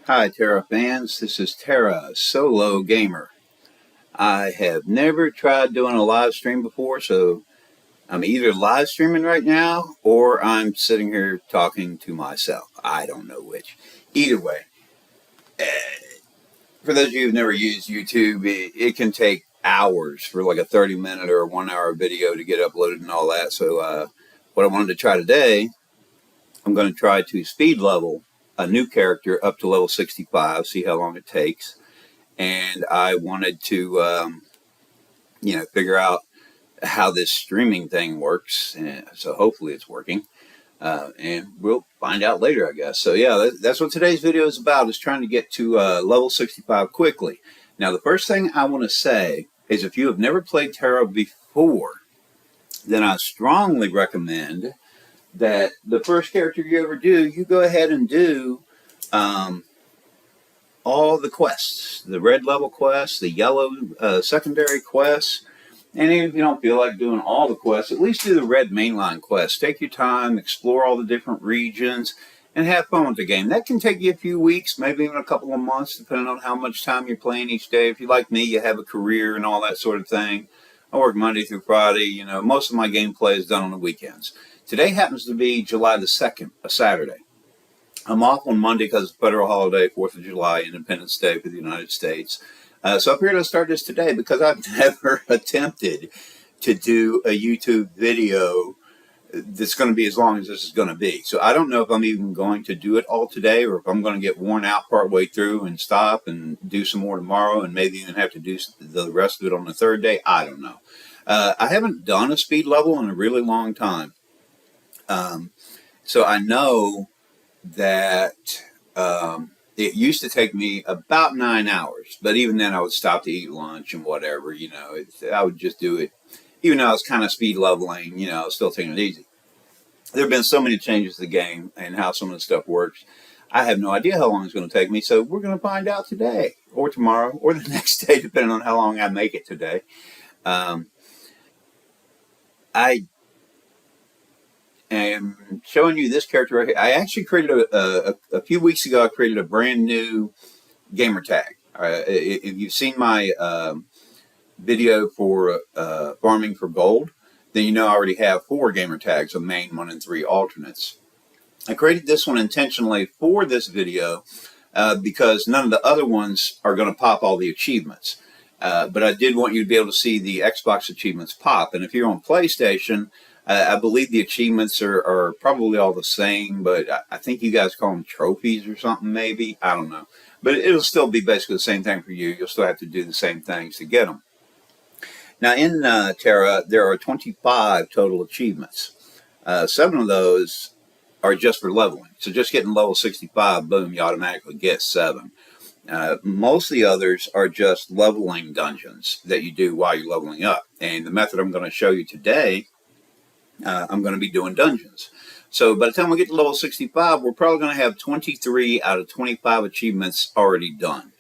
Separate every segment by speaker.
Speaker 1: Hi Tera fans, this is Tera, solo gamer. I have never tried doing a live stream before, so I'm either live streaming right now or I'm sitting here talking to myself. I don't know which. Either way, for those of you who've never used YouTube, it can take hours for like a 30-minute or a 1 hour video to get uploaded and all that. So what I wanted to try today, I'm going to try to speed level a new character up to level 65, see how long it takes. And I wanted to, figure out how this streaming thing works. And so hopefully it's working, and we'll find out later, I guess. So yeah, that's what today's video is about: is trying to get to level 65 quickly. Now, the first thing I want to say is, if you have never played Tera before, then I strongly recommend that the first character you ever do, you go ahead and do all the quests, the red level quests, the yellow secondary quests. And even if you don't feel like doing all the quests, at least do the red mainline quests. Take your time, explore all the different regions, and have fun with the game. That can take you a few weeks, maybe even a couple of months, depending on how much time you're playing each day. If you're like me, you have a career and all that sort of thing. I work Monday through Friday. Most of my gameplay is done on the weekends. Today happens to be July the 2nd, a Saturday. I'm off on Monday because it's a federal holiday, 4th of July, Independence Day for the United States. So I'm here to start this today because I've never attempted to do a YouTube video that's going to be as long as this is going to be. So I don't know if I'm even going to do it all today, or if I'm going to get worn out partway through and stop and do some more tomorrow, and maybe even have to do the rest of it on the third day. I don't know. I haven't done a speed level in a really long time. So I know that it used to take me about 9 hours, but even then I would stop to eat lunch and whatever. I would just do it. Even though I was kind of speed leveling, I was still taking it easy. There have been so many changes to the game and how some of the stuff works. I have no idea how long it's going to take me, so we're going to find out today or tomorrow or the next day, depending on how long I make it today. I am showing you this character right here. I actually created a few weeks ago. I created a brand new gamer tag. If you've seen my video for farming for gold, then you know I already have 4 gamer tags, a main, 1, and 3 alternates. I created this one intentionally for this video because none of the other ones are going to pop all the achievements. But I did want you to be able to see the Xbox achievements pop. And if you're on PlayStation, I believe the achievements are probably all the same, but I think you guys call them trophies or something, maybe. I don't know. But it'll still be basically the same thing for you. You'll still have to do the same things to get them. Now, in Tera, there are 25 total achievements. 7 of those are just for leveling. So just getting level 65, boom, you automatically get 7. Most of the others are just leveling dungeons that you do while you're leveling up. And the method I'm going to show you today, I'm going to be doing dungeons. So by the time we get to level 65, we're probably going to have 23 out of 25 achievements already done.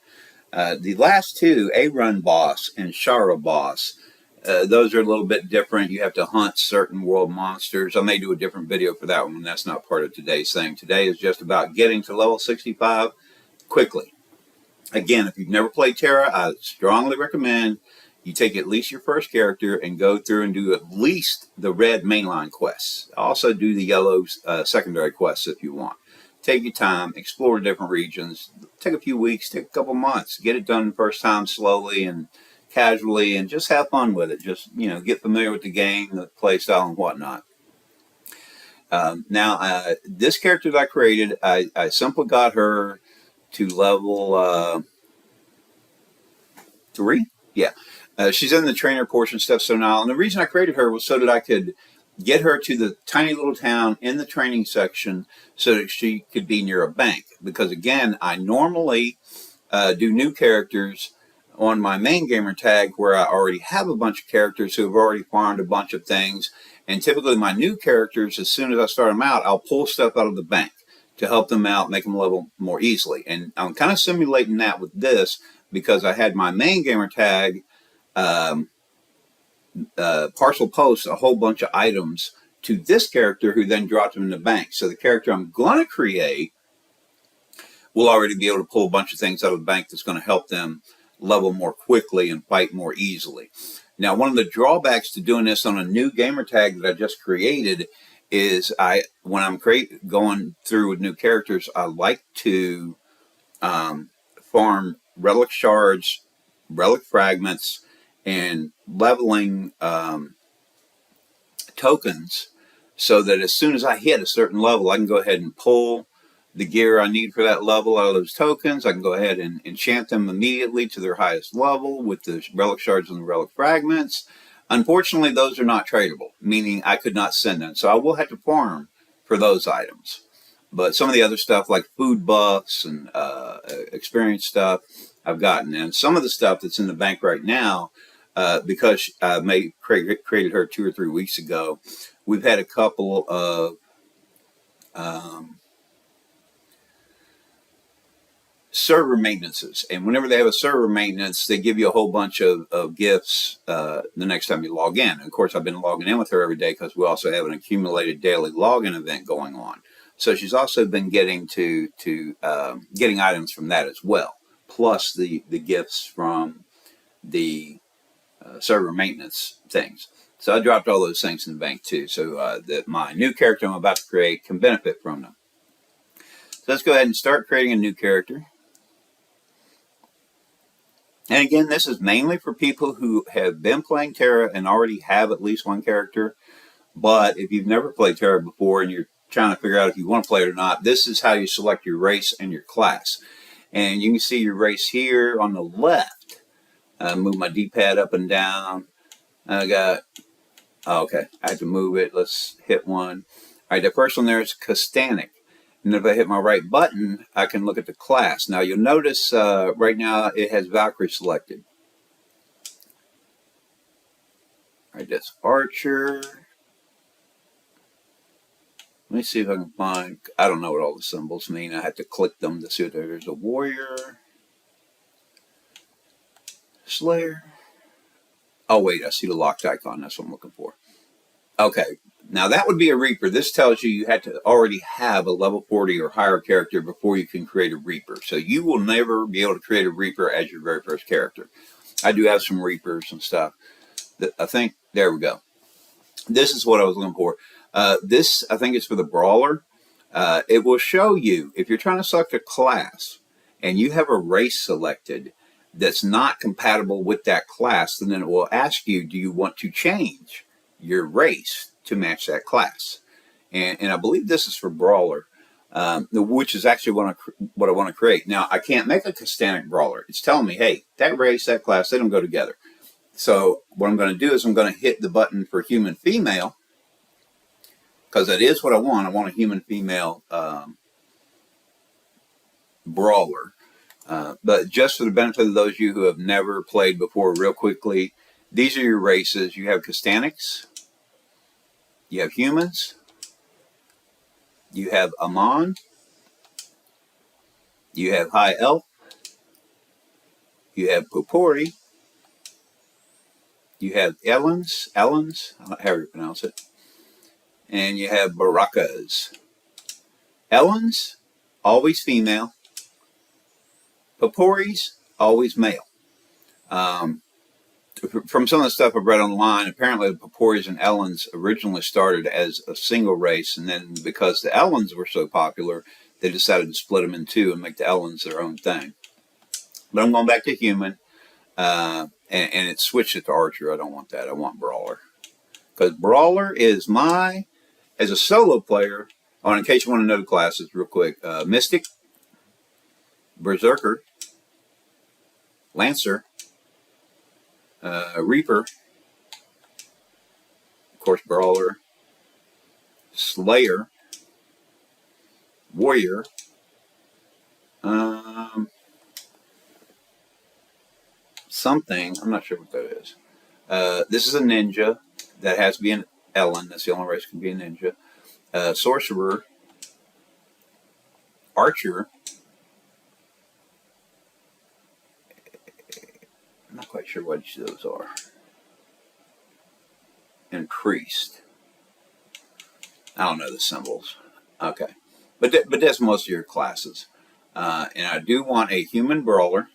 Speaker 1: The last 2, A-Run Boss and Shara Boss, those are a little bit different. You have to hunt certain world monsters. I may do a different video for that one. That's not part of today's thing. Today is just about getting to level 65 quickly. Again, if you've never played Tera, I strongly recommend you take at least your first character and go through and do at least the red mainline quests. Also do the yellow secondary quests if you want. Take your time, explore different regions. Take a few weeks, take a couple months. Get it done the first time slowly and casually, and just have fun with it. Just, get familiar with the game, the play style, and whatnot. Now, this character that I created, I simply got her to level 3. Yeah. She's in the trainer portion stuff. So now, and the reason I created her was so that I could get her to the tiny little town in the training section so that she could be near a bank. Because again, I normally do new characters on my main gamer tag where I already have a bunch of characters who have already farmed a bunch of things. And typically my new characters, as soon as I start them out, I'll pull stuff out of the bank to help them out, make them level more easily. And I'm kind of simulating that with this because I had my main gamer tag parcel post a whole bunch of items to this character who then dropped them in the bank. So the character I'm going to create we'll already be able to pull a bunch of things out of the bank that's going to help them level more quickly and fight more easily. Now, one of the drawbacks to doing this on a new gamer tag that I just created is when I'm going through with new characters, I like to farm relic shards, relic fragments, and leveling tokens, so that as soon as I hit a certain level, I can go ahead and pull the gear I need for that level out of those tokens. I can go ahead and enchant them immediately to their highest level with the relic shards and the relic fragments. Unfortunately, those are not tradable, meaning I could not send them. So I will have to farm for those items. But some of the other stuff like food buffs and experience stuff I've gotten. And some of the stuff that's in the bank right now, because I created her 2 or 3 weeks ago, we've had a couple of server maintenances, and whenever they have a server maintenance, they give you a whole bunch of gifts the next time you log in. And of course, I've been logging in with her every day because we also have an accumulated daily login event going on. So she's also been getting getting items from that as well, plus the gifts from the server maintenance things. So I dropped all those things in the bank too, so that my new character I'm about to create can benefit from them. So let's go ahead and start creating a new character. And again, this is mainly for people who have been playing Tera and already have at least one character. But if you've never played Tera before and you're trying to figure out if you want to play it or not, this is how you select your race and your class. And you can see your race here on the left. Move my D-pad up and down. I got, okay, I have to move it. Let's hit one. All right, the first one there is Castanic. And if I hit my right button, I can look at the class. Now, you'll notice right now it has Valkyrie selected. All right, that's Archer. Let me see if I can find, I don't know what all the symbols mean. I have to click them to see if there's a Warrior. Slayer. Oh, wait, I see the locked icon. That's what I'm looking for. Okay, now that would be a Reaper. This tells you had to already have a level 40 or higher character before you can create a Reaper. So you will never be able to create a Reaper as your very first character. I do have some Reapers and stuff. I think, there we go. This is what I was looking for. This, I think, is for the Brawler. It will show you, if you're trying to select a class and you have a race selected that's not compatible with that class, then it will ask you, do you want to change your race to match that class? And I believe this is for Brawler, which is actually what I want to create. Now, I can't make a Castanic Brawler. It's telling me, hey, that race, that class, they don't go together. So what I'm going to do is I'm going to hit the button for human female, because that is what I want. I want a human female Brawler. But just for the benefit of those of you who have never played before, real quickly, these are your races. You have Castanics, you have humans, you have Amon, you have High Elf, you have Popori, you have Ellens, I don't know how you pronounce it, and you have Barakas. Ellens, always female. Poporis, always male. From some of the stuff I've read online, apparently the Poporis and Ellens originally started as a single race, and then because the Ellens were so popular, they decided to split them in two and make the Ellens their own thing. But I'm going back to human, and it switched it to Archer. I don't want that. I want Brawler. Because Brawler is as a solo player, in case you want to know the classes real quick, Mystic, Berserker, Lancer, Reaper, of course, Brawler, Slayer, Warrior, something, I'm not sure what that is. This is a ninja. That has to be an Ellen. That's the only race that can be a ninja. Sorcerer, Archer, I'm not quite sure what each of those are, and Priest. I don't know the symbols. Okay, but that's most of your classes. And I do want a human brawler.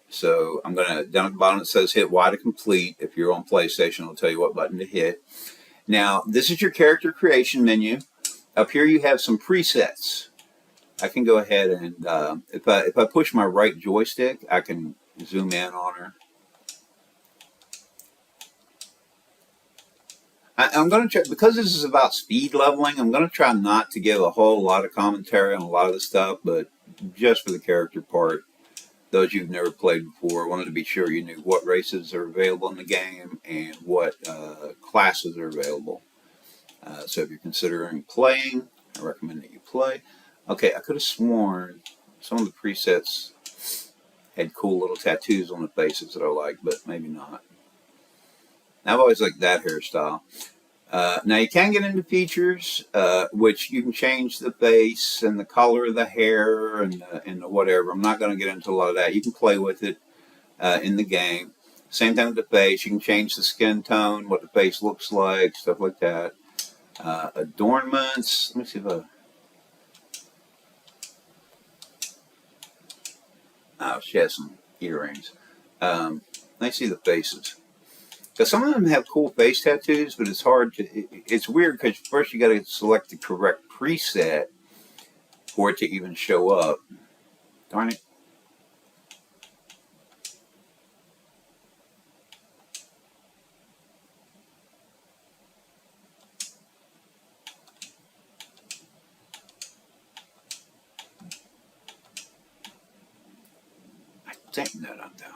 Speaker 1: So I'm going to, down at the bottom it says hit Y to complete. If you're on PlayStation, it'll tell you what button to hit. Now, this is your character creation menu. Up here you have some presets. I can go ahead and, if I push my right joystick, I can zoom in on her. I'm going to try, because this is about speed leveling, I'm going to try not to give a whole lot of commentary on a lot of the stuff, but just for the character part, those you've never played before, wanted to be sure you knew what races are available in the game and what classes are available. So if you're considering playing, I recommend that you play. Okay, I could have sworn some of the presets had cool little tattoos on the faces that I like, but maybe not. I've always liked that hairstyle. Now you can get into features, which you can change the face and the color of the hair and the whatever. I'm not going to get into a lot of that. You can play with it in the game. Same thing with the face. You can change the skin tone, what the face looks like, stuff like that. Adornments. Let me see if I... Oh, she has some earrings. Let's see the faces. Because some of them have cool face tattoos, but it's hard to... It's weird because first you got to select the correct preset for it to even show up. Darn it. I think that I'm down.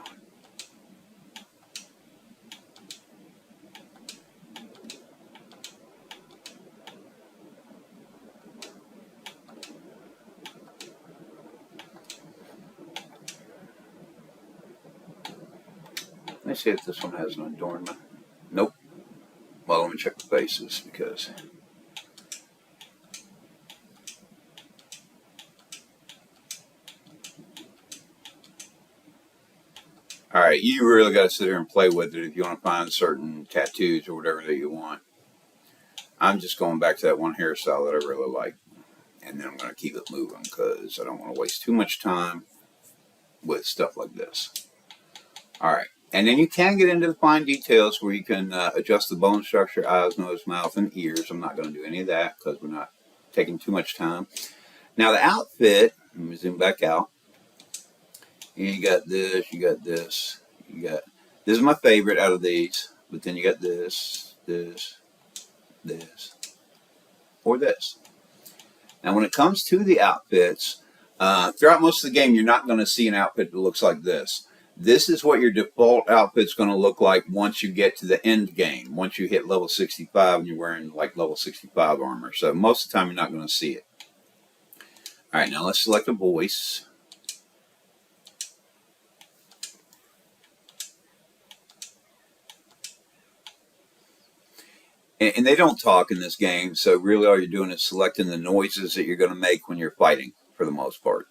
Speaker 1: Let's see if this one has an adornment. Nope. Well, let me check the faces because... Alright, you really got to sit there and play with it if you want to find certain tattoos or whatever that you want. I'm just going back to that one hairstyle that I really like. And then I'm going to keep it moving because I don't want to waste too much time with stuff like this. Alright, and then you can get into the fine details where you can adjust the bone structure, eyes, nose, mouth, and ears. I'm not going to do any of that because we're not taking too much time. Now the outfit, let me zoom back out. You got this, you got this, you got... This is my favorite out of these, but then you got this, this, this, or this. Now when it comes to the outfits, throughout most of the game you're not going to see an outfit that looks like this. This is what your default outfit's going to look like once you get to the end game. Once you hit level 65 and you're wearing like level 65 armor. So most of the time you're not going to see it. Alright, now let's select a voice. And they don't talk in this game, so really all you're doing is selecting the noises that you're going to make when you're fighting, for the most part.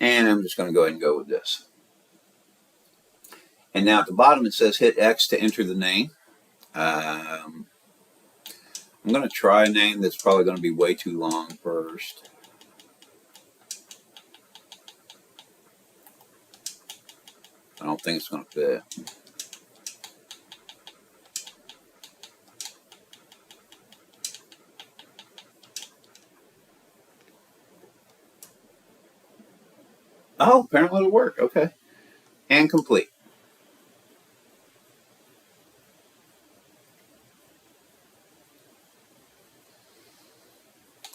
Speaker 1: And I'm just going to go ahead and go with this. And now at the bottom it says hit X to enter the name. I'm going to try a name that's probably going to be way too long first. I don't think it's going to fit. Oh, apparently it'll work. Okay. And complete.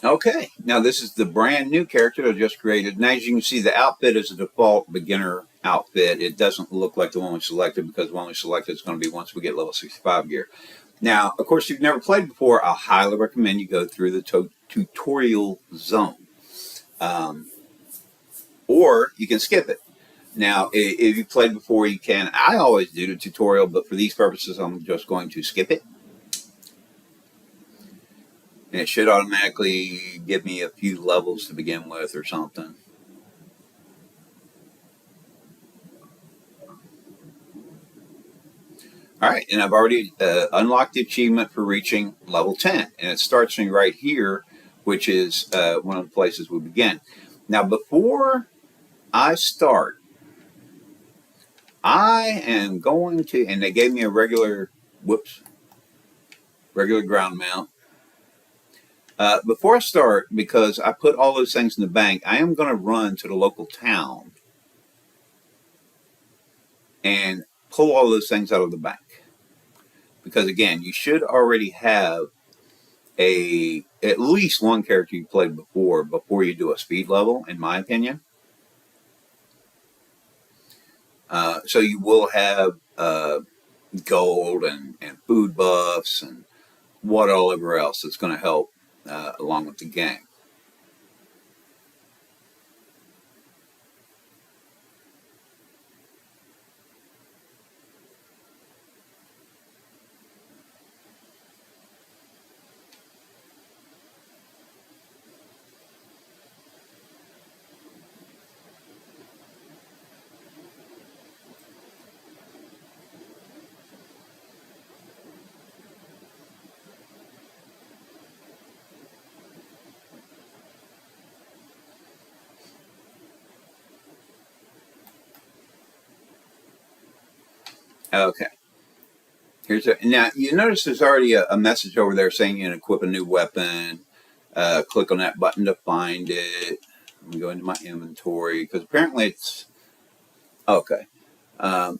Speaker 1: Okay, now this is the brand new character I just created. Now as you can see, the outfit is a default beginner outfit. It doesn't look like the one we selected because the one we selected is going to be once we get level 65 gear. Now, of course, if you've never played before, I'll highly recommend you go through the tutorial zone. Or you can skip it. Now, if you've played before, you can. I always do the tutorial, but for these purposes, I'm just going to skip it. And it should automatically give me a few levels to begin with or something. All right, and I've already unlocked the achievement for reaching level 10, and it starts me right here, which is one of the places we begin. Now, before I start, I am going to, and they gave me a regular, regular ground mount. Before I start, because I put all those things in the bank, I am going to run to the local town and pull all those things out of the bank. Because again, you should already have at least one character you played before you do a speed level, in my opinion. So you will have gold and food buffs and whatever else that's going to help along with the game. Okay. Now you notice there's already a message over there saying you can equip a new weapon. Click on that button to find it. Let me go into my inventory because apparently it's okay.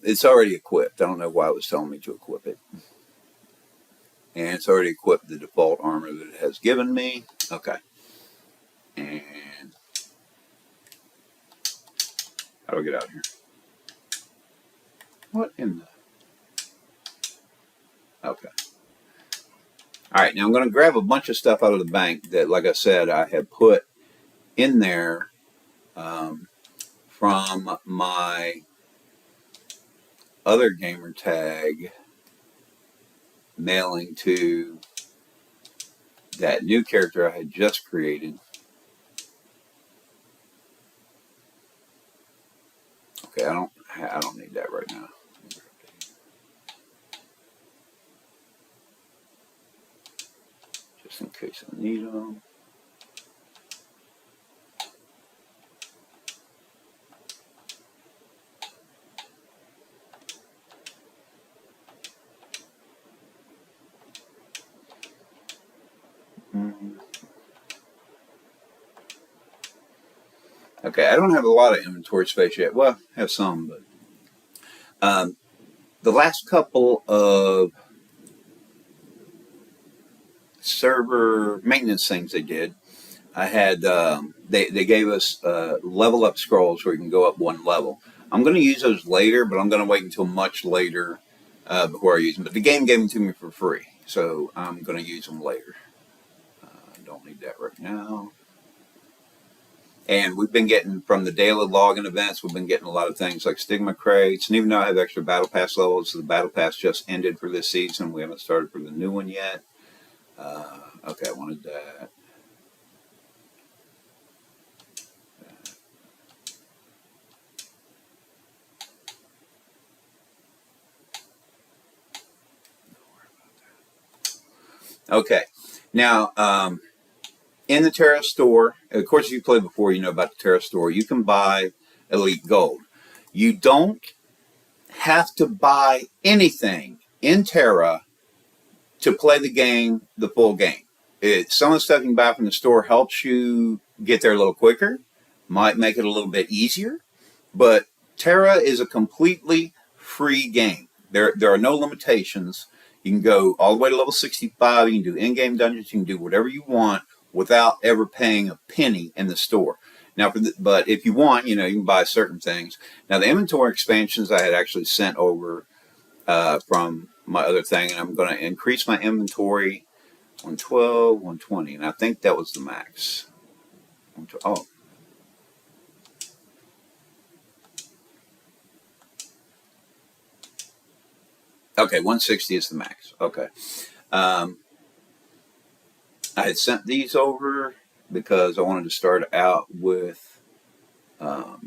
Speaker 1: It's already equipped. I don't know why it was telling me to equip it. And it's already equipped the default armor that it has given me. Okay. And how do I get out of here? What in the... Okay. All right, now I'm going to grab a bunch of stuff out of the bank that, like I said, I had put in there from my other gamer tag mailing to that new character I had just created. Okay, I don't need that right now. Just in case I need them. Okay, I don't have a lot of inventory space yet. Well, I have some, but the last couple of server maintenance things they did, I had they gave us level up scrolls where you can go up one level. I'm going to use those later, but I'm going to wait until much later before I use them. But the game gave them to me for free, so I'm going to use them later. I don't need that right now. And we've been getting, from the daily login events, we've been getting a lot of things like Stigma crates. And even though I have extra Battle Pass levels, the Battle Pass just ended for this season. We haven't started for the new one yet. Okay, I wanted that. Okay, now in the Tera store, of course, if you played before, you know about the Tera store. You can buy Elite Gold. You don't have to buy anything in Tera to play the game, the full game. Some of the stuff you can buy from the store helps you get there a little quicker, might make it a little bit easier, but Tera is a completely free game. There are no limitations. You can go all the way to level 65. You can do in-game dungeons. You can do whatever you want without ever paying a penny in the store. Now, but if you want, you can buy certain things. Now, the inventory expansions I had actually sent over from my other thing, and I'm going to increase my inventory 112, 120, and I think that was the max. Oh. Okay, 160 is the max. Okay. I had sent these over because I wanted to start out with a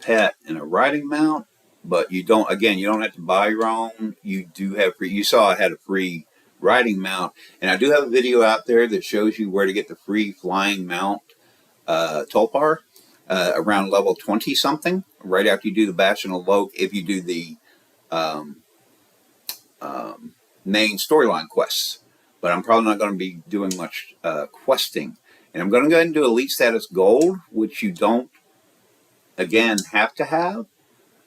Speaker 1: pet and a riding mount, but you don't. Again, you don't have to buy your own. You do have free. You saw I had a free riding mount, and I do have a video out there that shows you where to get the free flying mount Tulpar around level 20 something, right after you do the Bastion of Loke. If you do the um, main storyline quests, but I'm probably not going to be doing much questing. And I'm going to go ahead and do Elite Status Gold, which you don't, again, have to have,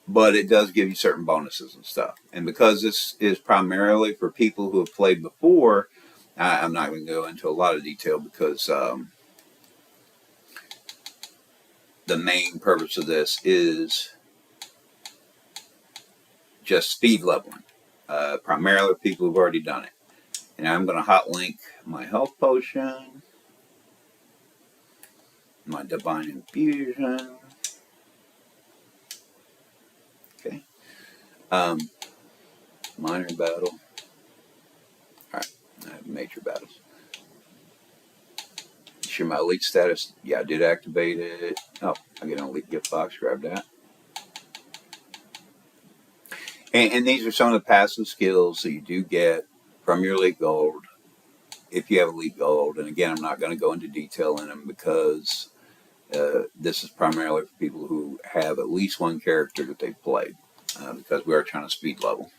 Speaker 1: but it does give you certain bonuses and stuff. And because this is primarily for people who have played before, I'm not going to go into a lot of detail because the main purpose of this is just speed leveling, primarily people who've already done it. And I'm going to hot link my health potion, my divine infusion. Okay. Minor battle. Alright, I have major battles. Sure, my elite status. Yeah, I did activate it. Oh, I get an elite gift box. Grab that. And these are some of the passive skills that you do get from your elite gold if you have elite gold. And again, I'm not going to go into detail in them because this is primarily for people who have at least one character that they've played, because we are trying to speed level.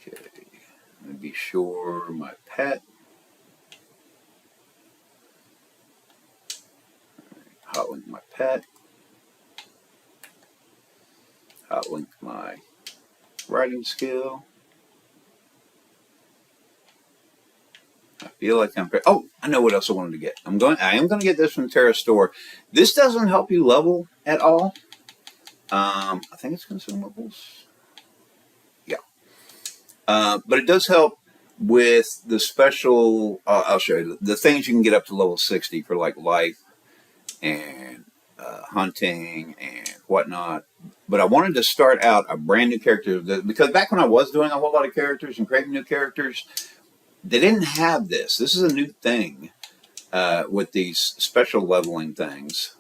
Speaker 1: Okay, let me be sure my pet. Hot link my pet. Hot link my writing skill. I feel like I'm. Oh, I know what else I wanted to get. I am going to get this from Tera store. This doesn't help you level at all. I think it's consumables. Yeah, but it does help with the special. I'll show you the things you can get up to level 60 for, like life and hunting and whatnot. But I wanted to start out a brand new character because back when I was doing a whole lot of characters and creating new characters, they didn't have this. This is a new thing with these special leveling things.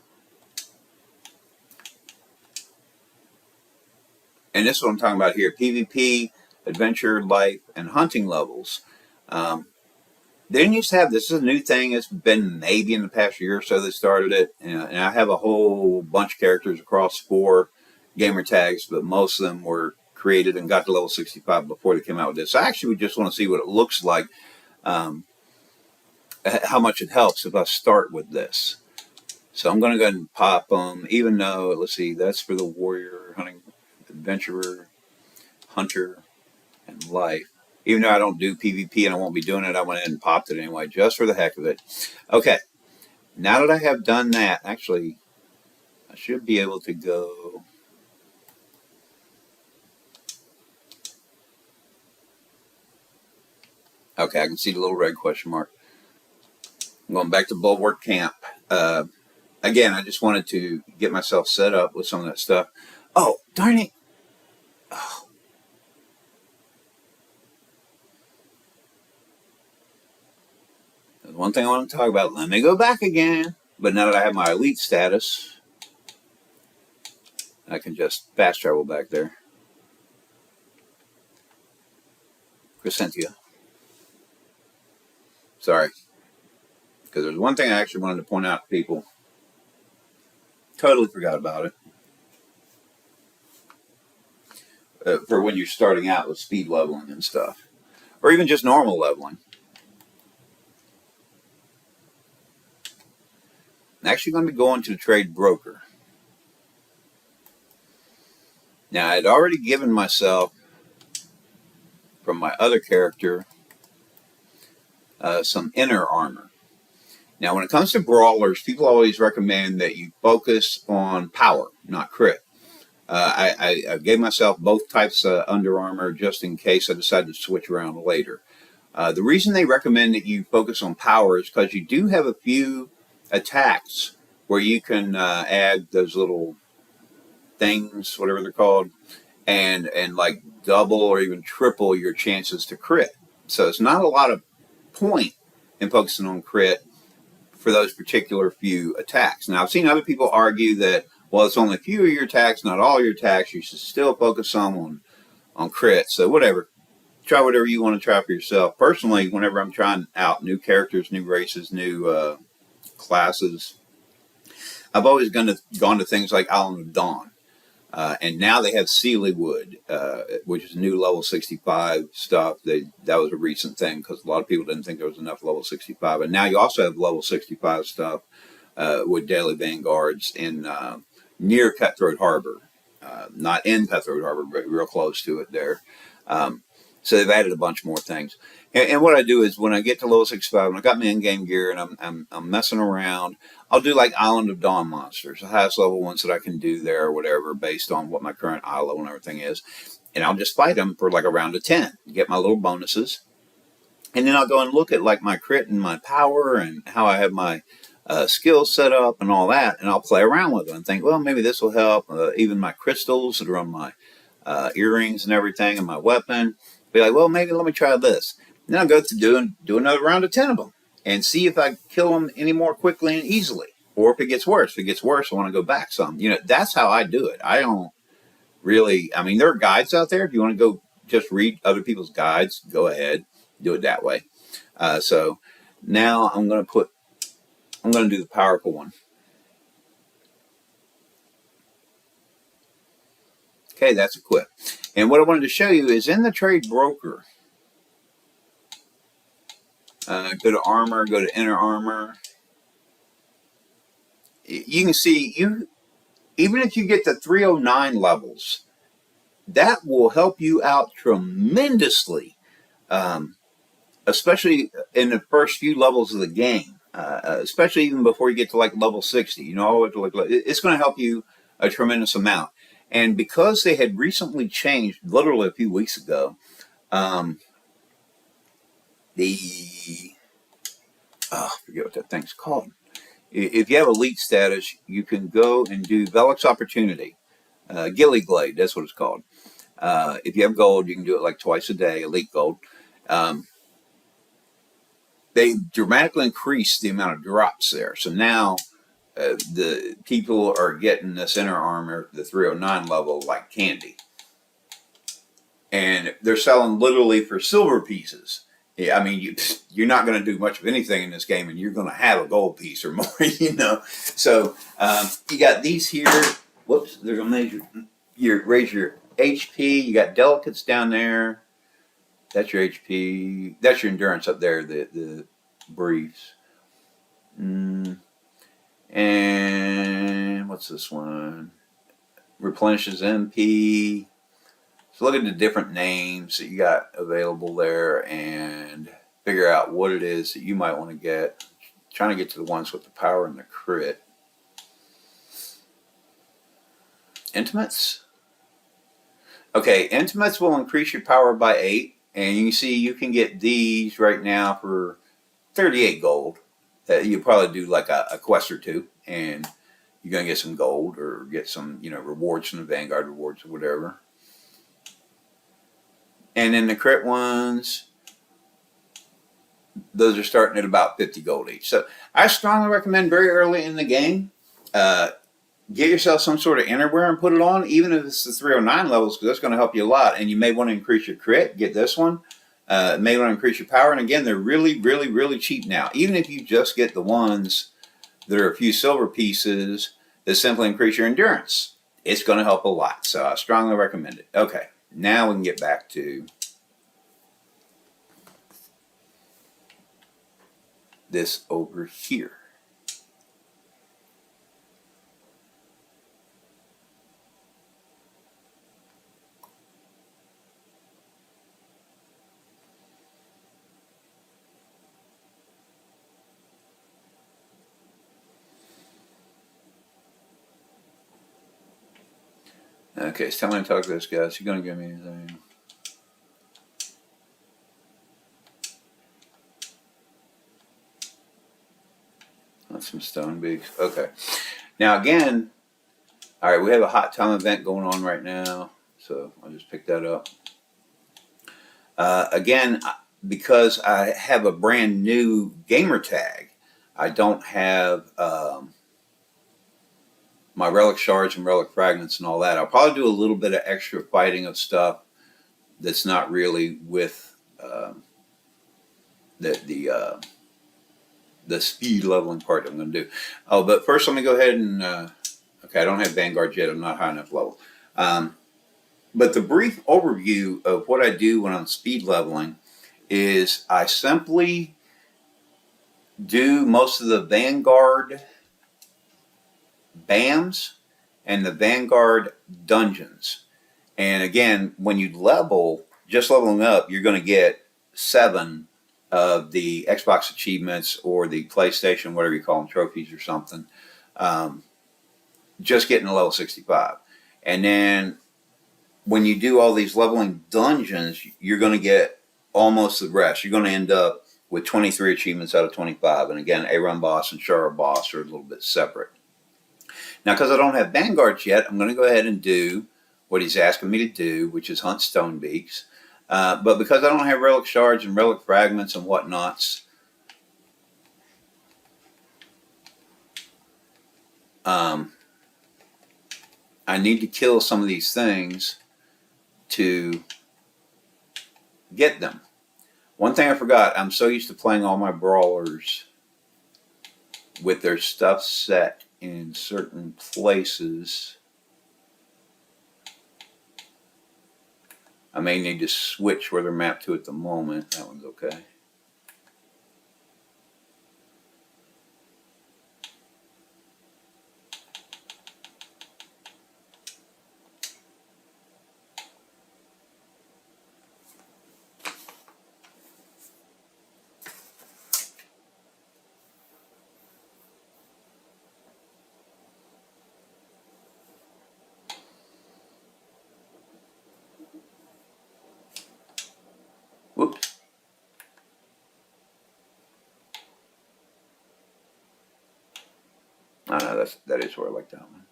Speaker 1: And this is what I'm talking about here. PvP, adventure, life, and hunting levels. They didn't used to have this. This is a new thing. It's been maybe in the past year or so they started it. And I have a whole bunch of characters across 4 gamer tags, but most of them were created and got to level 65 before they came out with this. So I actually just want to see what it looks like, how much it helps if I start with this. So I'm going to go ahead and pop them, even though, let's see, that's for the warrior, hunting, adventurer, hunter, and life. Even though I don't do PvP and I won't be doing it, I went ahead and popped it anyway, just for the heck of it. Okay, now that I have done that, actually, I should be able to go. Okay, I can see the little red question mark. I'm going back to Bulwark Camp. Again, I just wanted to get myself set up with some of that stuff. Oh, darn it. Oh. There's one thing I want to talk about. Let me go back again. But now that I have my elite status, I can just fast travel back there. Crescentia. Sorry. Because there's one thing I actually wanted to point out to people. Totally forgot about it. For when you're starting out with speed leveling and stuff. Or even just normal leveling. I'm actually going to be going to the trade broker. Now, I'd already given myself, from my other character, some inner armor. Now, when it comes to brawlers, people always recommend that you focus on power, not crit. I gave myself both types of under armor just in case I decide to switch around later. The reason they recommend that you focus on power is because you do have a few attacks where you can add those little things, whatever they're called, and like double or even triple your chances to crit. So it's not a lot of point in focusing on crit for those particular few attacks. Now, I've seen other people argue that, well, it's only a few of your attacks, not all your attacks. You should still focus some on crits. So whatever. Try whatever you want to try for yourself. Personally, whenever I'm trying out new characters, new races, new classes, I've always gone to things like Island of Dawn. And now they have Sealywood, which is new level 65 stuff. That was a recent thing because a lot of people didn't think there was enough level 65. And now you also have level 65 stuff with daily vanguards in near Cutthroat Harbor. Not in Cutthroat Harbor, but real close to it there. So they've added a bunch more things. And what I do is when I get to level 65, when I got my in-game gear and I'm messing around, I'll do like Island of Dawn monsters, the highest level ones that I can do there or whatever based on what my current ILO and everything is. And I'll just fight them for like a round of 10, get my little bonuses. And then I'll go and look at like my crit and my power and how I have my skills set up and all that. And I'll play around with them and think, well, maybe this will help. Even my crystals that are on my earrings and everything and my weapon. Be like, well, maybe let me try this. And then I'll go to do another round of 10 of them and see if I kill them any more quickly and easily. Or if it gets worse. If it gets worse, I want to go back some. That's how I do it. I don't really, there are guides out there. If you want to go just read other people's guides, go ahead. Do it that way. So now I'm going to do the powerful one. Okay, that's equipped. And what I wanted to show you is in the trade broker. Go to armor, go to inner armor. You can see, even if you get to 309 levels, that will help you out tremendously, especially in the first few levels of the game, especially even before you get to like level 60. It's going to help you a tremendous amount. And because they had recently changed, literally a few weeks ago, I forget what that thing's called. If you have elite status, you can go and do Velox Opportunity. Gilly Glade, that's what it's called. If you have gold, you can do it like twice a day, elite gold. They dramatically increased the amount of drops there. So now the people are getting this inner armor, the 309 level, like candy. And they're selling literally for silver pieces. Yeah, you're not going to do much of anything in this game, and you're going to have a gold piece or more, So you got these here. Whoops, there's a measure. Raise your HP. You got delicates down there. That's your HP. That's your endurance up there, the briefs. And what's this one? Replenishes MP. So look at the different names that you got available there and figure out what it is that you might want to get. Trying to get to the ones with the power and the crit. Intimates. Okay, Intimates will increase your power by 8. And you can see you can get these right now for 38 gold. You probably do like a quest or two. And you're going to get some gold or get some, rewards from the Vanguard rewards or whatever. And then the crit ones, those are starting at about 50 gold each. So I strongly recommend very early in the game, get yourself some sort of innerwear and put it on, even if it's the 309 levels, because that's going to help you a lot. And you may want to increase your crit, get this one. May want to increase your power. And again, they're really, really, really cheap now. Even if you just get the ones that are a few silver pieces that simply increase your endurance, it's going to help a lot. So I strongly recommend it. Okay. Now we can get back to this over here. Okay, it's time to talk to this guy. Is he going to give me anything? That's some stone beaks. Okay. Now again, all right, we have a hot time event going on right now. So I'll just pick that up. Again, because I have a brand new gamer tag, I don't have my relic shards and relic fragments and all that. I'll probably do a little bit of extra fighting of stuff that's not really with the the speed leveling part that I'm going to do. Oh, but first let me go ahead and okay, I don't have Vanguard yet. I'm not high enough level. But the brief overview of what I do when I'm speed leveling is I simply do most of the Vanguard BAMs and the Vanguard dungeons. And again, when you level, just leveling up, you're going to get 7 of the Xbox achievements or the PlayStation, whatever you call them, trophies or something, just getting to level 65. And then when you do all these leveling dungeons, you're going to get almost the rest. You're going to end up with 23 achievements out of 25. And again, A-Run boss and Shara boss are a little bit separate. Now, because I don't have Vanguards yet, I'm going to go ahead and do what he's asking me to do, which is hunt Stonebeaks. But because I don't have relic shards and relic fragments and whatnots, I need to kill some of these things to get them. One thing I forgot, I'm so used to playing all my brawlers with their stuff set in certain places. I may need to switch where they're mapped to at the moment. That one's okay. Whoops. I know that is where I like that one.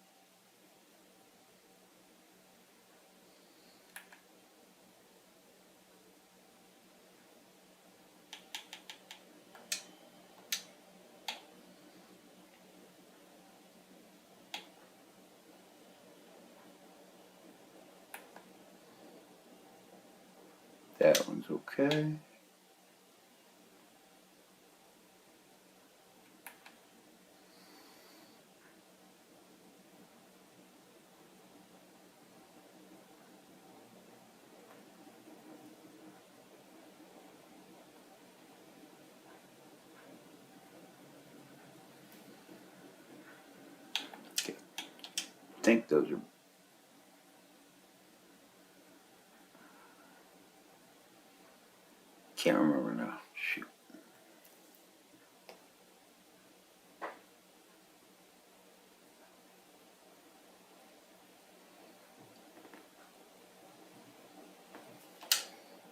Speaker 1: That one's okay. Okay. I think those are. Can't remember now. Shoot. I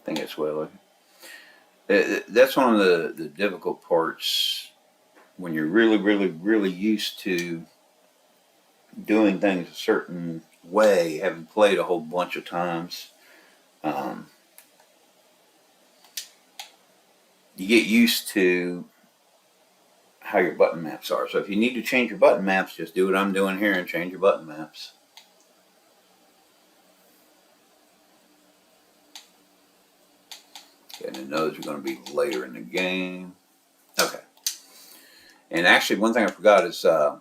Speaker 1: think that's what I like. That's one of the difficult parts when you're really used to doing things a certain way, having played a whole bunch of times. You get used to how your button maps are. So if you need to change your button maps, just do what I'm doing here and change your button maps. Okay, and then those are going to be later in the game. Okay. And actually, one thing I forgot is I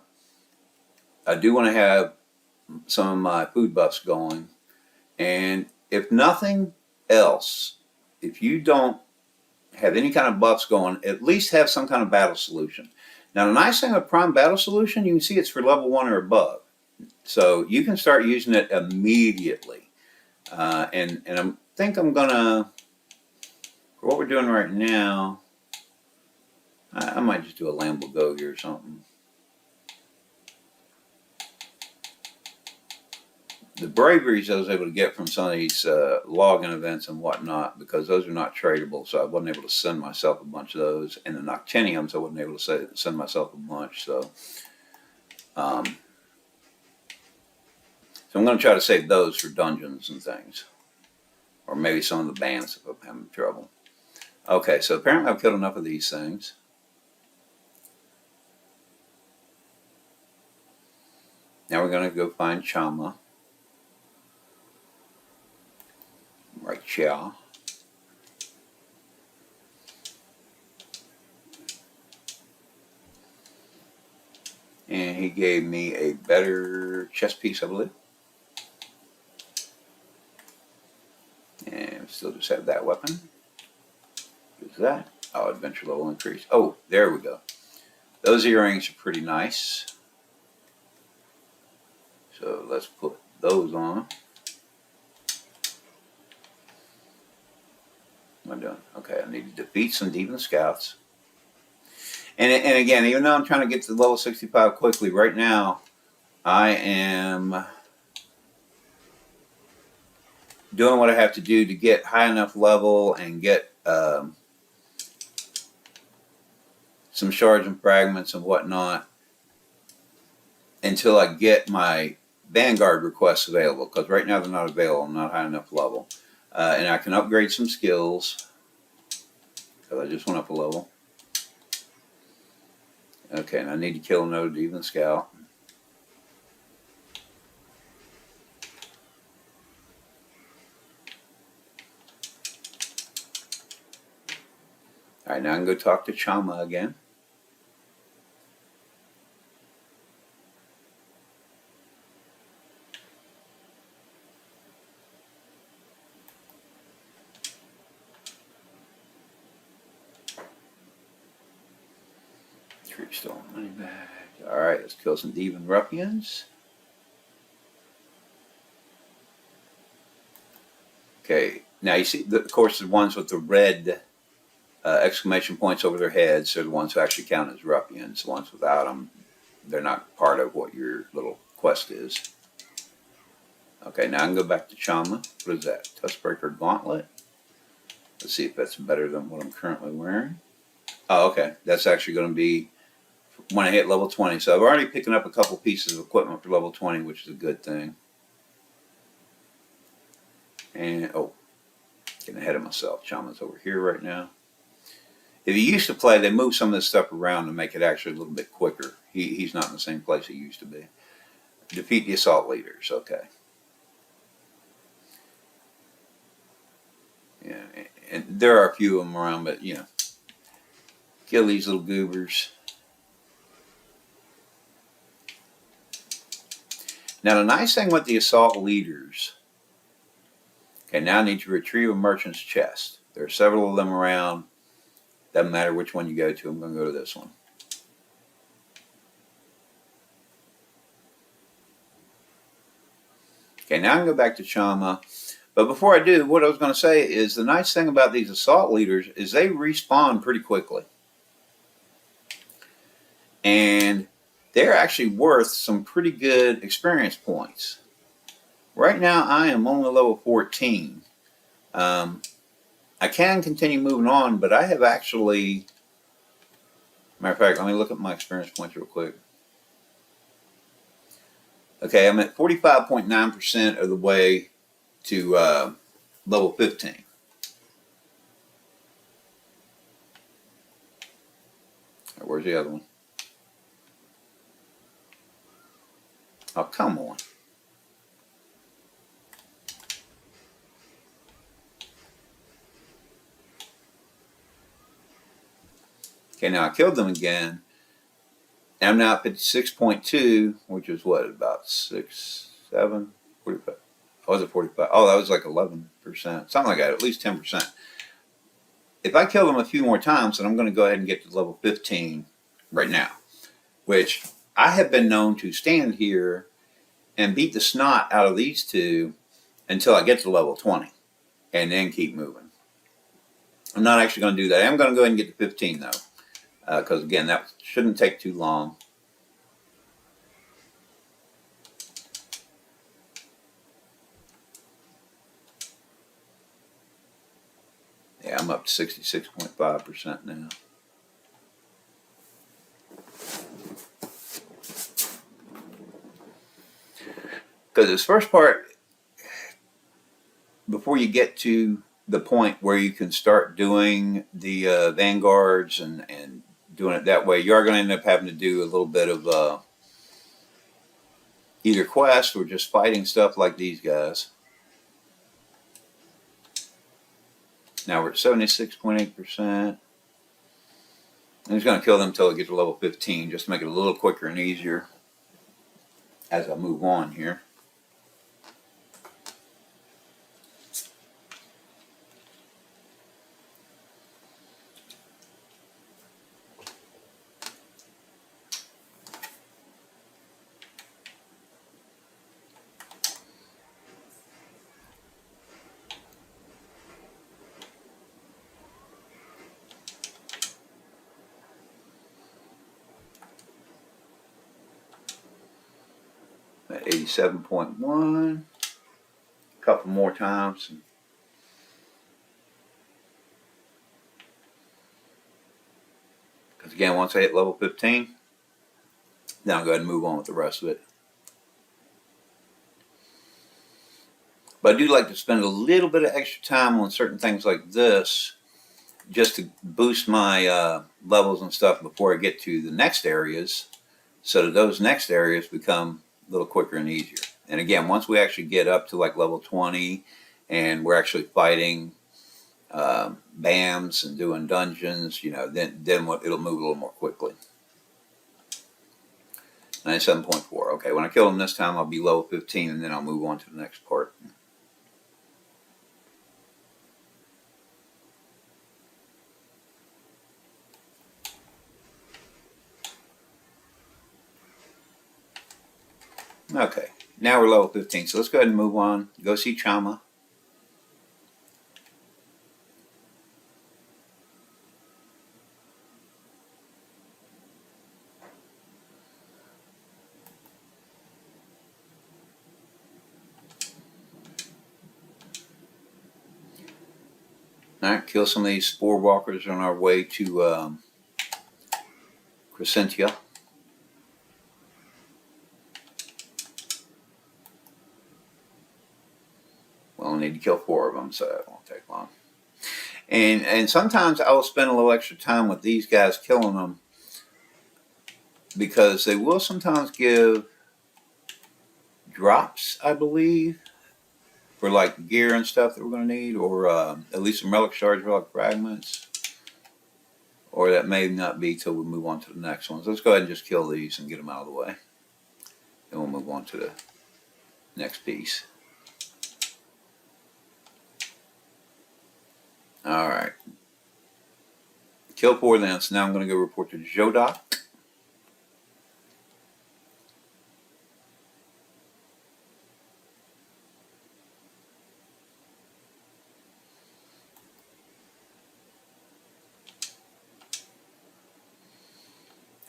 Speaker 1: do want to have some of my food buffs going. And if nothing else, if you don't have any kind of buffs going, at least have some kind of battle solution. Now, the nice thing with Prime Battle Solution, you can see it's for level 1 or above. So you can start using it immediately. And I think I'm going to, for what we're doing right now, I might just do a Lambo Gogi or something. The braveries I was able to get from some of these login events and whatnot, because those are not tradable, so I wasn't able to send myself a bunch of those. And the Noctiniums, I wasn't able to send myself a bunch. So I'm going to try to save those for dungeons and things. Or maybe some of the bands if I'm having trouble. Okay, so apparently I've killed enough of these things. Now we're going to go find Chama. Right here. And he gave me a better chest piece, I believe. And still just have that weapon. Who's that? Oh, adventure level increase. Oh, there we go. Those earrings are pretty nice. So let's put those on. What am I doing? Okay, I need to defeat some demon scouts. And again, even though I'm trying to get to level 65 quickly, right now I am doing what I have to do to get high enough level and get some shards and fragments and whatnot until I get my Vanguard requests available, because right now they're not available. I'm not high enough level. And I can upgrade some skills, because I just went up a level. Okay, and I need to kill another demon scout. Alright, now I can go talk to Chama again. Tree stolen money back. Alright, let's kill some demon ruffians. Okay, now you see, of course, the ones with the red exclamation points over their heads are the ones who actually count as ruffians. The ones without them, they're not part of what your little quest is. Okay, now I can go back to Chama. What is that? Tuskbreaker Gauntlet. Let's see if that's better than what I'm currently wearing. Oh, okay. That's actually going to be when I hit level 20. So I've already picked up a couple pieces of equipment for level 20, which is a good thing. And, oh, getting ahead of myself. Chama's over here right now. If you used to play, they move some of this stuff around to make it actually a little bit quicker. He's not in the same place he used to be. Defeat the assault leaders. Okay. Yeah, and there are a few of them around, but, you know, kill these little goobers. Now, the nice thing with the assault leaders, okay, now I need to retrieve a merchant's chest. There are several of them around. Doesn't matter which one you go to. I'm going to go to this one. Okay, now I can go back to Chama. But before I do, what I was going to say is the nice thing about these assault leaders is they respawn pretty quickly. And they're actually worth some pretty good experience points. Right now, I am only level 14. I can continue moving on, but I have actually... Matter of fact, let me look at my experience points real quick. Okay, I'm at 45.9% of the way to level 15. Where's the other one? Oh, come on. Okay, now I killed them again. And I'm now at 56.2, which is what, about 6, 7, 45. Oh, was it 45? Oh, that was like 11%. Something like that, at least 10%. If I kill them a few more times, then I'm going to go ahead and get to level 15 right now. Which I have been known to stand here and beat the snot out of these two until I get to level 20. And then keep moving. I'm not actually going to do that. I'm going to go ahead and get to 15 though. Because again, that shouldn't take too long. Yeah, I'm up to 66.5% now. Because this first part, before you get to the point where you can start doing the vanguards and doing it that way, you are going to end up having to do a little bit of, either quest or just fighting stuff like these guys. Now we're at 76.8%. I'm just going to kill them until I get to level 15, just to make it a little quicker and easier as I move on here. At 87.1, a couple more times. Because again, once I hit level 15, then I'll go ahead and move on with the rest of it. But I do like to spend a little bit of extra time on certain things like this, just to boost my levels and stuff before I get to the next areas, so that those next areas become a little quicker and easier. And again, once we actually get up to like level 20 and we're actually fighting BAMs and doing dungeons, you know, then it'll move a little more quickly. 97.4. Okay, when I kill them this time, I'll be level 15, and then I'll move on to the next part. Okay, now we're level 15, so let's go ahead and move on. Go see Chama. Alright, kill some of these spore walkers on our way to Crescentia. We'll need to kill 4 of them, so that won't take long. And sometimes I will spend a little extra time with these guys killing them, because they will sometimes give drops, I believe, for like gear and stuff that we're going to need, or at least some relic shards, relic fragments, or that may not be till we move on to the next ones. Let's go ahead and just kill these and get them out of the way, and we'll move on to the next piece. Alright, kill 4 then, so now I'm going to go report to Jodak.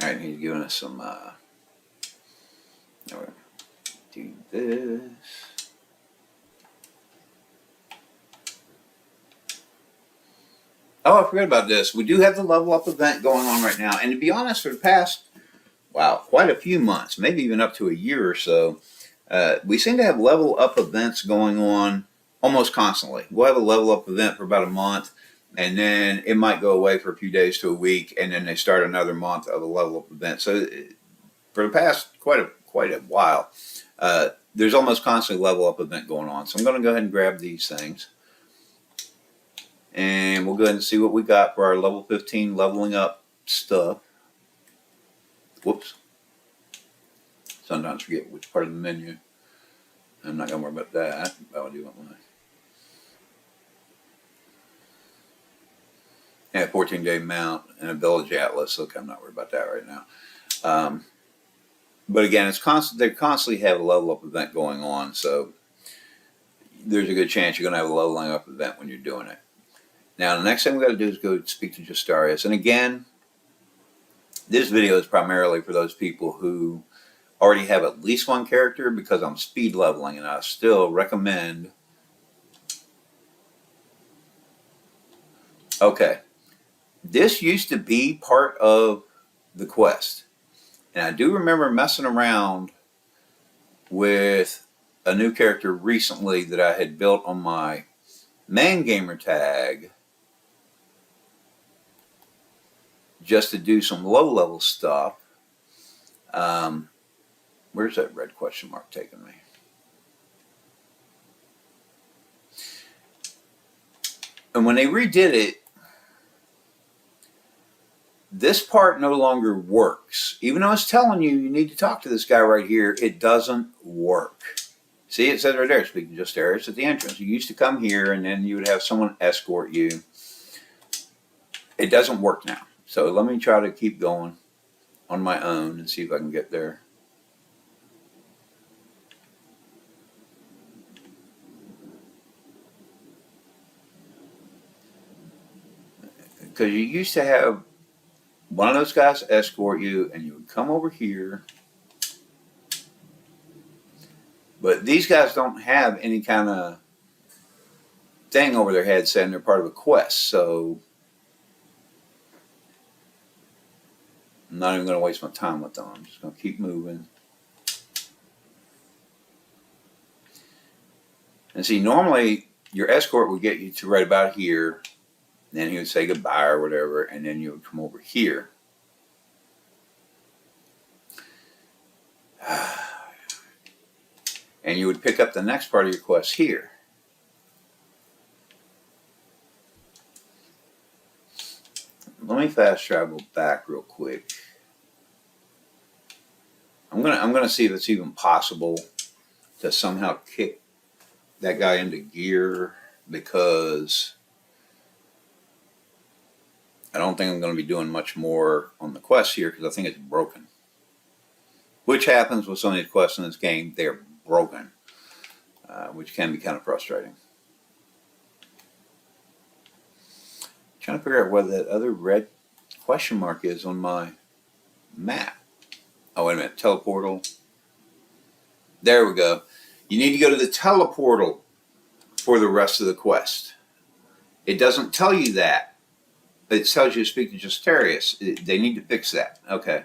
Speaker 1: Alright, he's giving us some, do this. Oh, I forgot about this. We do have the level up event going on right now. And to be honest, for the past, wow, quite a few months, maybe even up to a year or so, we seem to have level up events going on almost constantly. We'll have a level up event for about a month, and then it might go away for a few days to a week, and then they start another month of a level up event. So for the past quite a while, there's almost constantly level up event going on. So I'm going to go ahead and grab these things. And we'll go ahead and see what we got for our level 15 leveling up stuff. Whoops. Sometimes forget which part of the menu. I'm not going to worry about that. I'll do it. Yeah, 14-day mount and a village atlas. Okay, I'm not worried about that right now. But again, it's constant. They constantly have a level up event going on, so there's a good chance you're going to have a leveling up event when you're doing it. Now, the next thing we got to do is go speak to Justarius. And again, this video is primarily for those people who already have at least one character, because I'm speed leveling, and I still recommend. Okay, this used to be part of the quest. And I do remember messing around with a new character recently that I had built on my main gamer tag, just to do some low-level stuff. Where's that red question mark taking me? And when they redid it, this part no longer works. Even though it's telling you you need to talk to this guy right here, it doesn't work. See, it says right there, speaking just there, it's at the entrance. You used to come here and then you would have someone escort you. It doesn't work now. So let me try to keep going on my own and see if I can get there. Because you used to have one of those guys escort you and you would come over here. But these guys don't have any kind of thing over their head saying they're part of a quest. So I'm not even going to waste my time with them. I'm just going to keep moving. And see, normally your escort would get you to right about here. And then he would say goodbye or whatever. And then you would come over here. And you would pick up the next part of your quest here. Let me fast travel back real quick. I'm gonna see if it's even possible to somehow kick that guy into gear, because I don't think I'm going to be doing much more on the quest here because I think it's broken. Which happens with some of these quests in this game. They're broken, which can be kind of frustrating. Trying to figure out where that other red question mark is on my map. Oh, wait a minute. Teleportal. There we go. You need to go to the teleportal for the rest of the quest. It doesn't tell you that. It tells you to speak to Justarius. They need to fix that. Okay.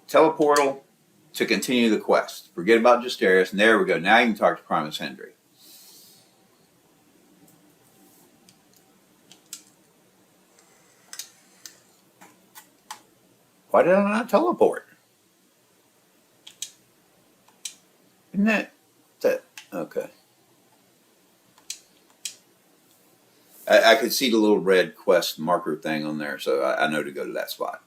Speaker 1: Teleportal to continue the quest. Forget about Justarius. And there we go. Now you can talk to Primus Hendry. Why did I not teleport? Isn't that okay? I could see the little red quest marker thing on there, so I know to go to that spot.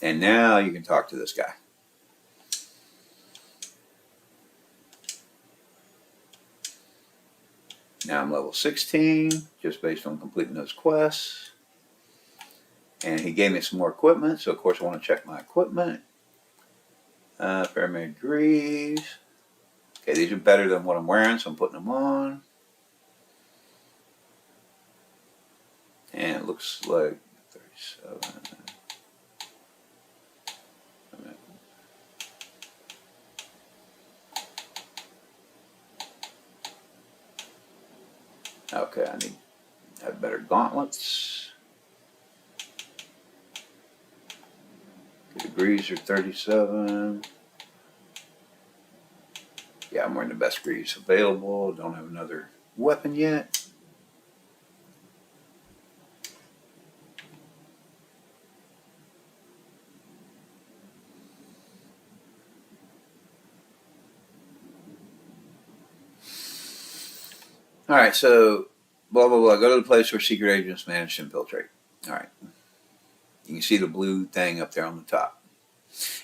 Speaker 1: And now you can talk to this guy. Now I'm level 16, just based on completing those quests. And he gave me some more equipment, so of course I want to check my equipment. Fairmade Greaves. Okay, these are better than what I'm wearing, so I'm putting them on. And it looks like 37. Okay, I need to have better gauntlets. The degrees are 37. Yeah, I'm wearing the best greaves available. Don't have another weapon yet. All right, so blah, blah, blah. Go to the place where secret agents manage to infiltrate. All right. You can see the blue thing up there on the top.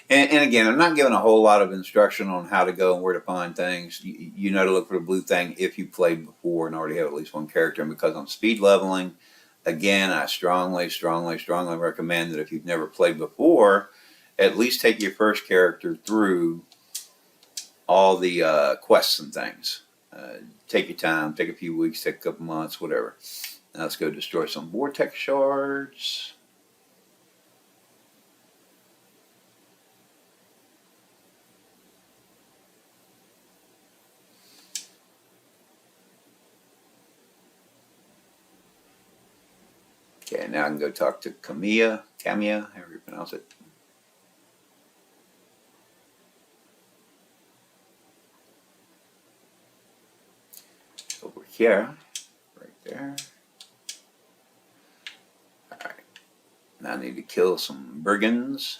Speaker 1: And again, I'm not giving a whole lot of instruction on how to go and where to find things. You know to look for the blue thing if you played before and already have at least one character. And because I'm speed leveling, again, I strongly recommend that if you've never played before, at least take your first character through all the quests and things. Take your time, take a few weeks, take a couple months, whatever. Now let's go destroy some vortex shards. Okay, now I can go talk to Camilla, however you pronounce it. Tera, right there. Alright, now I need to kill some brigands.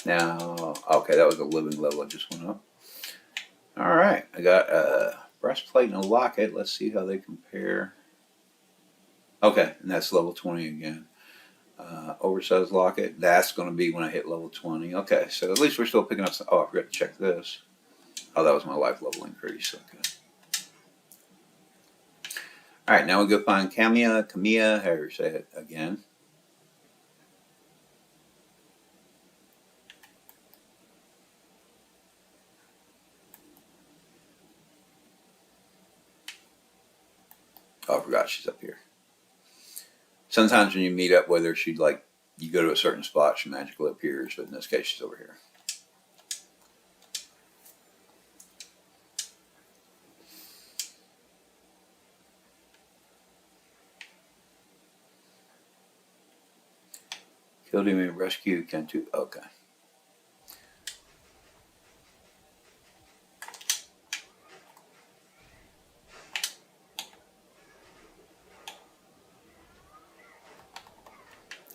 Speaker 1: Now, okay, that was a living level. I just went up. All right, I got a breastplate and a locket. Let's see how they compare. Okay, and that's level 20 again. Oversized locket. That's going to be when I hit level 20. Okay, so at least we're still picking up some. Oh, I forgot to check this. Oh, that was my life level increase. Okay. All right, now we go find Camilla, however you say it again. Oh, I forgot she's up here. Sometimes when you meet up with her, she'd like, you go to a certain spot, she magically appears, but in this case, she's over here. Killed him and rescue Kentu. Okay.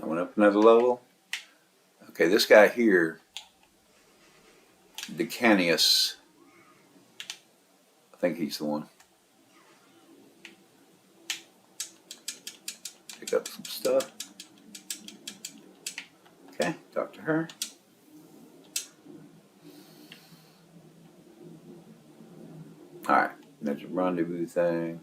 Speaker 1: I went up another level. Okay, this guy here, Decanius, I think he's the one. Pick up some stuff. Okay, talk to her. Alright, there's a rendezvous thing.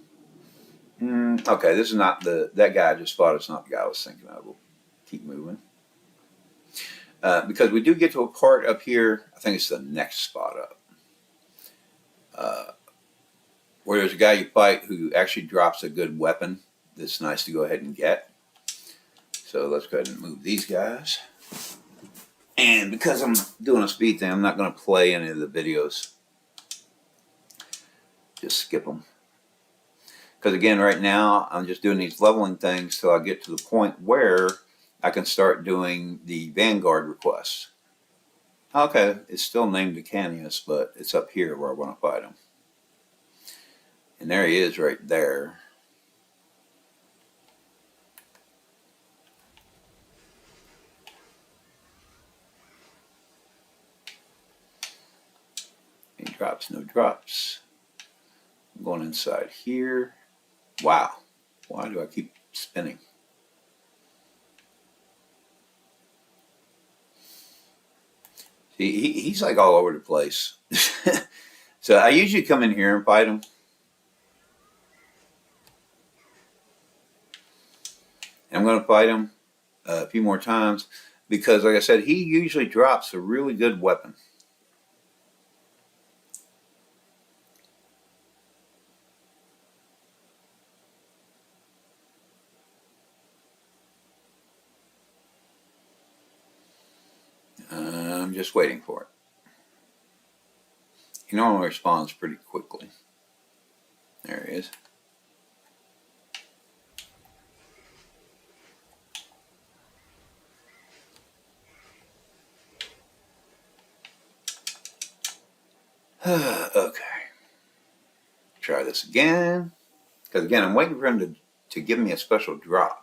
Speaker 1: Okay, this is not that guy I just fought. It's not the guy I was thinking of. We'll keep moving. Because we do get to a part up here, I think it's the next spot up, where there's a guy you fight who actually drops a good weapon that's nice to go ahead and get. So let's go ahead and move these guys. And because I'm doing a speed thing, I'm not going to play any of the videos. Just skip them. Because again, right now, I'm just doing these leveling things till I get to the point where I can start doing the Vanguard requests. Okay, it's still named Decanius, but it's up here where I want to fight him. And there he is right there. Any drops? No drops. I'm going inside here. Wow. Why do I keep spinning? See, he's like all over the place. So I usually come in here and fight him. And I'm going to fight him a few more times because, like I said, he usually drops a really good weapon. I'm just waiting for it. He normally responds pretty quickly. There he is. Okay. Try this again. Because again, I'm waiting for him to give me a special drop.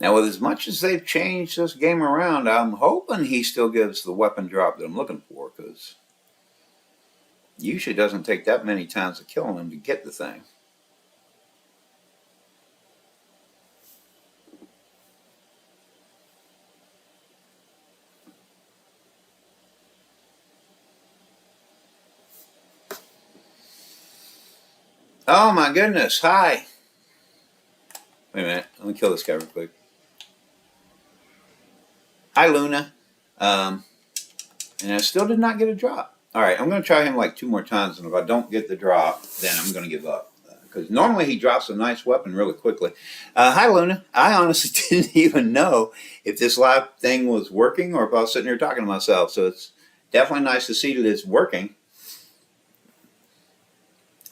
Speaker 1: Now, with as much as they've changed this game around, I'm hoping he still gives the weapon drop that I'm looking for, because usually doesn't take that many times to kill him to get the thing. Oh my goodness, hi. Wait a minute, let me kill this guy real quick. Hi, Luna. And I still did not get a drop. All right, I'm going to try him like 2 more times, and if I don't get the drop, then I'm going to give up. Because normally he drops a nice weapon really quickly. Hi, Luna. I honestly didn't even know if this live thing was working or if I was sitting here talking to myself. So it's definitely nice to see that it's working.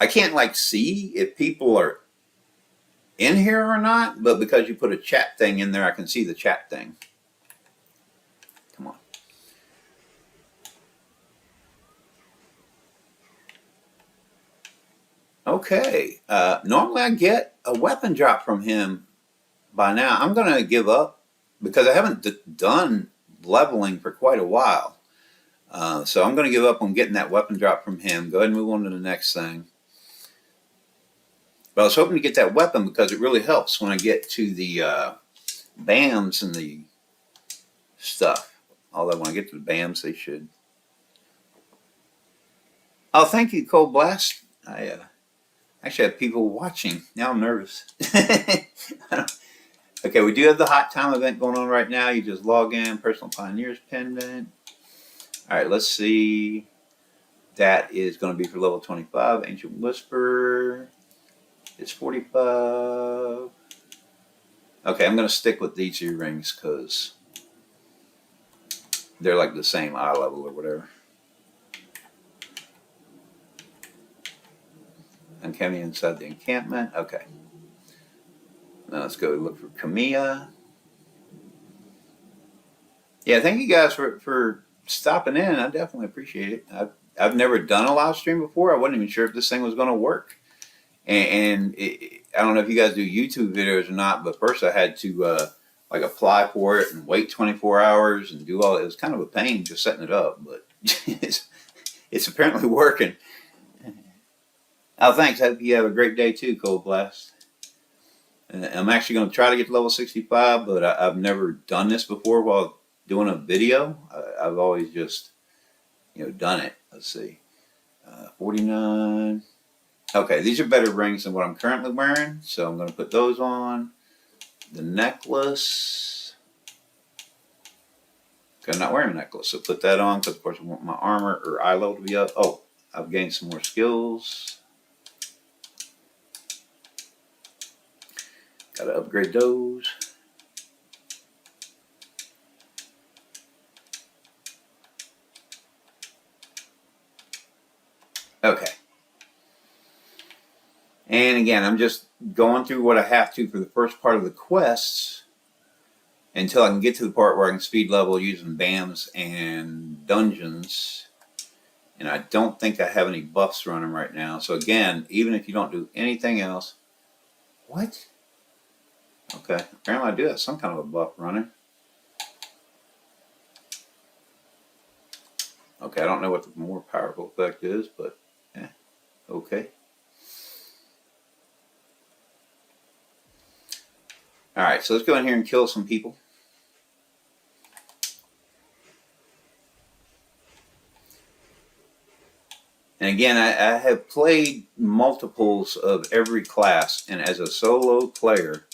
Speaker 1: I can't like see if people are in here or not, but because you put a chat thing in there, I can see the chat thing. Come on. Okay. Normally I get a weapon drop from him by now. I'm going to give up because I haven't done leveling for quite a while. So I'm going to give up on getting that weapon drop from him. Go ahead and move on to the next thing. But I was hoping to get that weapon because it really helps when I get to the BAMs and the stuff. Although when I get to the BAMs, they should. Oh, thank you, Cold Blast. I actually have people watching. Now I'm nervous. Okay, we do have the hot time event going on right now. You just log in, Personal Pioneers pendant. All right, let's see. That is going to be for level 25. Ancient Whisper is 45. Okay, I'm going to stick with these earrings because they're like the same eye level or whatever. Uncanny inside the encampment. Okay. Now let's go look for Camilla. Yeah, thank you guys for stopping in. I definitely appreciate it. I've never done a live stream before. I wasn't even sure if this thing was going to work. And I don't know if you guys do YouTube videos or not, but first I had to like apply for it and wait 24 hours and do all. It was kind of a pain just setting it up, but it's apparently working. Oh, thanks. I hope you have a great day too, Cold Blast. I'm actually going to try to get to level 65, but I've never done this before while doing a video. I've always just, done it. Let's see. 49. Okay, these are better rings than what I'm currently wearing, so I'm going to put those on. The necklace. Okay, I'm not wearing a necklace, so put that on because, of course, I want my armor or eye level to be up. Oh, I've gained some more skills. Got to upgrade those. Okay. And again, I'm just going through what I have to for the first part of the quests until I can get to the part where I can speed level using BAMs and dungeons. And I don't think I have any buffs running right now. So again, even if you don't do anything else. What? Okay, apparently I do have some kind of a buff running. Okay, I don't know what the more powerful effect is, but okay. Alright, so let's go in here and kill some people. And again, I have played multiples of every class, and as a solo player,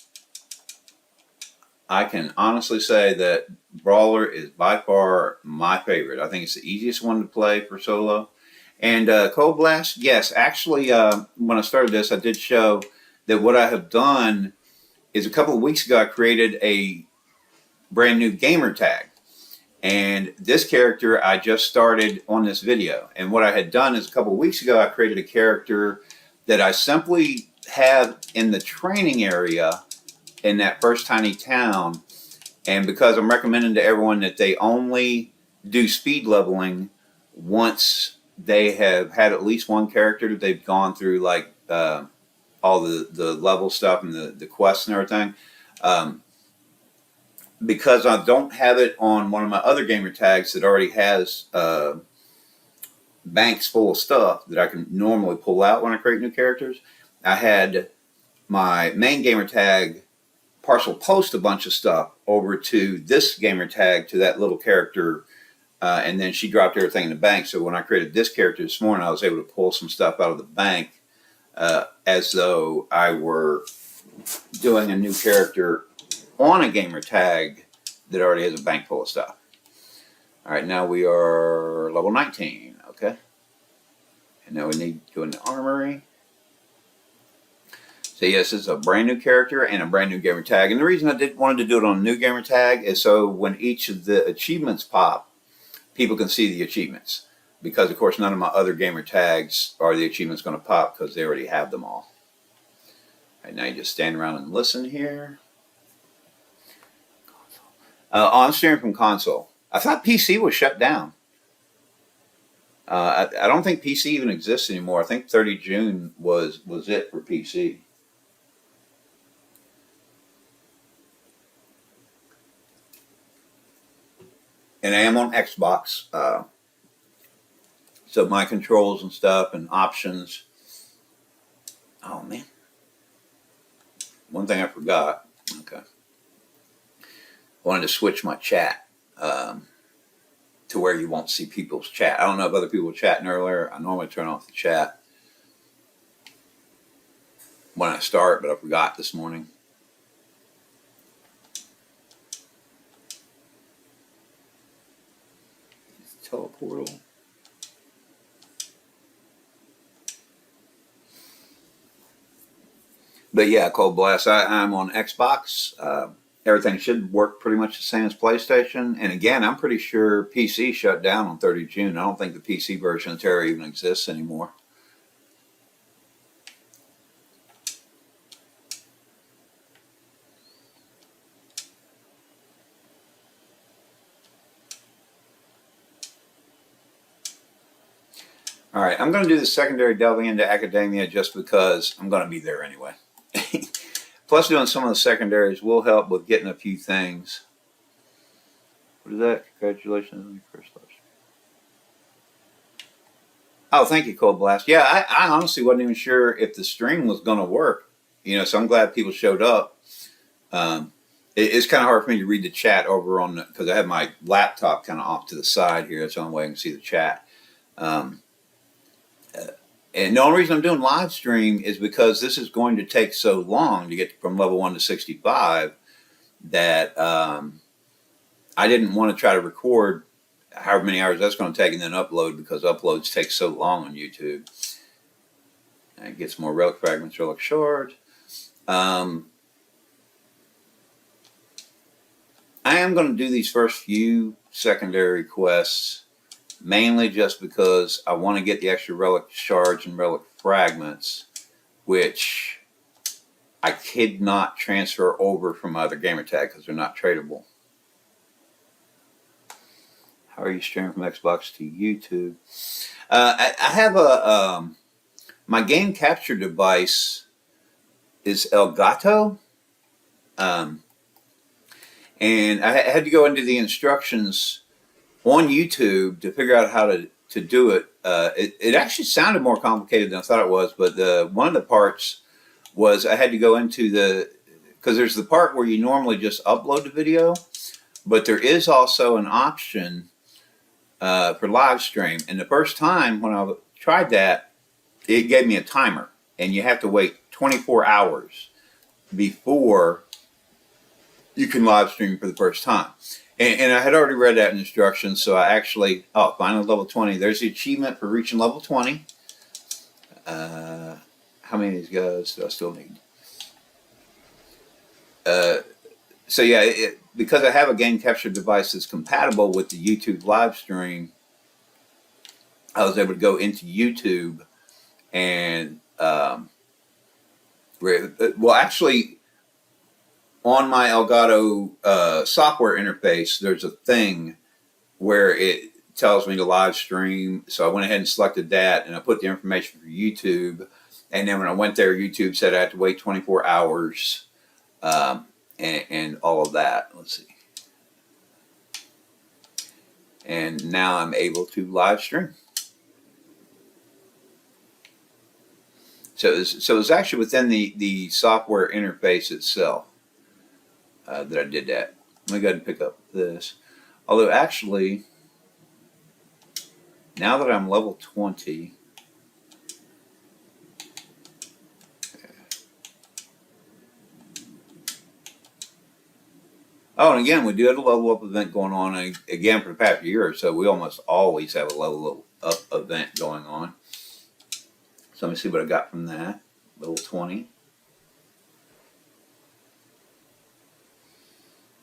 Speaker 1: I can honestly say that Brawler is by far my favorite. I think it's the easiest one to play for solo. And Cold Blast, yes, actually, when I started this, I did show that what I have done is a couple of weeks ago, I created a brand new gamer tag. And this character I just started on this video. And what I had done is a couple of weeks ago, I created a character that I simply have in the training area in that first tiny town. And because I'm recommending to everyone that they only do speed leveling once they have had at least one character that they've gone through, like all the level stuff and the quests and everything. Because I don't have it on one of my other gamer tags that already has banks full of stuff that I can normally pull out when I create new characters, I had my main gamer tag parcel post a bunch of stuff over to this gamer tag to that little character, and then she dropped everything in the bank. So when I created this character this morning, I was able to pull some stuff out of the bank as though I were doing a new character on a gamer tag that already has a bank full of stuff. All right, now we are level 19, okay? And now we need to go in the armory. So yes, this is a brand new character and a brand new gamer tag. And the reason I wanted to do it on a new gamer tag is so when each of the achievements pop, people can see the achievements. Because of course none of my other gamer tags are the achievements going to pop because they already have them all. All right, now you just stand around and listen here. I'm streaming from console. I thought PC was shut down. I don't think PC even exists anymore. I think 30 June was it for PC. And I am on Xbox. So my controls and stuff and options. Oh man. One thing I forgot. Okay. I wanted to switch my chat to where you won't see people's chat. I don't know if other people were chatting earlier. I normally turn off the chat when I start, but I forgot this morning. Teleportal. But yeah, Cold Blast. I'm on Xbox. Everything should work pretty much the same as PlayStation. And again, I'm pretty sure PC shut down on 30 June. I don't think the PC version of Tera even exists anymore. All right, I'm going to do the secondary delving into academia just because I'm going to be there anyway. Plus, doing some of the secondaries will help with getting a few things. What is that? Congratulations on your first love. Oh, thank you, Cold Blast. Yeah, I honestly wasn't even sure if the stream was going to work. You know, so I'm glad people showed up. It's kind of hard for me to read the chat over on because I have my laptop kind of off to the side here. That's the only way I can see the chat. And the only reason I'm doing live stream is because this is going to take so long to get from level 1 to 65 that I didn't want to try to record however many hours that's going to take and then upload because uploads take so long on YouTube. And it gets more relic fragments, relic shards. I am going to do these first few secondary quests mainly just because I want to get the extra relic shards and relic fragments, which I could not transfer over from my other gamer tag because they're not tradable. How are you streaming from Xbox to YouTube? I have a my game capture device is Elgato, and I had to go into the instructions on YouTube to figure out how to do it. It actually sounded more complicated than I thought it was, but one of the parts was I had to go into because there's the part where you normally just upload the video, but there is also an option for live stream. And the first time when I tried that, it gave me a timer, and you have to wait 24 hours before you can live stream for the first time. And I had already read that in instructions, so I actually, finally level 20. There's the achievement for reaching level 20. How many of these guys do I still need? So yeah, because I have a game capture device that's compatible with the YouTube live stream, I was able to go into YouTube and, actually, on my Elgato software interface, there's a thing where it tells me to live stream. So I went ahead and selected that, and I put the information for YouTube. And then when I went there, YouTube said I had to wait 24 hours and all of that. Let's see. And now I'm able to live stream. So it's actually within the software interface itself. That I did that. Let me go ahead and pick up this. Although actually, now that I'm level 20, Oh, and again, we do have a level up event going on. And again, for the past year or so, we almost always have a level up event going on. So let me see what I got from that. Level 20.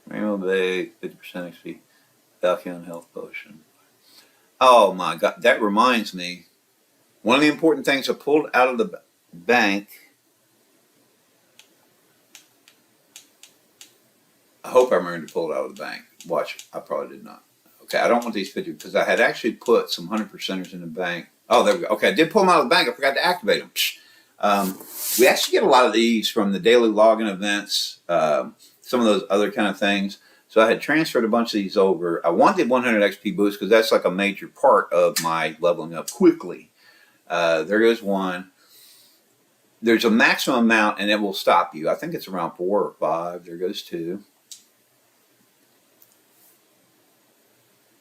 Speaker 1: Rainbow Bay, 50% XP. Valkyrian Health Potion. Oh my God, that reminds me. One of the important things I pulled out of the bank. I hope I remember to pull it out of the bank. Watch, I probably did not. Okay, I don't want these 50 because I had actually put some 100%ers in the bank. Oh, there we go. Okay, I did pull them out of the bank. I forgot to activate them. We actually get a lot of these from the daily login events, some of those other kind of things. So I had transferred a bunch of these over. I wanted 100 XP boost because that's like a major part of my leveling up quickly. There goes one. There's a maximum amount and it will stop you. I think it's around 4 or 5. There goes 2.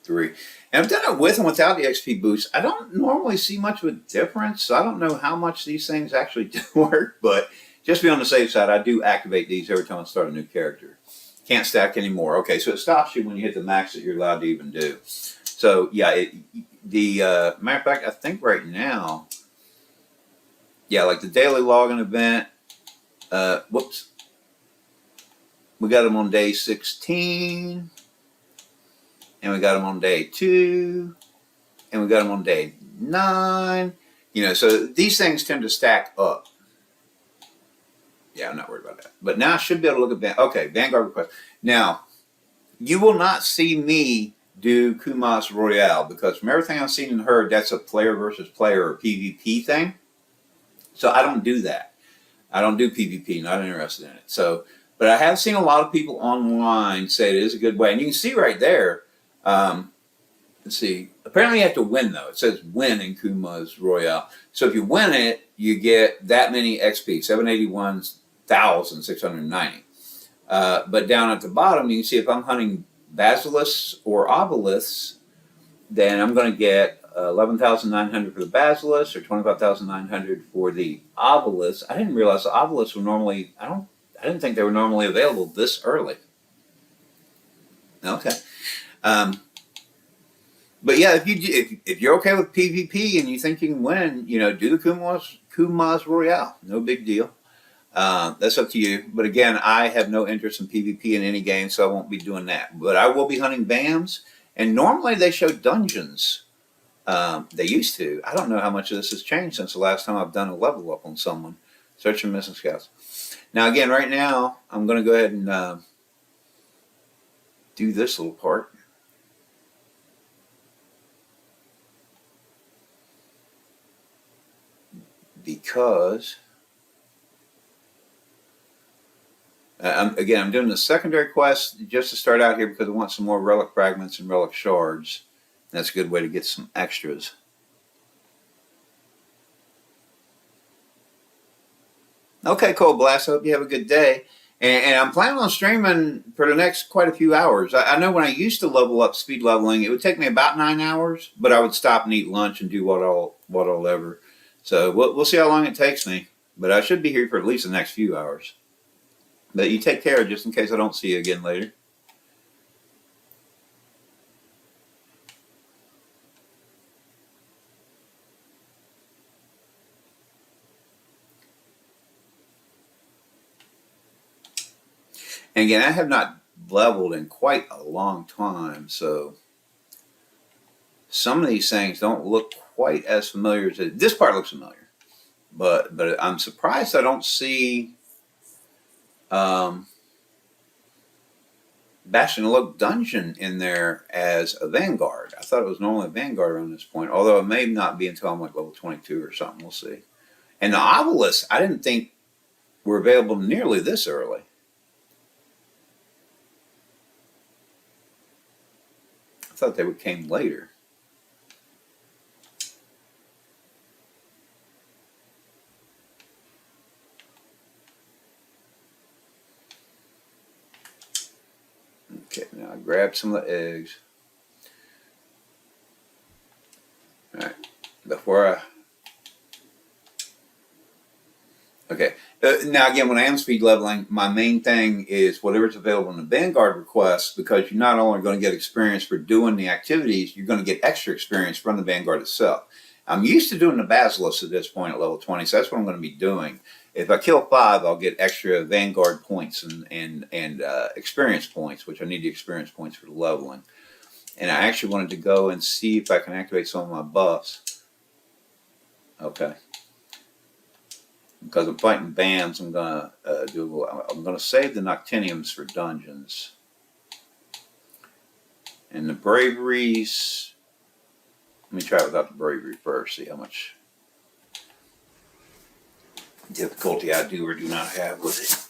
Speaker 1: 3. And I've done it with and without the XP boost. I don't normally see much of a difference. So I don't know how much these things actually do work, but just to be on the safe side, I do activate these every time I start a new character. Can't stack anymore. Okay, so it stops you when you hit the max that you're allowed to even do. So yeah, matter of fact, I think right now, yeah, like the daily login event. Whoops, we got them on day 16. And we got them on day 2, and we got them on day 9. You know, so these things tend to stack up. Yeah, I'm not worried about that. But now I should be able to look at Vanguard request. Now, you will not see me do Kumas Royale because from everything I've seen and heard, that's a player versus player or PvP thing. So I don't do that. I don't do PvP. Not interested in it. So, but I have seen a lot of people online say it is a good way, and you can see right there. Let's see. Apparently you have to win though. It says win in Kuma's Royale. So if you win it, you get that many XP, 781,690. But down at the bottom, you can see if I'm hunting basilisks or obelisks, then I'm going to get 11,900 for the basilisks or 25,900 for the obelisks. I didn't realize the obelisks were normally. I didn't think they were normally available this early. Okay. But yeah, if you're okay with PvP and you think you can win, you know, do the Kumas Royale. No big deal. That's up to you. But again, I have no interest in PvP in any game, so I won't be doing that. But I will be hunting BAMs, and normally they show dungeons. They used to. I don't know how much of this has changed since the last time I've done a level up on someone. Search for missing scouts. Now again, right now, I'm going to go ahead and do this little part. Because, I'm doing the secondary quest just to start out here because I want some more relic fragments and relic shards. That's a good way to get some extras. Okay, Cold Blast, I hope you have a good day. And I'm planning on streaming for the next quite a few hours. I know when I used to level up speed leveling, it would take me about 9 hours, but I would stop and eat lunch and do whatever. So we'll see how long it takes me. But I should be here for at least the next few hours. But you take care just in case I don't see you again later. And again, I have not leveled in quite a long time, so some of these things don't look quite as familiar as this part looks familiar. But I'm surprised I don't see Bastion of Luck Dungeon in there as a Vanguard. I thought it was normally a Vanguard around this point, although it may not be until I'm like level 22 or something. We'll see. And the obelisks, I didn't think were available nearly this early. I thought they came later. Okay, now I grab some of the eggs. All right, before Okay. Now, again, when I am speed leveling, my main thing is whatever's available in the Vanguard request, because you're not only going to get experience for doing the activities, you're going to get extra experience from the Vanguard itself. I'm used to doing the basilisks at this point at level 20, so that's what I'm going to be doing. If I kill 5, I'll get extra Vanguard points and experience points, which I need the experience points for the leveling. And I actually wanted to go and see if I can activate some of my buffs. Okay. Because I'm fighting bands, I'm gonna I'm gonna save the Noctiniums for dungeons, and the braveries. Let me try it without the bravery first. See how much difficulty I do or do not have with it.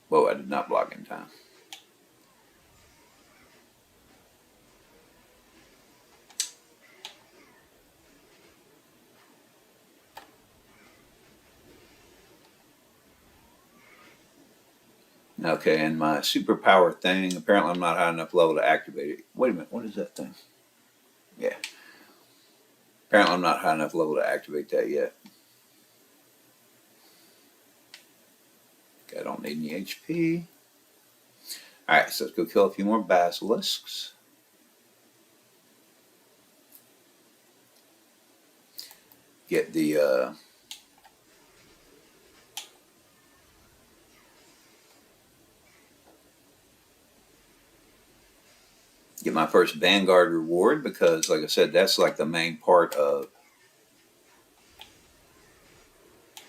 Speaker 1: Whoa! I did not block in time. Okay, and my superpower thing, apparently I'm not high enough level to activate it. Wait a minute, what is that thing? Yeah. Apparently I'm not high enough level to activate that yet. Okay, I don't need any HP. Alright, so let's go kill a few more basilisks. Get the get my first Vanguard reward, because like I said, that's like the main part of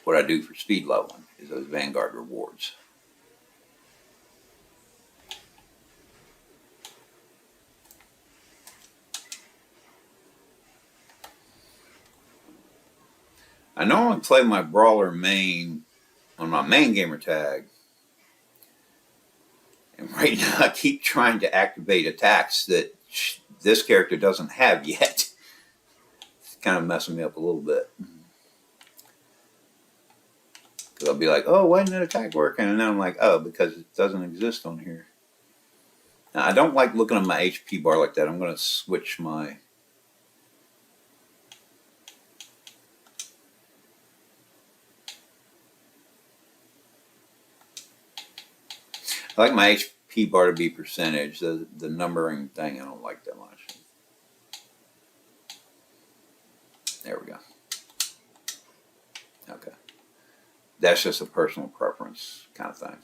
Speaker 1: what I do for speed leveling, is those Vanguard rewards. I normally play my brawler main on my main gamer tag, and right now I keep trying to activate attacks that this character doesn't have yet. It's kind of messing me up a little bit. Because I'll be like, oh, why didn't that attack work? And then I'm like, oh, because it doesn't exist on here. Now, I don't like looking at my HP bar like that. I'm going to switch my... I like my HP bar to be percentage. The numbering thing, I don't like that much. There we go. Okay. That's just a personal preference kind of thing.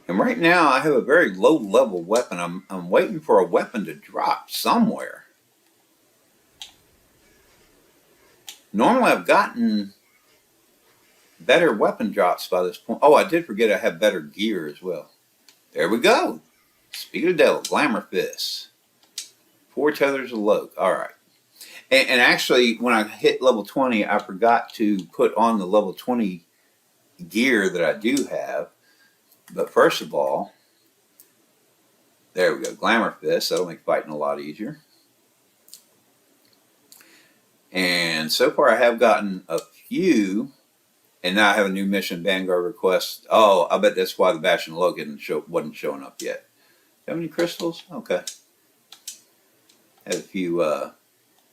Speaker 1: And right now I have a very low level weapon. I'm waiting for a weapon to drop somewhere. Normally I've gotten better weapon drops by this point. Oh, I did forget I have better gear as well. There we go. Speed of the devil, glamour fists. 4 tethers of Loke. All right. And actually, when I hit level 20, I forgot to put on the level 20 gear that I do have. But first of all, there we go. Glamour fists. That'll make fighting a lot easier. And so far, I have gotten a few. And now I have a new mission, Vanguard request. Oh, I bet that's why the Bastion Loke wasn't showing up yet. Do you have any crystals? Okay. Have a few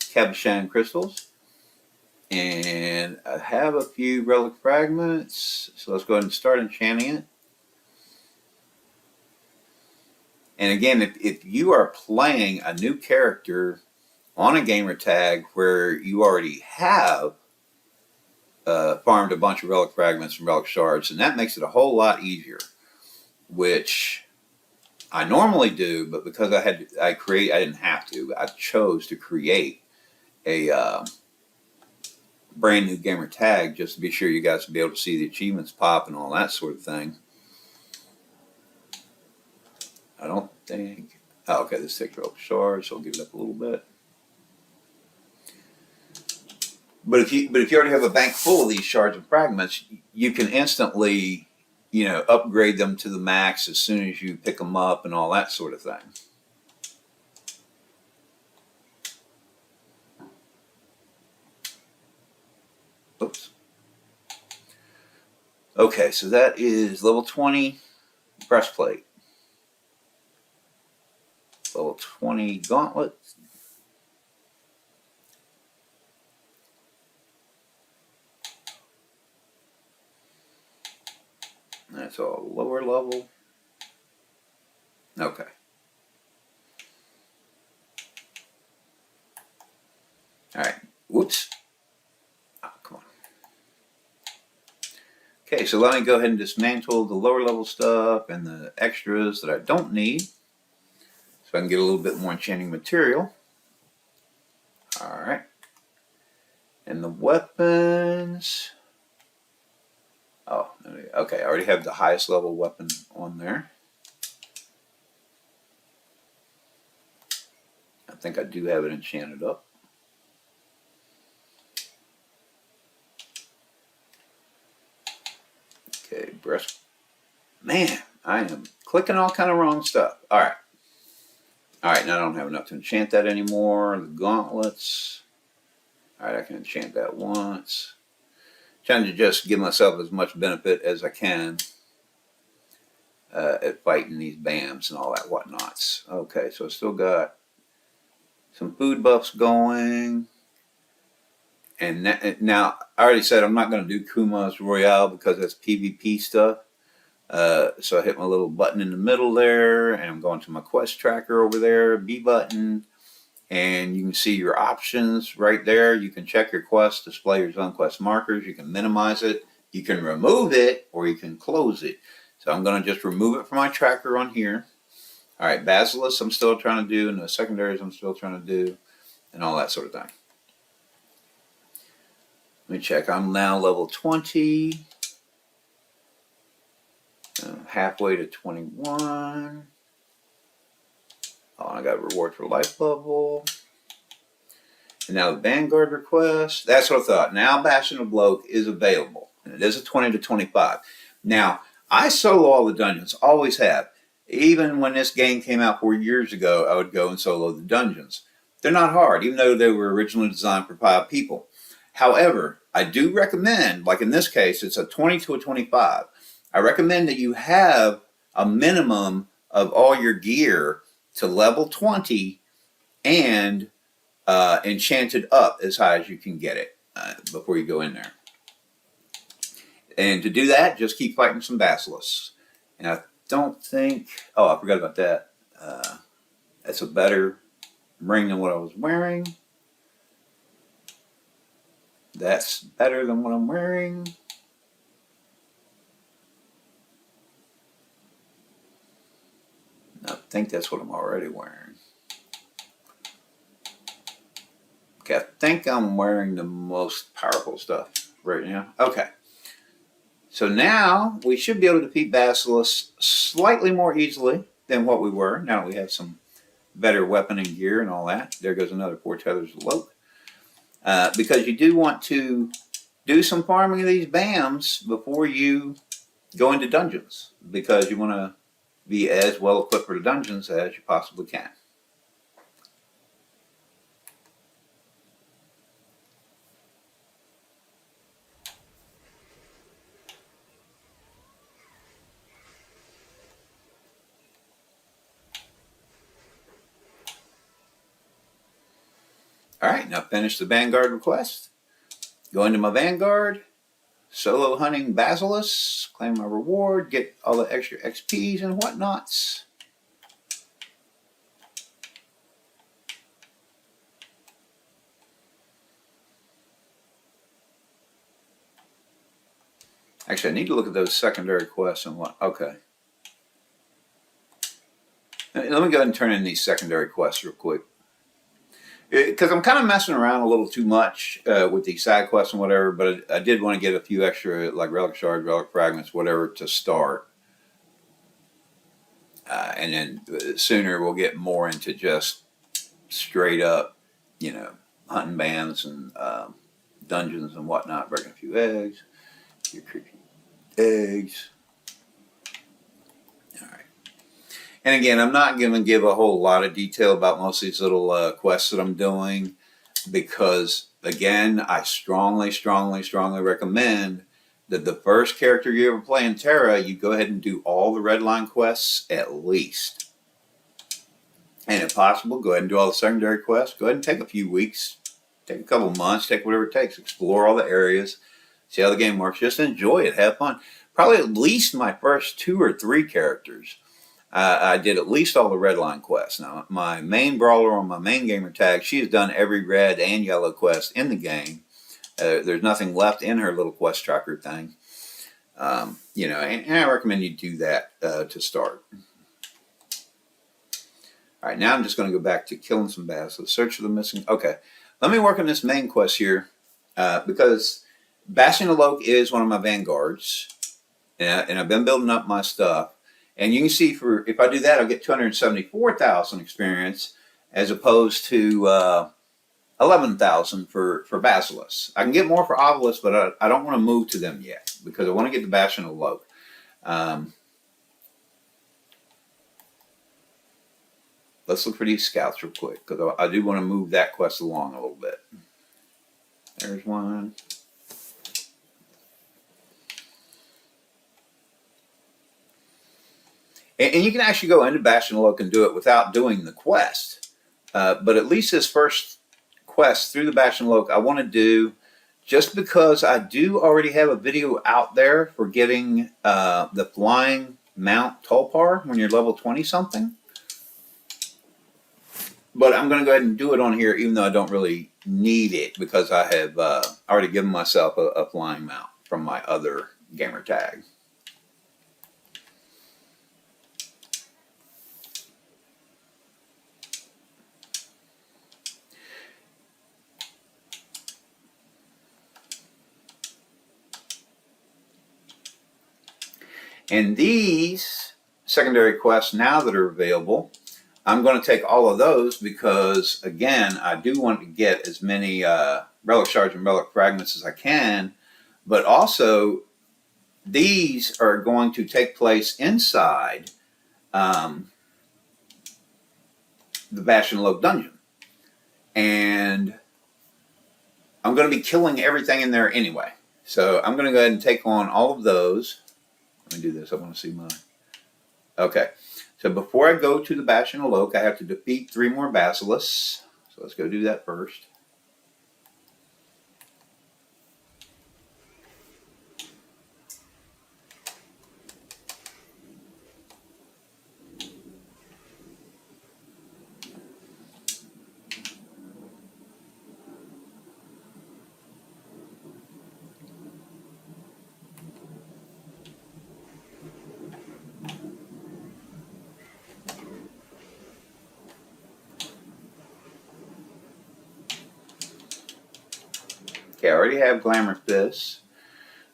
Speaker 1: Cabashan crystals. And I have a few relic fragments. So let's go ahead and start enchanting it. And again, if you are playing a new character on a gamer tag where you already have farmed a bunch of relic fragments and relic shards, and that makes it a whole lot easier, which I normally do, but because I didn't have to. I chose to create a brand new gamer tag just to be sure you guys would be able to see the achievements pop and all that sort of thing. I don't think. Oh, okay, this takes relic shards, so I'll give it up a little bit. But if you already have a bank full of these shards and fragments, you can instantly, upgrade them to the max as soon as you pick them up and all that sort of thing. Oops. Okay, so that is level 20 breastplate. Level 20 gauntlet. That's all lower level. Okay. Alright. Whoops. Oh, come on. Okay, so let me go ahead and dismantle the lower level stuff and the extras that I don't need, so I can get a little bit more enchanting material. Alright. And the weapons. Oh, okay, I already have the highest level weapon on there. I think I do have it enchanted up. Okay, breast. Man, I am clicking all kind of wrong stuff. Alright. Alright, now I don't have enough to enchant that anymore. The gauntlets. Alright, I can enchant that once. Trying to just give myself as much benefit as I can at fighting these BAMs and all that whatnots. Okay, so I still got some food buffs going. And now, I already said I'm not going to do Kuma's Royale because that's PvP stuff. So I hit my little button in the middle there, and I'm going to my quest tracker over there, B button, and you can see your options right there. You can check your quest, display your zone quest markers, you can minimize it, you can remove it, or you can close it. So I'm going to just remove it from my tracker on here. Alright, basilisks I'm still trying to do, and the secondaries I'm still trying to do, and all that sort of thing. Let me check. I'm now level 20. Halfway to 21. Oh, I got a reward for life level. And now the Vanguard request. That's what I thought. Now Bastion of Bloke is available. And it is a 20 to 25. Now, I solo all the dungeons. Always have. Even when this game came out 4 years ago, I would go and solo the dungeons. They're not hard, even though they were originally designed for 5 people. However, I do recommend, like in this case, it's a 20 to a 25. I recommend that you have a minimum of all your gear to level 20 and enchanted up as high as you can get it before you go in there. And to do that, just keep fighting some basilisks. And I don't think... Oh, I forgot about that. That's a better ring than what I was wearing. That's better than what I'm wearing. I think that's what I'm already wearing. Okay, I think I'm wearing the most powerful stuff right now. Okay. So now we should be able to defeat basilisks slightly more easily than what we were. Now we have some better weapon and gear and all that. There goes another 4 tethers of Loke. Because you do want to do some farming of these BAMs before you go into dungeons. Because you want to be as well equipped for the dungeons as you possibly can. Alright, now finish the Vanguard request. Go into my Vanguard, solo hunting basilisks, claim my reward, get all the extra XPs and whatnots. Actually, I need to look at those secondary quests and what. Okay. Let me go ahead and turn in these secondary quests real quick. Because I'm kind of messing around a little too much with these side quests and whatever, but I did want to get a few extra, like relic shards, relic fragments, whatever, to start. And then sooner we'll get more into just straight up, you know, hunting BAMs and dungeons and whatnot, breaking a few eggs. Your creepy eggs. Alright. And again, I'm not going to give a whole lot of detail about most of these little quests that I'm doing, because, again, I strongly recommend that the first character you ever play in Tera, you go ahead and do all the red line quests at least. And if possible, go ahead and do all the secondary quests. Go ahead and take a few weeks, take a couple months, take whatever it takes. Explore all the areas, see how the game works. Just enjoy it, have fun. Probably at least my first 2 or 3 characters, I did at least all the red line quests. Now, my main brawler on my main gamer tag, she has done every red and yellow quest in the game. There's nothing left in her little quest tracker thing. You know, and I recommend you do that to start. All right, now I'm just going to go back to killing some basilisks. Search for the missing. Okay, let me work on this main quest here because Bastion of Loke is one of my vanguards, and I've been building up my stuff. And you can see if I do that, I'll get 274,000 experience as opposed to 11,000 for basilisks. I can get more for obelisks, but I don't want to move to them yet because I want to get the Bastion of Loke. Let's look for these scouts real quick because I do want to move that quest along a little bit. There's one. And you can actually go into Bastion of Loke and do it without doing the quest. But at least this first quest through the Bastion of Loke I want to do just because I do already have a video out there for getting the flying mount Tulpar when you're level 20 something. But I'm going to go ahead and do it on here even though I don't really need it because I have already given myself a flying mount from my other gamer tag. And these secondary quests now that are available, I'm going to take all of those because, again, I do want to get as many relic shards and relic fragments as I can, but also these are going to take place inside the Bastion of Loke dungeon. And I'm going to be killing everything in there anyway. So I'm going to go ahead and take on all of those. Let me do this. I want to see mine. Okay. So before I go to the Bastion of Loke, I have to defeat 3 more basilisks. So let's go do that first. Okay, I already have Glamour Fists.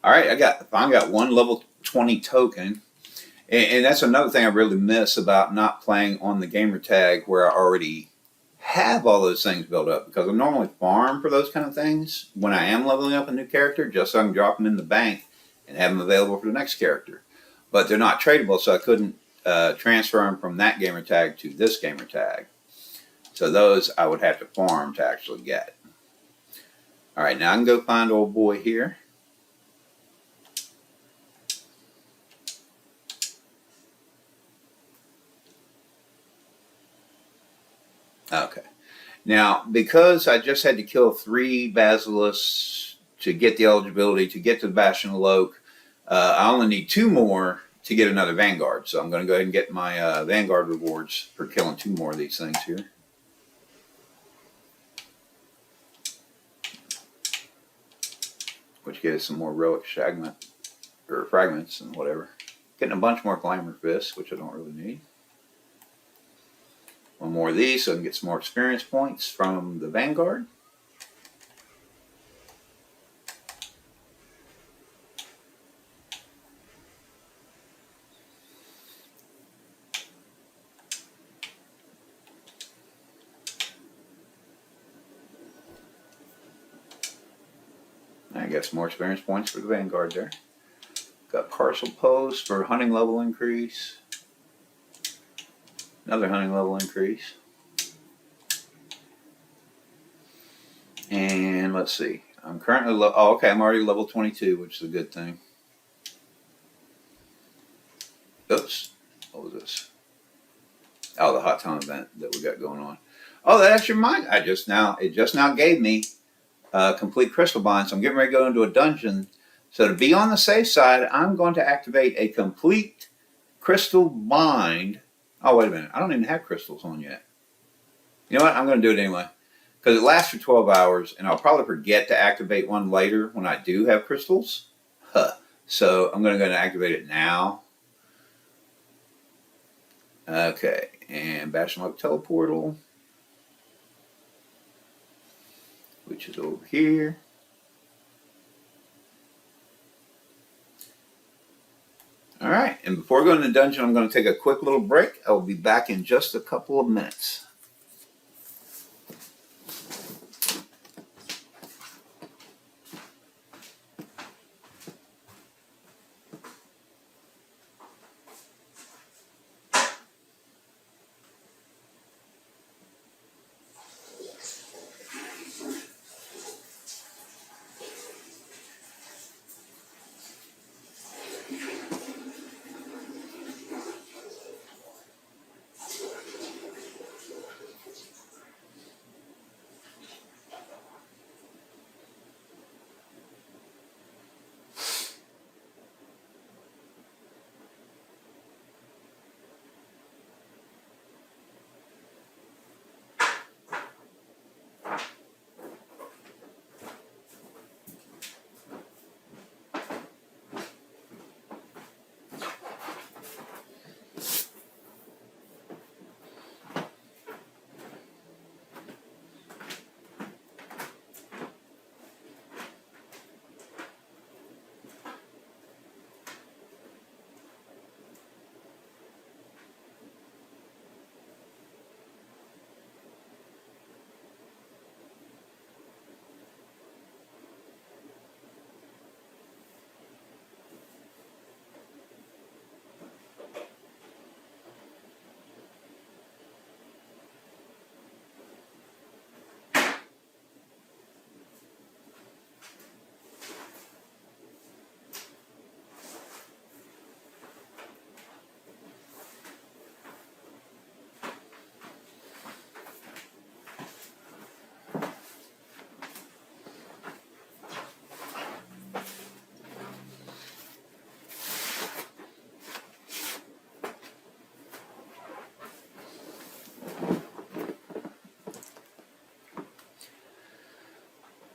Speaker 1: All right, I finally got 1 level 20 token. And that's another thing I really miss about not playing on the gamer tag where I already have all those things built up. Because I normally farm for those kind of things when I am leveling up a new character just so I can drop them in the bank and have them available for the next character. But they're not tradable, so I couldn't transfer them from that gamer tag to this gamer tag. So those I would have to farm to actually get. All right, now I can go find old boy here. Okay. Now, because I just had to kill 3 basilisks to get the eligibility to get to the Bastion of Loke, I only need 2 more to get another Vanguard. So I'm going to go ahead and get my Vanguard rewards for killing 2 more of these things here. Which gives some more relic fragments and whatever. Getting a bunch more Glamour Fists, which I don't really need. 1 more of these so I can get some more experience points from the Vanguard. I got some more experience points for the Vanguard there. Got partial post for hunting level increase. Another hunting level increase. And let's see. I'm currently, oh, okay, I'm already level 22, which is a good thing. Oops. What was this? Oh, the hot time event that we got going on. Oh, that actually reminds me. It just now gave me a complete crystal bind, so I'm getting ready to go into a dungeon. So to be on the safe side, I'm going to activate a complete crystal bind. Oh, wait a minute. I don't even have crystals on yet. You know what? I'm going to do it anyway. Because it lasts for 12 hours, and I'll probably forget to activate one later when I do have crystals. So I'm going to go and activate it now. Okay, and Basilisks teleportal, which is over here. All right, and before going to the dungeon, I'm going to take a quick little break. I will be back in just a couple of minutes.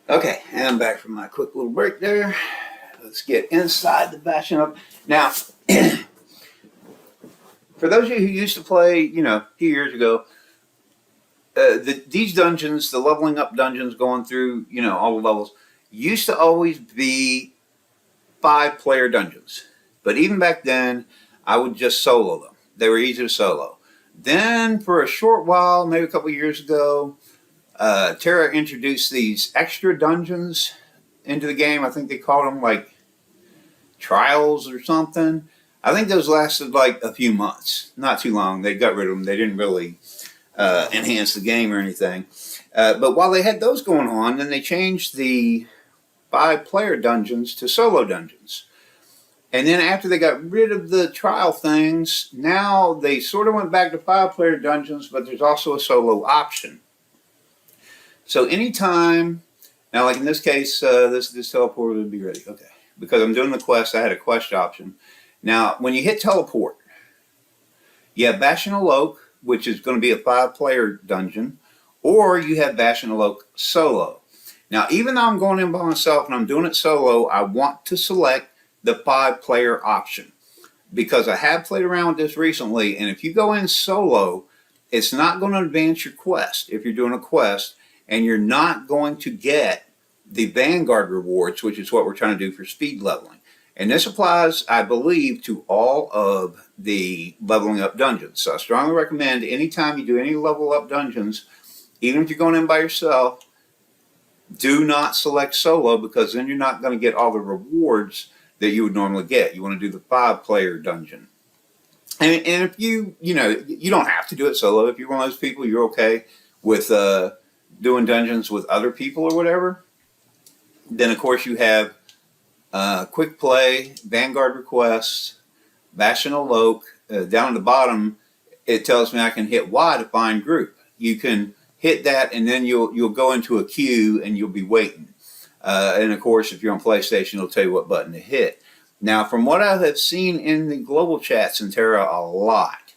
Speaker 1: Okay, and I'm back from my quick little break there. Let's get inside the bashing up. Now, for those of you who used to play, a few years ago, these dungeons, the leveling up dungeons going through, all the levels, used to always be 5-player dungeons. But even back then, I would just solo them. They were easy to solo. Then, for a short while, maybe a couple years ago, Tera introduced these extra dungeons into the game. I think they called them like trials or something. I think those lasted like a few months, not too long. They got rid of them. They didn't really enhance the game or anything. But while they had those going on, then they changed the 5-player dungeons to solo dungeons. And then after they got rid of the trial things, now they sort of went back to 5-player dungeons, but there's also a solo option. So anytime, now like in this case, this teleporter would be ready. Okay. Because I'm doing the quest, I had a quest option. Now, when you hit teleport, you have Basilisks, which is going to be a 5-player dungeon, or you have Basilisks solo. Now, even though I'm going in by myself and I'm doing it solo, I want to select the 5-player option because I have played around with this recently, and if you go in solo, it's not going to advance your quest if you're doing a quest, and you're not going to get the Vanguard rewards, which is what we're trying to do for speed leveling. And this applies, I believe, to all of the leveling up dungeons. So I strongly recommend anytime you do any level up dungeons, even if you're going in by yourself, do not select solo because then you're not going to get all the rewards that you would normally get. You want to do the 5-player dungeon. And if you don't have to do it solo. If you're one of those people, you're okay with doing dungeons with other people or whatever, Then, of course, you have quick play, Vanguard requests, Bastion Loc. Down at the bottom, it tells me I can hit Y to find group. You can hit that, and then you'll go into a queue, and you'll be waiting. And of course, if you're on PlayStation, it'll tell you what button to hit. Now, from what I have seen in the global chats in Tera a lot,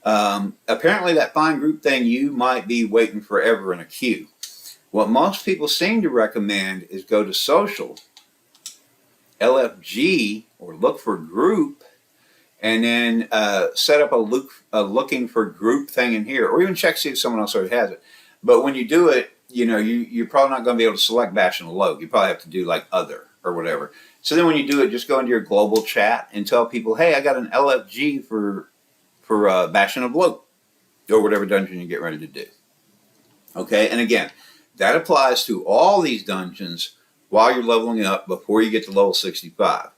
Speaker 1: apparently that find group thing, you might be waiting forever in a queue. What most people seem to recommend is go to social, LFG, or look for group, and then set up a looking for group thing in here, or even check see if someone else already has it. But when you do it, you're probably not going to be able to select Bastion Loc. You probably have to do like other or whatever. So then when you do it, just go into your global chat and tell people, hey, I got an LFG for Bastion Loc, or whatever dungeon you get ready to do. Okay, and again, that applies to all these dungeons while you're leveling up before you get to level 65.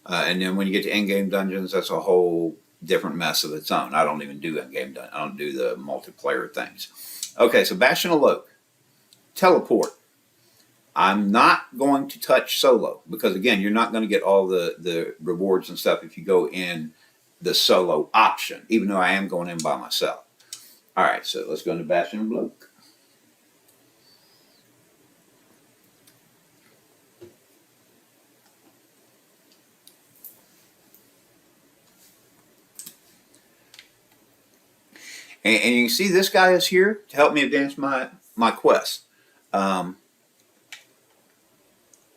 Speaker 1: And then when you get to end-game dungeons, that's a whole different mess of its own. I don't even do end-game dungeons. I don't do the multiplayer things. Okay, so Bastion Loc, teleport. I'm not going to touch solo because, again, you're not going to get all the rewards and stuff if you go in the solo option, even though I am going in by myself. All right, so let's go into Bastion Loc. And you can see this guy is here to help me advance my quest.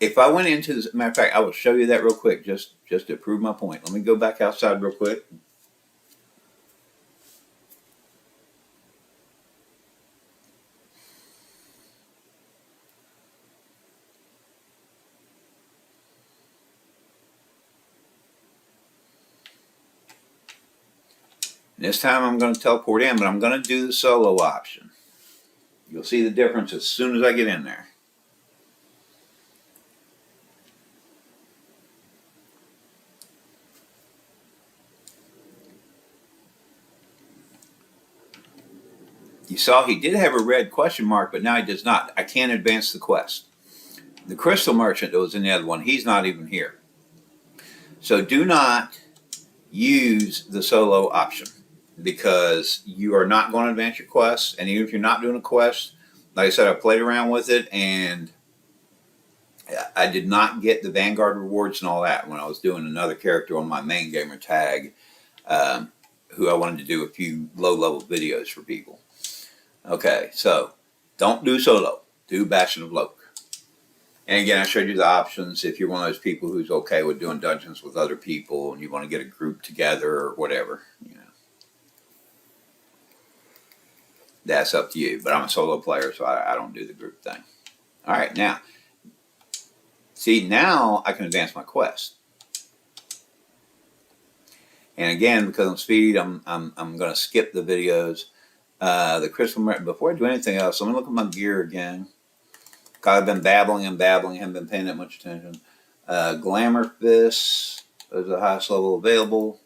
Speaker 1: If I went into this, matter of fact, I will show you that real quick just to prove my point. Let me go back outside real quick. This time I'm going to teleport in, but I'm going to do the solo option. You'll see the difference as soon as I get in there. You saw he did have a red question mark, but now he does not. I can't advance the quest. The crystal merchant that was in the other one, he's not even here. So do not use the solo option, because you are not going to advance your quest. And even if you're not doing a quest, like I said, I played around with it, and I did not get the Vanguard rewards and all that when I was doing another character on my main gamer tag, who I wanted to do a few low-level videos for people. Okay, so don't do solo. Do Bastion Loc. And again, I showed you the options if you're one of those people who's okay with doing dungeons with other people and you want to get a group together or whatever. That's up to you. But I'm a solo player, so I don't do the group thing. All right, now, see, now I can advance my quest. And again, because I'm speed, I'm going to skip the videos. The crystal, before I do anything else, let me look at my gear again. I've been babbling and babbling, haven't been paying that much attention. Glamour Fist is the highest level available.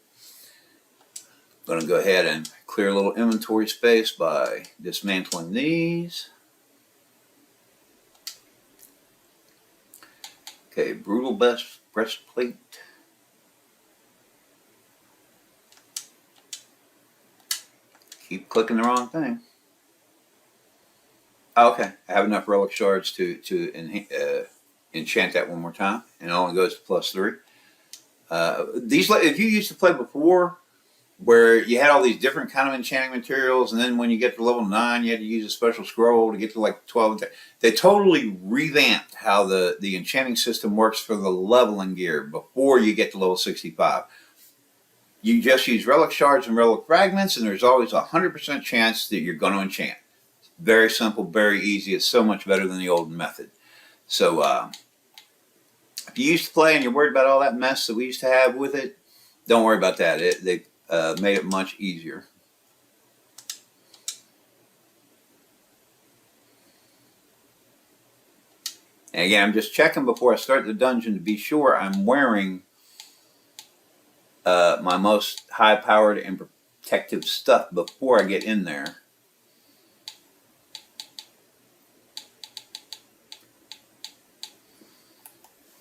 Speaker 1: I'm going to go ahead and clear a little inventory space by dismantling these. Okay, Brutal Breastplate. Keep clicking the wrong thing. Oh, okay, I have enough relic shards to enchant that one more time, and it only goes to +3. If you used to play before, where you had all these different kind of enchanting materials, and then when you get to level 9, you had to use a special scroll to get to like 12. They totally revamped how the enchanting system works for the leveling gear before you get to level 65. You just use relic shards and relic fragments, and there's always a 100% chance that you're going to enchant. Very simple, very easy. It's so much better than the old method. So if you used to play and you're worried about all that mess that we used to have with it, don't worry about that. They made it much easier. And again, I'm just checking before I start the dungeon to be sure I'm wearing my most high-powered and protective stuff before I get in there.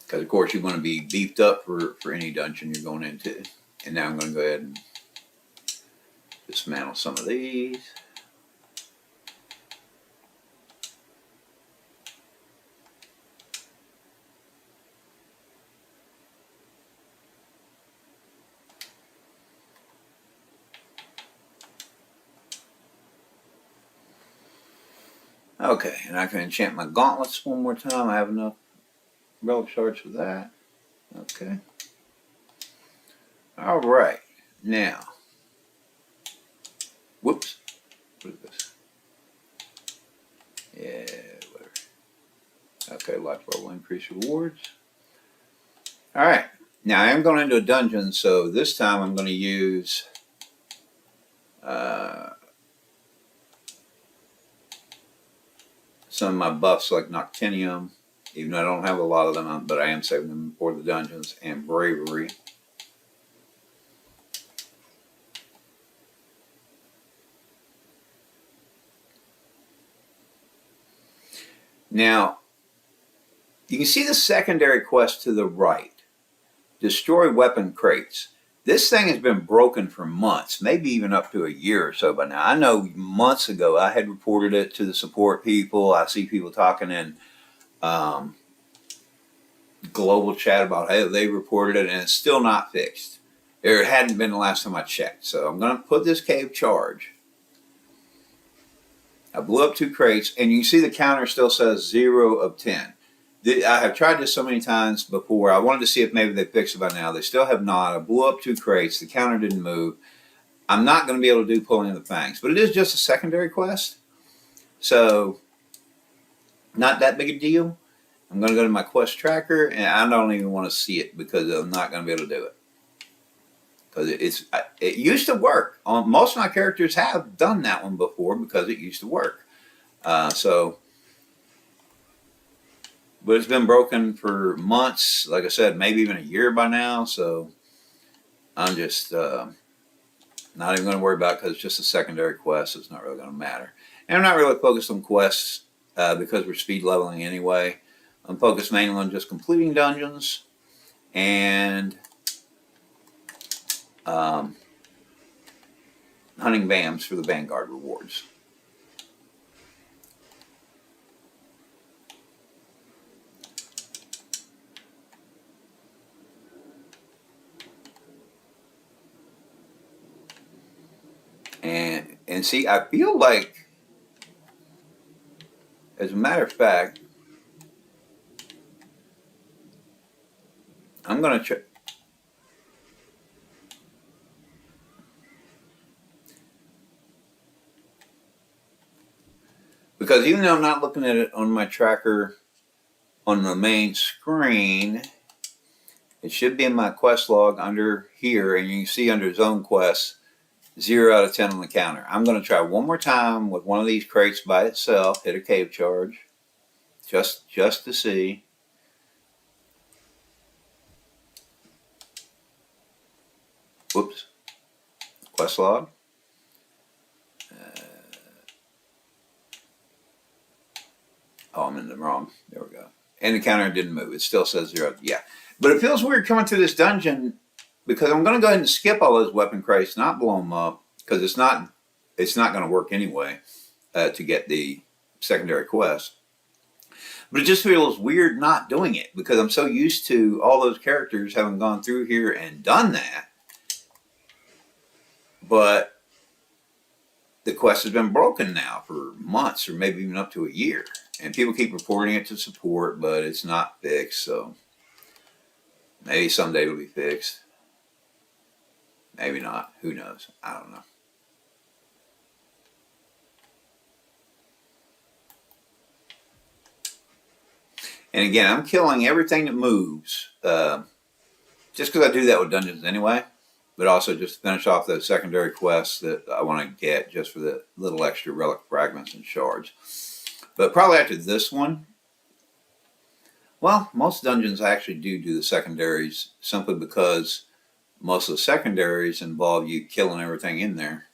Speaker 1: Because of course you want to be beefed up for any dungeon you're going into. And now I'm going to go ahead and dismantle some of these. Okay, and I can enchant my gauntlets one more time. I have enough relic shards for that. Okay. All right. Now, whoops. What is this? Yeah, whatever. Okay, life bar will increase rewards. All right. Now I am going into a dungeon, so this time I'm going to use some of my buffs like Noctinium, even though I don't have a lot of them, but I am saving them for the dungeons, and Bravery. Now, you can see the secondary quest to the right. Destroy weapon crates. This thing has been broken for months, maybe even up to a year or so by now. I know months ago I had reported it to the support people. I see people talking in global chat about how they reported it, and it's still not fixed. It hadn't been the last time I checked. So I'm going to put this cave charge. I blew up 2 crates, and you can see the counter still says 0 of 10. I have tried this so many times before. I wanted to see if maybe they fixed it by now. They still have not. I blew up 2 crates. The counter didn't move. I'm not going to be able to do Pulling of the Fangs, but it is just a secondary quest. So, not that big a deal. I'm going to go to my quest tracker, and I don't even want to see it because I'm not going to be able to do it. Because it used to work. Most of my characters have done that one before because it used to work. But it's been broken for months, like I said, maybe even a year by now, so I'm just not even going to worry about it because it's just a secondary quest. It's not really going to matter. And I'm not really focused on quests because we're speed leveling anyway. I'm focused mainly on just completing dungeons and hunting BAMs for the Vanguard rewards. And see, I feel like, as a matter of fact, I'm going to check. Because even though I'm not looking at it on my tracker on the main screen, it should be in my quest log under here, and you can see under zone quests, 0 out of 10 on the counter. I'm going to try one more time with one of these crates by itself, hit a cave charge, just to see. Whoops. Quest log. Oh, I'm in the wrong. There we go. And the counter didn't move. It still says 0. Yeah. But it feels weird coming through this dungeon because I'm going to go ahead and skip all those weapon crates, not blow them up, because it's not going to work anyway to get the secondary quest. But it just feels weird not doing it because I'm so used to all those characters having gone through here and done that. But the quest has been broken now for months or maybe even up to a year. And people keep reporting it to support, but it's not fixed. So maybe someday it'll be fixed. Maybe not. Who knows? I don't know. And again, I'm killing everything that moves. Just because I do that with dungeons anyway. But also just to finish off those secondary quests that I want to get just for the little extra relic fragments and shards. But probably after this one, well, most dungeons actually do the secondaries simply because most of the secondaries involve you killing everything in there.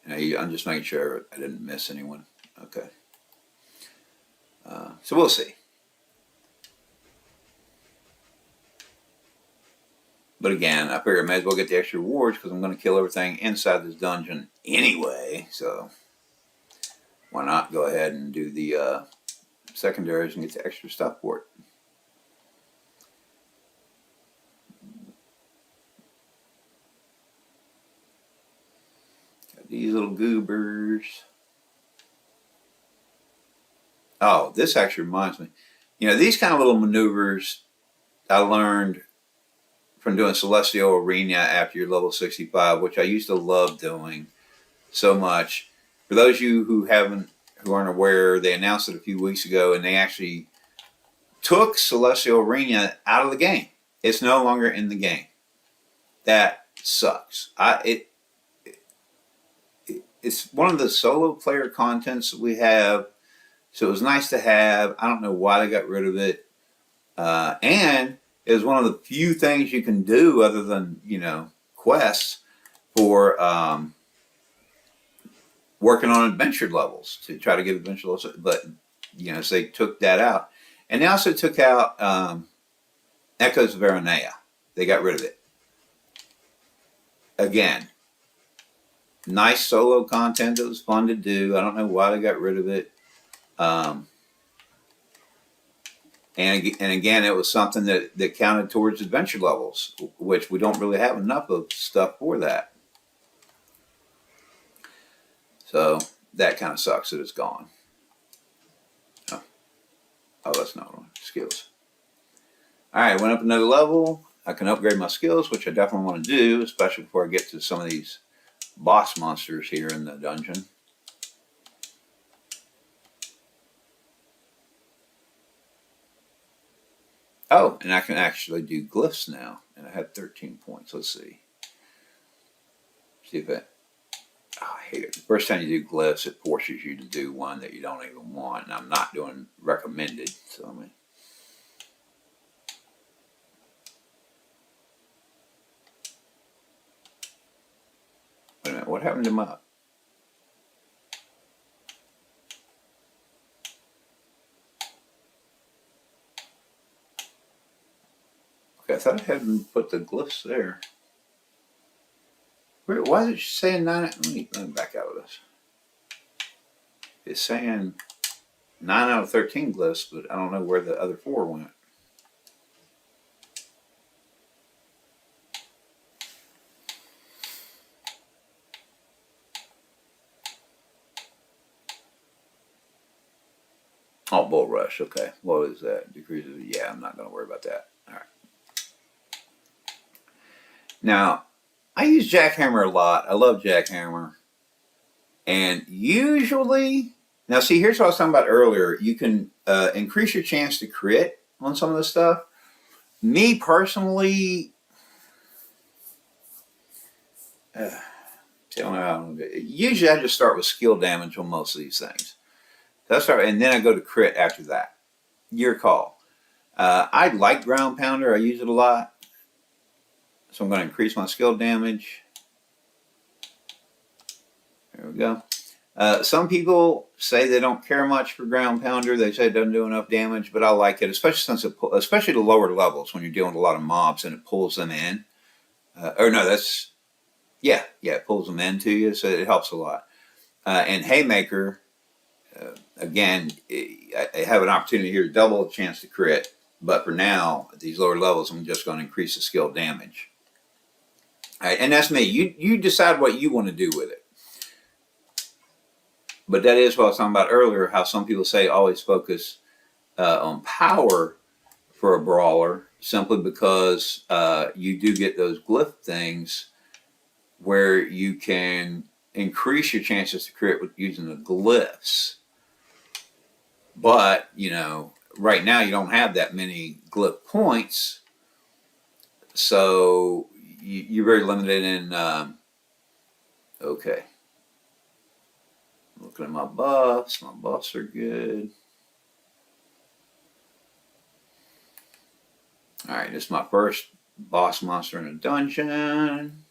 Speaker 1: I'm just making sure I didn't miss anyone. Okay. So we'll see. But again, I figure I may as well get the extra rewards because I'm going to kill everything inside this dungeon anyway. So why not go ahead and do the secondaries and get the extra stuff for it. Got these little goobers. Oh, this actually reminds me. You know, these kind of little maneuvers I learned from doing Celestial Arena after you're level 65, which I used to love doing so much. For those of you who aren't aware, they announced it a few weeks ago, and they actually took Celestial Arena out of the game. It's no longer in the game. That sucks. It's one of the solo player contents that we have, so it was nice to have. I don't know why they got rid of it, and it was one of the few things you can do other than, you know, quests for working on adventure levels to try to get adventure levels. But, you know, so they took that out. And they also took out Echoes of Aranea. They got rid of it. Again, nice solo content that was fun to do. I don't know why they got rid of it. And again, it was something that counted towards adventure levels, which we don't really have enough of stuff for that. So that kind of sucks that it's gone. Oh, that's not one. Skills. All right, went up another level. I can upgrade my skills, which I definitely want to do, especially before I get to some of these boss monsters here in the dungeon. Oh, and I can actually do glyphs now. And I have 13 points. Let's see. See if it... Oh, I hate it. The first time you do glyphs, it forces you to do one that you don't even want. And I'm not doing recommended. So, I mean... Wait a minute. What happened to my... I thought I hadn't put the glyphs there. Why is it saying 9? Let me back out of this. It's saying 9 out of 13 glyphs, but I don't know where the other 4 went. Oh, Bull Rush. Okay. What is that? Decreases. Yeah, I'm not going to worry about that. All right. Now, I use Jackhammer a lot. I love Jackhammer. And usually, now see, here's what I was talking about earlier. You can increase your chance to crit on some of this stuff. Me personally, usually I just start with skill damage on most of these things. And then I go to crit after that. Your call. I like Ground Pounder. I use it a lot. So I'm going to increase my skill damage. There we go. Some people say they don't care much for Ground Pounder. They say it doesn't do enough damage, but I like it, especially the lower levels when you're dealing with a lot of mobs and it pulls them in. It pulls them into you, so it helps a lot. And Haymaker, again, I have an opportunity here to double a chance to crit, but for now, at these lower levels, I'm just going to increase the skill damage. All right, and that's me. You decide what you want to do with it. But that is what I was talking about earlier, how some people say always focus on power for a brawler, simply because you do get those glyph things where you can increase your chances to crit with using the glyphs. But, you know, right now you don't have that many glyph points, so you're very limited in... okay. Looking at my buffs. My buffs are good. Alright, this is my first boss monster in a dungeon.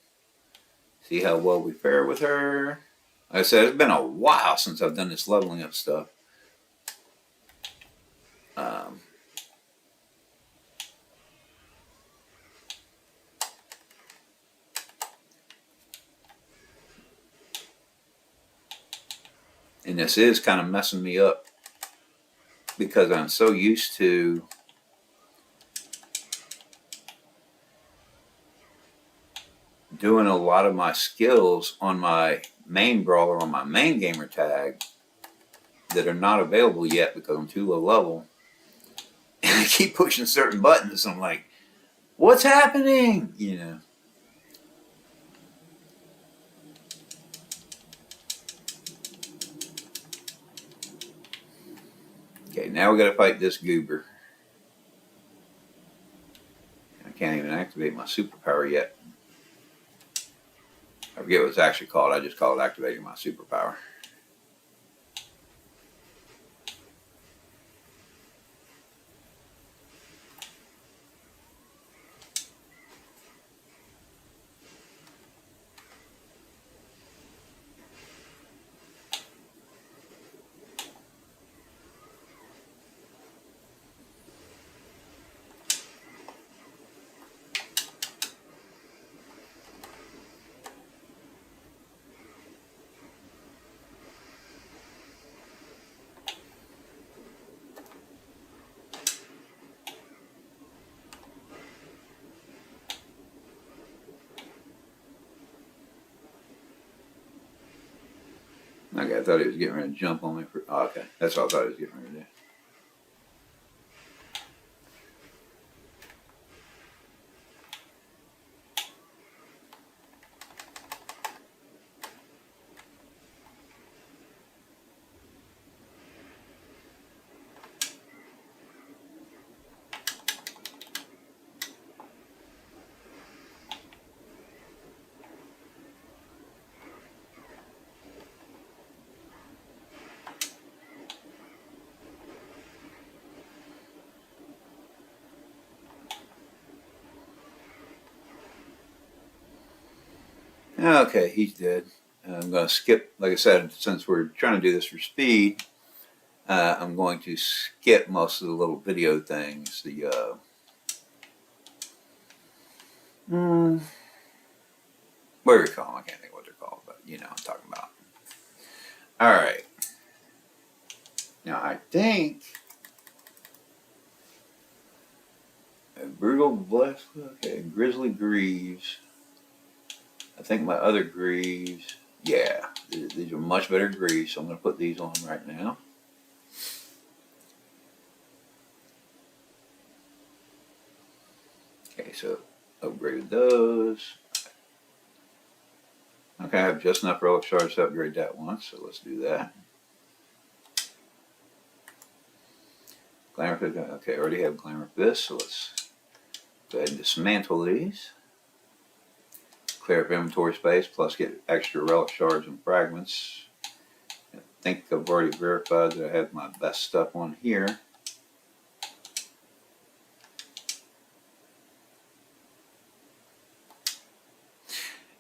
Speaker 1: See how well we fare with her. Like I said, it's been a while since I've done this leveling up stuff. And this is kind of messing me up because I'm so used to doing a lot of my skills on my main brawler, on my main gamer tag, that are not available yet because I'm too low level. And I keep pushing certain buttons. I'm like, what's happening? You know. Okay, now we got to fight this goober. I can't even activate my superpower yet. I forget what it's actually called. I just call it activating my superpower. Okay, I thought he was getting ready to jump on me. Oh, okay, that's what I thought he was getting ready to do. Okay, he's dead. I'm going to skip, like I said, since we're trying to do this for speed, I'm going to skip most of the little video things. What do we call them? I can't think what they're called, but you know what I'm talking about. All right. Now I think Brutal Bless, okay, Grizzly Greaves. I think my other greaves, yeah, these are much better greaves, so I'm going to put these on right now. Okay, so upgraded those. Okay, I have just enough relic shards to upgrade that once, so let's do that. Glamour, okay, I already have Glamour Fist, so let's go ahead and dismantle these. Clear up inventory space, plus get extra relic shards and fragments. I think I've already verified that I have my best stuff on here.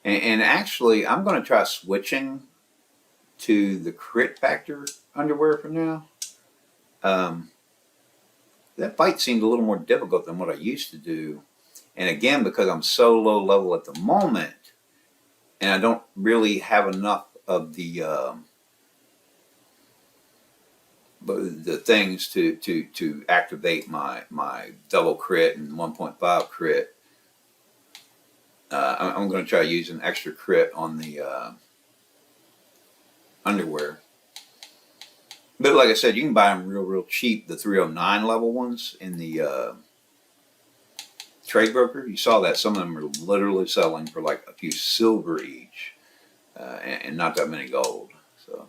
Speaker 1: And actually, I'm going to try switching to the crit factor underwear for now. That fight seemed a little more difficult than what I used to do. And again, because I'm so low level at the moment, and I don't really have enough of the things to activate my double crit and 1.5 crit. I'm going to try using extra crit on the underwear. But like I said, you can buy them real cheap, the 309 level ones in the trade broker. You saw that some of them are literally selling for like a few silver each, and not that many gold. So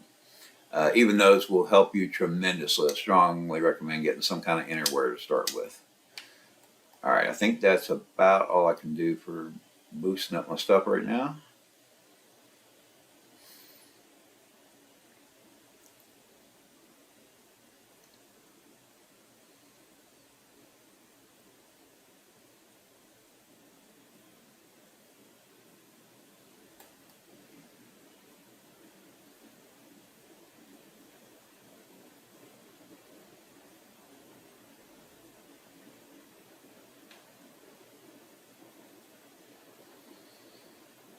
Speaker 1: even those will help you tremendously. I strongly recommend getting some kind of innerwear to start with. All right, I think that's about all I can do for boosting up my stuff right now.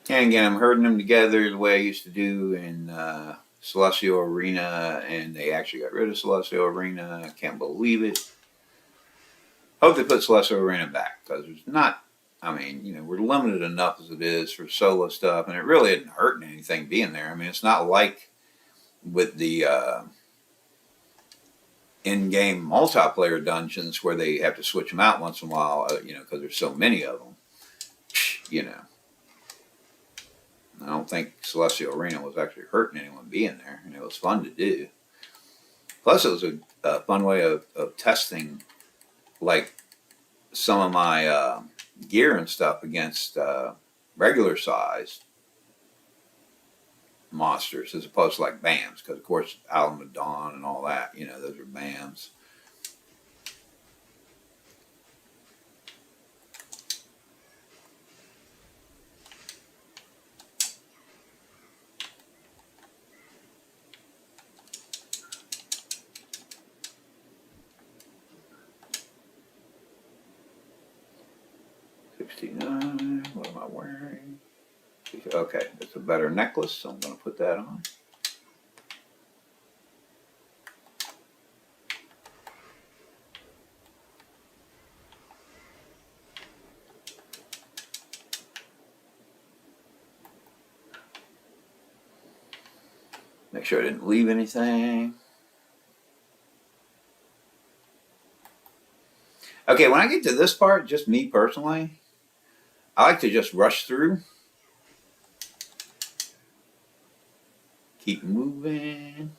Speaker 1: And again, I'm herding them together the way I used to do in Celestial Arena, and they actually got rid of Celestial Arena. I can't believe it. Hope they put Celestial Arena back, because there's not, I mean, you know, we're limited enough as it is for solo stuff, and it really isn't hurting anything being there. I mean, it's not like with the in-game multiplayer dungeons where they have to switch them out once in a while, you know, because there's so many of them. You know, I don't think Celestial Arena was actually hurting anyone being there, and it was fun to do. Plus, it was a fun way of testing, like, some of my gear and stuff against regular size monsters as opposed to like BAMs, because of course Island of Dawn and all that, you know, those are BAMs. $69. What am I wearing? Okay, it's a better necklace, so I'm going to put that on. Make sure I didn't leave anything. Okay, when I get to this part, just me personally, I like to just rush through. Keep moving.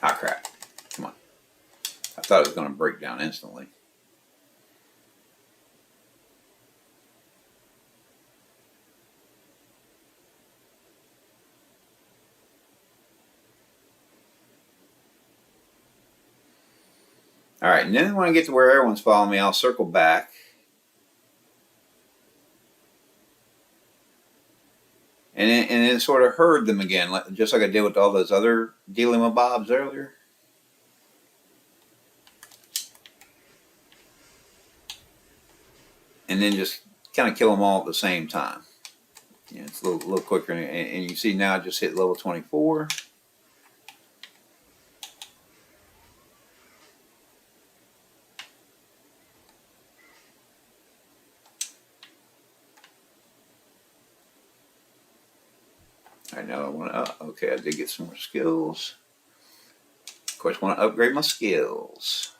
Speaker 1: Ah, crap. Come on. I thought it was going to break down instantly. All right, and then when I get to where everyone's following me, I'll circle back. And then sort of herd them again, just like I did with all those other dealing with bobs earlier. And then just kind of kill them all at the same time. Yeah, it's a little quicker. And you see now I just hit level 24. I know I want to, okay, I did get some more skills. Of course, I want to upgrade my skills.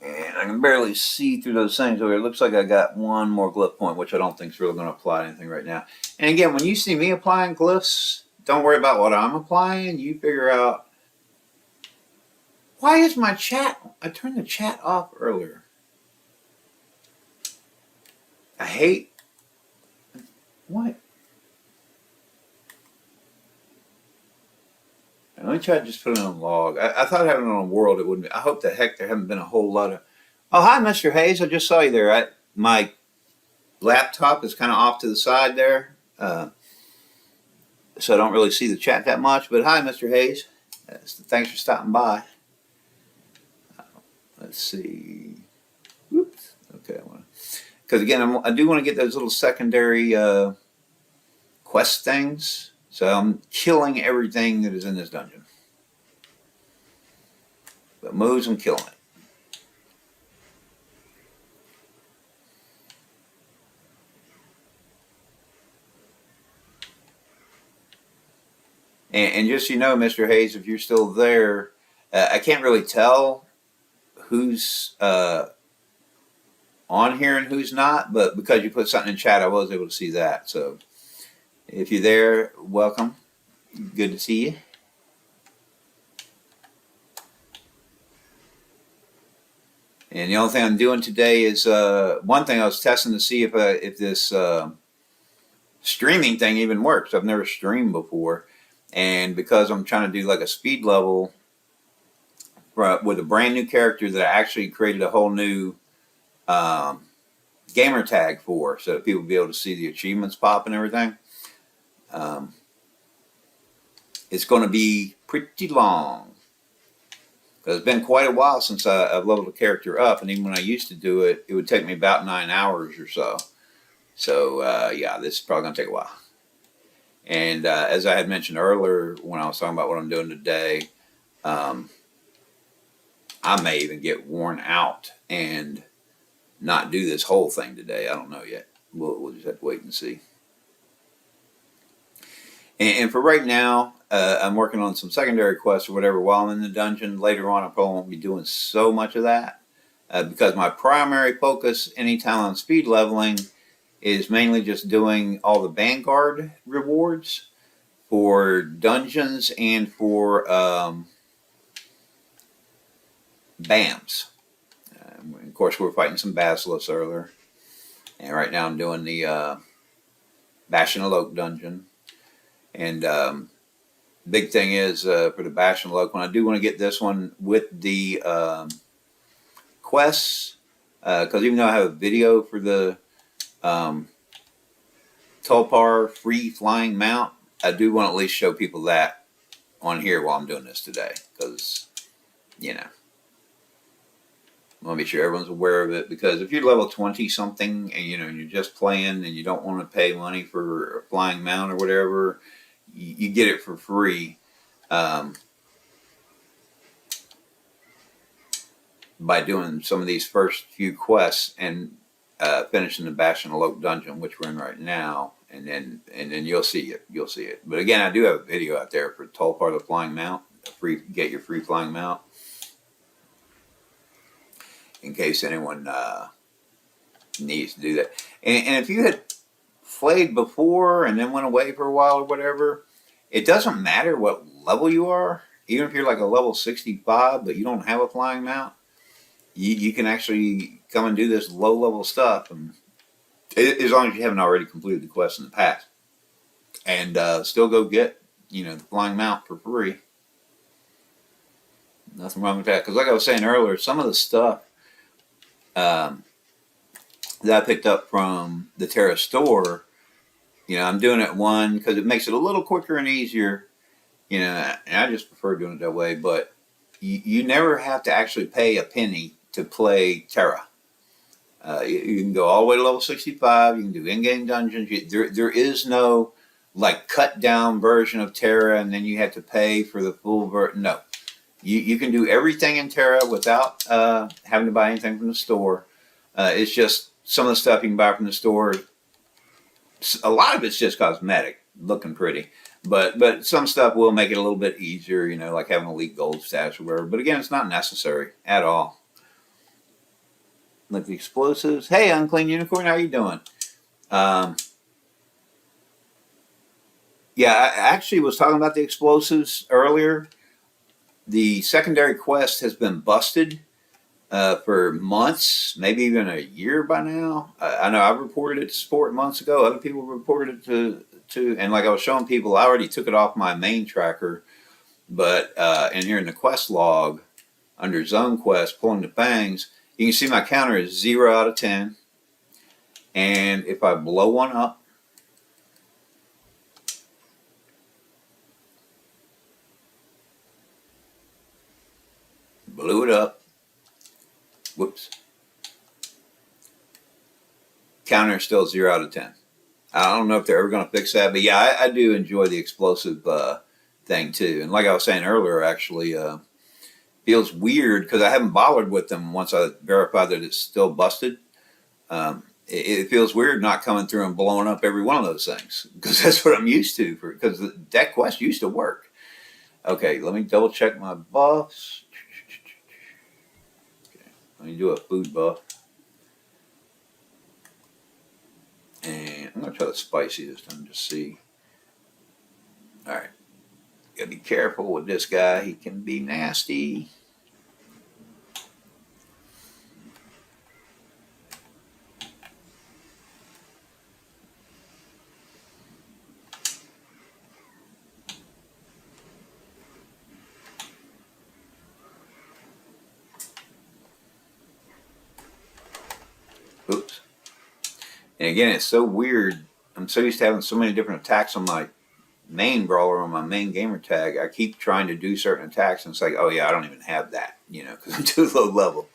Speaker 1: And I can barely see through those things over here. It looks like I got one more glyph point, which I don't think is really going to apply to anything right now. And again, when you see me applying glyphs, don't worry about what I'm applying. You figure out, why is my chat, I turned the chat off earlier. I hate, what? Let me try to just put it on log. I thought having it on world, it wouldn't be. I hope the heck there haven't been a whole lot of, oh, hi, Mr. Hayes. I just saw you there. My laptop is kind of off to the side there. So I don't really see the chat that much. But hi, Mr. Hayes. Thanks for stopping by. Let's see. Whoops. Okay. Because again, I do want to get those little secondary quest things. So I'm killing everything that is in this dungeon. But moves, I'm killing it. And just so you know, Mr. Hayes, if you're still there, I can't really tell who's on here and who's not, but because you put something in chat, I was able to see that. So if you're there, welcome. Good to see you. And the only thing I'm doing today is one thing I was testing to see if this streaming thing even works. I've never streamed before, and because I'm trying to do like a speed level with a brand new character that I actually created a whole new gamer tag for, so that people will be able to see the achievements pop and everything. It's going to be pretty long, because it's been quite a while since I've leveled a character up, and even when I used to do it, it would take me about 9 hours or so. So yeah, this is probably going to take a while. And as I had mentioned earlier when I was talking about what I'm doing today, I may even get worn out and not do this whole thing today. I don't know yet. We'll just have to wait and see. And for right now, I'm working on some secondary quests or whatever while I'm in the dungeon. Later on, I probably won't be doing so much of that, because my primary focus anytime I'm speed leveling is mainly just doing all the Vanguard rewards for dungeons and for BAMs. Of course, we're fighting some basilisks earlier. And right now I'm doing the Bastion of Oak dungeon. And big thing is for the Bastion of Oak, when I do want to get this one with the quests, because even though I have a video for the Tulpar free flying mount, I do want to at least show people that on here while I'm doing this today, because, you know, I want to be sure everyone's aware of it, because if you're level 20 something and, you know, you're just playing and you don't want to pay money for a flying mount or whatever, you get it for free by doing some of these first few quests and finishing the Bastion of Oak dungeon, which we're in right now, and then you'll see it. You'll see it. But again, I do have a video out there for Tulpar the flying mount. Get your free flying mount, in case anyone needs to do that. And if you had played before and then went away for a while or whatever, it doesn't matter what level you are. Even if you're like a level 65 but you don't have a flying mount, you can actually come and do this low level stuff, and as long as you haven't already completed the quest in the past, and still go get, you know, the flying mount for free. Nothing wrong with that, because like I was saying earlier, some of the stuff that I picked up from the Tera store, you know, I'm doing it one because it makes it a little quicker and easier, you know, and I just prefer doing it that way. But you never have to actually pay a penny to play Tera. You can go all the way to level 65. You can do in-game dungeons. There is no like cut down version of Tera and then you have to pay for the full version. No, you can do everything in Tera without having to buy anything from the store. It's just some of the stuff you can buy from the store. A lot of it's just cosmetic, looking pretty. But some stuff will make it a little bit easier, you know, like having elite gold status or whatever. But again, it's not necessary at all. Like the explosives. Hey, Unclean Unicorn, how you doing? Yeah, I actually was talking about the explosives earlier. The secondary quest has been busted for months, maybe even a year by now. I know I reported it to support months ago. Other people reported it to, and like I was showing people, I already took it off my main tracker. But in here in the quest log, under Zone Quest, pulling the fangs, you can see my counter is 0 out of 10. And if I blow one up, blew it up, whoops, counter is still 0 out of 10. I don't know if they're ever going to fix that, but yeah, I do enjoy the explosive thing too. And like I was saying earlier, actually, feels weird because I haven't bothered with them once I verified that it's still busted. It feels weird not coming through and blowing up every one of those things, because that's what I'm used to, because that quest used to work. Okay, let me double check my buffs. Okay, let me do a food buff. And I'm going to try the spicy this time to see. Alright. Gotta be careful with this guy. He can be nasty. Oops. And again, it's so weird. I'm so used to having so many different attacks on my main brawler, on my main gamer tag. I keep trying to do certain attacks, and it's like, oh yeah, I don't even have that, you know, because I'm too low level.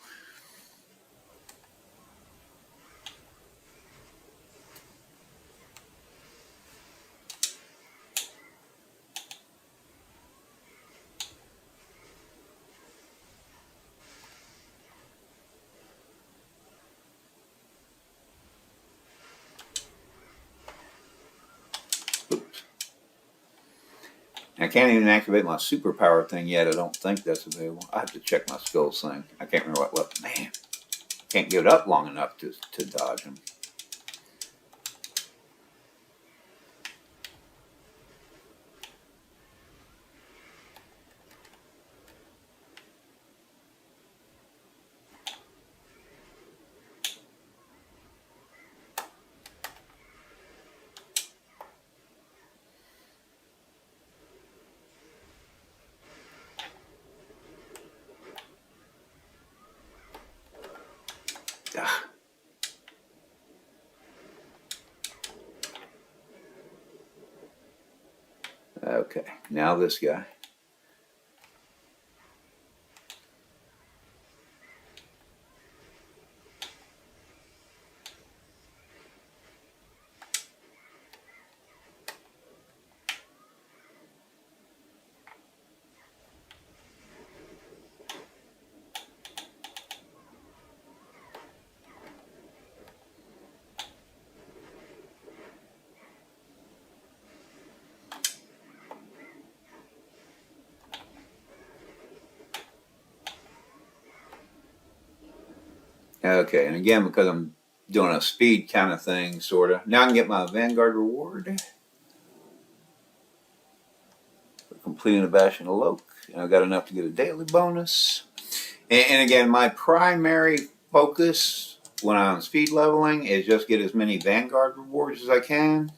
Speaker 1: Oops. I can't even activate my superpower thing yet. I don't think that's available. I have to check my skills thing. I can't remember what man. Can't get up long enough to dodge him. Ah. Okay, now this guy. Okay, and again, because I'm doing a speed kind of thing, sort of. Now I can get my Vanguard reward for completing the Bastion of Loke. And I've got enough to get a daily bonus. And again, my primary focus when I'm speed leveling is just get as many Vanguard rewards as I can.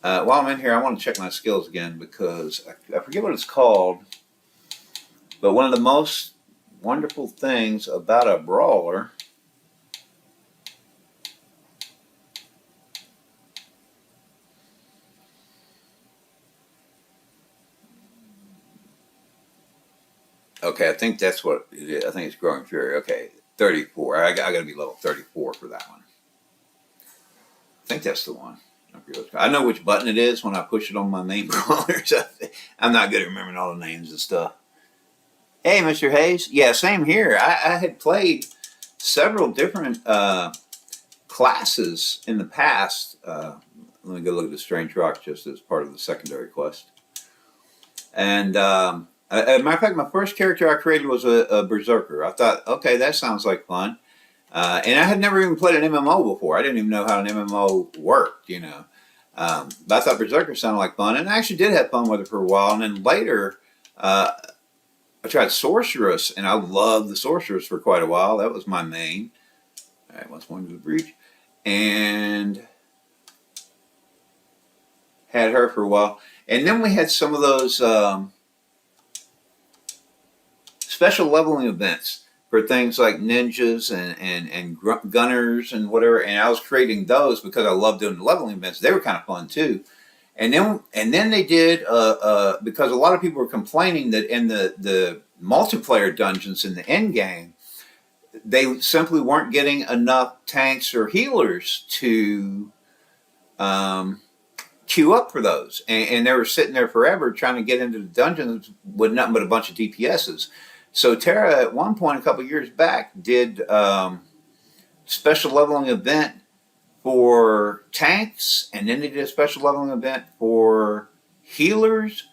Speaker 1: While I'm in here, I want to check my skills again because I forget what it's called. But one of the most wonderful things about a brawler okay, I think that's what it is. I think it's Growing Fury. Okay, 34. I got to be level 34 for that one. I think that's the one. I know which button it is when I push it on my main brawlers. I'm not good at remembering all the names and stuff. Hey, Mr. Hayes. Yeah, same here. I had played several different classes in the past. Let me go look at the Strange Rock just as part of the secondary quest. And as a matter of fact, my first character I created was a berserker. I thought, okay, that sounds like fun. And I had never even played an MMO before. I didn't even know how an MMO worked, you know. But I thought berserker sounded like fun, and I actually did have fun with it for a while. And then later, I tried sorceress, and I loved the sorceress for quite a while. That was my main. All right, once more into the breach, and had her for a while. And then we had some of those special leveling events for things like ninjas and gunners and whatever. And I was creating those because I loved doing the leveling events. They were kind of fun too. And then they did because a lot of people were complaining that in the multiplayer dungeons in the end game, they simply weren't getting enough tanks or healers to queue up for those, and they were sitting there forever trying to get into the dungeons with nothing but a bunch of DPSs. So Tera, at one point a couple years back, did special leveling event for tanks, and then they did a special leveling event for healers,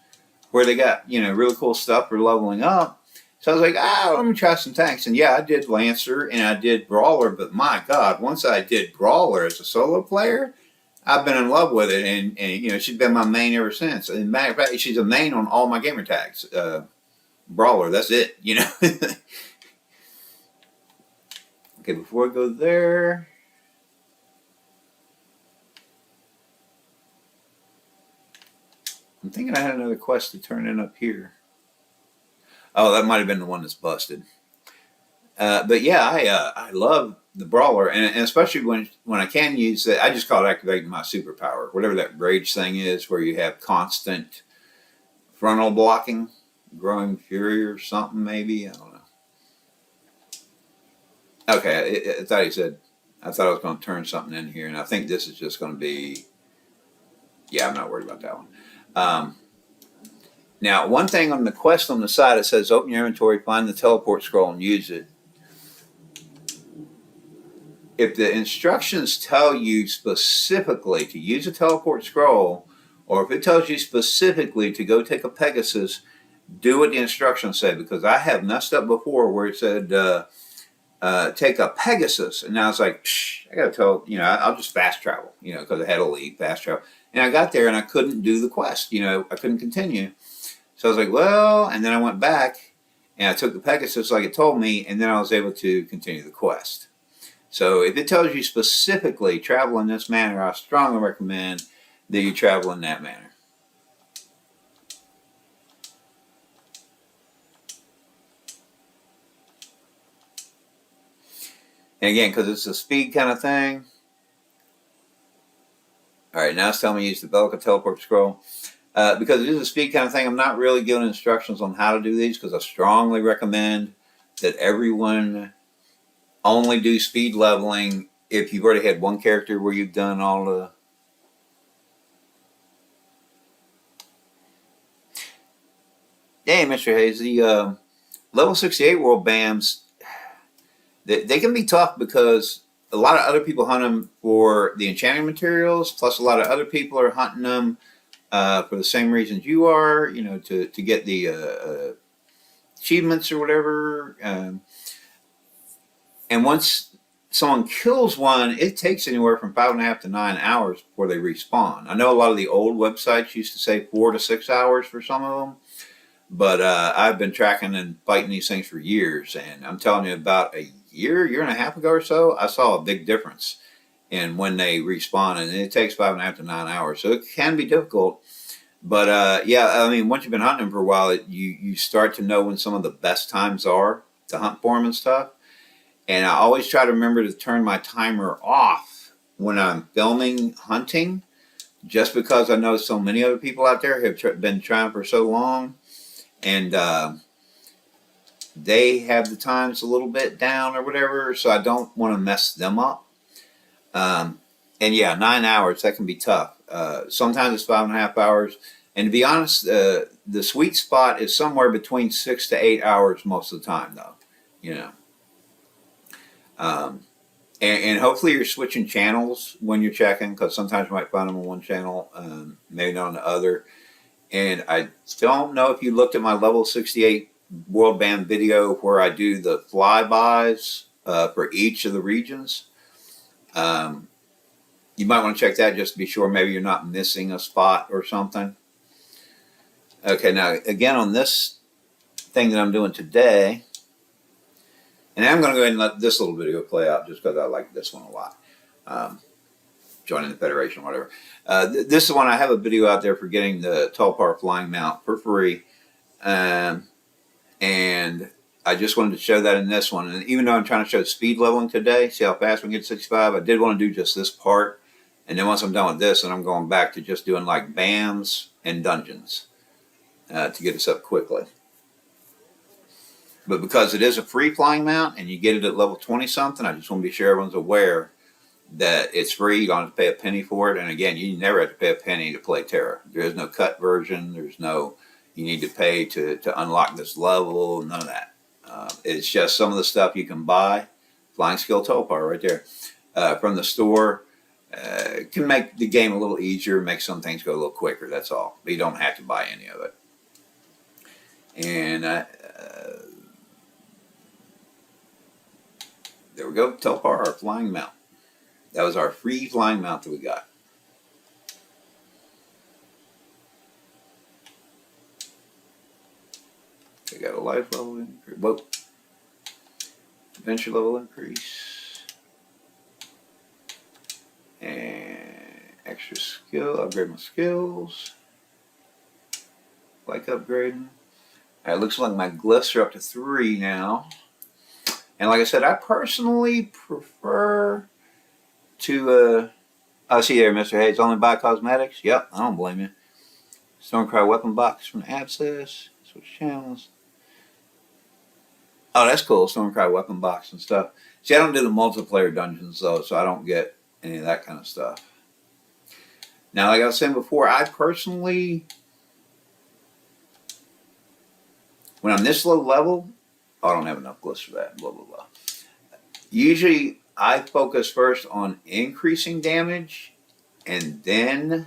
Speaker 1: where they got really cool stuff for leveling up. So I was like, let me try some tanks, and yeah, I did Lancer and I did Brawler, but my God, once I did Brawler as a solo player, I've been in love with it, and she's been my main ever since. And matter of fact, she's a main on all my gamer tags. Brawler, that's it, Okay, before I go there, I'm thinking I had another quest to turn in up here. Oh, that might have been the one that's busted. But yeah, I love the brawler, and especially when I can use it. I just call it activating my superpower, whatever that rage thing is, where you have constant frontal blocking, growing fury or something. Maybe I don't know. Okay, I thought he said. I thought I was going to turn something in here, and I think this is just going to be. Yeah, I'm not worried about that one. Um, Now, one thing on the quest on the side, it says open your inventory, find the teleport scroll, and use it. If the instructions tell you specifically to use a teleport scroll, or if it tells you specifically to go take a Pegasus, do what the instructions say, because I have messed up before where it said take a Pegasus, and I was like, I got to tell, I'll just fast travel, because I had to leave fast travel. And I got there and I couldn't do the quest, I couldn't continue. So I was like, well, and then I went back and I took the Pegasus like it told me, and then I was able to continue the quest. So if it tells you specifically travel in this manner, I strongly recommend that you travel in that manner. And again, because it's a speed kind of thing. All right, now it's telling me to use the Belka teleport scroll. Because it is a speed kind of thing, I'm not really giving instructions on how to do these, because I strongly recommend that everyone only do speed leveling if you've already had one character where you've done all the... Hey, Mr. Hayes, the level 68 world BAMs, they can be tough because a lot of other people hunt them for the enchanting materials, plus a lot of other people are hunting them for the same reasons you are, to get the achievements or whatever. And once someone kills one, it takes anywhere from 5.5 to 9 hours before they respawn. I know a lot of the old websites used to say 4 to 6 hours for some of them, but I've been tracking and fighting these things for years, and I'm telling you, about a year and a half ago or so, I saw a big difference in when they respawn, and it takes 5.5 to 9 hours, so it can be difficult. But yeah, I mean, once you've been hunting them for a while, you start to know when some of the best times are to hunt for them and stuff. And I always try to remember to turn my timer off when I'm filming hunting, just because I know so many other people out there have been trying for so long, and they have the times a little bit down or whatever, so I don't want to mess them up. And yeah, 9 hours, that can be tough. Sometimes it's 5.5 hours. And to be honest, the sweet spot is somewhere between 6 to 8 hours most of the time, though. And hopefully you're switching channels when you're checking, because sometimes you might find them on one channel, maybe not on the other. And I don't know if you looked at my level 68 World Band video where I do the flybys for each of the regions. You might want to check that just to be sure maybe you're not missing a spot or something. Okay, now again on this thing that I'm doing today, and I'm going to go ahead and let this little video play out just because I like this one a lot. Joining the Federation, whatever. This is one I have a video out there for getting the Tall Power Flying Mount for free. And I just wanted to show that in this one. And even though I'm trying to show speed leveling today, see how fast we can get to 65, I did want to do just this part. And then once I'm done with this, then I'm going back to just doing like BAMs and dungeons to get us up quickly. But because it is a free flying mount and you get it at level 20 something, I just want to be sure everyone's aware that it's free. You don't have to pay a penny for it. And again, you never have to pay a penny to play Tera. There is no cut version. There's no, you need to pay to unlock this level. None of that. It's just some of the stuff you can buy. Flying skill toll power right there from the store. Can make the game a little easier, make some things go a little quicker. That's all. But you don't have to buy any of it. And there we go. Telpar, our flying mount. That was our free flying mount that we got. We got a life level increase. Whoa. Adventure level increase. And extra skill. Upgrade my skills. Like upgrading. Alright, looks like my glyphs are up to 3 now. And like I said, I personally prefer to, I see there, Mr. Hayes, only buy cosmetics. Yep, I don't blame you. Stormcry weapon box from Abscess. Switch channels. Oh, that's cool. Stormcry weapon box and stuff. See, I don't do the multiplayer dungeons though, so I don't get any of that kind of stuff. Now, like I was saying before, I personally, when I'm this low level, I don't have enough glyphs for that. Blah blah blah. Usually, I focus first on increasing damage, and then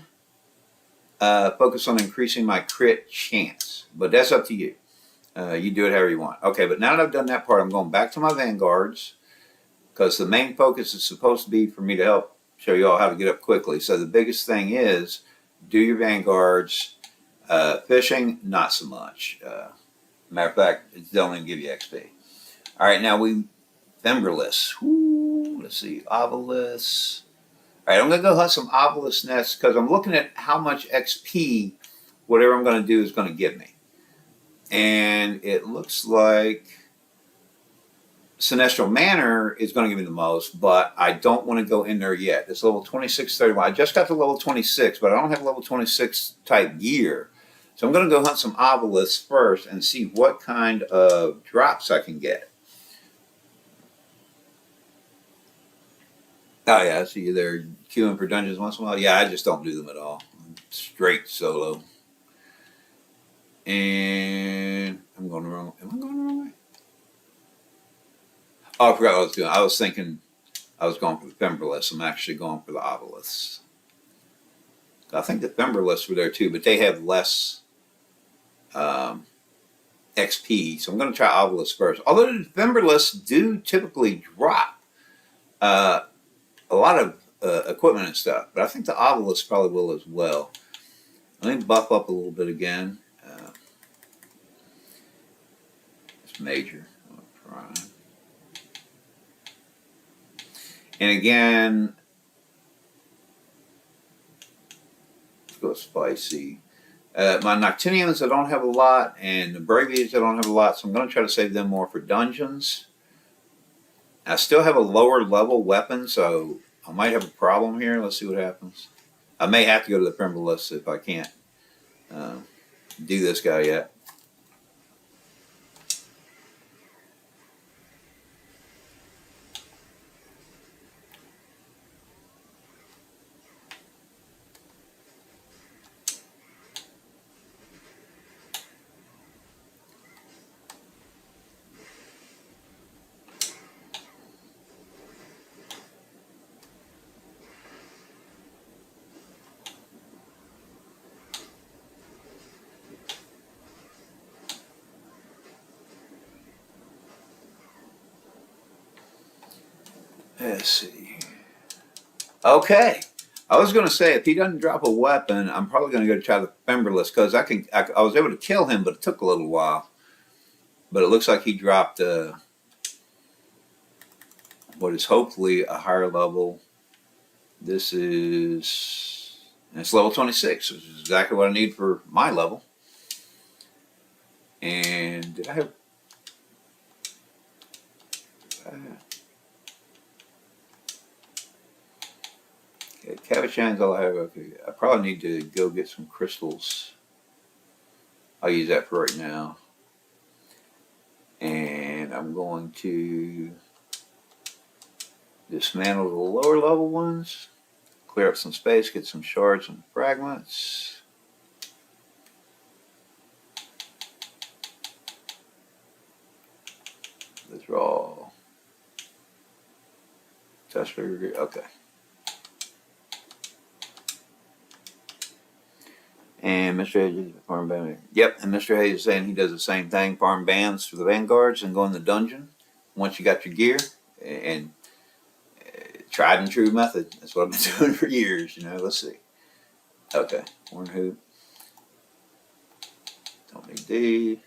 Speaker 1: focus on increasing my crit chance. But that's up to you. You do it however you want. Okay, but now that I've done that part, I'm going back to my Vanguards because the main focus is supposed to be for me to help show you all how to get up quickly. So the biggest thing is do your Vanguards. Fishing, not so much. Matter of fact, it don't even give you XP. All right, now we Femberless. Let's see, Obelisks. All right, I'm going to go hunt some obelisk nests because I'm looking at how much XP whatever I'm going to do is going to give me. And it looks like Sinestral Manor is going to give me the most, but I don't want to go in there yet. It's level 26, 31. I just got to level 26, but I don't have level 26 type gear. So I'm going to go hunt some obelisks first and see what kind of drops I can get. Oh yeah, I see you there queuing for dungeons once in a while. Yeah, I just don't do them at all. I'm straight solo. And I'm going the wrong way. Am I going the wrong way? Oh, I forgot what I was doing. I was thinking I was going for the Femberless. I'm actually going for the obelisks. I think the Femberless were there too, but they have less XP. So I'm going to try obelisks first. Although the Femberless do typically drop a lot of equipment and stuff, but I think the obelisks probably will as well. Let me buff up a little bit again. It's major. And again, let's go spicy. My Noctinians I don't have a lot, and the Bravias I don't have a lot, so I'm going to try to save them more for dungeons. I still have a lower level weapon, so I might have a problem here. Let's see what happens. I may have to go to the Femberless if I can't do this guy yet. Let's see. Okay. I was going to say, if he doesn't drop a weapon, I'm probably going to go try the Femberless because I was able to kill him, but it took a little while. But it looks like he dropped what is hopefully a higher level. This is, it's level 26, which is exactly what I need for my level. And did I have... Okay, Cavachan's all I have. Okay, I probably need to go get some crystals. I'll use that for right now. And I'm going to dismantle the lower level ones, clear up some space, get some shards and fragments. Those are all test figure. Okay. And Mr. Hayes, farm band. Yep, and Mr. Hayes is saying he does the same thing, farm bands for the Vanguards and go in the dungeon once you got your gear. And tried and true method. That's what I've been doing for years, you know. Let's see. Okay, horn hoop. Don't need D.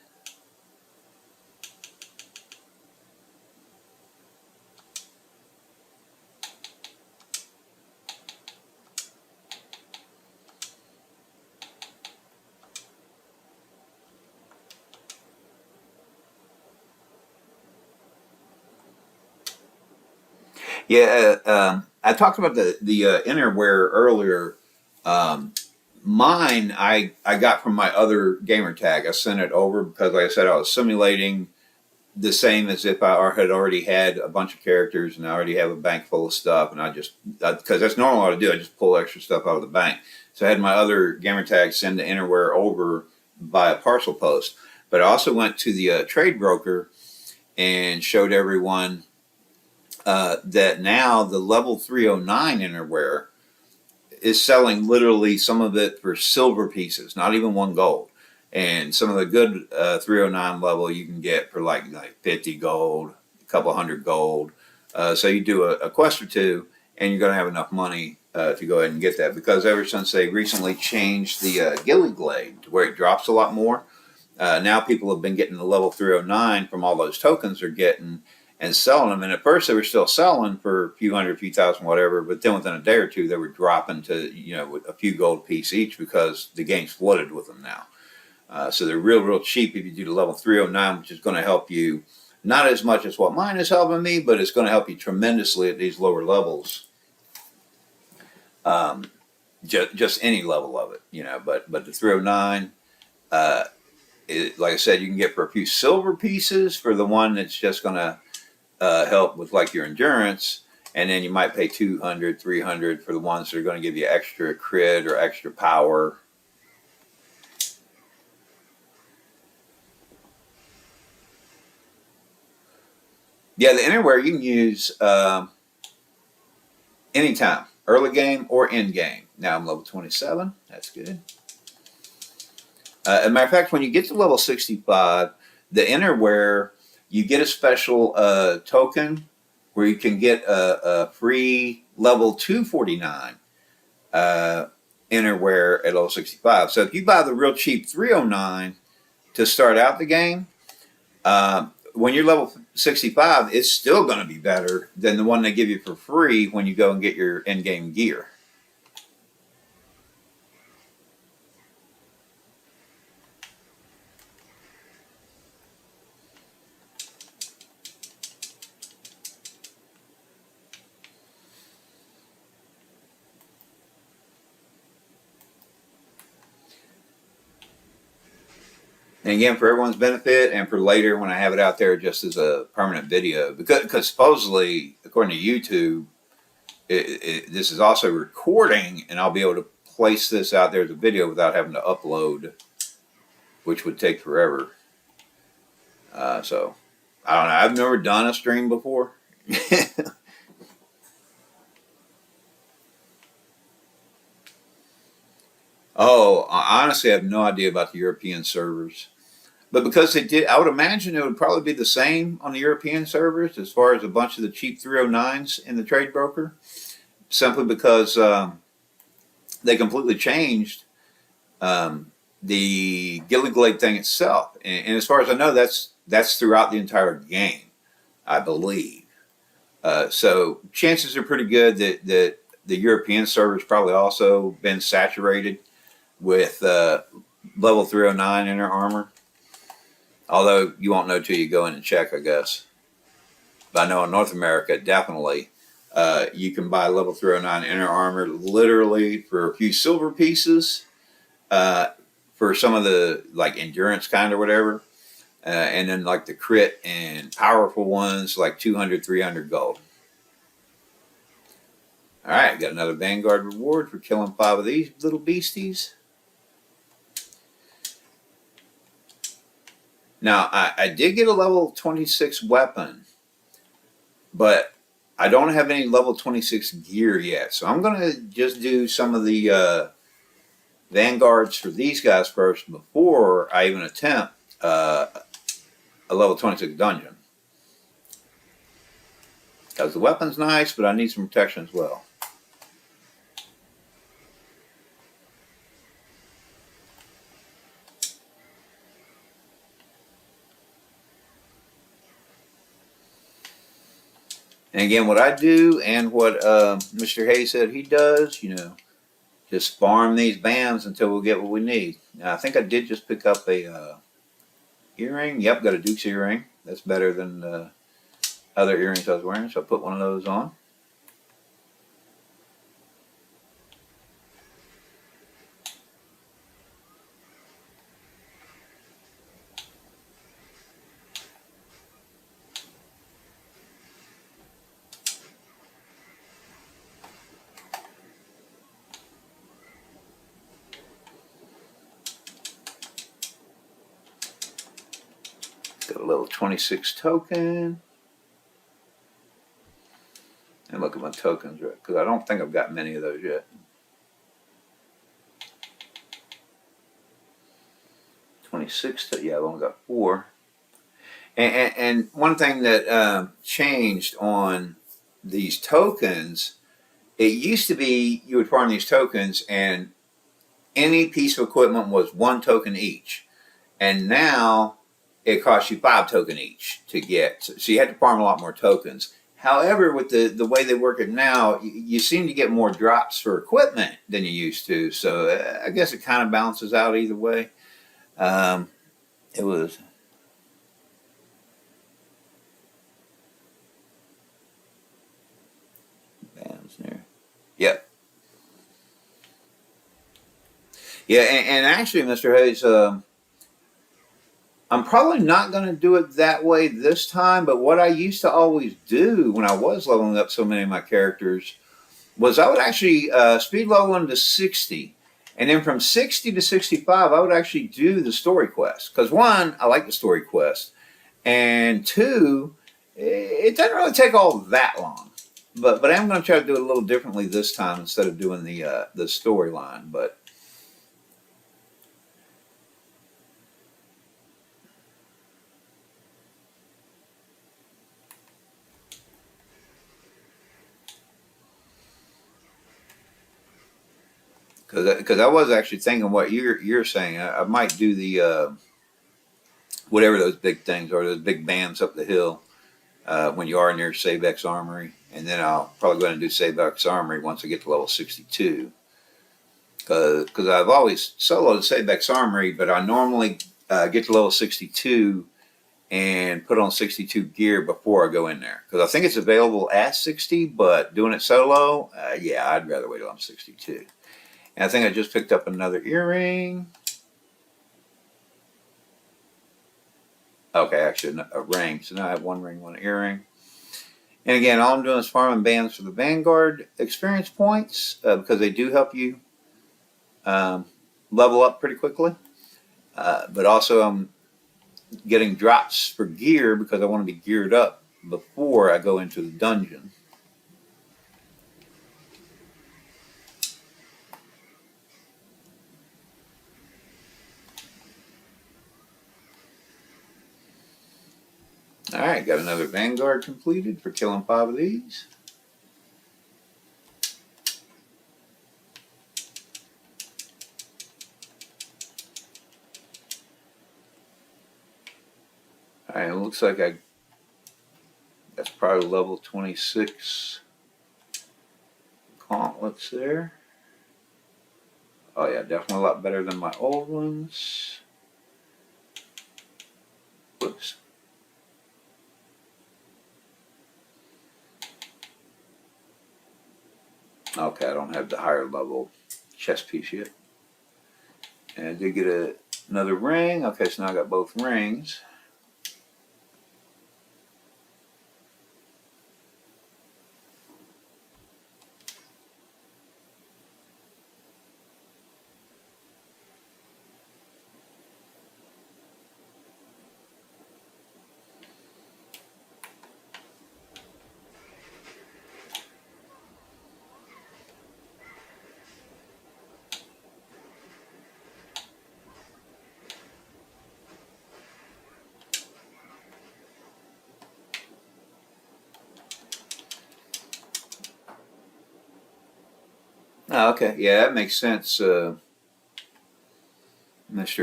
Speaker 1: Yeah, I talked about the innerwear earlier. Um, Mine, I got from my other gamer tag. I sent it over because, like I said, I was simulating the same as if had already had a bunch of characters and I already have a bank full of stuff. And I just, because that's normal to do, I just pull extra stuff out of the bank. So I had my other gamer tag send the innerwear over by a parcel post. But I also went to the trade broker and showed everyone that now the level 309 innerwear is selling literally some of it for silver pieces, not even one gold. And some of the good 309 level you can get for like 50 gold, a couple hundred gold. So you do a quest or two, and you're going to have enough money to go ahead and get that. Because ever since they recently changed the Gilly Glade to where it drops a lot more, now people have been getting the level 309 from all those tokens they're getting and selling them. And at first they were still selling for a few hundred, few thousand, whatever. But then within a day or two, they were dropping to a few gold piece each because the game's flooded with them now. So they're real cheap if you do the level 309, which is going to help you not as much as what mine is helping me, but it's going to help you tremendously at these lower levels. Just any level of it. But the 309. Like I said, you can get for a few silver pieces for the one that's just going to help with like your endurance, and then you might pay 200, 300 for the ones that are going to give you extra crit or extra power. Yeah, the innerwear you can use anytime, early game or end game. Now I'm level 27. That's good. As a matter of fact, when you get to level 65, the innerwear, you get a special token where you can get a free level 249 innerwear at level 65. So if you buy the real cheap 309 to start out the game, when you're level 65, it's still going to be better than the one they give you for free when you go and get your in-game gear. And again, for everyone's benefit and for later when I have it out there just as a permanent video, because supposedly, according to YouTube, this is also recording, and I'll be able to place this out there as a video without having to upload, which would take forever. So, I don't know. I've never done a stream before. Oh, I honestly have no idea about the European servers. But because they did, I would imagine it would probably be the same on the European servers as far as a bunch of the cheap 309s in the trade broker, simply because they completely changed the Gilliglade thing itself. And as far as I know, that's throughout the entire game, I believe. So chances are pretty good that the European servers probably also been saturated with level 309 inner armor. Although you won't know till you go in and check, I guess. But I know in North America, definitely, you can buy level 309 inner armor literally for a few silver pieces for some of the like endurance kind or whatever. And then like the crit and powerful ones like 200, 300 gold. All right, got another Vanguard reward for killing 5 of these little beasties. Now, I did get a level 26 weapon, but I don't have any level 26 gear yet. So I'm going to just do some of the Vanguards for these guys first before I even attempt a level 26 dungeon. Because the weapon's nice, but I need some protection as well. And again, what I do and what Mr. Hayes said he does, just farm these BAMs until we get what we need. Now, I think I did just pick up a earring. Yep, got a Duke's earring. That's better than the other earrings I was wearing, so I put one of those on. Got a level 26 token. And look at my tokens, right? Because I don't think I've got many of those yet. 26, yeah, I've only got 4. And one thing that changed on these tokens, it used to be you would farm these tokens and any piece of equipment was 1 token each. And now it costs you 5 token each to get. So you had to farm a lot more tokens. However, with the way they work it now, you seem to get more drops for equipment than you used to. So I guess it kind of balances out either way. It was... there. Yep. Yeah, and actually, Mr. Hayes, I'm probably not going to do it that way this time, but what I used to always do when I was leveling up so many of my characters was I would actually speed level them to 60. And then from 60 to 65, I would actually do the story quest. Because 1, I like the story quest. And 2, it doesn't really take all that long. But I'm going to try to do it a little differently this time instead of doing the storyline. But because I was actually thinking what you're saying, I might do the whatever those big things are, those big bands up the hill when you are near Sabex Armory, and then I'll probably go ahead and do Sabex Armory once I get to level 62. Because I've always soloed Sabex Armory, but I normally get to level 62 and put on 62 gear before I go in there. Because I think it's available at 60, but doing it solo, yeah, I'd rather wait till I'm 62. And I think I just picked up another earring. Okay, actually a ring. So now I have 1 ring, 1 earring. And again, all I'm doing is farming bands for the Vanguard experience points because they do help you level up pretty quickly. But also I'm getting drops for gear because I want to be geared up before I go into the dungeon. Alright, got another Vanguard completed for killing 5 of these. Alright, it looks like that's probably level 26 gauntlets there. Oh yeah, definitely a lot better than my old ones. Whoops. Okay, I don't have the higher level chest piece yet. And I did get another ring. Okay, so now I got both rings. Oh, okay, yeah, that makes sense. Mr.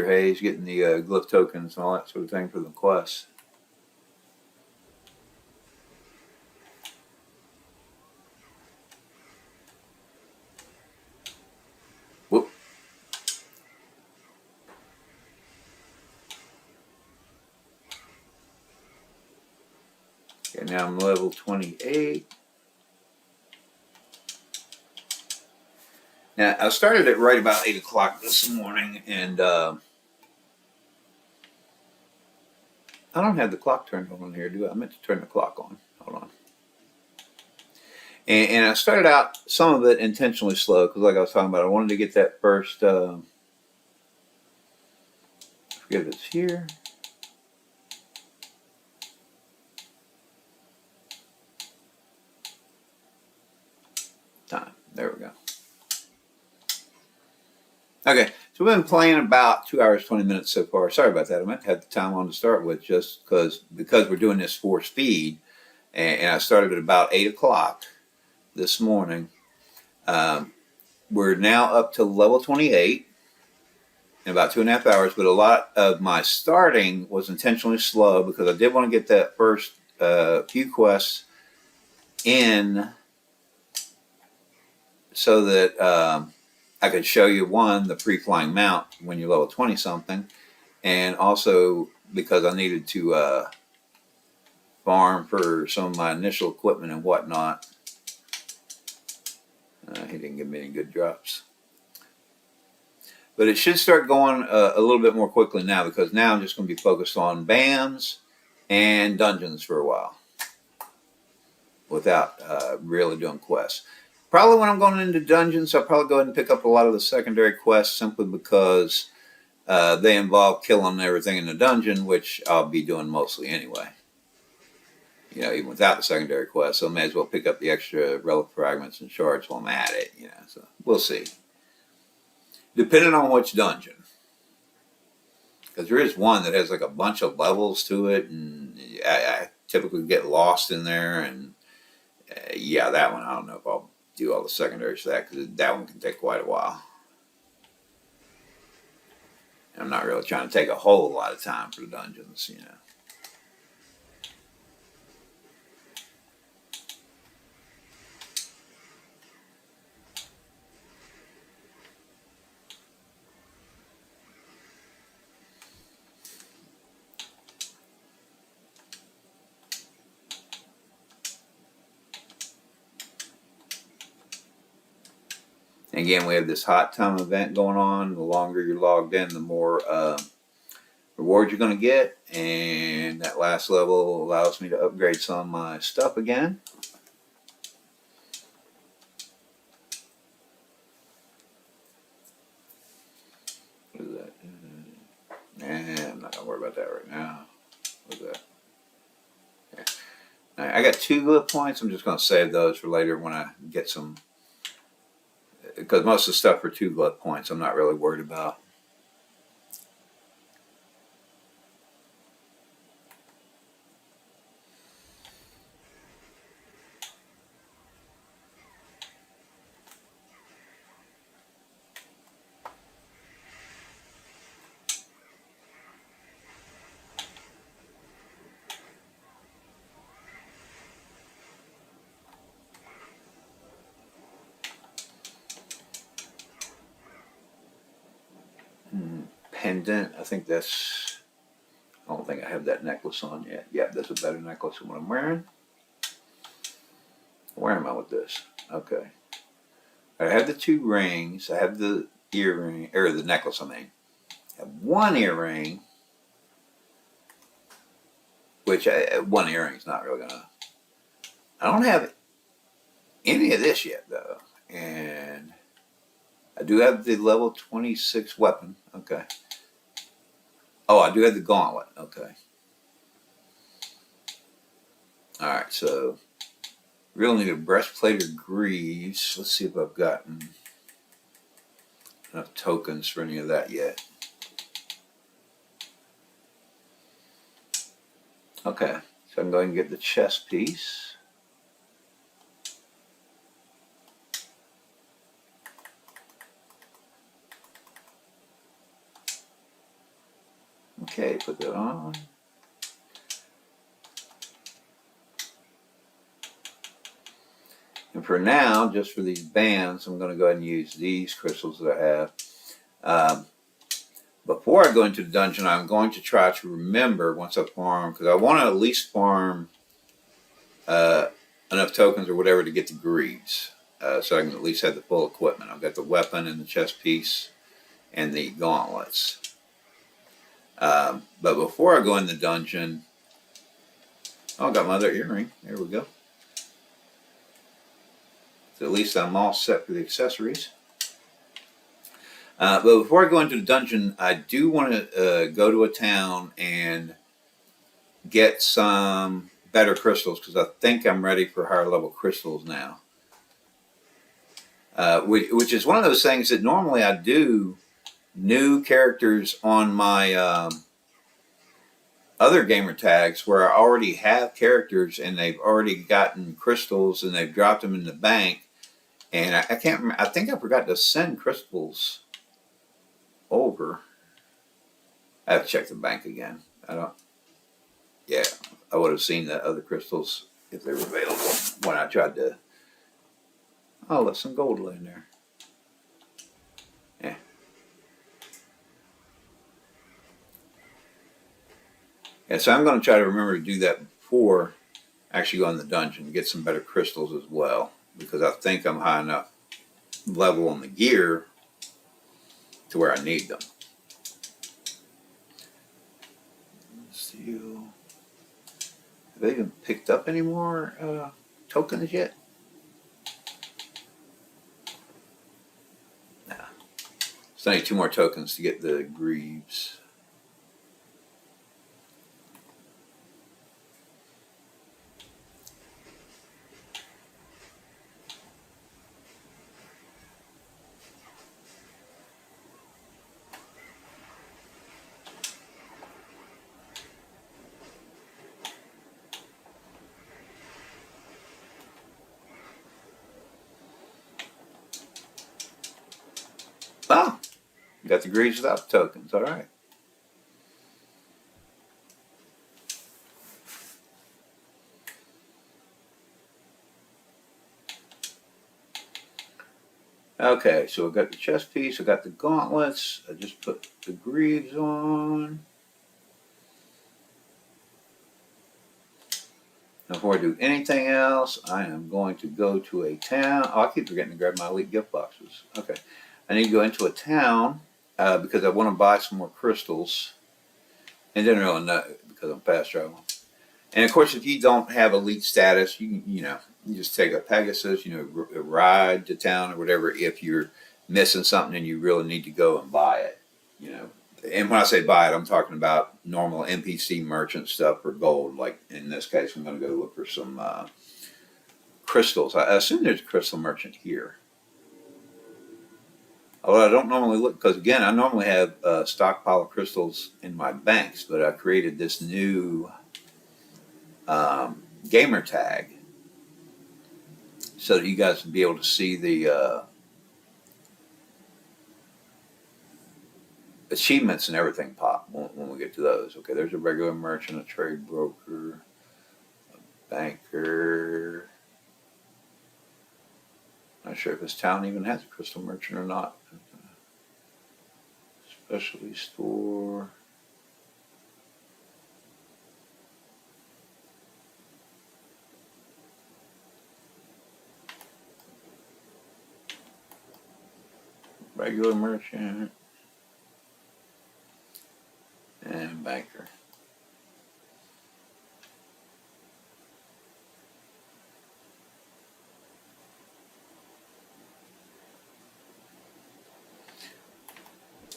Speaker 1: Hayes getting the glyph tokens and all that sort of thing for the quest. Whoop. Okay, now I'm level 28. Now, I started it right about 8 o'clock this morning, and I don't have the clock turned on here, do I? I meant to turn the clock on. Hold on. And I started out some of it intentionally slow, because like I was talking about, I wanted to get that first, I forget if it's here. There we go. Okay, so we've been playing about 2 hours, 20 minutes so far. Sorry about that. I meant to have the time on to start with just because we're doing this for speed. And I started at about 8 o'clock this morning. We're now up to level 28 in about 2.5 hours, but a lot of my starting was intentionally slow because I did want to get that first few quests in so that I could show you, one, the free-flying mount when you're level 20-something, and also because I needed to farm for some of my initial equipment and whatnot. He didn't give me any good drops. But it should start going a little bit more quickly now, because now I'm just going to be focused on bans and dungeons for a while without really doing quests. Probably when I'm going into dungeons, I'll probably go ahead and pick up a lot of the secondary quests simply because they involve killing everything in the dungeon, which I'll be doing mostly anyway. You know, even without the secondary quest, so I may as well pick up the extra relic fragments and shards while I'm at it. You know, so we'll see. Depending on which dungeon, because there is one that has like a bunch of levels to it, and I typically get lost in there. And yeah, that one I don't know if I'll do all the secondaries for that, because that one can take quite a while. I'm not really trying to take a whole lot of time for the dungeons, you know. Again, we have this hot time event going on. The longer you're logged in, the more rewards you're going to get. And that last level allows me to upgrade some of my stuff again. What is that? I'm not going to worry about that right now. What is that? Yeah. Right, I got 2 glip points. I'm just going to save those for later when I get some, because most of the stuff for 2 glip points I'm not really worried about. Pendant, I think that's, I don't think I have that necklace on yet. Yep, that's a better necklace than what I'm wearing. Where am I with this? Okay. I have the 2 rings. I have the earring, or the necklace, I mean. I have 1 earring, which 1 earring is not really gonna, I don't have any of this yet though. And I do have the level 26 weapon. Okay. Oh, I do have the gauntlet. Okay. Alright, so really need a breastplate or greaves. Let's see if I've gotten enough tokens for any of that yet. Okay, so I'm going to get the chest piece. Okay, put that on. And for now, just for these bands, I'm going to go ahead and use these crystals that I have. Before I go into the dungeon, I'm going to try to remember once I farm, because I want to at least farm enough tokens or whatever to get the greaves, so I can at least have the full equipment. I've got the weapon and the chest piece and the gauntlets. But before I go in the dungeon, oh, I got my other earring. There we go. So at least I'm all set for the accessories. But before I go into the dungeon, I do want to go to a town and get some better crystals, because I think I'm ready for higher level crystals now. which is one of those things that normally I do new characters on my other gamer tags where I already have characters and they've already gotten crystals and they've dropped them in the bank. And I can't remember, I think I forgot to send crystals over. I have to check the bank again. I don't, yeah, I would have seen the other crystals if they were available when I tried to. Oh, there's some gold in there. Yeah. Yeah, so I'm going to try to remember to do that before actually go in the dungeon and get some better crystals as well, because I think I'm high enough level on the gear to where I need them. Steel. Have they even picked up any more tokens yet? Nah. Still need 2 more tokens to get the greaves. Oh, got the greaves without the tokens. All right. Okay, so I got the chest piece, I got the gauntlets, I just put the greaves on. Before I do anything else, I am going to go to a town. Oh, I keep forgetting to grab my elite gift boxes. Okay, I need to go into a town because I want to buy some more crystals. And didn't really know because I'm fast traveling. And of course, if you don't have elite status, you just take a Pegasus, ride to town or whatever. If you're missing something and you really need to go and buy it, And when I say buy it, I'm talking about normal NPC merchant stuff for gold. Like in this case, I'm going to go look for some crystals. I assume there's a crystal merchant here. Although I don't normally look, because again, I normally have a stockpile of crystals in my banks, but I created this new gamer tag so that you guys will be able to see the achievements and everything pop when we get to those. Okay, there's a regular merchant, a trade broker, a banker. Not sure if this town even has a crystal merchant or not. Specialty store. Regular merchant. And banker.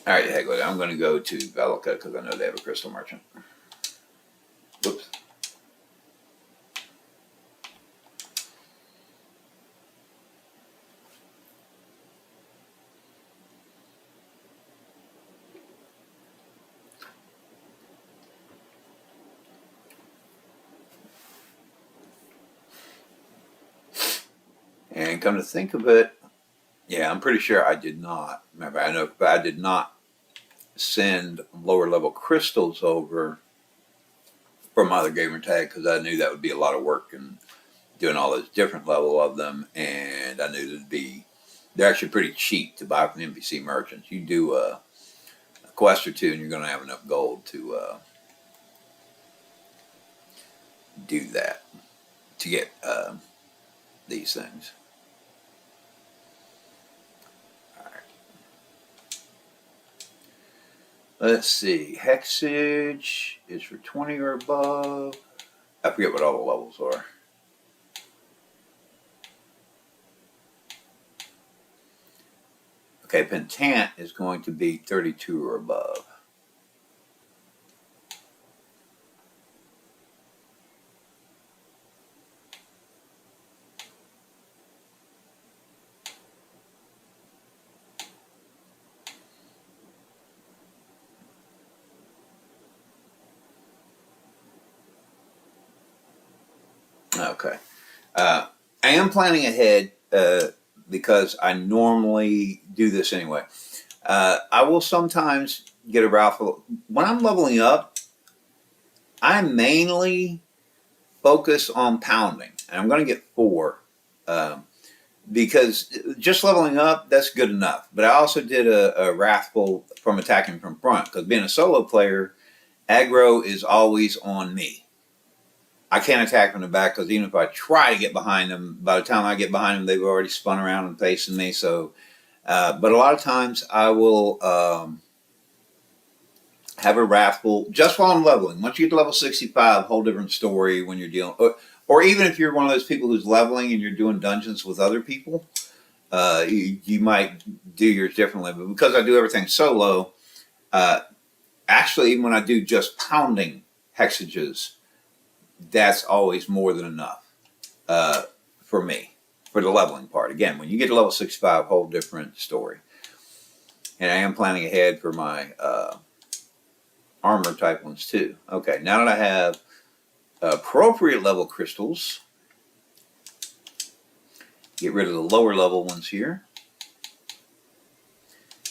Speaker 1: All right, heck with it. I'm going to go to Velica because I know they have a crystal merchant. Whoops. And come to think of it, yeah, I'm pretty sure I did not. Remember, I know, but I did not send lower level crystals over for my other gamer tag because I knew that would be a lot of work and doing all those different level of them, and I knew they're actually pretty cheap to buy from NPC merchants. You do a quest or two, and you're going to have enough gold to do that to get these things. Let's see. Hexage is for 20 or above. I forget what all the levels are. Okay, Pentant is going to be 32 or above. Okay. I am planning ahead because I normally do this anyway. I will sometimes get a raffle. When I'm leveling up, I mainly focus on pounding. And I'm going to get 4. Um, because just leveling up, that's good enough. But I also did a raffle from attacking from front. Because being a solo player, aggro is always on me. I can't attack from the back because even if I try to get behind them, by the time I get behind them, they've already spun around and facing me. So, but a lot of times I will have a raffle just while I'm leveling. Once you get to level 65, whole different story when you're dealing, or even if you're one of those people who's leveling and you're doing dungeons with other people, you might do yours differently. But because I do everything solo, actually, even when I do just pounding hexages, that's always more than enough for me for the leveling part. Again, when you get to level 65, whole different story. And I am planning ahead for my armor type ones too. Okay, now that I have appropriate level crystals, get rid of the lower level ones here.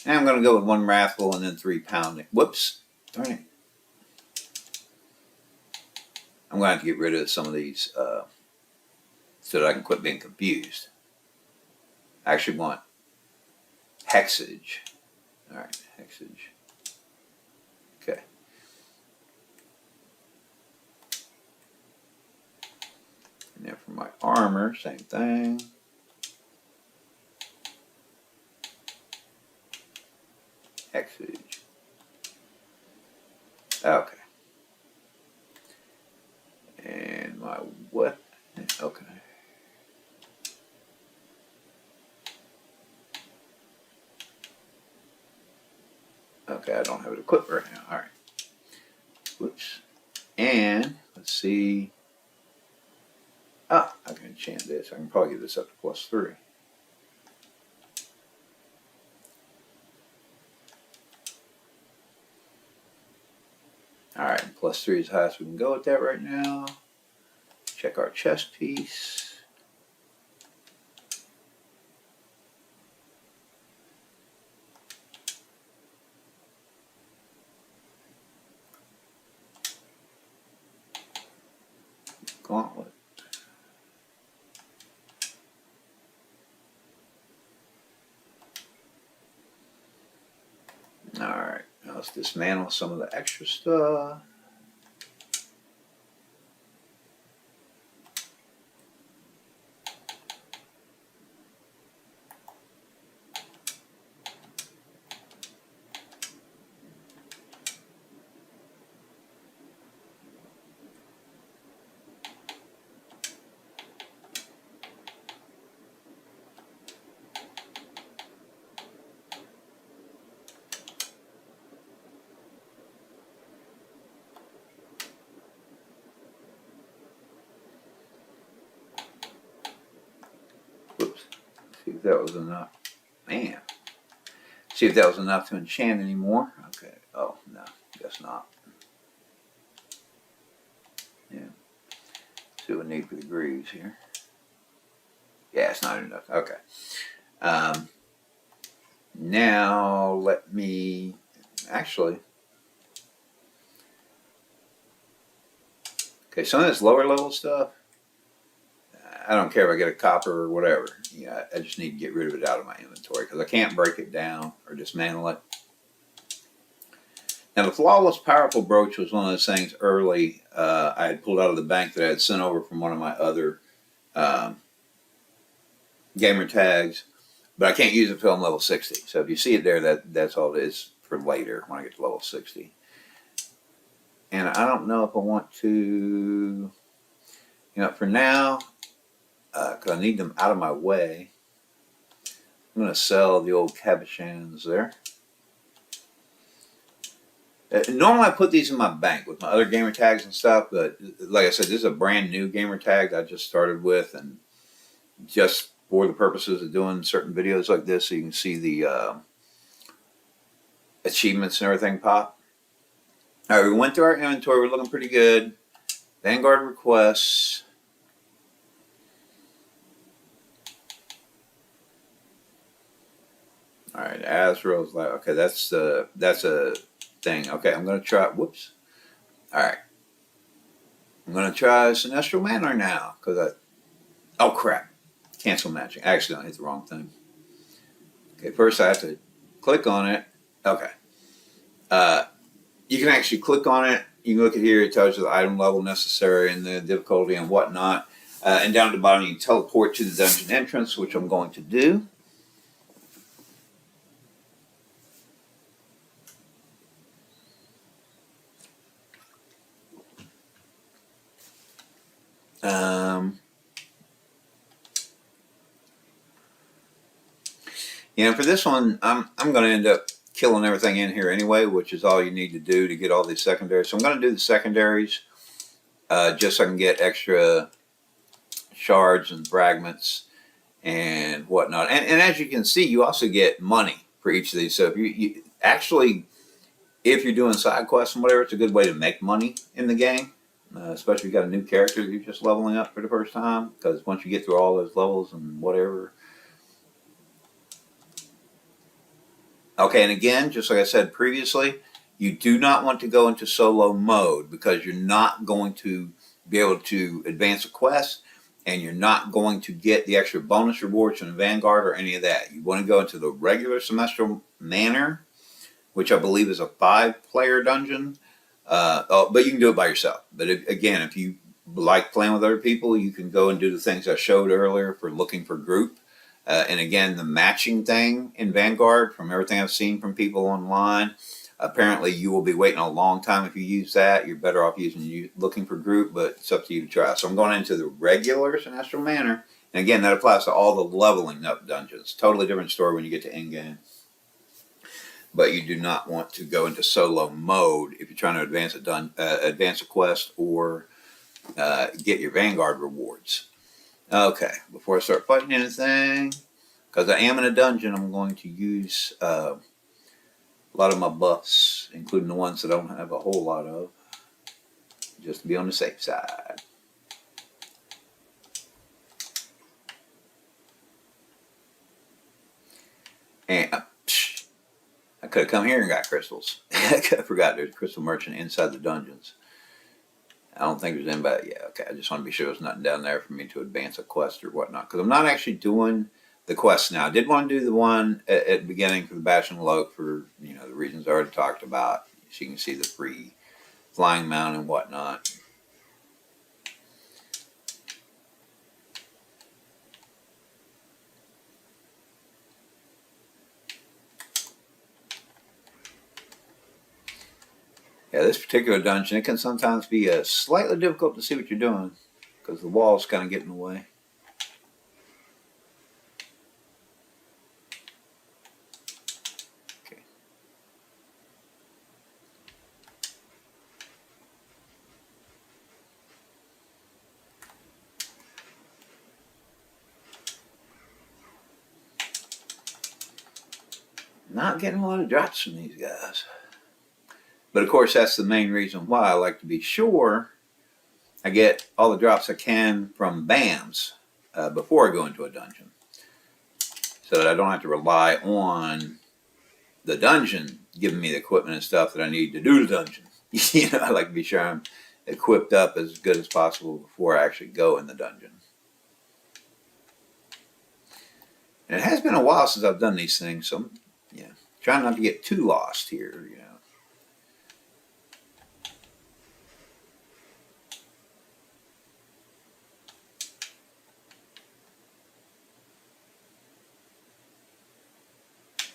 Speaker 1: And I'm going to go with 1 raffle and then 3 pounding. Whoops, darn it. I'm going to have to get rid of some of these so that I can quit being confused. I actually want hexage. All right, hexage. Okay. And then for my armor, same thing. Hexage. Okay. And my what? Okay. Okay, I don't have it equipped right now. All right. Whoops. And let's see. I can enchant this. I can probably get this up to +3. All right, +3 is the highest we can go with that right now. Check our chest piece. Gauntlet. All right, now let's dismantle some of the extra stuff. Whoops. See if that was enough. Man. See if that was enough to enchant anymore. Okay. Oh, no. Guess not. Yeah. See what we need for the greaves here. Yeah, it's not enough. Okay. Now let me actually. Okay, some of this lower level stuff, I don't care if I get a copper or whatever. Yeah, I just need to get rid of it out of my inventory because I can't break it down or dismantle it. Now, the Flawless Powerful Brooch was one of those things early I had pulled out of the bank that I had sent over from one of my other gamer tags, but I can't use it until I'm level 60. So if you see it there, that's all it is for later when I get to level 60. And I don't know if I want to, for now, because I need them out of my way, I'm going to sell the old cabochons there. Normally I put these in my bank with my other gamer tags and stuff, but like I said, this is a brand new gamer tag that I just started with, and just for the purposes of doing certain videos like this, so you can see the achievements and everything pop. All right, we went through our inventory. We're looking pretty good. Vanguard requests. All right, Azrael's like, okay, that's a thing. Okay, I'm gonna try. Whoops. All right, I'm gonna try Sinestral Manor now because I. Oh crap! Cancel matching. I accidentally hit the wrong thing. Okay, first I have to click on it. Okay. Uh, you can actually click on it. You can look at here. It tells you the item level necessary and the difficulty and whatnot. And down at the bottom, you can teleport to the dungeon entrance, which I'm going to do. For this one, I'm going to end up killing everything in here anyway, which is all you need to do to get all these secondaries. So I'm going to do the secondaries just so I can get extra shards and fragments and whatnot. And as you can see, you also get money for each of these. So if you actually, if you're doing side quests and whatever, it's a good way to make money in the game. Especially if you got a new character that you're just leveling up for the first time. Because once you get through all those levels and whatever. Okay, and again, just like I said previously, you do not want to go into solo mode because you're not going to be able to advance a quest and you're not going to get the extra bonus rewards from the Vanguard or any of that. You want to go into the regular Sinestral Manor, which I believe is a 5-player dungeon. But you can do it by yourself. But again, if you like playing with other people, you can go and do the things I showed earlier for looking for group. And again, the matching thing in Vanguard, from everything I've seen from people online, apparently you will be waiting a long time if you use that. You're better off looking for group, but it's up to you to try. So I'm going into the regular Sinestral Manor. And again, that applies to all the leveling up dungeons. Totally different story when you get to endgame. But you do not want to go into solo mode if you're trying to advance a quest or get your Vanguard rewards. Okay, before I start fighting anything, because I am in a dungeon, I'm going to use a lot of my buffs, including the ones that I don't have a whole lot of, just to be on the safe side. And I could have come here and got crystals. I forgot there's a crystal merchant inside the dungeons. I don't think there's anybody. Yeah, okay. I just want to be sure there's nothing down there for me to advance a quest or whatnot. Because I'm not actually doing the quest now. I did want to do the one at the beginning for the Bastion Loke for the reasons I already talked about. So you can see the free flying mount and whatnot. Yeah, this particular dungeon, it can sometimes be slightly difficult to see what you're doing because the walls kind of get in the way. Okay. Not getting a lot of drops from these guys. But of course, that's the main reason why I like to be sure I get all the drops I can from BAMs before I go into a dungeon. So that I don't have to rely on the dungeon giving me the equipment and stuff that I need to do the dungeon. I like to be sure I'm equipped up as good as possible before I actually go in the dungeon. And it has been a while since I've done these things, so I'm trying not to get too lost here,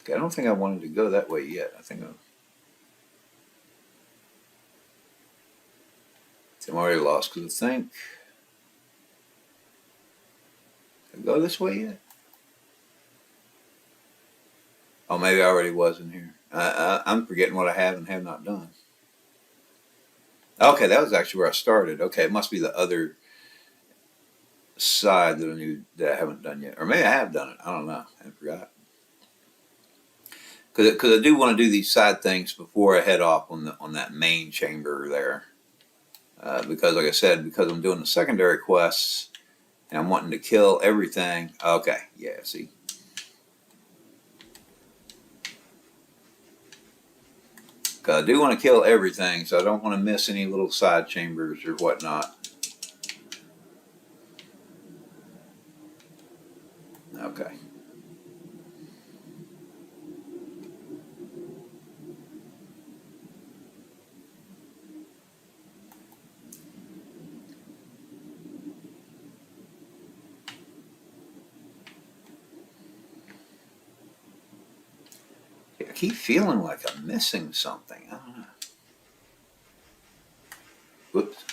Speaker 1: Okay, I don't think I wanted to go that way yet. I think I'm already lost because I think. Did I go this way yet? Oh, maybe I already was in here. I'm forgetting what I have and have not done. Okay, that was actually where I started. Okay, it must be the other side that I haven't done yet. Or maybe I have done it. I don't know. I forgot. Because I do want to do these side things before I head off on that main chamber there. Because like I said, because I'm doing the secondary quests and I'm wanting to kill everything. Okay, yeah, see. 'Cause I do want to kill everything, so I don't want to miss any little side chambers or whatnot. Okay. I keep feeling like I'm missing something. I don't know. Whoops.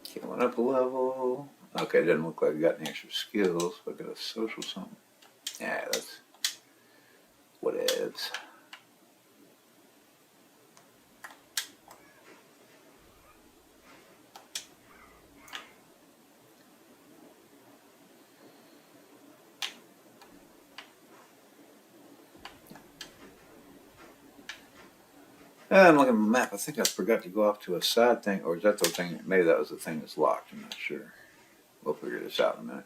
Speaker 1: Killing up a level. Okay, it doesn't look like I got any extra skills, but I got a social something. Yeah, that's what it is. I'm looking at the map. I think I forgot to go off to a side thing, or is that the thing? Maybe that was the thing that's locked. I'm not sure. We'll figure this out in a minute.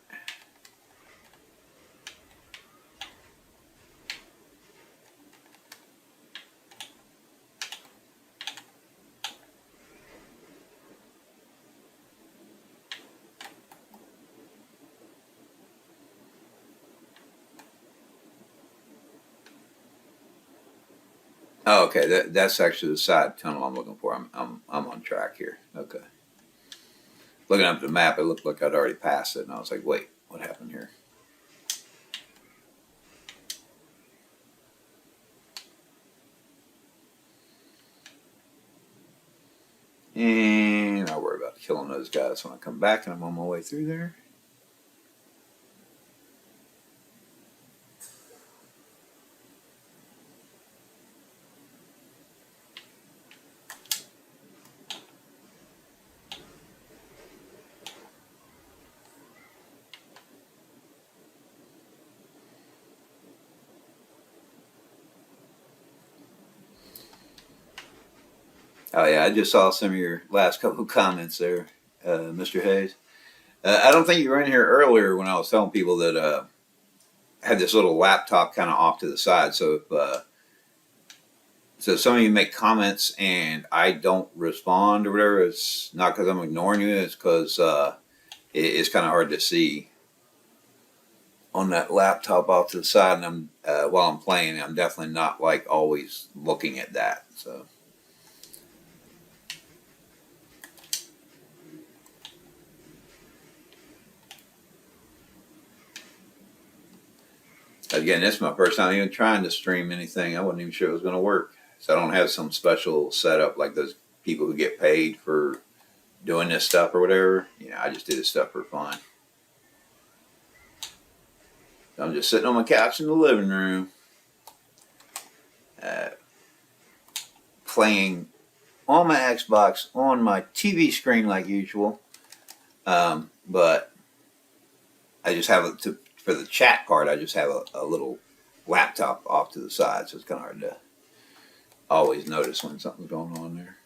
Speaker 1: Oh, okay. That's actually the side tunnel I'm looking for. I'm on track here. Okay. Looking up the map, it looked like I'd already passed it, and I was like, wait, what happened here? And I'll worry about killing those guys when I come back and I'm on my way through there. Oh yeah, I just saw some of your last couple of comments there, Mr. Hayes. I don't think you were in here earlier when I was telling people that I had this little laptop kind of off to the side. So some of you make comments and I don't respond or whatever. It's not because I'm ignoring you. It's because it's kind of hard to see on that laptop off to the side, and I'm while I'm playing, I'm definitely not like always looking at that. So. Again, this is my first time even trying to stream anything. I wasn't even sure it was going to work. So I don't have some special setup like those people who get paid for doing this stuff or whatever. You know, I just do this stuff for fun. So I'm just sitting on my couch in the living room, uh, playing on my Xbox on my TV screen like usual. But I just have for the chat part. I just have a little laptop off to the side, so it's kind of hard to always notice when something's going on there.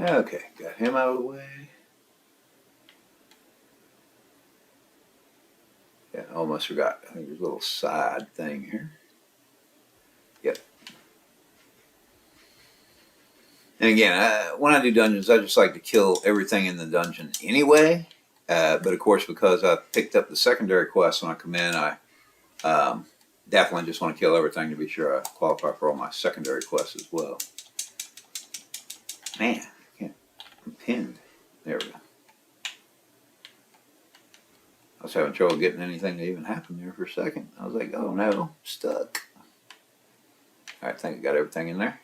Speaker 1: Okay, got him out of the way. Yeah, almost forgot. I think there's a little side thing here. Yep. And again, when I do dungeons, I just like to kill everything in the dungeon anyway. But of course, because I picked up the secondary quests when I come in, I definitely just want to kill everything to be sure I qualify for all my secondary quests as well. Man, I'm pinned. There we go. I was having trouble getting anything to even happen there for a second. I was like, oh no, stuck. All right, I think I got everything in there.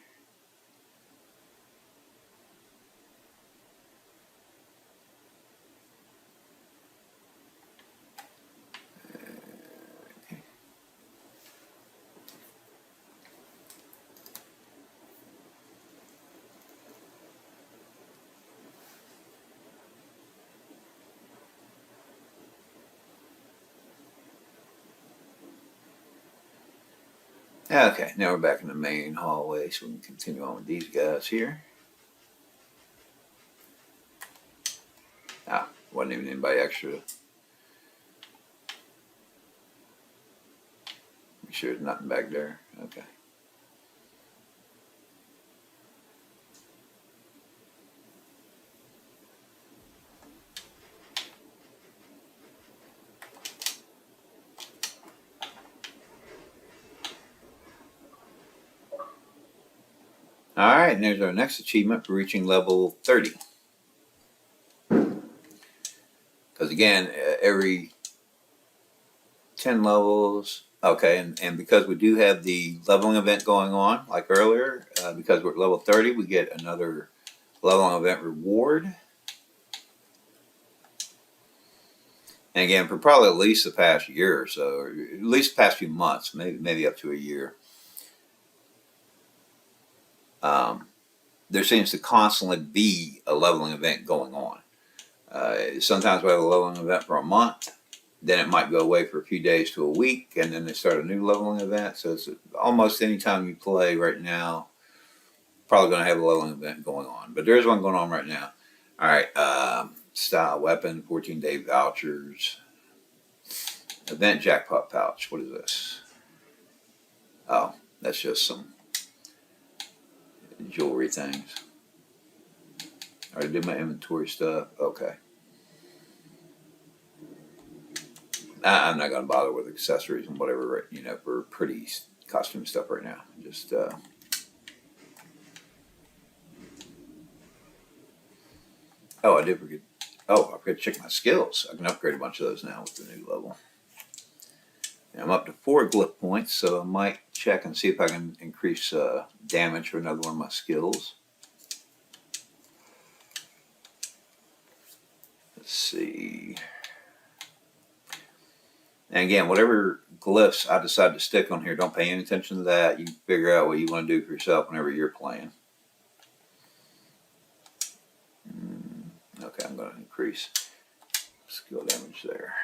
Speaker 1: Okay, now we're back in the main hallway, so we can continue on with these guys here. Ah, wasn't even anybody extra. Make sure there's nothing back there. Okay. All right, and there's our next achievement for reaching level 30. Because again, every 10 levels, okay, and because we do have the leveling event going on, like earlier, because we're at level 30, we get another leveling event reward. And again, for probably at least the past year or so, or at least the past few months, maybe up to a year, there seems to constantly be a leveling event going on. Sometimes we have a leveling event for a month, then it might go away for a few days to a week, and then they start a new leveling event. So it's almost any time you play right now, probably going to have a leveling event going on. But there's one going on right now. All right, style weapon, 14-day vouchers, event jackpot pouch. What is this? Oh, that's just some jewelry things. I already did my inventory stuff. Okay. I'm not going to bother with accessories and whatever, you know, for pretty costume stuff right now. Just, oh, I did forget. Oh, I forgot to check my skills. I can upgrade a bunch of those now with the new level. And I'm up to 4 glyph points, so I might check and see if I can increase damage for another one of my skills. Let's see. And again, whatever glyphs I decide to stick on here, don't pay any attention to that. You figure out what you want to do for yourself whenever you're playing. Okay, I'm going to increase skill damage there.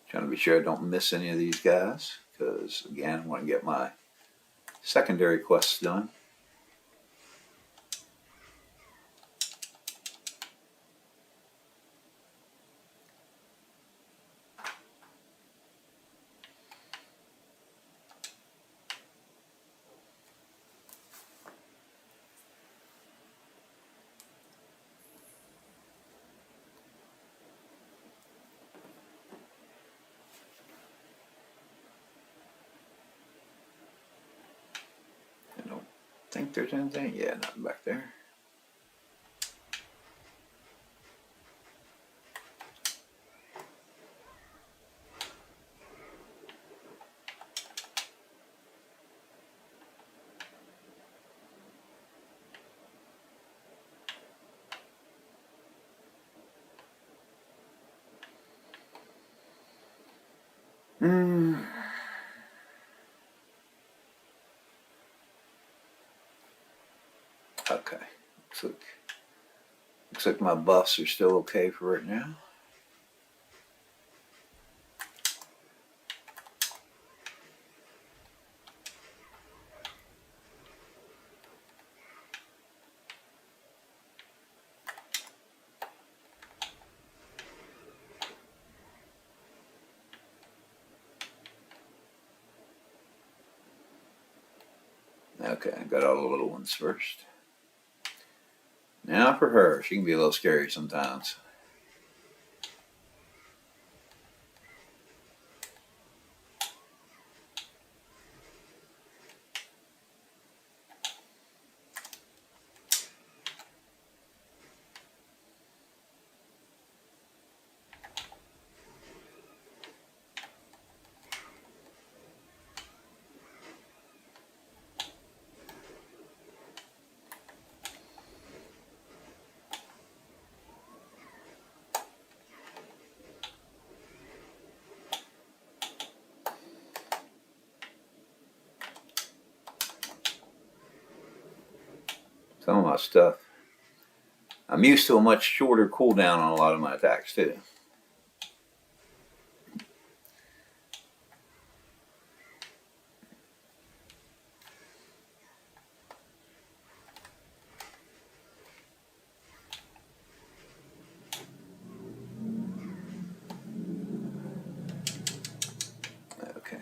Speaker 1: Trying to be sure I don't miss any of these guys, because again, I want to get my secondary quests done. I don't think there's anything. Yeah, nothing back there. Okay. Looks like my buffs are still okay for right now. Okay, I got all the little ones first. Now for her. She can be a little scary sometimes. Some of my stuff. I'm used to a much shorter cooldown on a lot of my attacks too. Okay.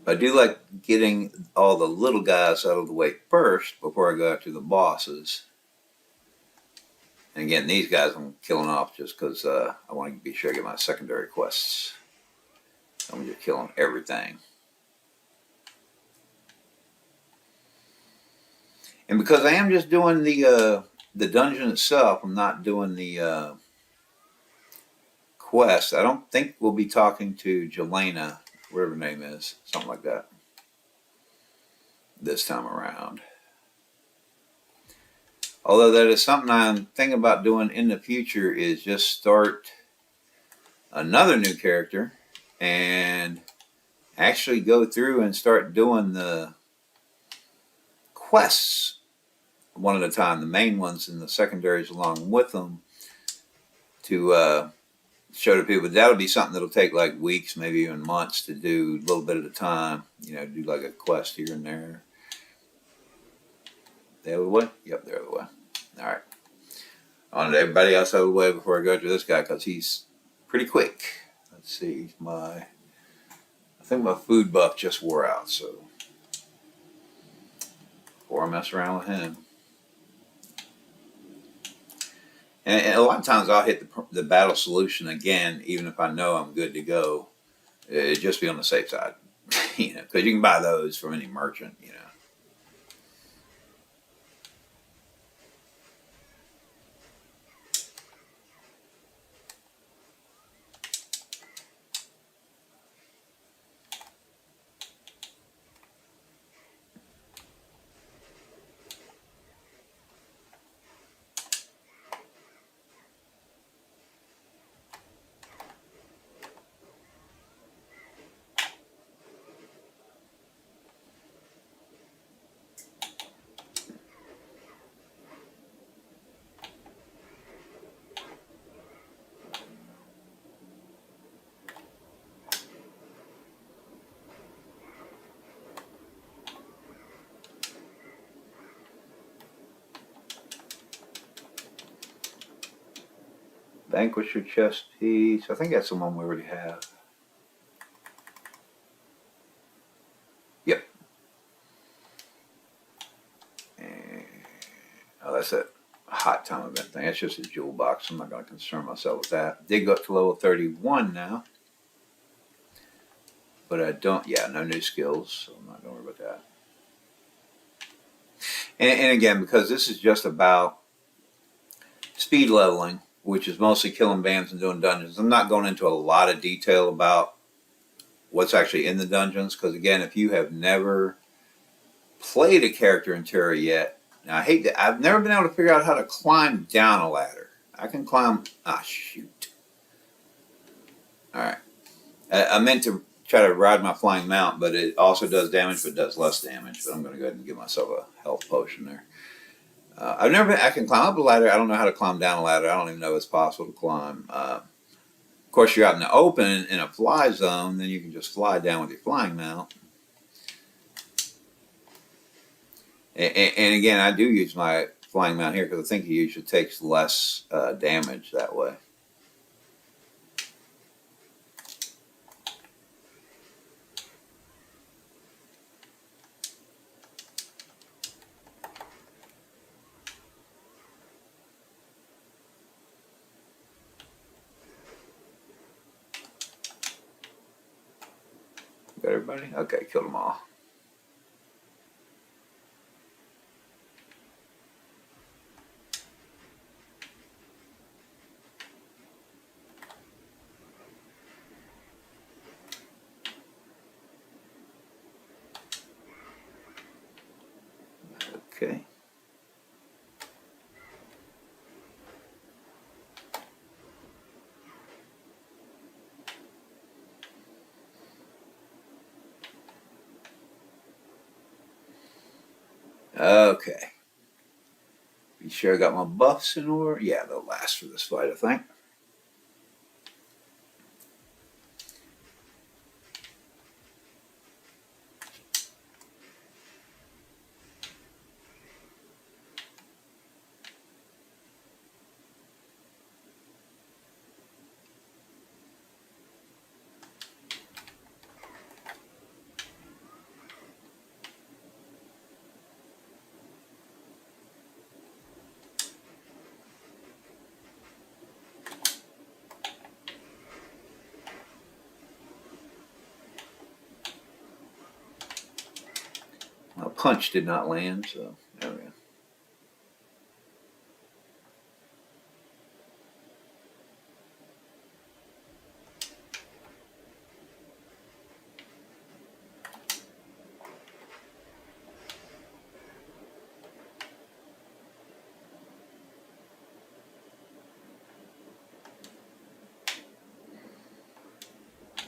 Speaker 1: I do like getting all the little guys out of the way first before I go after the bosses. And again, these guys I'm killing off just because I want to be sure I get my secondary quests. I'm just killing everything. And because I am just doing the dungeon itself, I'm not doing the quest. I don't think we'll be talking to Jelena, whatever her name is, something like that, this time around. Although that is something I'm thinking about doing in the future, is just start another new character and actually go through and start doing the quests one at a time, the main ones and the secondaries along with them, to show to people. That'll be something that'll take like weeks, maybe even months to do, a little bit at a time. You know, do like a quest here and there. The other way? Yep, the other way. All right. On to everybody else out of the way before I go to this guy, because he's pretty quick. Let's see. I think my food buff just wore out, so before I mess around with him. And a lot of times I'll hit the battle solution again, even if I know I'm good to go. It'd just be on the safe side, you know, because you can buy those from any merchant, you know. Vanquisher chest piece. I think that's the one we already have. Yep. And, oh, that's that hot time event thing. That's just a jewel box. I'm not going to concern myself with that. Did go up to level 31 now. But I don't, yeah, no new skills, so I'm not going to worry about that. And again, because this is just about speed leveling, which is mostly killing bands and doing dungeons, I'm not going into a lot of detail about what's actually in the dungeons, because again, if you have never played a character in Tera yet, now I've never been able to figure out how to climb down a ladder. I can climb, shoot. Alright. I meant to try to ride my flying mount, but it also does damage, but does less damage. But I'm going to go ahead and give myself a health potion there. I can climb up a ladder. I don't know how to climb down a ladder. I don't even know it's possible to climb. Of course, you're out in the open in a fly zone, then you can just fly down with your flying mount. And again, I do use my flying mount here because I think it usually takes less damage that way. everybody? Okay, killed them all. Okay. Okay. Be sure I got my buffs in order. Yeah, they'll last for this fight, I think. My punch did not land, so there we go.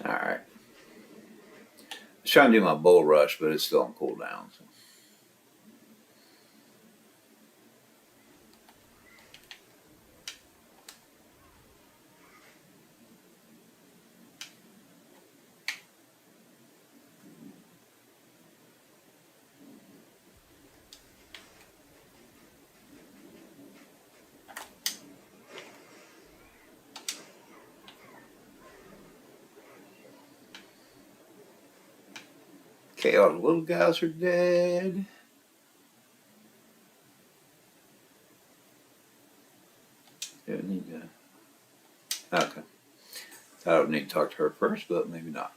Speaker 1: All right. I was trying to do my bull rush, but it's still on cooldown. So. Okay, all the little guys are dead. Don't need to. Okay. I would need to talk to her first, but maybe not.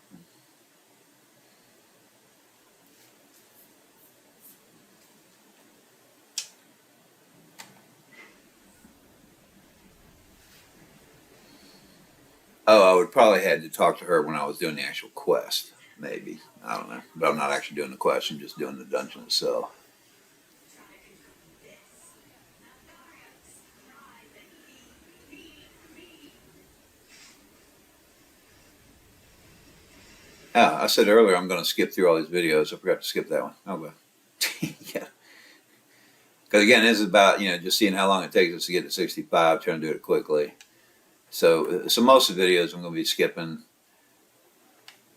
Speaker 1: Oh, I would probably had to talk to her when I was doing the actual quest. Maybe. I don't know. But I'm not actually doing the quest. I'm just doing the dungeon itself. Ah, I said earlier I'm going to skip through all these videos. I forgot to skip that one. Oh, well. Yeah. Because again, this is about, just seeing how long it takes us to get to 65, trying to do it quickly. So most of the videos I'm going to be skipping.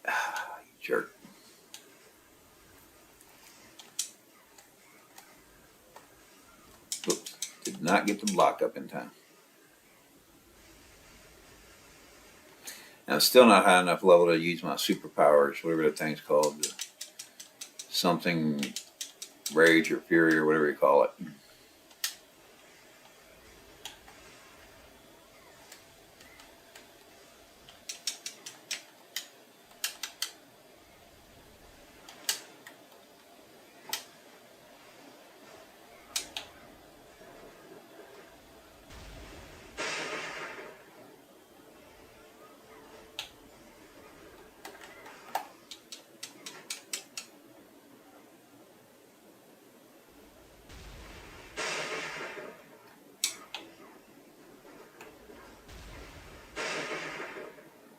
Speaker 1: Ah, you jerk. Oops. Did not get the block up in time. Now, I'm still not high enough level to use my superpowers, whatever that thing's called. Something rage or fury or whatever you call it.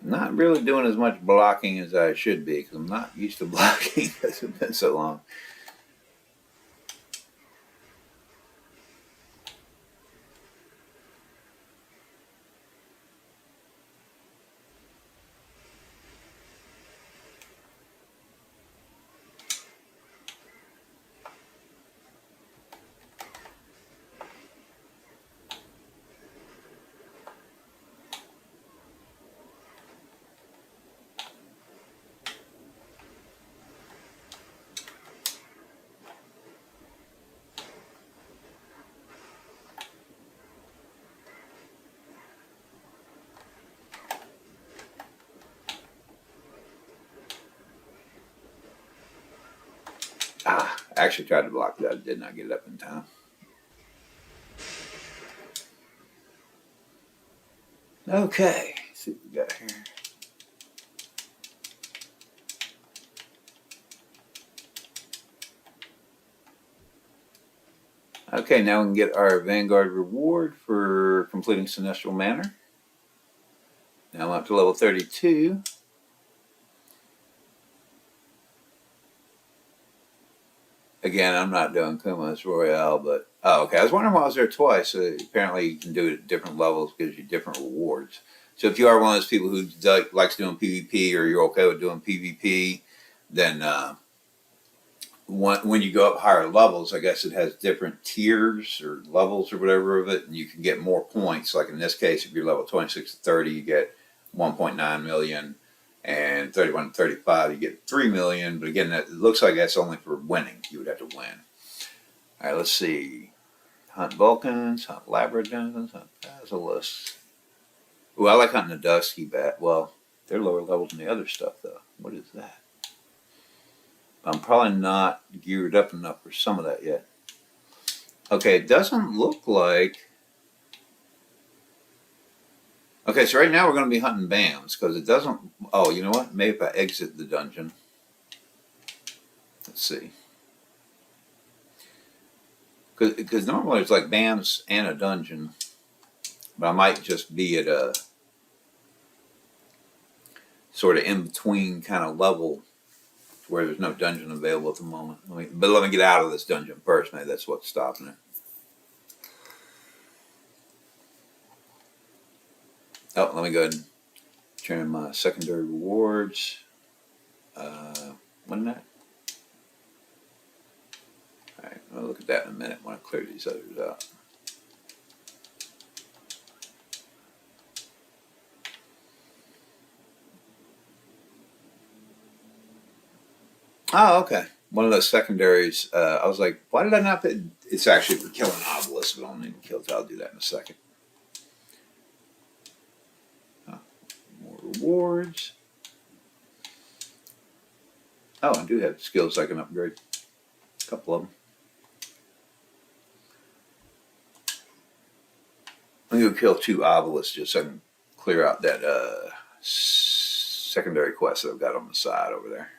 Speaker 1: Not really doing as much blocking as I should be because I'm not used to blocking because it's been so long. I actually tried to block that. I did not get it up in time. Okay, let's see what we got here. Okay, now we can get our Vanguard reward for completing Sinestral Manor. Now I'm up to level 32. Again, I'm not doing Kuma's Royale, but okay. I was wondering why I was there twice. Apparently, you can do it at different levels, gives you different rewards. So if you are one of those people who likes doing PvP, or you're okay with doing PvP, then when you go up higher levels, I guess it has different tiers or levels or whatever of it, and you can get more points. Like in this case, if you're level 26 to 30, you get 1.9 million. And 31 to 35, you get 3 million. But again, it looks like that's only for winning. You would have to win. All right, let's see. Hunt Vulcans, hunt Labradons, hunt basilisks. Ooh, I like hunting the Dusky Bat. Well, they're lower levels than the other stuff, though. What is that? I'm probably not geared up enough for some of that yet. Okay, it doesn't look like... Okay, so right now we're going to be hunting BAMs, because it doesn't... Oh, you know what? Maybe if I exit the dungeon. Let's see. Because normally it's like BAMs and a dungeon. But I might just be at a sort of in-between kind of level where there's no dungeon available at the moment. But let me get out of this dungeon first. Maybe that's what's stopping it. Oh, let me go ahead and turn my secondary rewards. One minute. All right, I'll look at that in a minute when I clear these others out. Oh, okay. One of those secondaries, I was like, why did I not put... It's actually for killing obelisks, but I don't need to kill it. I'll do that in a second. More rewards. Oh, I do have skills I can upgrade. A couple of them. I'm going to kill 2 obelisks just so I can clear out that secondary quest that I've got on the side over there.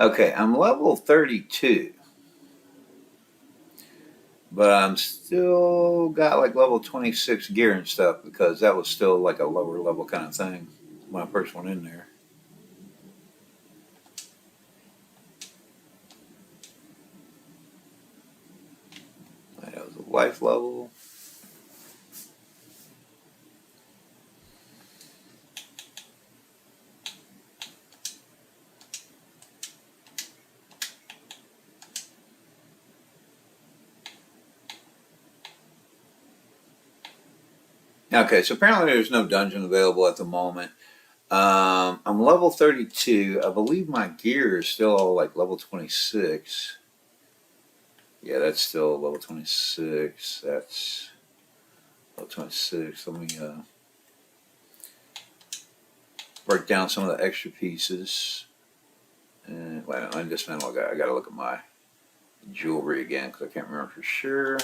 Speaker 1: Okay, I'm level 32. But I'm still got like level 26 gear and stuff because that was still like a lower level kind of thing when I first went in there. That was a life level. Okay, so apparently there's no dungeon available at the moment. I'm level 32. I believe my gear is still all like level 26. Yeah, that's still level 26. That's level 26. Let me break down some of the extra pieces. And wait a minute, I just meant I got to look at my jewelry again because I can't remember for sure.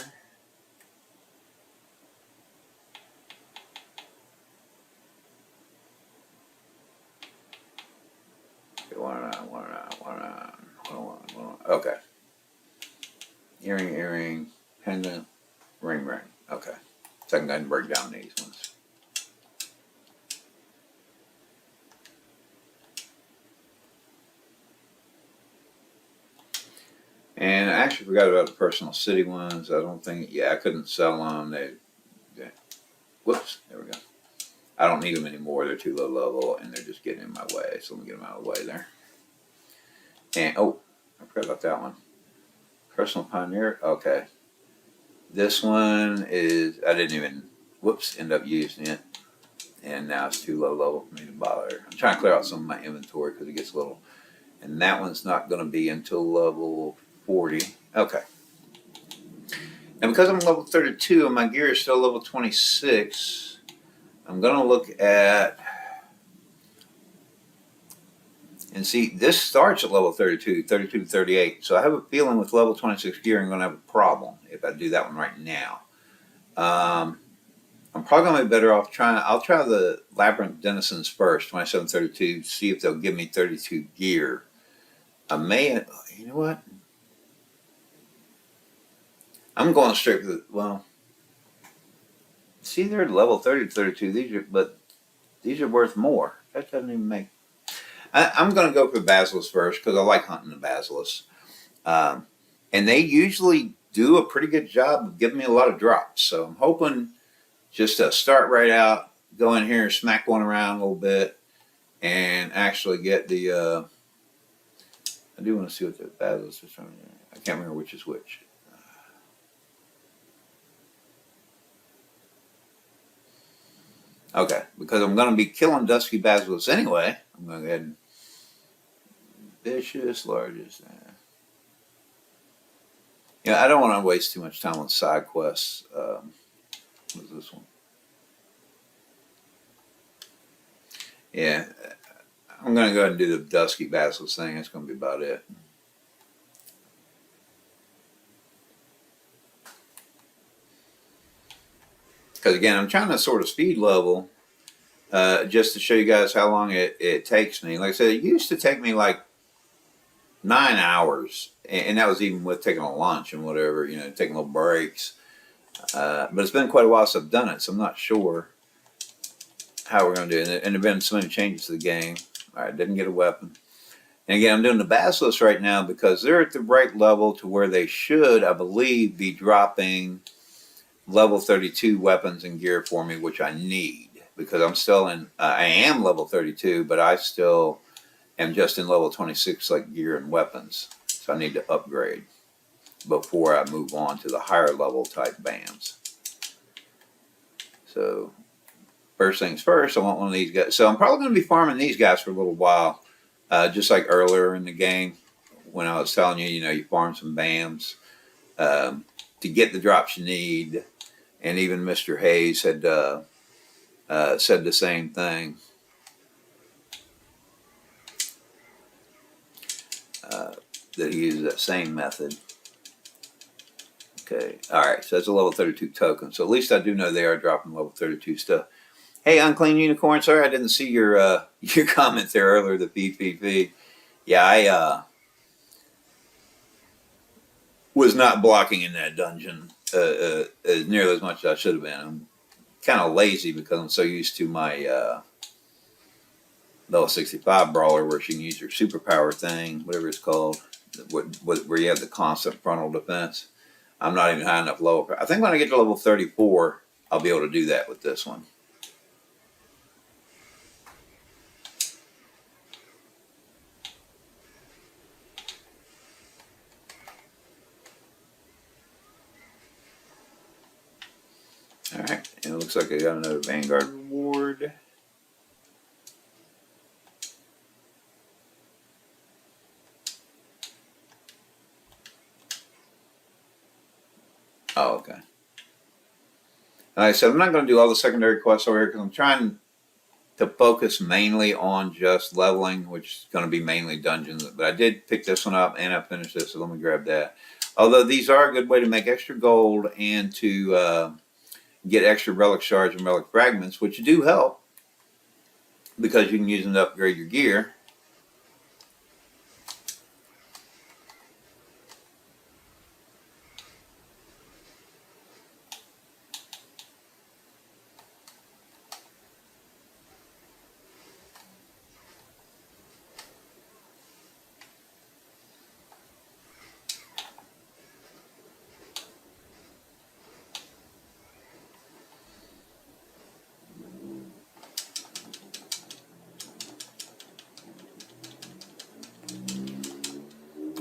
Speaker 1: Okay. Earring, pendant, ring. Okay. So I can go ahead and break down these ones. And I actually forgot about the personal city ones. I don't think, yeah, I couldn't sell them. Whoops, there we go. I don't need them anymore. They're too low level and they're just getting in my way. So let me get them out of the way there. And oh, I forgot about that one. Personal Pioneer. Okay. This one is, I didn't even, whoops, end up using it. And now it's too low level for me to bother. I'm trying to clear out some of my inventory because it gets a little, and that one's not going to be until level 40. Okay. And because I'm level 32 and my gear is still level 26, I'm going to look at, and see, this starts at level 32 to 38. So I have a feeling with level 26 gear, I'm going to have a problem if I do that one right now. I'm probably going to be better off I'll try the Labyrinth Denizens first, 2732, see if they'll give me 32 gear. I may, you know what? I'm going straight for the, well, see, they're level 30 to 32, but these are worth more. That doesn't even make, I'm going to go for basilisks first because I like hunting the basilisks. And they usually do a pretty good job of giving me a lot of drops. So I'm hoping just to start right out, go in here and smack one around a little bit, and actually get the. I do want to see what the basilisks are trying to do. I can't remember which is which. Okay, because I'm going to be killing dusky basilisks anyway. I'm going to go ahead and vicious, largest. Yeah, I don't want to waste too much time on side quests. What's this one? Yeah, I'm going to go ahead and do the dusky basilisk thing. That's going to be about it. Because again, I'm trying to sort of speed level just to show you guys how long it takes me. Like I said, it used to take me like 9 hours, and that was even with taking a lunch and whatever, you know, taking little breaks. But it's been quite a while since I've done it, so I'm not sure how we're going to do it. And there have been so many changes to the game. All right, didn't get a weapon. And again, I'm doing the basilisks right now because they're at the right level to where they should, I believe, be dropping level 32 weapons and gear for me, which I need because I'm still in, I am level 32, but I still am just in level 26 like gear and weapons. So I need to upgrade before I move on to the higher level type BAMs. So first things first, I want one of these guys. So I'm probably going to be farming these guys for a little while, just like earlier in the game when I was telling you, you know, you farm some BAMs to get the drops you need. And even Mr. Hayes had said the same thing. That he used that same method. Okay, all right, so that's a level 32 token. So at least I do know they are dropping level 32 stuff. Hey, Unclean Unicorn, sorry I didn't see your your comment there earlier, the feed. Yeah, I was not blocking in that dungeon as nearly as much as I should have been. I'm kind of lazy because I'm so used to my level 65 brawler where she can use her superpower thing, whatever it's called, where you have the constant frontal defense. I'm not even high enough level. I think when I get to level 34, I'll be able to do that with this one. All right, and it looks like I got another Vanguard reward. Oh, okay. Like I said, I'm not going to do all the secondary quests over here because I'm trying to focus mainly on just leveling, which is going to be mainly dungeons. But I did pick this one up and I finished this, so let me grab that. Although these are a good way to make extra gold and to get extra relic shards and relic fragments, which do help because you can use them to upgrade your gear.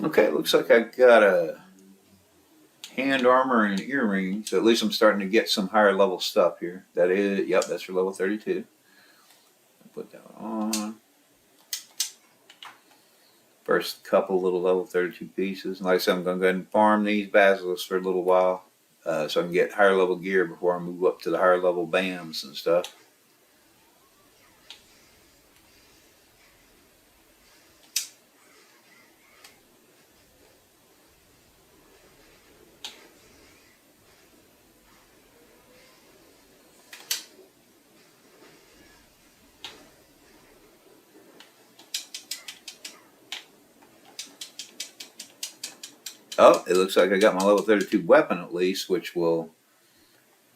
Speaker 1: Okay, it looks like I got a hand armor and an earring, so at least I'm starting to get some higher level stuff here. That is, yep, that's for level 32. Put that on. First couple little level 32 pieces. And like I said, I'm going to go ahead and farm these basilisks for a little while so I can get higher level gear before I move up to the higher level BAMs and stuff. Oh, it looks like I got my level 32 weapon at least, which will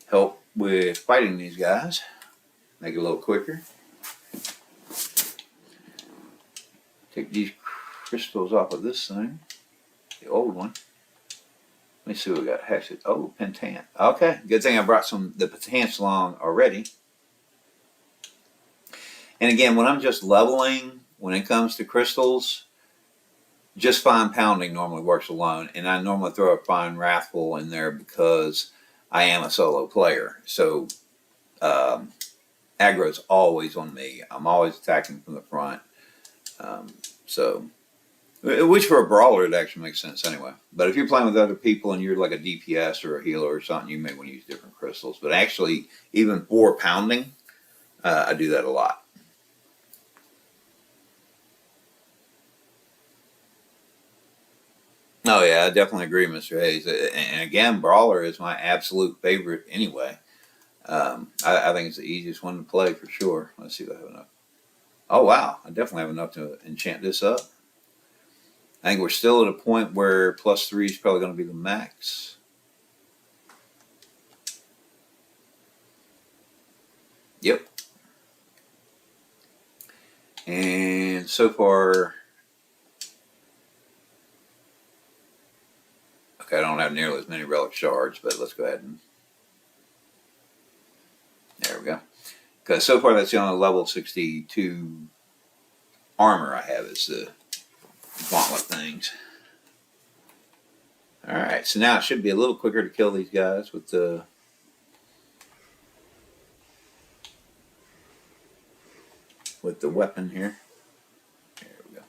Speaker 1: help with fighting these guys. Make it a little quicker. Take these crystals off of this thing, the old one. Let me see what we got. Hexed. Oh, pentant. Okay, good thing I brought the pentants along already. And again, when I'm just leveling, when it comes to crystals, just fine pounding normally works alone, and I normally throw a fine wrathful in there because I am a solo player. So aggro's always on me. I'm always attacking from the front. Which for a brawler it actually makes sense anyway. But if you're playing with other people and you're like a DPS or a healer or something, you may want to use different crystals. But actually, even for pounding, I do that a lot. Oh yeah, I definitely agree, Mr. Hayes. And again, Brawler is my absolute favorite anyway. I think it's the easiest one to play for sure. Let's see if I have enough. Oh wow, I definitely have enough to enchant this up. I think we're still at a point where +3 is probably going to be the max. Yep. And so far, okay, I don't have nearly as many relic shards, but let's go ahead and, there we go. Because so far that's the only level 62 armor I have is the gauntlet things. Alright, so now it should be a little quicker to kill these guys with the weapon here. There we go.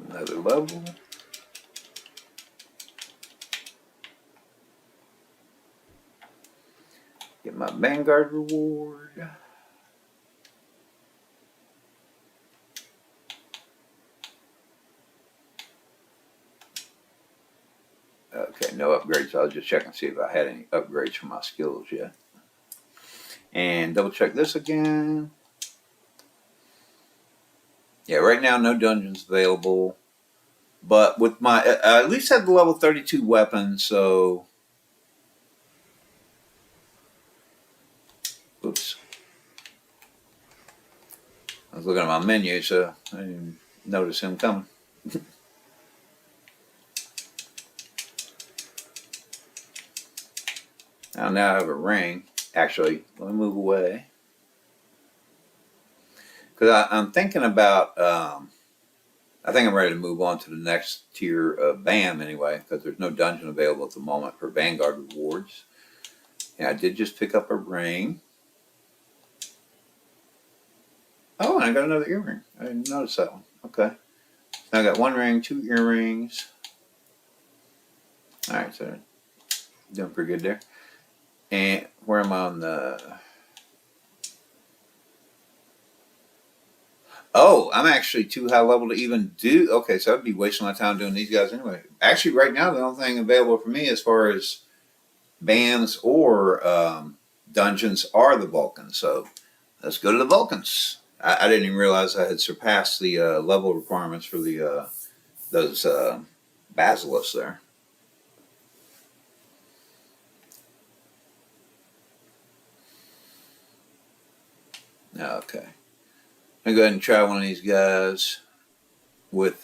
Speaker 1: Another level. Get my Vanguard reward. Okay, no upgrades. I was just checking to see if I had any upgrades for my skills yet. And double check this again. Yeah, right now no dungeons available. But with my, I at least have the level 32 weapon, so. Oops. I was looking at my menu, so I didn't notice him coming. Now I have a ring. Actually, let me move away. Because I'm thinking about, I think I'm ready to move on to the next tier of BAM anyway, because there's no dungeon available at the moment for Vanguard rewards. And I did just pick up a ring. Oh, and I got another earring. I didn't notice that one. Okay. Now I got one ring, 2 earrings. Alright, so doing pretty good there. And where am I on the... Oh, I'm actually too high level to even do... Okay, so I'd be wasting my time doing these guys anyway. Actually, right now, the only thing available for me as far as BAMs or dungeons are the Vulcans. So let's go to the Vulcans. I didn't even realize I had surpassed the level requirements for the those basilisks there. Okay, I'm gonna go ahead and try one of these guys with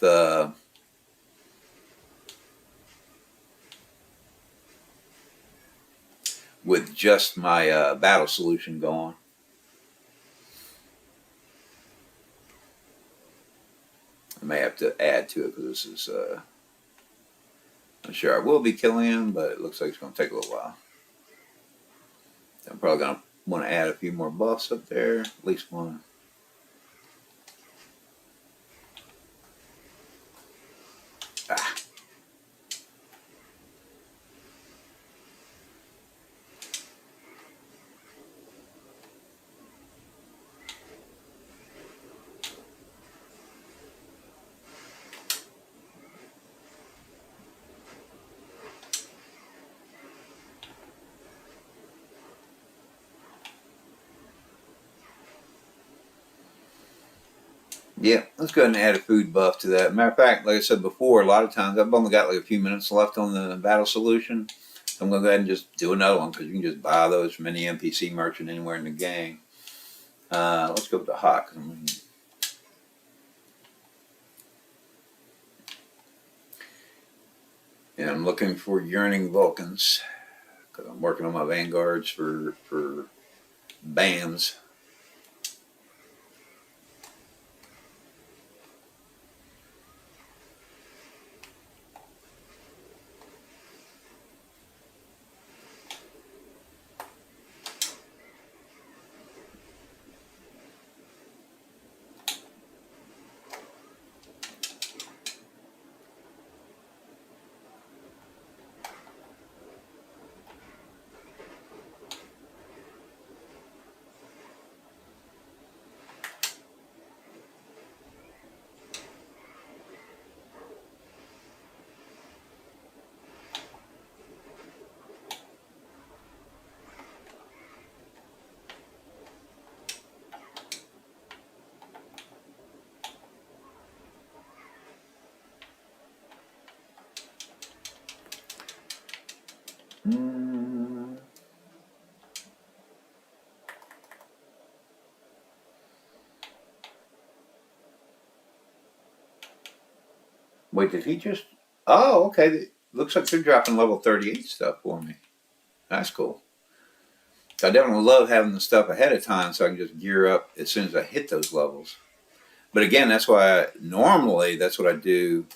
Speaker 1: just my battle solution going. I may have to add to it because this is. I'm sure I will be killing him, but it looks like it's going to take a little while. I'm probably going to want to add a few more buffs up there, at least one. Ah. Yeah, let's go ahead and add a food buff to that. Matter of fact, like I said before, a lot of times I've only got like a few minutes left on the battle solution. I'm going to go ahead and just do another one because you can just buy those from any NPC merchant anywhere in the game. Let's go with the hawk. And I'm looking for yearning Vulcans because I'm working on my Vanguards for BAMs. Wait, did he just? Oh, okay. Looks like they're dropping level 38 stuff for me. That's cool. I definitely love having the stuff ahead of time so I can just gear up as soon as I hit those levels. But again, that's why normally that's what I do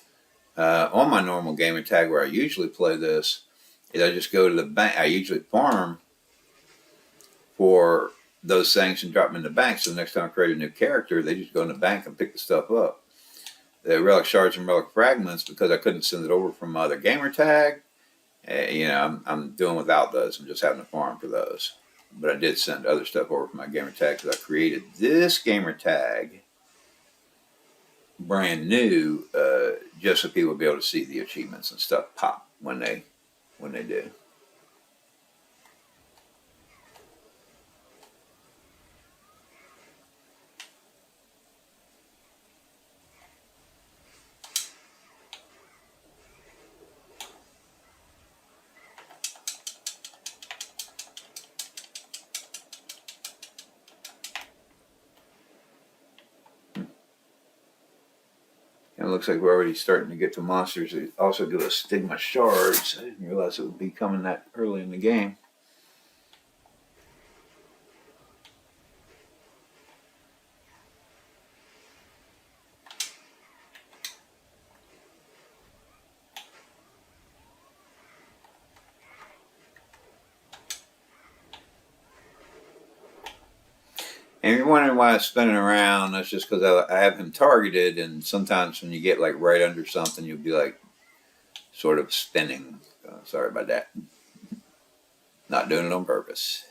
Speaker 1: on my normal gamer tag where I usually play this. Is I just go to the bank. I usually farm for those things and drop them in the bank. So the next time I create a new character, they just go in the bank and pick the stuff up. The relic shards and relic fragments, because I couldn't send it over from my other gamer tag. I'm doing without those. I'm just having to farm for those. But I did send other stuff over from my gamer tag because I created this gamer tag brand new, just so people would be able to see the achievements and stuff pop when they do. And it looks like we're already starting to get to monsters that also give us Stigma shards. I didn't realize it would be coming that early in the game. And if you're wondering why it's spinning around, that's just because I have him targeted, and sometimes when you get like right under something, you'll be like sort of spinning. Sorry about that. Not doing it on purpose.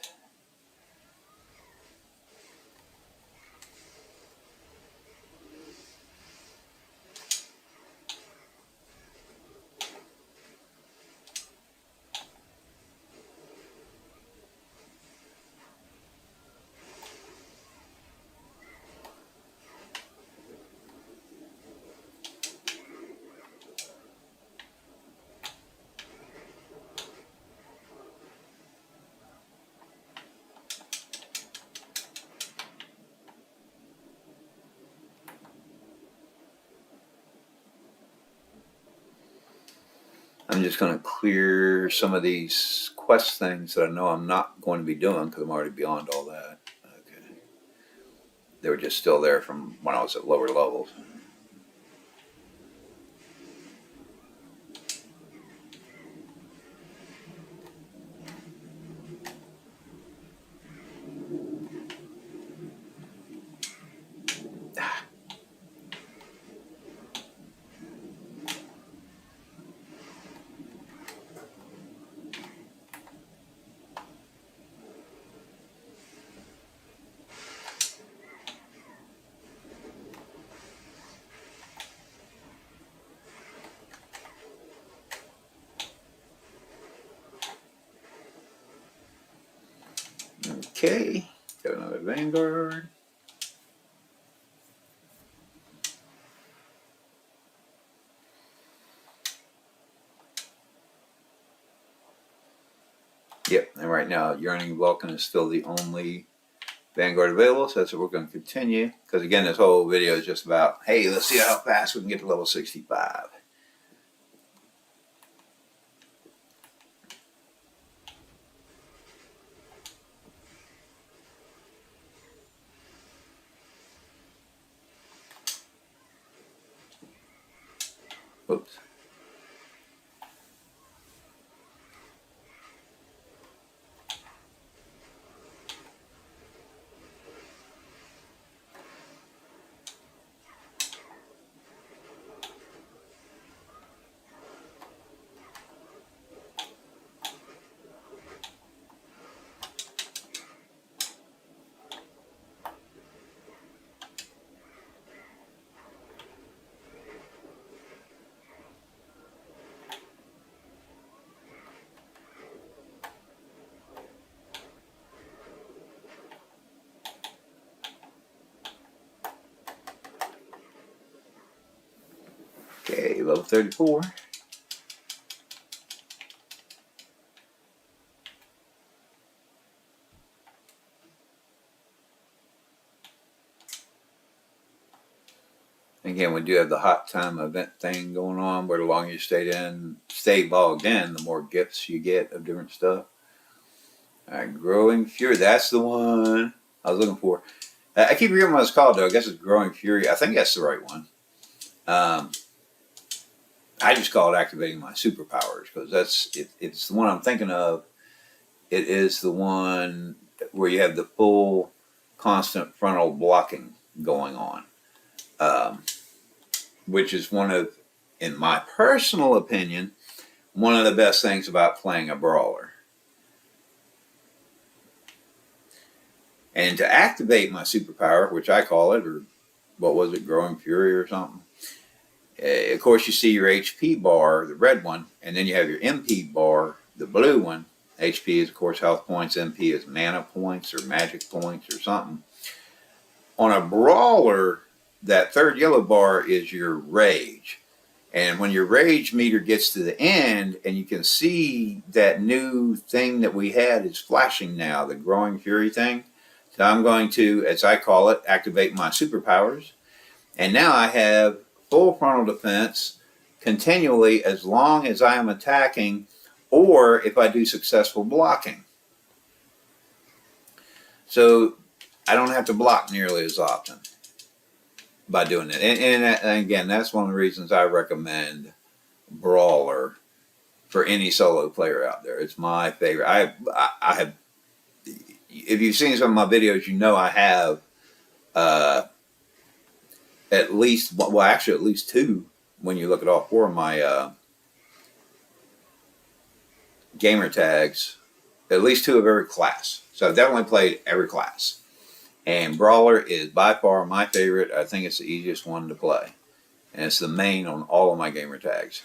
Speaker 1: I'm just going to clear some of these quest things that I know I'm not going to be doing because I'm already beyond all that. Okay. They were just still there from when I was at lower levels. Okay, got another Vanguard. Yep, and right now, Yearning Vulcan is still the only Vanguard available, so that's what we're going to continue. Because again, this whole video is just about, hey, let's see how fast we can get to level 65. Oops. Okay, level 34. Again, we do have the hot time event thing going on, where the longer you stay logged in, the more gifts you get of different stuff. Alright, Growing Fury, that's the one I was looking for. I keep forgetting what it's called though. I guess it's Growing Fury. I think that's the right one. I just call it activating my superpowers because it's the one I'm thinking of. It is the one where you have the full constant frontal blocking going on, which is one of, in my personal opinion, one of the best things about playing a brawler. And to activate my superpower, which I call it, or what was it, Growing Fury or something, of course you see your HP bar, the red one, and then you have your MP bar, the blue one. HP is, of course, health points. MP is mana points or magic points or something. On a brawler, that third yellow bar is your rage. And when your rage meter gets to the end, and you can see that new thing that we had is flashing now, the Growing Fury thing. So I'm going to, as I call it, activate my superpowers. And now I have full frontal defense continually as long as I am attacking, or if I do successful blocking. So I don't have to block nearly as often by doing it. And again, that's one of the reasons I recommend Brawler for any solo player out there. It's my favorite. I have, if you've seen some of my videos, you know I have at least, well, actually at least two when you look at all four of my gamer tags, at least two of every class. So I've definitely played every class. And Brawler is by far my favorite. I think it's the easiest one to play. And it's the main on all of my gamer tags.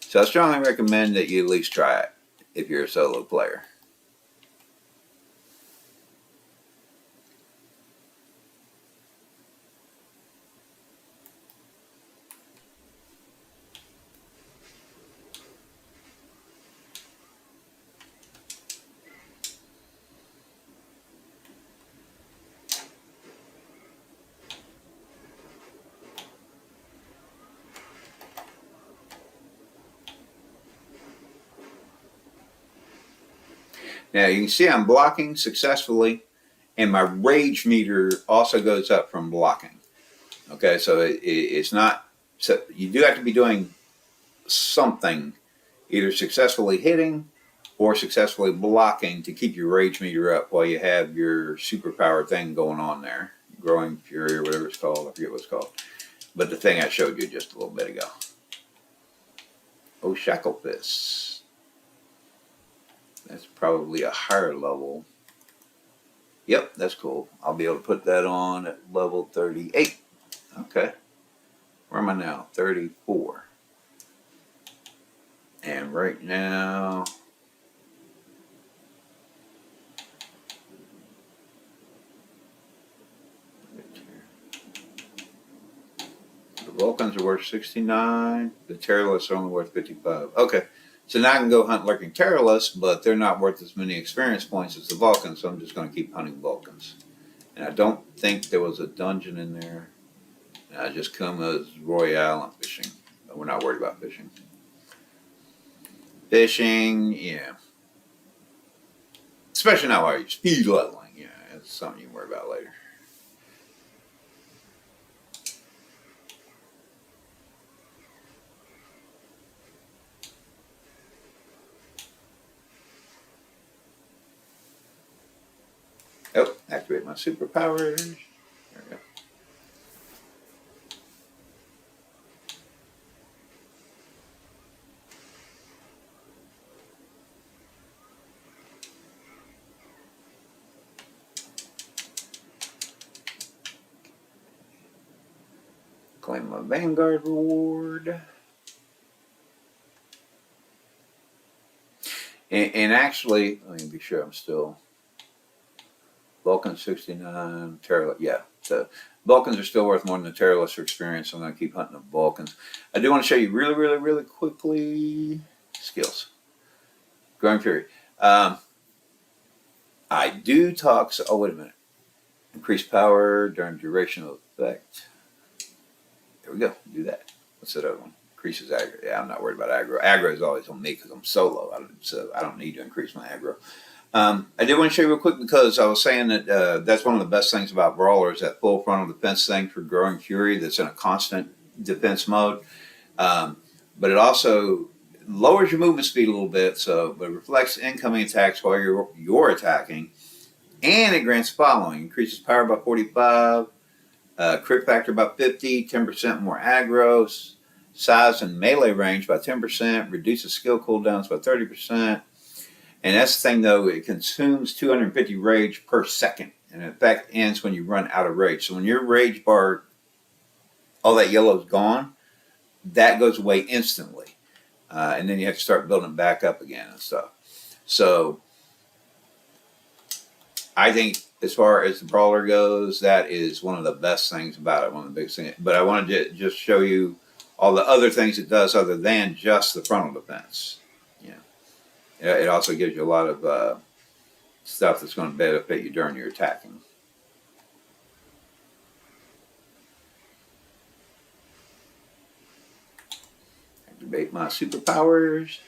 Speaker 1: So I strongly recommend that you at least try it if you're a solo player. Now you can see I'm blocking successfully, and my rage meter also goes up from blocking. Okay, so it's not, so you do have to be doing something, either successfully hitting or successfully blocking to keep your rage meter up while you have your superpower thing going on there. Growing Fury or whatever it's called, I forget what it's called. But the thing I showed you just a little bit ago. Oh, Shackle Fist. That's probably a higher level. Yep, that's cool. I'll be able to put that on at level 38. Okay. Where am I now? 34. And right now, the Vulcans are worth 69. The Terralists are only worth 55. Okay. So now I can go hunt Lurking Terralists, but they're not worth as many experience points as the Vulcans, so I'm just going to keep hunting Vulcans. And I don't think there was a dungeon in there. I just come as Royale and fishing. But we're not worried about fishing. Fishing, yeah. Especially now while you're speed leveling. Yeah, that's something you can worry about later. Oh, activate my superpowers. There we go. Claim my Vanguard reward. And actually, let me be sure I'm still Vulcan 69, Terra, yeah. So Vulcans are still worth more than the Terralists experience, so I'm going to keep hunting the Vulcans. I do want to show you really quickly skills. Growing Fury. I do talk, so, oh, wait a minute. Increase power during duration of effect. There we go. Do that. What's that other one? Increases aggro. Yeah, I'm not worried about aggro. Aggro is always on me because I'm solo, so I don't need to increase my aggro. I did want to show you real quick because I was saying that that's one of the best things about Brawler is that full frontal defense thing for Growing Fury that's in a constant defense mode. But it also lowers your movement speed a little bit, so but it reflects incoming attacks while you're attacking, and it grants following. Increases power by 45, crit factor by 50, 10% more aggro, size and melee range by 10%, reduces skill cooldowns by 30%. And that's the thing, though, it consumes 250 rage per second. And in fact, ends when you run out of rage. So when your rage bar, all that yellow is gone, that goes away instantly. And then you have to start building it back up again and stuff. So I think as far as the Brawler goes, that is one of the best things about it, one of the biggest things. But I wanted to just show you all the other things it does other than just the frontal defense. It also gives you a lot of stuff that's going to benefit you during your attacking. Activate my superpowers.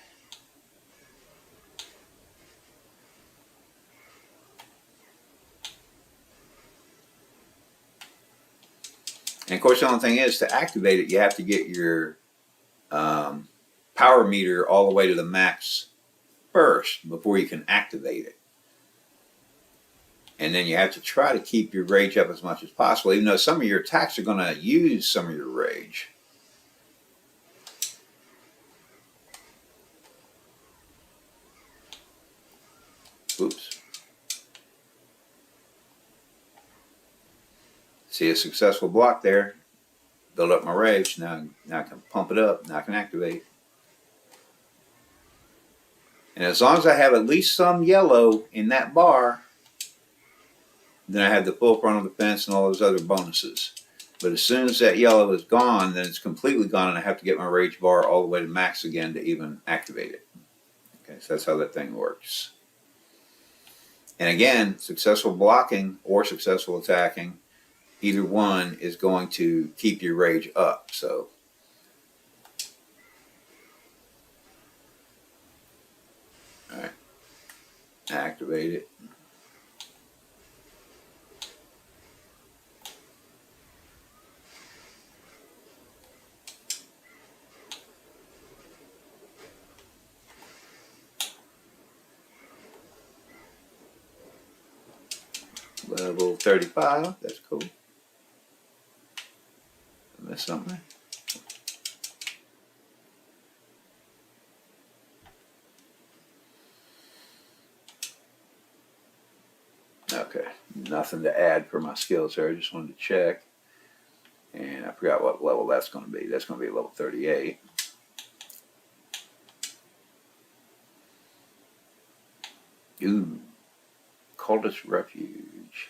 Speaker 1: And of course, the only thing is to activate it, you have to get your power meter all the way to the max first before you can activate it. And then you have to try to keep your rage up as much as possible, even though some of your attacks are going to use some of your rage. Oops. See a successful block there. Build up my rage. Now I can pump it up. Now I can activate. And as long as I have at least some yellow in that bar, then I have the full frontal defense and all those other bonuses. But as soon as that yellow is gone, then it's completely gone, and I have to get my rage bar all the way to max again to even activate it. Okay, so that's how that thing works. And again, successful blocking or successful attacking, either one is going to keep your rage up. So all right. activate it. Level 35, that's cool. Miss something? Okay, nothing to add for my skills there. I just wanted to check. And I forgot what level that's going to be. That's going to be level 38. Ooh, Cultist Refuge.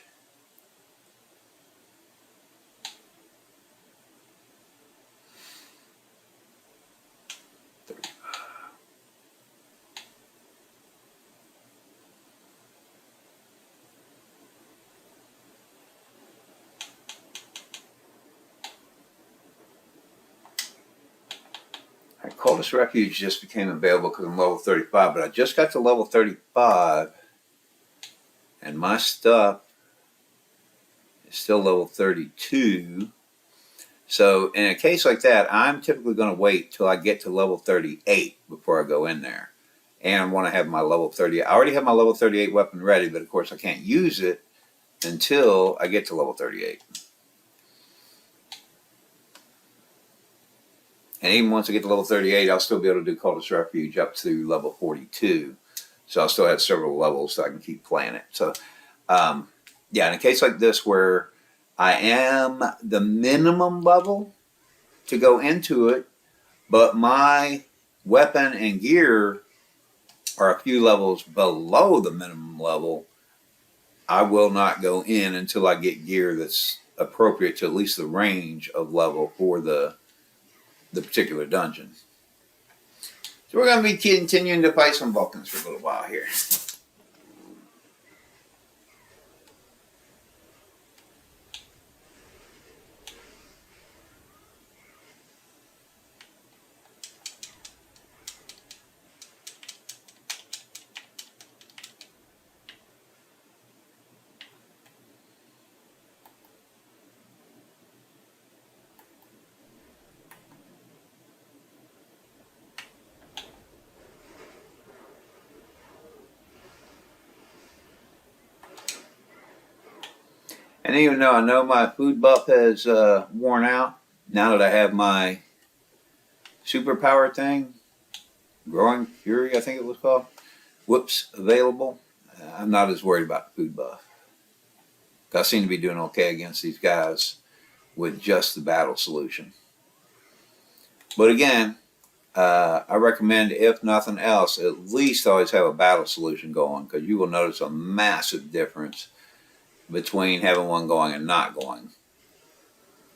Speaker 1: Cultist Refuge just became available because I'm level 35, but I just got to level 35 and my stuff is still level 32. So in a case like that, I'm typically going to wait till I get to level 38 before I go in there. And I want to have my level 30. I already have my level 38 weapon ready, but of course I can't use it until I get to level 38. And even once I get to level 38, I'll still be able to do Cultist Refuge up to level 42. So I'll still have several levels so I can keep playing it. So, yeah, in a case like this where I am the minimum level to go into it, but my weapon and gear are a few levels below the minimum level, I will not go in until I get gear that's appropriate to at least the range of level for the particular dungeon. So we're going to be continuing to fight some Vulcans for a little while here. And even though I know my food buff has worn out, now that I have my superpower thing, Growing Fury, I think it was called, available, I'm not as worried about the food buff. I seem to be doing okay against these guys with just the battle solution. But again, I recommend, if nothing else, at least always have a battle solution going, because you will notice a massive difference between having one going and not going.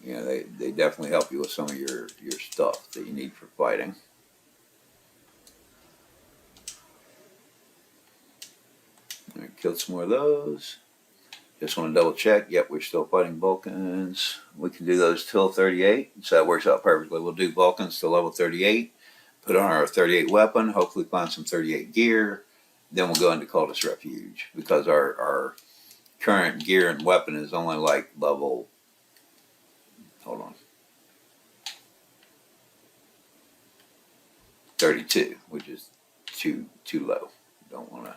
Speaker 1: You know, they definitely help you with some of your stuff that you need for fighting. All right, killed some more of those. Just want to double check. Yep, we're still fighting Vulcans. We can do those till 38, so that works out perfectly. We'll do Vulcans till level 38, put on our 38 weapon, hopefully find some 38 gear. Then we'll go into Cultist Refuge, because our current gear and weapon is only like level, hold on, 32, which is too low. Don't want to.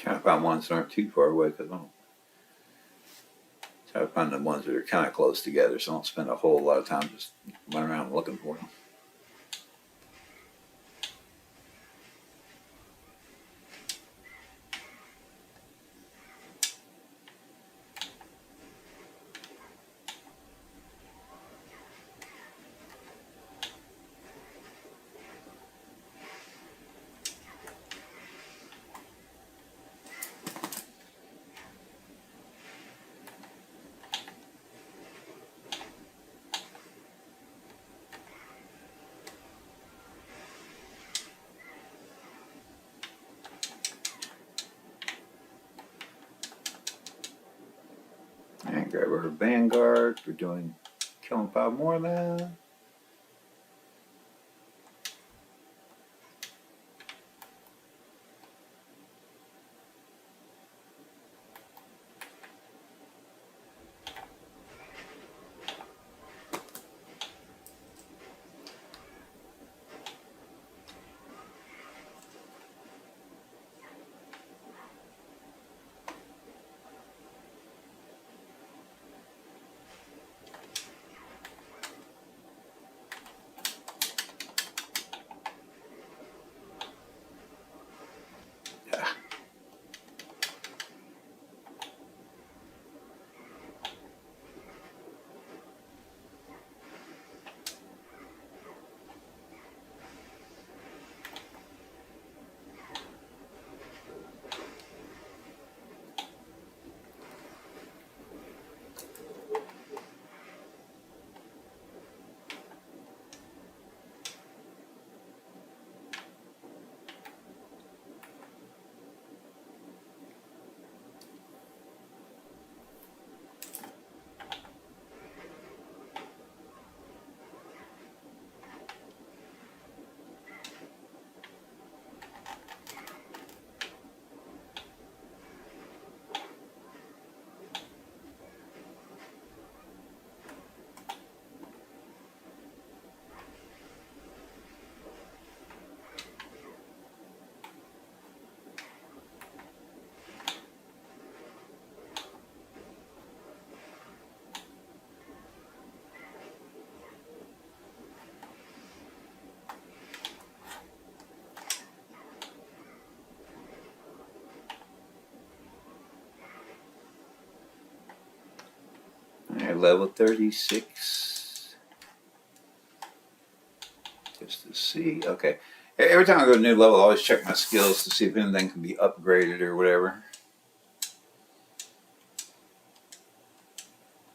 Speaker 1: Trying to find ones that aren't too far away because I don't try to find the ones that are kind of close together, so I don't spend a whole lot of time just running around looking for them. And grab our Vanguard. We're killing 5 more now. Alright, level 36. Just to see. Okay. Every time I go to a new level, I always check my skills to see if anything can be upgraded or whatever.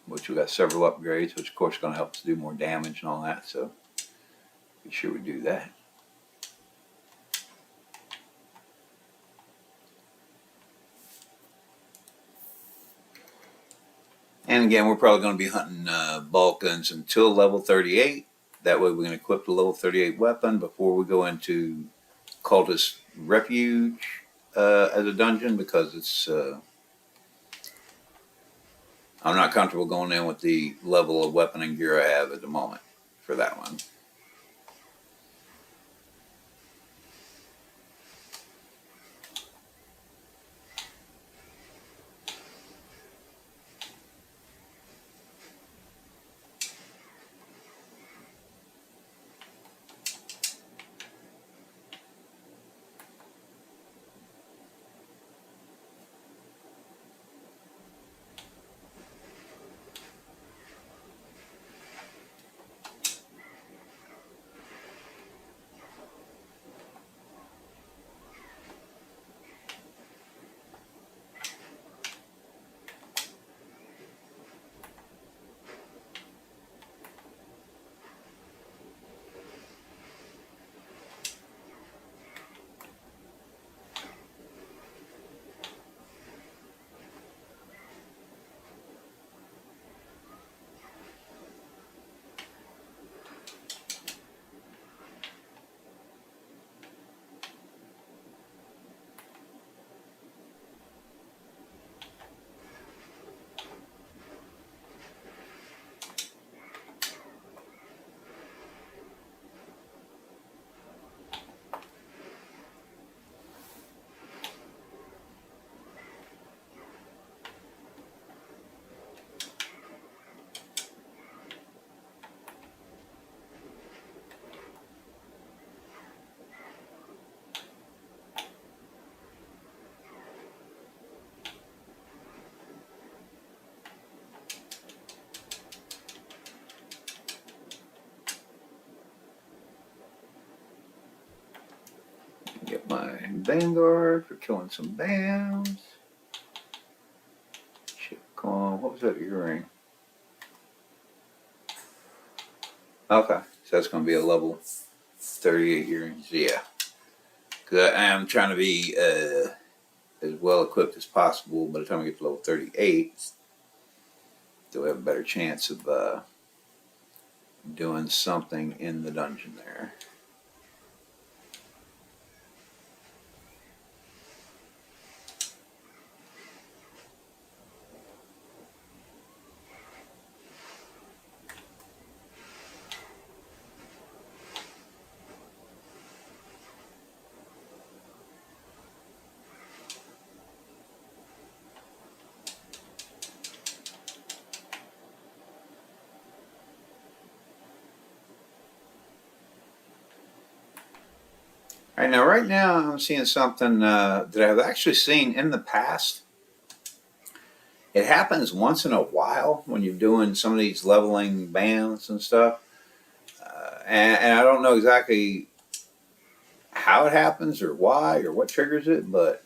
Speaker 1: Which we got several upgrades, which of course is going to help us do more damage and all that, so be sure we do that. And again, we're probably going to be hunting Balkans until level 38. That way we can equip the level 38 weapon before we go into Cultist Refuge as a dungeon, because it's I'm not comfortable going in with the level of weapon and gear I have at the moment for that one. And Vanguard for killing some bams. Chip on. What was that earring? Okay, so that's going to be a level 38 earrings. Yeah. Because I am trying to be as well equipped as possible by the time I get to level 38. So we have a better chance of doing something in the dungeon there. All right, now right now I'm seeing something that I've actually seen in the past. It happens once in a while when you're doing some of these leveling bands and stuff. And I don't know exactly how it happens or why or what triggers it, but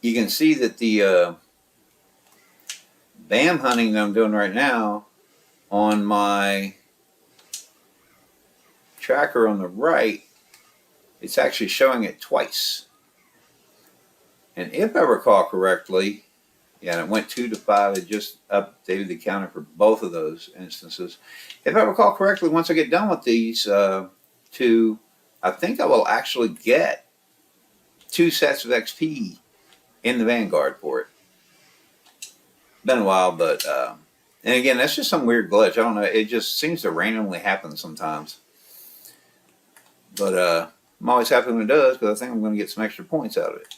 Speaker 1: you can see that the bam hunting that I'm doing right now on my tracker on the right, it's actually showing it twice. And if I recall correctly, yeah, it went 2 to 5. It just updated the counter for both of those instances. If I recall correctly, once I get done with these two, I think I will actually get 2 sets of XP in the Vanguard for it. Been a while, but and again, that's just some weird glitch. I don't know. It just seems to randomly happen sometimes. But I'm always happy when it does because I think I'm going to get some extra points out of it.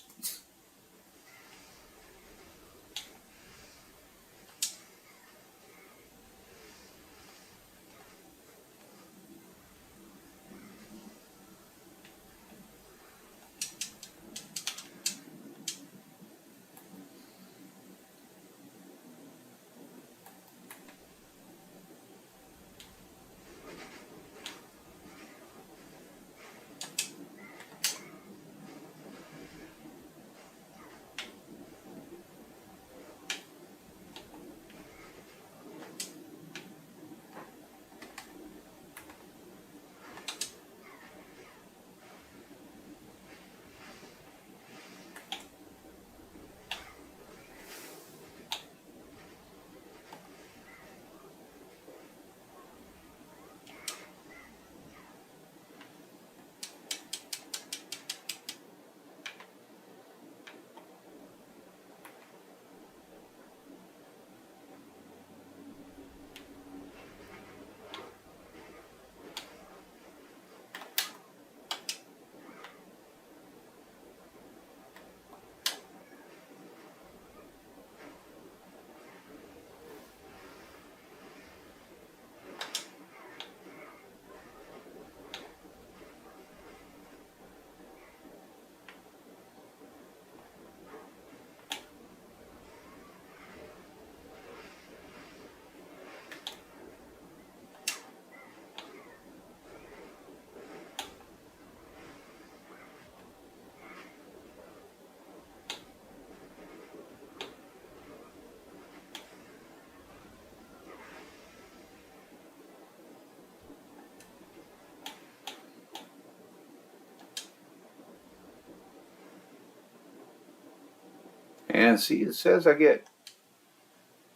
Speaker 1: And see, it says I get,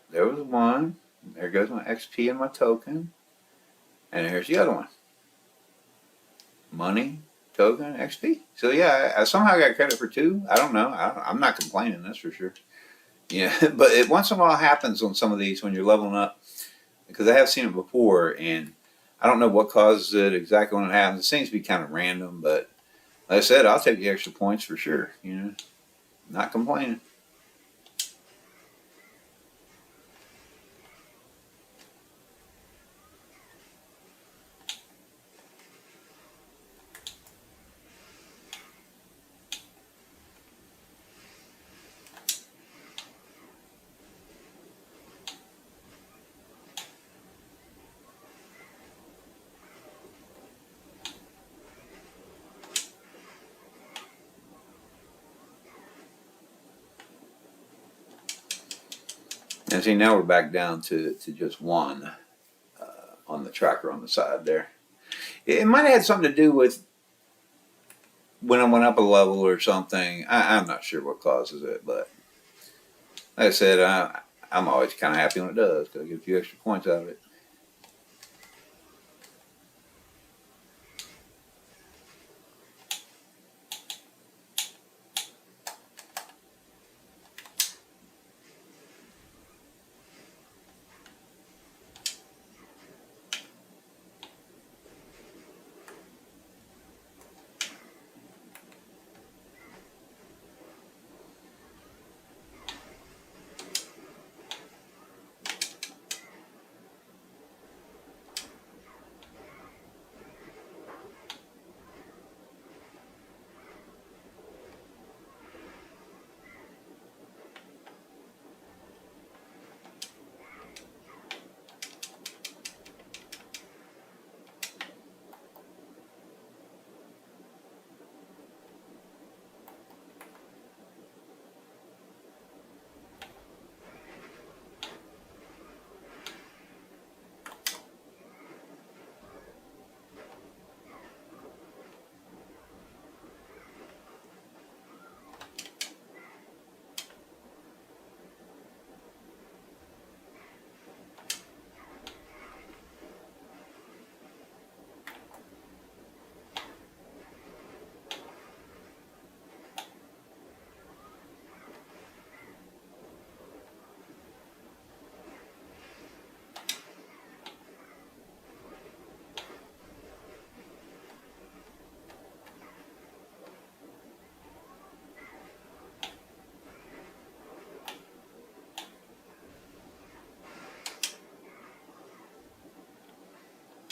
Speaker 1: there was one, there goes my XP and my token, and here's the other one. Money, token, XP. So yeah, I somehow got credit for 2. I don't know. I'm not complaining, that's for sure. Yeah, but it once in a while happens on some of these when you're leveling up, because I have seen it before, and I don't know what causes it exactly when it happens. It seems to be kind of random, but like I said, I'll take the extra points for sure. Not complaining. And see, now we're back down to just one on the tracker on the side there. It might have had something to do with when I went up a level or something. I'm not sure what causes it, but like I said, I'm always kind of happy when it does because I get a few extra points out of it.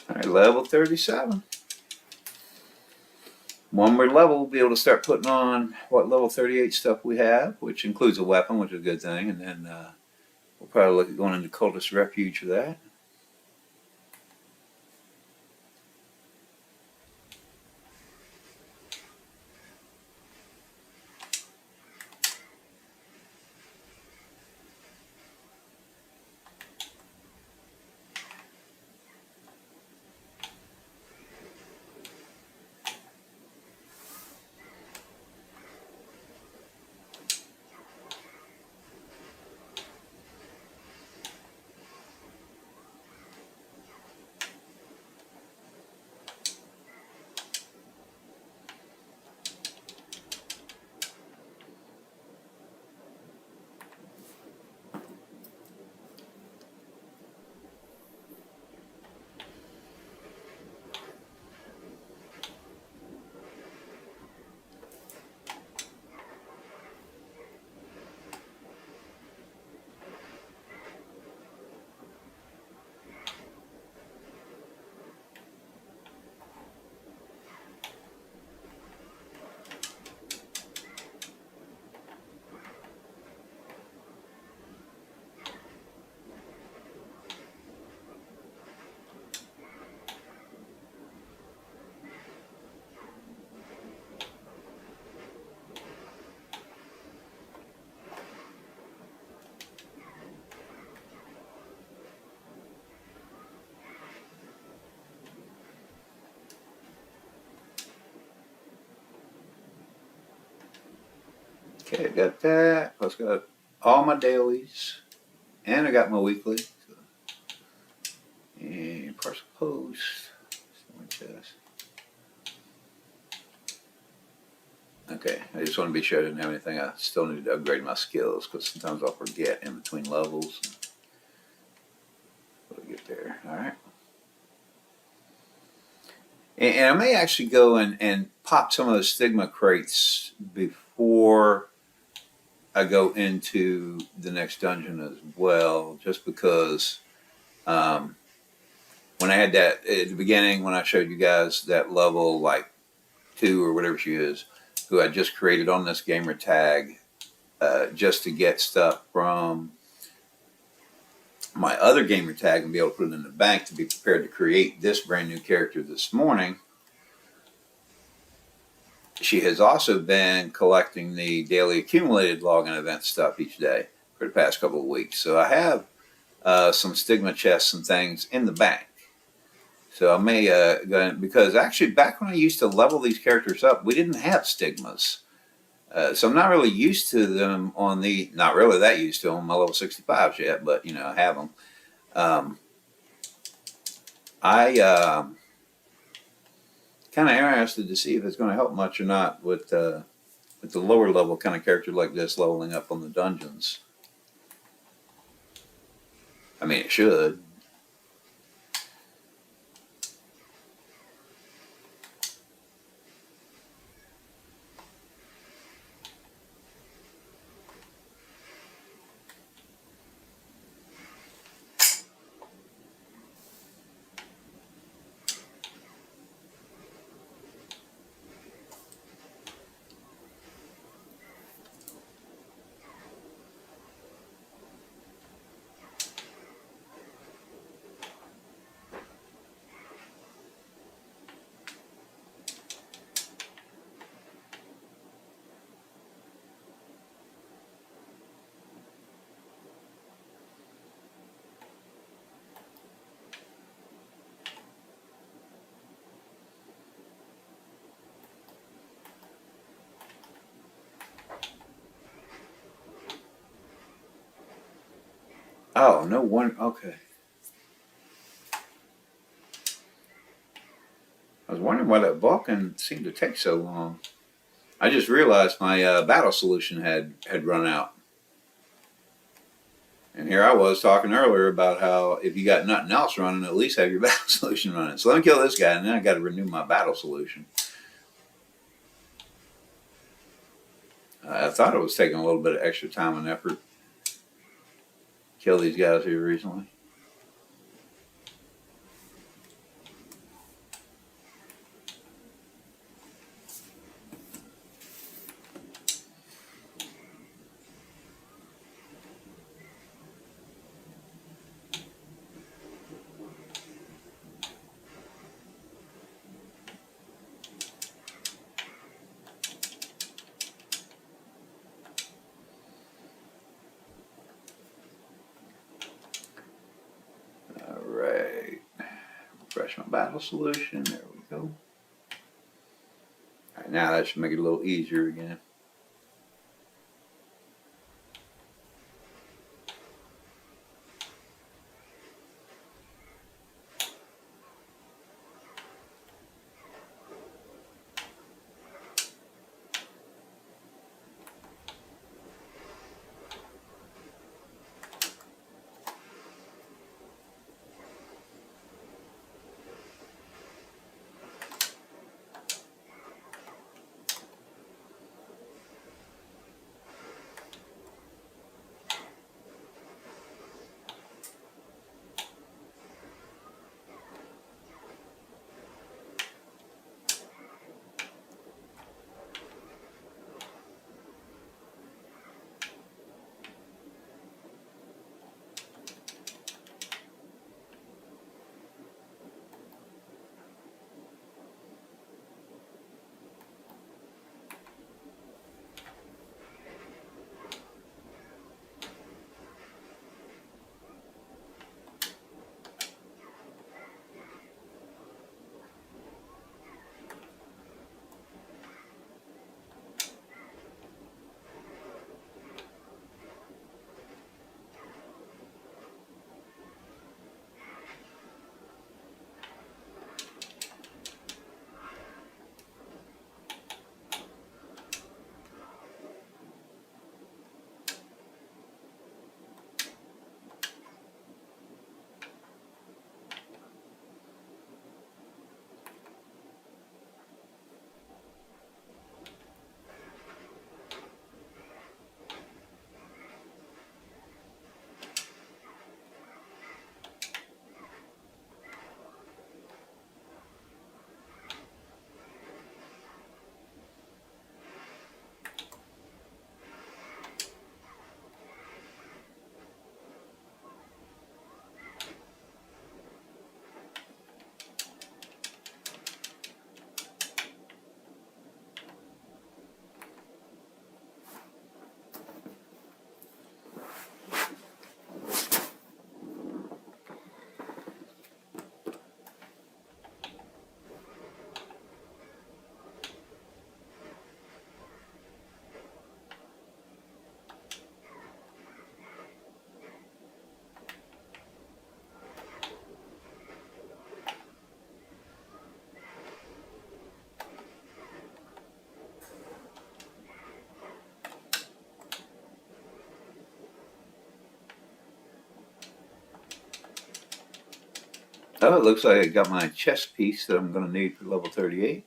Speaker 1: All right, level 37. One more level, we'll be able to start putting on what level 38 stuff we have, which includes a weapon, which is a good thing, and then we'll probably look at going into Cultist Refuge for that. Okay, I got that. Plus got all my dailies. And I got my weekly. So. And partial post. Okay, I just want to be sure I didn't have anything. I still need to upgrade my skills because sometimes I'll forget in between levels. We'll get there. All right. And I may actually go and pop some of those Stigma crates before I go into the next dungeon as well, just because when I had that at the beginning, when I showed you guys that level like 2 or whatever she is, who I just created on this gamer tag just to get stuff from my other gamer tag and be able to put it in the bank to be prepared to create this brand new character this morning. She has also been collecting the daily accumulated login event stuff each day. for the past couple of weeks. So I have some Stigma chests and things in the bank. So I may go in, because actually back when I used to level these characters up, we didn't have Stigmas. So I'm not really used to them on the, not really that used to them on my level 65s yet, but you know, I have them. I kind of interested to see if it's going to help much or not with the lower level kind of character like this leveling up on the dungeons. I mean, it should. Oh, no one. Okay. I was wondering why that Vulcan seemed to take so long. I just realized my battle solution had run out. And here I was talking earlier about how if you got nothing else running, at least have your battle solution running. So let me kill this guy, and then I got to renew my battle solution. I thought it was taking a little bit of extra time and effort. Kill these guys here recently. Alright. Refresh my battle solution. There we go. Alright, now that should make it a little easier again. Oh, it looks like I got my chest piece that I'm going to need for level 38.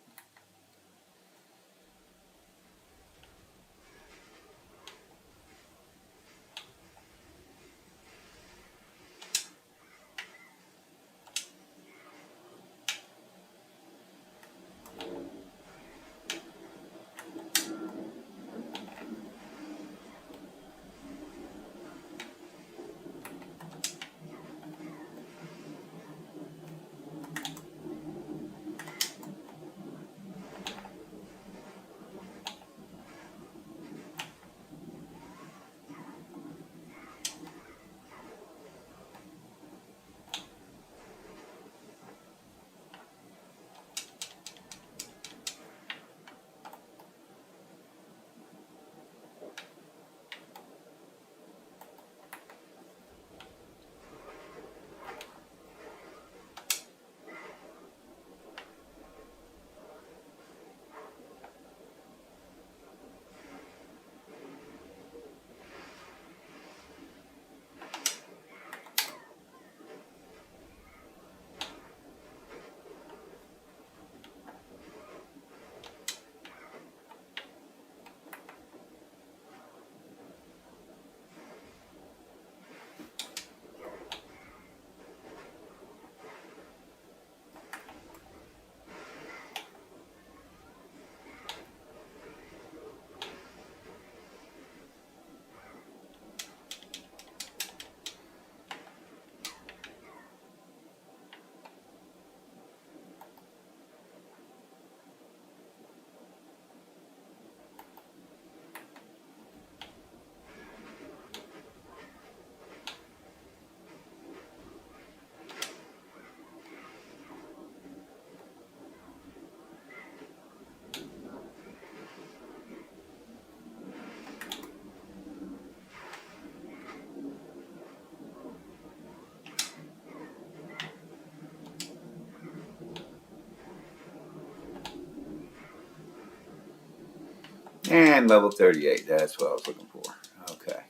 Speaker 1: And level 38, that's what I was looking for. Okay.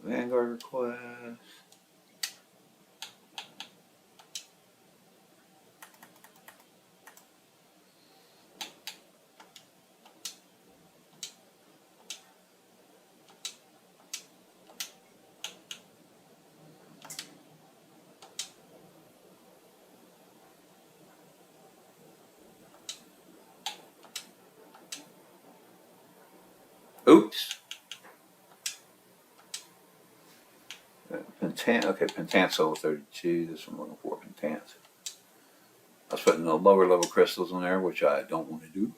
Speaker 1: Vanguard request. Oops. Pentant, okay, Pentant's level 32. This one I'm looking for, Pentant. I was putting the lower level crystals in there, which I don't want to do.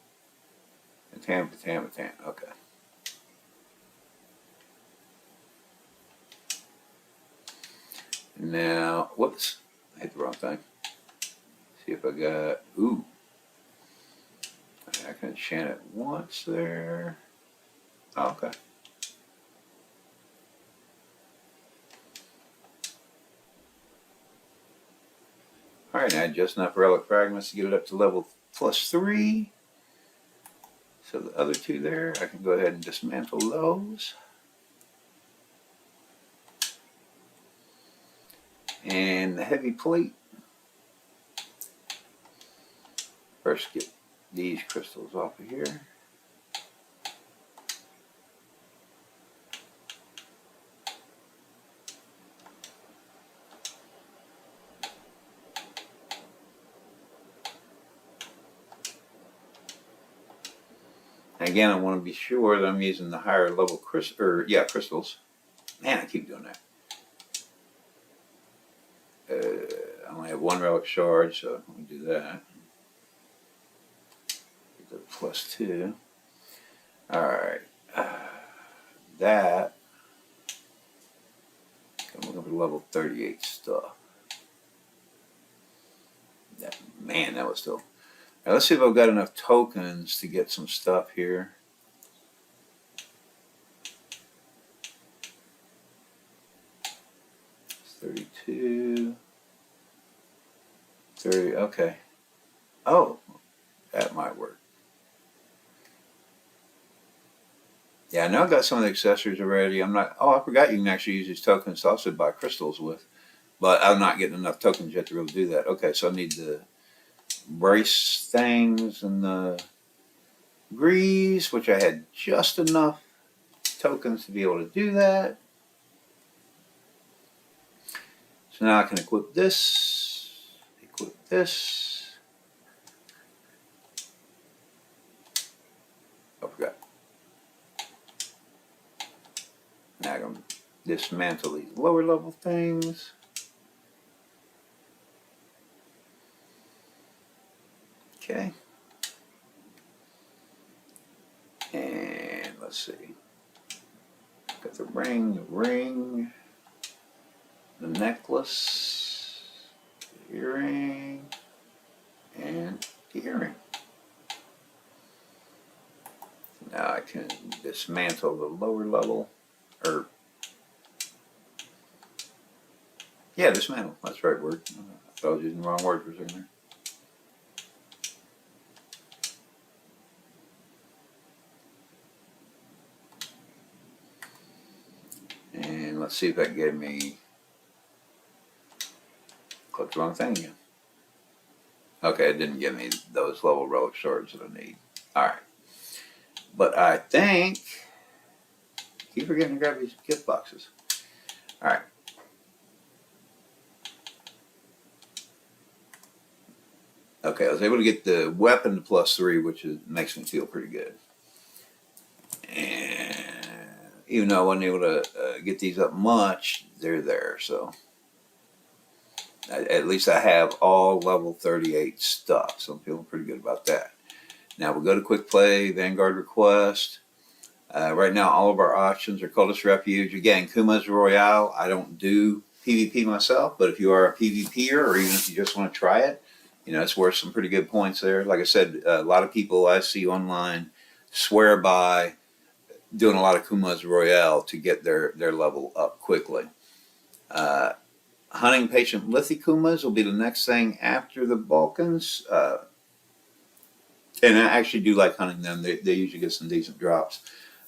Speaker 1: Pentant. Okay. Now, whoops. I hit the wrong thing. See if I got, ooh. I can enchant it once there. Oh, okay. Alright, now just enough relic fragments to get it up to level +3. So the other two there, I can go ahead and dismantle those. And the heavy plate. First get these crystals off of here. And again, I want to be sure that I'm using the higher level crystals. Man, I keep doing that. I only have one relic shard, so let me do that. Get the +2. Alright. That. I'm looking for level 38 stuff. Man, that was still. Now let's see if I've got enough tokens to get some stuff here. It's 32. 30, okay. Oh, that might work. Yeah, I know I got some of the accessories already. I'm not. Oh, I forgot you can actually use these tokens to also buy crystals with. But I'm not getting enough tokens yet to really do that. Okay, so I need the brace things and the grease, which I had just enough tokens to be able to do that. So now I can equip this, equip this. Oh, I forgot. Now I can dismantle these lower level things. Okay. And let's see. Got the ring, the necklace, the earring, and the earring. Now I can dismantle the lower level, or yeah, dismantle. That's the right word. I thought I was using the wrong word for a second there. And let's see if that gave me. Clicked the wrong thing again. Okay, it didn't give me those level relic shards that I need. All right, but I think keep forgetting to grab these gift boxes. All right. Okay, I was able to get the weapon to +3, which makes me feel pretty good. And even though I wasn't able to get these up much, they're there. So at least I have all level 38 stuff. So I'm feeling pretty good about that. Now we'll go to Quick Play, Vanguard Request. Right now, all of our options are Cultist Refuge. Again, Kuma's Royale. I don't do PvP myself, but if you are a PvPer, or even if you just want to try it, it's worth some pretty good points there. Like I said, a lot of people I see online swear by doing a lot of Kuma's Royale to get their level up quickly. Hunting patient Lithikumas will be the next thing after the Balkans. And I actually do like hunting them. They usually get some decent drops.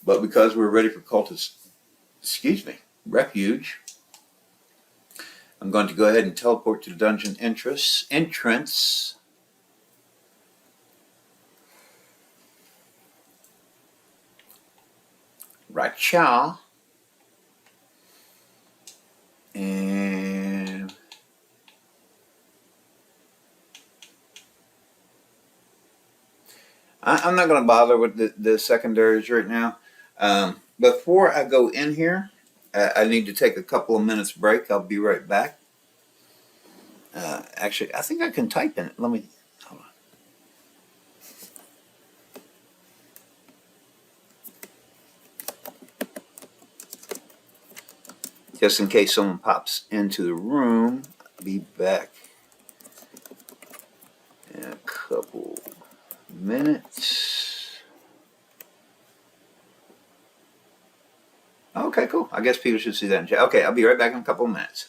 Speaker 1: But because we're ready for Cultist, Refuge, I'm going to go ahead and teleport to the dungeon entrance. Right, cha. And I'm not going to bother with the secondaries right now. Before I go in here, I need to take a couple of minutes break. I'll be right back. Actually, I think I can type in it. Let me, hold on. Just in case someone pops into the room, I'll be back in a couple minutes. Okay, cool. I guess people should see that in chat. Okay, I'll be right back in a couple of minutes.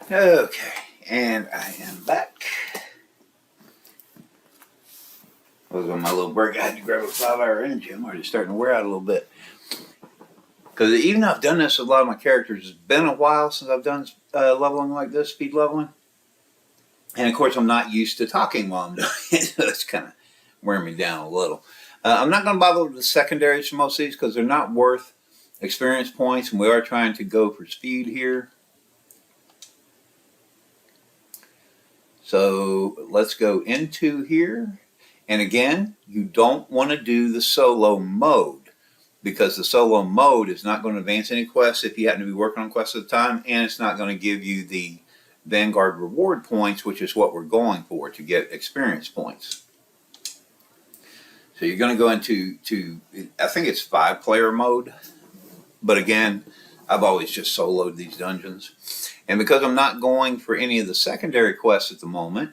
Speaker 1: Okay, and I am back. I was on my little break. I had to grab a 5-hour energy. I'm already starting to wear out a little bit. Because even though I've done this with a lot of my characters, it's been a while since I've done leveling like this, speed leveling. And of course, I'm not used to talking while I'm doing it, so it's kind of wearing me down a little. I'm not going to bother with the secondaries for most of these because they're not worth experience points, and we are trying to go for speed here. So let's go into here. And again, you don't want to do the solo mode because the solo mode is not going to advance any quests if you happen to be working on quests at the time, and it's not going to give you the Vanguard reward points, which is what we're going for to get experience points. So you're going to go into, I think it's 5-player mode. But again, I've always just soloed these dungeons. And because I'm not going for any of the secondary quests at the moment,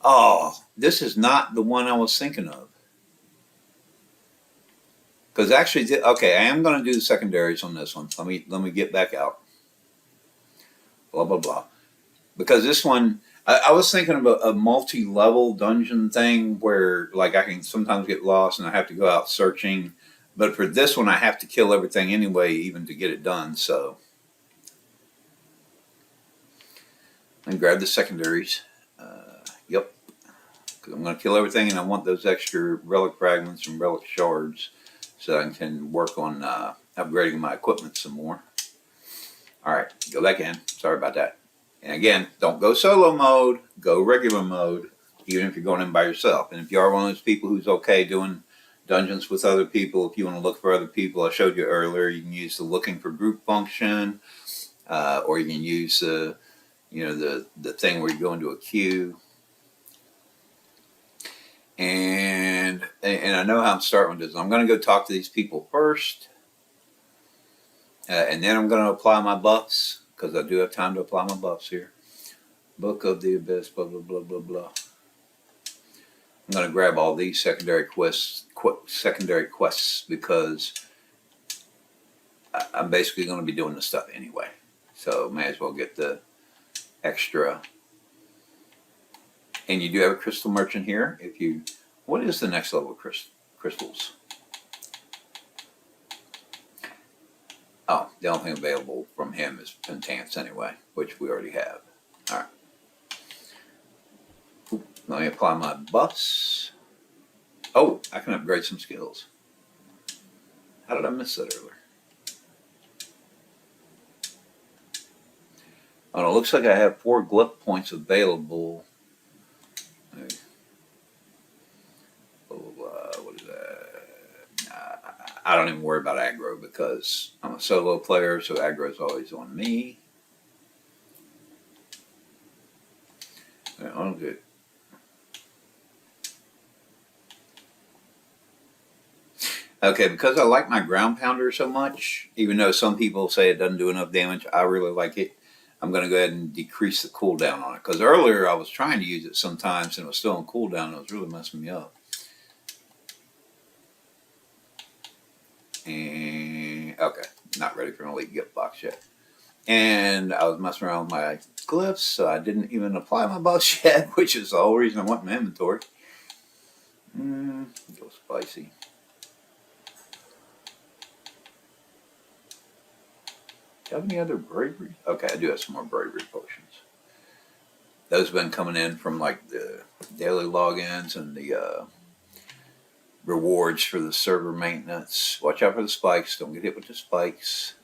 Speaker 1: oh, this is not the one I was thinking of. Because actually, okay, I am going to do the secondaries on this one. Let me get back out. Blah, blah, blah. Because this one, I was thinking of a multi-level dungeon thing where like I can sometimes get lost and I have to go out searching. But for this one, I have to kill everything anyway, even to get it done. So, and grab the secondaries. Yep, because I'm going to kill everything, and I want those extra relic fragments and relic shards, so I can work on upgrading my equipment some more. All right, go back in. Sorry about that. And again, don't go solo mode. Go regular mode, even if you're going in by yourself. And if you are one of those people who's okay doing dungeons with other people, if you want to look for other people, I showed you earlier, you can use the looking for group function, or you can use the thing where you go into a queue. And I know how I'm starting with this. I'm going to go talk to these people first, and then I'm going to apply my buffs because I do have time to apply my buffs here. Book of the Abyss, blah blah blah blah blah. I'm going to grab all these secondary quests because I'm basically going to be doing the stuff anyway. So may as well get the extra. And you do have a crystal merchant here. What is the next level of crystals? Oh, the only thing available from him is Pentance anyway, which we already have. All right. Let me apply my buffs. Oh, I can upgrade some skills. How did I miss that earlier? Oh, it looks like I have 4 glyph points available. What is that? I don't even worry about aggro because I'm a solo player, so aggro is always on me. I'm good. Okay, because I like my ground pounder so much, even though some people say it doesn't do enough damage, I really like it. I'm going to go ahead and decrease the cooldown on it. Because earlier I was trying to use it sometimes and it was still on cooldown and it was really messing me up. And Okay, not ready for an elite gift box yet. And I was messing around with my glyphs, so I didn't even apply my buffs yet, which is the whole reason I want my inventory. Go spicy. Do you have any other bravery? Okay, I do have some more bravery potions. Those have been coming in from like the daily logins and the rewards for the server maintenance. Watch out for the spikes. Don't get hit with the spikes.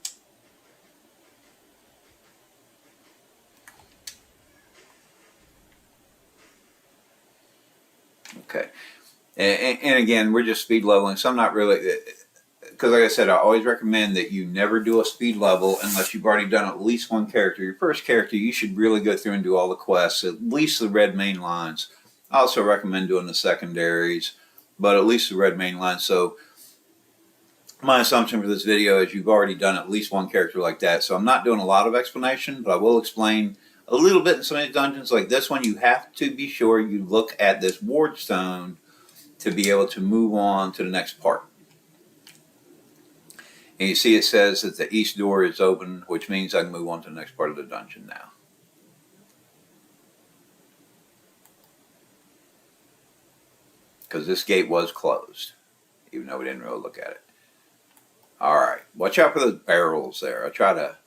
Speaker 1: Okay. And again, we're just speed leveling, so I'm not really, because like I said, I always recommend that you never do a speed level unless you've already done at least one character. Your first character, you should really go through and do all the quests, at least the red main lines. I also recommend doing the secondaries, but at least the red main lines. So my assumption for this video is you've already done at least one character like that. So I'm not doing a lot of explanation, but I will explain a little bit in some of these dungeons. Like this one, you have to be sure you look at this ward stone to be able to move on to the next part. And you see it says that the east door is open, which means I can move on to the next part of the dungeon now. Because this gate was closed, even though we didn't really look at it. Alright, watch out for those barrels there. I try to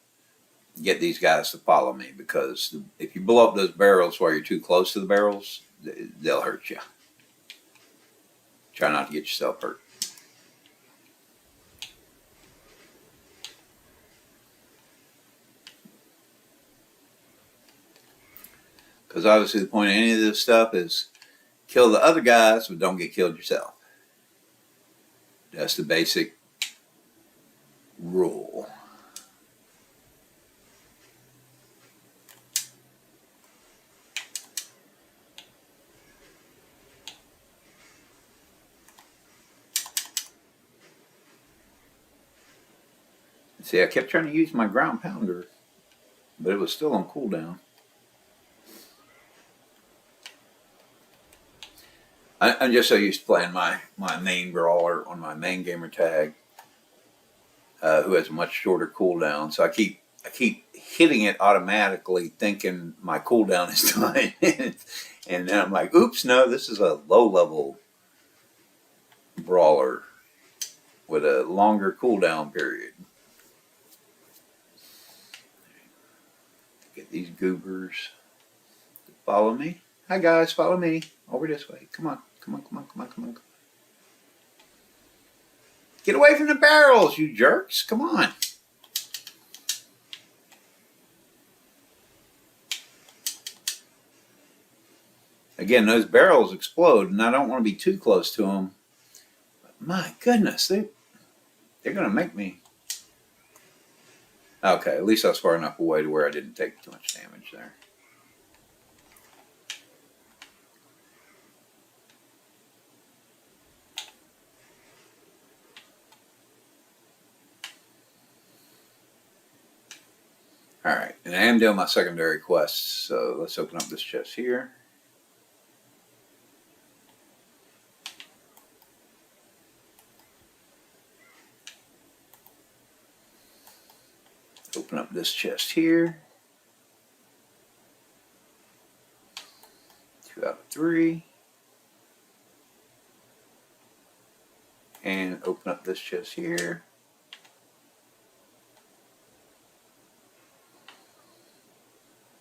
Speaker 1: get these guys to follow me, because if you blow up those barrels while you're too close to the barrels, they'll hurt you. Try not to get yourself hurt. Because obviously the point of any of this stuff is kill the other guys, but don't get killed yourself. That's the basic rule. See, I kept trying to use my ground pounder, but it was still on cooldown. I'm just so used to playing my main brawler on my main gamer tag, who has a much shorter cooldown. So I keep hitting it automatically, thinking my cooldown is done, and then I'm like, "Oops, no! This is a low-level brawler with a longer cooldown period." Get these goobers to follow me. Hi guys, follow me over this way. Come on. Come on, come on, come on, come on. Get away from the barrels, you jerks. Come on. Again, those barrels explode, and I don't want to be too close to them. But my goodness, they're going to make me. Okay, at least I was far enough away to where I didn't take too much damage there. Alright, and I am doing my secondary quests, so let's open up this chest here. Open up this chest here. 2 out of 3. And open up this chest here.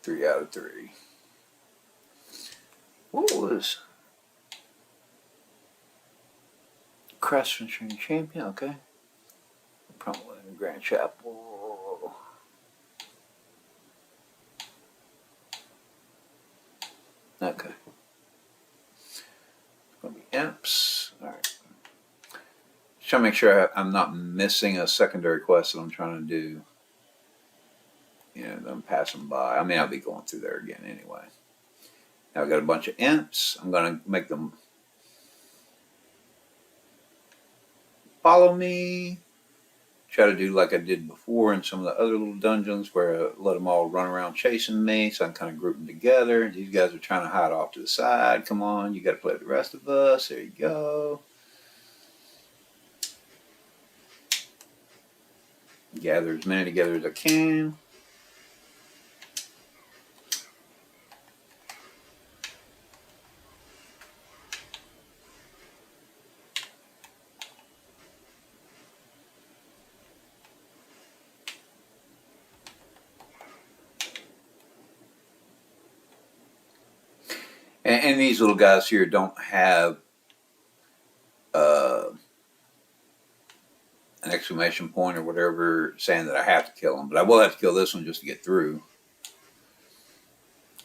Speaker 1: 3 out of 3. What was Crest Featuring Champion? Okay. Probably in Grand Chapel. Okay. It's going to be imps. Alright. Just trying to make sure I'm not missing a secondary quest that I'm trying to do. And I'm passing by. I mean, I'll be going through there again anyway. Now I've got a bunch of imps. I'm going to make them follow me. Try to do like I did before in some of the other little dungeons where I let them all run around chasing me, so I can kind of group them together. These guys are trying to hide off to the side. Come on, you got to play with the rest of us. There you go. Gather as many together as I can. And these little guys here don't have an exclamation point or whatever saying that I have to kill him. But I will have to kill this one just to get through.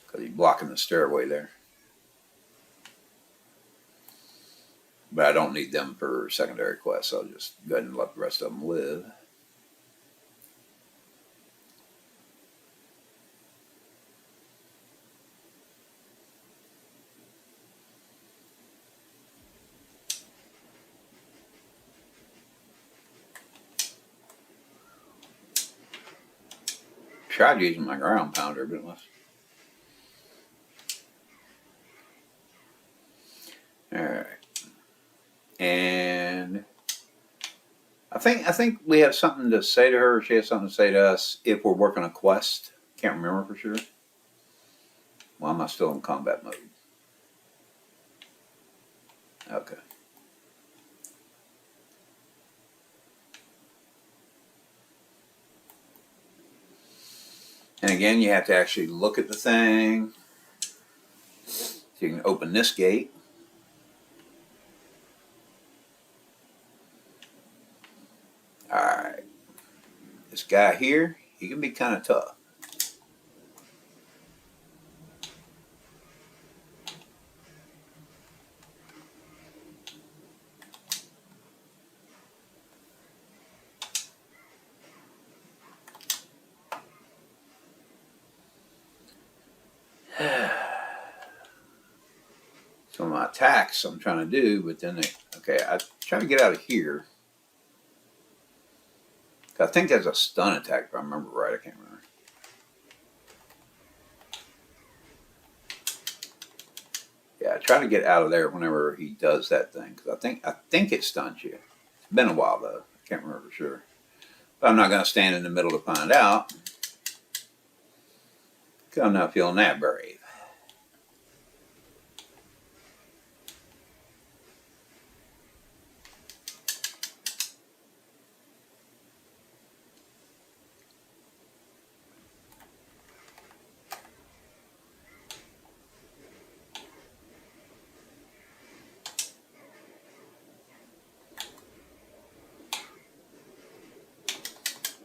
Speaker 1: Because he's blocking the stairway there. But I don't need them for secondary quests. So I'll just go ahead and let the rest of them live. Tried using my ground pounder, but it was. Alright. And I think we have something to say to her. She has something to say to us if we're working a quest. Can't remember for sure. Why am I still in combat mode? Okay. And again, you have to actually look at the thing. So you can open this gate. Alright. This guy here, he can be kind of tough. Some of my attacks I'm trying to do, but then okay, I try to get out of here. I think that's a stun attack, if I remember right. I can't remember. Yeah, I try to get out of there whenever he does that thing, because I think it stuns you. It's been a while though. I can't remember for sure. But I'm not going to stand in the middle to find out, because I'm not feeling that brave.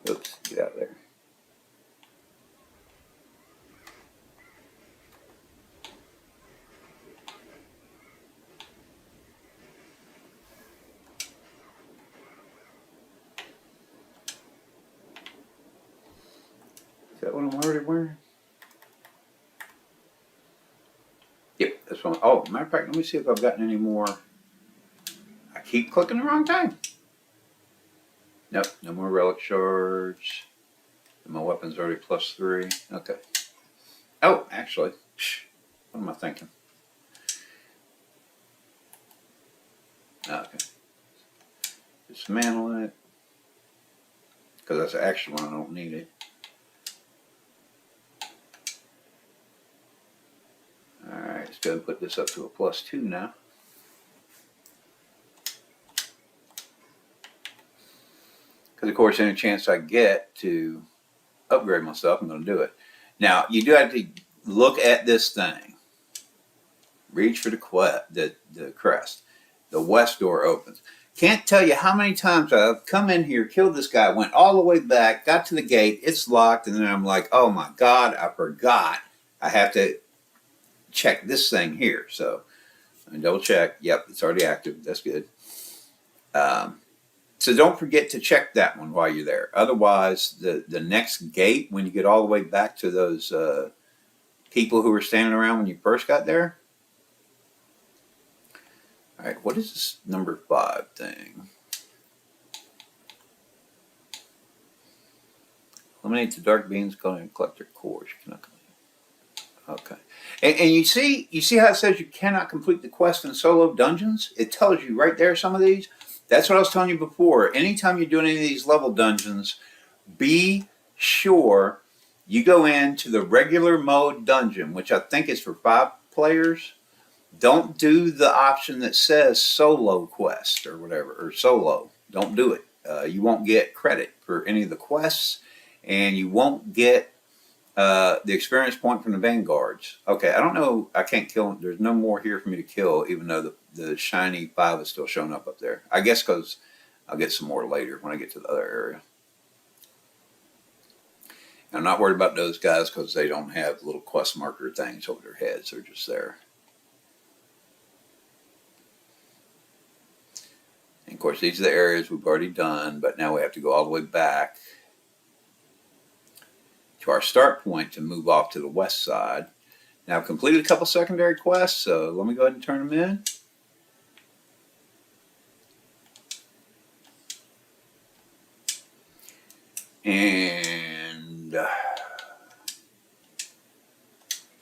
Speaker 1: Oops, get out of there. Is that what I'm already wearing? Yep, that's one. Oh, matter of fact, let me see if I've gotten any more. I keep clicking the wrong thing. Nope, no more relic shards. My weapon's already +3. Okay. Oh, actually, what am I thinking? Okay. Dismantle it. Because that's the actual one, I don't need it. Alright, let's go ahead and put this up to a +2 now. Because, of course, any chance I get to upgrade my stuff, I'm going to do it. Now, you do have to look at this thing. Reach for the crest. The west door opens. Can't tell you how many times I've come in here, killed this guy, went all the way back, got to the gate, it's locked, and then I'm like, oh my God, I forgot. I have to check this thing here. So, let me double check. Yep, it's already active. That's good. So don't forget to check that one while you're there. Otherwise, the next gate, when you get all the way back to those people who were standing around when you first got there. All right, what is this number 5 thing? Eliminate the dark beans, collect their cores. You cannot complete. Okay. And you see how it says you cannot complete the quest in solo dungeons? It tells you right there some of these. That's what I was telling you before. Anytime you're doing any of these level dungeons, be sure you go into the regular mode dungeon, which I think is for 5 players. Don't do the option that says solo quest or whatever, or solo. Don't do it. You won't get credit for any of the quests, and you won't get the experience point from the Vanguards. Okay, I don't know. I can't kill them. There's no more here for me to kill, even though the shiny 5 is still showing up there. I guess because I'll get some more later when I get to the other area. And I'm not worried about those guys because they don't have little quest marker things over their heads. They're just there. And of course, these are the areas we've already done, but now we have to go all the way back to our start point to move off to the west side. Now, I've completed a couple secondary quests, so let me go ahead and turn them in. And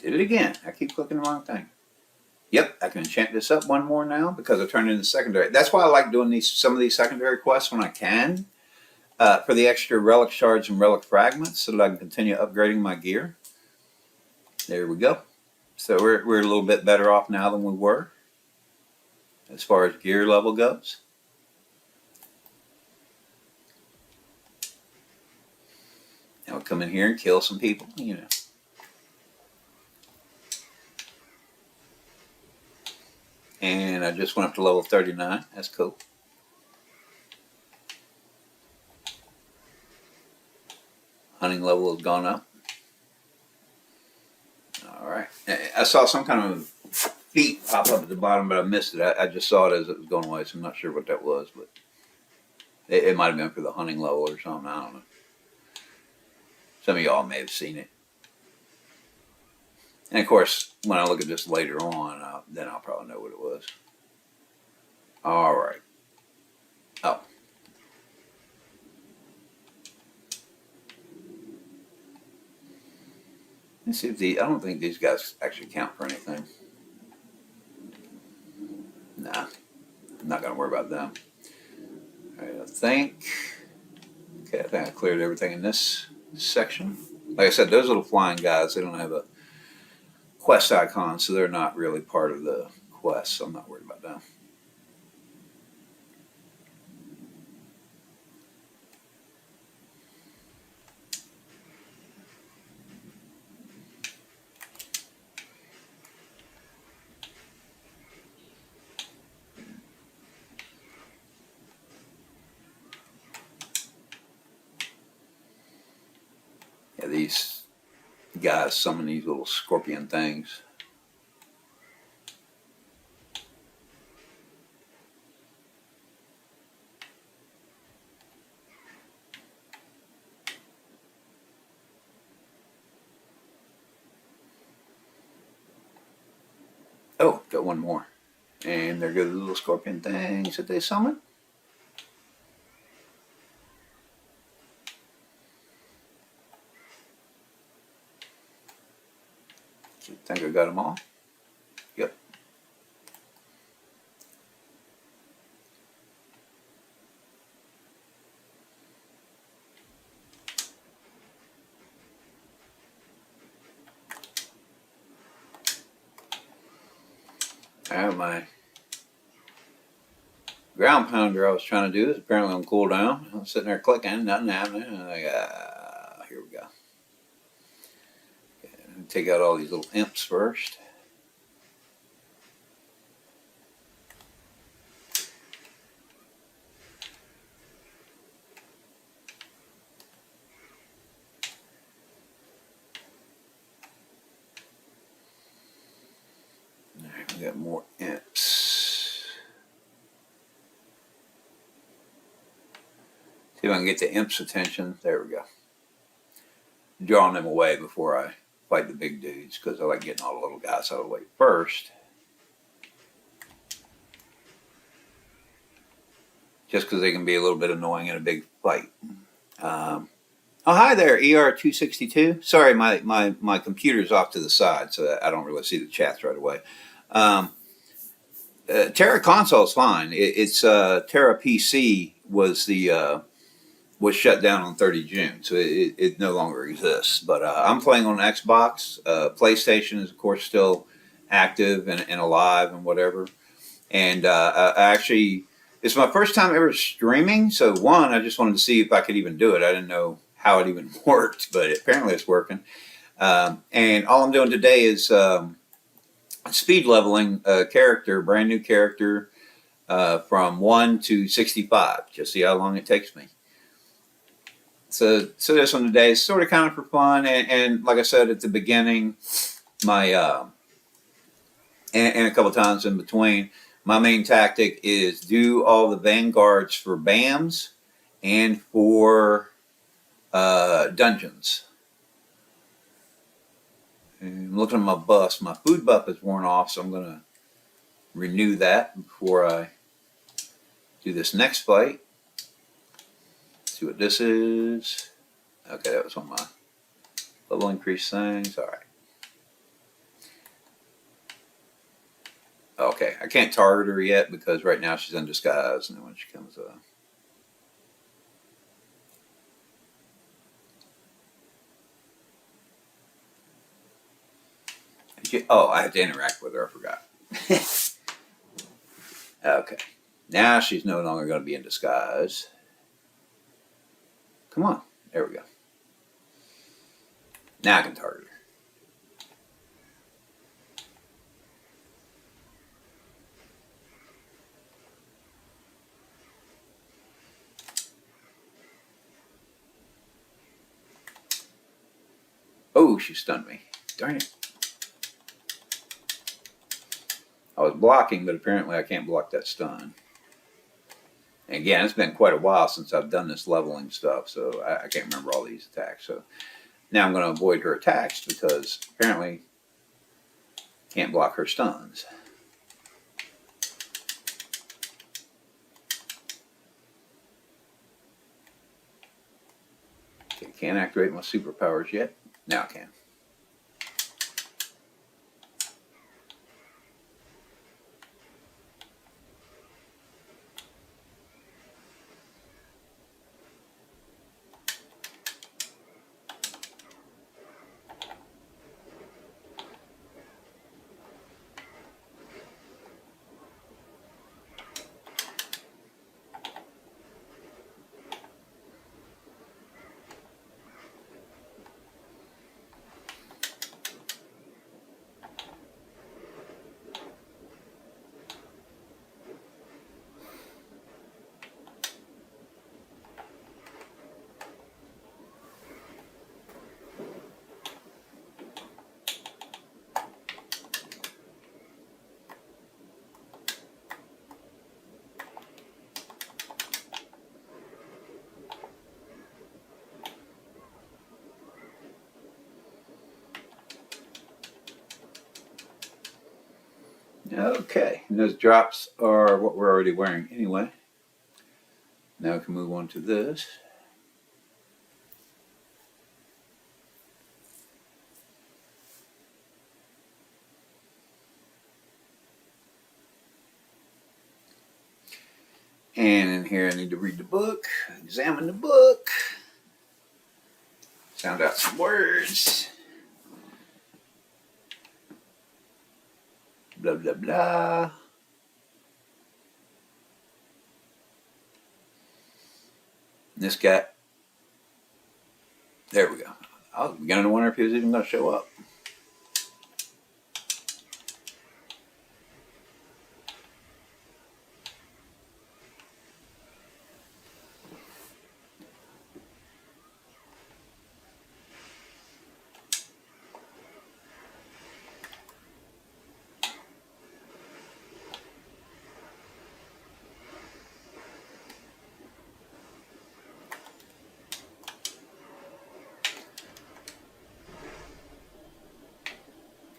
Speaker 1: did it again. I keep clicking the wrong thing. Yep, I can enchant this up one more now because I turned it into secondary. That's why I like doing some of these secondary quests when I can, for the extra relic shards and relic fragments, so that I can continue upgrading my gear. There we go. So we're a little bit better off now than we were as far as gear level goes. Now we'll come in here and kill some people, you know. And I just went up to level 39. That's cool. Hunting level has gone up. All right. I saw some kind of feet pop up at the bottom, but I missed it. I just saw it as it was going away, so I'm not sure what that was, but it might have been for the hunting level or something. I don't know. Some of y'all may have seen it. And of course, when I look at this later on, then I'll probably know what it was. All right. Oh. Let's see if I don't think these guys actually count for anything. Nah. I'm not going to worry about them. All right, I think I cleared everything in this section. Like I said, those little flying guys, they don't have a quest icon, so they're not really part of the quest, so I'm not worried about them. Yeah, these guys summon these little scorpion things. Oh, got one more. And there go the little scorpion things that they summon. I think I got them all. Yep. My ground pounder I was trying to do is apparently on cooldown. I'm sitting there clicking, nothing happening. And I'm like, here we go. Okay, take out all these little imps first. We got more imps. See if I can get the imps' attention. There we go. Drawing them away before I fight the big dudes, because I like getting all the little guys out of the way first. Just because they can be a little bit annoying in a big fight. Oh, hi there, ER262. Sorry, my computer's off to the side, so I don't really see the chats right away. Tera console is fine. It's Tera PC was the was shut down on 30 June, so it no longer exists. But I'm playing on Xbox. PlayStation is, of course, still active and alive and whatever. And I actually, it's my first time ever streaming. So, one, I just wanted to see if I could even do it. I didn't know how it even worked, but apparently it's working. And all I'm doing today is speed leveling a character, brand new character, from 1 to 65. Just see how long it takes me. So this one today is sort of kind of for fun, and like I said at the beginning, my and a couple times in between, my main tactic is do all the vanguards for BAMs and for dungeons. And I'm looking at my buffs. My food buff is worn off, so I'm going to renew that before I do this next fight. See what this is. Okay, that was on my level increase things. All right. Okay, I can't target her yet because right now she's in disguise, and then when she comes up. Oh, I have to interact with her. I forgot. Okay, now she's no longer going to be in disguise. Come on, there we go. Now I can target her. Oh, she stunned me. Darn it. I was blocking, but apparently I can't block that stun. And again, it's been quite a while since I've done this leveling stuff, so I can't remember all these attacks. So now I'm going to avoid her attacks because apparently I can't block her stuns. Okay, can't activate my superpowers yet. Now I can. Okay, and those drops are what we're already wearing anyway. Now we can move on to this. And in here I need to read the book, examine the book, sound out some words. Blah, blah, blah. This guy, there we go. I was beginning to wonder if he was even going to show up.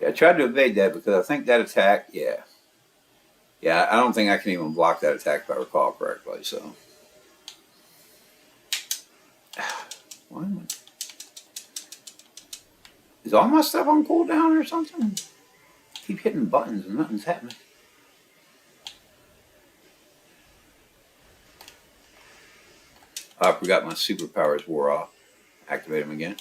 Speaker 1: Yeah, I tried to evade that because I think that attack, yeah, I don't think I can even block that attack if I recall correctly. So, why am I, is all my stuff on cooldown or something? I keep hitting buttons and nothing's happening. Oh, I forgot my superpowers wore off. Activate them again.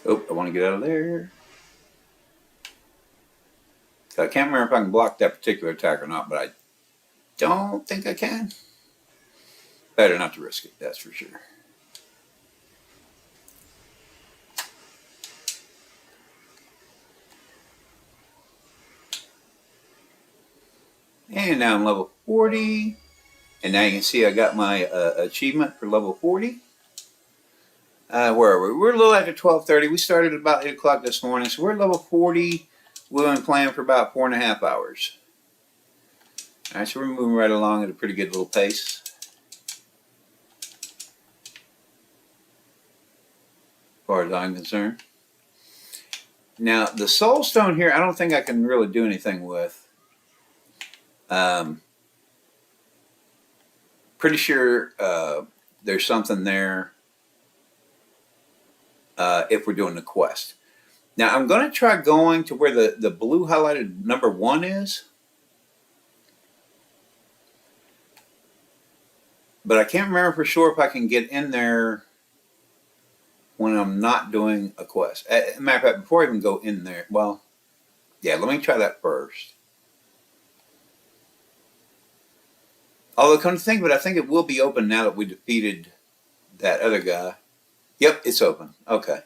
Speaker 1: Oh, I want to get out of there. I can't remember if I can block that particular attack or not, but I don't think I can. Better not to risk it, that's for sure. And now I'm level 40. And now you can see I got my achievement for level 40. Where are we? We're a little after 12:30. We started at about 8 o'clock this morning, so we're at level 40. We've been playing for about 4.5 hours. All right, so we're moving right along at a pretty good little pace. As far as I'm concerned. Now, the soul stone here, I don't think I can really do anything with. Pretty sure there's something there if we're doing the quest. Now, I'm going to try going to where the blue highlighted number 1 is. But I can't remember for sure if I can get in there when I'm not doing a quest. As a matter of fact, before I even go in there, well, yeah, let me try that first. Although, come to think of it, I think it will be open now that we defeated that other guy. Yep, it's open. Okay.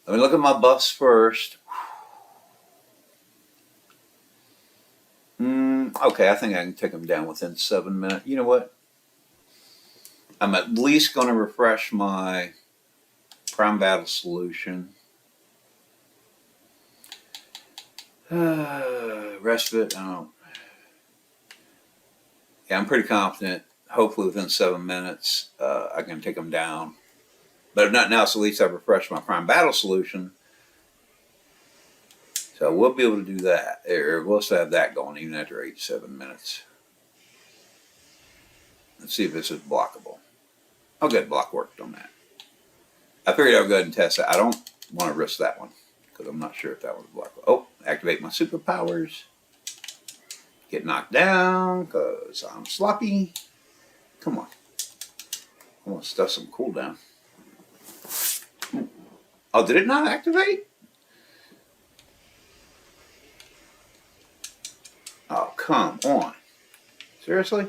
Speaker 1: Let me look at my buffs first. Okay, I think I can take them down within 7 minutes. You know what? I'm at least going to refresh my prime battle solution. Rest of it, I don't. Yeah, I'm pretty confident. Hopefully within 7 minutes, I can take them down. But if not now, so at least I've refreshed my prime battle solution. So we'll be able to do that. Or we'll still have that going even after 8 to 7 minutes. Let's see if this is blockable. I'll get block worked on that. I figured I would go ahead and test that. I don't want to risk that one because I'm not sure if that one's blockable. Oh, activate my superpowers. Get knocked down because I'm sloppy. Come on. I want to stuff some cooldown. Oh, did it not activate? Oh, come on. Seriously?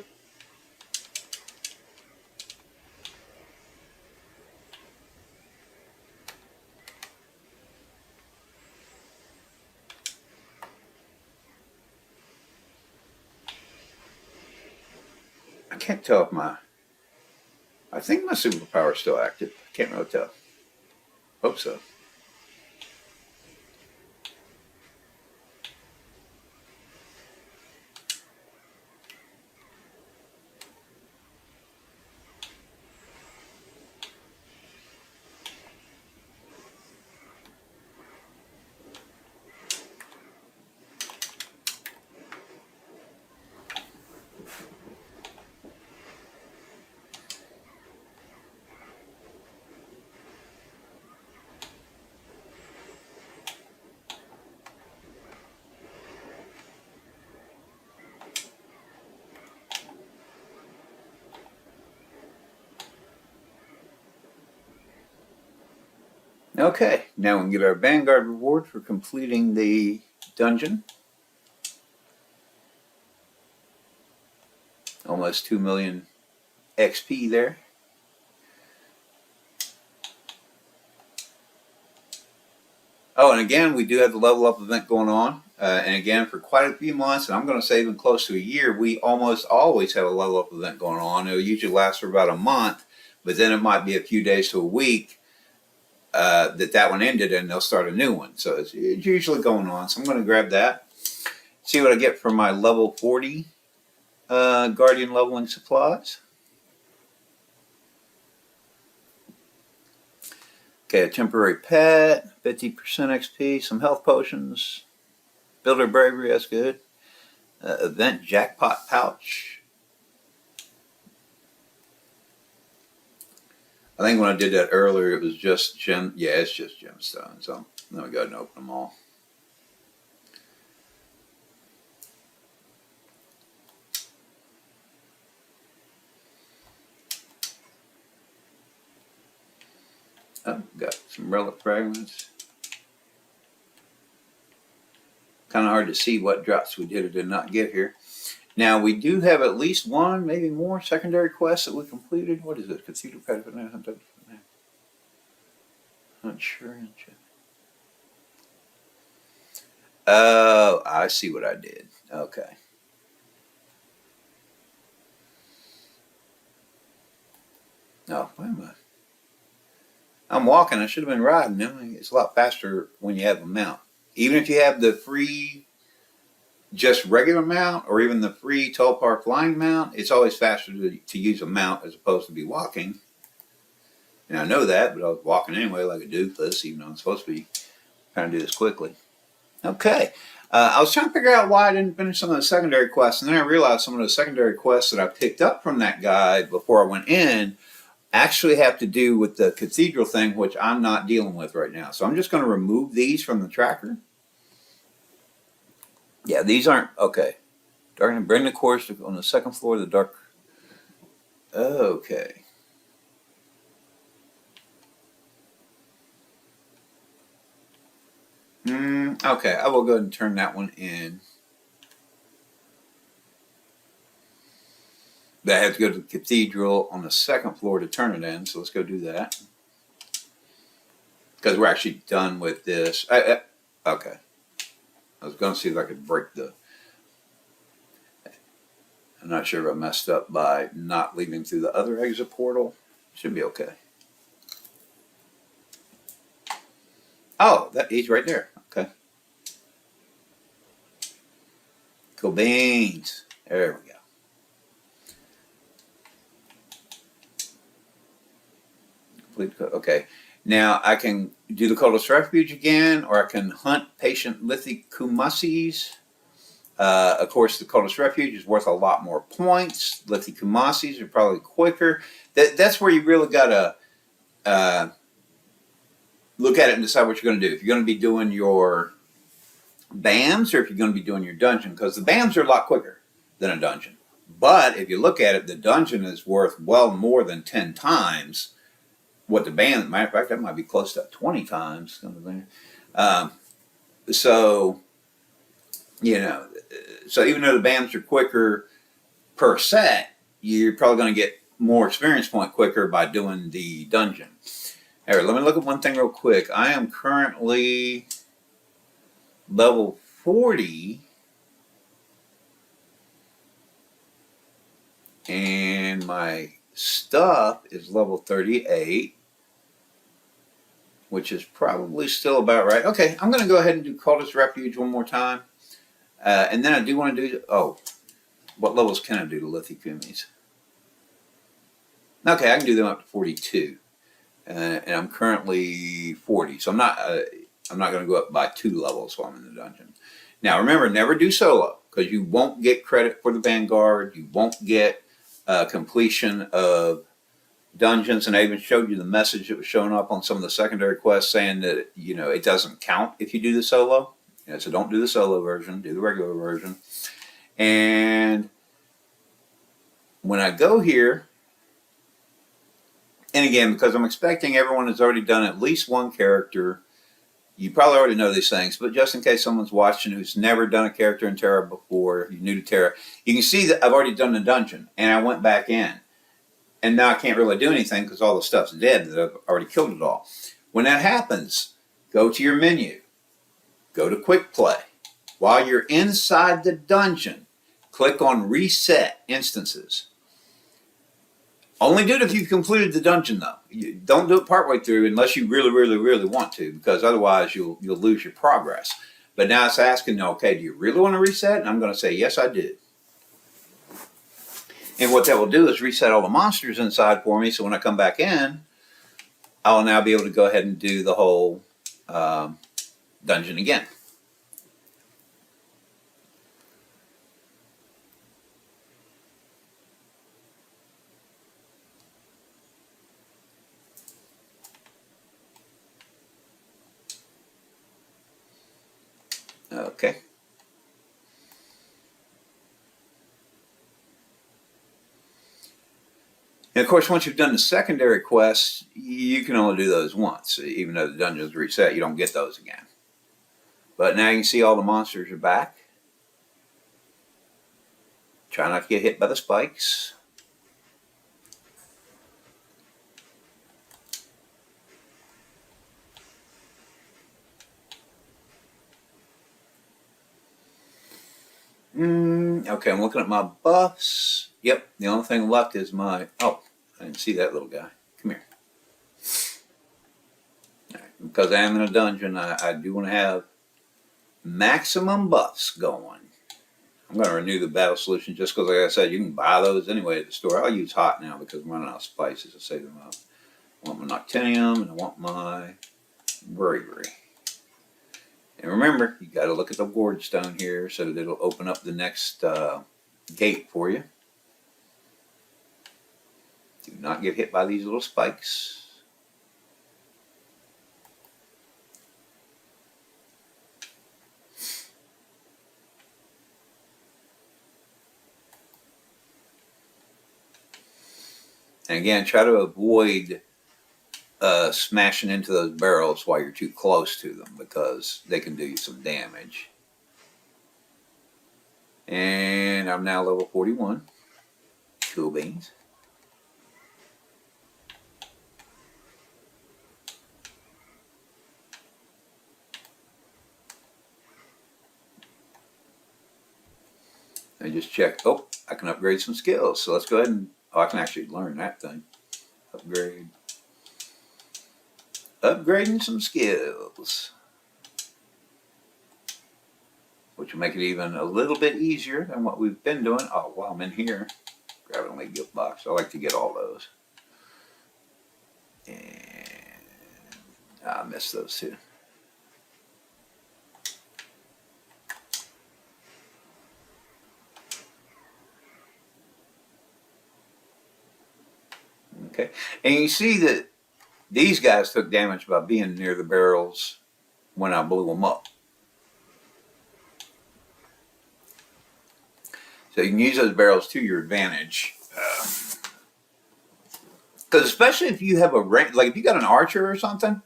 Speaker 1: I can't tell if I think my superpower is still active. I can't really tell. Hope so. Okay, now we can get our Vanguard reward for completing the dungeon. Almost 2 million XP there. Oh, and again, we do have the level up event going on. And again, for quite a few months, and I'm going to say even close to a year, we almost always have a level up event going on. It usually lasts for about a month, but then it might be a few days to a week that one ended and they'll start a new one. So it's usually going on. So I'm going to grab that. See what I get from my level 40 Guardian leveling supplies. Okay, a temporary pet, 50% XP, some health potions, builder bravery, that's good. Event jackpot pouch. I think when I did that earlier, it was just gem. Yeah, it's just gemstones. So now we go ahead and open them all. Oh, got some relic fragments. Kind of hard to see what drops we did or did not get here. Now we do have at least one, maybe more secondary quests that we completed. What is it? Cathedral Pediment? Not sure. Oh, I see what I did. Okay. Oh, wait a minute. I'm walking. I should have been riding. It's a lot faster when you have a mount. Even if you have the free, just regular mount, or even the free Tulpar flying mount, it's always faster to use a mount as opposed to be walking. And I know that, but I was walking anyway like a doofus, even though I'm supposed to be trying to do this quickly. Okay. I was trying to figure out why I didn't finish some of the secondary quests, and then I realized some of the secondary quests that I picked up from that guy before I went in actually have to do with the cathedral thing, which I'm not dealing with right now. So I'm just going to remove these from the tracker. Yeah, these aren't, okay. Bring the course on the second floor of the dark. Okay. Okay, I will go ahead and turn that one in. But I have to go to the cathedral on the second floor to turn it in, so let's go do that. Because we're actually done with this. Okay. I was going to see if I could break the... I'm not sure if I messed up by not leaving through the other exit portal. Should be okay. Oh, he's right there. Okay. Cool beans. There we go. Okay, now I can do the Cultist Refuge again, or I can hunt patient Lithicumaces. Of course, the Cultist Refuge is worth a lot more points. Lithicumaces are probably quicker. That's where you really got to look at it and decide what you're going to do. If you're going to be doing your BAMs or if you're going to be doing your dungeon, because the BAMs are a lot quicker than a dungeon. But if you look at it, the dungeon is worth well more than 10 times what the BAM, matter of fact, that might be close to 20 times. So, you know, so even though the BAMs are quicker per set, you're probably going to get more experience point quicker by doing the dungeon. All right, let me look at one thing real quick. I am currently level 40. And my stuff is level 38, which is probably still about right. Okay, I'm going to go ahead and do Cultist Refuge one more time. And then I do want to do, what levels can I do to Lithicumes? Okay, I can do them up to 42. And I'm currently 40, so I'm not going to go up by 2 levels while I'm in the dungeon. Now remember, never do solo, because you won't get credit for the Vanguard. You won't get completion of dungeons, and I even showed you the message that was showing up on some of the secondary quests saying that, you know, it doesn't count if you do the solo. You know, so don't do the solo version, do the regular version. And when I go here, and again, because I'm expecting everyone has already done at least one character, you probably already know these things, but just in case someone's watching who's never done a character in Tera before, you're new to Tera, you can see that I've already done the dungeon, and I went back in. And now I can't really do anything because all the stuff's dead, that I've already killed it all. When that happens, go to your menu, go to Quick Play. While you're inside the dungeon, click on Reset Instances. Only do it if you've completed the dungeon, though. Don't do it partway through unless you really, really, really want to, because otherwise you'll lose your progress. But now it's asking, okay, do you really want to reset? And I'm going to say, yes, I do. And what that will do is reset all the monsters inside for me. So when I come back in, I'll now be able to go ahead and do the whole dungeon again. Okay. And of course, once you've done the secondary quests, you can only do those once. Even though the dungeon's reset, you don't get those again. But now you can see all the monsters are back. Try not to get hit by the spikes. Okay, I'm looking at my buffs. Yep, the only thing left is my... Oh, I didn't see that little guy. Come here. Right, because I am in a dungeon, I do want to have maximum buffs going. I'm going to renew the battle solution just because, like I said, you can buy those anyway at the store. I'll use hot now because I'm running out of spices to save them up. I want my Noctinium and I want my Bravery. And remember, you got to look at the ward stone here so that it'll open up the next gate for you. Do not get hit by these little spikes. And again, try to avoid smashing into those barrels while you're too close to them because they can do you some damage. And I'm now level 41. Cool beans. I just checked. Oh, I can upgrade some skills. So let's go ahead and... Oh, I can actually learn that thing. Upgrade. Upgrading some skills. Which will make it even a little bit easier than what we've been doing. Oh, while I'm in here, grabbing my gift box. I like to get all those. And I missed those too. Okay, and you see that these guys took damage by being near the barrels when I blew them up. So you can use those barrels to your advantage. Because especially if you have a range, like if you got an archer or something,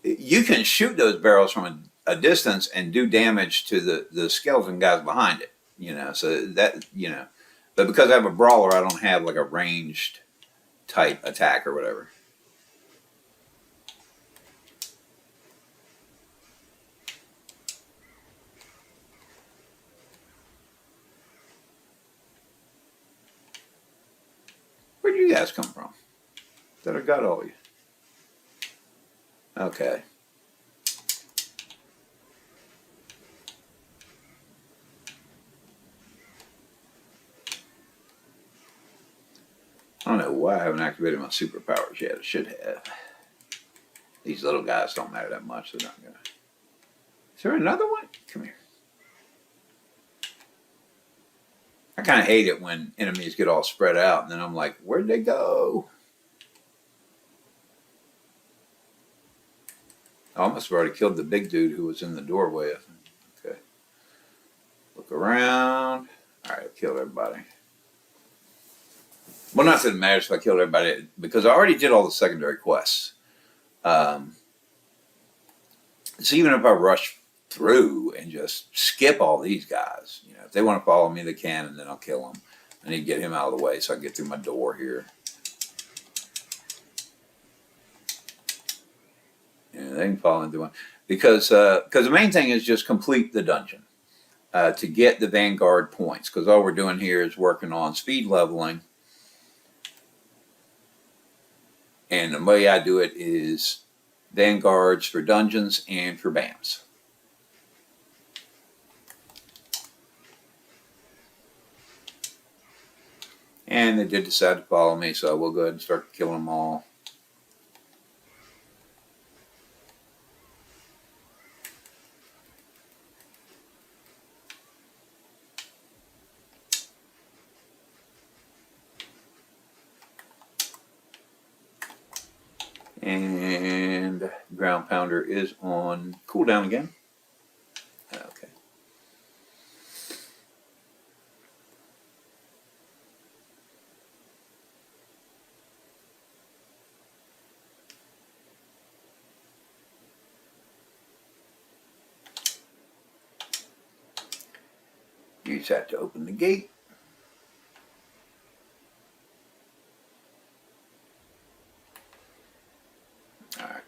Speaker 1: you can shoot those barrels from a distance and do damage to the skeleton guys behind it. You know, so that, you know. But because I have a brawler, I don't have like a ranged type attack or whatever. Where'd you guys come from? That I got all of you. Okay. I don't know why I haven't activated my superpowers yet. I should have. These little guys don't matter that much. They're not gonna. Is there another one? Come here. I kind of hate it when enemies get all spread out, and then I'm like, where'd they go? I almost have already killed the big dude who was in the doorway. Okay. Look around. All right, I've killed everybody. Well, not that it matters if I killed everybody, because I already did all the secondary quests. So even if I rush through and just skip all these guys, you know, if they want to follow me, they can, and then I'll kill them. I need to get him out of the way so I can get through my door here. Yeah, they can fall into one. Because the main thing is just complete the dungeon to get the Vanguard points. Because all we're doing here is working on speed leveling. And the way I do it is Vanguards for dungeons and for BAMs. And they did decide to follow me, so I will go ahead and start killing them all. And ground pounder is on cooldown again. Okay. Use that to open the gate. All right.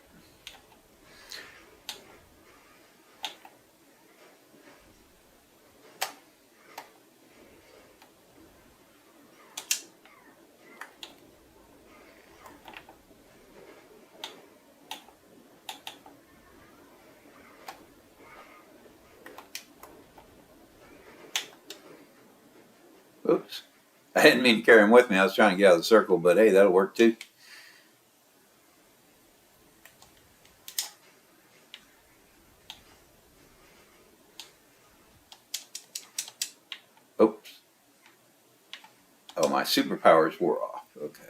Speaker 1: Oops. I didn't mean to carry him with me. I was trying to get out of the circle, but hey, that'll work too. Oops. Oh, my superpowers wore off. Okay.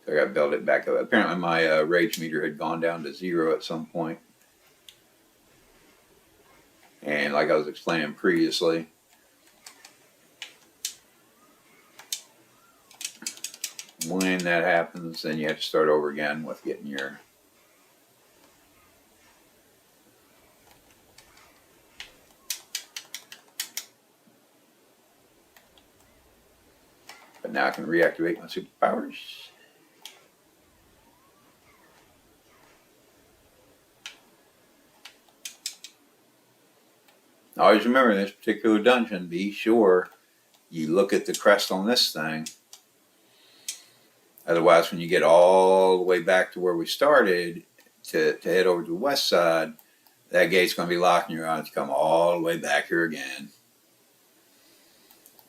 Speaker 1: So I got to build it back up. Apparently my rage meter had gone down to 0 at some point. And like I was explaining previously, when that happens, then you have to start over again with getting your... But now I can reactivate my superpowers. Always remember, in this particular dungeon, be sure you look at the crest on this thing. Otherwise, when you get all the way back to where we started to head over to the west side, that gate's going to be locked and you're going to have to come all the way back here again.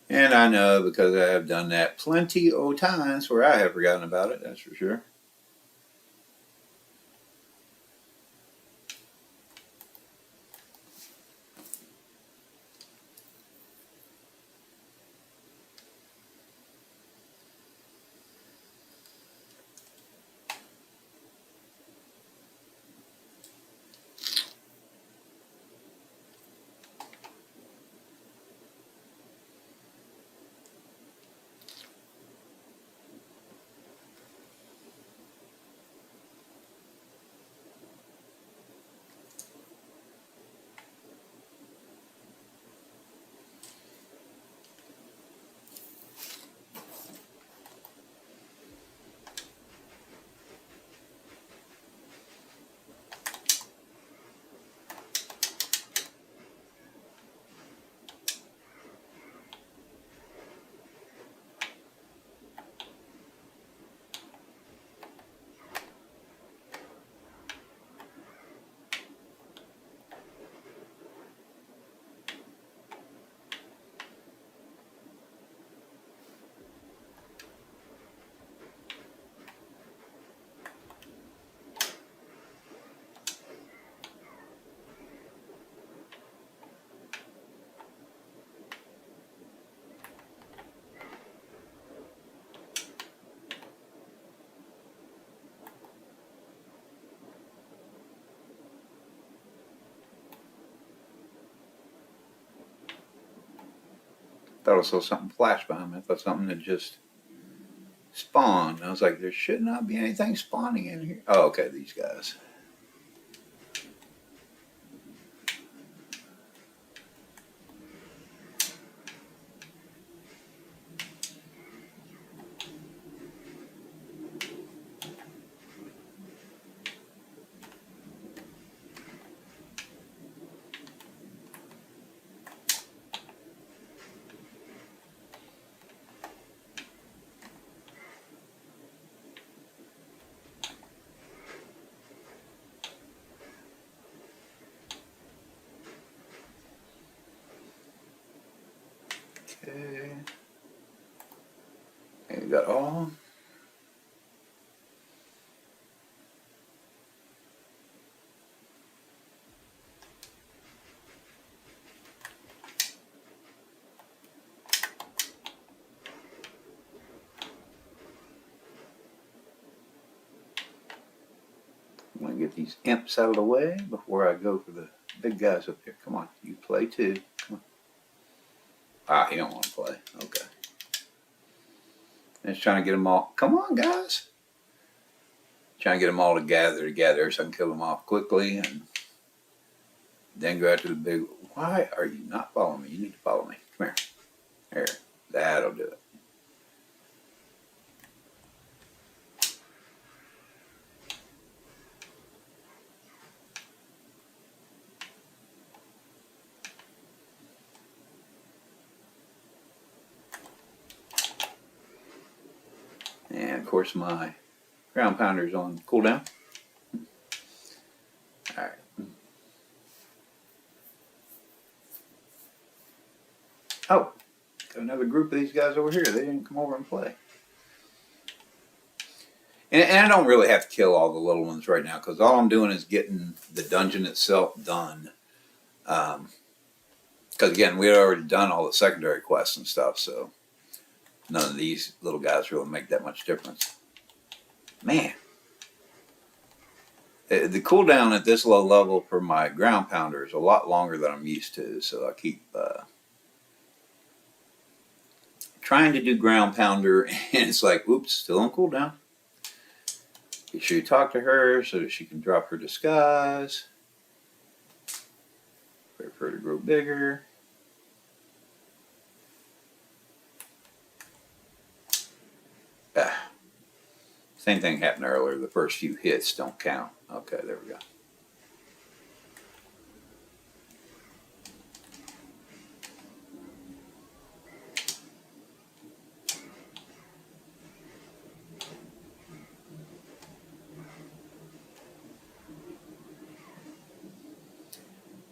Speaker 1: And I know, because I have done that plenty of times where I have forgotten about it, that's for sure. Thought I saw something flash behind me. I thought something had just spawned. I was like, there should not be anything spawning in here. Oh, okay, these guys. Okay. And you got all. I'm going to get these imps out of the way before I go for the big guys up here. Come on, you play too. Come on. Ah, he don't want to play. Okay. Just trying to get them all. Come on, guys. Trying to get them all together so I can kill them off quickly and then go after the big. Why are you not following me? You need to follow me. Come here. Here. That'll do it. And of course my ground pounder's on cooldown. Alright. Oh, got another group of these guys over here. They didn't come over and play. And I don't really have to kill all the little ones right now because all I'm doing is getting the dungeon itself done. Because again, we had already done all the secondary quests and stuff, so none of these little guys really make that much difference. Man. The cooldown at this low level for my ground pounder is a lot longer than I'm used to, so I keep trying to do ground pounder, and it's like, oops, still on cooldown. Make sure you talk to her so that she can drop her disguise. Wait for her to grow bigger. Ah. Same thing happened earlier. The first few hits don't count. Okay, there we go.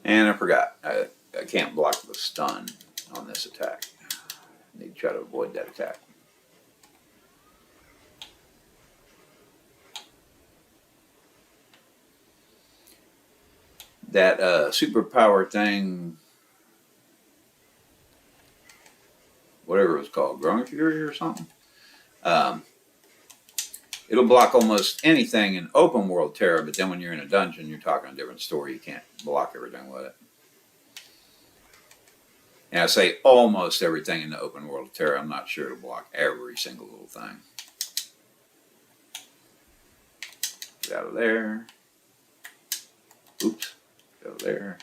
Speaker 1: And I forgot. I can't block the stun on this attack. I need to try to avoid that attack. That superpower thing, whatever it was called, Growing Fury or something, it'll block almost anything in open world Tera, but then when you're in a dungeon, you're talking a different story. You can't block everything with it. And I say almost everything in the open world Tera. I'm not sure to block every single little thing. Get out of there. Oops. Go there.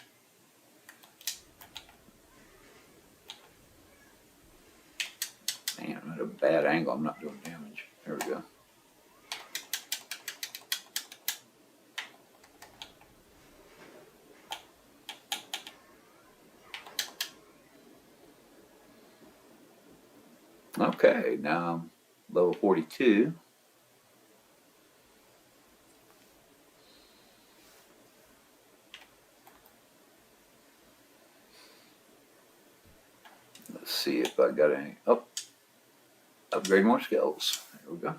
Speaker 1: Man, I'm at a bad angle. I'm not doing damage. There we go. Okay, now I'm level 42. Let's see if I got any. Oh, upgrade more skills. There we go.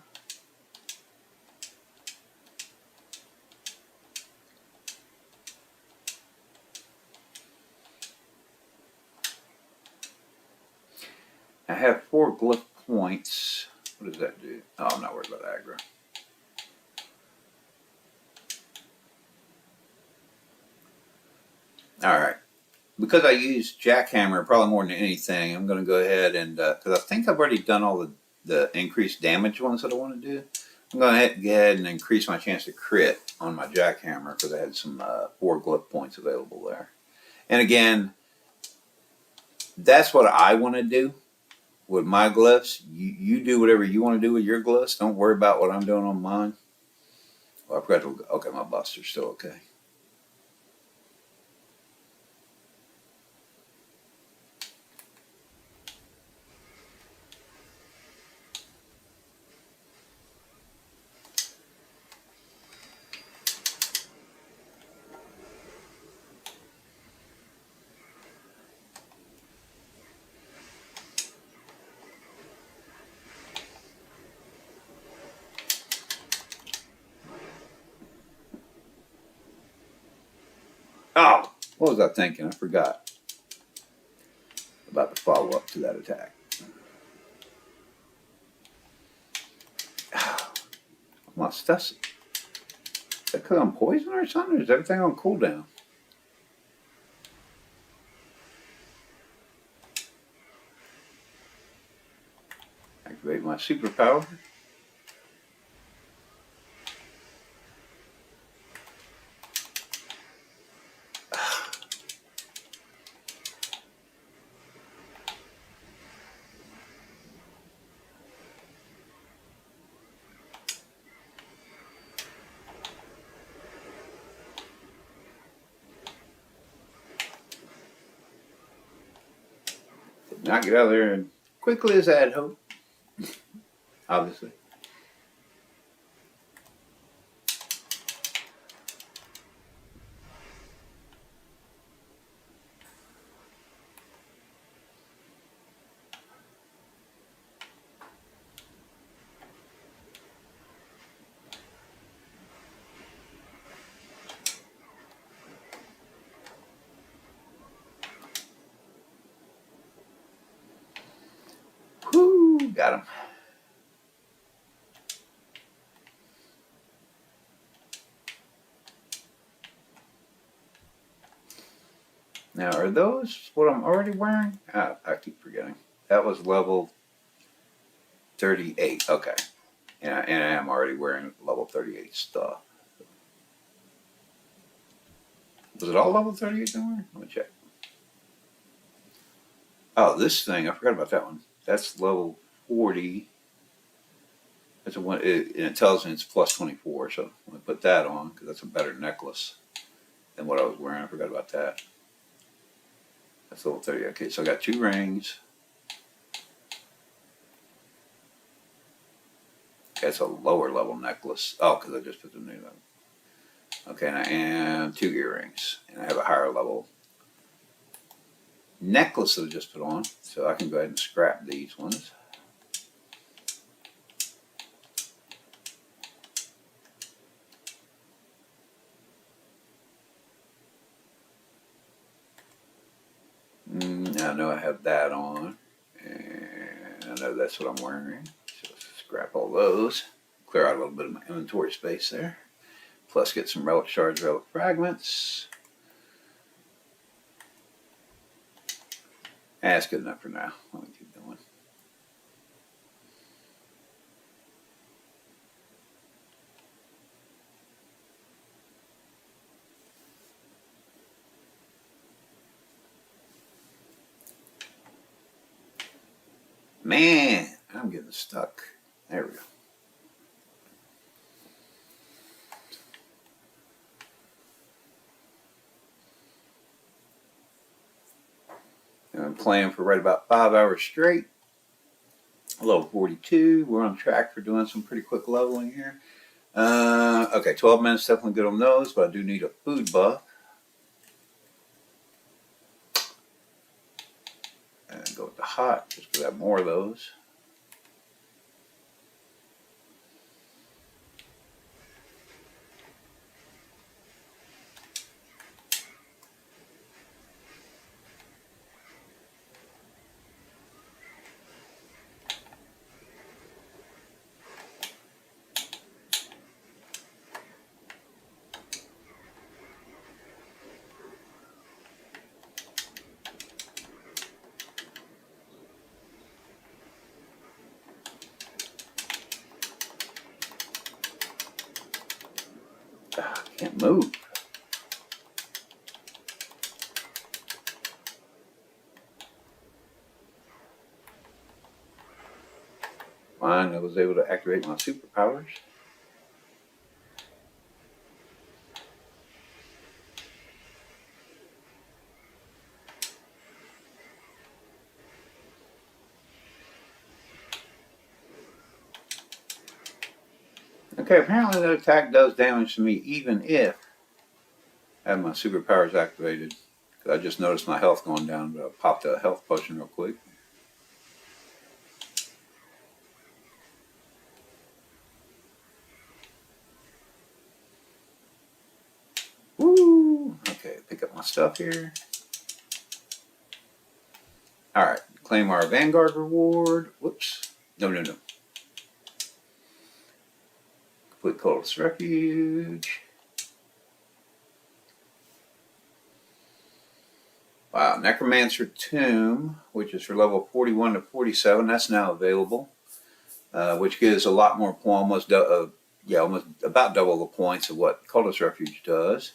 Speaker 1: I have 4 glyph points. What does that do? Oh, I'm not worried about aggro. Alright. Because I use jackhammer probably more than anything, I'm going to go ahead and, because I think I've already done all the increased damage ones that I want to do. I'm going to go ahead and increase my chance to crit on my jackhammer because I had some 4 glyph points available there. And again, that's what I want to do with my glyphs. You do whatever you want to do with your glyphs. Don't worry about what I'm doing on mine. Well, I forgot to, okay, my buster's still okay. Oh, what was I thinking? I forgot about the follow-up to that attack. My stuff's... Is that because I'm poisoned or something? Or is everything on cooldown? Activate my superpower. Did not get out of there as quickly as I had hoped. Obviously. Whoo, got him. Now, are those what I'm already wearing? I keep forgetting. That was level 38. Okay. And I am already wearing level 38 stuff. Was it all level 38 somewhere? Let me check. Oh, this thing, I forgot about that one. That's level 40. That's a one, and it tells me it's plus 24. So I'm going to put that on because that's a better necklace than what I was wearing. I forgot about that. That's level 30. Okay, so I got 2 rings. That's a lower level necklace. Oh, because I just put the new level. Okay, and 2 earrings. And I have a higher level necklace that I just put on. So I can go ahead and scrap these ones. I know I have that on. And I know that's what I'm wearing. So let's scrap all those. Clear out a little bit of my inventory space there. Plus get some relic shards, relic fragments. That's good enough for now. Let me keep going. Man, I'm getting stuck. There we go. And I'm playing for right about 5 hours straight. Level 42. We're on track for doing some pretty quick leveling here. Okay, 12 minutes, definitely good on those, but I do need a food buff. And go with the hot, just because I have more of those. Can't move. Fine, I was able to activate my superpowers. Okay, apparently that attack does damage to me even if I have my superpowers activated. I just noticed my health going down, but I popped a health potion real quick. Woo! Okay, pick up my stuff here. Alright, claim our Vanguard reward. Whoops. No. Complete Cultist Refuge. Wow, Necromancer Tomb, which is for level 41 to 47. That's now available, which gives a lot more, almost about double the points of what Cultist Refuge does.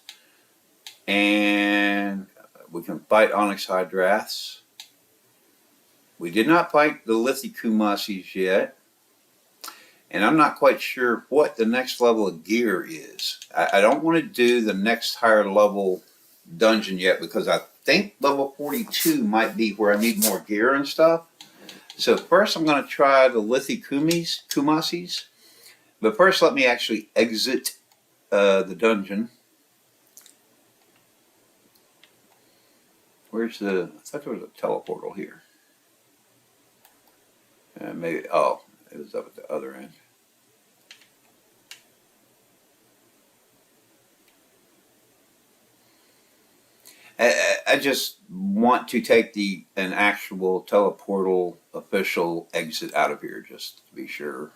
Speaker 1: And we can fight Onyx Hydraths. We did not fight the Lithikumasis yet. And I'm not quite sure what the next level of gear is. I don't want to do the next higher level dungeon yet because I think level 42 might be where I need more gear and stuff. So first I'm going to try the Lithikumasis. But first let me actually exit the dungeon. Where's the... I thought there was a teleportal here. Maybe... Oh, it was up at the other end. I just want to take an actual teleportal official exit out of here just to be sure.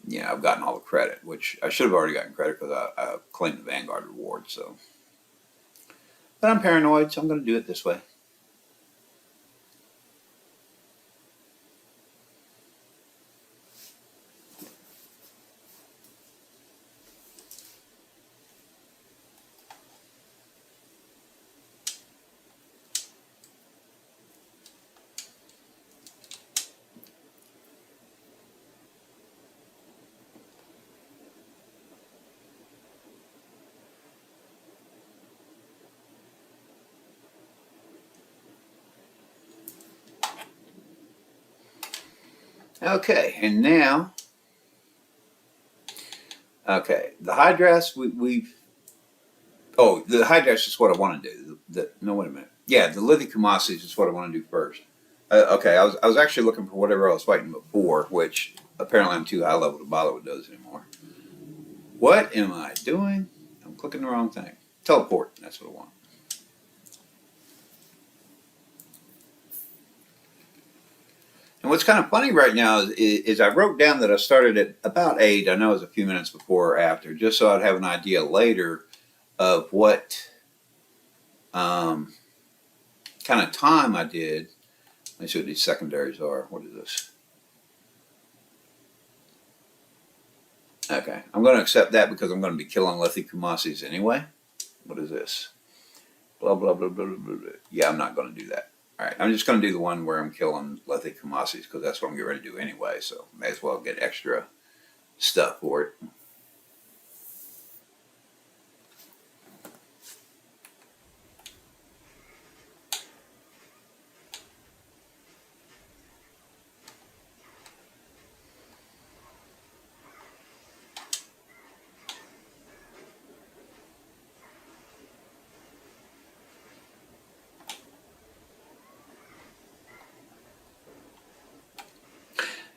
Speaker 1: Yeah, I've gotten all the credit, which I should have already gotten credit because I claimed the Vanguard reward. So, but I'm paranoid, so I'm going to do it this way. Okay, and now, okay, the Hydraths, oh, the Hydraths is what I want to do. No, wait a minute. Yeah, the Lithikumasis is what I want to do first. Okay, I was actually looking for whatever I was fighting before, which apparently I'm too high level to bother with those anymore. What am I doing? I'm clicking the wrong thing. Teleport, that's what I want. And what's kind of funny right now is I wrote down that I started at about 8. I know it was a few minutes before or after, just so I'd have an idea later of what kind of time I did. Let me see what these secondaries are. What is this? Okay, I'm going to accept that because I'm going to be killing Lithikumasis anyway. What is this? Blah, blah, blah, blah, blah, blah. Yeah, I'm not going to do that. All right, I'm just going to do the one where I'm killing Lithikumasis because that's what I'm getting ready to do anyway, so may as well get extra stuff for it.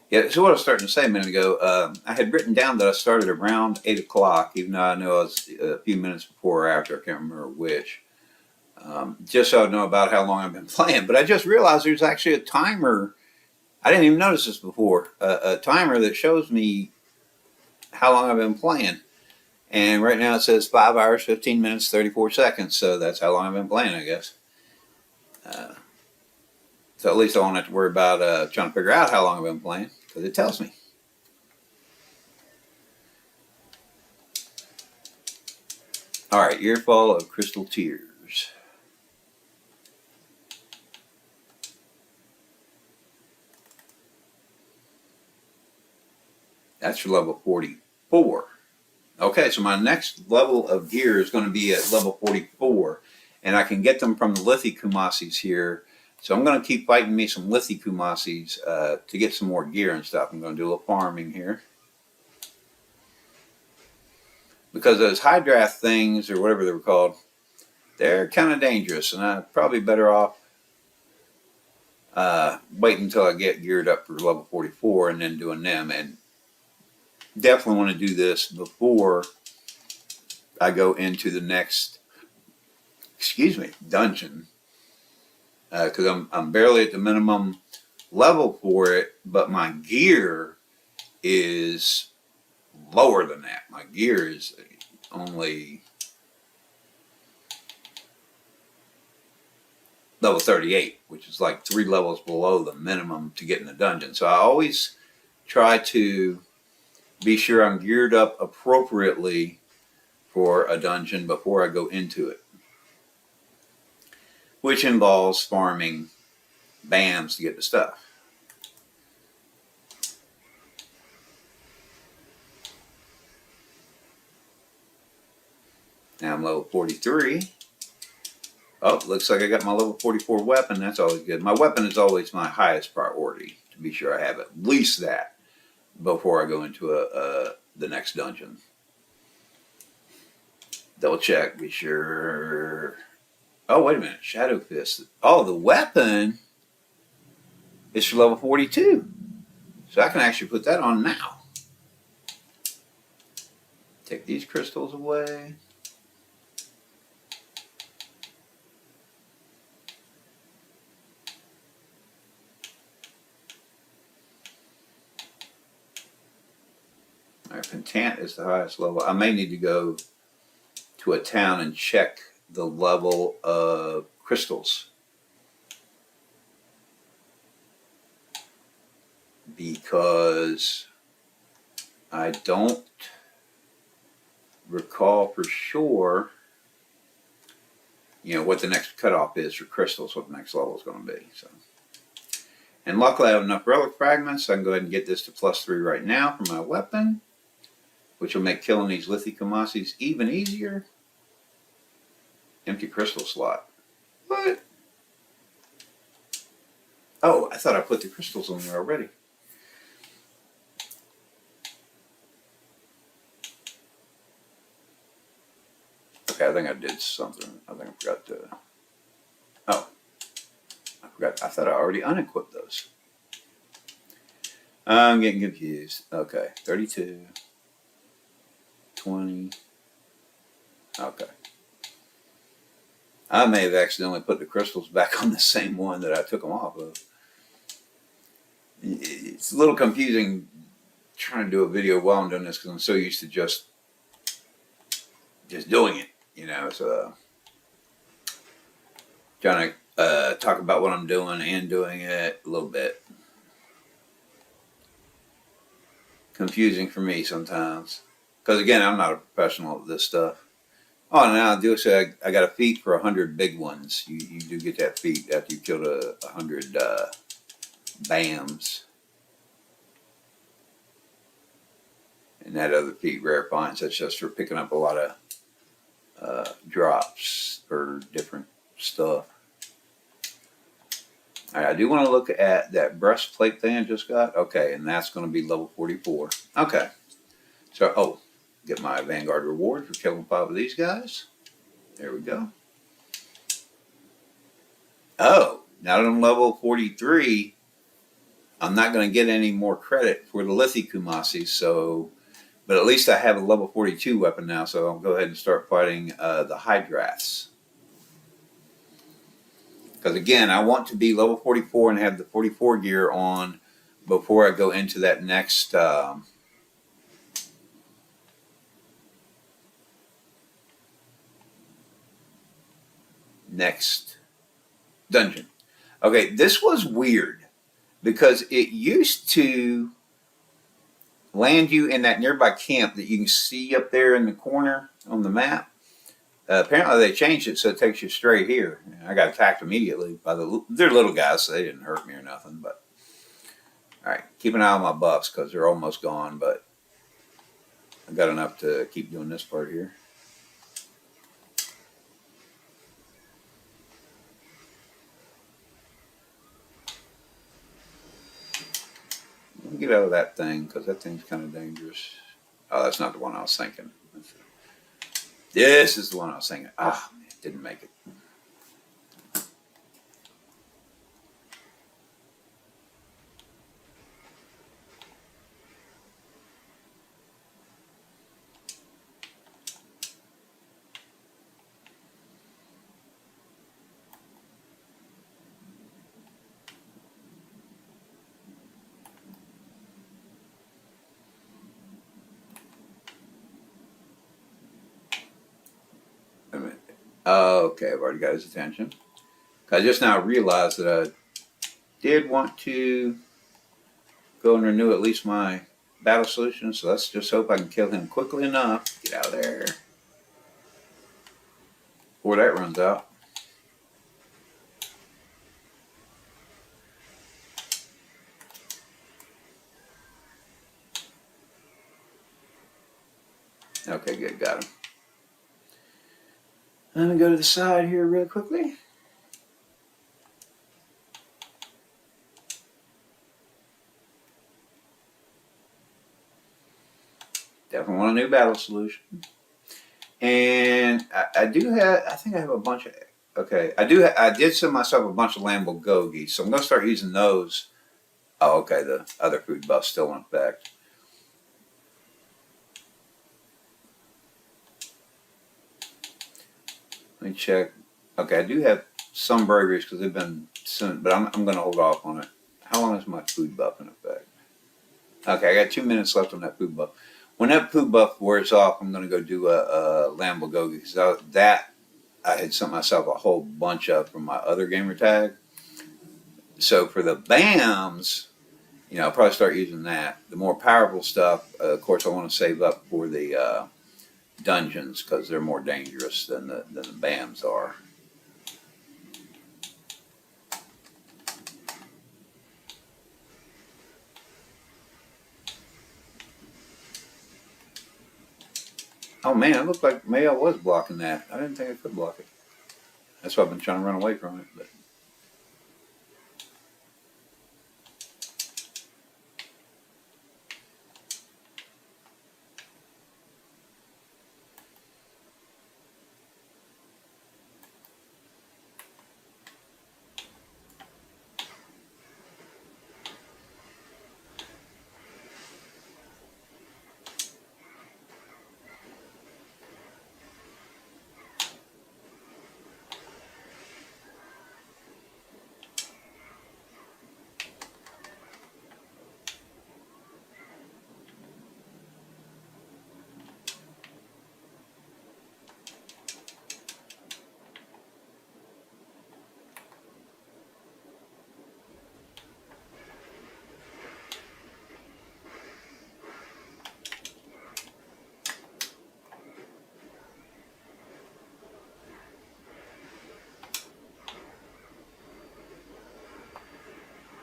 Speaker 1: Yeah, so what I was starting to say a minute ago, I had written down that I started around 8 o'clock, even though I know I was a few minutes before or after, I can't remember which, just so I know about how long I've been playing. But I just realized there's actually a timer. I didn't even notice this before, a timer that shows me how long I've been playing. And right now it says 5 hours, 15 minutes, 34 seconds, so that's how long I've been playing, I guess. So at least I won't have to worry about trying to figure out how long I've been playing, because it tells me. Alright, Earfall of Crystal Tears. That's for level 44. Okay, so my next level of gear is going to be at level 44. And I can get them from the Lithikumasis here. So I'm going to keep fighting me some Lithikumasis to get some more gear and stuff. I'm going to do a little farming here. Because those Hydrath things, or whatever they were called, they're kind of dangerous. And I'm probably better off waiting until I get geared up for level 44 and then doing them. And definitely want to do this before I go into the next excuse me, dungeon. Because I'm barely at the minimum level for it, but my gear is lower than that. My gear is only level 38, which is like 3 levels below the minimum to get in the dungeon. So I always try to be sure I'm geared up appropriately for a dungeon before I go into it, which involves farming BAMs to get the stuff. Now I'm level 43. Oh, looks like I got my level 44 weapon. That's always good. My weapon is always my highest priority, to be sure I have at least that before I go into the next dungeon. Double check, be sure. Oh, wait a minute. Shadow Fist. Oh, the weapon is for level 42. So I can actually put that on now. Take these crystals away. All right, Pentant is the highest level. I may need to go to a town and check the level of crystals, because I don't recall for sure, what the next cutoff is for crystals, what the next level is going to be. So, and luckily I have enough relic fragments, so I can go ahead and get this to +3 right now for my weapon, which will make killing these lithicomacies even easier. Empty crystal slot. What? Oh, I thought I put the crystals on there already. Okay, I think I did something. I think I forgot to. Oh, I forgot. I thought I already unequipped those. I'm getting confused. Okay, 32, 20. Okay. I may have accidentally put the crystals back on the same one that I took them off of. It's a little confusing trying to do a video while I'm doing this because I'm so used to just doing it, So trying to talk about what I'm doing and doing it a little bit confusing for me sometimes. Because again, I'm not a professional at this stuff. Oh, and now I do say I got a feat for 100 big ones. You do get that feat after you killed 100 BAMs. And that other feat, rare finds, that's just for picking up a lot of drops for different stuff. All right, I do want to look at that breastplate thing I just got. Okay, and that's going to be level 44. Okay. So, get my Vanguard reward for killing 5 of these guys. There we go. Oh, now that I'm level 43, I'm not going to get any more credit for the lithicomacies, but at least I have a level 42 weapon now, so I'll go ahead and start fighting the Hydraths. Because again, I want to be level 44 and have the 44 gear on before I go into that next dungeon. Okay, this was weird because it used to land you in that nearby camp that you can see up there in the corner on the map. Apparently they changed it so it takes you straight here. I got attacked immediately by they're little guys, so they didn't hurt me or nothing. But all right, keep an eye on my buffs because they're almost gone, but I got enough to keep doing this part here. Let me get out of that thing because that thing's kind of dangerous. Oh, that's not the one I was thinking. This is the one I was thinking. Ah, man, didn't make it. Okay, I've already got his attention. I just now realized that I did want to go and renew at least my battle solution, so let's just hope I can kill him quickly enough. Get out of there before that runs out. Okay, good, got him. Let me go to the side here real quickly. Definitely want a new battle solution. And I do have, I think I have a bunch of, okay, I did send myself a bunch of Lamborghini, so I'm going to start using those. Oh, okay, the other food buff's still in effect. Let me check. Okay, I do have some braveries because they've been sent, but I'm going to hold off on it. How long is my food buff in effect? Okay, I got 2 minutes left on that food buff. When that food buff wears off, I'm going to go do a Lamborghini because that I had sent myself a whole bunch of from my other gamer tag. So for the BAMs, I'll probably start using that. The more powerful stuff, of course, I want to save up for the dungeons because they're more dangerous than the BAMs are. Oh man, it looked like Mayo was blocking that. I didn't think I could block it. That's why I've been trying to run away from it. But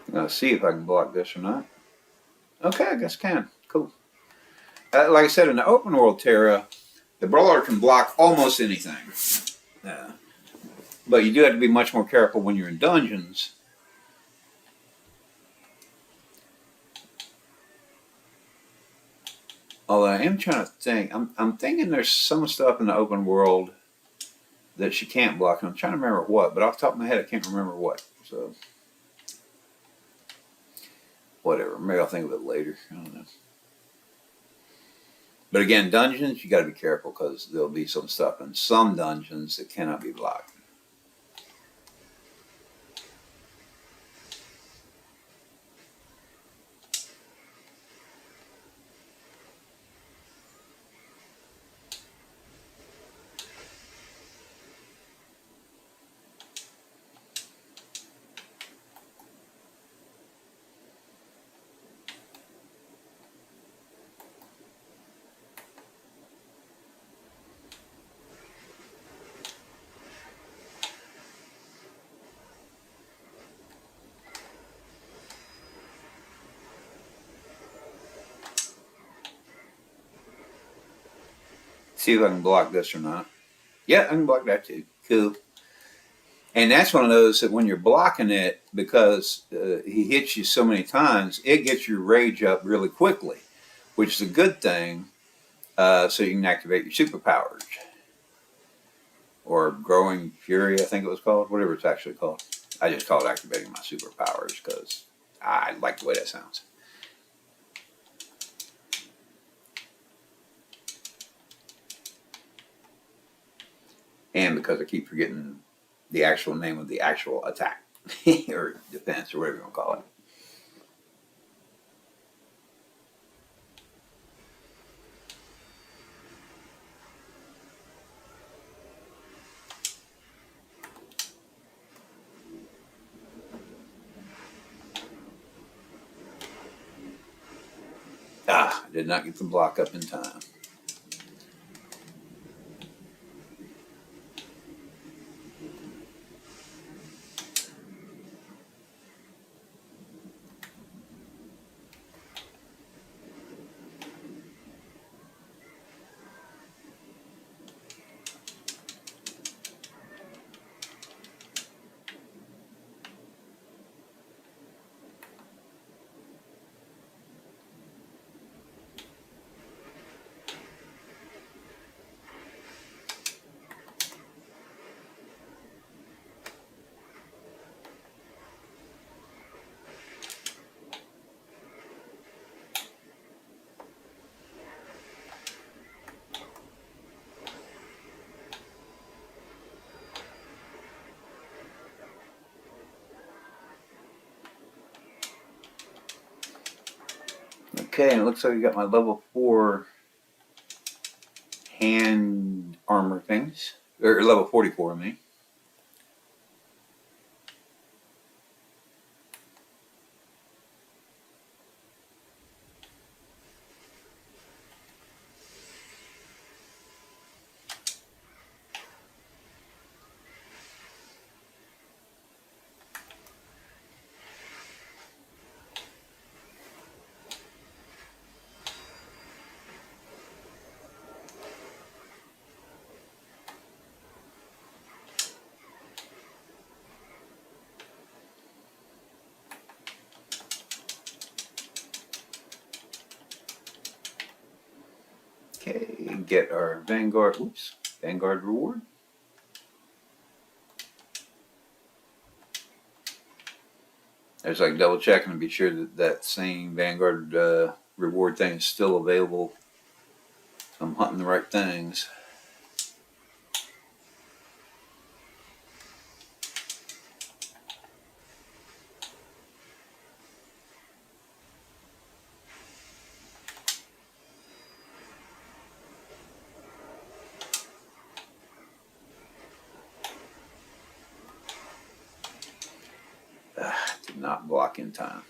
Speaker 1: I'm going to see if I can block this or not. Okay, I guess I can. Cool. Like I said, in the open world Tera, the brawler can block almost anything. But you do have to be much more careful when you're in dungeons. Although I am trying to think. I'm thinking there's some stuff in the open world that she can't block. And I'm trying to remember what, but off the top of my head, I can't remember what. So, whatever. Maybe I'll think of it later. I don't know. But again, dungeons, you got to be careful because there'll be some stuff in some dungeons that cannot be blocked. See if I can block this or not. Yeah, I can block that too. Cool. And that's one of those that when you're blocking it, because he hits you so many times, it gets your rage up really quickly, which is a good thing. So you can activate your superpowers. Or Growing Fury, I think it was called. Whatever it's actually called. I just call it activating my superpowers because I like the way that sounds. And because I keep forgetting the actual name of the actual attack or defense or whatever you want to call it. did not get the block up in time. Okay, and it looks like I got my level 4 hand armor things. Or level 44, I mean. Okay, get our Vanguard reward. I was like double checking to be sure that that same Vanguard reward thing is still available. So I'm hunting the right things. Did not block in time.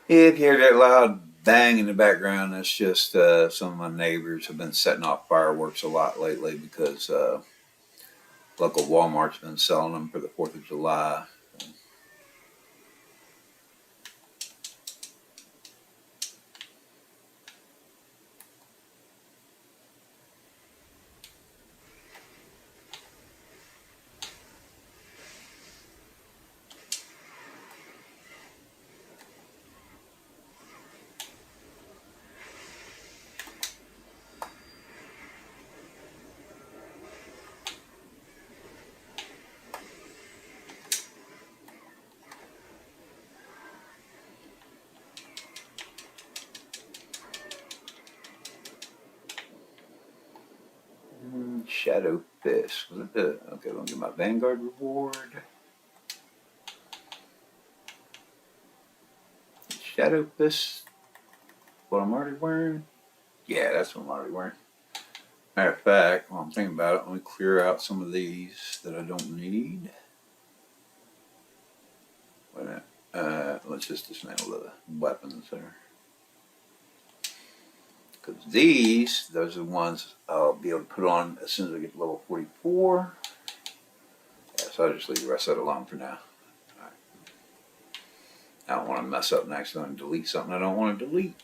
Speaker 1: If you hear that loud bang in the background, that's just some of my neighbors have been setting off fireworks a lot lately because local Walmart's been selling them for the 4th of July. Shadow Fist. Was it the okay? I'm gonna get my Vanguard reward. Shadow Fist. What I'm already wearing? Yeah, that's what I'm already wearing. Matter of fact, while I'm thinking about it, let me clear out some of these that I don't need. Wait a minute. Let's just dismantle the weapons there. Because those are the ones I'll be able to put on as soon as I get to level 44. Yeah, so I'll just leave the rest of it alone for now. Right. I don't want to mess up next time and delete something I don't want to delete.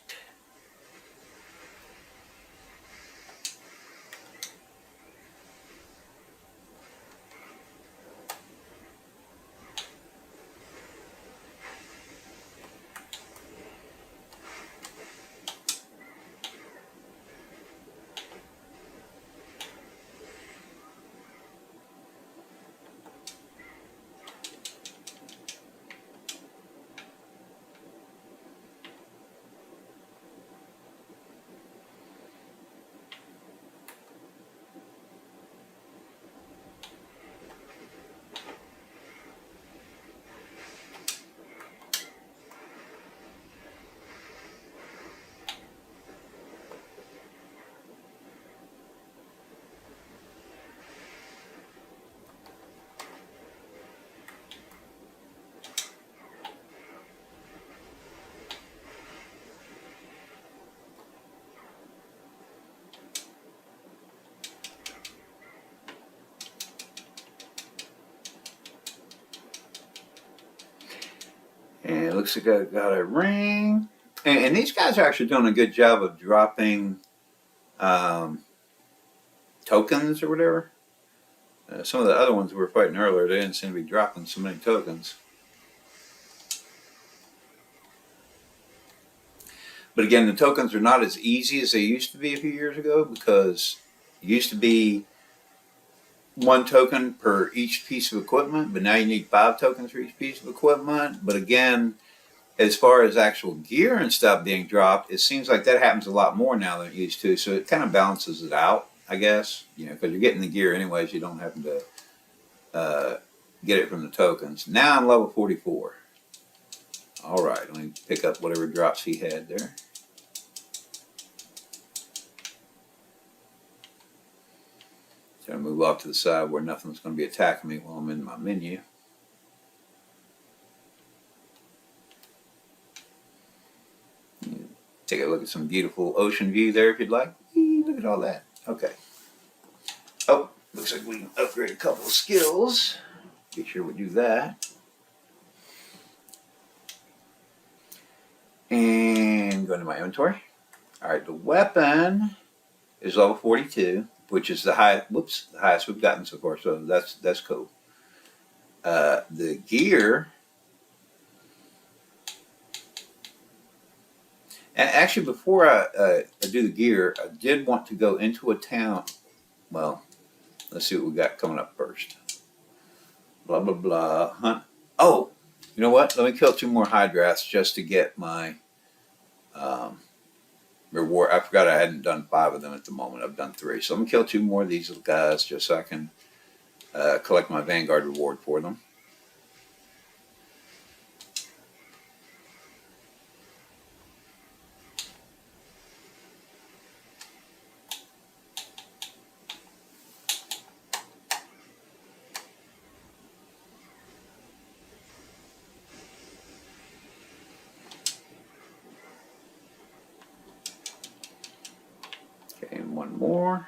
Speaker 1: And it looks like I got a ring. And these guys are actually doing a good job of dropping tokens or whatever. Some of the other ones we were fighting earlier, they didn't seem to be dropping so many tokens. But again, the tokens are not as easy as they used to be a few years ago, because it used to be 1 token per each piece of equipment, but now you need 5 tokens for each piece of equipment. But again, as far as actual gear and stuff being dropped, it seems like that happens a lot more now than it used to. So it kind of balances it out, I guess. Because you're getting the gear anyways, you don't have to get it from the tokens. Now I'm level 44. All right, let me pick up whatever drops he had there. So I move off to the side where nothing's going to be attacking me while I'm in my menu. Take a look at some beautiful ocean view there if you'd like. Look at all that. Okay. Oh, looks like we can upgrade a couple of skills. Be sure we do that. And go into my inventory. All right, the weapon is level 42, which is the highest we've gotten so far. So that's cool. The gear. And actually, before I do the gear, I did want to go into a town. Well, let's see what we got coming up first. Blah, blah, blah. Hunt. Oh, you know what? Let me kill 2 more Hydraths just to get my reward. I forgot I hadn't done 5 of them at the moment. I've done 3. So I'm going to kill 2 more of these little guys just so I can collect my Vanguard reward for them. Okay, and 1 more.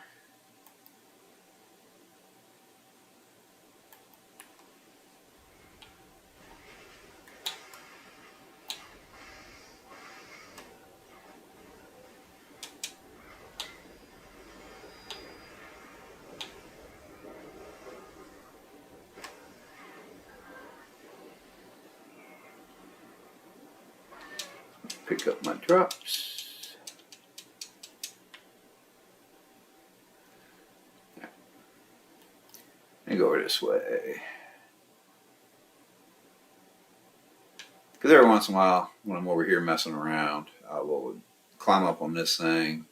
Speaker 1: Pick up my drops. And go over this way. Because every once in a while, when I'm over here messing around, I will climb up on this thing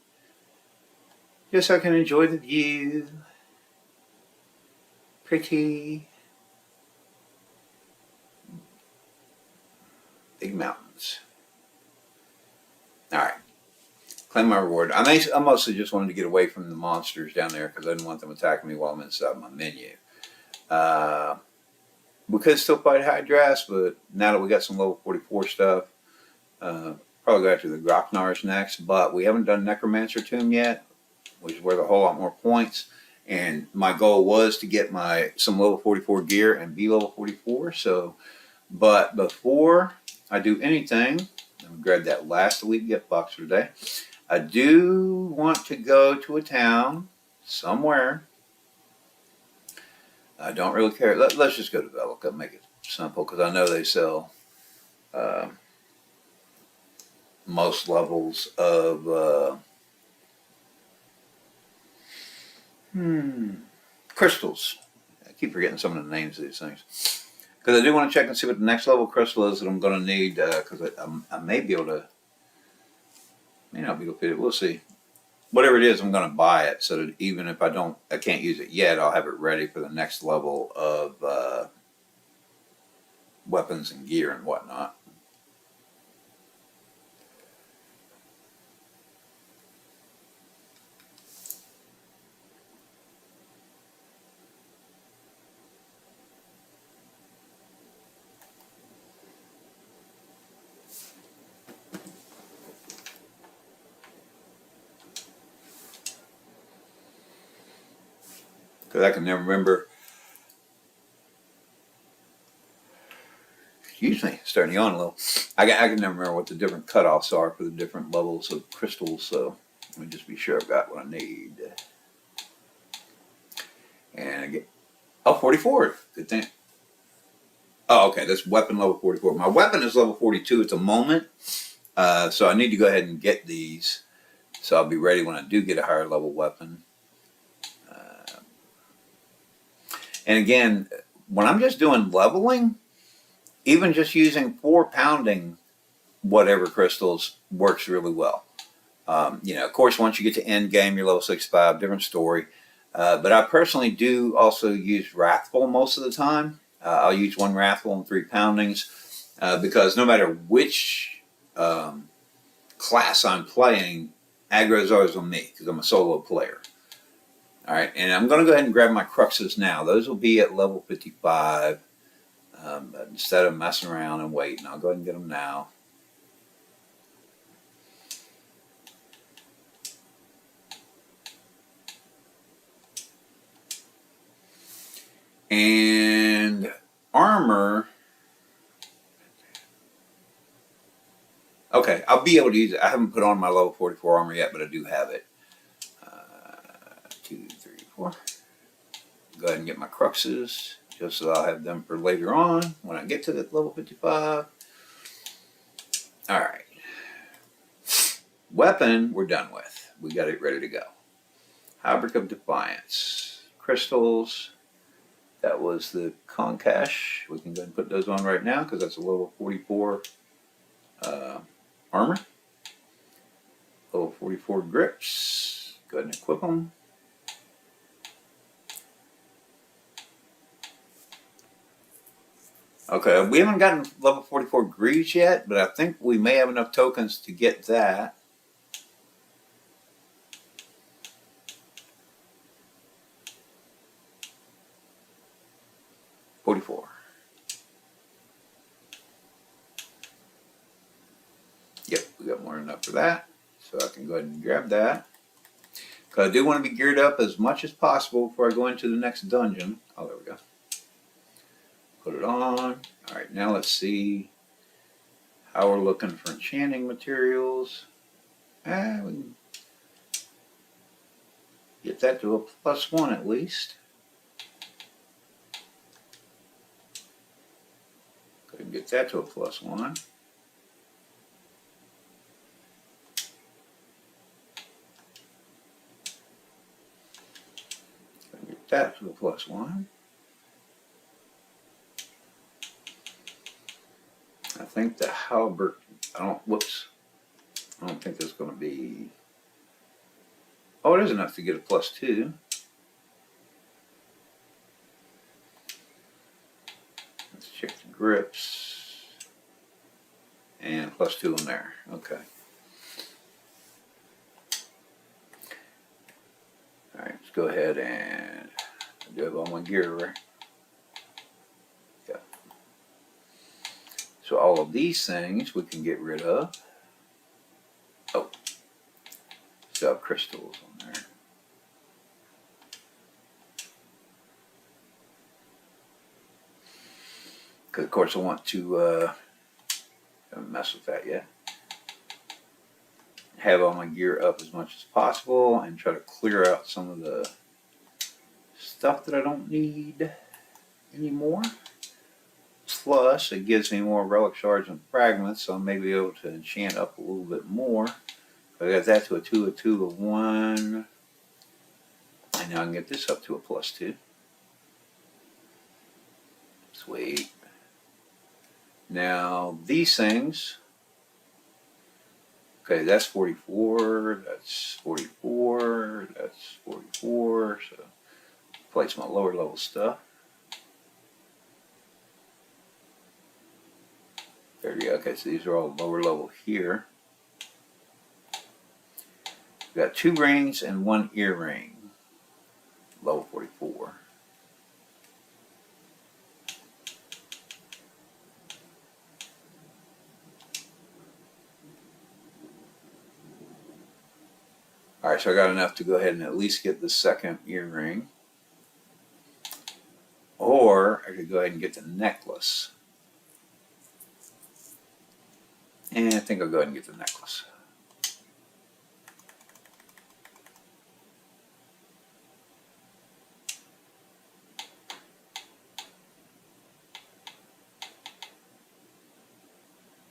Speaker 1: just so I can enjoy the view. Pretty. Big mountains. All right. Claim my reward. I mostly just wanted to get away from the monsters down there because I didn't want them attacking me while I'm inside my menu. We could still fight Hydras, but now that we got some level 44 stuff, probably go after the Groknars next. But we haven't done Necromancer Tomb yet, which is worth a whole lot more points. And my goal was to get some level 44 gear and be level 44. So, but before I do anything, let me grab that last elite gift box for today. I do want to go to a town somewhere. I don't really care. Let's just go to Velica, make it simple, because I know they sell most levels of crystals. I keep forgetting some of the names of these things. Because I do want to check and see what the next level crystal is that I'm going to need, because I may be able to, may not be able to fit it. We'll see. Whatever it is, I'm going to buy it so that even if I can't use it yet, I'll have it ready for the next level of weapons and gear and whatnot. Because I can never remember. Excuse me, starting to yawn a little. I can never remember what the different cutoffs are for the different levels of crystals, so let me just be sure I've got what I need. And I get, 44, good thing. Oh, okay, that's weapon level 44. My weapon is level 42 at the moment, so I need to go ahead and get these, so I'll be ready when I do get a higher level weapon. And again, when I'm just doing leveling, even just using 4 pounding whatever crystals works really well. Of course, once you get to end game, you're level 65, different story. But I personally do also use Wrathful most of the time. I'll use 1 Wrathful and 3 poundings because no matter which class I'm playing, aggro is always on me because I'm a solo player. All right, and I'm going to go ahead and grab my Cruxes now. Those will be at level 55 instead of messing around and waiting. I'll go ahead and get them now. And armor, okay, I'll be able to use it. I haven't put on my level 44 armor yet, but I do have it. 2, 3, 4. Go ahead and get my Cruxes, just so I'll have them for later on when I get to the level 55. All right. Weapon, we're done with. We got it ready to go. Fabric of Defiance. Crystals. That was the Concash. We can go ahead and put those on right now because that's a level 44 armor. Level 44 grips. Go ahead and equip them. Okay, we haven't gotten level 44 greaves yet, but I think we may have enough tokens to get that. Yep, we got more than enough for that. So I can go ahead and grab that. Because I do want to be geared up as much as possible before I go into the next dungeon. Oh, there we go. Put it on. All right, now let's see how we're looking for enchanting materials. We can get that to a +1 at least. Go ahead and get that to a +1. Get that to a +1. I think the halberd, I don't think that's going to be, oh, it is enough to get a +2. Let's check the grips. And +2 in there, okay. go ahead and do have all my gear right. Yeah. So all of these things we can get rid of. Oh, still have crystals on there. Because of course I want to don't mess with that yet. Have all my gear up as much as possible and try to clear out some of the stuff that I don't need anymore. Plus, it gives me more relic shards and fragments, so I may be able to enchant up a little bit more. I got that to a 2, a 2, a 1. And now I can get this up to a +2. Sweet. Now, these things. Okay, that's 44, that's 44, that's 44, so place my lower level stuff. There we go. Okay, so these are all lower level here. We've got 2 rings and 1 earring. Level 44. Alright, so I got enough to go ahead and at least get the second earring. Or I could go ahead and get the necklace. And I think I'll go ahead and get the necklace.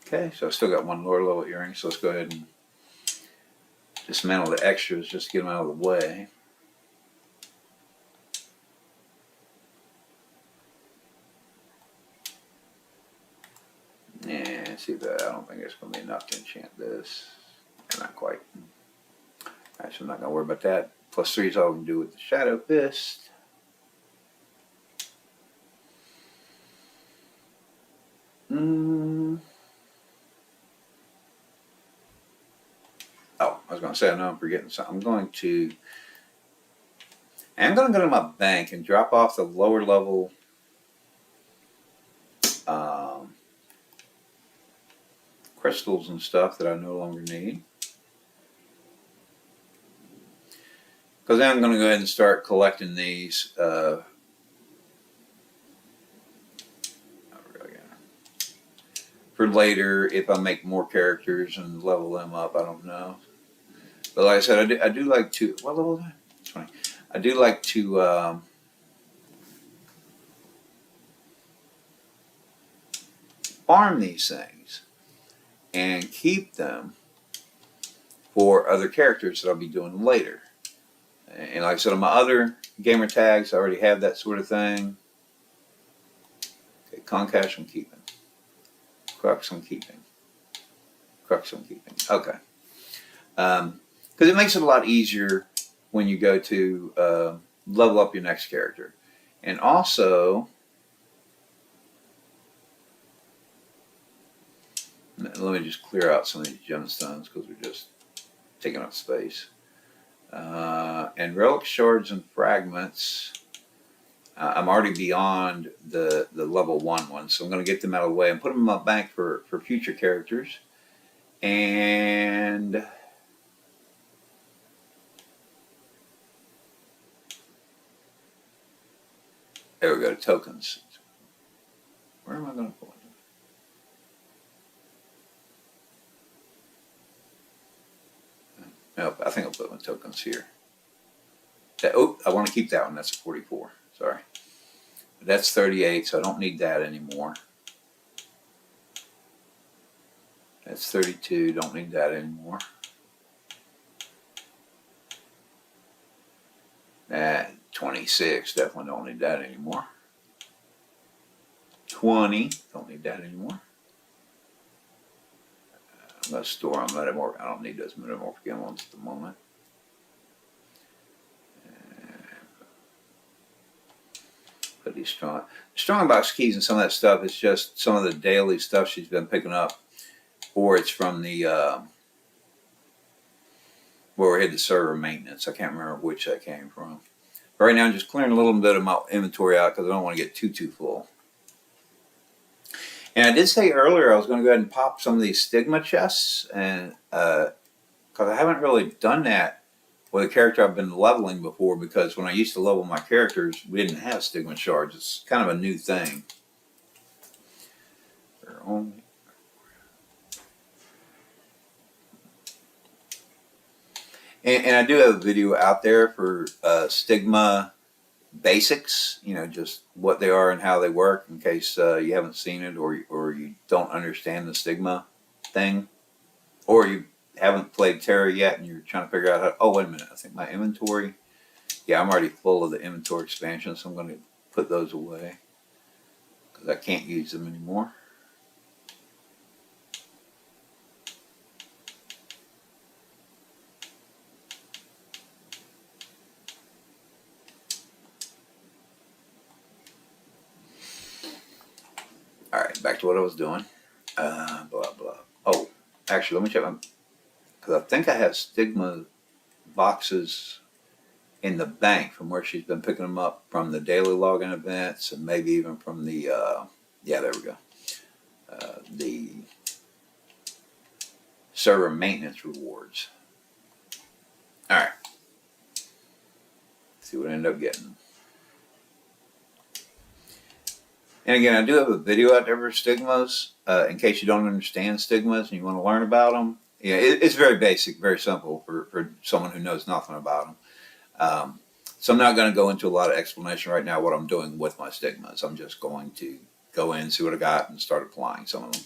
Speaker 1: Okay, so I still got 1 lower level earring, so let's go ahead and dismantle the extras just to get them out of the way. And see that I don't think it's going to be enough to enchant this. Not quite. Alright, so I'm not going to worry about that. +3 is all we can do with the Shadow Fist. Oh, I was going to say, I know I'm forgetting something. I'm going to go to my bank and drop off the lower level crystals and stuff that I no longer need. Because then I'm going to go ahead and start collecting these. For later, if I make more characters and level them up, I don't know. But like I said, I do like to. What level is that? It's funny. I do like to farm these things and keep them for other characters that I'll be doing later. And like I said, on my other gamer tags, I already have that sort of thing. Okay, Concash I'm keeping. Crux I'm keeping. Crux I'm keeping. Okay. Because it makes it a lot easier when you go to level up your next character. And also, let me just clear out some of these gemstones because we're just taking up space. And relic shards and fragments, I'm already beyond the level 1 one, so I'm going to get them out of the way and put them in my bank for future characters. And there we go, tokens. Where am I going to put them? Nope, I think I'll put my tokens here. Oh, I want to keep that one. That's a 44. Sorry. That's 38, so I don't need that anymore. That's 32. Don't need that anymore. That 26. Definitely don't need that anymore. 20. Don't need that anymore. I'm going to store them metamorphic. I don't need those metamorphic ones at the moment. Put these strong box keys and some of that stuff is just some of the daily stuff she's been picking up, or it's from the where we had the server maintenance. I can't remember which that came from. Right now I'm just clearing a little bit of my inventory out because I don't want to get too full. And I did say earlier I was going to go ahead and pop some of these Stigma chests, and because I haven't really done that with a character I've been leveling before, because when I used to level my characters, we didn't have Stigma shards. It's kind of a new thing. And I do have a video out there for Stigma basics, you know, just what they are and how they work, in case you haven't seen it, or you don't understand the Stigma thing, or you haven't played Tera yet and you're trying to figure out how. Oh, wait a minute! I think my inventory. Yeah, I'm already full of the inventory expansion, so I'm going to put those away because I can't use them anymore. All right, back to what I was doing. Blah blah. Oh, actually, let me check my, because I think I have Stigma boxes in the bank from where she's been picking them up from the daily login events, and maybe even from the yeah, there we go, the server maintenance rewards. All right, see what I end up getting. And again, I do have a video out there for Stigmas, in case you don't understand Stigmas and you want to learn about them. Yeah, it's very basic, very simple for someone who knows nothing about them. So I'm not going to go into a lot of explanation right now what I'm doing with my Stigmas. I'm just going to go in, see what I got, and start applying some of them.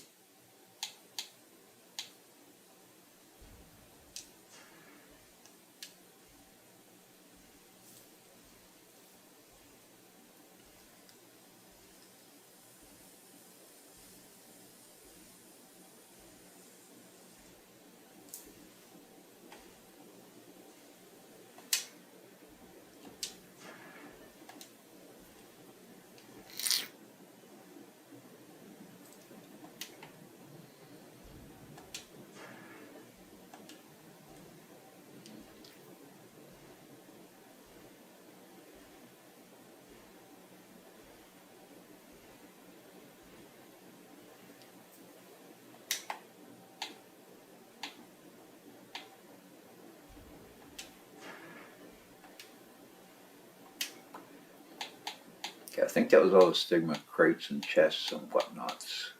Speaker 1: Okay, I think that was all the Stigma crates and chests and whatnots.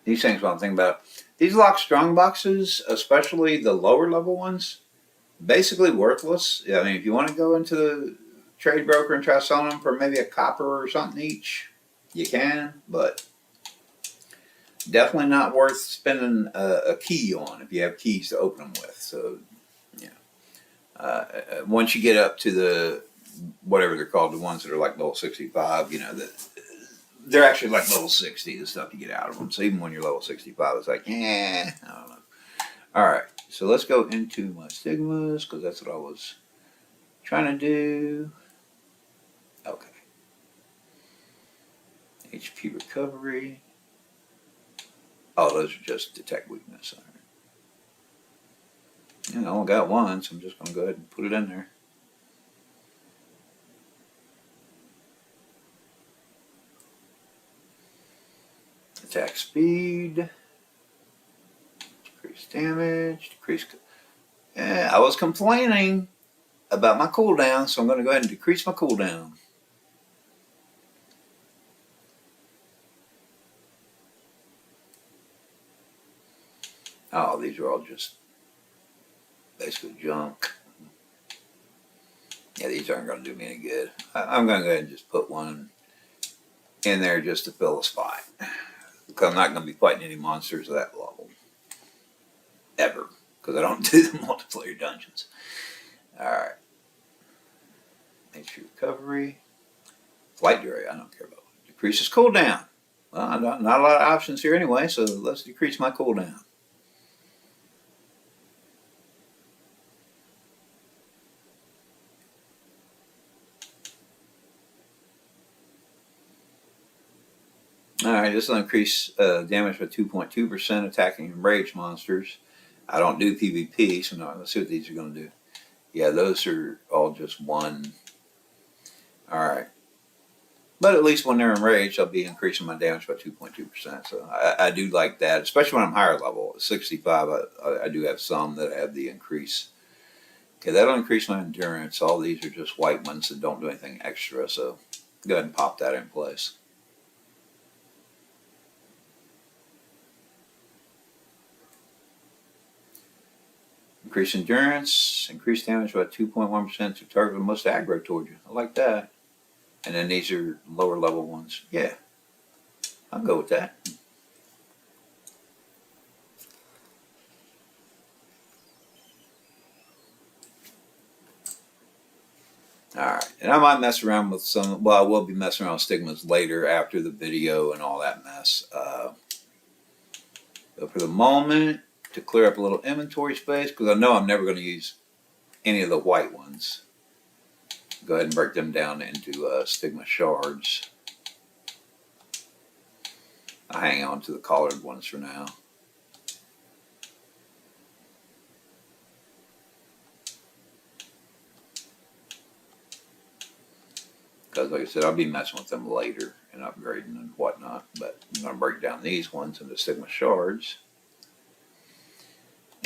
Speaker 1: These things, what I'm thinking about, these lock strong boxes, especially the lower level ones, basically worthless. I mean, if you want to go into the trade broker and try selling them for maybe a copper or something each, you can, but definitely not worth spending a key on if you have keys to open them with. So, you know, once you get up to the, whatever they're called, the ones that are like level 65, you know, they're actually like level 60, the stuff you get out of them. So even when you're level 65, it's like, I don't know. All right, so let's go into my Stigmas, because that's what I was trying to do. Okay. HP recovery. Oh, those are just detect weakness. All right. I only got one, so I'm just going to go ahead and put it in there. Attack speed. Decrease damage. Decrease. Yeah, I was complaining about my cooldown, so I'm going to go ahead and decrease my cooldown. Oh, these are all just basically junk. Yeah, these aren't going to do me any good. I'm going to go ahead and just put one in there just to fill a spot, because I'm not going to be fighting any monsters at that level. Ever. Because I don't do the multiplayer dungeons. Alright. HP recovery. Flight area, I don't care about. Decreases cooldown. Well, not a lot of options here anyway, so let's decrease my cooldown. Alright, this will increase damage by 2.2%, attacking enraged monsters. I don't do PvP, so no, let's see what these are going to do. Yeah, those are all just one. Alright. But at least when they're enraged, I'll be increasing my damage by 2.2%. So I do like that, especially when I'm higher level. At 65, I do have some that have the increase. Okay, that'll increase my endurance. All these are just white ones that don't do anything extra. So go ahead and pop that in place. Increase endurance, increase damage by 2.1% to target the most aggro toward you. I like that. And then these are lower level ones. Yeah, I'll go with that. Alright, and I might mess around with some, well, I will be messing around with stigmas later after the video and all that mess. But for the moment, to clear up a little inventory space, because I know I'm never going to use any of the white ones, go ahead and break them down into stigma shards. I'll hang on to the collared ones for now. Because like I said, I'll be messing with them later and upgrading and whatnot. But I'm going to break down these ones into stigma shards.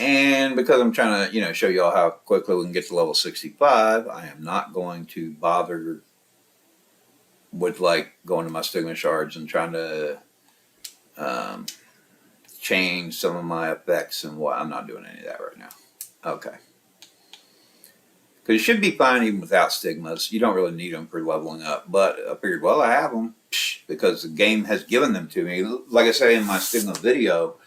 Speaker 1: And because I'm trying to, show y'all how quickly we can get to level 65, I am not going to bother with like going to my stigma shards and trying to change some of my effects and what. I'm not doing any of that right now. Okay. Because it should be fine even without stigmas. You don't really need them for leveling up. But I figured, well, I have them because the game has given them to me. Like I say in my stigma video,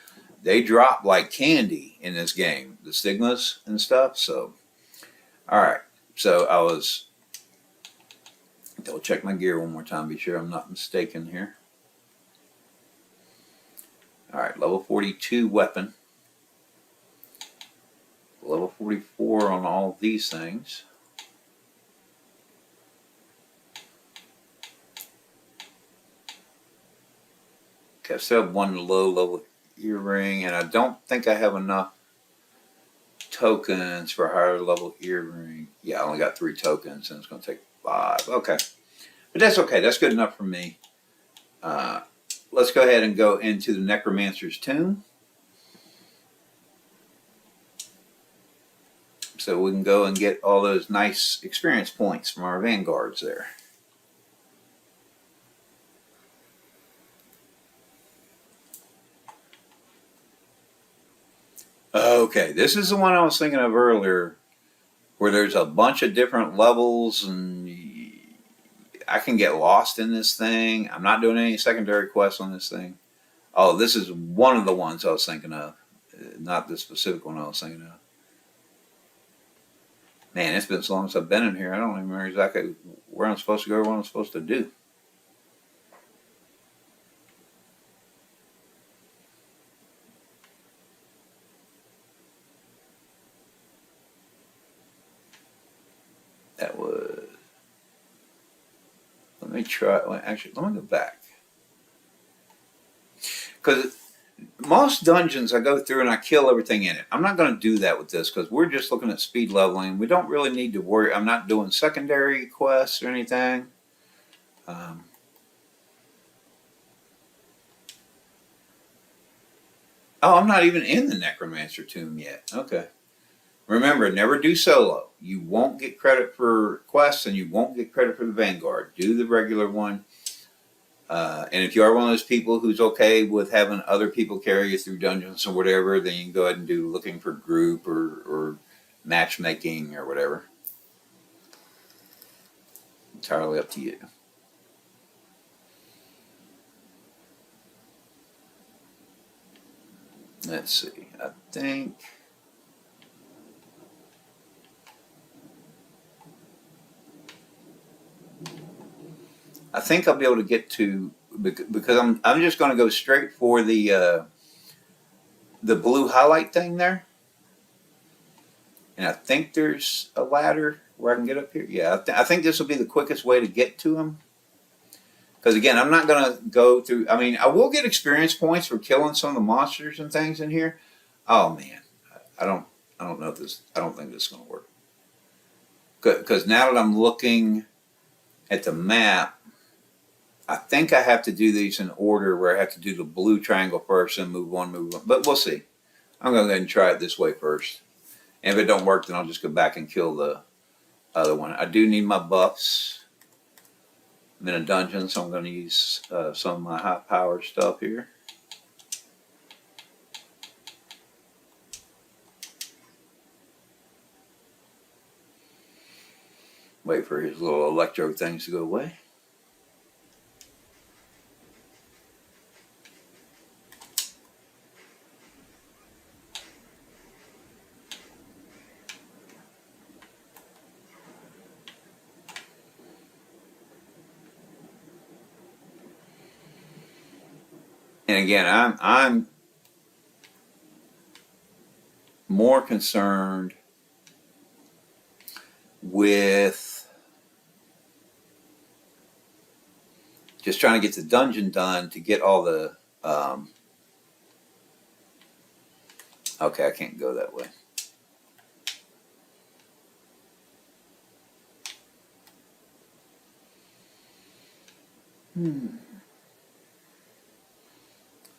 Speaker 1: they drop like candy in this game, the stigmas and stuff. So, all right. So I was, double check my gear one more time, be sure I'm not mistaken here. All right, level 42 weapon. Level 44 on all these things. Okay, I still have one low level earring, and I don't think I have enough tokens for a higher level earring. Yeah, I only got 3 tokens, and it's going to take 5. Okay, but that's okay. That's good enough for me. Let's go ahead and go into the Necromancer's Tomb. So we can go and get all those nice experience points from our Vanguards there. Okay, this is the one I was thinking of earlier, where there's a bunch of different levels and I can get lost in this thing. I'm not doing any secondary quests on this thing. Oh, this is one of the ones I was thinking of, not the specific one I was thinking of. Man, it's been so long since I've been in here, I don't even remember exactly where I'm supposed to go or what I'm supposed to do. That was... Let me try... Well, actually, let me go back. Because most dungeons I go through and I kill everything in it. I'm not going to do that with this because we're just looking at speed leveling. We don't really need to worry. I'm not doing secondary quests or anything. Oh, I'm not even in the Necromancer Tomb yet. Okay. Remember, never do solo. You won't get credit for quests and you won't get credit for the Vanguard. Do the regular one. And if you are one of those people who's okay with having other people carry you through dungeons or whatever, then you can go ahead and do looking for group or matchmaking or whatever. Entirely up to you. Let's see. I think I'll be able to get to, because I'm just going to go straight for the blue highlight thing there. And I think there's a ladder where I can get up here. Yeah, I think this will be the quickest way to get to them. Because again, I'm not going to go through, I mean, I will get experience points for killing some of the monsters and things in here. Oh man, I don't know if this, I don't think this is going to work. because now that I'm looking at the map, I think I have to do these in order where I have to do the blue triangle first and move one. But we'll see. I'm going to go ahead and try it this way first. And if it don't work, then I'll just go back and kill the other one. I do need my buffs. I'm in a dungeon, so I'm going to use some of my high power stuff here. Wait for his little electro things to go away. And again, I'm more concerned with just trying to get the dungeon done to get all the okay, I can't go that way.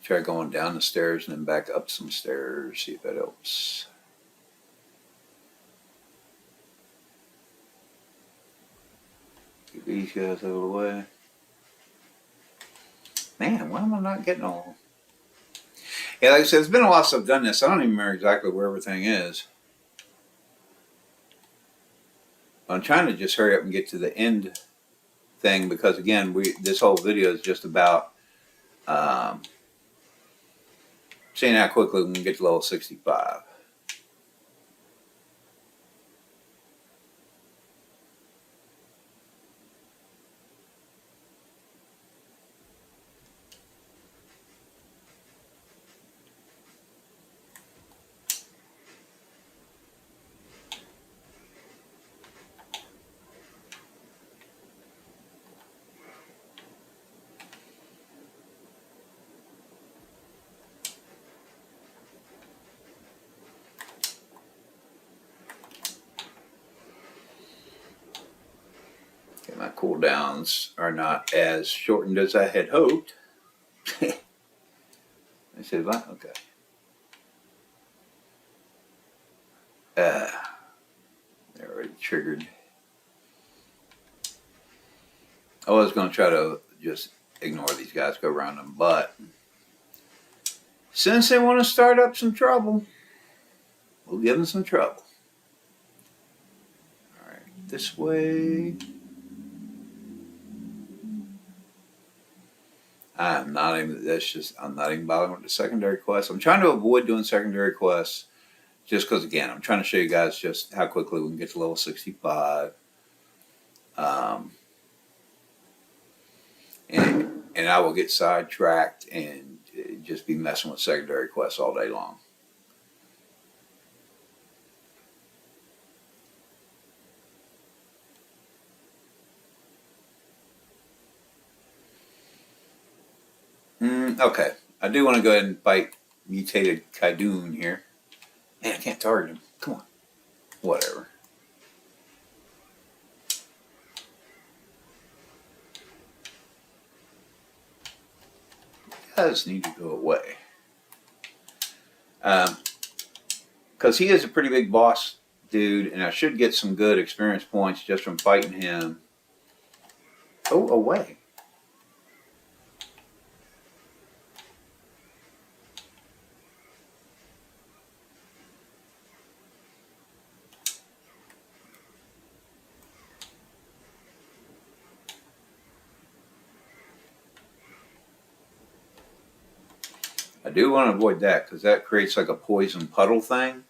Speaker 1: Try going down the stairs and then back up some stairs, see if that helps. Get these guys out of the way. Man, why am I not getting all? Yeah, like I said, it's been a while since I've done this. I don't even remember exactly where everything is. I'm trying to just hurry up and get to the end thing because, again, this whole video is just about seeing how quickly we can get to level 65. Okay, my cooldowns are not as shortened as I had hoped. I said, what? Okay. They're already triggered. I was going to try to just ignore these guys, go around them, but since they want to start up some trouble, we'll give them some trouble. All right, this way. I'm not even bothering with the secondary quests. I'm trying to avoid doing secondary quests just because, again, I'm trying to show you guys just how quickly we can get to level 65. And I will get sidetracked and just be messing with secondary quests all day long. Okay, I do want to go ahead and fight mutated Kaidoon here. Man, I can't target him. Come on. Whatever. Does need to go away. Because he is a pretty big boss dude, and I should get some good experience points just from fighting him. Oh, away. I do want to avoid that because that creates like a poison puddle thing.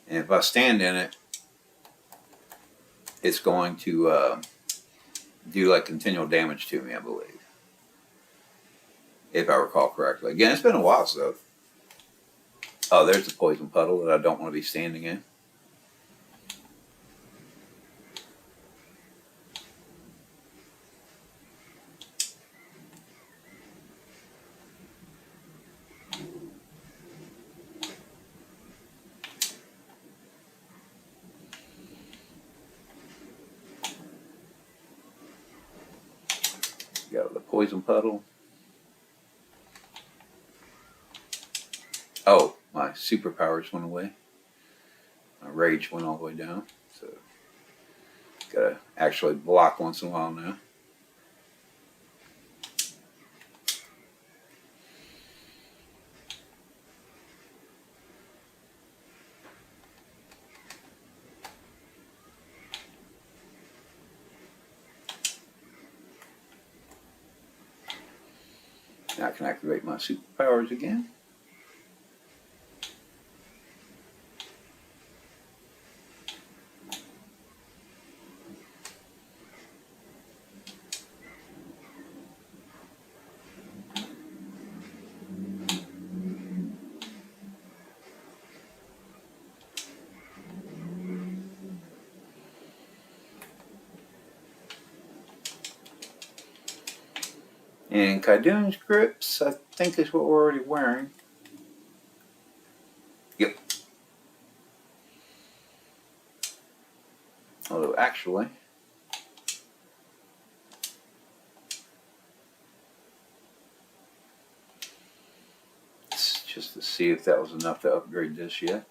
Speaker 1: And if I stand in it, it's going to do like continual damage to me, I believe. If I recall correctly. Again, it's been a while, so. Oh, there's the poison puddle that I don't want to be standing in. poison puddle. Oh, my superpowers went away. My rage went all the way down. So, gotta actually block once in a while now. Now I can activate my superpowers again. And Kaidoon's grips, I think, is what we're already wearing. Yep. Although, actually, just to see if that was enough to upgrade this yet.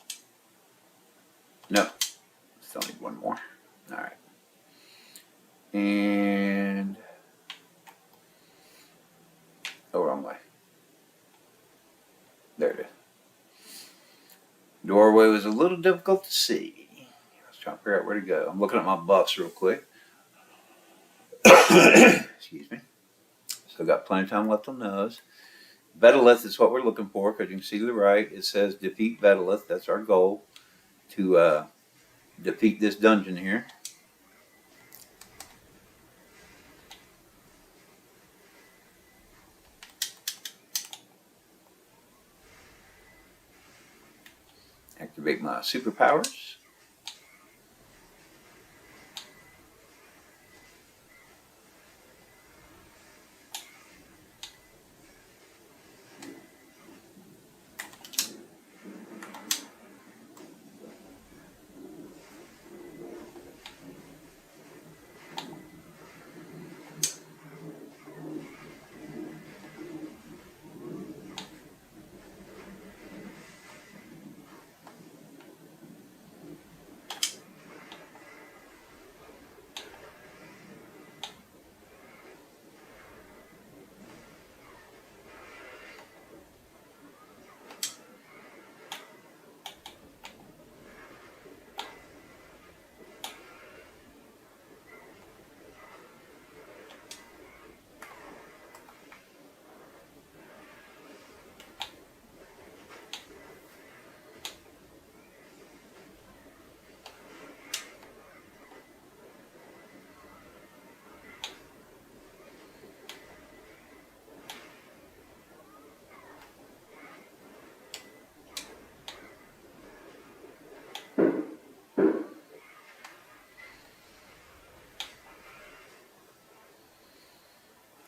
Speaker 1: No. Still need one more. Alright. And... oh, wrong way. There it is. Doorway was a little difficult to see. I was trying to figure out where to go. I'm looking at my buffs real quick. Excuse me. So got plenty of time left on those. Betalith is what we're looking for, because you can see to the right, it says defeat Betalith. That's our goal, to defeat this dungeon here. Activate my superpowers.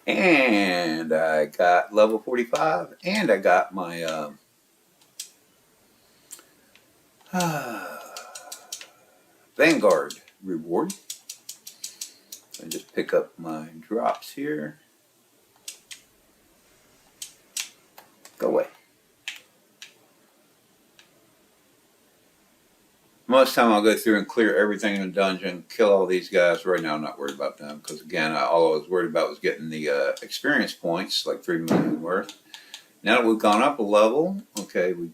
Speaker 1: And I got level 45, and I got my Vanguard reward. I just pick up my drops here. Go away. Most of the time I'll go through and clear everything in the dungeon, kill all these guys. Right now I'm not worried about them, because again, all I was worried about was getting the experience points, like 3 million worth. Now that we've gone up a level, okay, we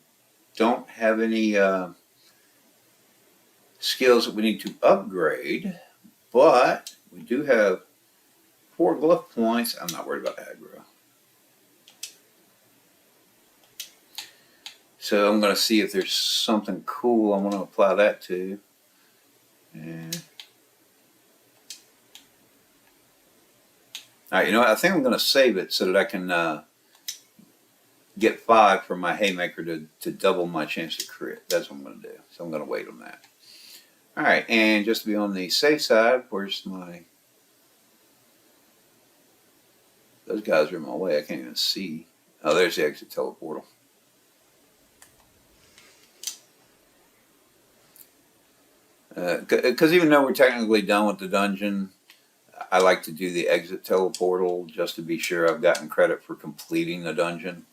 Speaker 1: don't have any skills that we need to upgrade, but we do have 4 glyph points. I'm not worried about aggro. So I'm going to see if there's something cool I want to apply that to. And all right, you know what? I think I'm going to save it so that I can get 5 from my Haymaker to double my chance to crit. That's what I'm going to do. So I'm going to wait on that. All right, and just to be on the safe side, where's my... those guys are in my way. I can't even see. Oh, there's the exit teleportal. Because even though we're technically done with the dungeon, I like to do the exit teleportal just to be sure I've gotten credit for completing the dungeon.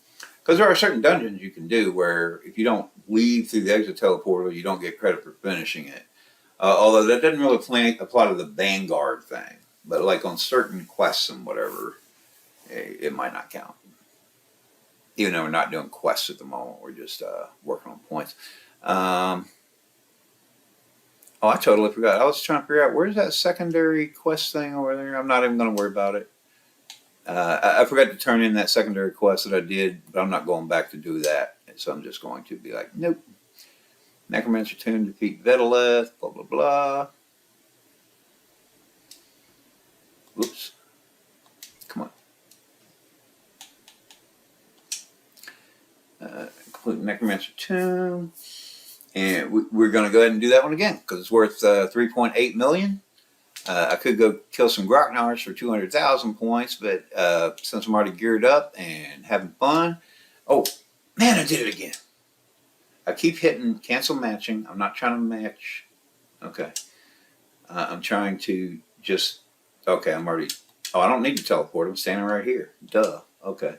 Speaker 1: Because there are certain dungeons you can do where if you don't leave through the exit teleportal, you don't get credit for finishing it. Although that doesn't really apply to the Vanguard thing. But like on certain quests and whatever, it might not count. Even though we're not doing quests at the moment, we're just working on points. Oh, I totally forgot. I was trying to figure out where's that secondary quest thing over there. I'm not even going to worry about it. I forgot to turn in that secondary quest that I did, but I'm not going back to do that. So I'm just going to be like, nope. Necromancer Tomb, defeat Basilisks, blah, blah, blah. Oops. Come on. Complete Necromancer Tomb. And we're going to go ahead and do that one again because it's worth 3.8 million. I could go kill some Grognards for 200,000 points, but since I'm already geared up and having fun. Oh, man, I did it again. I keep hitting cancel matching. I'm not trying to match. Okay. I'm trying to just, okay, I'm already, oh, I don't need to teleport. I'm standing right here. Duh. Okay.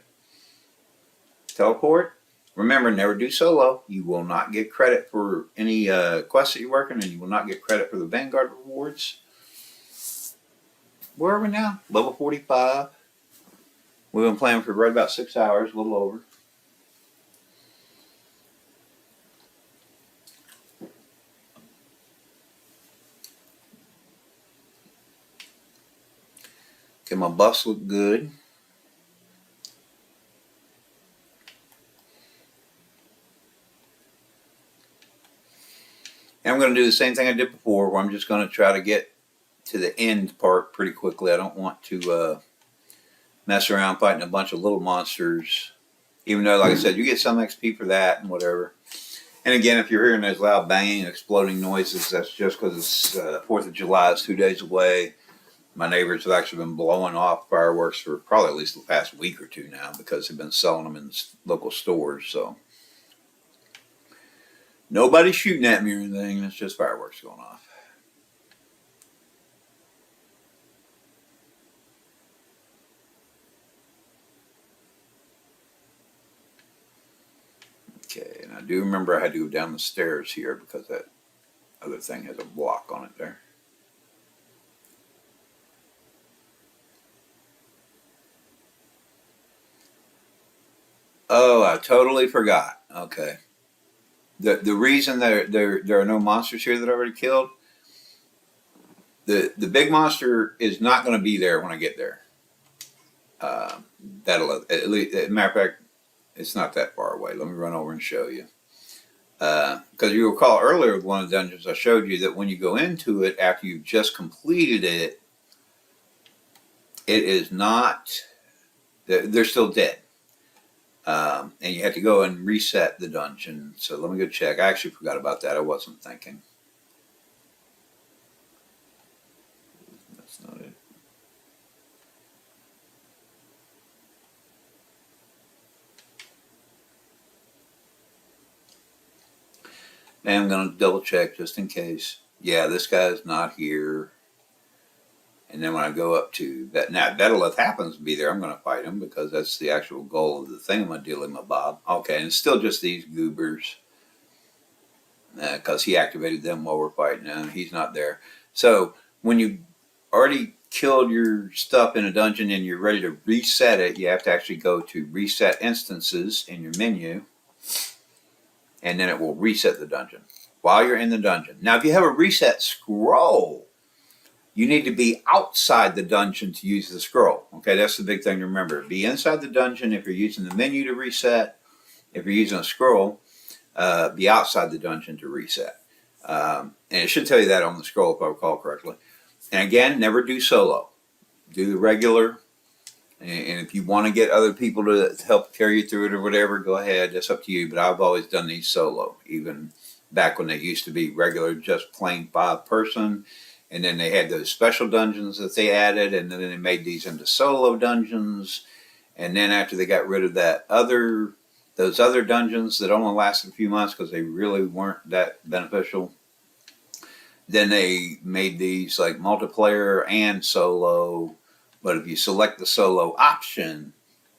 Speaker 1: Teleport. Remember, never do solo. You will not get credit for any quests that you're working, and you will not get credit for the Vanguard rewards. Where are we now? Level 45. We've been playing for right about 6 hours, a little over. Okay, my buffs look good. And I'm going to do the same thing I did before, where I'm just going to try to get to the end part pretty quickly. I don't want to mess around fighting a bunch of little monsters, even though, like I said, you get some XP for that and whatever. And again, if you're hearing those loud banging, exploding noises, that's just because it's 4th of July. It's 2 days away. My neighbors have actually been blowing off fireworks for probably at least the past week or two now because they've been selling them in local stores. So nobody's shooting at me or anything. It's just fireworks going off. Okay, and I do remember I had to go down the stairs here because that other thing has a block on it there. Oh, I totally forgot. Okay. The reason there are no monsters here that I already killed, the big monster is not going to be there when I get there. That'll at least, matter of fact, it's not that far away. Let me run over and show you. Because you recall earlier with one of the dungeons I showed you that when you go into it after you've just completed it, it is not, they're still dead. And you have to go and reset the dungeon. So let me go check. I actually forgot about that. I wasn't thinking. That's not it. And I'm going to double check just in case. Yeah, this guy's not here. And then when I go up to that, now Basilisks happens to be there, I'm going to fight him because that's the actual goal of the thingamabob. Okay, and it's still just these goobers because he activated them while we're fighting, and he's not there. So when you already killed your stuff in a dungeon and you're ready to reset it, you have to actually go to reset instances in your menu, and then it will reset the dungeon while you're in the dungeon. Now, if you have a reset scroll, you need to be outside the dungeon to use the scroll. Okay, that's the big thing to remember. Be inside the dungeon if you're using the menu to reset. If you're using a scroll, be outside the dungeon to reset. And it should tell you that on the scroll if I recall correctly. And again, never do solo. Do the regular. And if you want to get other people to help carry you through it or whatever, go ahead. That's up to you. But I've always done these solo, even back when they used to be regular, just plain 5-person. And then they had those special dungeons that they added, and then they made these into solo dungeons. And then after they got rid of those other dungeons that only lasted a few months because they really weren't that beneficial, then they made these like multiplayer and solo. But if you select the solo option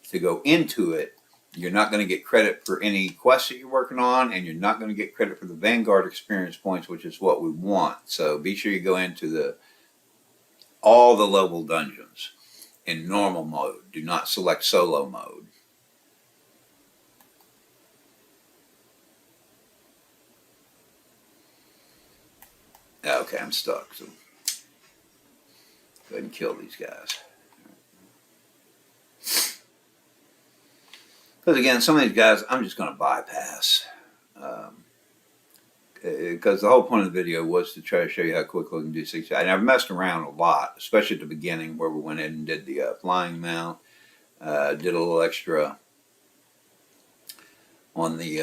Speaker 1: to go into it, you're not going to get credit for any quests that you're working on, and you're not going to get credit for the Vanguard experience points, which is what we want. So be sure you go into all the level dungeons in normal mode. Do not select solo mode. Okay, I'm stuck, so go ahead and kill these guys. Because again, some of these guys I'm just going to bypass. Because the whole point of the video was to try to show you how quickly we can do 60. And I've messed around a lot, especially at the beginning where we went in and did the flying mount, did a little extra on the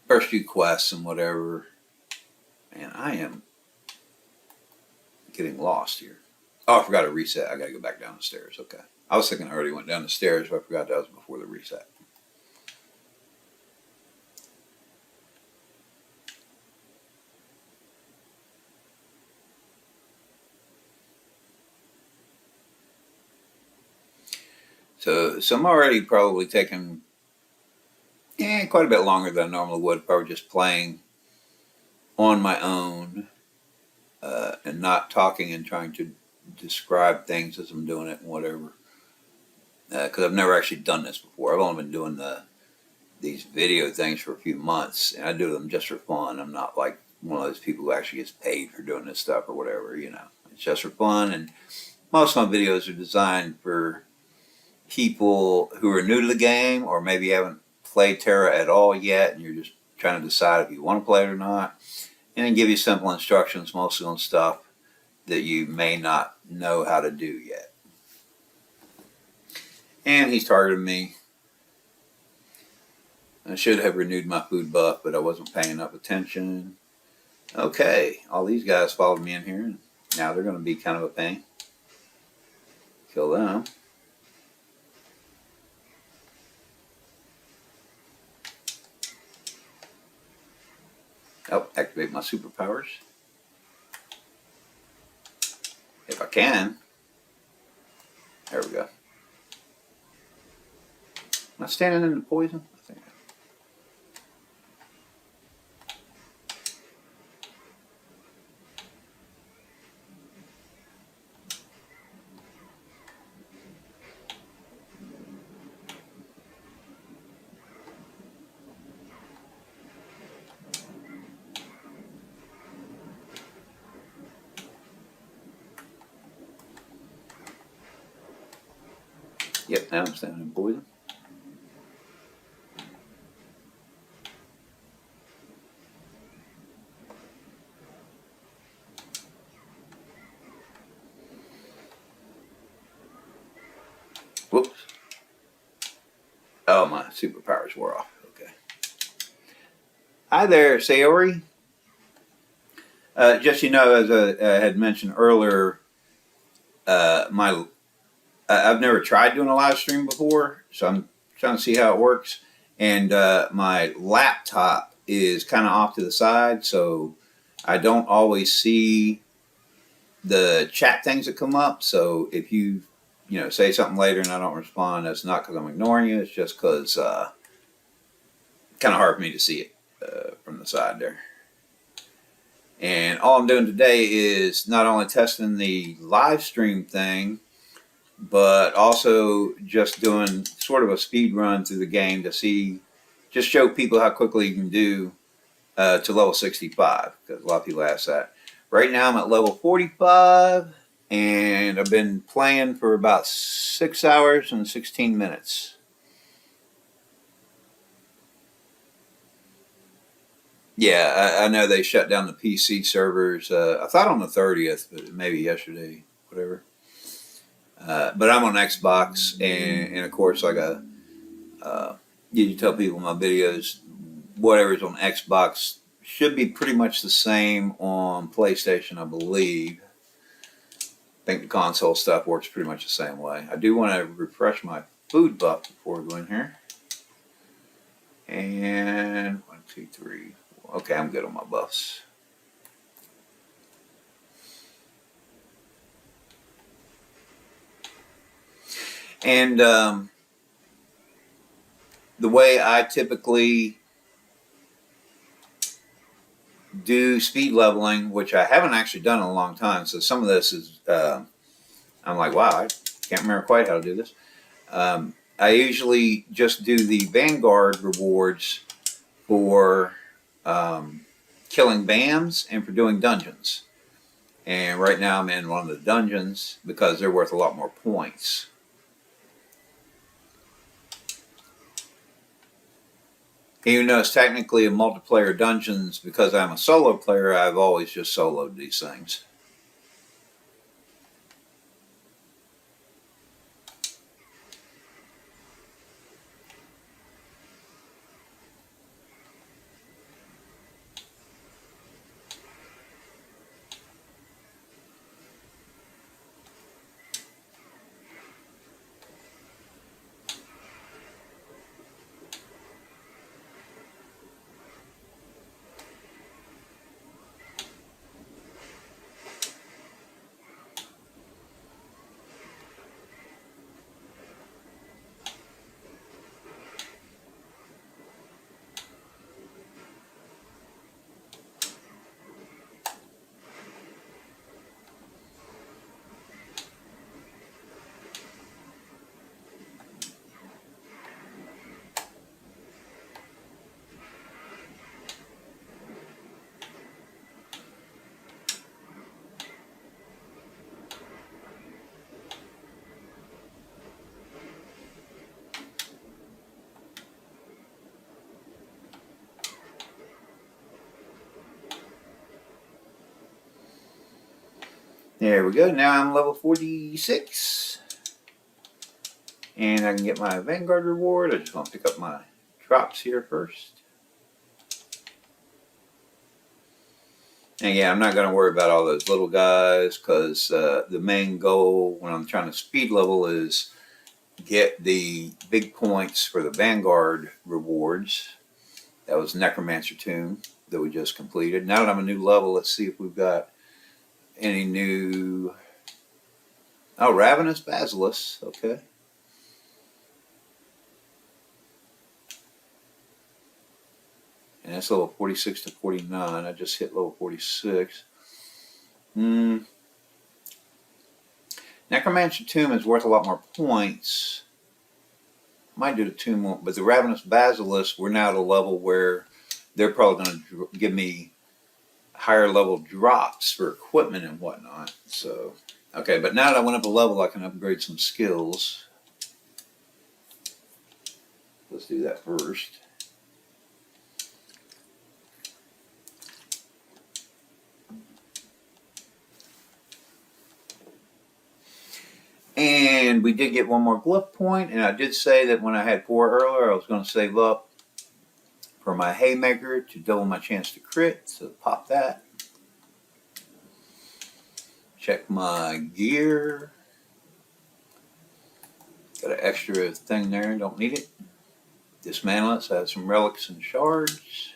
Speaker 1: first few quests and whatever. Man, I am getting lost here. Oh, I forgot to reset. I got to go back down the stairs. Okay. I was thinking I already went down the stairs, but I forgot that was before the reset. So I'm already probably taking quite a bit longer than I normally would, probably just playing on my own and not talking and trying to describe things as I'm doing it and whatever. Because I've never actually done this before. I've only been doing these video things for a few months, and I do them just for fun. I'm not like one of those people who actually gets paid for doing this stuff or whatever, you know. It's just for fun, and most of my videos are designed for people who are new to the game or maybe haven't played Tera at all yet, and you're just trying to decide if you want to play it or not, and then give you simple instructions mostly on stuff that you may not know how to do yet. And he's targeting me. I should have renewed my food buff, but I wasn't paying enough attention. Okay, all these guys followed me in here, and now they're going to be kind of a pain. Kill them. Oh, activate my superpowers. If I can. There we go. Am I standing in the poison? I think. Yep, now I'm standing in poison. Whoops. Oh, my superpowers wore off. Okay. Hi there, Sayori. Just you know, as I had mentioned earlier, I've never tried doing a live stream before, so I'm trying to see how it works. And my laptop is kind of off to the side, so I don't always see the chat things that come up. So if you say something later and I don't respond, that's not because I'm ignoring you. It's just because kind of hard for me to see it from the side there. And all I'm doing today is not only testing the live stream thing, but also just doing sort of a speed run through the game to just show people how quickly you can do to level 65, because a lot of people ask that. Right now I'm at level 45, and I've been playing for about 6 hours and 16 minutes. Yeah, I know they shut down the PC servers. I thought on the 30th, but maybe yesterday, whatever. But I'm on Xbox, and of course, like you tell people in my videos, whatever's on Xbox should be pretty much the same on PlayStation, I believe. I think the console stuff works pretty much the same way. I do want to refresh my food buff before we go in here. And 1, 2, 3, Okay, I'm good on my buffs. And the way I typically do speed leveling, which I haven't actually done in a long time, so some of this is, I'm like, wow, I can't remember quite how to do this. I usually just do the Vanguard rewards for killing BAMs and for doing dungeons. And right now I'm in one of the dungeons because they're worth a lot more points. Even though it's technically a multiplayer dungeons, because I'm a solo player, I've always just soloed these things. There we go. Now I'm level 46. And I can get my Vanguard reward. I just want to pick up my drops here first. And again, I'm not going to worry about all those little guys because the main goal when I'm trying to speed level is get the big points for the Vanguard rewards. That was Necromancer Tomb that we just completed. Now that I'm a new level, let's see if we've got any new... Oh, Ravenous Basilisks. Okay. And that's level 46 to 49. I just hit level 46. Necromancer Tomb is worth a lot more points. Might do the tomb, but the Ravenous Basilisk, we're now at a level where they're probably going to give me higher level drops for equipment and whatnot. So, okay, but now that I went up a level, I can upgrade some skills. Let's do that first. And we did get one more glyph point, and I did say that when I had 4 earlier, I was going to save up for my Haymaker to double my chance to crit, so pop that. Check my gear. Got an extra thing there, don't need it. Dismantle it, so I have some relics and shards.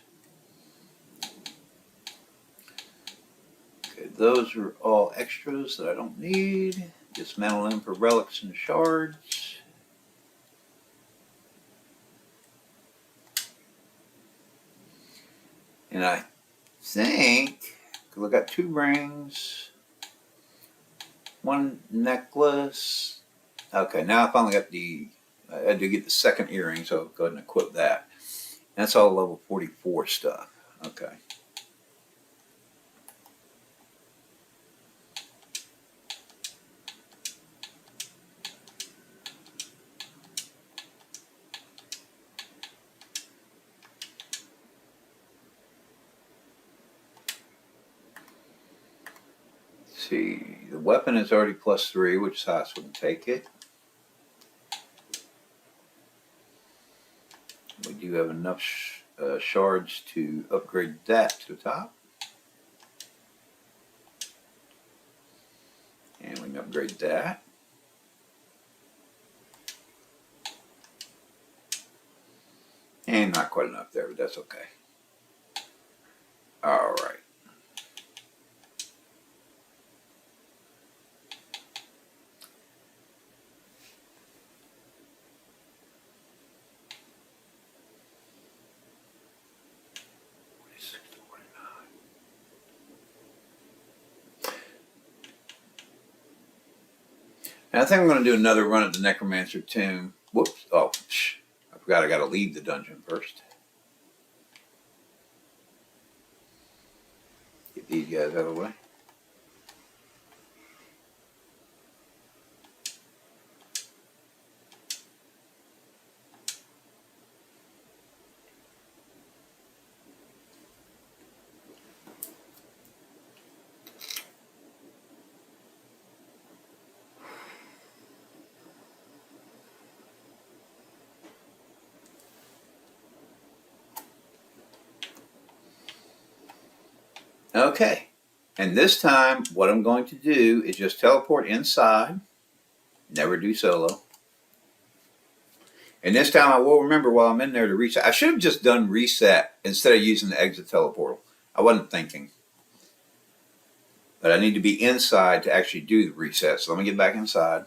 Speaker 1: Okay, those are all extras that I don't need. Dismantle them for relics and shards. And I think, because I got 2 rings, 1 necklace. Okay, now I finally got I had to get the 2nd earring, so I'll go ahead and equip that. That's all level 44 stuff. Okay. See, the weapon is already +3, which Haas wouldn't take it. We do have enough shards to upgrade that to the top. And we can upgrade that. And not quite enough there, but that's okay. And I think I'm going to do another run at the Necromancer tomb. Whoops. Oh, I forgot I got to leave the dungeon first. Get these guys out of the way. Okay, and this time what I'm going to do is just teleport inside, never do solo. And this time I will remember while I'm in there to reset. I should have just done reset instead of using the exit teleportal. I wasn't thinking. But I need to be inside to actually do the reset. So let me get back inside.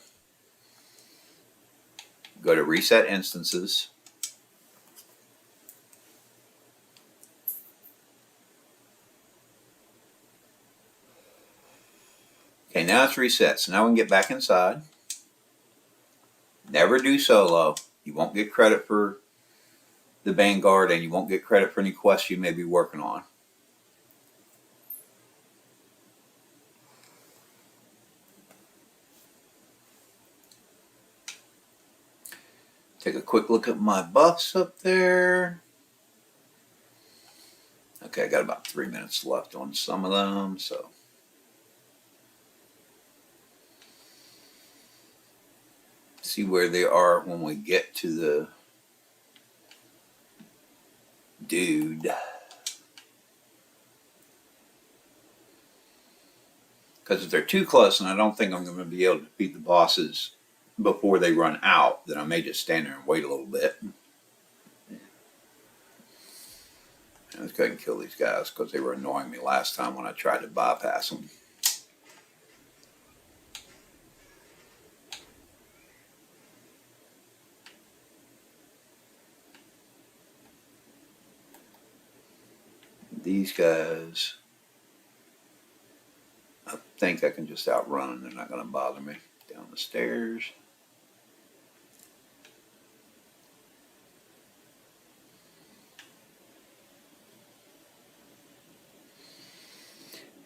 Speaker 1: Go to reset instances. Okay, now it's reset. So now we can get back inside. Never do solo. You won't get credit for the Vanguard, and you won't get credit for any quests you may be working on. Take a quick look at my buffs up there. Okay, I got about 3 minutes left on some of them, so. See where they are when we get to the dude. Because if they're too close and I don't think I'm going to be able to defeat the bosses before they run out, then I may just stand there and wait a little bit. Let's go ahead and kill these guys because they were annoying me last time when I tried to bypass them. These guys, I think I can just outrun them. They're not going to bother me. Down the stairs.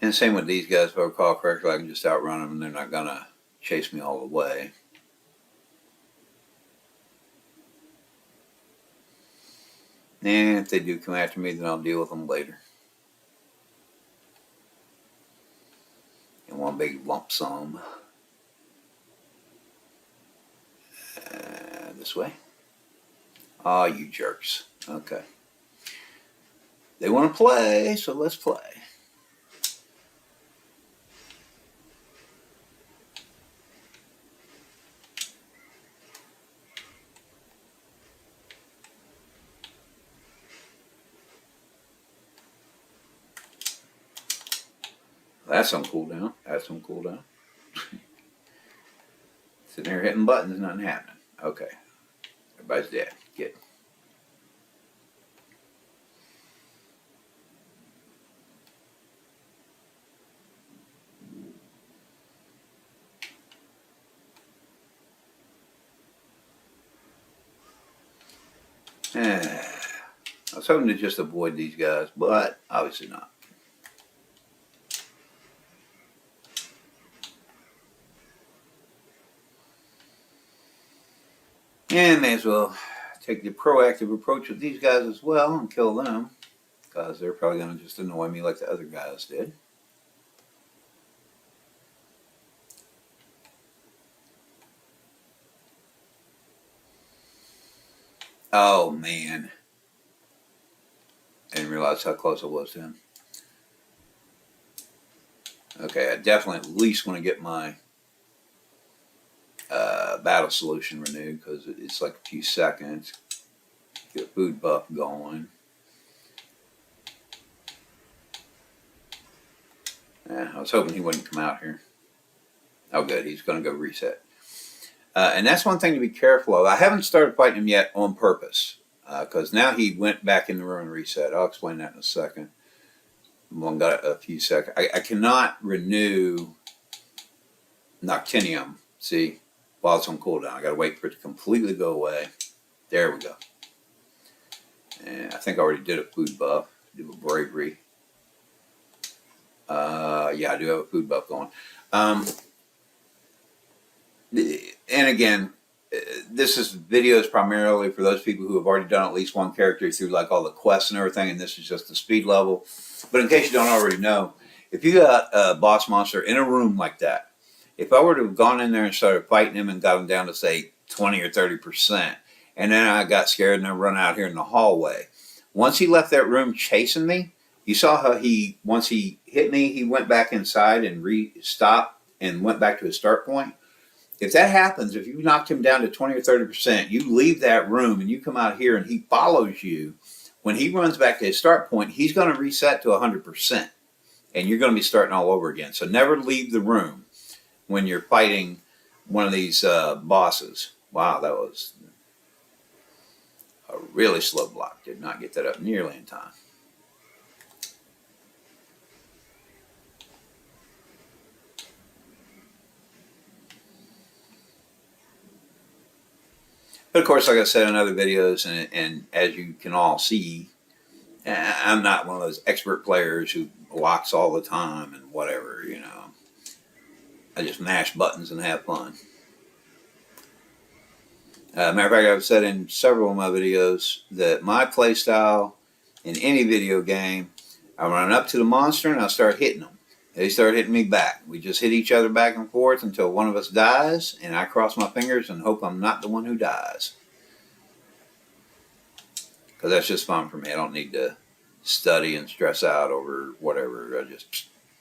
Speaker 1: And same with these guys, if I recall correctly, I can just outrun them and they're not going to chase me all the way. And if they do come after me, then I'll deal with them later. In one big lump sum. This way. Ah, you jerks. Okay. They want to play, so let's play. That's on cooldown. That's on cooldown. Sitting there hitting buttons, nothing happening. Okay. Everybody's dead. Good. I was hoping to just avoid these guys, but obviously not. And may as well take the proactive approach with these guys as well and kill them, because they're probably going to just annoy me like the other guys did. Oh, man. I didn't realize how close I was to him. Okay, I definitely at least want to get my battle solution renewed, because it's like a few seconds. Get a food buff going. Yeah, I was hoping he wouldn't come out here. Oh, good. He's going to go reset. And that's one thing to be careful of. I haven't started fighting him yet on purpose, because now he went back in the room and reset. I'll explain that in a second. I've got a few seconds. I cannot renew Noctinium. See, while it's on cooldown. I gotta wait for it to completely go away. There we go. And I think I already did a food buff. Do a bravery. Yeah, I do have a food buff going. And again, this is videos primarily for those people who have already done at least one character through like all the quests and everything, and this is just the speed level. But in case you don't already know, if you got a boss monster in a room like that, if I were to have gone in there and started fighting him and got him down to say 20 or 30%, and then I got scared and I run out here in the hallway, once he left that room chasing me, you saw how once he hit me, he went back inside and stopped and went back to his start point. If that happens, if you knocked him down to 20 or 30%, you leave that room and you come out here and he follows you. When he runs back to his start point, he's going to reset to 100%. And you're going to be starting all over again. So never leave the room when you're fighting one of these bosses. Wow, that was a really slow block. Did not get that up nearly in time. But of course, like I said in other videos, and as you can all see, I'm not one of those expert players who blocks all the time and whatever, you know. I just mash buttons and have fun. Matter of fact, I've said in several of my videos that my play style in any video game, I run up to the monster and I start hitting them. They start hitting me back. We just hit each other back and forth until one of us dies, and I cross my fingers and hope I'm not the one who dies. Because that's just fun for me. I don't need to study and stress out over whatever.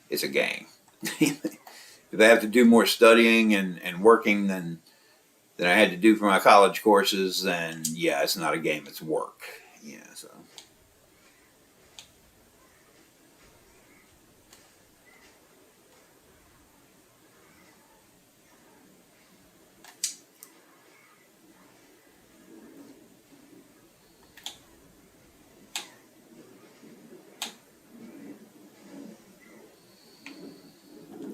Speaker 1: It's a game. If I have to do more studying and working than I had to do for my college courses, then yeah, it's not a game, it's work. Yeah, so.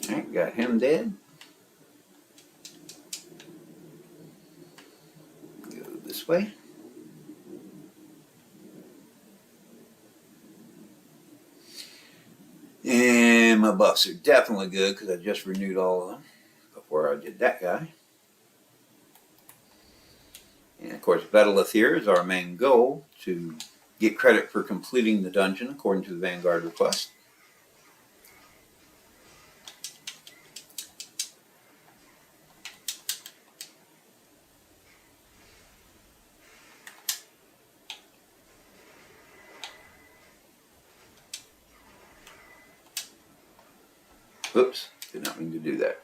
Speaker 1: Alright, got him dead. Go this way. And my buffs are definitely good because I just renewed all of them before I did that guy. And of course, Battleth here is our main goal, to get credit for completing the dungeon according to the Vanguard request. Oops, did not mean to do that.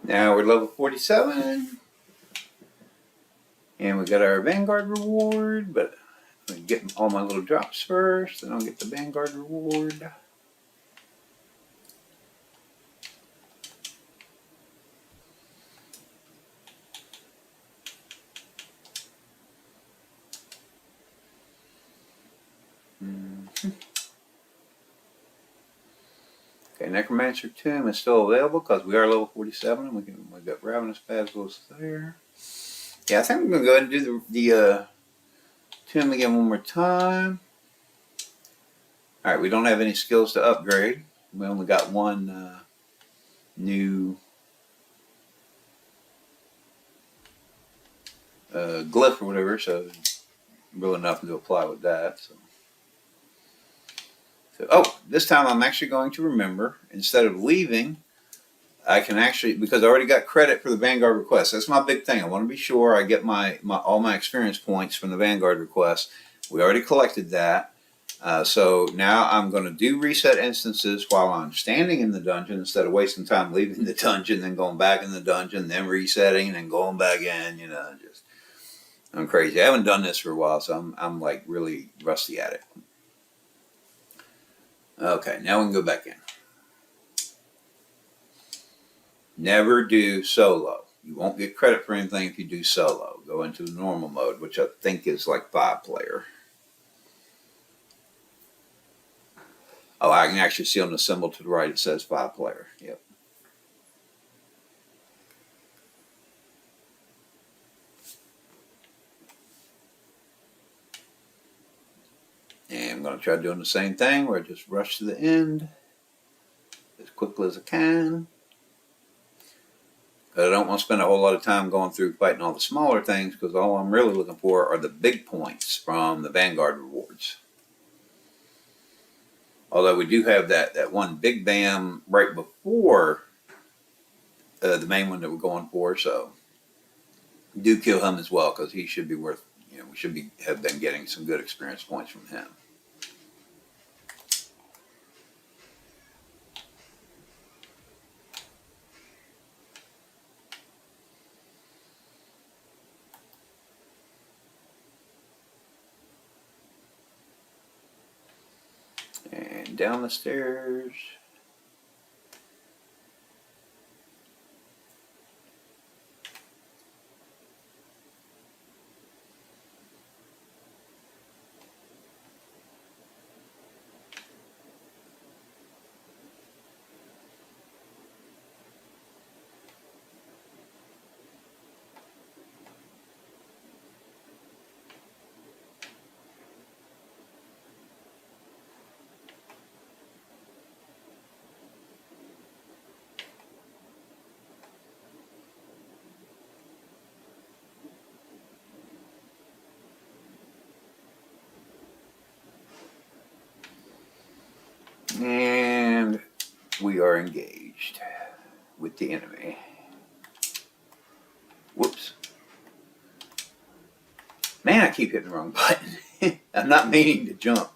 Speaker 1: Now we're level 47. And we got our Vanguard reward, but I'm getting all my little drops first, then I'll get the Vanguard reward. Okay, Necromancer Tomb is still available because we are level 47. We got Ravenous Basilisks there. Yeah, I think I'm going to go ahead and do the tomb again one more time. All right, we don't have any skills to upgrade. We only got one new glyph or whatever, so really nothing to apply with that. Oh, this time I'm actually going to remember, instead of leaving, I can actually, because I already got credit for the Vanguard request. That's my big thing. I want to be sure I get all my experience points from the Vanguard request. We already collected that. So now I'm going to do reset instances while I'm standing in the dungeon instead of wasting time leaving the dungeon, then going back in the dungeon, then resetting, and then going back in. You know, just I'm crazy. I haven't done this for a while, so I'm like really rusty at it. Okay, now we can go back in. Never do solo. You won't get credit for anything if you do solo. Go into the normal mode, which I think is like 5-player. Oh, I can actually see on the symbol to the right it says 5-player. Yep. And I'm going to try doing the same thing where I just rush to the end as quickly as I can. But I don't want to spend a whole lot of time going through fighting all the smaller things, because all I'm really looking for are the big points from the Vanguard rewards. Although we do have that one big bam right before the main one that we're going for, so do kill him as well, because he should be worth, we should have been getting some good experience points from him. And down the stairs. And we are engaged with the enemy. Whoops. Man, I keep hitting the wrong button. I'm not meaning to jump.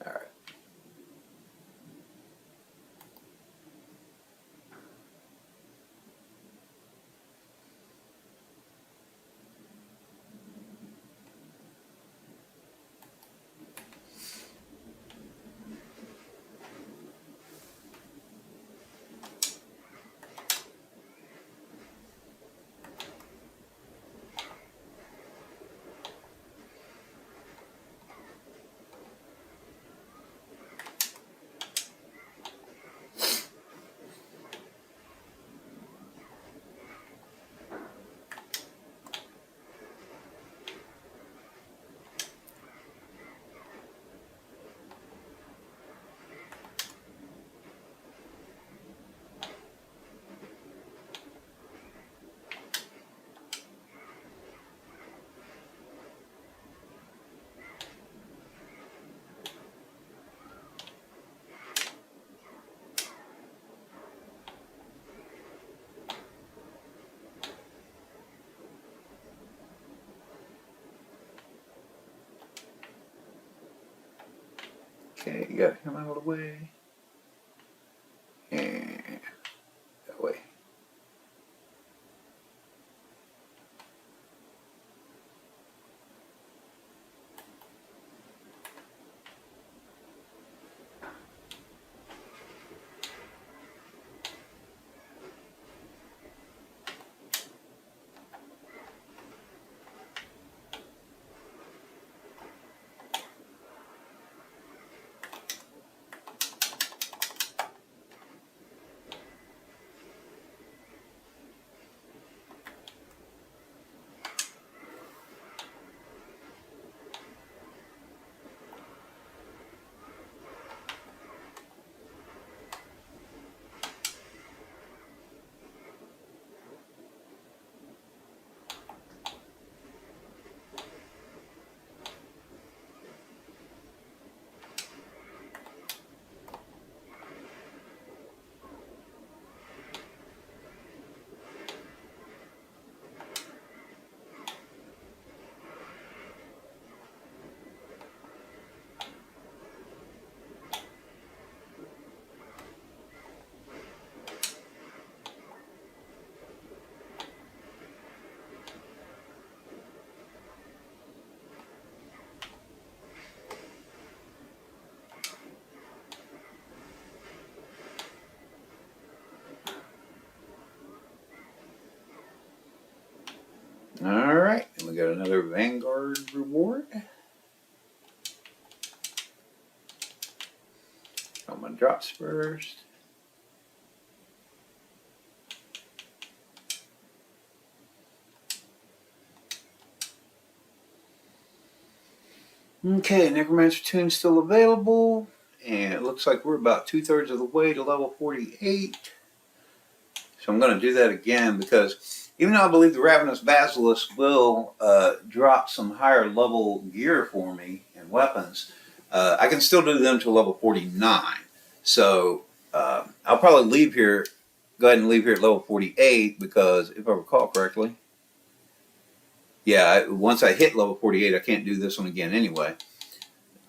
Speaker 1: All right. Okay, you got him out of the way. And that way. All right, and we got another Vanguard reward. On my drops first. Okay, Necromancer Toon's still available, and it looks like we're about 2/3 of the way to level 48. So I'm going to do that again because even though I believe the Ravenous Basilisk will drop some higher level gear for me and weapons, I can still do them to level 49. So I'll probably leave here, go ahead and leave here at level 48 because if I recall correctly, yeah, once I hit level 48, I can't do this one again anyway.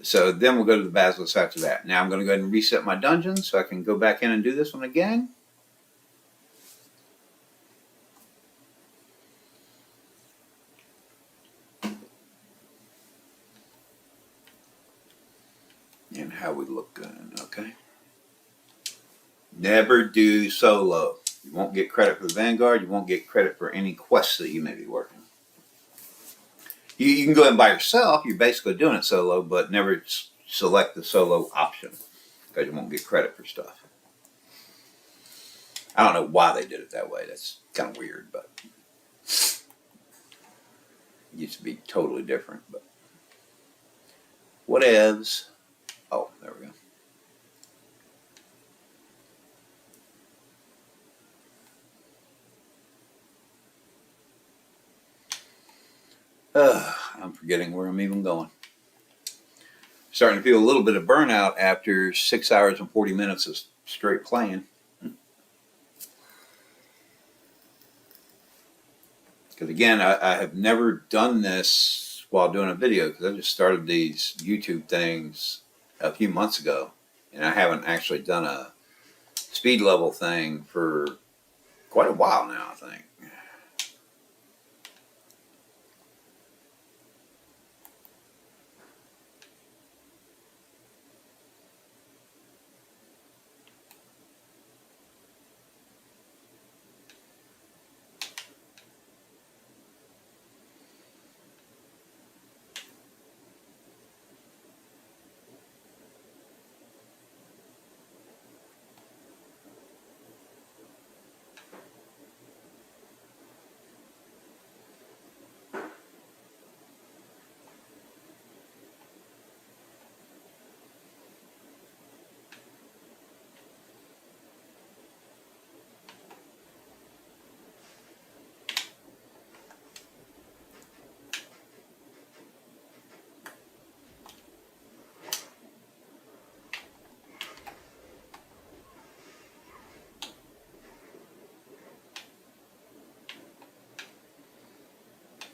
Speaker 1: So then we'll go to the Basilisk after that. Now I'm going to go ahead and reset my dungeon so I can go back in and do this one again. And how we look good, okay? Never do solo. You won't get credit for the Vanguard. You won't get credit for any quests that you may be working. You can go in by yourself. You're basically doing it solo, but never select the solo option because you won't get credit for stuff. I don't know why they did it that way. That's kind of weird, but it used to be totally different. But whatevs. Oh, there we go. I'm forgetting where I'm even going. Starting to feel a little bit of burnout after 6 hours and 40 minutes of straight playing. Because again, I have never done this while doing a video because I just started these YouTube things a few months ago. And I haven't actually done a speed level thing for quite a while now, I think.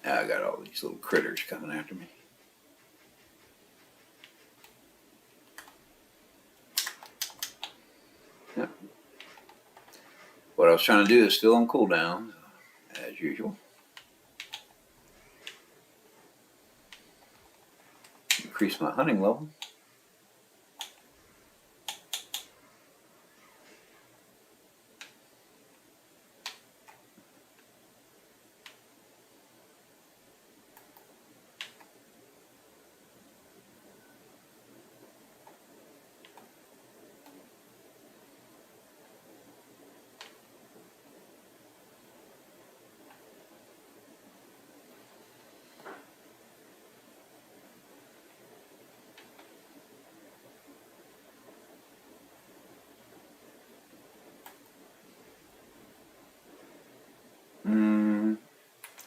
Speaker 1: Now I got all these little critters coming after me. Yep. What I was trying to do is still on cooldown, as usual. Increase my hunting level.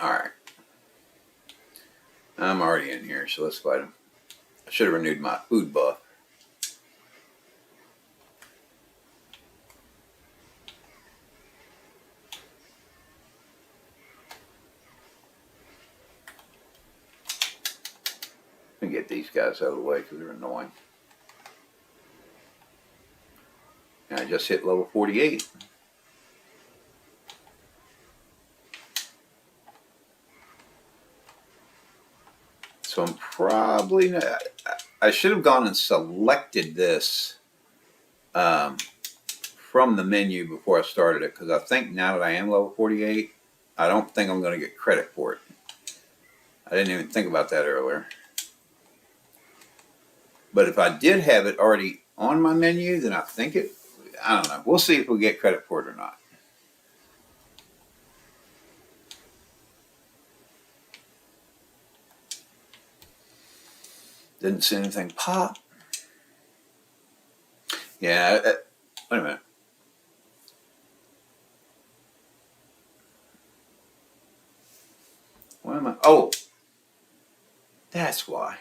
Speaker 1: Alright. I'm already in here, so let's fight him. I should have renewed my food buff. Let me get these guys out of the way because they're annoying. And I just hit level 48. So I'm probably not, I should have gone and selected this from the menu before I started it because I think now that I am level 48, I don't think I'm going to get credit for it. I didn't even think about that earlier. But if I did have it already on my menu, then I don't know. We'll see if we get credit for it or not. Didn't see anything pop. Yeah, wait a minute. What am I? Oh, that's why.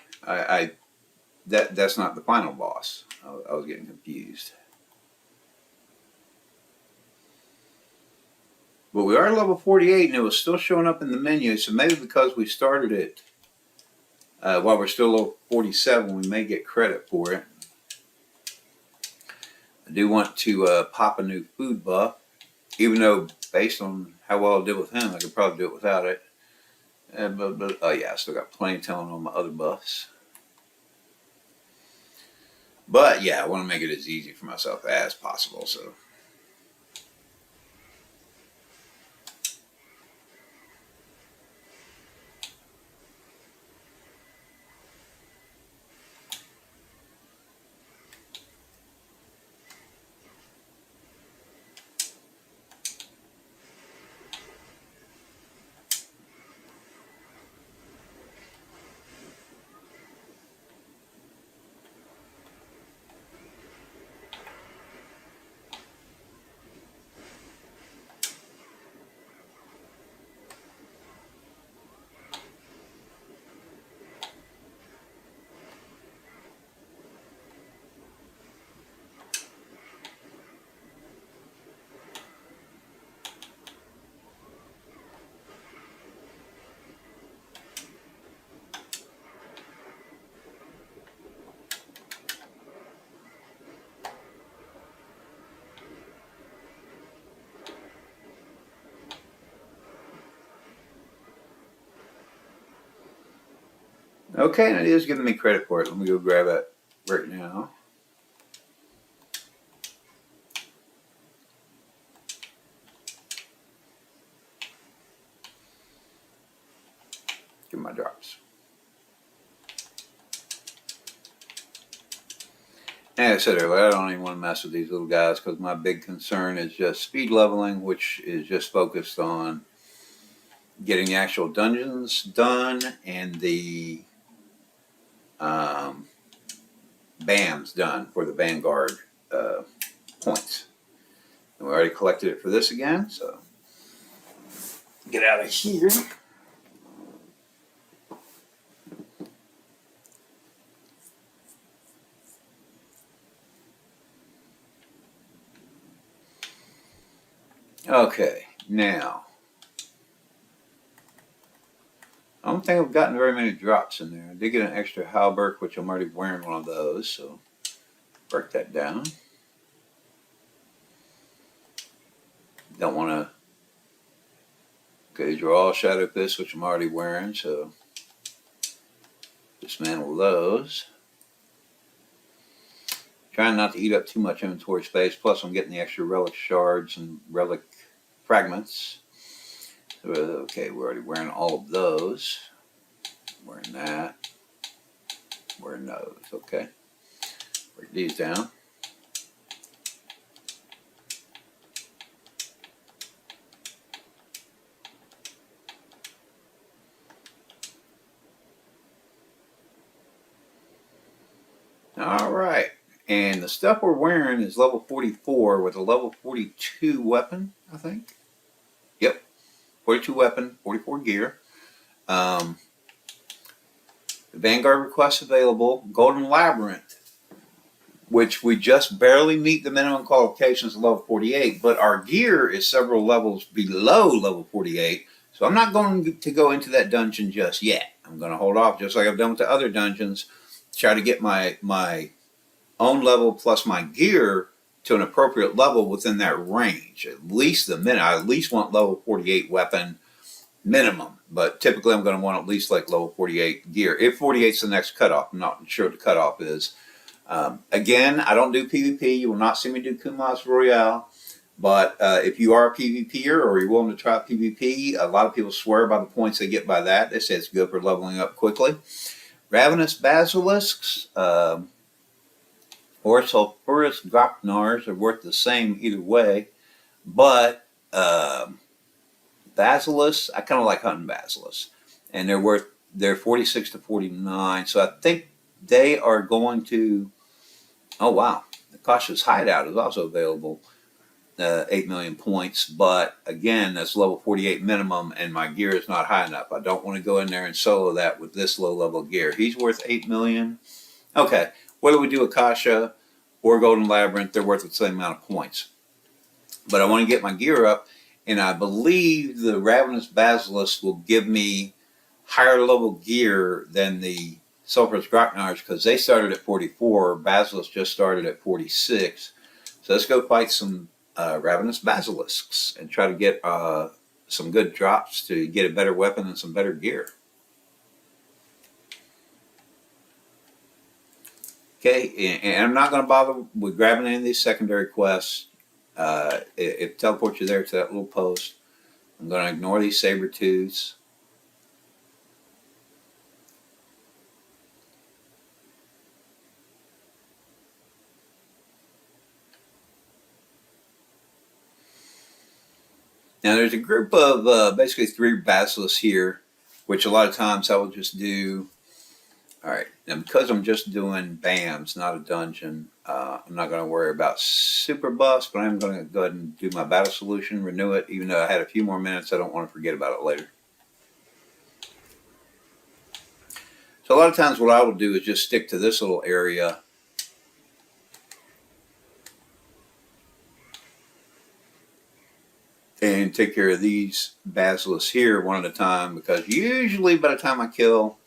Speaker 1: That's not the final boss. I was getting confused. But we are level 48 and it was still showing up in the menu, so maybe because we started it while we're still level 47, we may get credit for it. I do want to pop a new food buff, even though based on how well I did with him, I could probably do it without it. But oh yeah, I still got plenty telling on my other buffs. But yeah, I want to make it as easy for myself as possible, so. Okay, and it is giving me credit for it. Let me go grab it right now. Get my drops. As I said earlier, I don't even want to mess with these little guys because my big concern is just speed leveling, which is just focused on getting the actual dungeons done and the BAMs done for the Vanguard points. And we already collected it for this again, so get out of here. Okay, now I don't think I've gotten very many drops in there. I did get an extra halberd, which I'm already wearing one of those, so break that down. Don't want to. Okay, draw shadow fist, which I'm already wearing, so dismantle those. Trying not to eat up too much inventory space, plus I'm getting the extra relic shards and relic fragments. Okay, we're already wearing all of those. Wearing that. Wearing those, okay. Break these down. All right, and the stuff we're wearing is level 44 with a level 42 weapon, I think. Yep, 42 weapon, 44 gear. The Vanguard request available. Golden Labyrinth, which we just barely meet the minimum qualifications of level 48, but our gear is several levels below level 48, so I'm not going to go into that dungeon just yet. I'm going to hold off, just like I've done with the other dungeons, try to get my own level plus my gear to an appropriate level within that range. At least the minute, I at least want level 48 weapon minimum, but typically I'm going to want at least like level 48 gear. If 48 is the next cutoff, I'm not sure what the cutoff is. Again, I don't do PvP. You will not see me do Kumas Royale. But if you are a PvPer or you're willing to try PvP, a lot of people swear by the points they get by that. They say it's good for leveling up quickly. Ravenous basilisks or sulphurous gopnars are worth the same either way. But basilisks, I kind of like hunting basilisks, and they're 46 to 49. So I think they are going to. Oh wow, the cautious hideout is also available. 8 million points, but again, that's level 48 minimum, and my gear is not high enough. I don't want to go in there and solo that with this low level gear. He's worth 8 million. Okay, whether we do Akasha or Golden Labyrinth, they're worth the same amount of points. But I want to get my gear up, and I believe the Ravenous Basilisk will give me higher level gear than the Sulphurous Grocknars because they started at 44. Basilisk just started at 46. So let's go fight some Ravenous Basilisks and try to get some good drops to get a better weapon and some better gear. Okay, and I'm not going to bother with grabbing any of these secondary quests. It teleports you there to that little post. I'm going to ignore these saber-tooths. Now there's a group of basically 3 basilisks here, which a lot of times I will just do. All right, now because I'm just doing BAMs, not a dungeon, I'm not going to worry about super buffs, but I'm going to go ahead and do my battle solution, renew it, even though I had a few more minutes, I don't want to forget about it later. So a lot of times what I will do is just stick to this little area. And take care of these basilisks here one at a time, because usually by the time I kill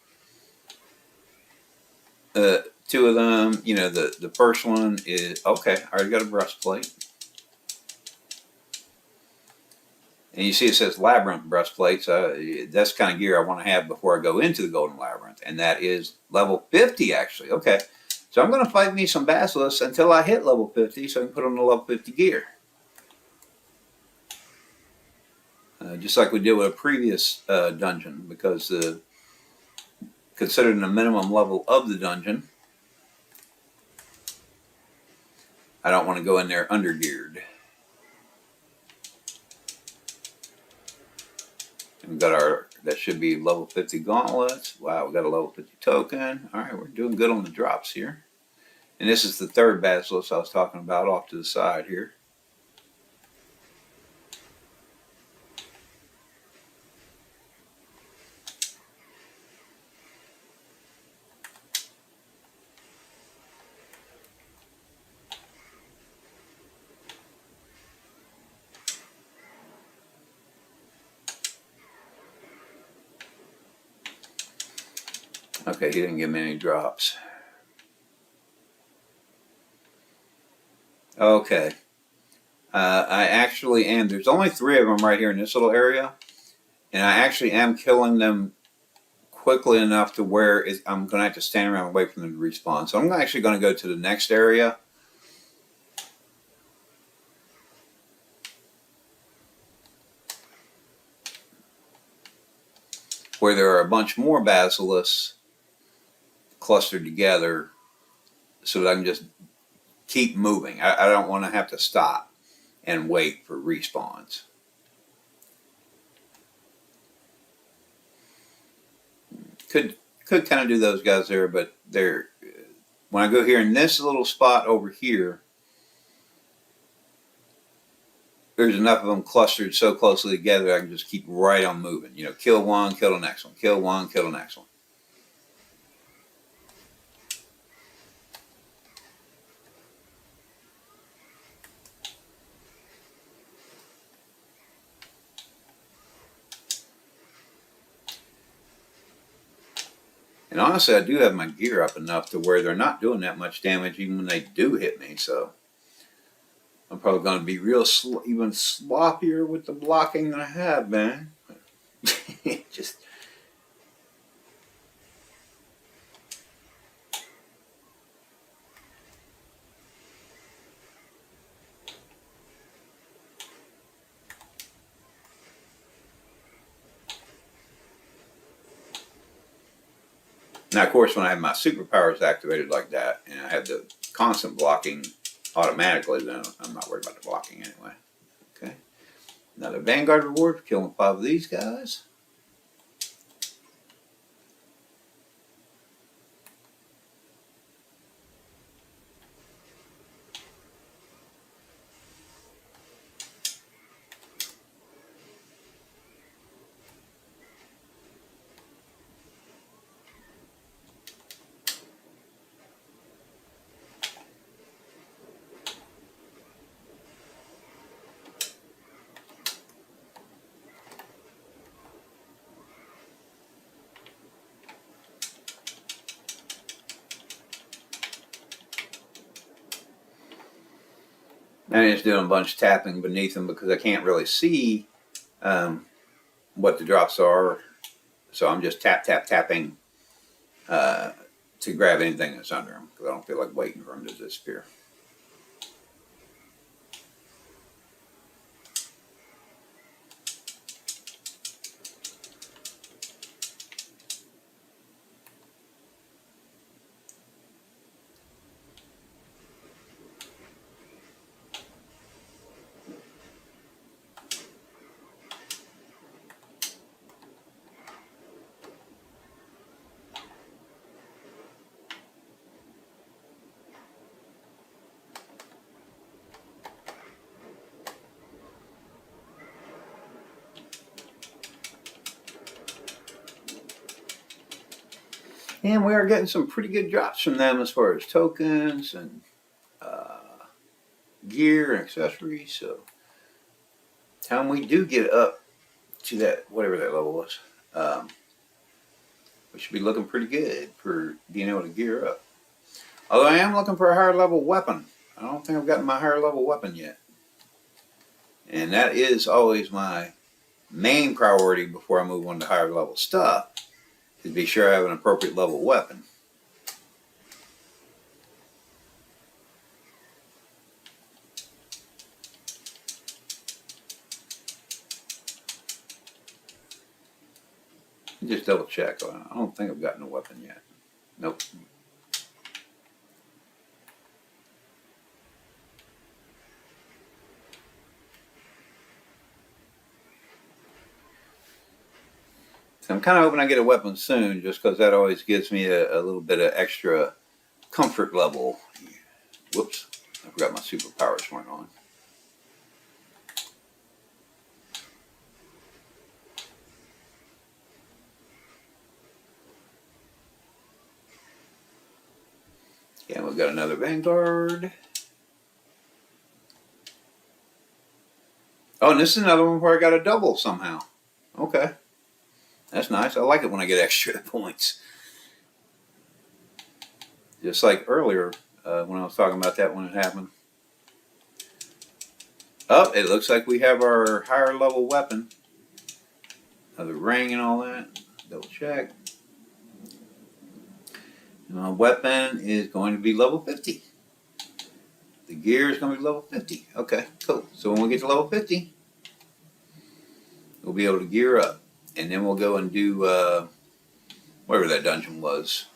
Speaker 1: 2 of them, you know, the first one is, okay, I already got a breastplate. And you see it says Labyrinth breastplate, so that's the kind of gear I want to have before I go into the Golden Labyrinth. And that is level 50, actually. Okay, so I'm going to fight me some basilisks until I hit level 50 so I can put on the level 50 gear. Just like we did with a previous dungeon, because considering the minimum level of the dungeon, I don't want to go in there undergeared. And we got our, that should be level 50 gauntlets. Wow, we got a level 50 token. All right, we're doing good on the drops here. And this is the 3rd basilisk I was talking about off to the side here. Okay, he didn't give me any drops. Okay. I actually am. There's only 3 of them right here in this little area. And I actually am killing them quickly enough to where I'm going to have to stand around and wait for them to respawn. So I'm actually going to go to the next area. Where there are a bunch more basilisks clustered together so that I can just keep moving. I don't want to have to stop and wait for respawns. Could kind of do those guys there, but they're, when I go here in this little spot over here, there's enough of them clustered so closely together I can just keep right on moving. You know, kill one, kill the next one, kill one, kill the next one. And honestly, I do have my gear up enough to where they're not doing that much damage even when they do hit me, so I'm probably going to be real even sloppier with the blocking than I have been. Just Now, of course, when I have my superpowers activated like that, and I have the constant blocking automatically, then I'm not worried about the blocking anyway. Okay. Another Vanguard reward for killing 5 of these guys. And it's doing a bunch of tapping beneath them because I can't really see what the drops are. So I'm just tapping to grab anything that's under them because I don't feel like waiting for them to disappear. And we are getting some pretty good drops from them as far as tokens and gear and accessories. So, time we do get up to that, whatever that level was, we should be looking pretty good for being able to gear up. Although I am looking for a higher level weapon. I don't think I've gotten my higher level weapon yet. And that is always my main priority before I move on to higher level stuff, is be sure I have an appropriate level weapon. Just double check. I don't think I've gotten a weapon yet. Nope. So I'm kind of hoping I get a weapon soon, just because that always gives me a little bit of extra comfort level. Whoops, I forgot my superpowers weren't on. Yeah, we've got another Vanguard. Oh, and this is another one where I got a double somehow. Okay. That's nice. I like it when I get extra points. Just like earlier when I was talking about that when it happened. Oh, it looks like we have our higher level weapon. The ring and all that. Double check. And my weapon is going to be level 50. The gear is going to be level 50. Okay, cool. So when we get to level 50, we'll be able to gear up. And then we'll go and do whatever that dungeon was.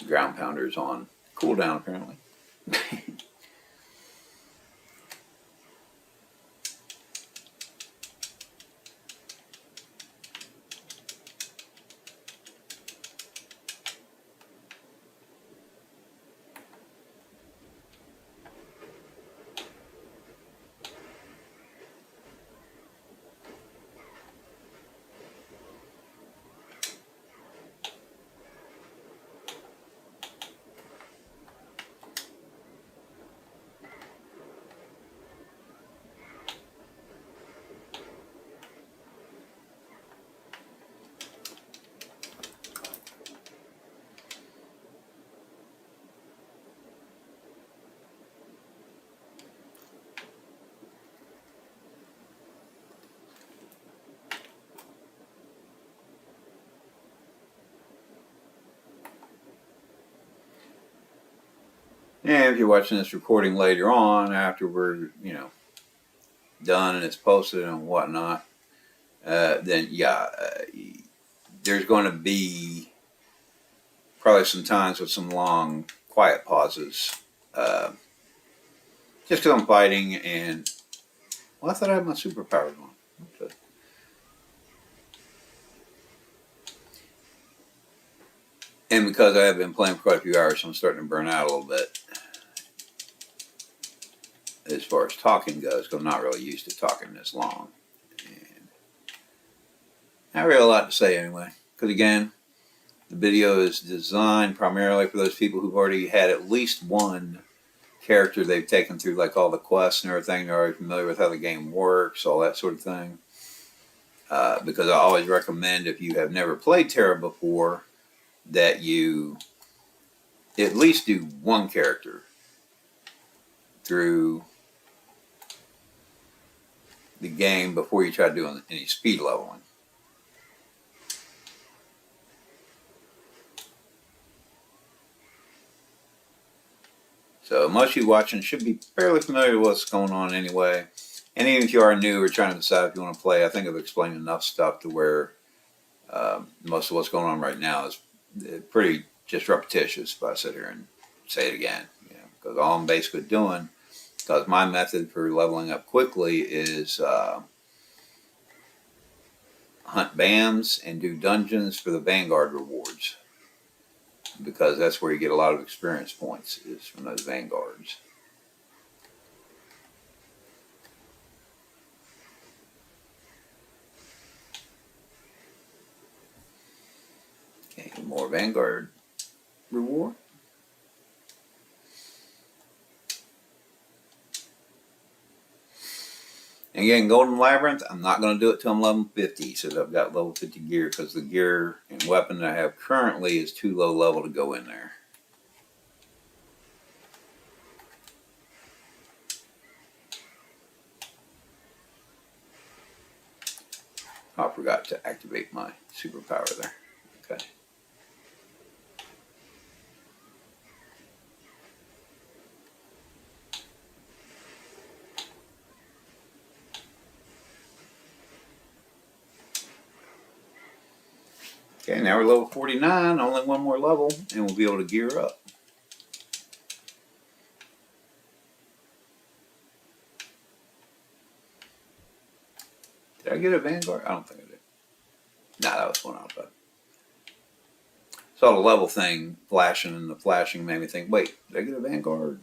Speaker 1: Ground pounder's on cooldown apparently. And if you're watching this recording later on, after we're, done and it's posted and whatnot, then yeah, there's going to be probably some times with some long, quiet pauses. Just because I'm fighting and, well, I thought I had my superpowers on. Okay. And because I have been playing for quite a few hours, I'm starting to burn out a little bit as far as talking goes, because I'm not really used to talking this long. And not really a lot to say anyway, because again, the video is designed primarily for those people who've already had at least one character they've taken through, like all the quests and everything. They're already familiar with how the game works, all that sort of thing. Because I always recommend, if you have never played Tera before, that you at least do one character through the game before you try doing any speed leveling. So most of you watching should be fairly familiar with what's going on anyway. And even if you are new or trying to decide if you want to play, I think I've explained enough stuff to where most of what's going on right now is pretty just repetitious if I sit here and say it again. Because all I'm basically doing, because my method for leveling up quickly is hunt BAMs and do dungeons for the Vanguard rewards. Because that's where you get a lot of experience points, is from those Vanguards. Okay, more Vanguard reward. And again, Golden Labyrinth, I'm not going to do it till I'm level 50, so I've got level 50 gear, because the gear and weapon that I have currently is too low level to go in there. Oh, I forgot to activate my superpower there. Okay. Okay, now we're level 49, only one more level, and we'll be able to gear up. Did I get a Vanguard? I don't think I did. Nah, that was one out of it. Saw the level thing flashing, and the flashing made me think, wait, did I get a Vanguard?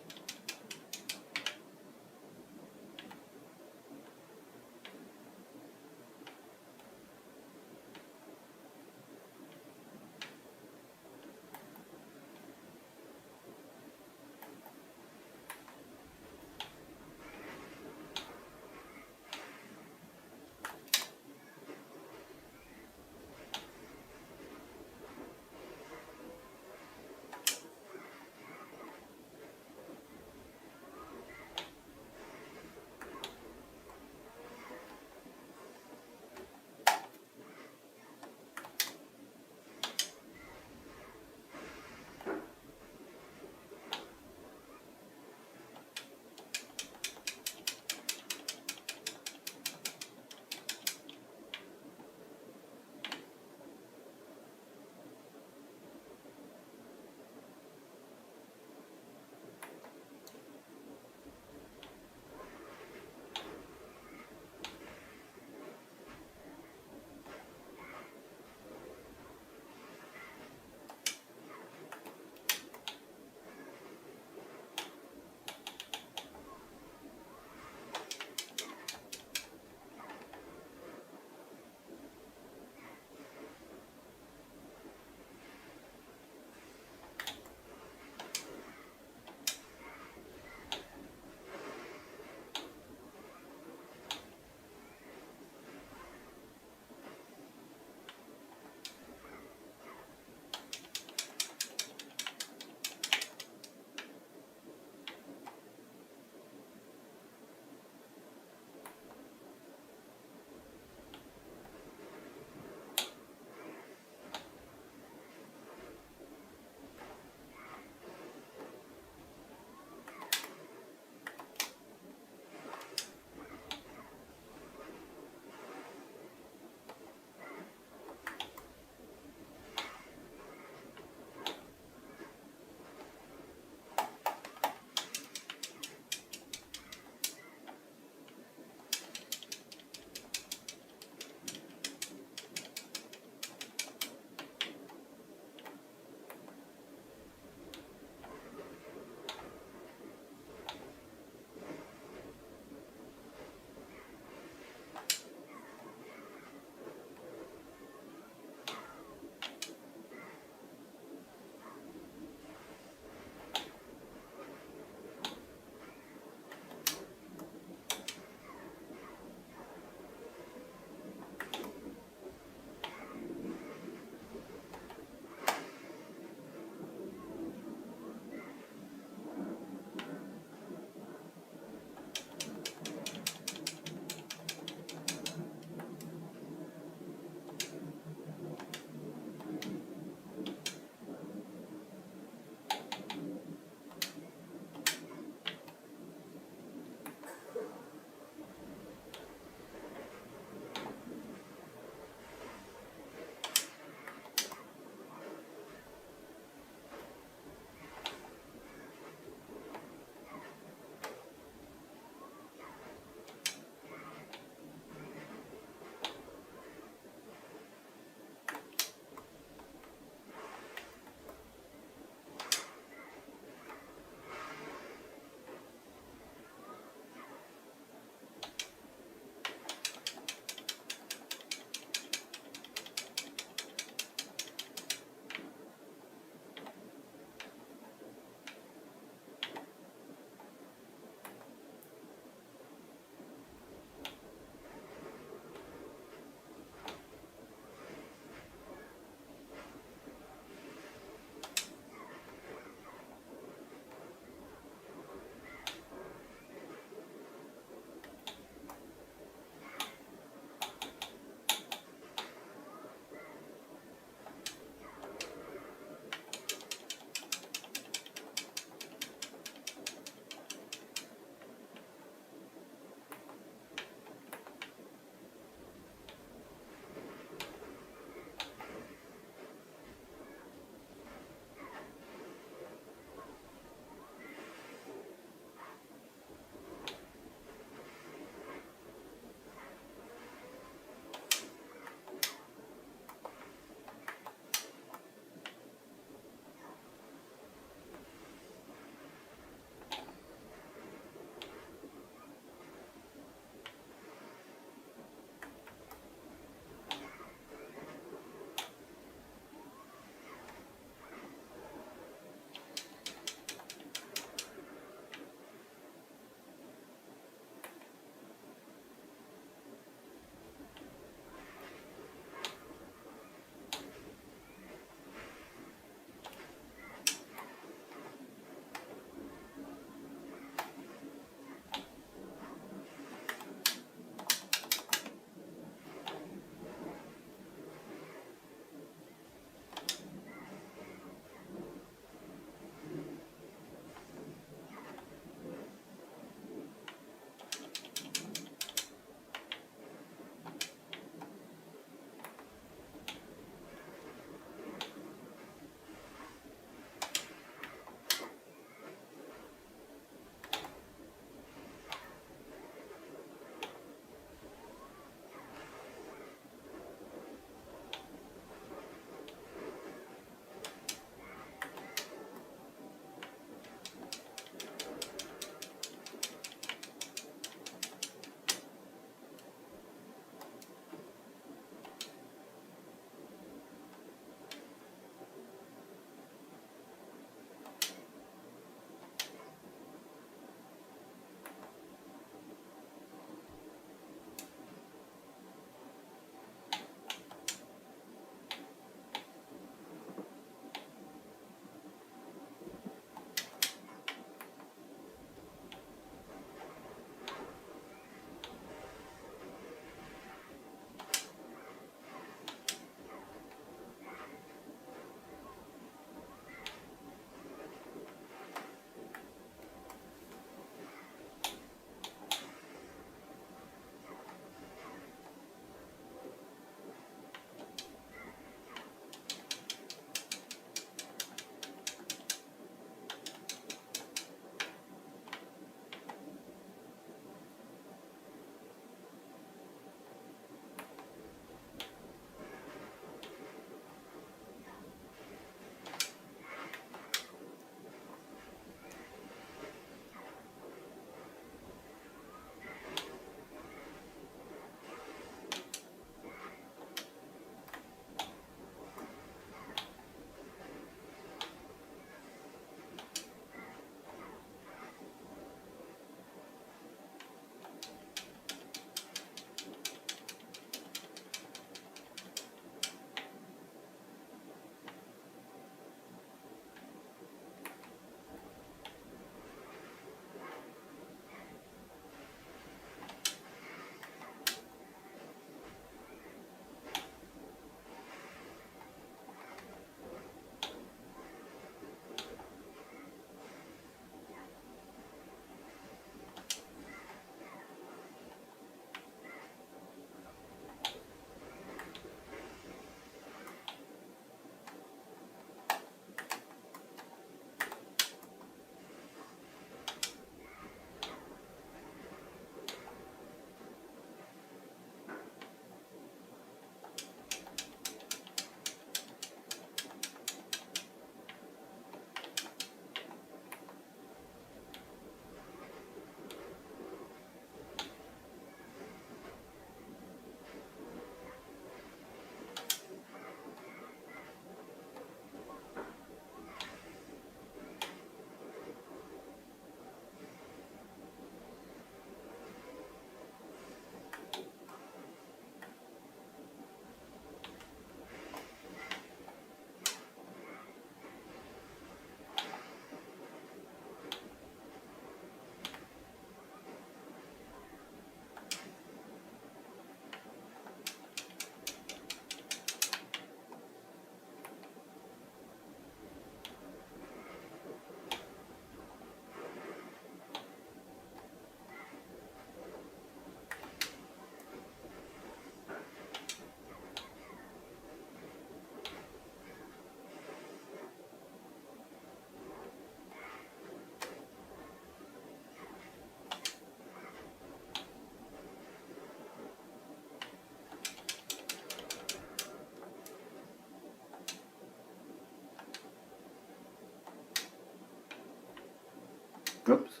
Speaker 2: Oops.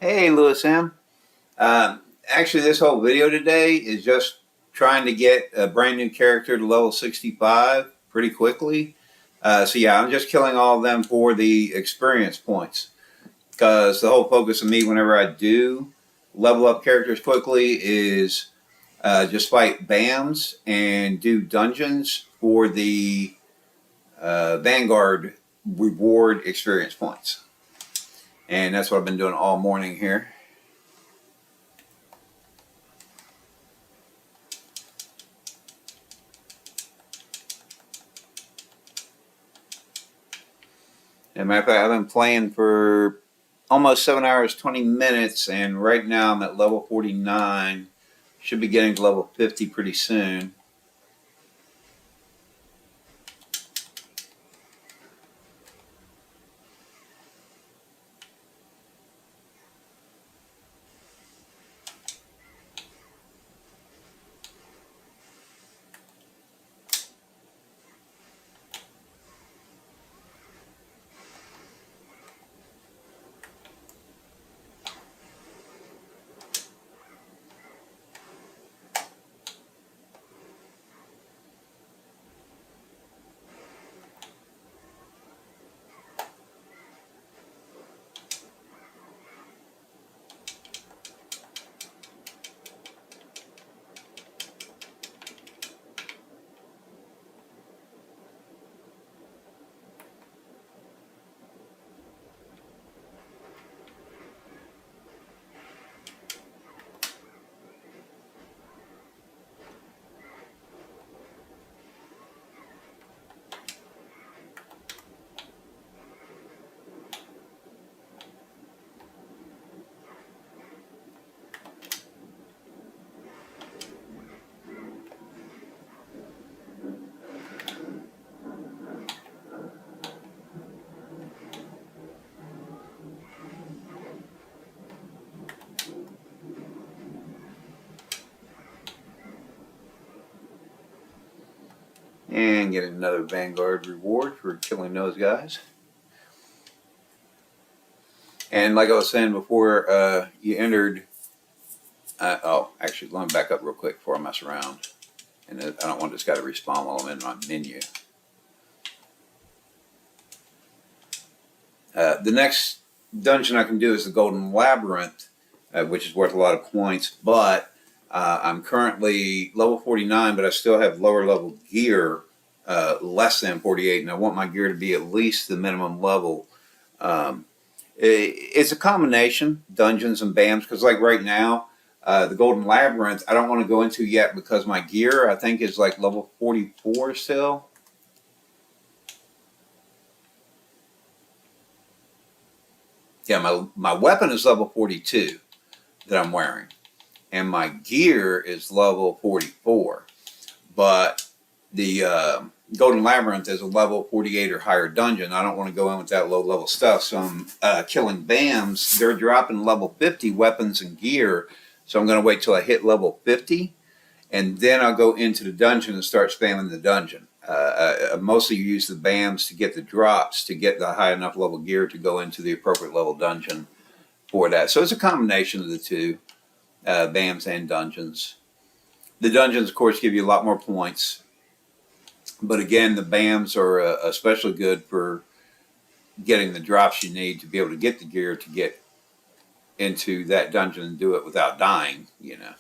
Speaker 1: Hey, Lewis M. Actually, this whole video today is just trying to get a brand new character to level 65 pretty quickly. So yeah, I'm just killing all of them for the experience points, because the whole focus of me whenever I do level up characters quickly is just fight BAMs and do dungeons for the Vanguard reward experience points. And that's what I've been doing all morning here. As a matter of fact, I've been playing for almost 7 hours, 20 minutes, and right now I'm at level 49. Should be getting to level 50 pretty soon. And get another Vanguard reward for killing those guys. And like I was saying before, you entered. Actually, let me back up real quick before I mess around. And I don't want this guy to respawn while I'm in my menu. The next dungeon I can do is the Golden Labyrinth, which is worth a lot of points. But I'm currently level 49, but I still have lower level gear, less than 48, and I want my gear to be at least the minimum level. It's a combination, dungeons and BAMs, because like right now, the Golden Labyrinth, I don't want to go into yet because my gear, I think, is like level 44 still. Yeah, my weapon is level 42 that I'm wearing, and my gear is level 44. But the Golden Labyrinth is a level 48 or higher dungeon. I don't want to go in with that low level stuff, so I'm killing BAMs. They're dropping level 50 weapons and gear, so I'm going to wait till I hit level 50, and then I'll go into the dungeon and start spamming the dungeon. Mostly you use the BAMs to get the drops, to get the high enough level gear to go into the appropriate level dungeon for that. So it's a combination of the two, BAMs and dungeons. The dungeons, of course, give you a lot more points. But again, the BAMs are especially good for getting the drops you need to be able to get the gear to get into that dungeon and do it without dying, you know.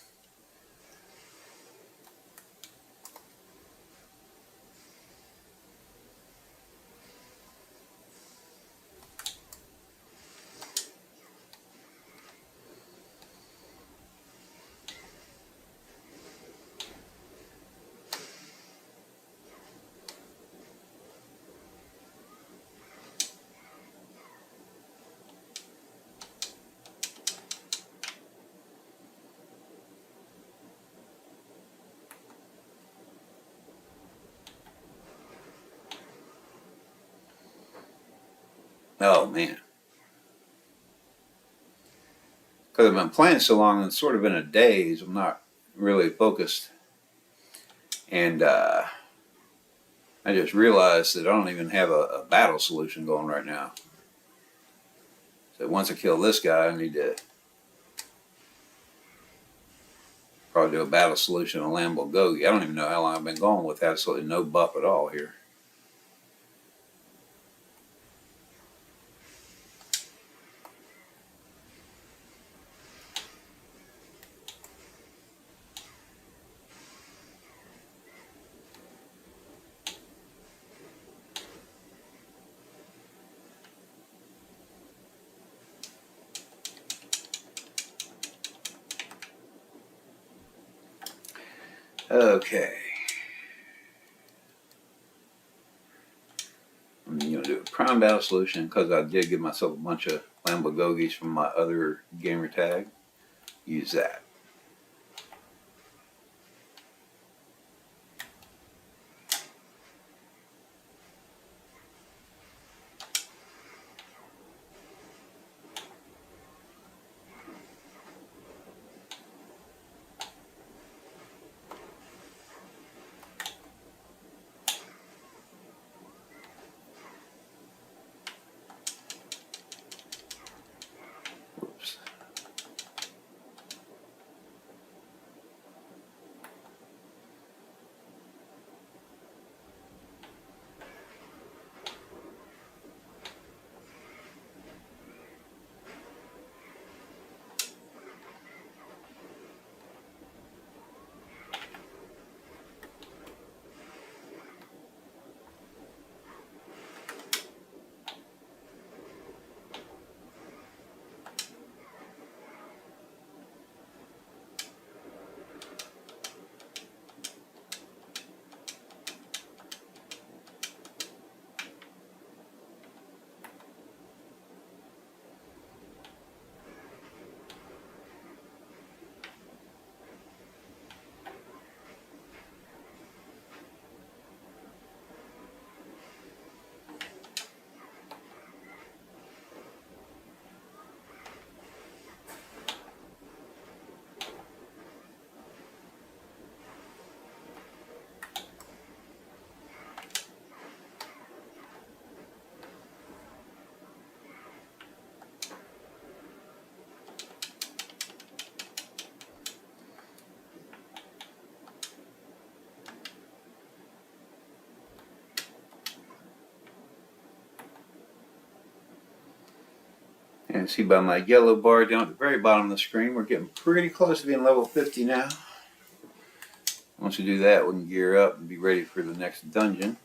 Speaker 1: Oh, man. Because I've been playing so long and sort of in a daze, I'm not really focused. And I just realized that I don't even have a battle solution going right now. So once I kill this guy, I need to probably do a battle solution on Lambo Gogi. I don't even know how long I've been going with absolutely no buff at all here. Okay. I'm going to do a prime battle solution because I did give myself a bunch of Lambo Gogis from my other gamer tag. Use that. Whoops. And see by my yellow bar down at the very bottom of the screen, we're getting pretty close to being level 50 now. Once we do that, we can gear up and be ready for the next dungeon.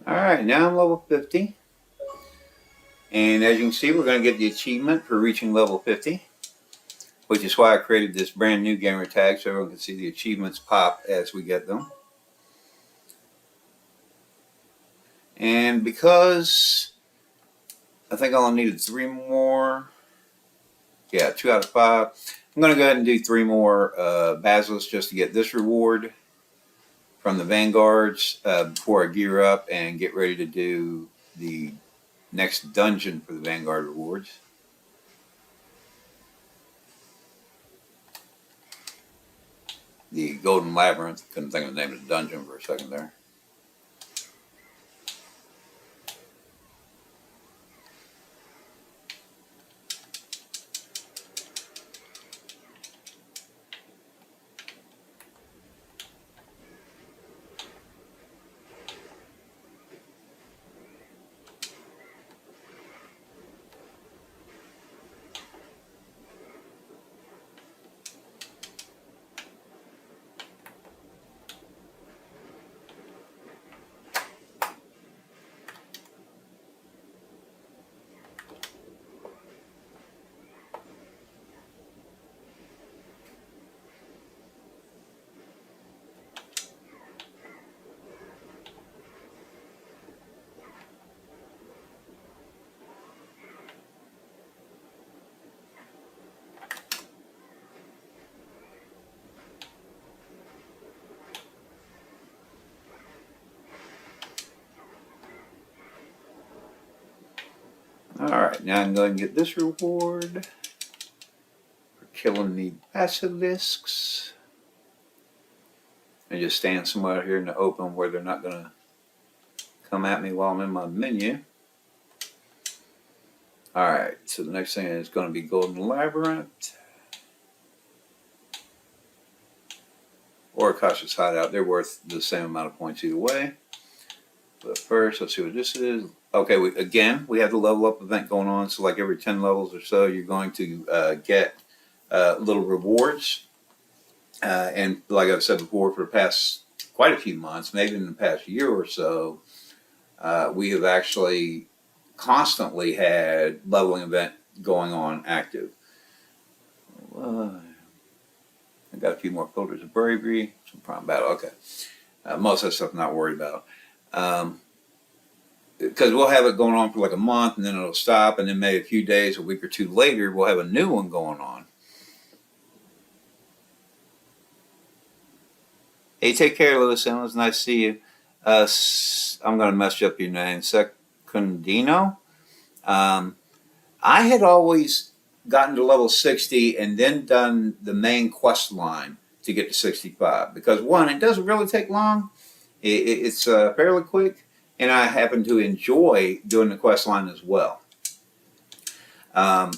Speaker 1: Alright, now I'm level 50. And as you can see, we're going to get the achievement for reaching level 50. Which is why I created this brand new gamer tag so everyone can see the achievements pop as we get them. And because I think I only needed 3 more, yeah, 2 out of 5, I'm going to go ahead and do 3 more basilisks just to get this reward from the Vanguards before I gear up and get ready to do the next dungeon for the Vanguard rewards. The Golden Labyrinth. Couldn't think of the name of the dungeon for a second there. Alright, now I'm going to get this reward for killing the basilisks. And just stand somewhere here in the open where they're not going to come at me while I'm in my menu. Alright, so the next thing is going to be Golden Labyrinth. Or Akasha's Hideout. They're worth the same amount of points either way. But first, let's see what this is. Okay, we have the level up event going on. So like every 10 levels or so, you're going to get little rewards. And like I've said before, for the past quite a few months, maybe in the past year or so, we have actually constantly had leveling event going on active. I've got a few more filters of bravery, some problem battle. Okay, most of that stuff I'm not worried about. Because we'll have it going on for like a month and then it'll stop, and then maybe a few days, a week or two later, we'll have a new one going on. Hey, take care, Lewis. It was nice to see you. I'm going to mess up your name. Secundino. I had always gotten to level 60 and then done the main quest line to get to 65. Because one, it doesn't really take long. It's fairly quick. And I happen to enjoy doing the quest line as well. And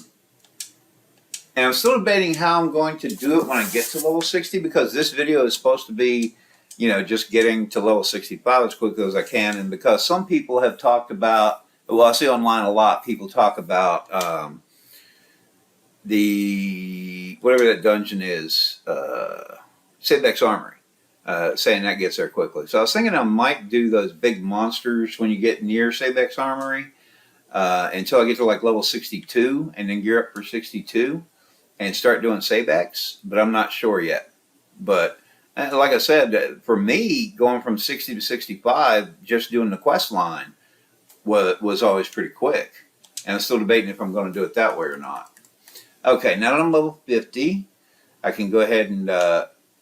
Speaker 1: I'm still debating how I'm going to do it when I get to level 60, because this video is supposed to be, just getting to level 65 as quickly as I can. And because some people have talked about, well, I see online a lot, people talk about whatever that dungeon is, Stigma's Armory. Saying that gets there quickly. So I was thinking I might do those big monsters when you get near Stigma's Armory until I get to like level 62 and then gear up for 62 and start doing Saybacks, but I'm not sure yet. But like I said, for me, going from 60 to 65, just doing the quest line was always pretty quick. And I'm still debating if I'm going to do it that way or not. Okay, now that I'm level 50, I can go ahead and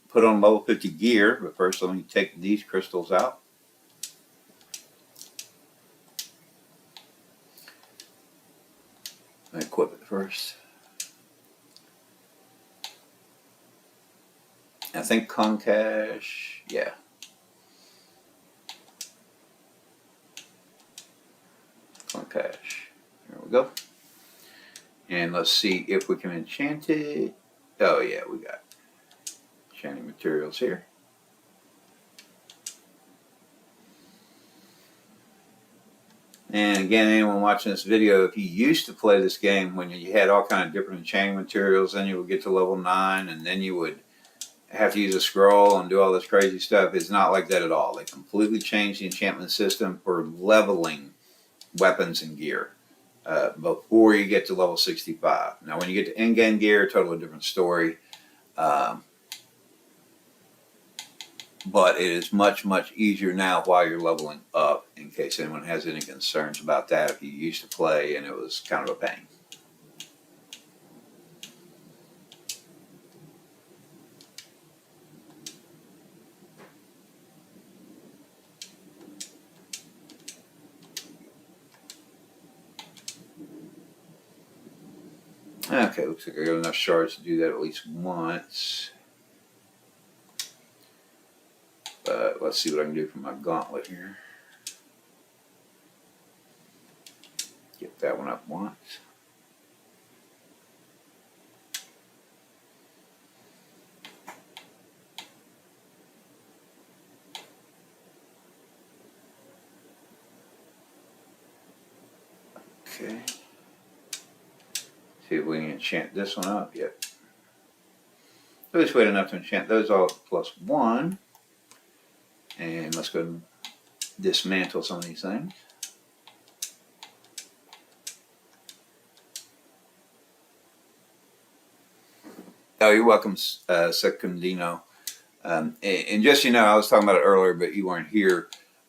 Speaker 1: put on level 50 gear, but first let me take these crystals out. Let me equip it first. I think Concash, yeah. Concash, there we go. And let's see if we can enchant it. Oh yeah, we got enchanting materials here. And again, anyone watching this video, if you used to play this game when you had all kind of different enchanting materials, then you would get to level 9, and then you would have to use a scroll and do all this crazy stuff. It's not like that at all. They completely changed the enchantment system for leveling weapons and gear before you get to level 65. Now, when you get to in-game gear, totally different story. But it is much, much easier now while you're leveling up, in case anyone has any concerns about that if you used to play and it was kind of a pain. Okay, looks like I got enough shards to do that at least once. But let's see what I can do for my gauntlet here. Get that one up once. Okay. See if we can enchant this one up. Yep. So just wait enough to enchant those all +1. And let's go and dismantle some of these things. Oh, you're welcome, Secundino. And just, you know, I was talking about it earlier, but you weren't here.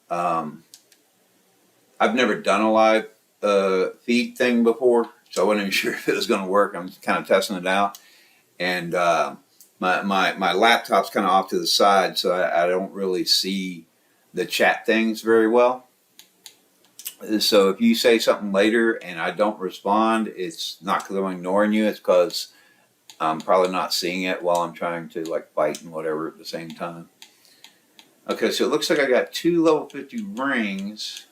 Speaker 1: I've never done a live feed thing before, so I wasn't even sure if it was going to work. I'm kind of testing it out. And my laptop's kind of off to the side, so I don't really see the chat things very well. So if you say something later and I don't respond, it's not because I'm ignoring you. It's because I'm probably not seeing it while I'm trying to like fight and whatever at the same time. Okay, so it looks like I got 2 level 50 rings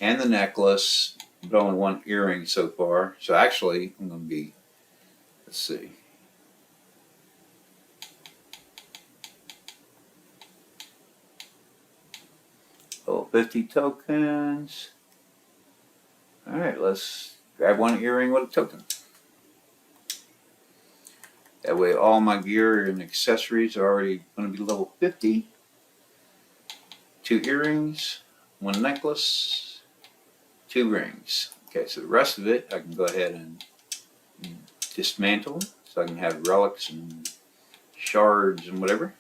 Speaker 1: and the necklace, but only 1 earring so far. So actually, I'm going to be, let's see. Level 50 tokens. All right, let's grab 1 earring with a token. That way all my gear and accessories are already going to be level 50. 2 earrings, 1 necklace, 2 rings. Okay, so the rest of it I can go ahead and dismantle so I can have relics and shards and whatever.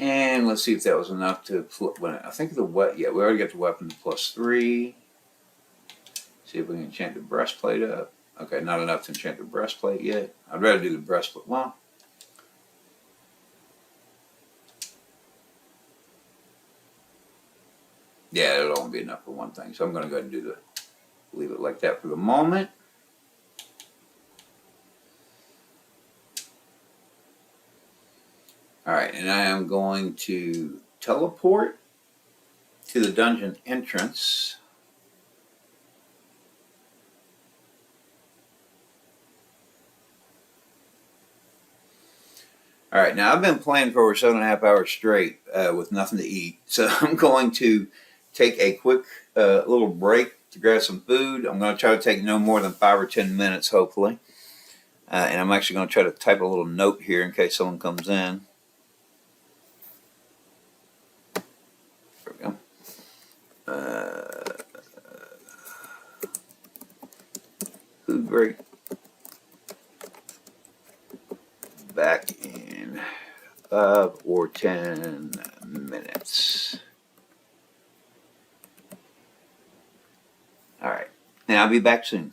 Speaker 1: And let's see if that was enough to I think we already got the weapon to +3. See if we can enchant the breastplate up. Okay, not enough to enchant the breastplate yet. I'd rather do the breastplate. Well, yeah, it'll only be enough for 1 thing. So I'm going to go ahead and leave it like that for the moment. Alright, and I am going to teleport to the dungeon entrance. Alright, now I've been playing for over 7.5 hours straight with nothing to eat. So I'm going to take a quick little break to grab some food. I'm going to try to take no more than 5 or 10 minutes, hopefully. And I'm actually going to try to type a little note here in case someone comes in. There we go. Food break. Back in 5 or 10 minutes. All right, and I'll be back soon.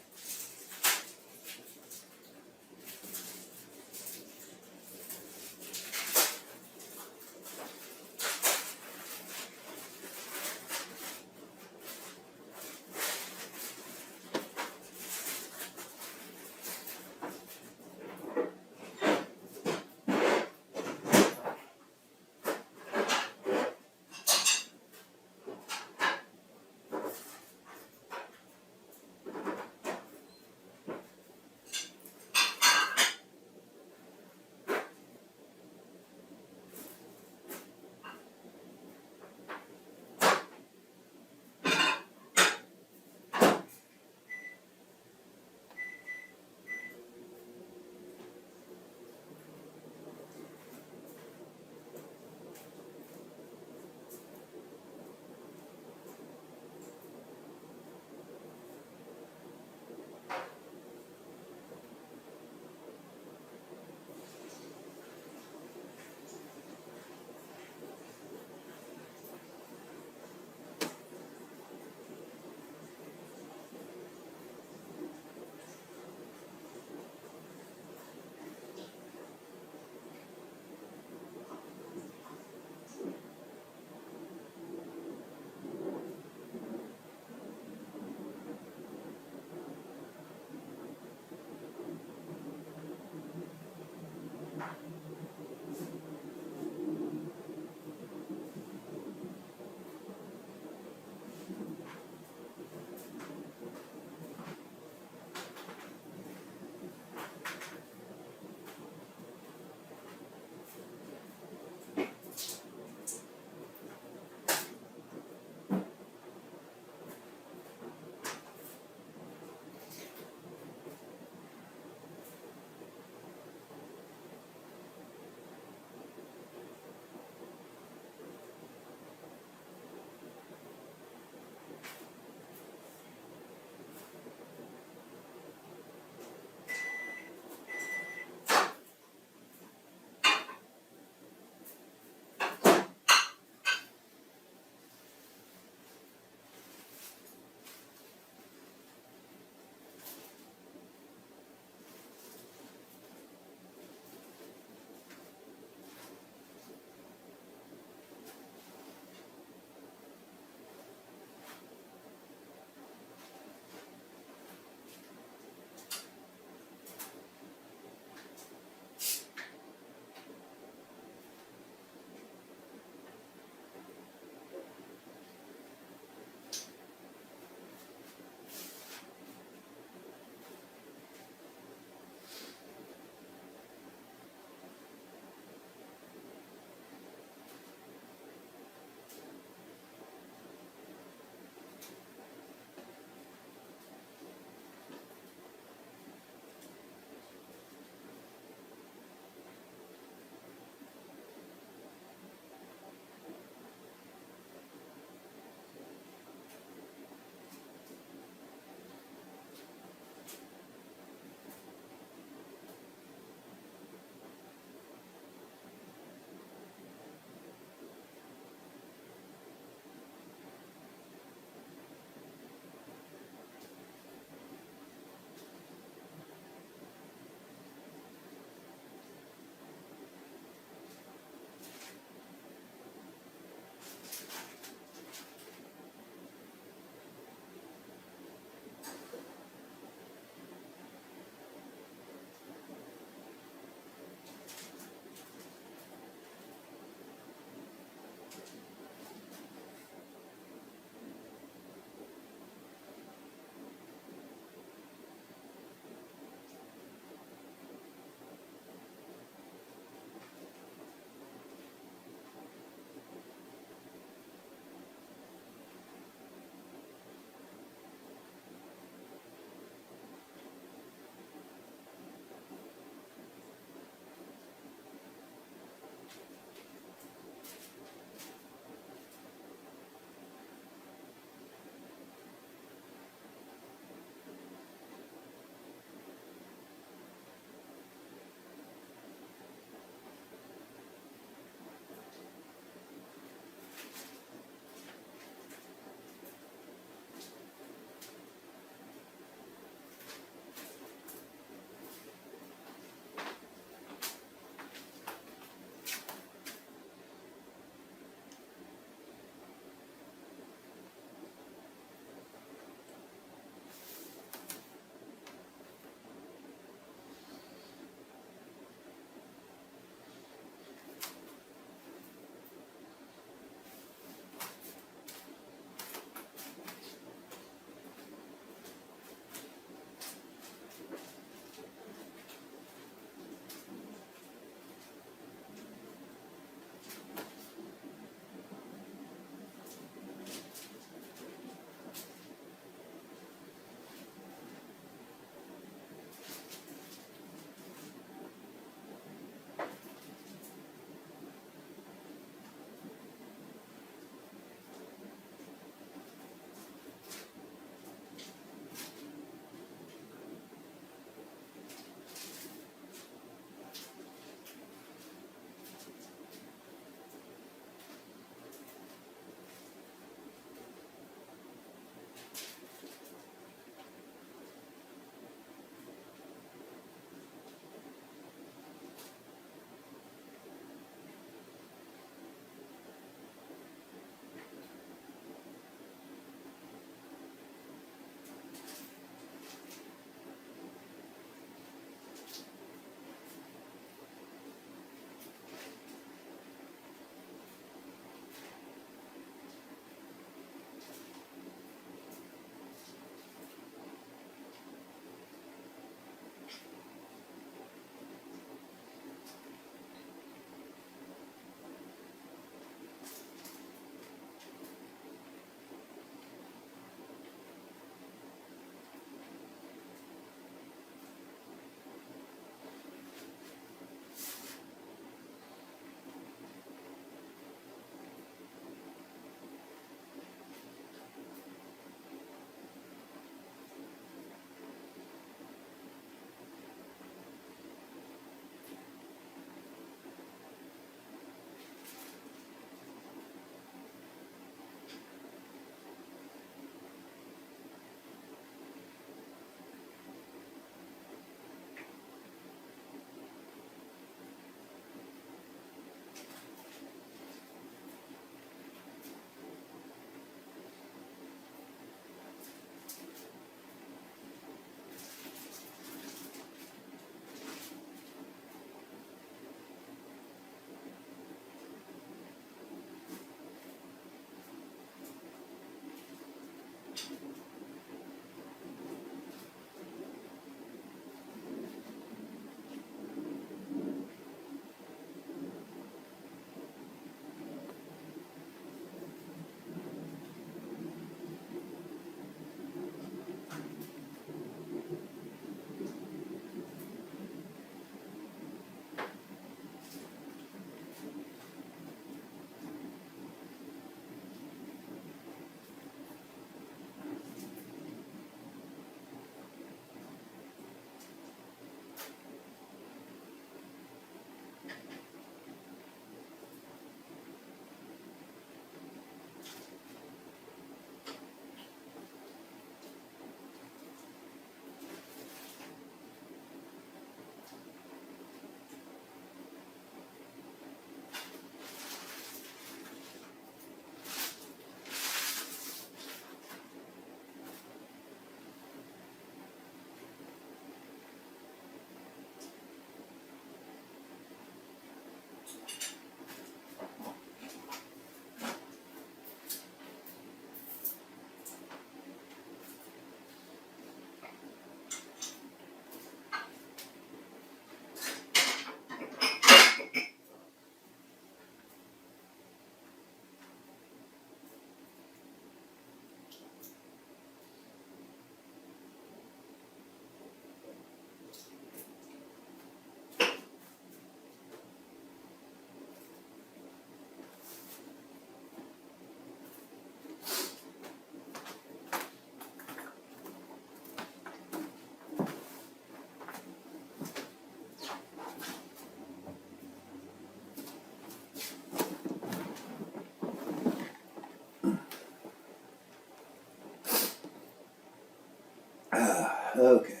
Speaker 1: Okay,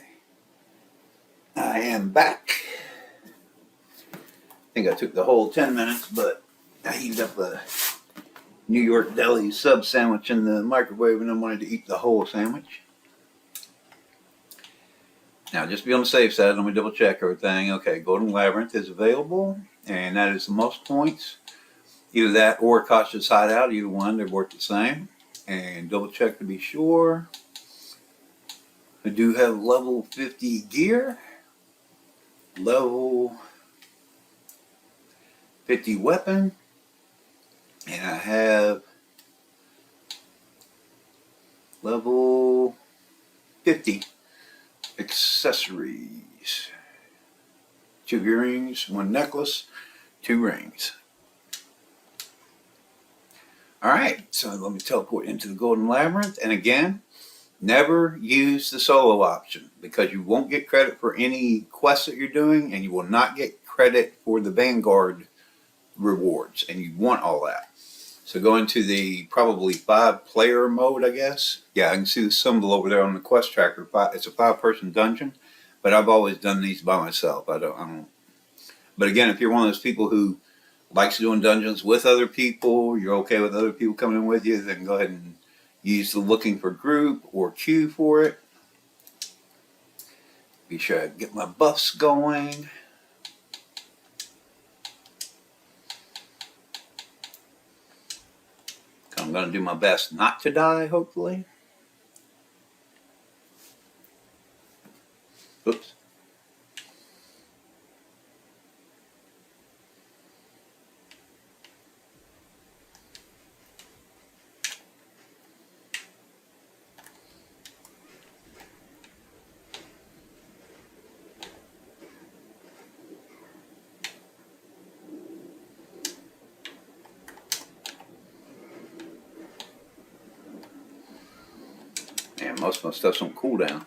Speaker 1: I am back. I think I took the whole 10 minutes, but I heated up a New York deli sub sandwich in the microwave and I wanted to eat the whole sandwich. Now, just to be on the safe side, let me double check everything. Okay, Golden Labyrinth is available, and that is the most points. Either that or Cautious Hideout, either one, they're worth the same. And double check to be sure. I do have level 50 gear, level 50 weapon, and I have level 50 accessories. 2 earrings, 1 necklace, 2 rings. Alright, so let me teleport into the Golden Labyrinth, and again, never use the solo option because you won't get credit for any quests that you're doing, and you will not get credit for the Vanguard rewards, and you want all that. So go into the probably 5-player mode, I guess. Yeah, I can see the symbol over there on the quest tracker. It's a 5-person dungeon, but I've always done these by myself. I don't. But again, if you're one of those people who likes doing dungeons with other people, you're okay with other people coming in with you, then go ahead and use the looking for group or queue for it. Be sure I get my buffs going. I'm going to do my best not to die, hopefully. Oops. And most of my stuff's on cooldown.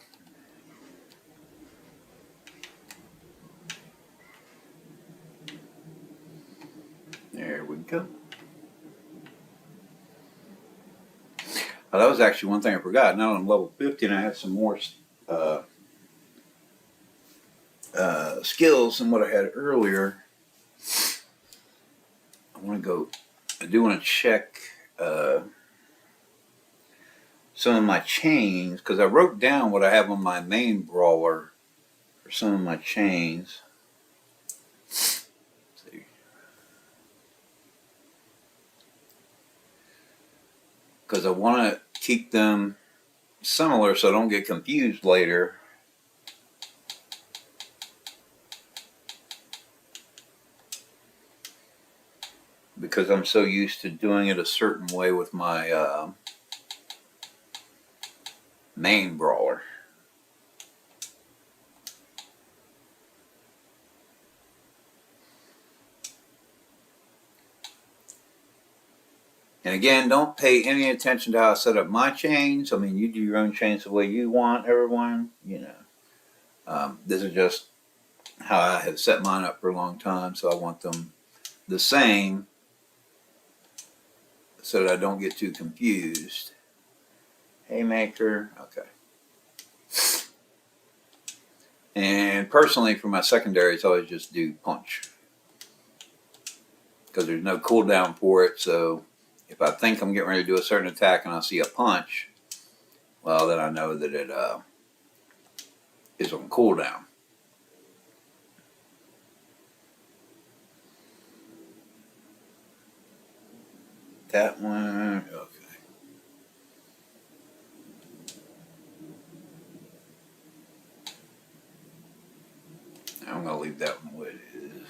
Speaker 1: There we go. Well, that was actually one thing I forgot. Now I'm level 50 and I have some more skills than what I had earlier. I do want to check some of my chains because I wrote down what I have on my main brawler for some of my chains. Let's see. Because I want to keep them similar so I don't get confused later. Because I'm so used to doing it a certain way with my main brawler. And again, don't pay any attention to how I set up my chains. I mean, you do your own chains the way you want, everyone. You know, this is just how I have set mine up for a long time, so I want them the same so that I don't get too confused. Haymaker, okay. And personally, for my secondaries, I always just do punch because there's no cooldown for it. So if I think I'm getting ready to do a certain attack and I see a punch, well, then I know that it is on cooldown. That one, okay. I'm going to leave that one the way it is.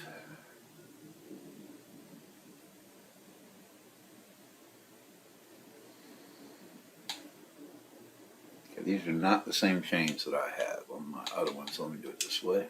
Speaker 1: Okay, these are not the same chains that I have on my other ones, so let me do it this way.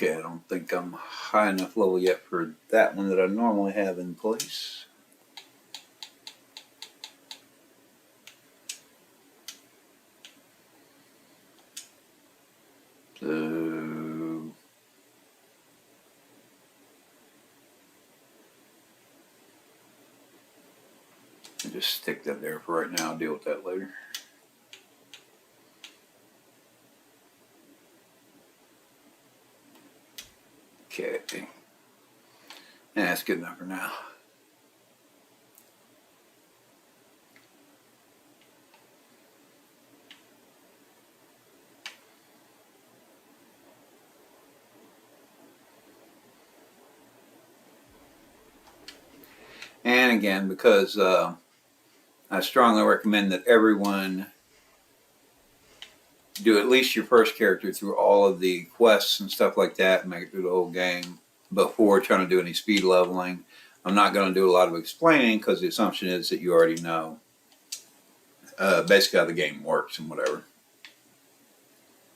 Speaker 1: Okay, I don't think I'm high enough level yet for that one that I normally have in place. So I'll just stick that there for right now. I'll deal with that later. Okay. That's good enough for now. And again, because I strongly recommend that everyone do at least your first character through all of the quests and stuff like that and make it through the whole game before trying to do any speed leveling. I'm not going to do a lot of explaining because the assumption is that you already know basically how the game works and whatever.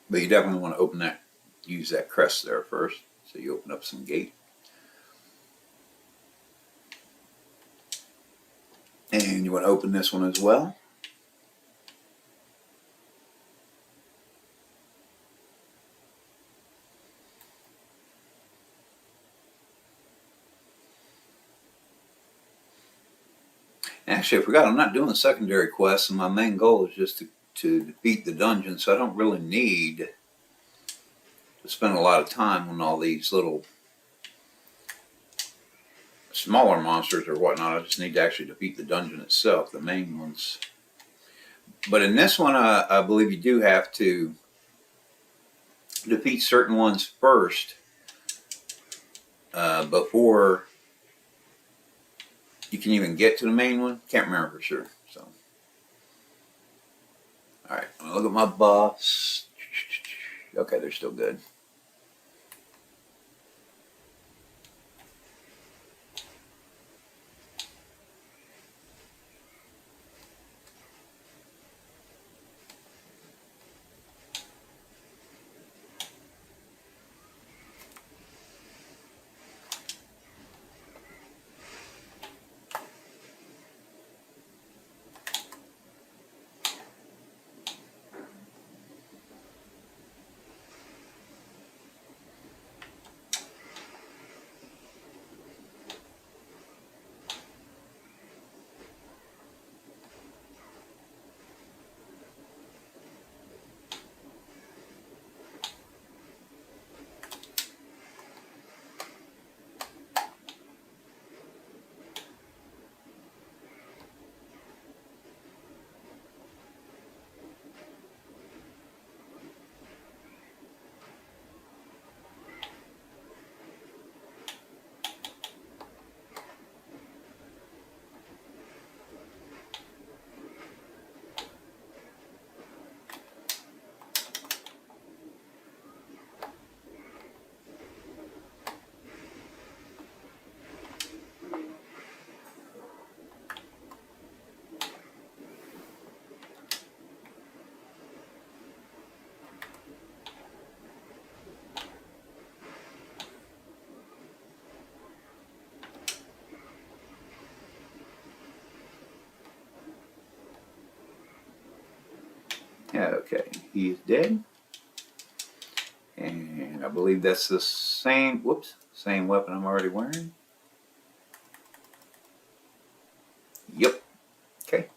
Speaker 1: But you definitely want to open that, use that crest there first. So you open up some gate. And you want to open this one as well. Actually, I forgot, I'm not doing secondary quests, and my main goal is just to defeat the dungeon, so I don't really need to spend a lot of time on all these little smaller monsters or whatnot. I just need to actually defeat the dungeon itself, the main ones. But in this one, I believe you do have to defeat certain ones first before you can even get to the main one. Can't remember for sure. So, all right, I'm gonna look at my boss. Okay, they're still good. Yeah, okay, he's dead. And I believe that's the same, whoops, same weapon I'm already wearing. Yep, okay.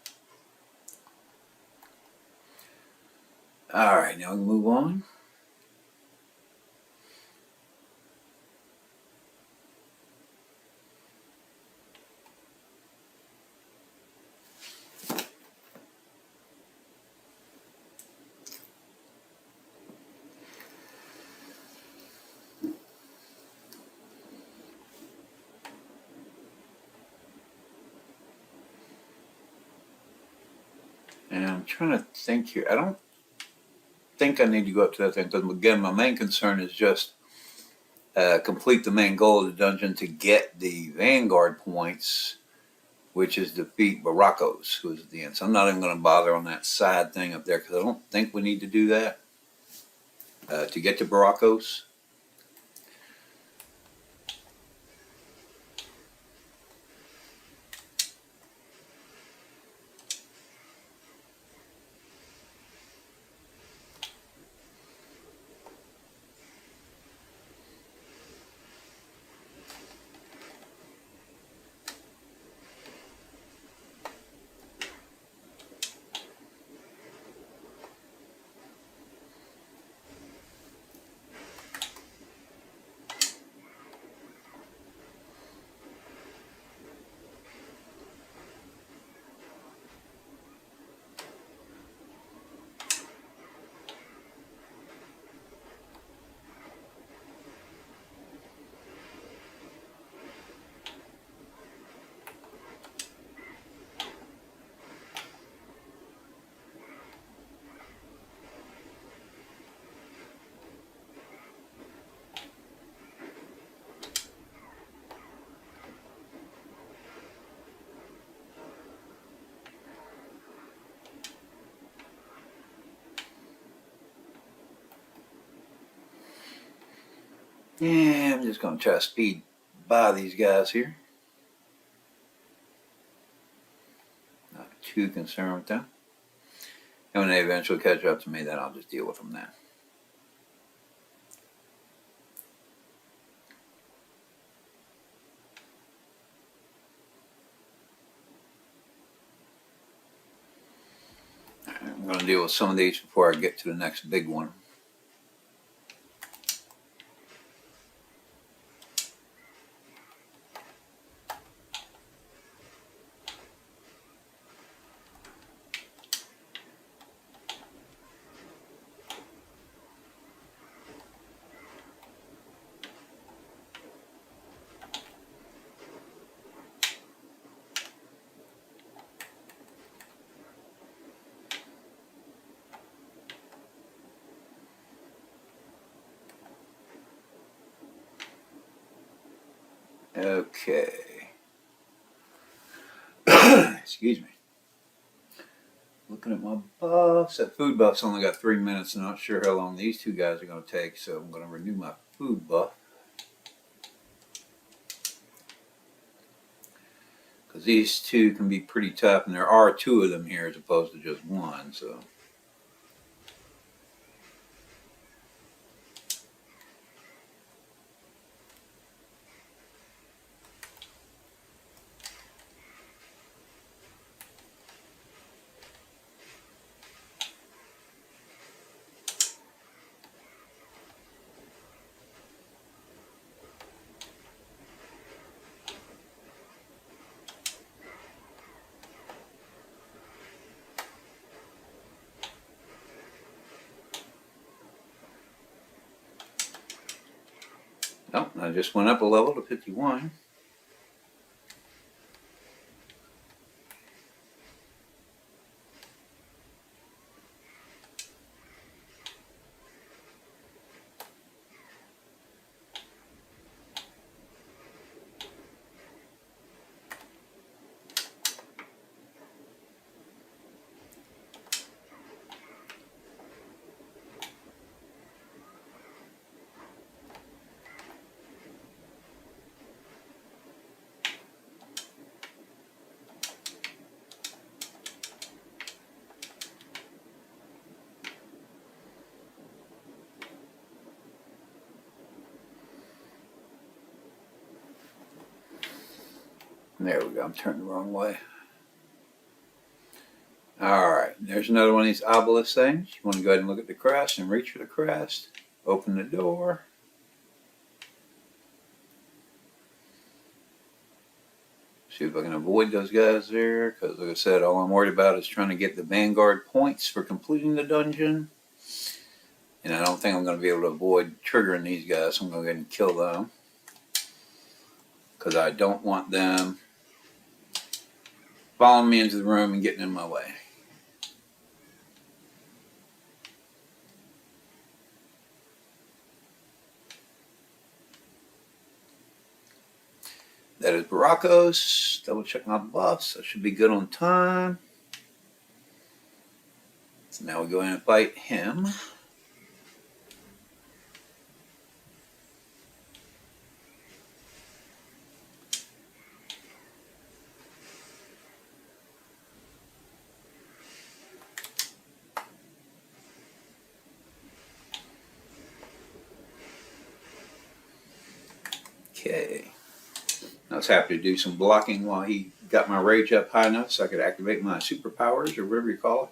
Speaker 1: All right, now we can move on. And I'm trying to think here. I don't think I need to go up to that thing because, again, my main concern is just complete the main goal of the dungeon to get the Vanguard points, which is defeat Baracos, who's at the end. So I'm not even going to bother on that side thing up there because I don't think we need to do that to get to Baracos. Yeah, I'm just going to try to speed by these guys here. Not too concerned with them. And when they eventually catch up to me, then I'll just deal with them then. I'm going to deal with some of these before I get to the next big one. Okay. Excuse me. Looking at my buffs. That food buff's only got 3 minutes. I'm not sure how long these two guys are going to take, so I'm going to renew my food buff. Because these two can be pretty tough, and there are 2 of them here as opposed to just 1, so. Oh, I just went up a level to 51. There we go. I'm turning the wrong way. Alright, there's another one of these obelisk things. You want to go ahead and look at the crest and reach for the crest. Open the door. See if I can avoid those guys there, because like I said, all I'm worried about is trying to get the Vanguard points for completing the dungeon. And I don't think I'm going to be able to avoid triggering these guys, so I'm going to go ahead and kill them. Because I don't want them following me into the room and getting in my way. That is Baracos. Double check my buffs. I should be good on time. So now we go in and fight him. Okay. I was happy to do some blocking while he got my rage up high enough so I could activate my superpowers, or whatever you call it.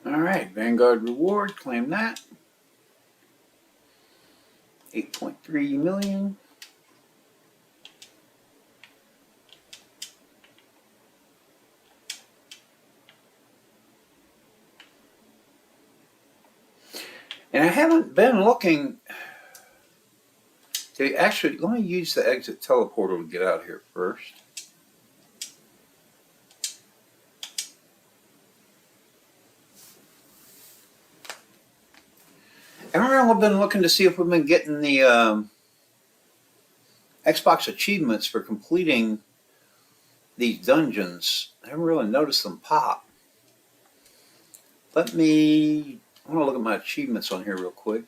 Speaker 1: Alright, Vanguard reward, claim that. 8.3 million. And I haven't been looking to actually, let me use the exit teleportal to get out of here first. I remember I've been looking to see if we've been getting the Xbox achievements for completing these dungeons. I haven't really noticed them pop. I want to look at my achievements on here real quick.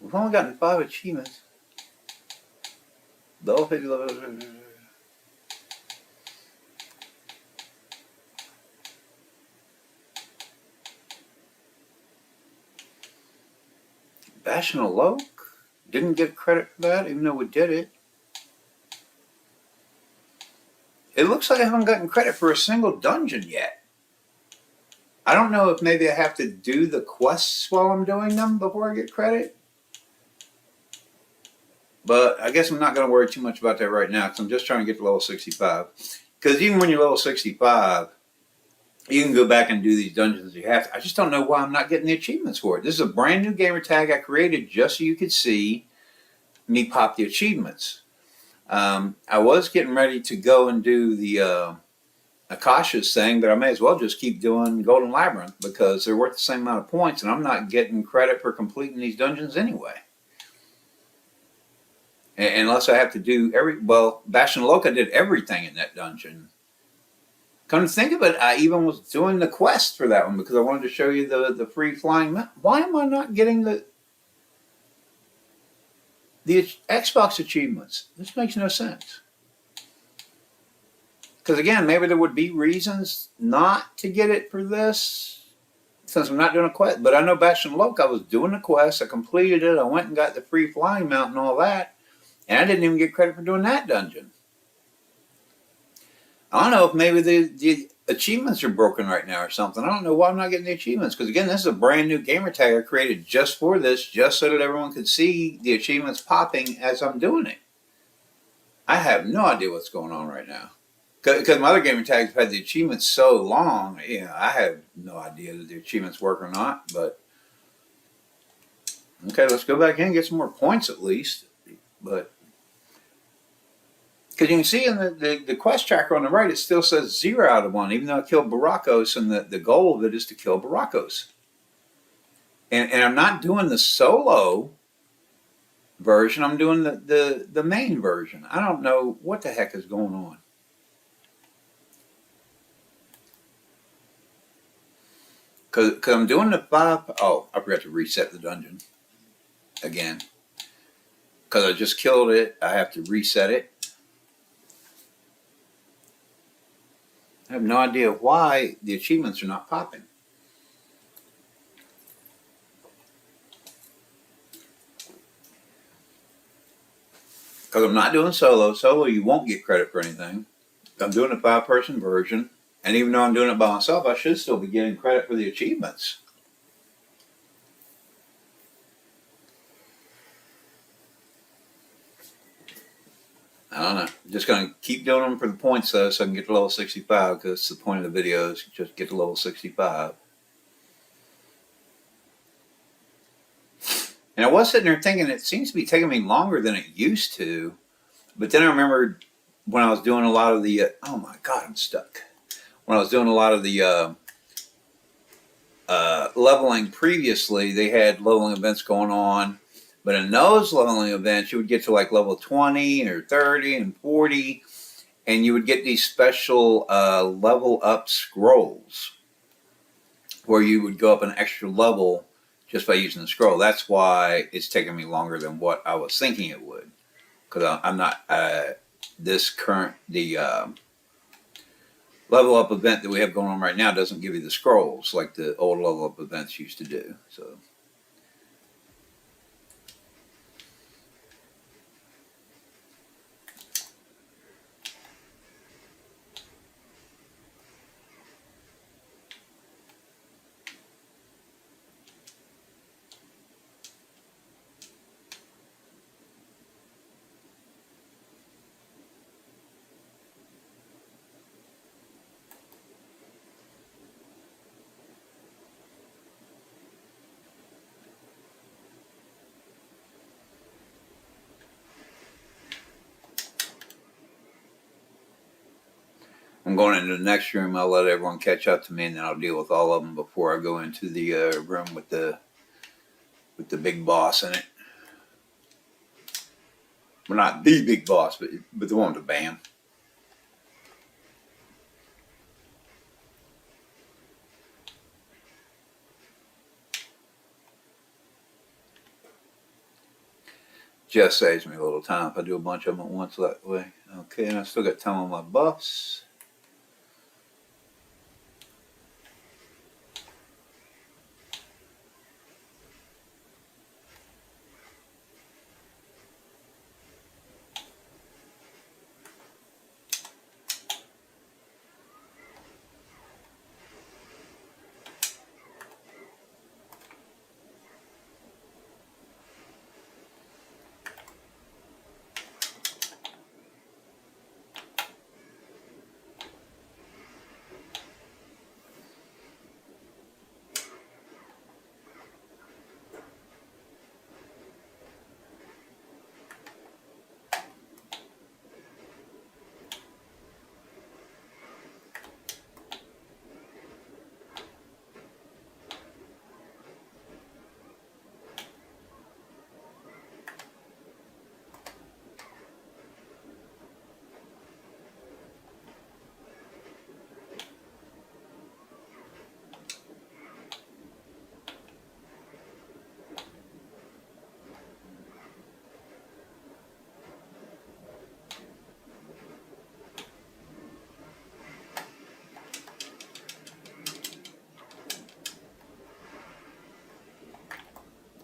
Speaker 1: We've only gotten 5 achievements. Bashing a Loke? Didn't get credit for that, even though we did it. It looks like I haven't gotten credit for a single dungeon yet. I don't know if maybe I have to do the quests while I'm doing them before I get credit. But I guess I'm not going to worry too much about that right now because I'm just trying to get to level 65. Because even when you're level 65, you can go back and do these dungeons you have to. I just don't know why I'm not getting the achievements for it. This is a brand new gamer tag I created just so you could see me pop the achievements. I was getting ready to go and do the Akasha's thing, but I may as well just keep doing Golden Labyrinth because they're worth the same amount of points and I'm not getting credit for completing these dungeons anyway. Unless I have to do Bastion Loka did everything in that dungeon. Come to think of it, I even was doing the quest for that one because I wanted to show you the free flying map. Why am I not getting the Xbox achievements? This makes no sense. Because again, maybe there would be reasons not to get it for this since I'm not doing a quest. But I know Bastion Loka, I was doing the quest, I completed it, I went and got the free flying mount and all that. And I didn't even get credit for doing that dungeon. I don't know if maybe the achievements are broken right now or something. I don't know why I'm not getting the achievements. Because again, this is a brand new gamer tag I created just for this, just so that everyone could see the achievements popping as I'm doing it. I have no idea what's going on right now. Because my other gamer tags have had the achievements so long, I have no idea that the achievements work or not. But okay, let's go back in and get some more points at least. But because you can see in the quest tracker on the right, it still says 0 out of 1, even though I killed Barakos, and the goal of it is to kill Barakos. And I'm not doing the solo version, I'm doing the main version. I don't know what the heck is going on. Because I'm doing the 5... Oh, I forgot to reset the dungeon again. Because I just killed it, I have to reset it. I have no idea why the achievements are not popping. Because I'm not doing solo. Solo, you won't get credit for anything. I'm doing a 5-person version. And even though I'm doing it by myself, I should still be getting credit for the achievements. I don't know. I'm just going to keep doing them for the points, though, so I can get to level 65, because the point of the video is just get to level 65. And I was sitting there thinking it seems to be taking me longer than it used to. But then I remembered when I was doing a lot of the... oh my God, I'm stuck. When I was doing a lot of the leveling previously, they had leveling events going on. But in those leveling events, you would get to like level 20 or 30 and 40, and you would get these special level up scrolls where you would go up an extra level just by using the scroll. That's why it's taking me longer than what I was thinking it would. Because I'm not, level up event that we have going on right now doesn't give you the scrolls like the old level up events used to do. So I'm going into the next room. I'll let everyone catch up to me, and then I'll deal with all of them before I go into the room with the big boss in it. Well, not the big boss, but the one with the bam. Just saves me a little time if I do a bunch of them at once that way. Okay, and I still got time on my buffs.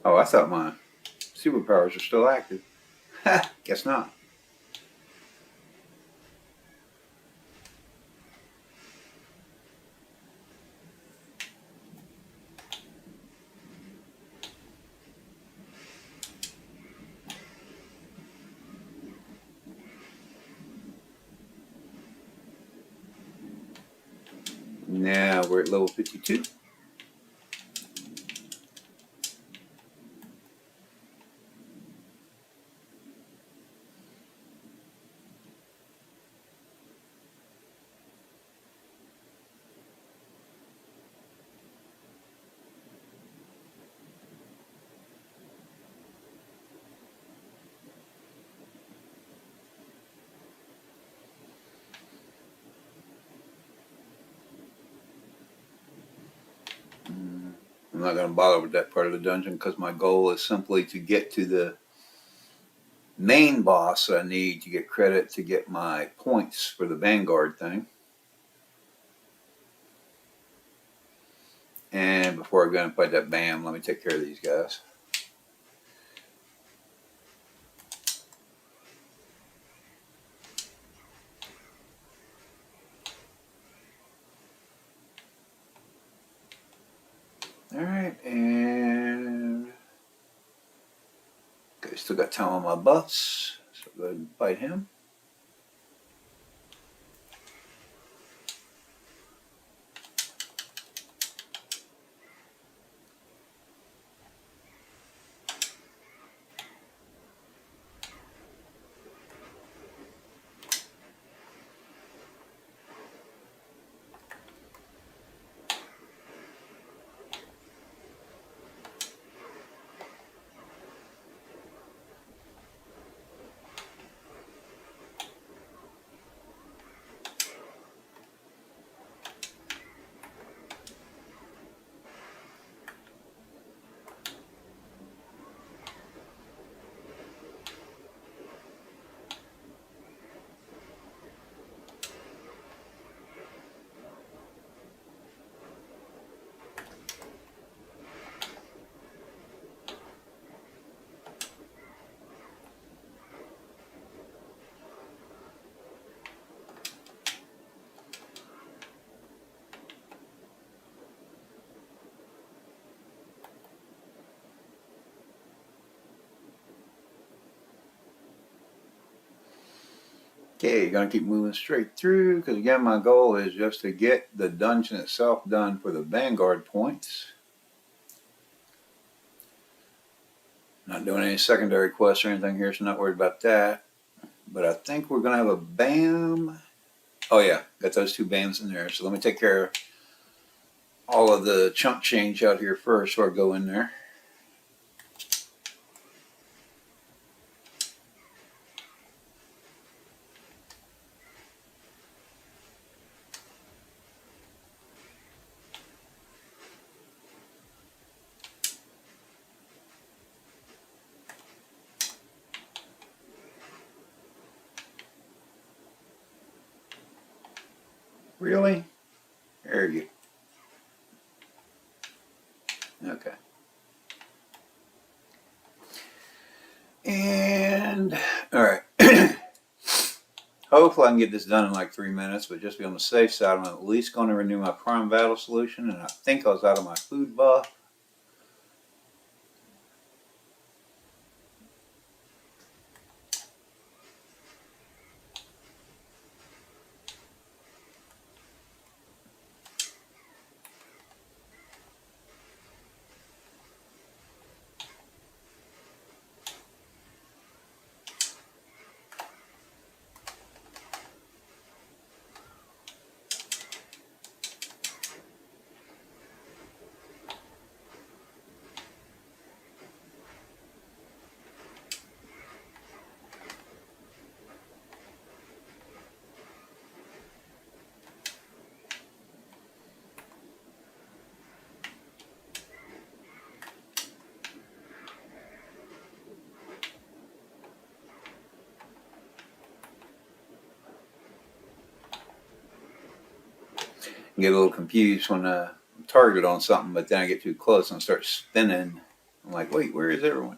Speaker 1: Oh, I thought my superpowers are still active. Ha! Guess not. Now we're at level 52. I'm not going to bother with that part of the dungeon because my goal is simply to get to the main boss I need to get credit to get my points for the Vanguard thing. And before I go and fight that bam, let me take care of these guys. Alright, and okay, still got time on my buffs, so go ahead and fight him. Okay, you're going to keep moving straight through because again my goal is just to get the dungeon itself done for the Vanguard points. Not doing any secondary quests or anything here, so not worried about that. But I think we're going to have a bam Oh yeah, got those two bands in there. So let me take care of all of the chunk change out here first before I go in there. Really? There you go. Okay. And all right. Hopefully I can get this done in like 3 minutes, but just be on the safe side, I'm at least going to renew my Prime Battle solution, and I think I was out of my food buff. I get a little confused when I'm targeted on something, but then I get too close and I start spinning. I'm like, wait, where is everyone?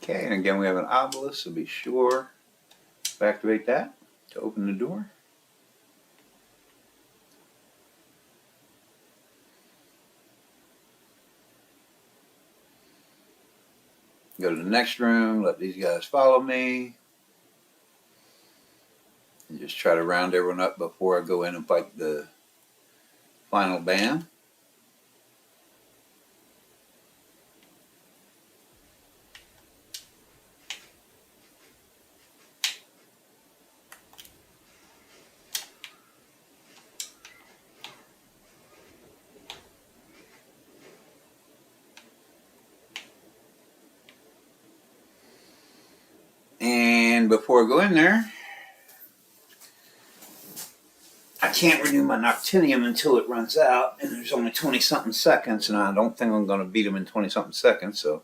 Speaker 1: Okay, and again we have an obelisk, so be sure to activate that to open the door. Go to the next room, let these guys follow me, and just try to round everyone up before I go in and fight the final band. And before I go in there, I can't renew my Noctinium until it runs out, and there's only 20-something seconds, and I don't think I'm going to beat them in 20-something seconds, so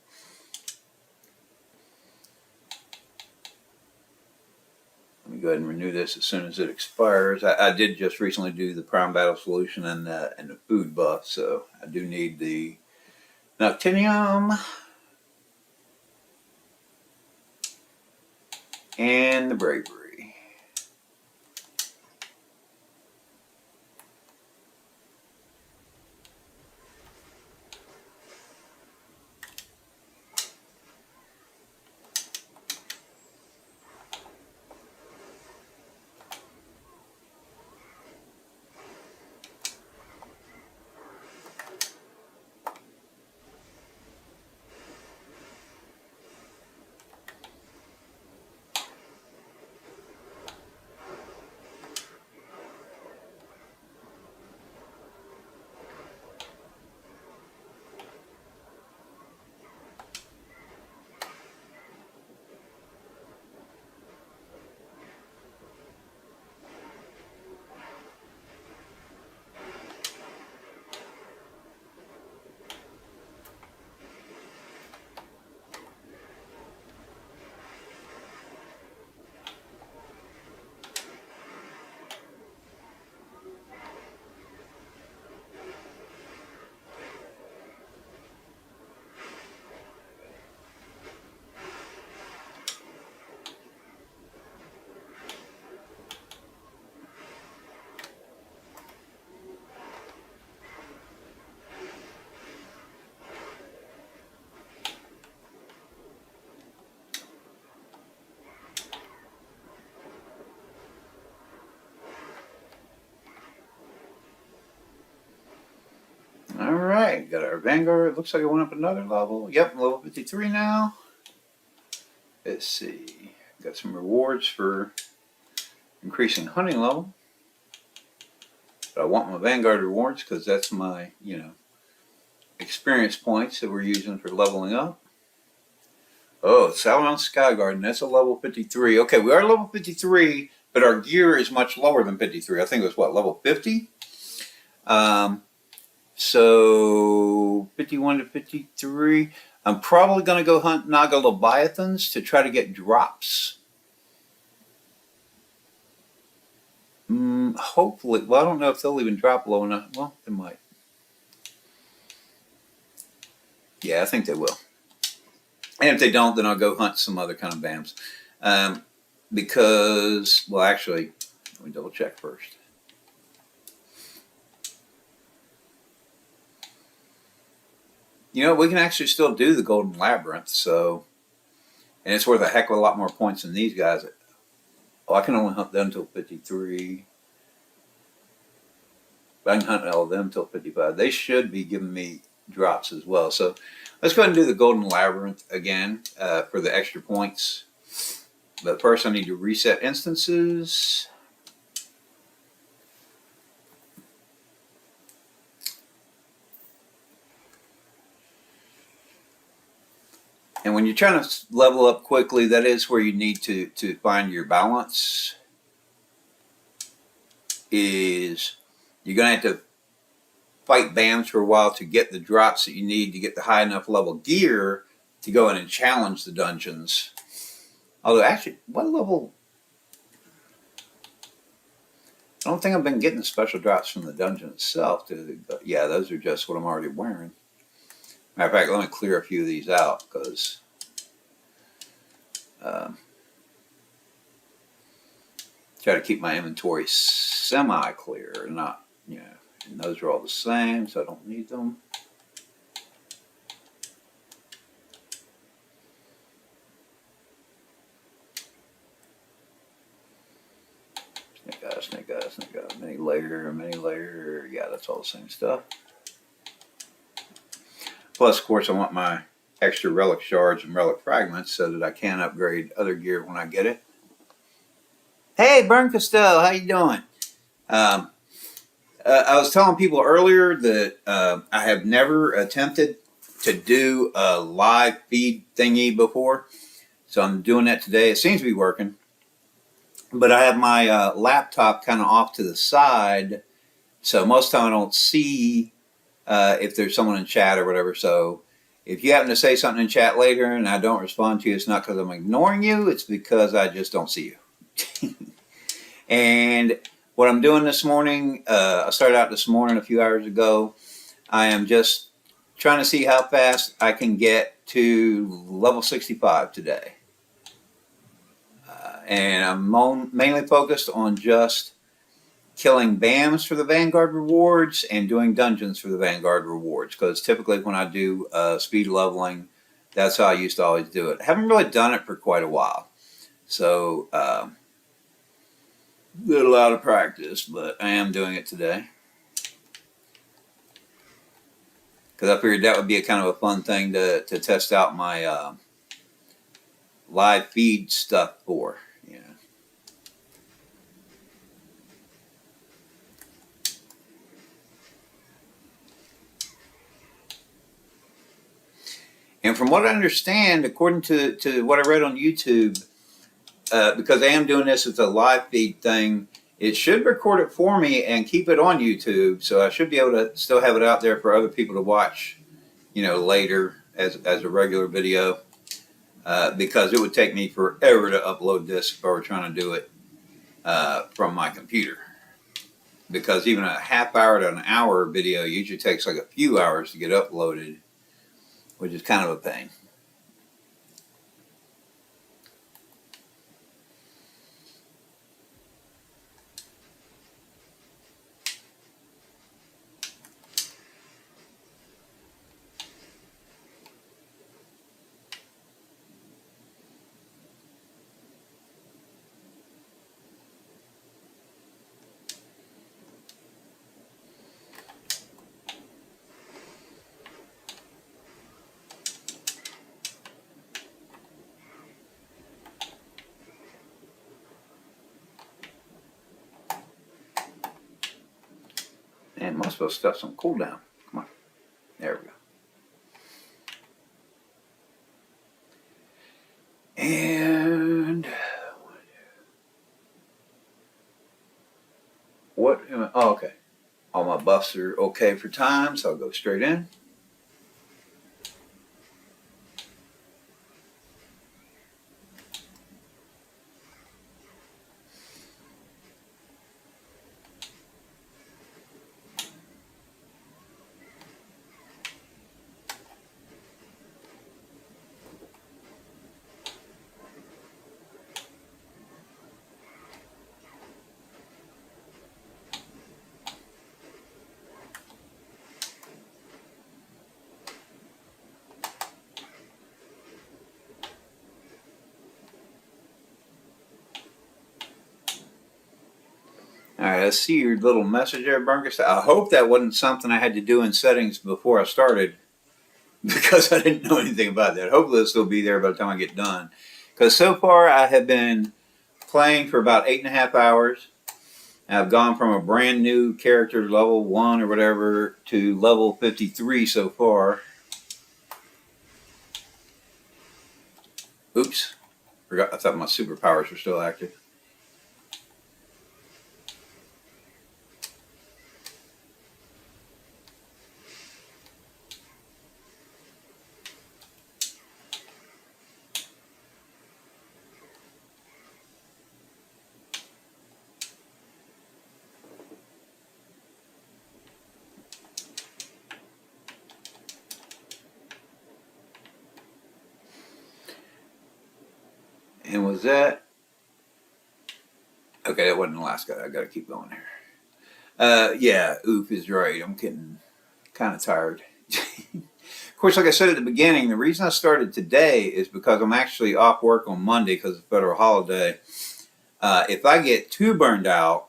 Speaker 1: let me go ahead and renew this as soon as it expires. I did just recently do the Prime Battle Solution and the food buff, so I do need the Noctinium and the Bravery. right, got our Vanguard. Looks like it went up another level. Yep, level 53 now. Let's see. Got some rewards for increasing hunting level. But I want my Vanguard rewards because that's my, experience points that we're using for leveling up. Oh, Salomon Sky Garden, that's a level 53. Okay, we are level 53, but our gear is much lower than 53. I think it was, what, level 50? So 51 to 53. I'm probably going to go hunt Naga Leviathans to try to get drops. Hopefully. Well, I don't know if they'll even drop low enough. Well, they might. Yeah, I think they will. And if they don't, then I'll go hunt some other kind of BAMs. Because, well, actually, let me double check first. We can actually still do the Golden Labyrinth, so, and it's worth a heck of a lot more points than these guys. Oh, I can only hunt them until 53. But I can hunt all of them until 55. They should be giving me drops as well. So let's go ahead and do the Golden Labyrinth again for the extra points. But first I need to reset instances. And when you're trying to level up quickly, that is where you need to find your balance. Is you're going to have to fight BAMs for a while to get the drops that you need to get the high enough level gear to go in and challenge the dungeons. Although, actually, what level? I don't think I've been getting special drops from the dungeon itself. Yeah, those are just what I'm already wearing. Matter of fact, let me clear a few of these out because try to keep my inventory semi-clear, not, and those are all the same, so I don't need them. Snake eye, mini layer, yeah, that's all the same stuff. Plus, of course, I want my extra relic shards and relic fragments so that I can upgrade other gear when I get it. Hey, Burn Costello, how you doing? I was telling people earlier that I have never attempted to do a live feed thingy before, so I'm doing that today. It seems to be working, but I have my laptop kind of off to the side, so most of the time I don't see if there's someone in chat or whatever. So if you happen to say something in chat later and I don't respond to you, it's not because I'm ignoring you, it's because I just don't see you. And what I'm doing this morning, I started out this morning a few hours ago. I am just trying to see how fast I can get to level 65 today. And I'm mainly focused on just killing BAMs for the Vanguard rewards and doing dungeons for the Vanguard rewards. Because typically when I do speed leveling, that's how I used to always do it. I haven't really done it for quite a while. So, did a lot of practice, but I am doing it today. Because I figured that would be a kind of a fun thing to test out my live feed stuff for. And from what I understand, according to what I read on YouTube, because I am doing this as a live feed thing, it should record it for me and keep it on YouTube, so I should be able to still have it out there for other people to watch, later as a regular video, because it would take me forever to upload this if I were trying to do it from my computer. Because even a half hour to an hour video usually takes like a few hours to get uploaded, which is kind of a pain. And most of those stuff's on cooldown. Come on. There we go. And what am I, oh, okay. All my buffs are okay for time, so I'll go straight in. All right, I see your little message there, Burgess. I hope that wasn't something I had to do in settings before I started, because I didn't know anything about that. Hopefully it'll still be there by the time I get done. Because so far I have been playing for about 8.5 hours. I've gone from a brand new character, level 1 or whatever, to level 53 so far. Oops. Forgot, I thought my superpowers were still active. And was that... Okay, that wasn't the last guy. I gotta keep going here. Yeah, Oof is right. I'm getting kind of tired. Of course, like I said at the beginning, the reason I started today is because I'm actually off work on Monday because it's a federal holiday. If I get too burned out,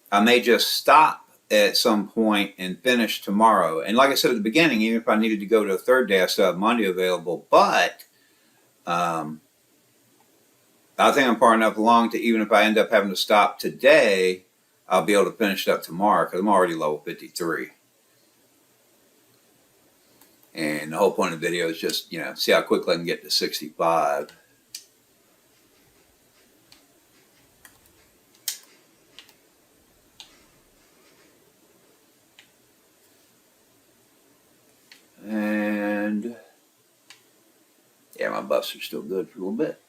Speaker 1: I may just stop at some point and finish tomorrow. And like I said at the beginning, even if I needed to go to a third day, I still have Monday available. But I think I'm far enough along to, even if I end up having to stop today, I'll be able to finish it up tomorrow because I'm already level 53. And the whole point of the video is just, you know, see how quickly I can get to 65. And yeah, my buffs are still good for a little bit.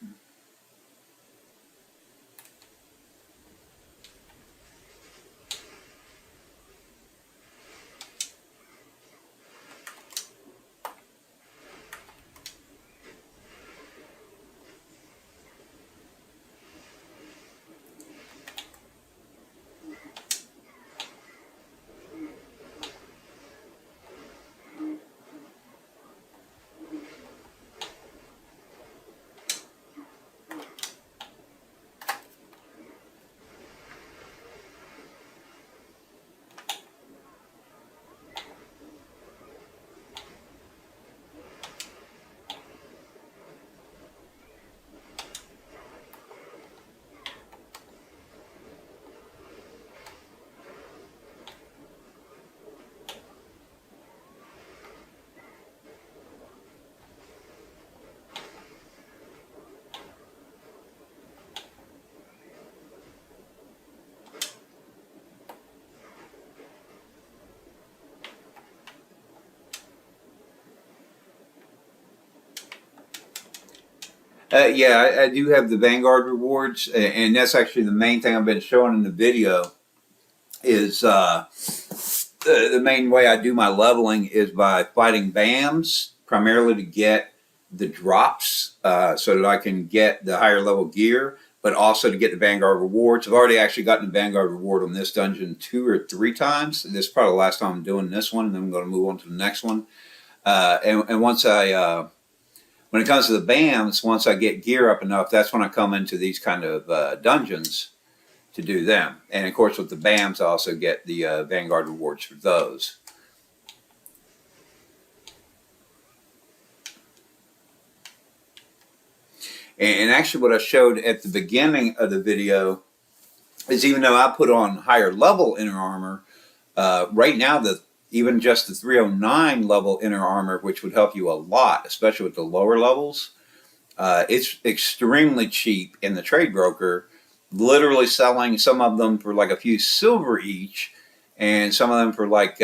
Speaker 1: Yeah, I do have the Vanguard rewards, and that's actually the main thing I've been showing in the video. Is the main way I do my leveling is by fighting BAMs, primarily to get the drops, so that I can get the higher level gear, but also to get the Vanguard rewards. I've already actually gotten the Vanguard reward on this dungeon 2 or 3 times. This is probably the last time I'm doing this one, and then I'm going to move on to the next one. And once I... when it comes to the BAMs, once I get gear up enough, that's when I come into these kind of dungeons to do them. And of course with the BAMs, I also get the Vanguard rewards for those. And actually what I showed at the beginning of the video is, even though I put on higher level inner armor, Right now, even just the 309 level inner armor, which would help you a lot, especially with the lower levels, it's extremely cheap in the trade broker, literally selling some of them for like a few silver each, and some of them for like,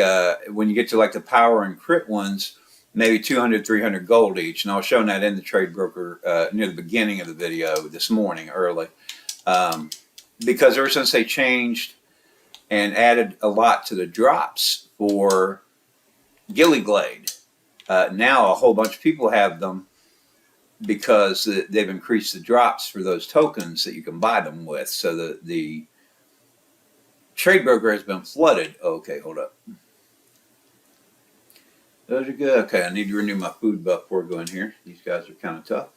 Speaker 1: when you get to like the power and crit ones, maybe 200, 300 gold each. And I was showing that in the trade broker near the beginning of the video this morning early. Because ever since they changed and added a lot to the drops for Gillyglade, now a whole bunch of people have them because they've increased the drops for those tokens that you can buy them with. So the trade broker has been flooded. Okay, hold up. Those are good. Okay, I need to renew my food buff before I go in here. These guys are kind of tough.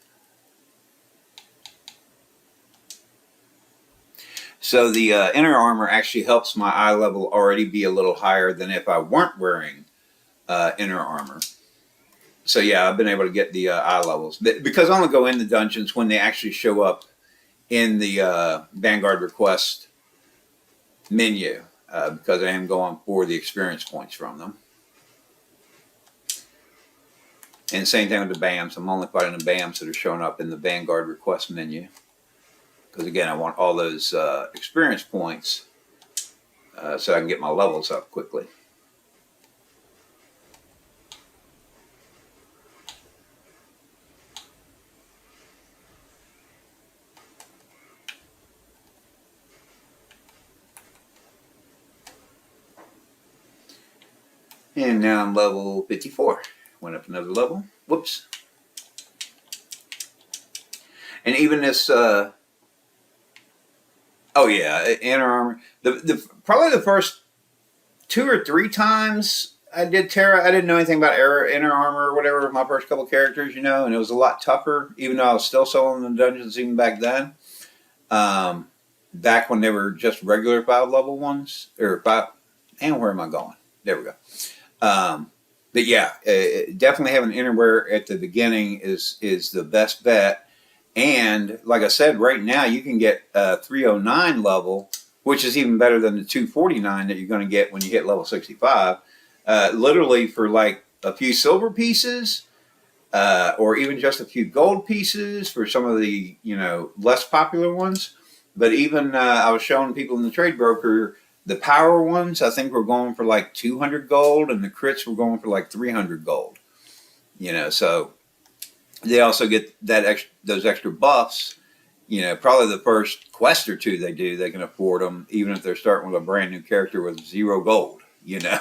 Speaker 1: So the inner armor actually helps my eye level already be a little higher than if I weren't wearing inner armor. So yeah, I've been able to get the eye levels. Because I only go in the dungeons when they actually show up in the Vanguard request menu. Because I am going for the experience points from them. And same thing with the BAMs. I'm only fighting the BAMs that are showing up in the Vanguard request menu. Because again, I want all those experience points so I can get my levels up quickly. And now I'm level 54. Went up another level. Whoops. And even this... oh yeah, inner armor. Probably the first 2 or 3 times I did Tera, I didn't know anything about inner armor or whatever. My first couple characters, you know, and it was a lot tougher. Even though I was still soloing the dungeons even back then. Back when they were just regular 5 level ones or 5. And where am I going? There we go. But yeah, definitely having innerwear at the beginning is the best bet. And like I said, right now you can get 309 level, which is even better than the 249 that you're going to get when you hit level 65. Literally for like a few silver pieces, or even just a few gold pieces for some of the, you know, less popular ones. But even I was showing people in the trade broker, the power ones, I think we're going for like 200 gold, and the crits were going for like 300 gold. You know, so they also get that those extra buffs. You know, probably the first quest or 2 they do, they can afford them, even if they're starting with a brand new character with 0 gold. You know,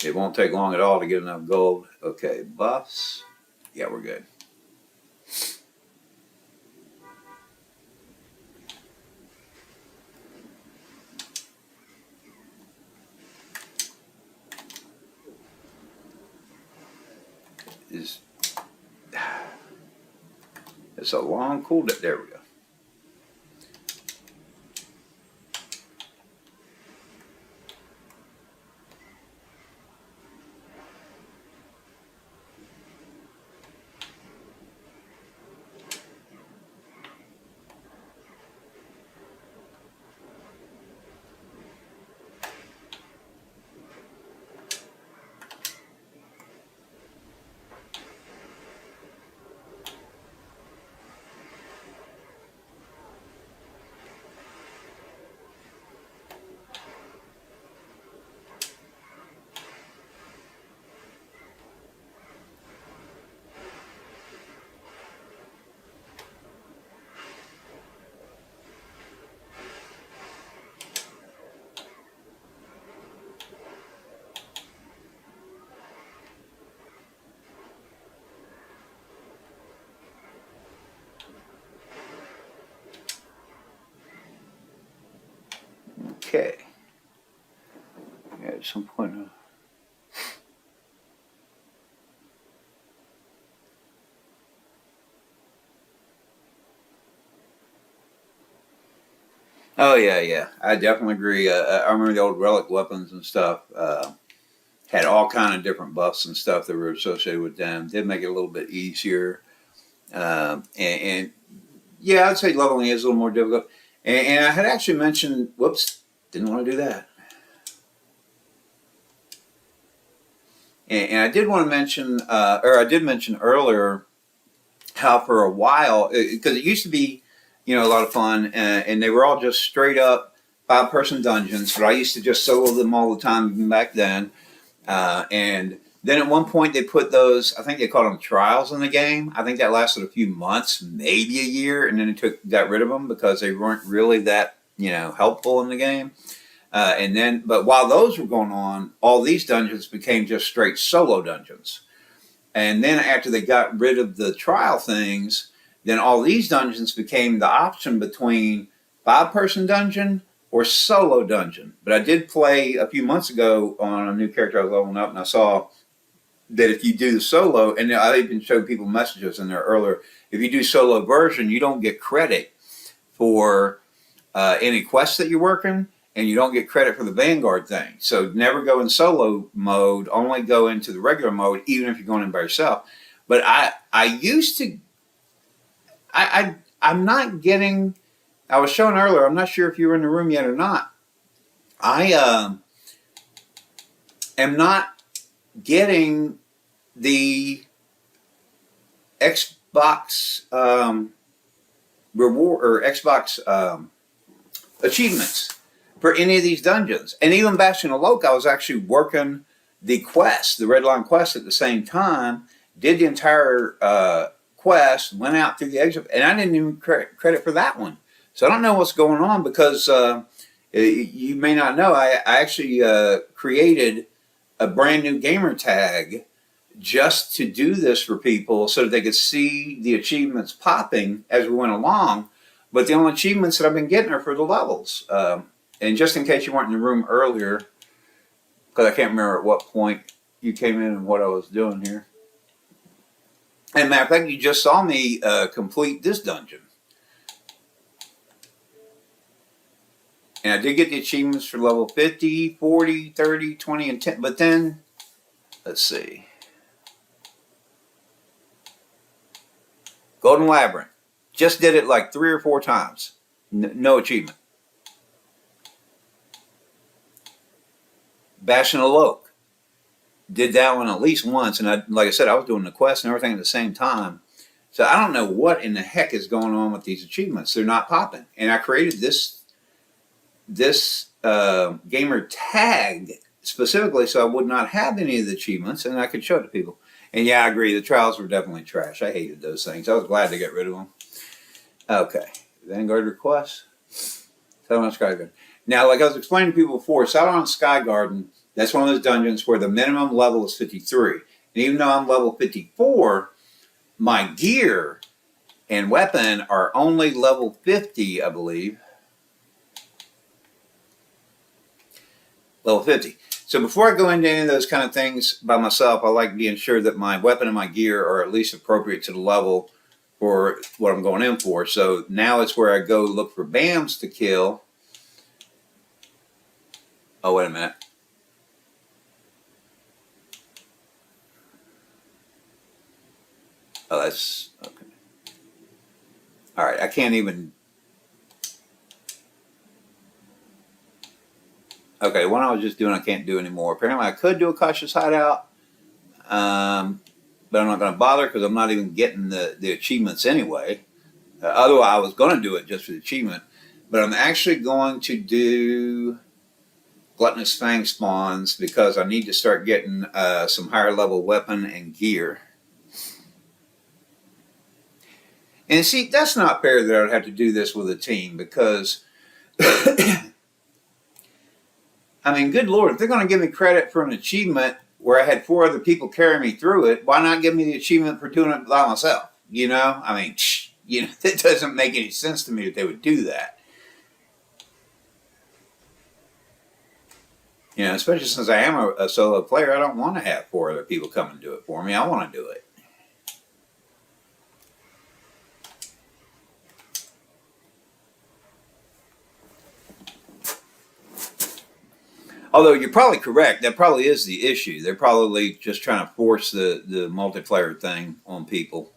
Speaker 1: it won't take long at all to get enough gold. Okay, buffs. Yeah, we're good. It's a long cooldown. There we go. Okay. Yeah, at some point. Oh yeah, yeah. I definitely agree. I remember the old relic weapons and stuff had all kind of different buffs and stuff that were associated with them. Did make it a little bit easier. And yeah, I'd say leveling is a little more difficult. And I had actually mentioned, whoops, Didn't want to do that. And I did want to mention, or I did mention earlier, how for a while, because it used to be, a lot of fun, and they were all just straight up 5-person dungeons, but I used to just solo them all the time even back then. And then at one point they put those, I think they called them trials in the game. I think that lasted a few months, maybe a year, and then they got rid of them because they weren't really that, helpful in the game. But while those were going on, all these dungeons became just straight solo dungeons. And then after they got rid of the trial things, then all these dungeons became the option between 5-person dungeon or solo dungeon. But I did play a few months ago on a new character I was leveling up, and I saw that if you do the solo, and I even showed people messages in there earlier, if you do solo version, you don't get credit for any quests that you're working, and you don't get credit for the Vanguard thing. So never go in solo mode, only go into the regular mode, even if you're going in by yourself. But I used to, I'm not getting, I was showing earlier, I'm not sure if you were in the room yet or not. I am not getting the Xbox reward or Xbox achievements for any of these dungeons. And even Bastion of Loke, I was actually working the quest, the Red Line quest at the same time, did the entire quest, went out through the exit, and I didn't even credit for that one. So I don't know what's going on because you may not know, I actually created a brand new gamer tag just to do this for people so that they could see the achievements popping as we went along. But the only achievements that I've been getting are for the levels. And just in case you weren't in the room earlier, because I can't remember at what point you came in and what I was doing here. And matter of fact, you just saw me complete this dungeon. And I did get the achievements for level 50, 40, 30, 20, and 10. But then, let's see. Golden Labyrinth. Just did it like 3 or 4 times. No achievement. Bastion of Loke. Did that one at least once. And like I said, I was doing the quest and everything at the same time. So I don't know what in the heck is going on with these achievements. They're not popping. And I created this gamer tag specifically so I would not have any of the achievements and I could show it to people. And yeah, I agree. The trials were definitely trash. I hated those things. I was glad to get rid of them. Okay. Vanguard requests. Settlement Skygarden. Now, like I was explaining to people before, Settlement Skygarden, that's one of those dungeons where the minimum level is 53. And even though I'm level 54, my gear and weapon are only level 50, I believe. Level 50. So before I go into any of those kind of things by myself, I like to be ensured that my weapon and my gear are at least appropriate to the level for what I'm going in for. So now it's where I go look for BAMs to kill. Oh, wait a minute. Oh, that's okay. All right, I can't even. Okay, one I was just doing, I can't do anymore. Apparently, I could do a cautious hideout, but I'm not going to bother because I'm not even getting the achievements anyway. Otherwise, I was going to do it just for the achievement, but I'm actually going to do Gluttonous Fang spawns because I need to start getting some higher level weapon and gear. And see, that's not fair that I would have to do this with a team because, I mean, good Lord, if they're going to give me credit for an achievement where I had 4 other people carry me through it, why not give me the achievement for doing it by myself? You know, I mean, it doesn't make any sense to me that they would do that. You know, especially since I am a solo player, I don't want to have 4 other people come and do it for me. I want to do it. Although you're probably correct, that probably is the issue. They're probably just trying to force the multiplayer thing on people.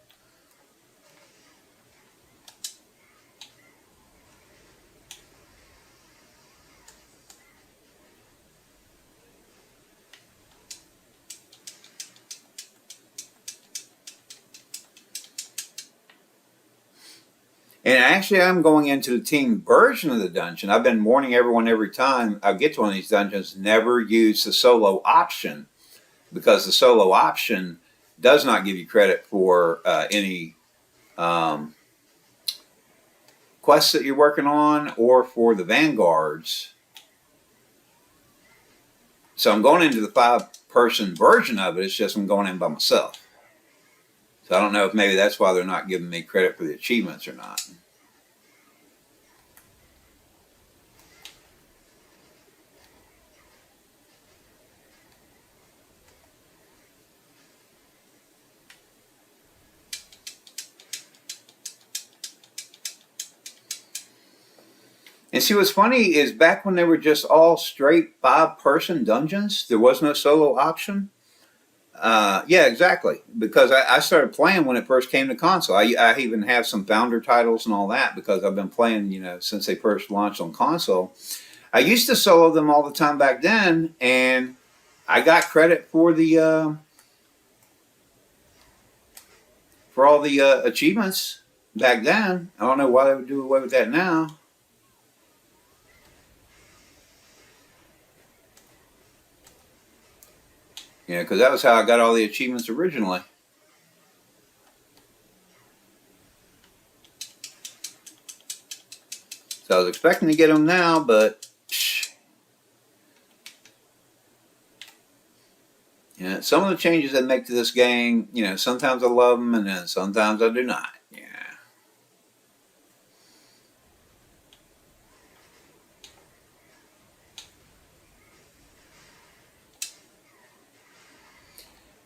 Speaker 1: And actually, I'm going into the team version of the dungeon. I've been warning everyone every time I get to one of these dungeons, never use the solo option, because the solo option does not give you credit for any quests that you're working on or for the Vanguards. So I'm going into the 5-person version of it. It's just I'm going in by myself. So I don't know if maybe that's why they're not giving me credit for the achievements or not. And see, what's funny is back when they were just all straight 5-person dungeons, there was no solo option. Yeah, exactly. Because I started playing when it first came to console. I even have some founder titles and all that because I've been playing, since they first launched on console. I used to solo them all the time back then, and I got credit for the for all the achievements back then. I don't know why they would do away with that now. Because that was how I got all the achievements originally. So I was expecting to get them now, but some of the changes they make to this game, sometimes I love them and then sometimes I do not. Yeah.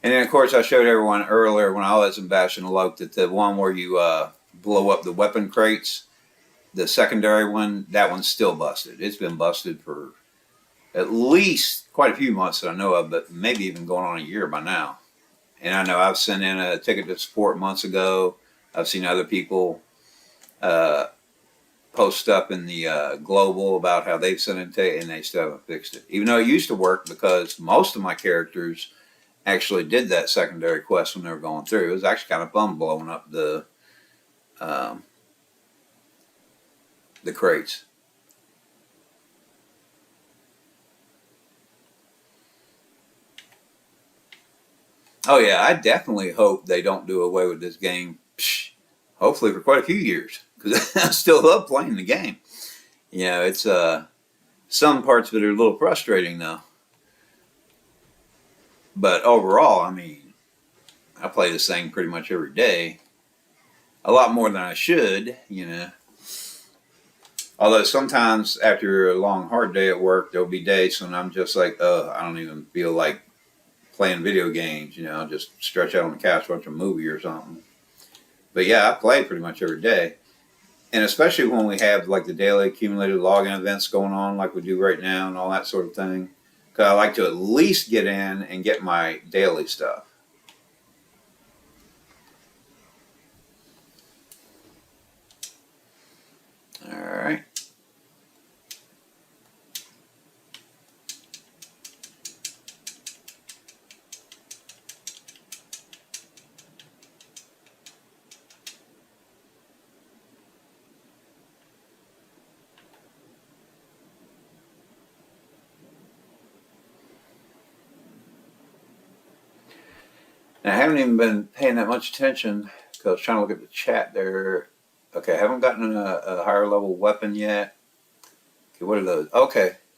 Speaker 1: And then, of course, I showed everyone earlier when I was in Bastion of Loke that the one where you blow up the weapon crates, the secondary one, that one's still busted. It's been busted for at least quite a few months that I know of, but maybe even going on a year by now. And I know I've sent in a ticket to support months ago. I've seen other people post stuff in the global about how they've sent it and they still haven't fixed it. Even though it used to work because most of my characters actually did that secondary quest when they were going through. It was actually kind of fun blowing up the crates. Oh yeah, I definitely hope they don't do away with this game. Hopefully for quite a few years, because I still love playing the game. It's some parts of it are a little frustrating though. But overall, I mean, I play this thing pretty much every day. A lot more than I should. Although sometimes after a long, hard day at work, there'll be days when I'm just like, I don't even feel like playing video games. I'll just stretch out on the couch, watch a movie or something. But yeah, I play pretty much every day. And especially when we have like the daily accumulated login events going on like we do right now and all that sort of thing. Because I like to at least get in and get my daily stuff. All right. Now, I haven't even been paying that much attention because I was trying to look at the chat there. Okay, I haven't gotten a higher level weapon yet. Okay, what are those?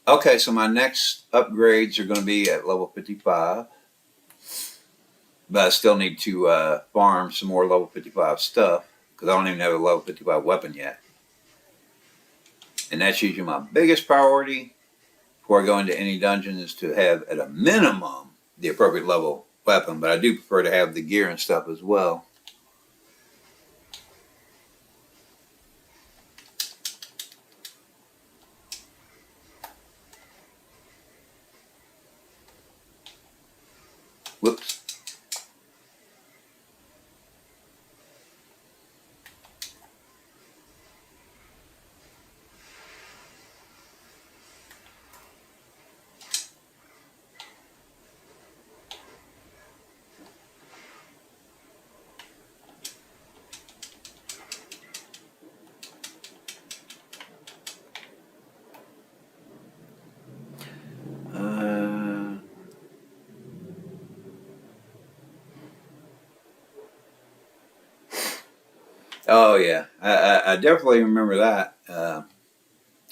Speaker 1: Okay, so my next upgrades are going to be at level 55. But I still need to farm some more level 55 stuff because I don't even have a level 55 weapon yet. And that's usually my biggest priority before I go into any dungeon is to have at a minimum the appropriate level weapon. But I do prefer to have the gear and stuff as well. Whoops. Oh yeah, I definitely remember that. A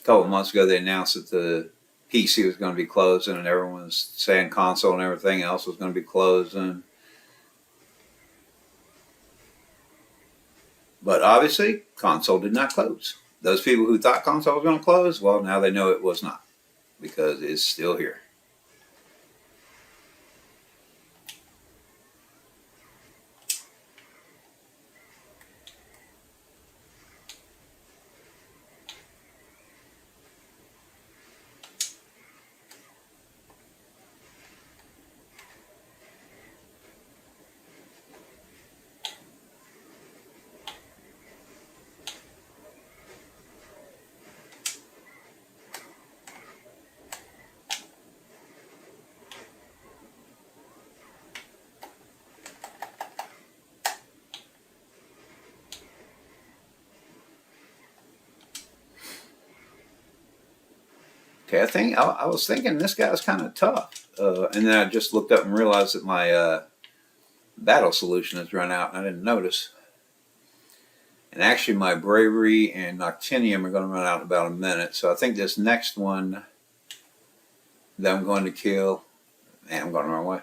Speaker 1: couple of months ago, they announced that the PC was going to be closing, and everyone was saying console and everything else was going to be closing. But obviously, console did not close. Those people who thought console was going to close, well, now they know it was not because it's still here. Okay, I was thinking this guy was kind of tough, and then I just looked up and realized that my battle solution has run out, and I didn't notice. And actually, my bravery and noctinium are going to run out in about a minute. So I think this next one that I'm going to kill, man, I'm going the wrong way.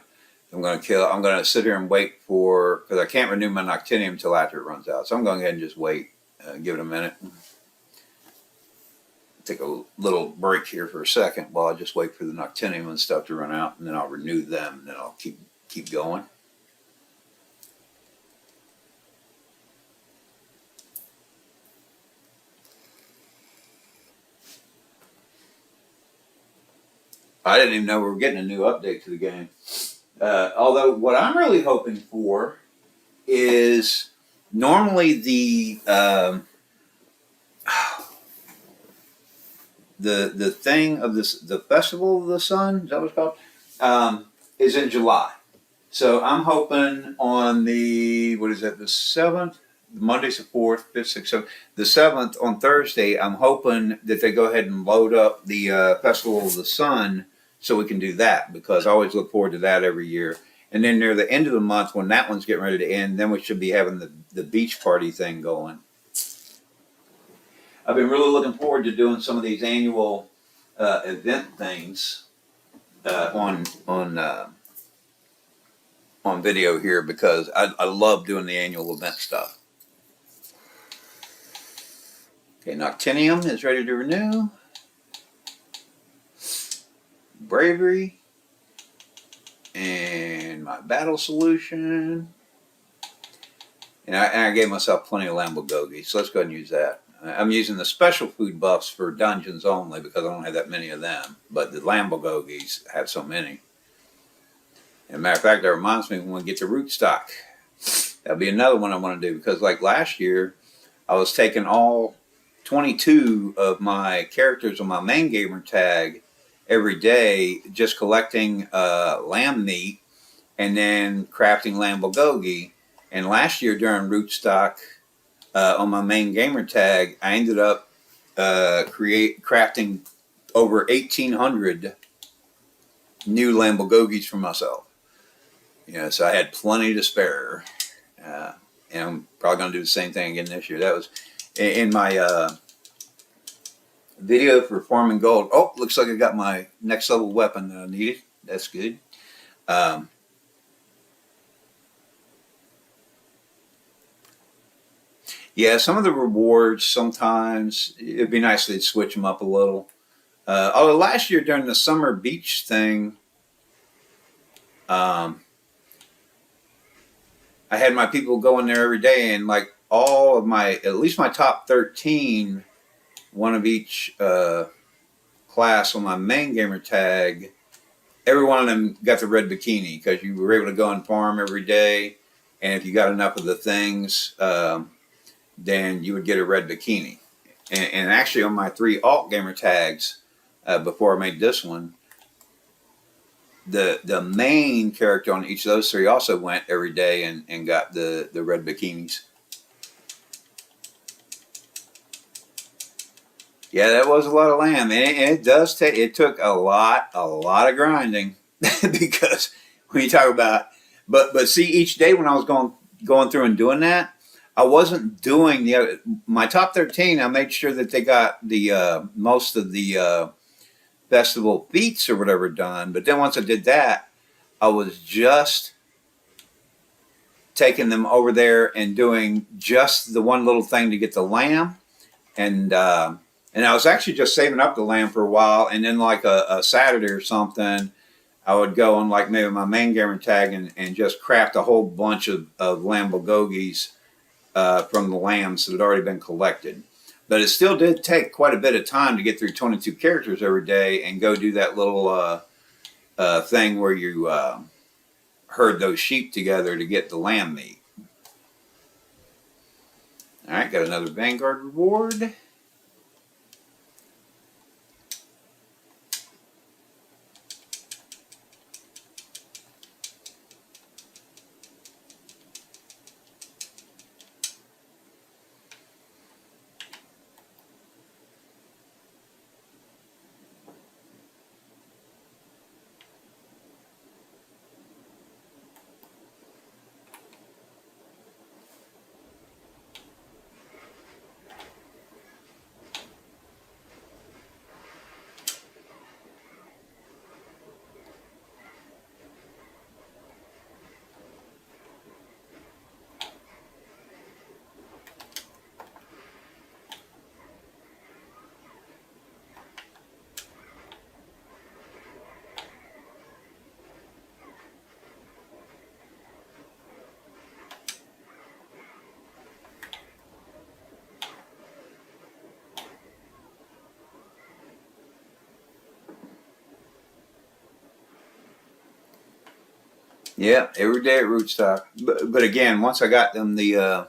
Speaker 1: I'm going to sit here and wait for, because I can't renew my noctinium until after it runs out. So I'm going to go ahead and just wait, give it a minute. Take a little break here for a second while I just wait for the noctinium and stuff to run out, and then I'll renew them, and then I'll keep going. I didn't even know we were getting a new update to the game. Although what I'm really hoping for is normally the thing of this, the Festival of the Sun, is that what it's called? Is in July. So I'm hoping on the, what is that, the 7th? Monday's the 4th, 5th, 6th, 7th. The 7th on Thursday, I'm hoping that they go ahead and load up the Festival of the Sun so we can do that, because I always look forward to that every year. And then near the end of the month, when that one's getting ready to end, then we should be having the beach party thing going. I've been really looking forward to doing some of these annual event things on video here, because I love doing the annual event stuff. Okay, Noctinium is ready to renew. Bravery. And my battle solution. And I gave myself plenty of Lambogogi, so let's go ahead and use that. I'm using the special food buffs for dungeons only because I don't have that many of them. But the Lambogogis have so many. As a matter of fact, that reminds me when we get to rootstock. That'll be another one I want to do, because like last year, I was taking all 22 of my characters on my main gamer tag every day, just collecting lamb meat and then crafting Lambogogi. And last year during rootstock, on my main gamer tag, I ended up crafting over 1,800 new Lambogogis for myself. So I had plenty to spare, and I'm probably going to do the same thing again this year. That was in my video for farming gold. Oh, looks like I got my next level weapon that I needed. That's good. Yeah, some of the rewards, sometimes it'd be nice to switch them up a little. Although last year during the summer beach thing, I had my people going there every day, and like all of my, at least my top 13, one of each class on my main gamer tag, every one of them got the red bikini, because you were able to go and farm every day, and if you got enough of the things, then you would get a red bikini. And actually on my 3 alt gamer tags, before I made this one, the main character on each of those 3 also went every day and got the red bikinis. Yeah, that was a lot of lamb, and it does take. It took a lot of grinding because when you talk about, but see, each day when I was going through and doing that, I wasn't doing the other, my top 13. I made sure that they got the most of the festival feats or whatever done. But then once I did that, I was just taking them over there and doing just the one little thing to get the lamb, and I was actually just saving up the lamb for a while, and then like a Saturday or something, I would go on like maybe my main gamer tag and just craft a whole bunch of lamb bulgogis from the lambs that had already been collected. But it still did take quite a bit of time to get through 22 characters every day and go do that little thing where you herd those sheep together to get the lamb meat. All right, got another Vanguard reward. Yeah, every day at Rootstock. But again, once I got them the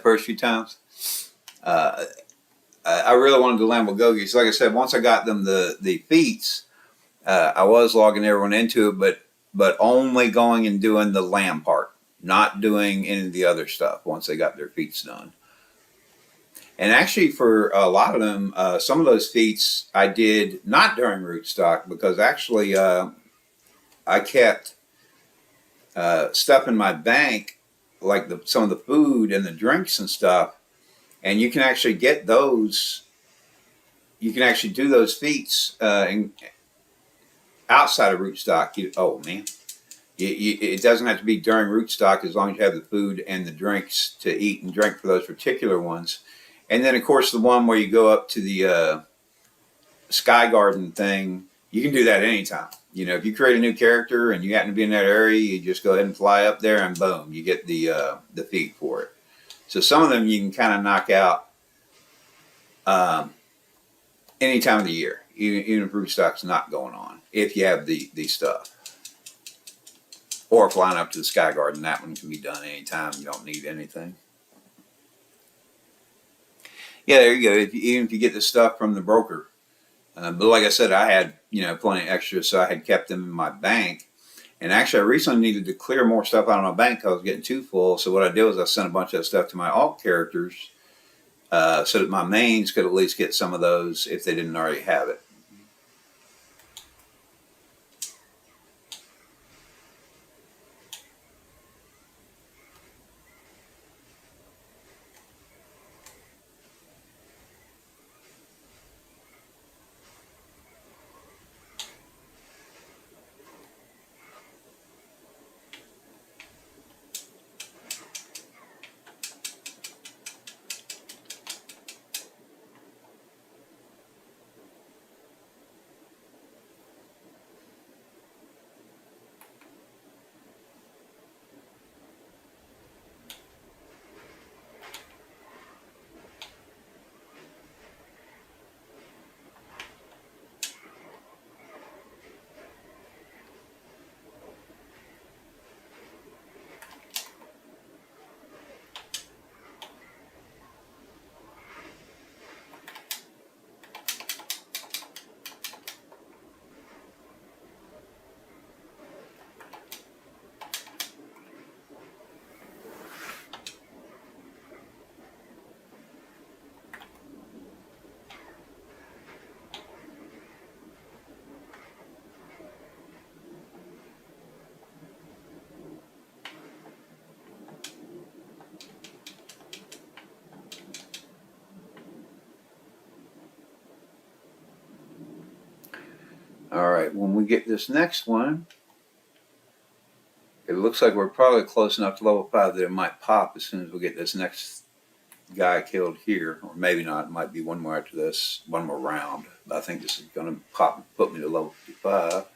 Speaker 1: first few times, uh, I really wanted the Lamborghini. So like I said, once I got them the feats, I was logging everyone into it, but only going and doing the lamb part, not doing any of the other stuff once they got their feats done. And actually, for a lot of them, some of those feats I did not during Rootstock because actually I kept stuff in my bank, like some of the food and the drinks and stuff, and you can actually get those. You can actually do those feats outside of Rootstock. Oh man, it doesn't have to be during Rootstock as long as you have the food and the drinks to eat and drink for those particular ones. And then of course the one where you go up to the Sky Garden thing, you can do that anytime. You know, if you create a new character and you happen to be in that area, you just go ahead and fly up there and boom, you get the feat for it. So some of them you can kind of knock out any time of the year, even if Rootstock's not going on, if you have the stuff. Or flying up to the Sky Garden, that one can be done anytime. You don't need anything. Yeah, there you go. Even if you get the stuff from the broker. But like I said, I had plenty extra, so I had kept them in my bank. And actually, I recently needed to clear more stuff out of my bank because I was getting too full. So what I did was I sent a bunch of that stuff to my alt characters so that my mains could at least get some of those if they didn't already have it. All right, when we get this next one, it looks like we're probably close enough to level 5 that it might pop as soon as we get this next guy killed here, or maybe not. It might be one more after this, one more round. But I think this is going to pop and put me to level 55.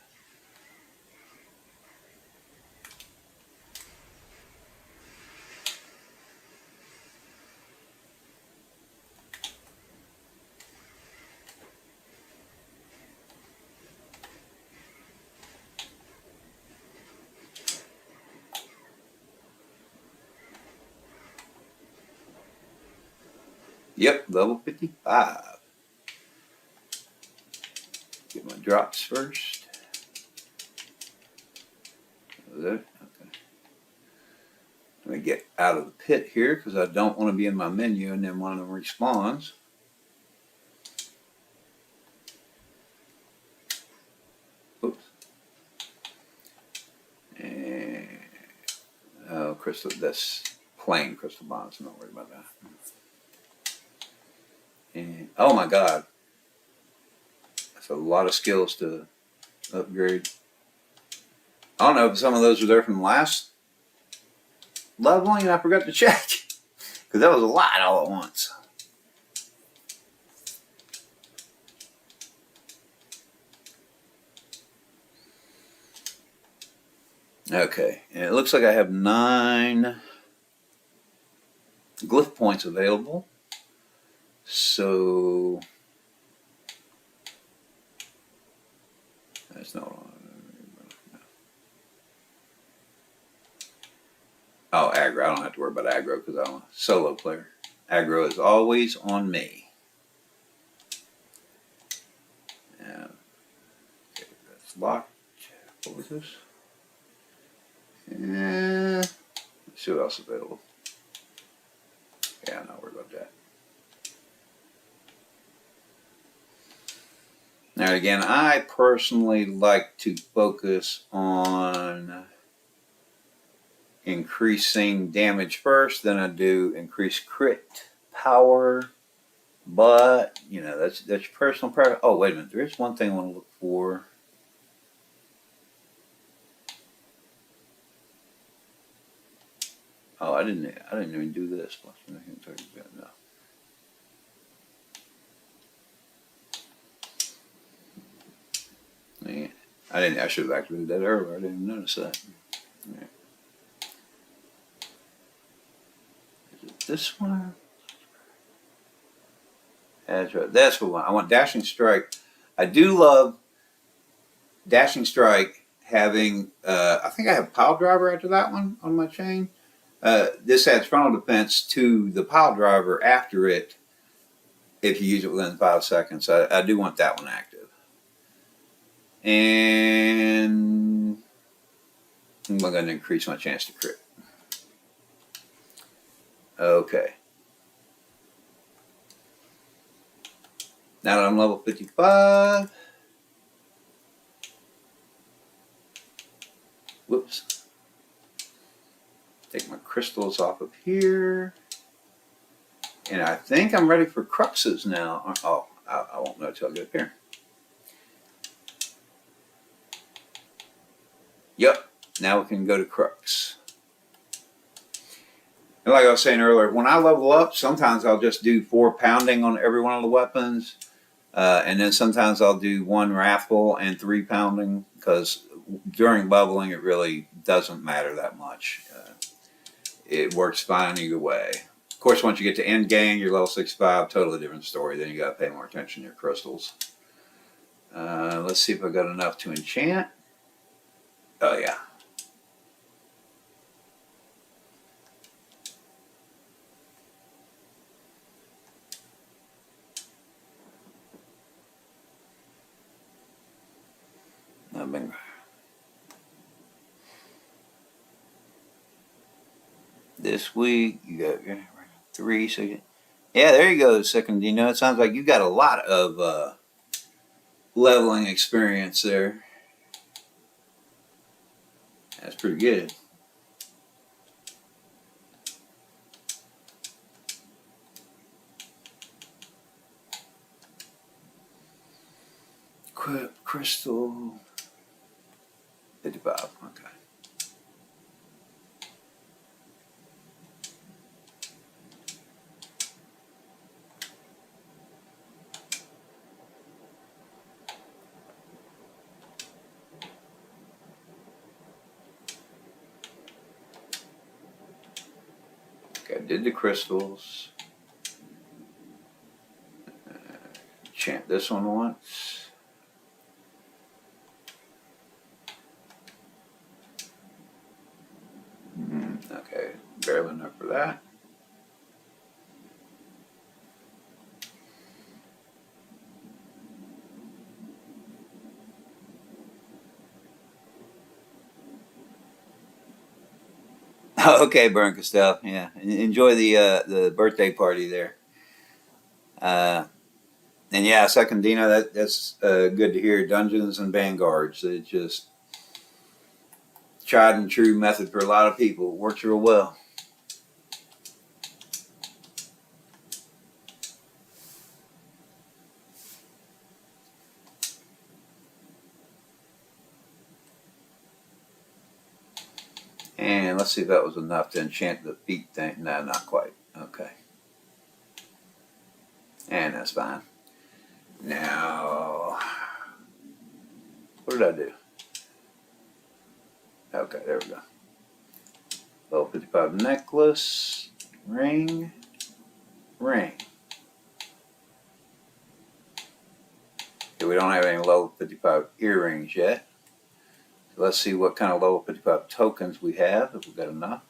Speaker 1: Yep, level 55. Get my drops first. Okay. Let me get out of the pit here because I don't want to be in my menu and then one of them respawns. Oops. And oh, crystal. That's plain crystal bonds. I'm not worried about that. And oh my God, that's a lot of skills to upgrade. I don't know if some of those are there from the last leveling and I forgot to check because that was a lot all at once. Okay, and it looks like I have 9 glyph points available. So that's not. Oh, aggro. I don't have to worry about aggro because I'm a solo player. Aggro is always on me. Okay, that's locked. What was this? And let's see what else is available. Yeah, I'm not worried about that. Now again, I personally like to focus on increasing damage first, then I do increase crit power. But you know, that's your personal preference. Oh, wait a minute. There is one thing I want to look for. Oh, I didn't even do this. No. Yeah, I should have activated that earlier. I didn't even notice that. Yeah. Is it this one? That's right. That's what I want. Dashing Strike. I do love Dashing Strike having. I think I have Pile Driver after that one on my chain. This adds frontal defense to the Pile Driver after it if you use it within 5 seconds. I do want that one active. And I'm going to increase my chance to crit. Okay. Now that I'm level 55. Whoops. Take my crystals off of here. And I think I'm ready for cruxes now. Oh, I won't know until I get up here. Yep, now we can go to crux. And like I was saying earlier, when I level up, sometimes I'll just do 4 pounding on every one of the weapons. And then sometimes I'll do 1 wrathful and 3 pounding because during leveling it really doesn't matter that much. It works fine either way. Of course, once you get to end game, you're level 65, totally different story. Then you got to pay more attention to your crystals. Let's see if I got enough to enchant. Oh, yeah. This week, you got 3 seconds. Yeah, there you go, second. You know, it sounds like you got a lot of leveling experience there. That's pretty good. Crystal 55. Okay. Okay, I did the crystals. Chant this one once. Okay, barely enough for that. Okay, Burn Costell. Yeah, enjoy the birthday party there. And yeah, Secondino, that's good to hear. Dungeons and Vanguards. It's just tried and true method for a lot of people. It works real well. And let's see if that was enough to enchant the feet thing. No, not quite. Okay. And that's fine. Now, what did I do? Okay, there we go. Level 55 necklace, ring, ring. Okay, we don't have any level 55 earrings yet. So let's see what kind of level 55 tokens we have, if we've got enough.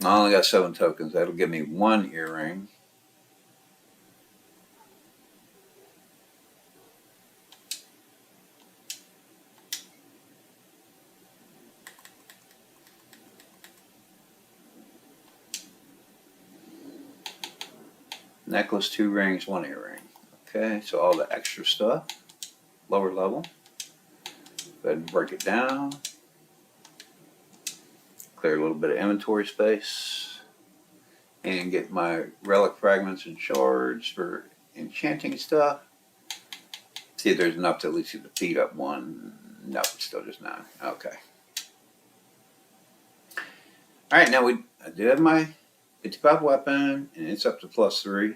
Speaker 1: I only got 7 tokens. That'll give me 1 earring. Necklace, 2 rings, 1 earring. Okay, so all the extra stuff, lower level. Go ahead and break it down. Clear a little bit of inventory space. And get my relic fragments and shards for enchanting stuff. See if there's enough to at least defeat up 1. Nope, still just 9. Okay. Alright, now I do have my 55 weapon, and it's up to +3.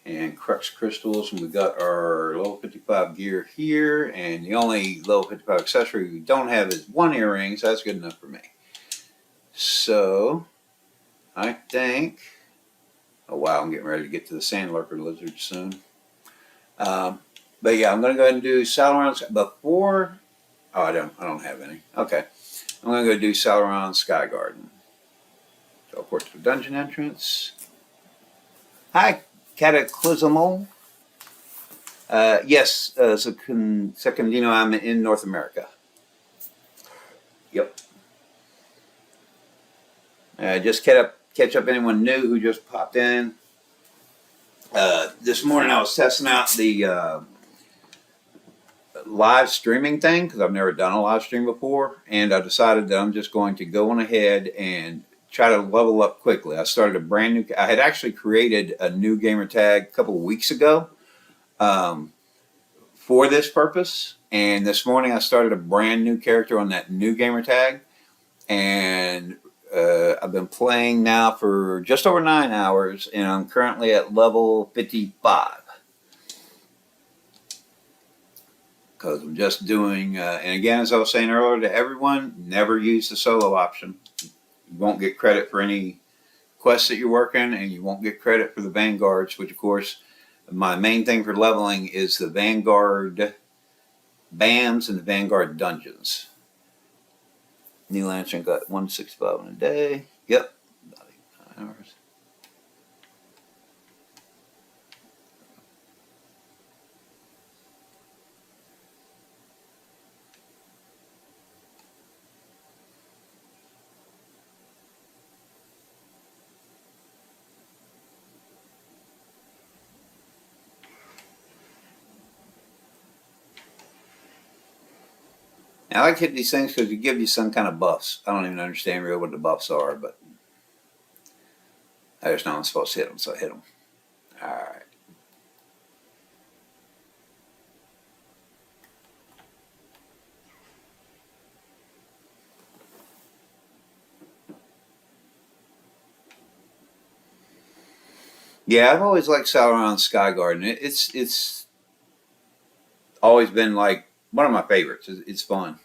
Speaker 1: And crux crystals, and we got our level 55 gear here, and the only level 55 accessory we don't have is 1 earring, so that's good enough for me. So, I think, oh wow, I'm getting ready to get to the sand lurker lizard soon. But yeah, I'm going to go ahead and do Salaron's before, oh I don't have any. Okay, I'm going to go do Salaron Sky Garden. Teleport to the dungeon entrance. Hi, Cataclysmal. Yes, Secondino, I'm in North America. Yep. Just catch up anyone new who just popped in. This morning I was testing out the live streaming thing because I've never done a live stream before, and I decided that I'm just going to go on ahead and try to level up quickly. I started a brand new. I had actually created a new gamer tag a couple of weeks ago for this purpose, and this morning I started a brand new character on that new gamer tag, and I've been playing now for just over 9 hours, and I'm currently at level 55. Because I'm just doing, and again, as I was saying earlier to everyone, never use the solo option. You won't get credit for any quests that you're working, and you won't get credit for the Vanguards, which of course, my main thing for leveling is the Vanguard BAMs and the Vanguard dungeons. New Lantern got 165 in a day. Yep, about 8 hours. Now, I like hitting these things because they give you some kind of buffs. I don't even understand really what the buffs are, but I just know I'm supposed to hit them, so I hit them. All right. Yeah, I've always liked Salaron Sky Garden. It's always been like one of my favorites. It's fun.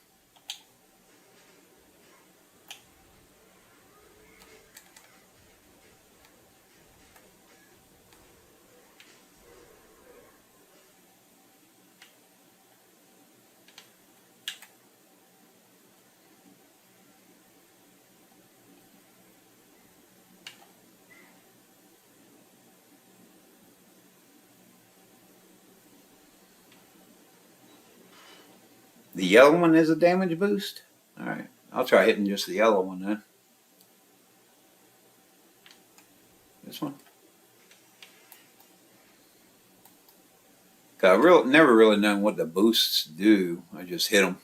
Speaker 1: The yellow one is a damage boost. All right, I'll try hitting just the yellow one then. This one. Never really known what the boosts do. I just hit them.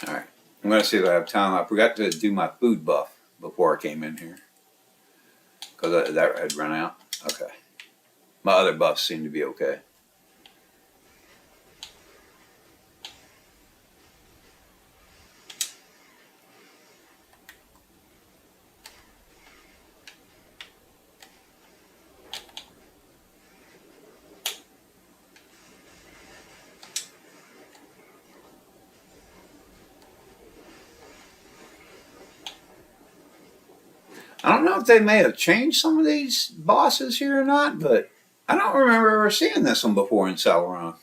Speaker 1: All right, I'm gonna see if I have time. I forgot to do my food buff before I came in here because that had run out. Okay, my other buffs seem to be okay. I don't know if they may have changed some of these bosses here or not, but I don't remember ever seeing this one before in Celeron.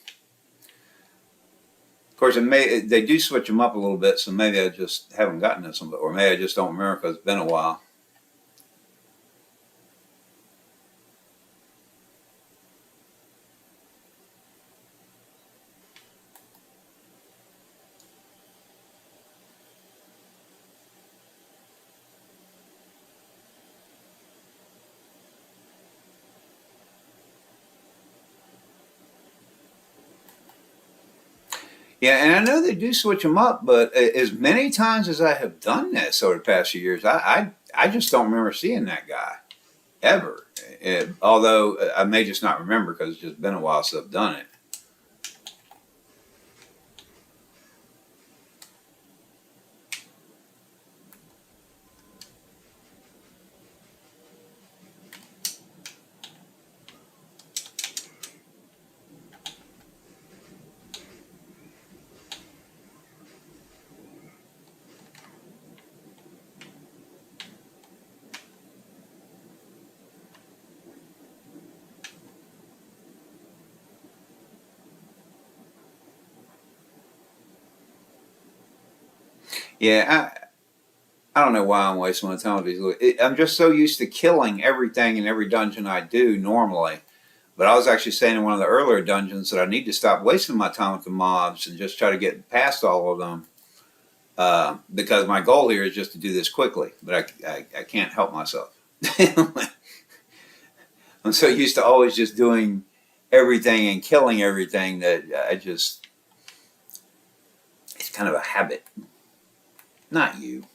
Speaker 1: Of course, they do switch them up a little bit, so maybe I just haven't gotten this one, or maybe I just don't remember because it's been a while. Yeah, and I know they do switch them up, but as many times as I have done this over the past few years, I just don't remember seeing that guy ever. Although I may just not remember because it's just been a while since I've done it. Yeah, I don't know why I'm wasting my time with these. I'm just so used to killing everything in every dungeon I do normally. But I was actually saying in one of the earlier dungeons that I need to stop wasting my time with the mobs and just try to get past all of them. Because my goal here is just to do this quickly, but I can't help myself. I'm so used to always just doing everything and killing everything that it's kind of a habit. Not you.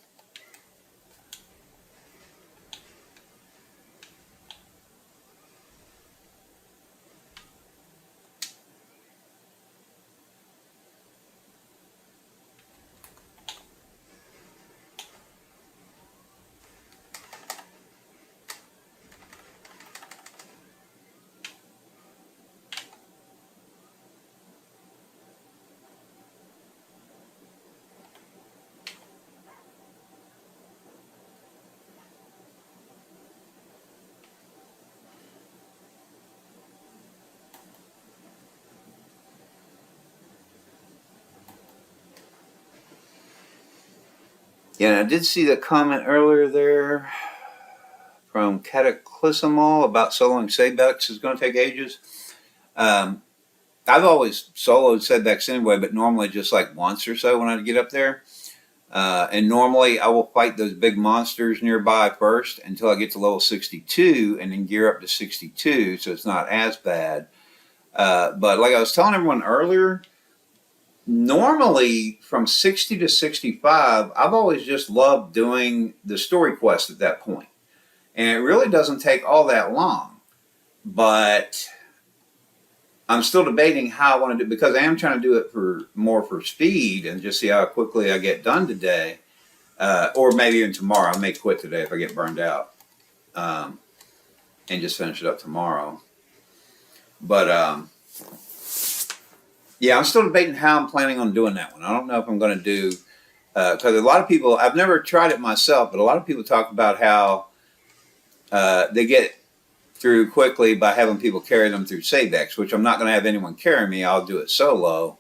Speaker 1: Yeah, I did see the comment earlier there from Cataclysmal about soloing Sabex is going to take ages. Um, I've always soloed setbacks anyway, but normally just like once or so when I get up there. And normally I will fight those big monsters nearby first until I get to level 62 and then gear up to 62 so it's not as bad. But like I was telling everyone earlier, normally from 60 to 65, I've always just loved doing the story quest at that point. And it really doesn't take all that long. But I'm still debating how I want to do it because I am trying to do it for more for speed and just see how quickly I get done today. Or maybe even tomorrow. I may quit today if I get burned out and just finish it up tomorrow. But yeah, I'm still debating how I'm planning on doing that one. I don't know if I'm going to do, because a lot of people, I've never tried it myself, but a lot of people talk about how they get through quickly by having people carry them through save decks, which I'm not going to have anyone carry me. I'll do it solo.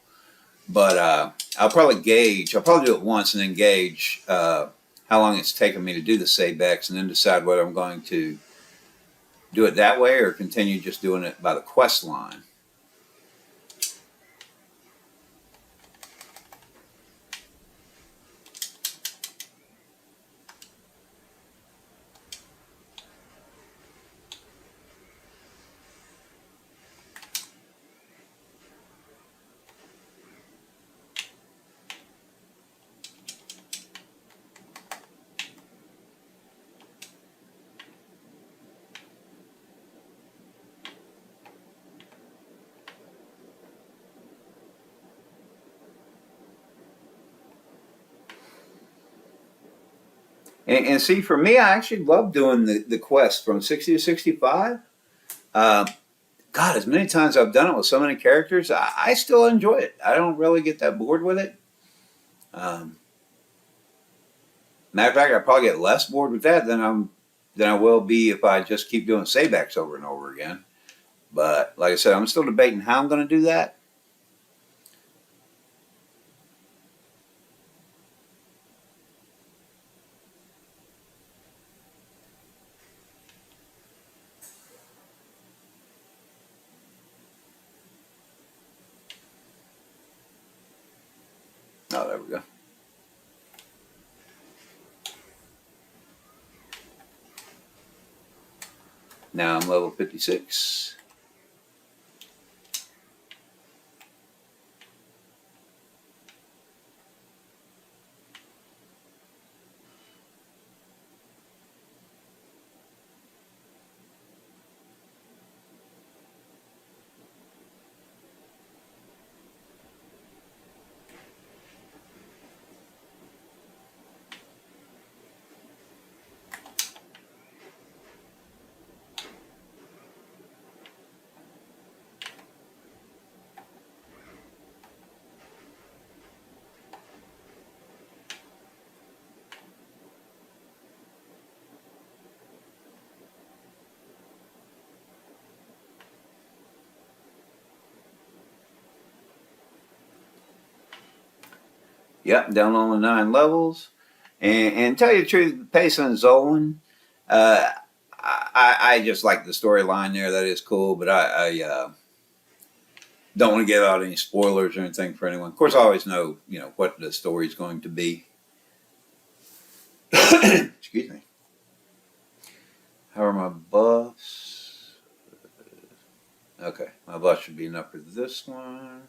Speaker 1: But I'll probably do it once and then gauge how long it's taken me to do the save decks and then decide whether I'm going to do it that way or continue just doing it by the quest line. And see, for me, I actually love doing the quest from 60 to 65. God, as many times I've done it with so many characters, I still enjoy it. I don't really get that bored with it. Matter of fact, I probably get less bored with that than I will be if I just keep doing saybacks over and over again. But like I said, I'm still debating how I'm going to do that. Oh, there we go. Now I'm level 56. Yep, down on the 9 levels. And tell you the truth, Pace and Zolan, uh, I just like the storyline there. That is cool, but I don't want to give out any spoilers or anything for anyone. Of course, I always know, what the story is going to be. Excuse me. How are my buffs? Okay, my buffs should be enough for this one.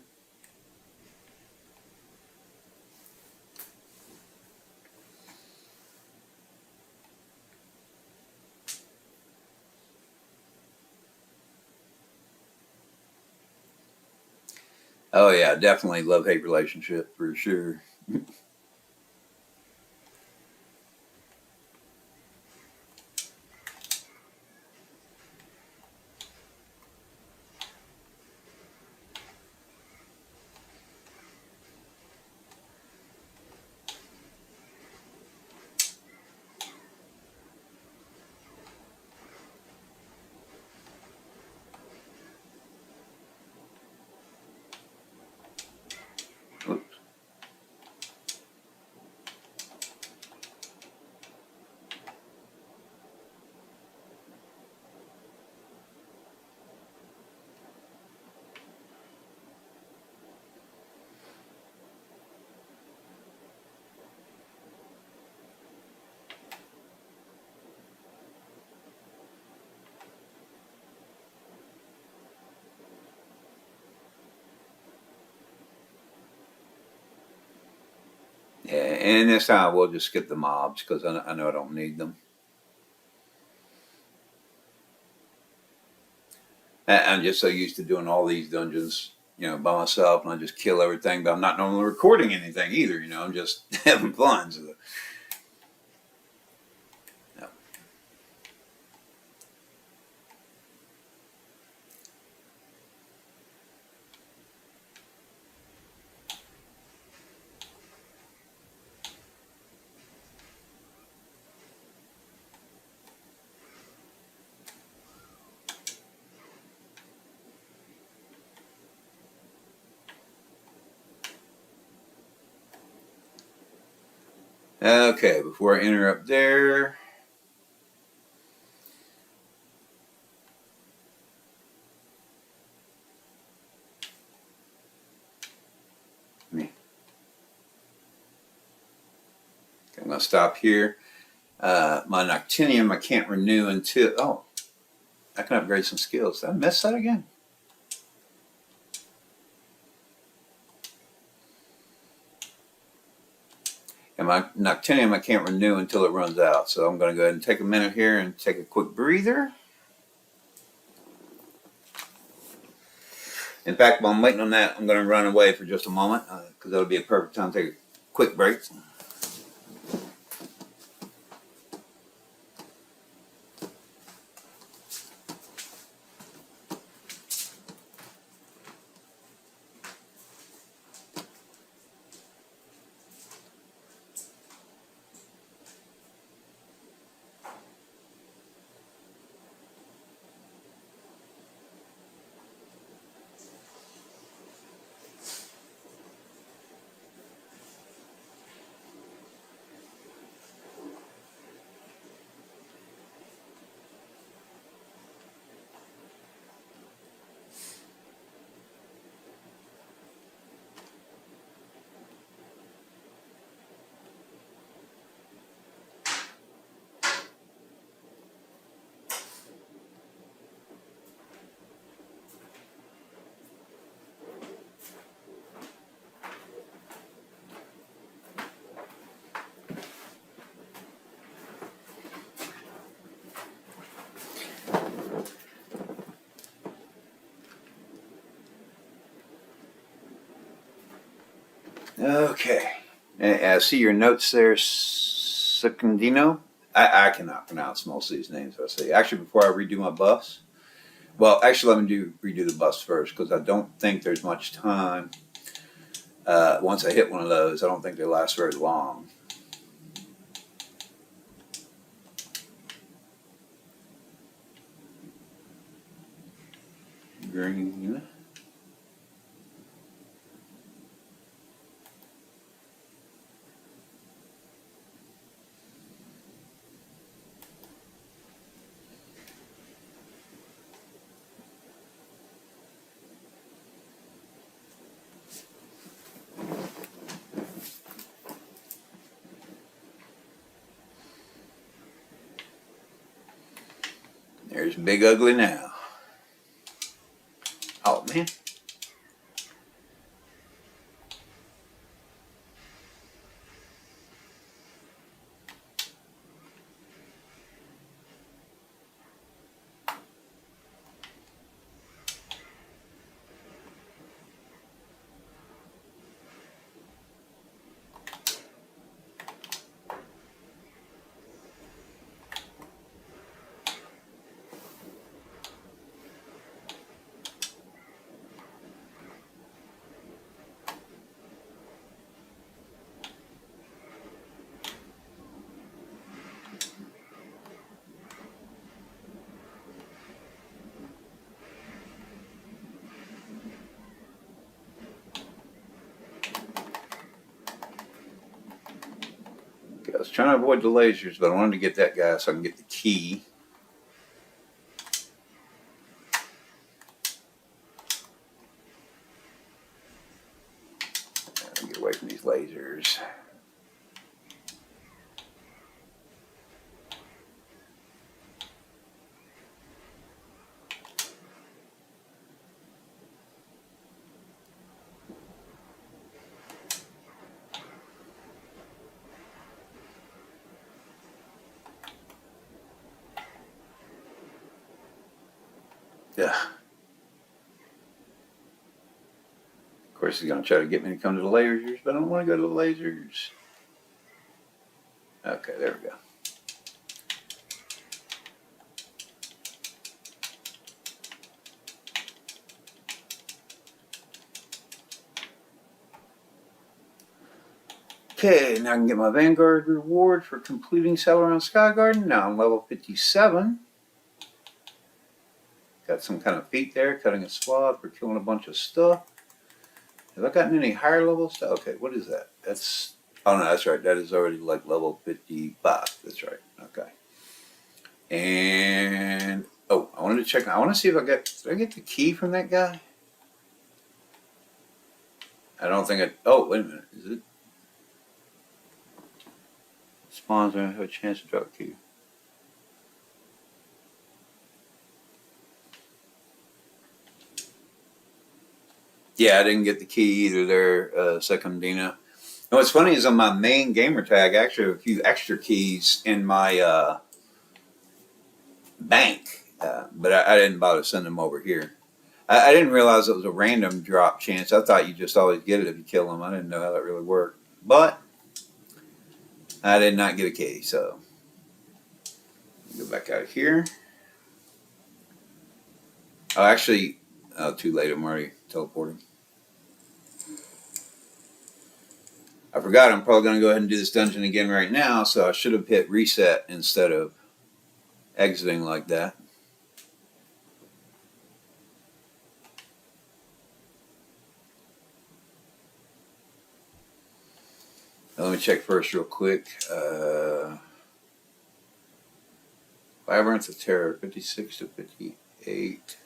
Speaker 1: Oh yeah, definitely love-hate relationship for sure. Oops. And this time we'll just skip the mobs because I know I don't need them. I'm just so used to doing all these dungeons, by myself, and I just kill everything. But I'm not normally recording anything either. I'm just having fun. So, no. Okay, before I enter up there. I'm going to stop here. My Noctinium I can't renew until... Oh, I can upgrade some skills. Did I miss that again? And my Noctinium I can't renew until it runs out. So I'm going to go ahead and take a minute here and take a quick breather. In fact, while I'm waiting on that, I'm going to run away for just a moment because that'll be a perfect time to take a quick break. Okay. I see your notes there, Secundino. I cannot pronounce most of these names. I say. Actually, before I redo my buffs, well, actually, let me redo the buffs first because I don't think there's much time. Once I hit one of those, I don't think they last very long. Green. There's Big Ugly now. Oh, man. Okay, I was trying to avoid the lasers, but I wanted to get that guy so I can get the key. Get away from these lasers. Yeah. Of course, he's going to try to get me to come to the lasers, but I don't want to go to the lasers. Okay, there we go. Okay, now I can get my Vanguard reward for completing Sail Around Sky Garden. Now I'm level 57. Got some kind of feat there, cutting a swath for killing a bunch of stuff. Have I gotten any higher level stuff? Okay, what is that? That's, oh no, that's right. That is already like level 55. That's right. Okay. And, oh, I wanted to check. I want to see if I got, did I get the key from that guy? I don't think I, oh, wait a minute. Is it? Spawns when I have a chance to drop a key. Yeah, I didn't get the key either there, Secondina. And what's funny is on my main gamer tag, I actually have a few extra keys in my bank, but I didn't bother to send them over here. I didn't realize it was a random drop chance. I thought you just always get it if you kill them. I didn't know how that really worked. But I did not get a key, so go back out here. Oh, actually, too late. I'm already teleporting. I forgot I'm probably going to go ahead and do this dungeon again right now, so I should have hit reset instead of exiting like that. Now, let me check first real quick. Labyrinth of Terror, 56 to 58.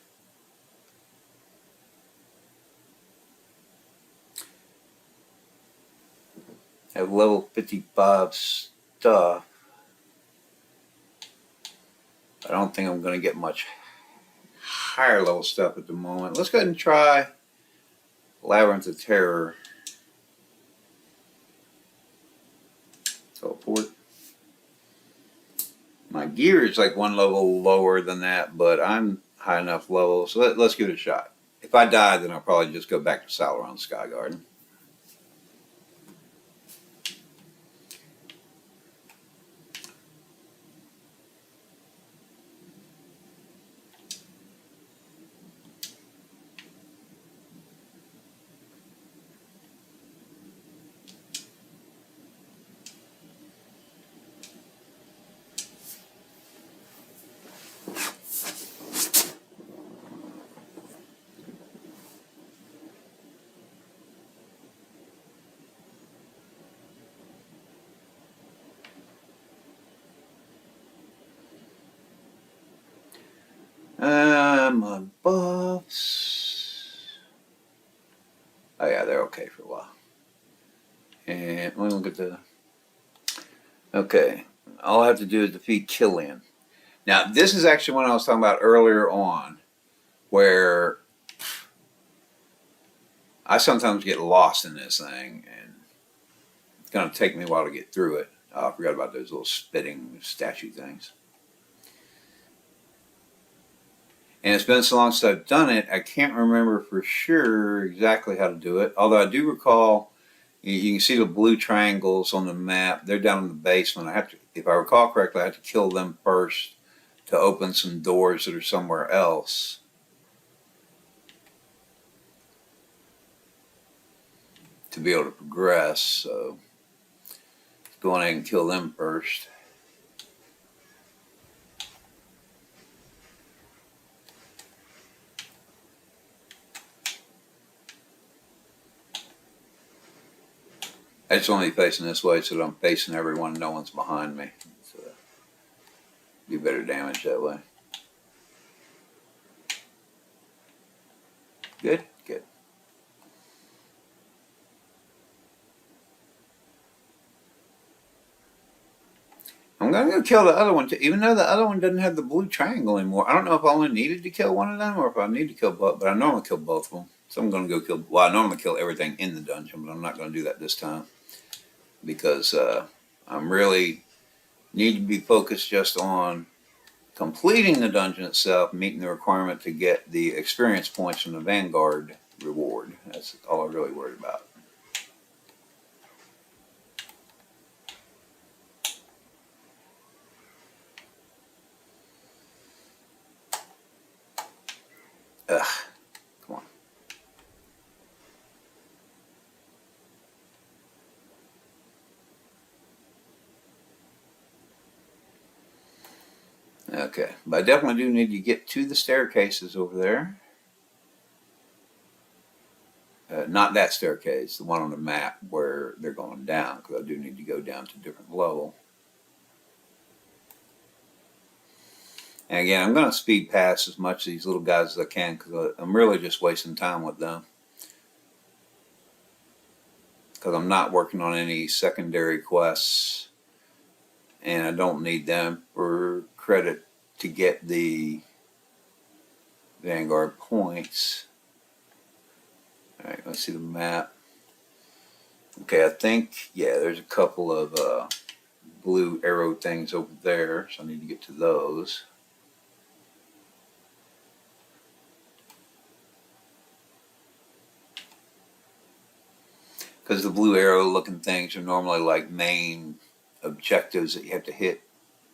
Speaker 1: I have level 55 stuff. I don't think I'm going to get much higher level stuff at the moment. Let's go ahead and try Labyrinth of Terror. Teleport. My gear is like one level lower than that, but I'm high enough level, so let's give it a shot. If I die, then I'll probably just go back to Sail Around Sky Garden. My buffs. Oh yeah, they're okay for a while. And let me look at the. Okay, all I have to do is defeat Killian. Now, this is actually one I was talking about earlier on, where I sometimes get lost in this thing, and it's going to take me a while to get through it. Oh, I forgot about those little spitting statue things. And it's been so long since I've done it, I can't remember for sure exactly how to do it. Although I do recall, you can see the blue triangles on the map. They're down in the basement. I have to, if I recall correctly, I have to kill them first to open some doors that are somewhere else. To be able to progress, so let's go on ahead and kill them first. I just want to be facing this way so that I'm facing everyone, no one's behind me. So do better damage that way. Good, good. I'm going to go kill the other one too, even though the other one doesn't have the blue triangle anymore. I don't know if I only needed to kill one of them or if I need to kill both, but I normally kill both of them. So I'm going to go kill, well, I normally kill everything in the dungeon, but I'm not going to do that this time because I'm really need to be focused just on completing the dungeon itself, meeting the requirement to get the experience points from the Vanguard reward. That's all I'm really worried about. Ugh, come on. Okay, but I definitely do need to get to the staircases over there. Not that staircase, the one on the map where they're going down, because I do need to go down to a different level. And again, I'm going to speed past as much of these little guys as I can, because I'm really just wasting time with them. Because I'm not working on any secondary quests, and I don't need them for credit to get the Vanguard points. Alright, let's see the map. Okay, I think, yeah, there's a couple of blue arrow things over there, so I need to get to those. Because the blue arrow looking things are normally like main objectives that you have to hit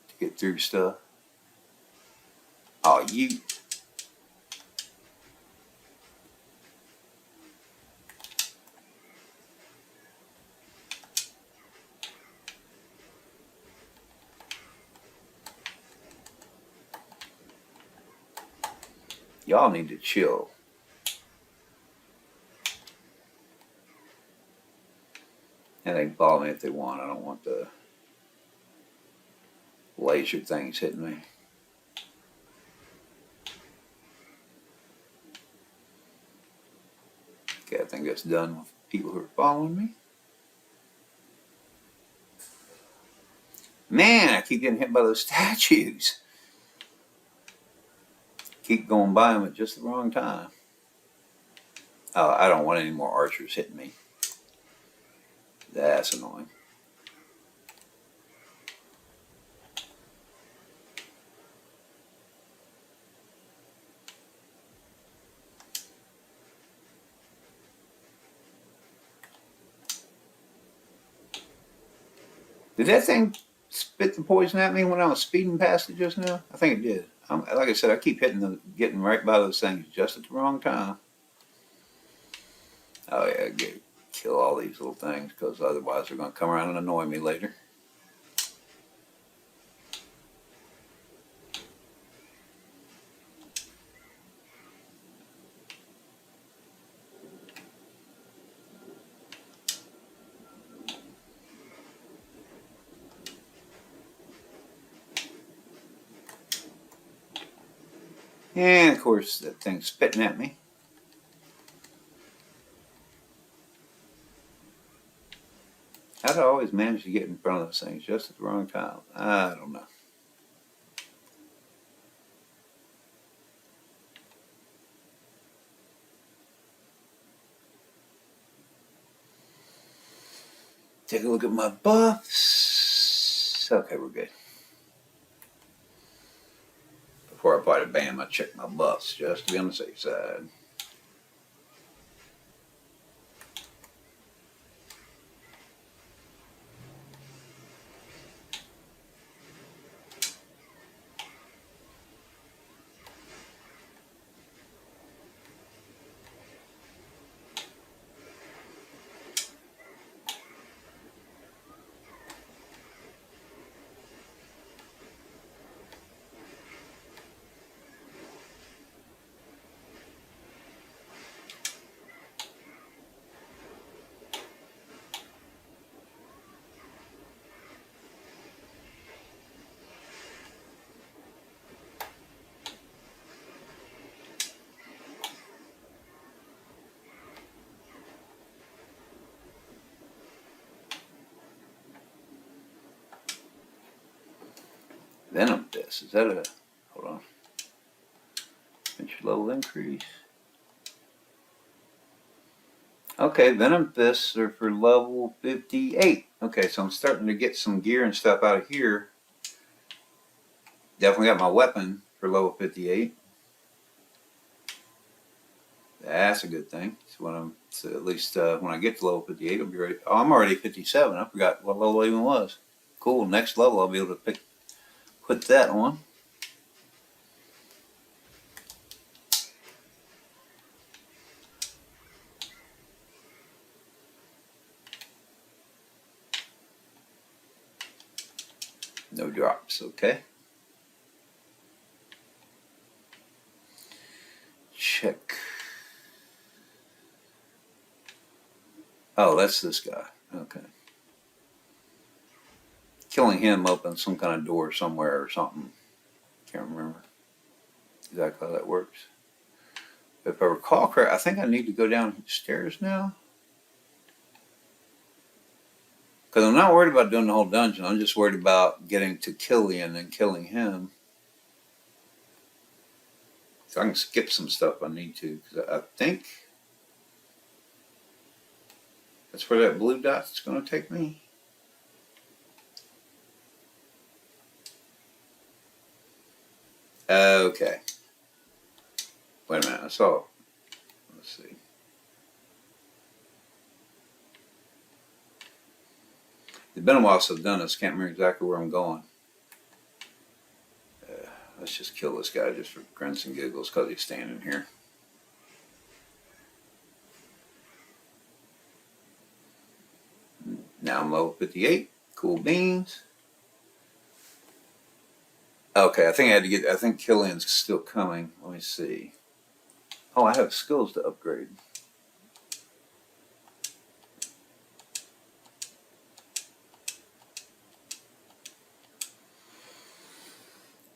Speaker 1: to get through stuff. Oh, you... Y'all need to chill. And they can follow me if they want. I don't want the laser things hitting me. Okay, I think that's done with people who are following me. Man, I keep getting hit by those statues. Keep going by them at just the wrong time. Oh, I don't want any more archers hitting me. That's annoying. Did that thing spit the poison at me when I was speeding past it just now? I think it did. Like I said, I keep getting right by those things just at the wrong time. Oh yeah, kill all these little things, because otherwise they're going to come around and annoy me later. And of course that thing's spitting at me. How do I always manage to get in front of those things just at the wrong time? I don't know. Take a look at my buffs. Okay, we're good. Before I apply the BAM, I check my buffs just to be on the safe side. Venom Fist. Is that a... Hold on. Adventure level increase. Okay, Venom Fists are for level 58. Okay, so I'm starting to get some gear and stuff out of here Definitely got my weapon for level 58. That's a good thing. So at least when I get to level 58, I'll be ready. Oh, I'm already 57. I forgot what level I even was. Cool. Next level, I'll be able to put that on. No drops. Okay. Check. Oh, that's this guy. Okay. Killing him opens some kind of door somewhere or something. Can't remember exactly how that works. If I recall correctly, I think I need to go downstairs now. Because I'm not worried about doing the whole dungeon. I'm just worried about getting to Killian and killing him. So I can skip some stuff if I need to. Because I think that's where that blue dot's going to take me. Okay. Wait a minute. I saw. Let's see. It's been a while since I've done this. Can't remember exactly where I'm going. Let's just kill this guy just for grins and giggles because he's standing here. Now I'm level 58. Cool beans. Okay, I think I think Killian's still coming. Let me see. Oh, I have skills to upgrade.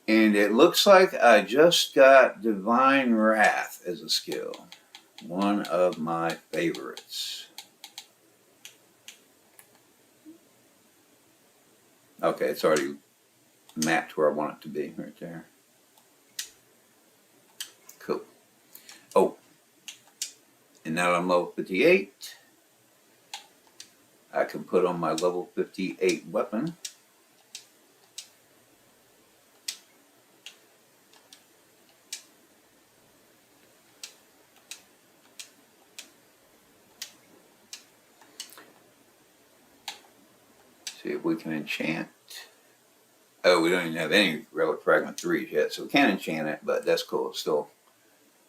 Speaker 1: And it looks like I just got Divine Wrath as a skill. One of my favorites. Okay, it's already mapped where I want it to be, right there. Cool. Oh, and now that I'm level 58, I can put on my level 58 weapon. See if we can enchant. Oh, we don't even have any Relic Fragment 3s yet, so we can't enchant it, but that's cool. It's still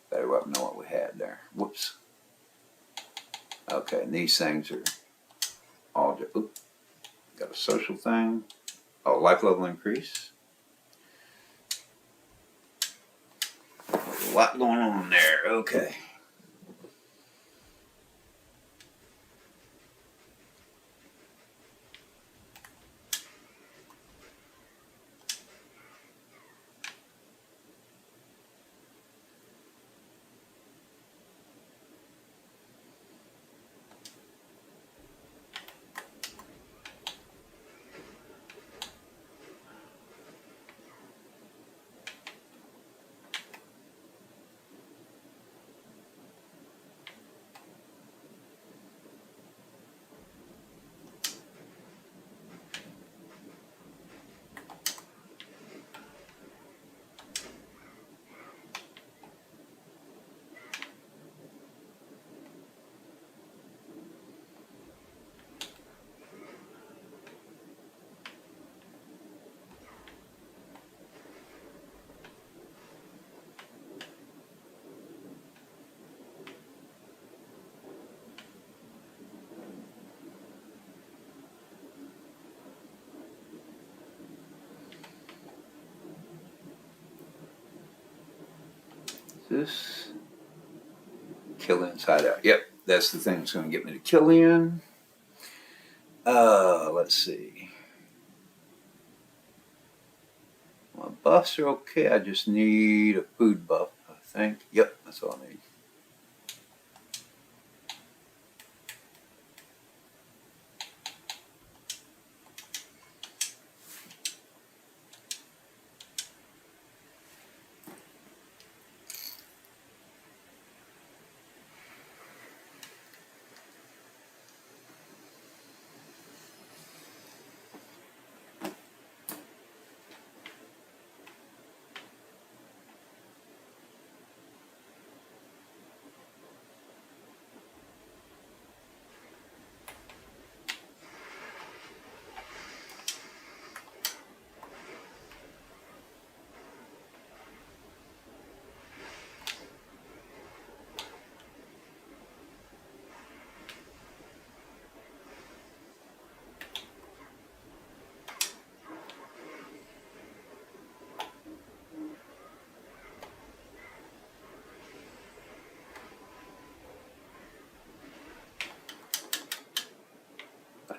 Speaker 1: better weapon than what we had there. Whoops. Okay, and these things are all just, oops, got a social thing. Oh, life level increase. There's a lot going on there. Okay. This Killian's hideout. Yep, that's the thing that's going to get me to Killian. Let's see. My buffs are okay. I just need a food buff, I think. Yep, that's all I need.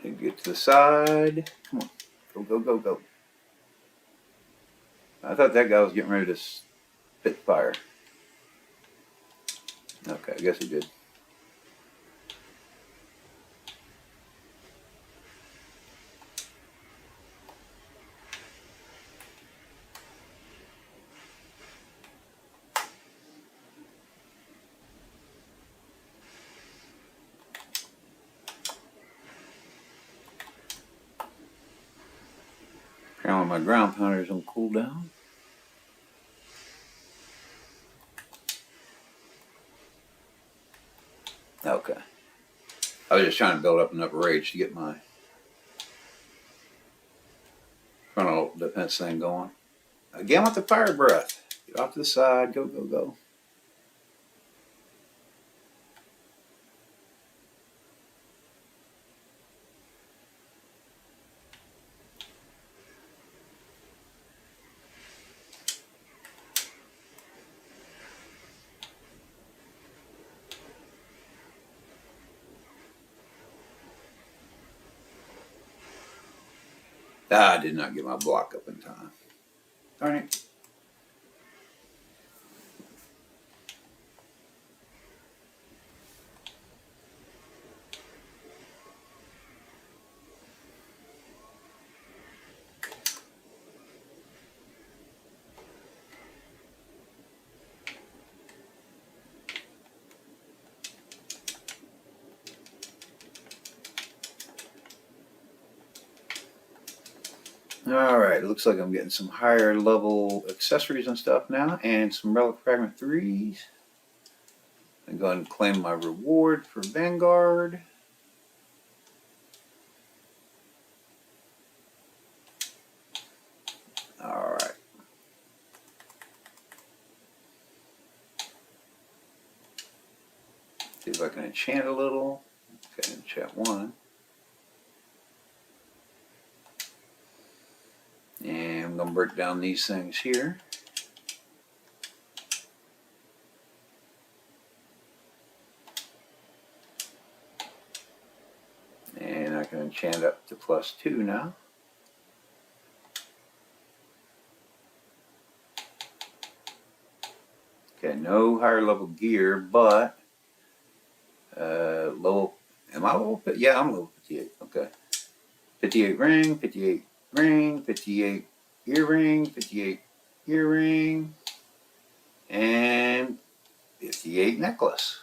Speaker 1: Get to the side. Come on. Go, go, go, go. I thought that guy was getting ready to spit fire. Okay, I guess he did. Apparently my ground pounder is on cooldown. Okay. I was just trying to build up enough rage to get my frontal defense thing going. Again with the fire breath. Get off to the side. Go, go, go. I did not get my block up in time. Darn it. Alright, it looks like I'm getting some higher level accessories and stuff now, and some relic fragment 3s. I'm going to claim my reward for Vanguard. Alright. See if I can enchant a little. Okay, enchant 1. And I'm going to break down these things here. And I can enchant up to +2 now. Okay, no higher level gear, but level, am I level? Yeah, I'm level 58. Okay. 58 ring, 58 ring, 58 earring, 58 earring, and 58 necklace.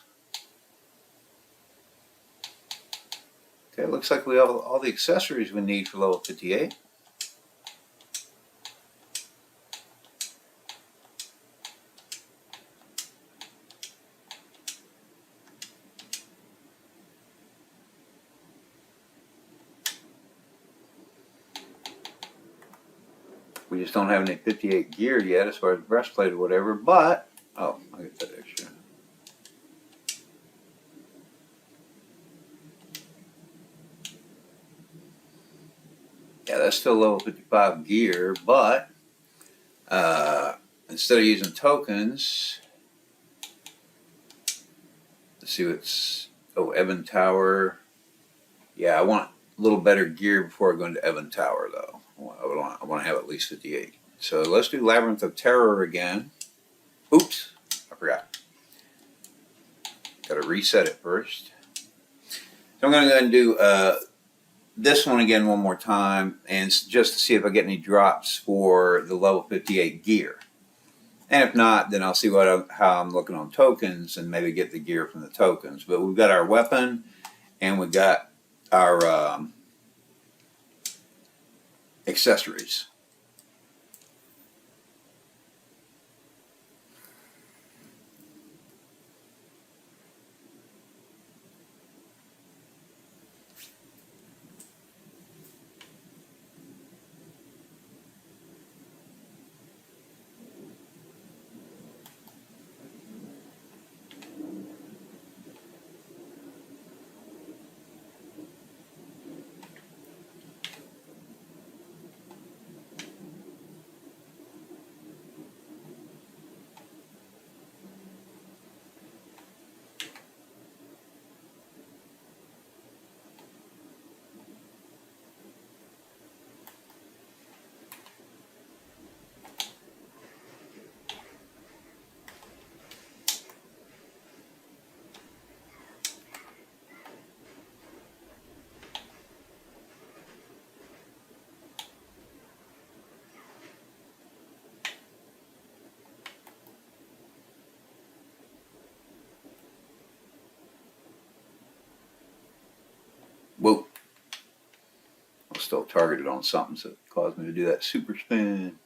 Speaker 1: Okay, looks like we have all the accessories we need for level 58. We just don't have any 58 gear yet as far as breastplate or whatever, but, oh, I get that extra. Yeah, that's still level 55 gear, but instead of using tokens, let's see what's, oh, Ebon Tower. Yeah, I want a little better gear before I go into Ebon Tower, though. I want to have at least 58. So let's do Labyrinth of Terror again. Oops, I forgot. Got to reset it first. So I'm going to go ahead and do this one again one more time, and just to see if I get any drops for the level 58 gear. And if not, then I'll see how I'm looking on tokens and maybe get the gear from the tokens. But we've got our weapon and we've got our accessories. targeted on something, so it caused me to do that super spin.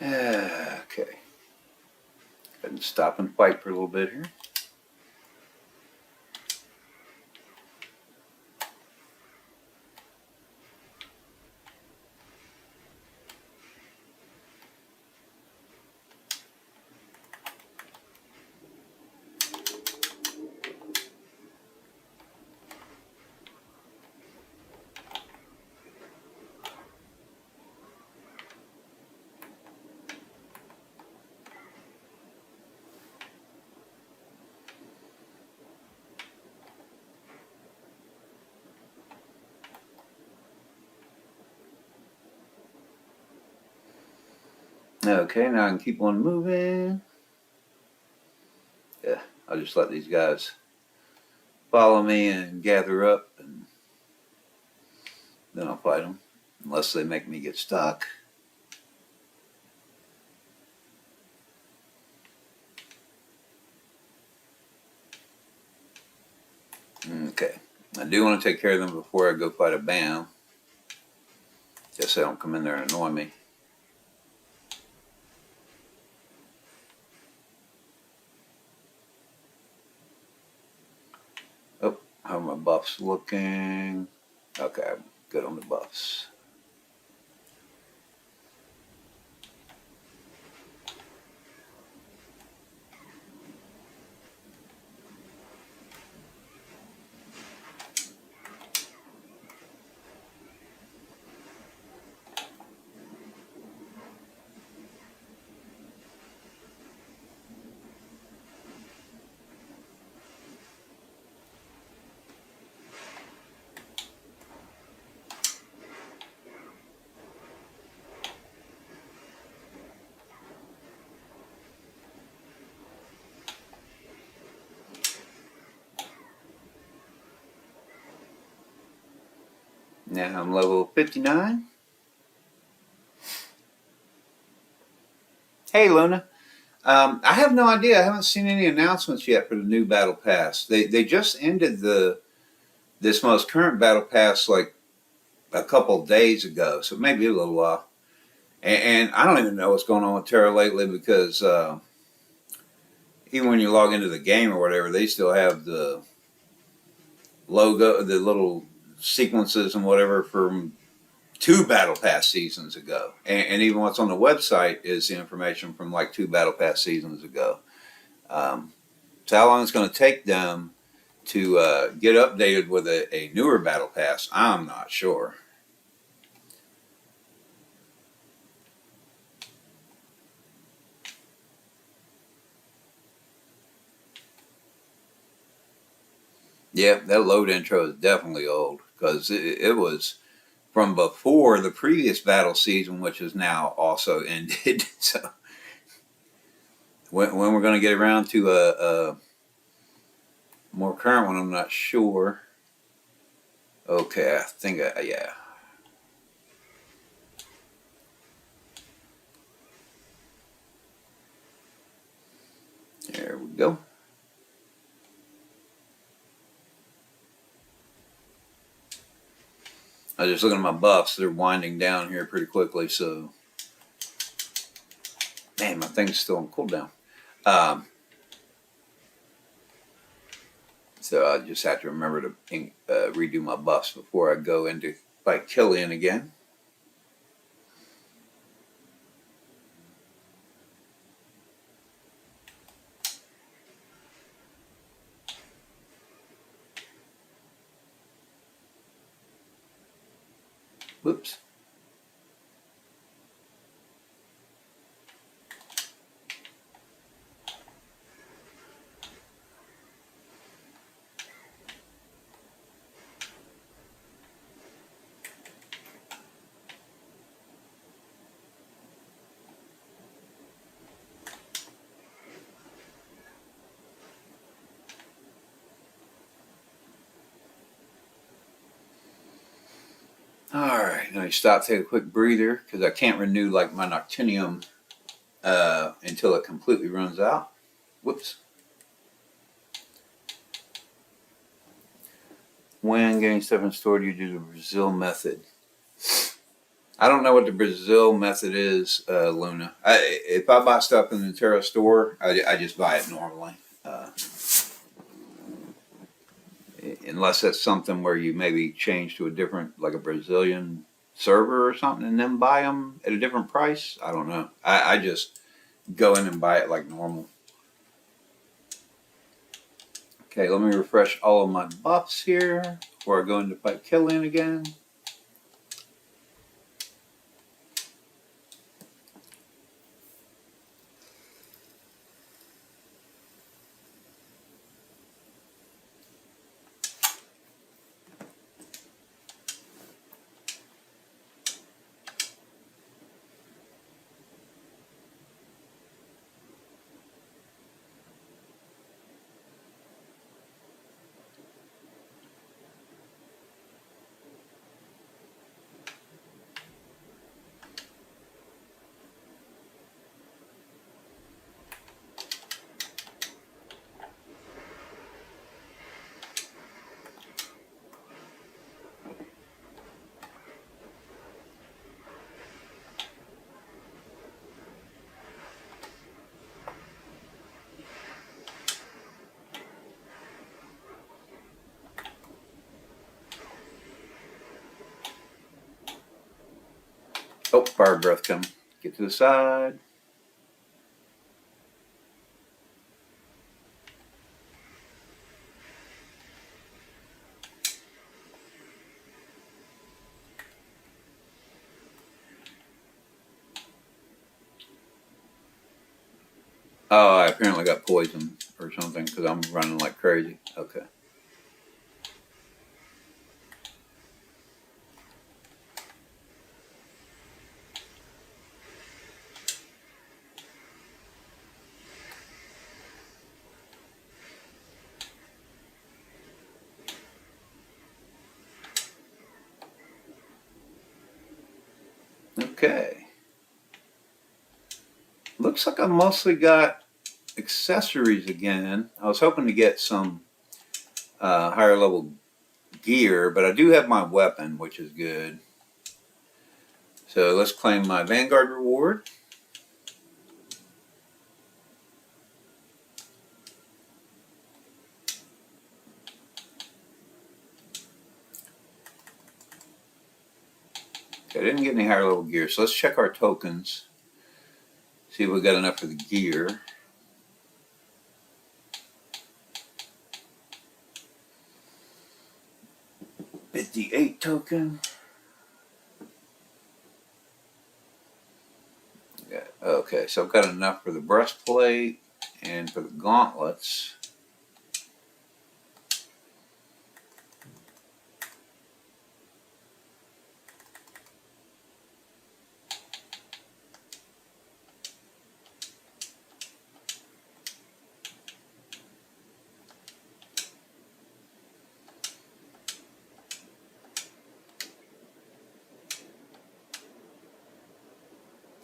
Speaker 1: Okay. Go ahead and stop and fight for a little bit here. Okay, now I can keep on moving. Yeah, I'll just let these guys follow me and gather up, and then I'll fight them, unless they make me get stuck. Okay, I do want to take care of them before I go fight a BAM. Just so they don't come in there and annoy me. Oh, how are my buffs looking? Okay, I'm good on the buffs. Now I'm level 59. Hey, Luna. I have no idea. I haven't seen any announcements yet for the new Battle Pass. They just ended this most current Battle Pass like a couple days ago, so maybe a little while. And I don't even know what's going on with Tera lately, because even when you log into the game or whatever, they still have the logo, the little sequences and whatever from 2 Battle Pass seasons ago. And even what's on the website is the information from like 2 Battle Pass seasons ago. So how long it's going to take them to get updated with a newer Battle Pass, I'm not sure. Yeah, that load intro is definitely old, because it was from before the previous battle season, which is now also ended. So when we're going to get around to a more current one, I'm not sure. Okay, I think, yeah. There we go. I was just looking at my buffs. They're winding down here pretty quickly, so... Man, my thing's still on cooldown. So I just have to remember to redo my buffs before I go into fight Killian again. Whoops. Alright, now you stop, take a quick breather, because I can't renew like my Noctinium until it completely runs out. Whoops. When getting stuff in store, do you do the Brazil method? I don't know what the Brazil method is, Luna. If I buy stuff in the Tera store, I just buy it normally. Unless that's something where you maybe change to a different, like a Brazilian server or something, and then buy them at a different price. I don't know. I just go in and buy it like normal. Okay, let me refresh all of my buffs here before I go into fight Killian again. Oh, fire breath coming. Get to the side. Oh, I apparently got poisoned or something because I'm running like crazy. Okay. Okay. Looks like I mostly got accessories again. I was hoping to get some higher level gear, but I do have my weapon, which is good. So let's claim my Vanguard reward. Okay, I didn't get any higher level gear, so let's check our tokens. See if we got enough for the gear. $58 token. Yeah, okay, so I've got enough for the breastplate and for the gauntlets.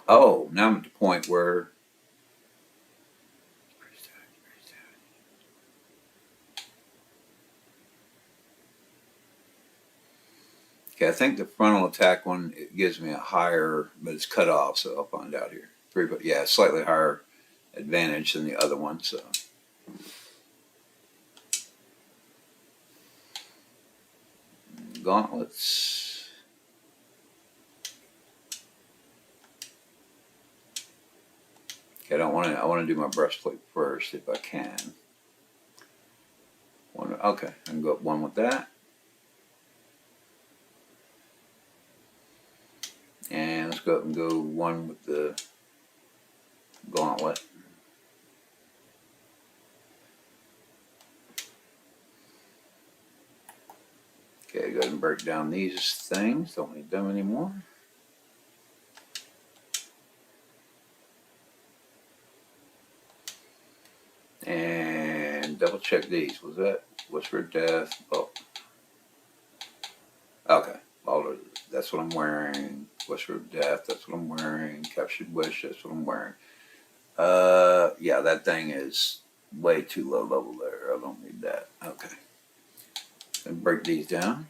Speaker 1: Oh, now I'm at the point where okay, I think the frontal attack one, it gives me a higher, but it's cut off, so I'll find out here. But yeah, slightly higher advantage than the other one. So gauntlets. Okay, I don't want to. I want to do my breastplate first if I can. Okay, I can go up one with that. And let's go up and go one with the gauntlet. Okay, go ahead and break down these things. Don't need them anymore. And double check these. Was that Whisper of Death? Oh. Okay. That's what I'm wearing. Whisper of Death, that's what I'm wearing. Captured Wish, that's what I'm wearing. Yeah, that thing is way too low level there. I don't need that. Okay. And break these down.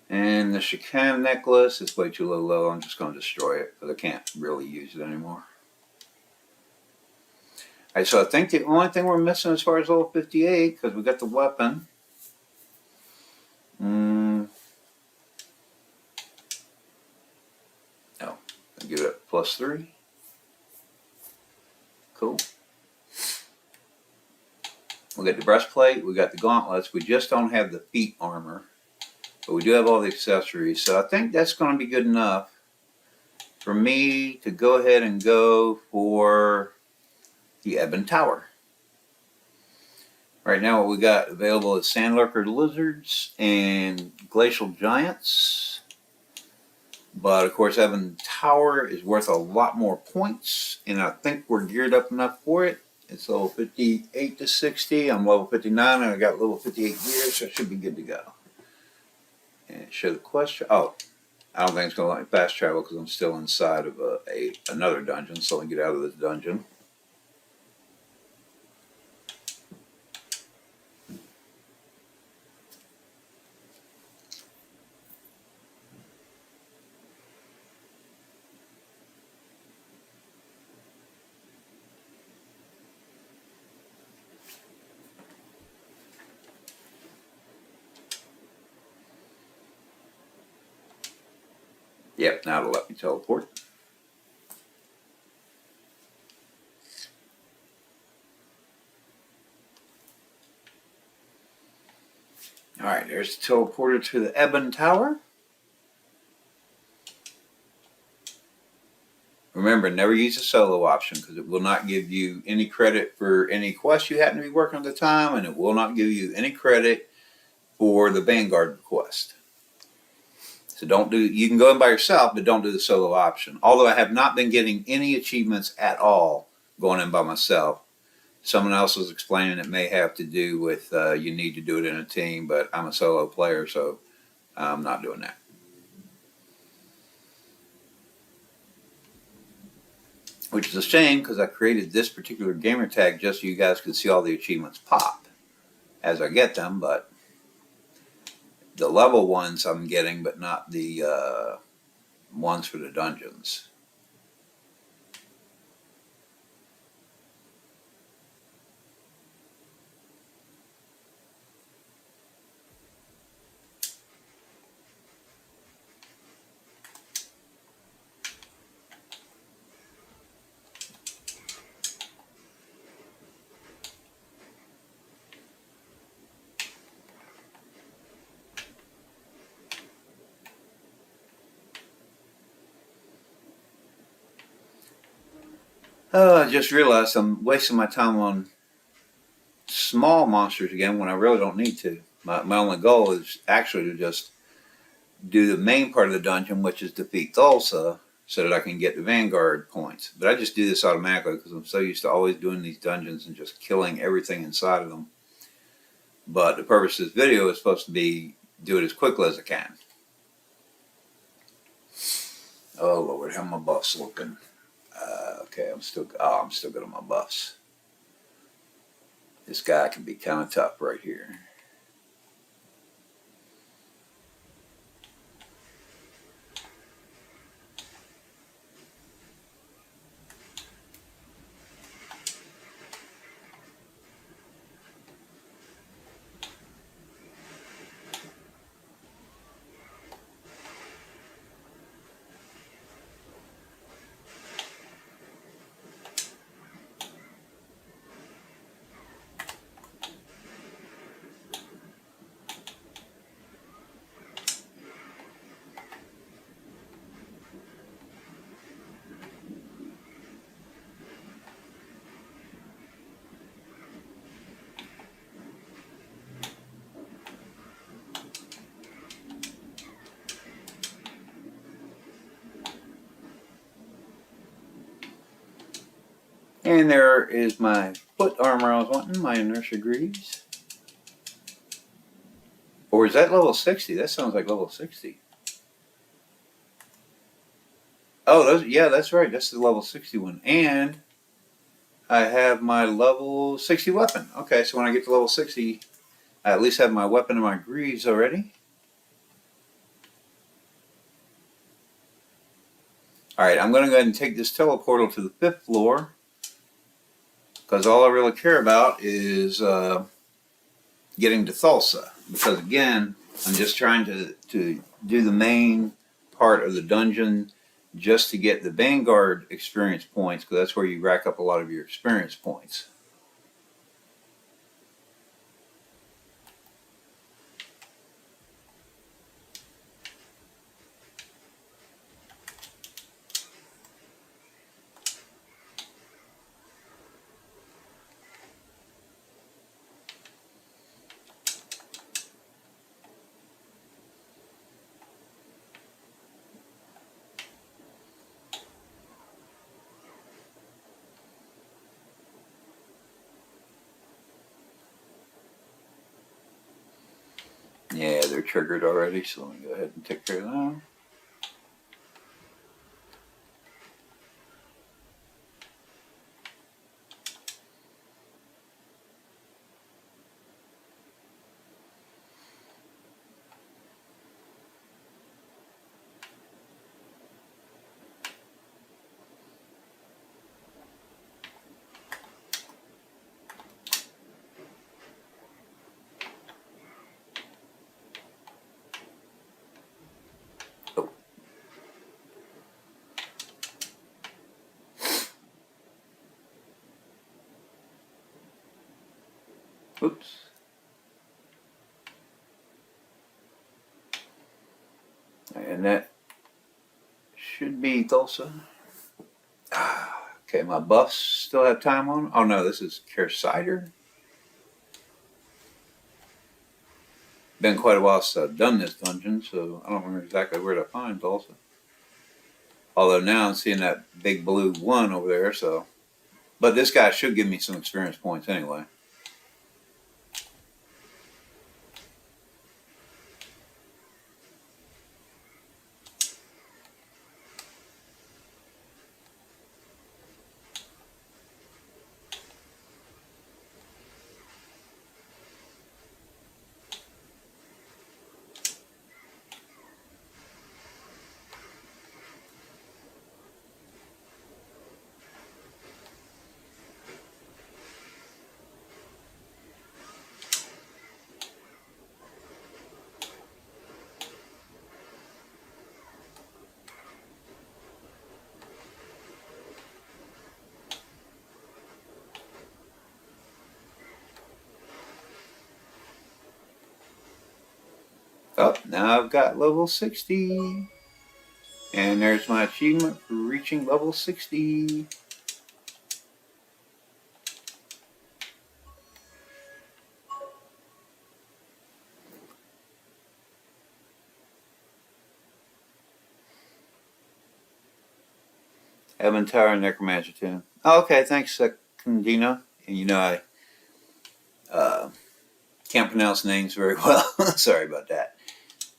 Speaker 1: And the Chicane necklace is way too low. I'm just going to destroy it because I can't really use it anymore. Alright, so I think the only thing we're missing as far as level 58, because we got the weapon. No. I'll give it a +3. Cool. We got the breastplate, we got the gauntlets, we just don't have the feet armor. But we do have all the accessories, so I think that's going to be good enough for me to go ahead and go for the Ebon Tower. Right now what we got available is Sandlurker Lizards and Glacial Giants. But of course Ebon Tower is worth a lot more points, and I think we're geared up enough for it. It's level 58 to 60. I'm level 59 and I got level 58 gears, so I should be good to go. And show the question. Oh, I don't think it's going to let me fast travel because I'm still inside of another dungeon, so let me get out of this dungeon. Yep, now it'll let me teleport. Alright, there's the teleporter to the Ebon Tower. Remember, never use the solo option because it will not give you any credit for any quest you happen to be working at the time, and it will not give you any credit for the Vanguard quest. So don't do, you can go in by yourself, but don't do the solo option. Although I have not been getting any achievements at all going in by myself. Someone else was explaining it may have to do with you need to do it in a team, but I'm a solo player, so I'm not doing that. Which is a shame because I created this particular gamer tag just so you guys could see all the achievements pop as I get them, but the level ones I'm getting, but not the ones for the dungeons. I just realized I'm wasting my time on small monsters again when I really don't need to. My only goal is actually to just do the main part of the dungeon, which is defeat Thulsa, so that I can get the Vanguard points. But I just do this automatically because I'm so used to always doing these dungeons and just killing everything inside of them. But the purpose of this video is supposed to be do it as quickly as I can. Oh Lord, how my buffs looking? Okay, I'm still good on my buffs. This guy can be kind of tough right here. And there is my foot armor I was wanting, my inertia greaves. Or is that level 60? That sounds like level 60. Oh, yeah, that's right. That's the level 60 one. And I have my level 60 weapon. Okay, so when I get to level 60, I at least have my weapon and my greaves already. Alright, I'm going to go ahead and take this teleportal to the 5th floor. Because all I really care about is getting to Thulsa. Because again, I'm just trying to do the main part of the dungeon just to get the Vanguard experience points, because that's where you rack up a lot of your experience points. Yeah, they're triggered already, so let me go ahead and take care of that. Oh. Oops. And that should be Thulsa. Okay, my buffs still have time on. Oh no, this is Cider. Been quite a while since I've done this dungeon, so I don't remember exactly where to find Thulsa. Although now I'm seeing that big blue one over there, so. But this guy should give me some experience points anyway. Oh, now I've got level 60. And there's my achievement for reaching level 60. Evan Tower Necromancer Tomb. Oh, okay, thanks, Secondina. And you know, I Can't pronounce names very well. Sorry about that.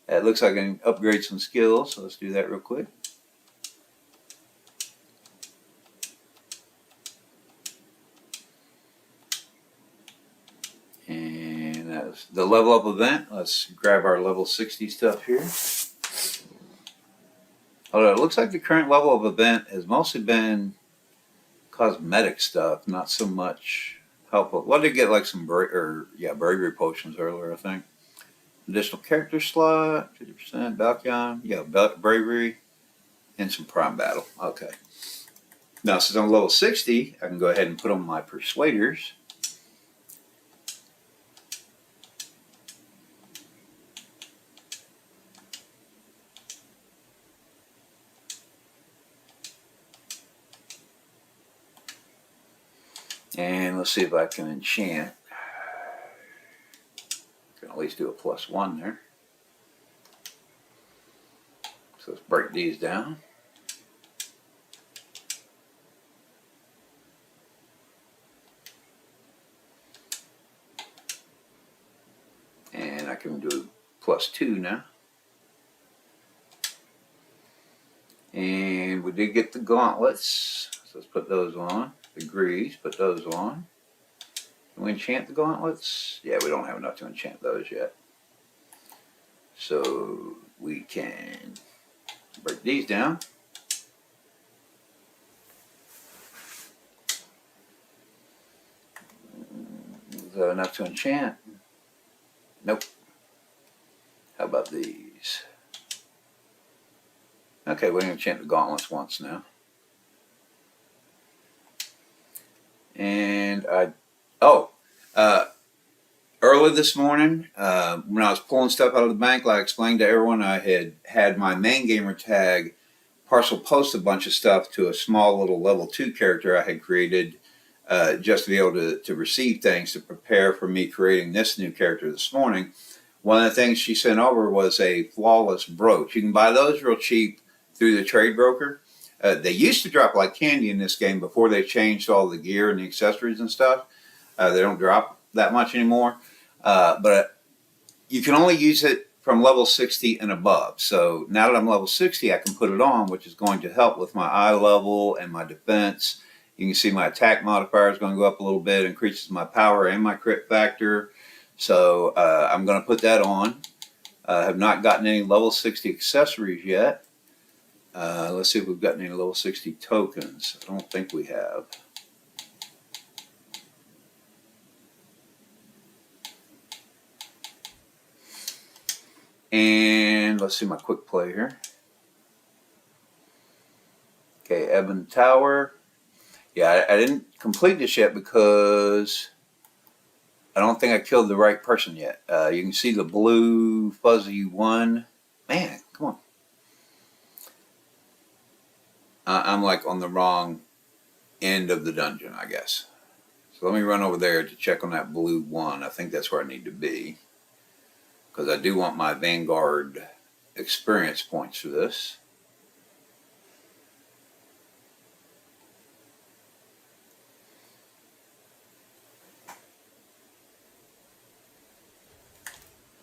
Speaker 1: It looks like I can upgrade some skills, so let's do that real quick. And that's the level up event. Let's grab our level 60 stuff here. Although it looks like the current level of event has mostly been cosmetic stuff, not so much helpful. Well, I did get like some bravery potions earlier, I think. Additional character slot, 50%, Balcon, bravery, and some prime battle. Okay. Now, since I'm level 60, I can go ahead and put on my persuaders. And let's see if I can enchant. Can at least do a +1 there. So let's break these down. And I can do +2 now. And we did get the gauntlets. So let's put those on. The greaves, put those on. Can we enchant the gauntlets? Yeah, we don't have enough to enchant those yet. So we can break these down. Is that enough to enchant? Nope. How about these? Okay, we can enchant the gauntlets once now. And early this morning, when I was pulling stuff out of the bank, like I explained to everyone, I had my main gamer tag parcel post a bunch of stuff to a small little level 2 character I had created just to be able to receive things to prepare for me creating this new character this morning. One of the things she sent over was a flawless brooch. You can buy those real cheap through the trade broker. They used to drop like candy in this game before they changed all the gear and the accessories and stuff. They don't drop that much anymore. But you can only use it from level 60 and above. So now that I'm level 60, I can put it on, which is going to help with my eye level and my defense. You can see my attack modifier is going to go up a little bit, increases my power and my crit factor. So I'm going to put that on. I have not gotten any level 60 accessories yet. Let's see if we've gotten any level 60 tokens. I don't think we have. And let's see my quick play here. Okay, Ebon Tower. Yeah, I didn't complete this yet because I don't think I killed the right person yet. You can see the blue fuzzy one. Man, come on. I'm like on the wrong end of the dungeon, I guess. So let me run over there to check on that blue one. I think that's where I need to be, because I do want my Vanguard experience points for this.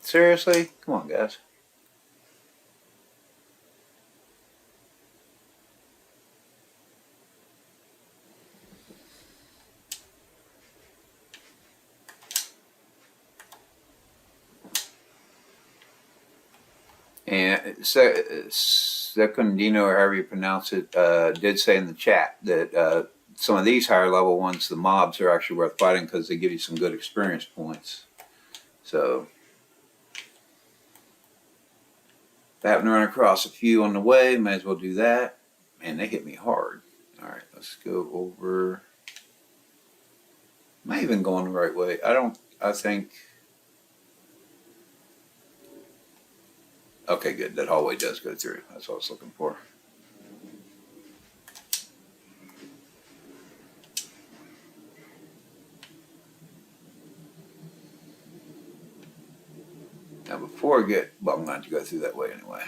Speaker 1: Seriously? Come on, guys. And Secundino, or however you pronounce it, did say in the chat that some of these higher level ones, the mobs, are actually worth fighting because they give you some good experience points. So if I happen to run across a few on the way, may as well do that. Man, they hit me hard. All right, let's go over. Am I even going the right way? I think. Okay, good. That hallway does go through. That's what I was looking for. Now, before I get, well, I'm going to go through that way anyway.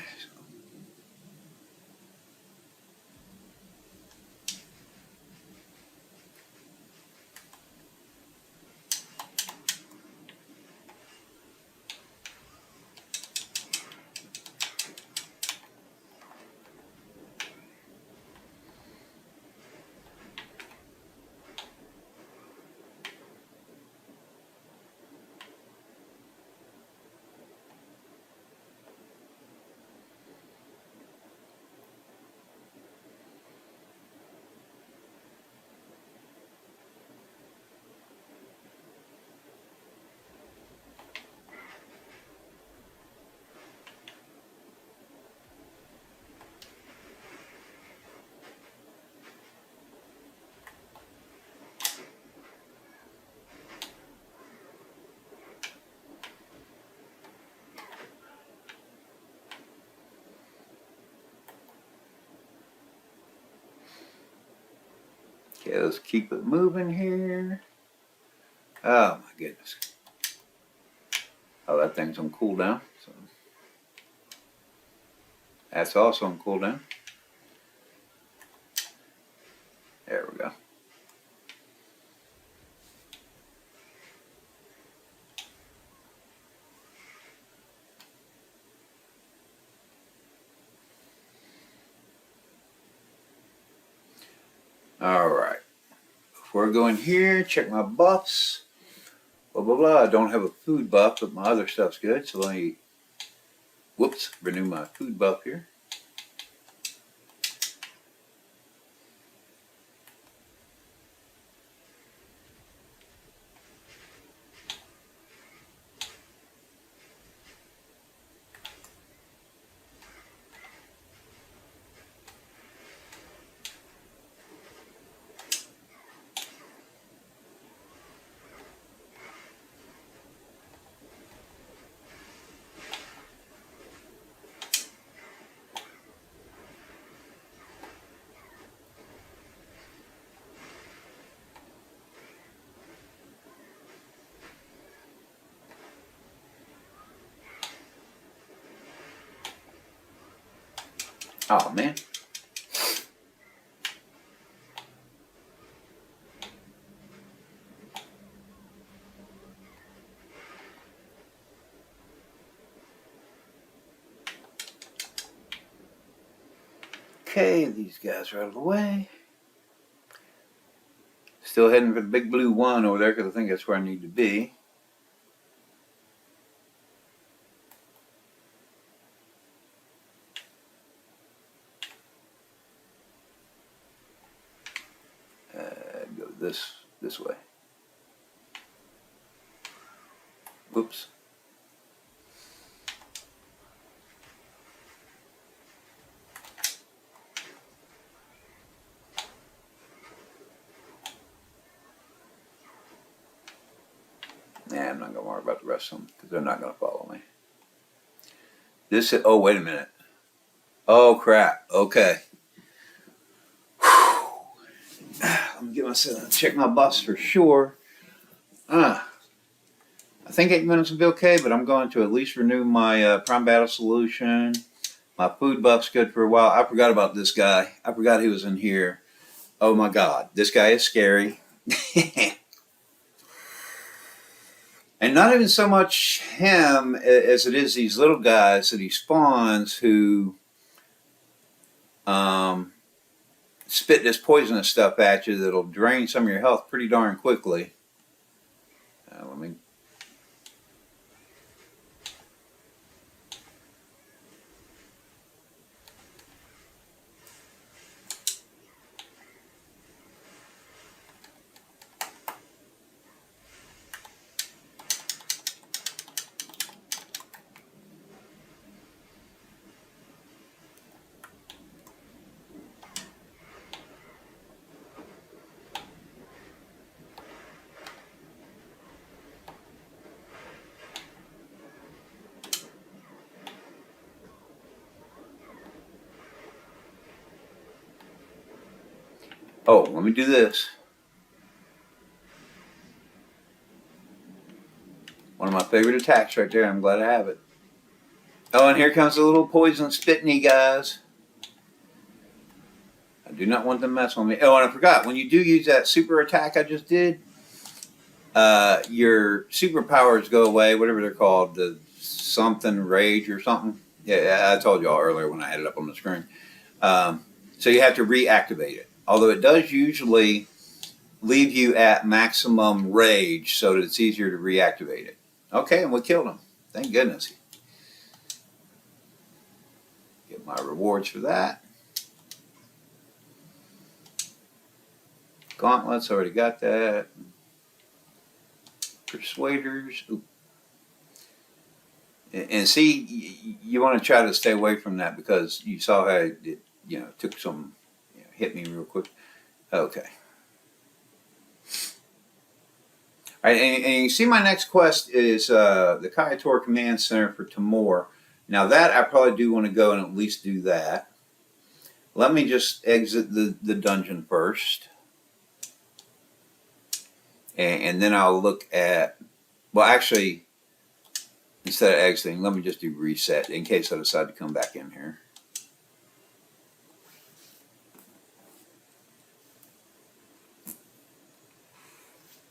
Speaker 1: Okay, let's keep it moving here. Oh my goodness. Oh, that thing's on cooldown. So that's also on cooldown. There we go. All right. Before I go in here, check my buffs. Blah, blah, blah. I don't have a food buff, but my other stuff's good. So let me, whoops, renew my food buff here. Oh, man. Okay, these guys are out of the way. Still heading for the big blue one over there because I think that's where I need to be. Go this way. Whoops. Nah, I'm not going to worry about the rest of them because they're not going to follow me. This is, oh, wait a minute. Oh, crap. Okay. Let me get myself, check my buffs for sure. I think 8 minutes will be okay, but I'm going to at least renew my Prime Battle Solution. My food buff's good for a while. I forgot about this guy. I forgot he was in here. Oh my God, this guy is scary. And not even so much him as it is these little guys that he spawns who spit this poisonous stuff at you that'll drain some of your health pretty darn quickly. Let me. Oh, let me do this. One of my favorite attacks right there. I'm glad I have it. Oh, and here comes the little poison spitney guys. I do not want them to mess with me. Oh, and I forgot, when you do use that super attack I just did, your superpowers go away, whatever they're called, the something rage or something. Yeah, I told y'all earlier when I had it up on the screen. So you have to reactivate it. Although it does usually leave you at maximum rage so that it's easier to reactivate it. Okay, and we killed him. Thank goodness. Get my rewards for that. Gauntlets, already got that. Persuaders. Ooh. And see, you want to try to stay away from that because you saw how it, took some, hit me real quick. Okay. All right, and you see my next quest is the Kayator Command Center for Timor. Now that I probably do want to go and at least do that. Let me just exit the dungeon first. and then I'll look at, well, actually, instead of exiting, let me just do reset in case I decide to come back in here.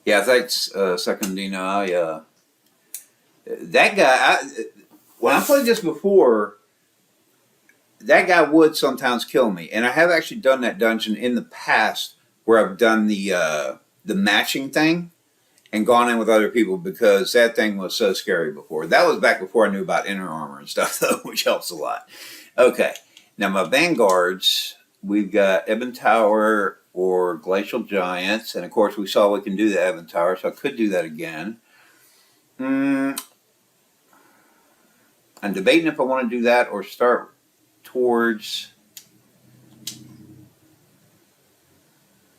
Speaker 1: Yeah, thanks, Secondino. That guy, when I played this before, that guy would sometimes kill me, and I have actually done that dungeon in the past where I've done the matching thing and gone in with other people because that thing was so scary before. That was back before I knew about inner armor and stuff, though, which helps a lot. Okay, now my vanguards, we've got Ebon Tower or Glacial Giants, and of course we saw we can do the Ebon Tower, so I could do that again. I'm debating if I want to do that or start towards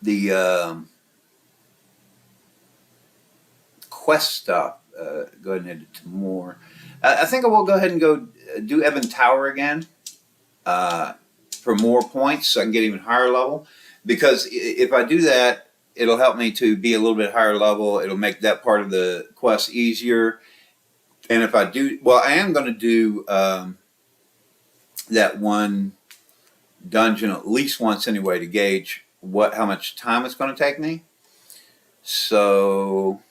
Speaker 1: the quest stop. Go ahead and edit to more. I think I will go ahead and go do Ebon Tower again for more points so I can get even higher level. Because if I do that, it'll help me to be a little bit higher level. It'll make that part of the quest easier. And if I do, well, I am going to do that one dungeon at least once anyway to gauge how much time it's going to take me. So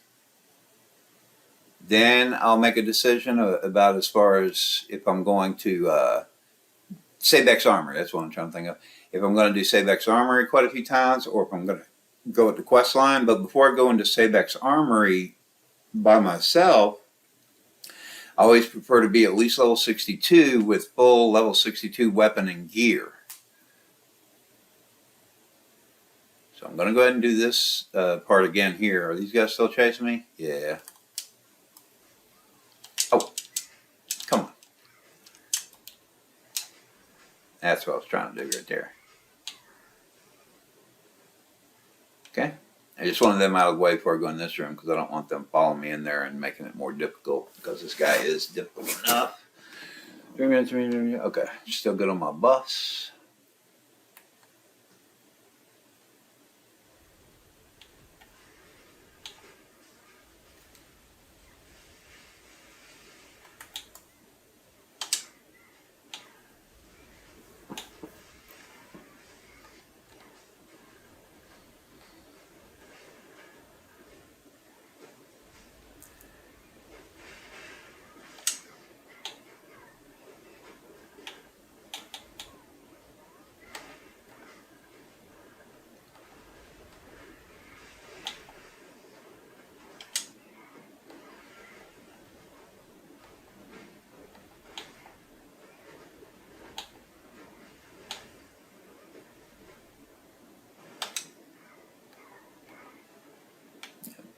Speaker 1: then I'll make a decision about as far as if I'm going to Sabeck's Armory. That's what I'm trying to think of. If I'm going to do Sabeck's Armory quite a few times, or if I'm going to go with the quest line. But before I go into Sabeck's Armory by myself, I always prefer to be at least level 62 with full level 62 weapon and gear. So I'm going to go ahead and do this part again here. Are these guys still chasing me? Yeah. Oh, come on. That's what I was trying to do right there. Okay. I just wanted them out of the way before I go in this room because I don't want them following me in there and making it more difficult because this guy is difficult enough. 3 minutes, 3 minutes. Okay. Still good on my buffs.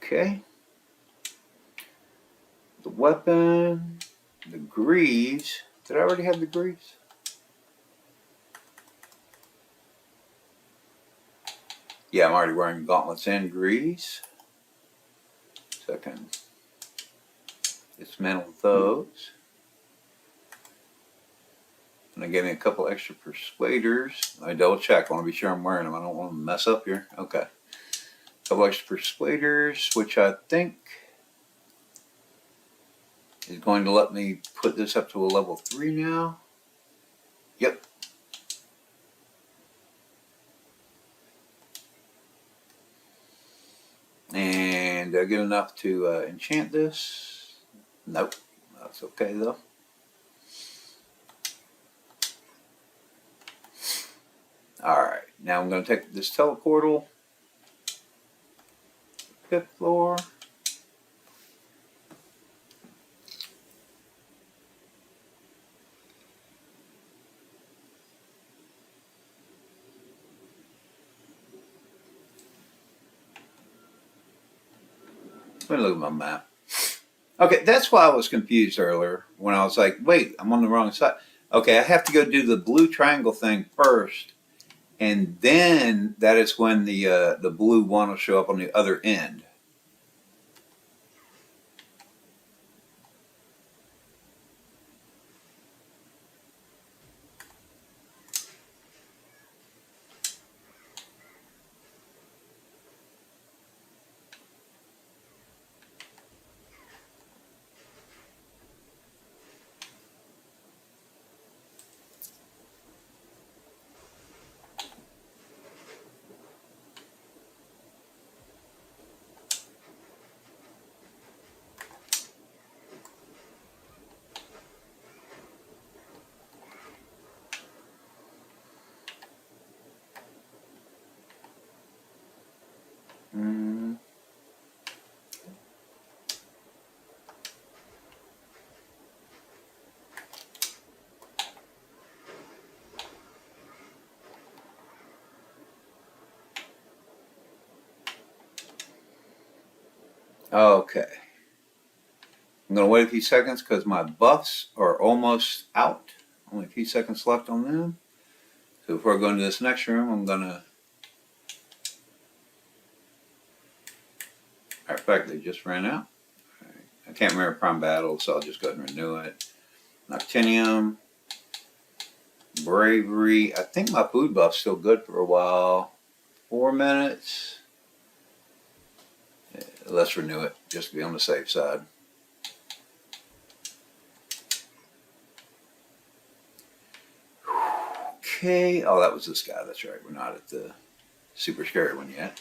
Speaker 1: Okay. The weapon, the greaves. Did I already have the greaves? Yeah, I'm already wearing gauntlets and greaves. So I can dismantle those. And they gave me a couple extra persuaders. I double check. I want to be sure I'm wearing them. I don't want to mess up here. Okay. A couple extra persuaders, which I think is going to let me put this up to a level 3 now. Yep. And did I get enough to enchant this? Nope. That's okay though. Alright, now I'm going to take this teleportal. 5th floor. Let me look at my map. Okay, that's why I was confused earlier when I was like, wait, I'm on the wrong side. Okay, I have to go do the blue triangle thing first, and then that is when the blue one will show up on the other end. Okay. I'm going to wait a few seconds because my buffs are almost out. Only a few seconds left on them. So before I go into this next room, I'm going to... Matter of fact, they just ran out. Right. I can't remember Prime Battle, so I'll just go ahead and renew it. Noctinium. Bravery. I think my food buff's still good for a while. 4 minutes. Yeah, let's renew it, just to be on the safe side. Okay. Oh, that was this guy. That's right. We're not at the super scary one yet.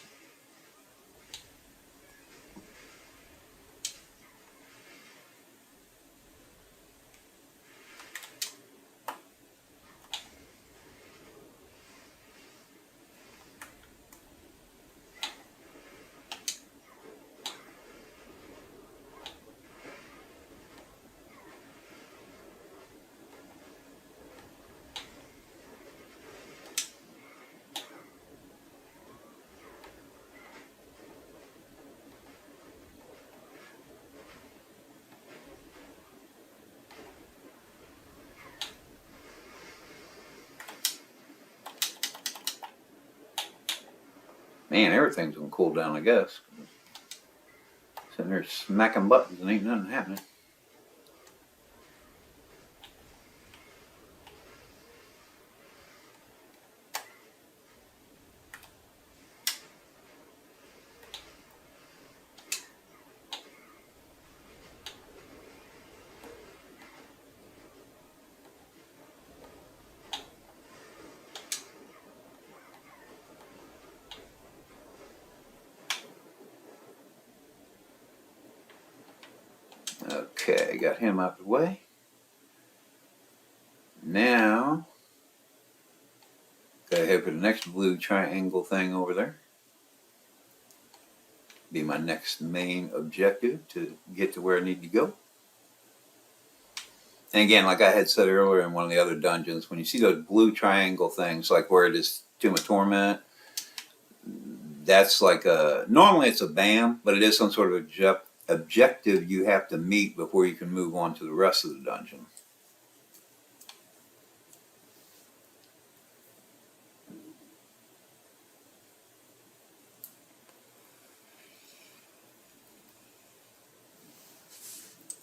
Speaker 1: Man, everything's gonna cool down, I guess. Sitting there smacking buttons and ain't nothing happening. Okay, got him out of the way. Now, gotta head for the next blue triangle thing over there. Be my next main objective to get to where I need to go. And again, like I had said earlier in one of the other dungeons, when you see those blue triangle things, like where it is Tomb of Torment, that's like a, normally it's a BAM, but it is some sort of objective you have to meet before you can move on to the rest of the dungeon.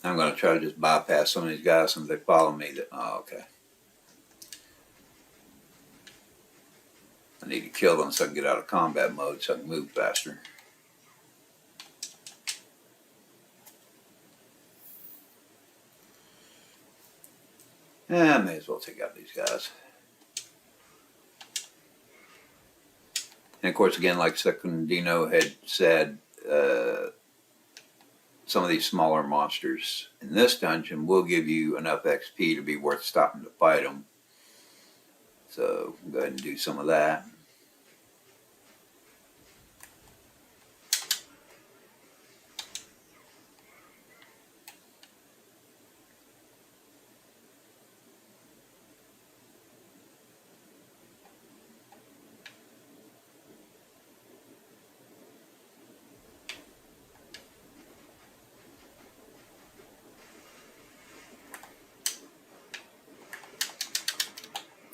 Speaker 1: I'm going to try to just bypass some of these guys since they follow me. Oh, okay. I need to kill them so I can get out of combat mode so I can move faster. I may as well take out these guys. And of course, again, like Secundino had said, some of these smaller monsters in this dungeon will give you enough XP to be worth stopping to fight them. So go ahead and do some of that.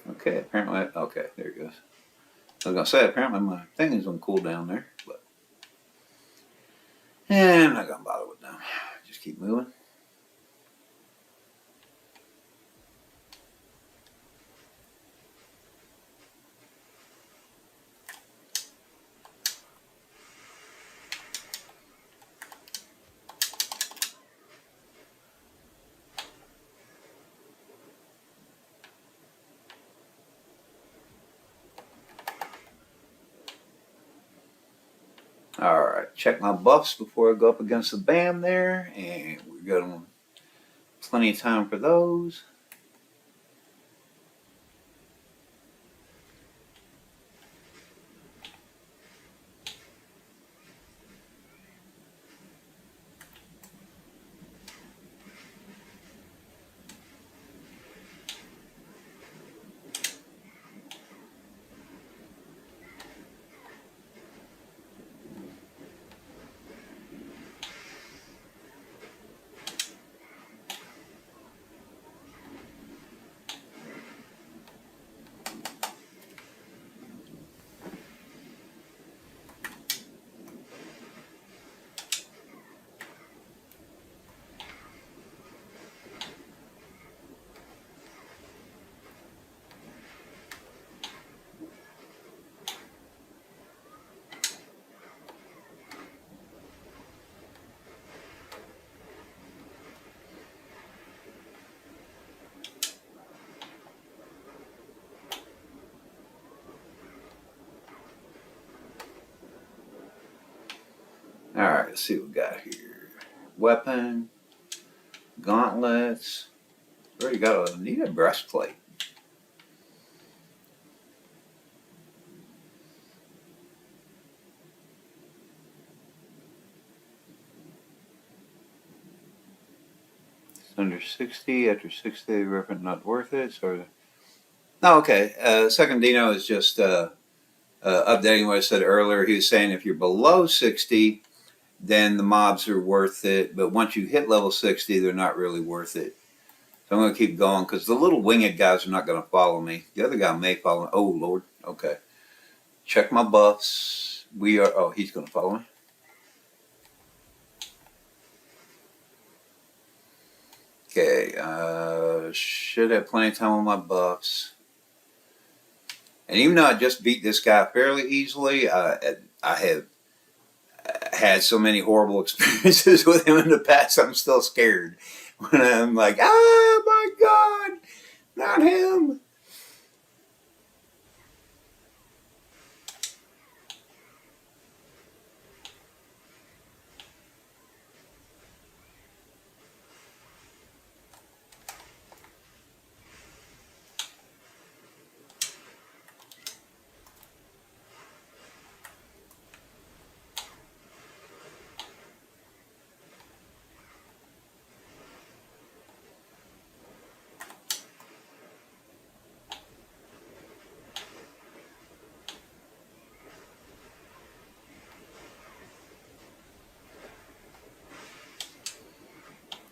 Speaker 1: Okay, apparently, okay, there it goes. I was going to say, apparently my thing is going to cool down there, but I'm not going to bother with them. Just keep moving. Alright, check my buffs before I go up against the BAM there, and we've got plenty of time for those. Alright, let's see what we got here. Weapon, gauntlets. Already got a need a breastplate. It's under 60. After 60, weapon not worth it. So, oh, okay. Second Dino is just updating what I said earlier. He was saying if you're below 60, then the mobs are worth it. But once you hit level 60, they're not really worth it. So I'm going to keep going because the little winged guys are not going to follow me. The other guy may follow me. Oh, Lord. Okay. Check my buffs. We are. Oh, he's going to follow me. Okay. Should have plenty of time on my buffs. And even though I just beat this guy fairly easily, I have had so many horrible experiences with him in the past, I'm still scared. When I'm like, oh my God, not him.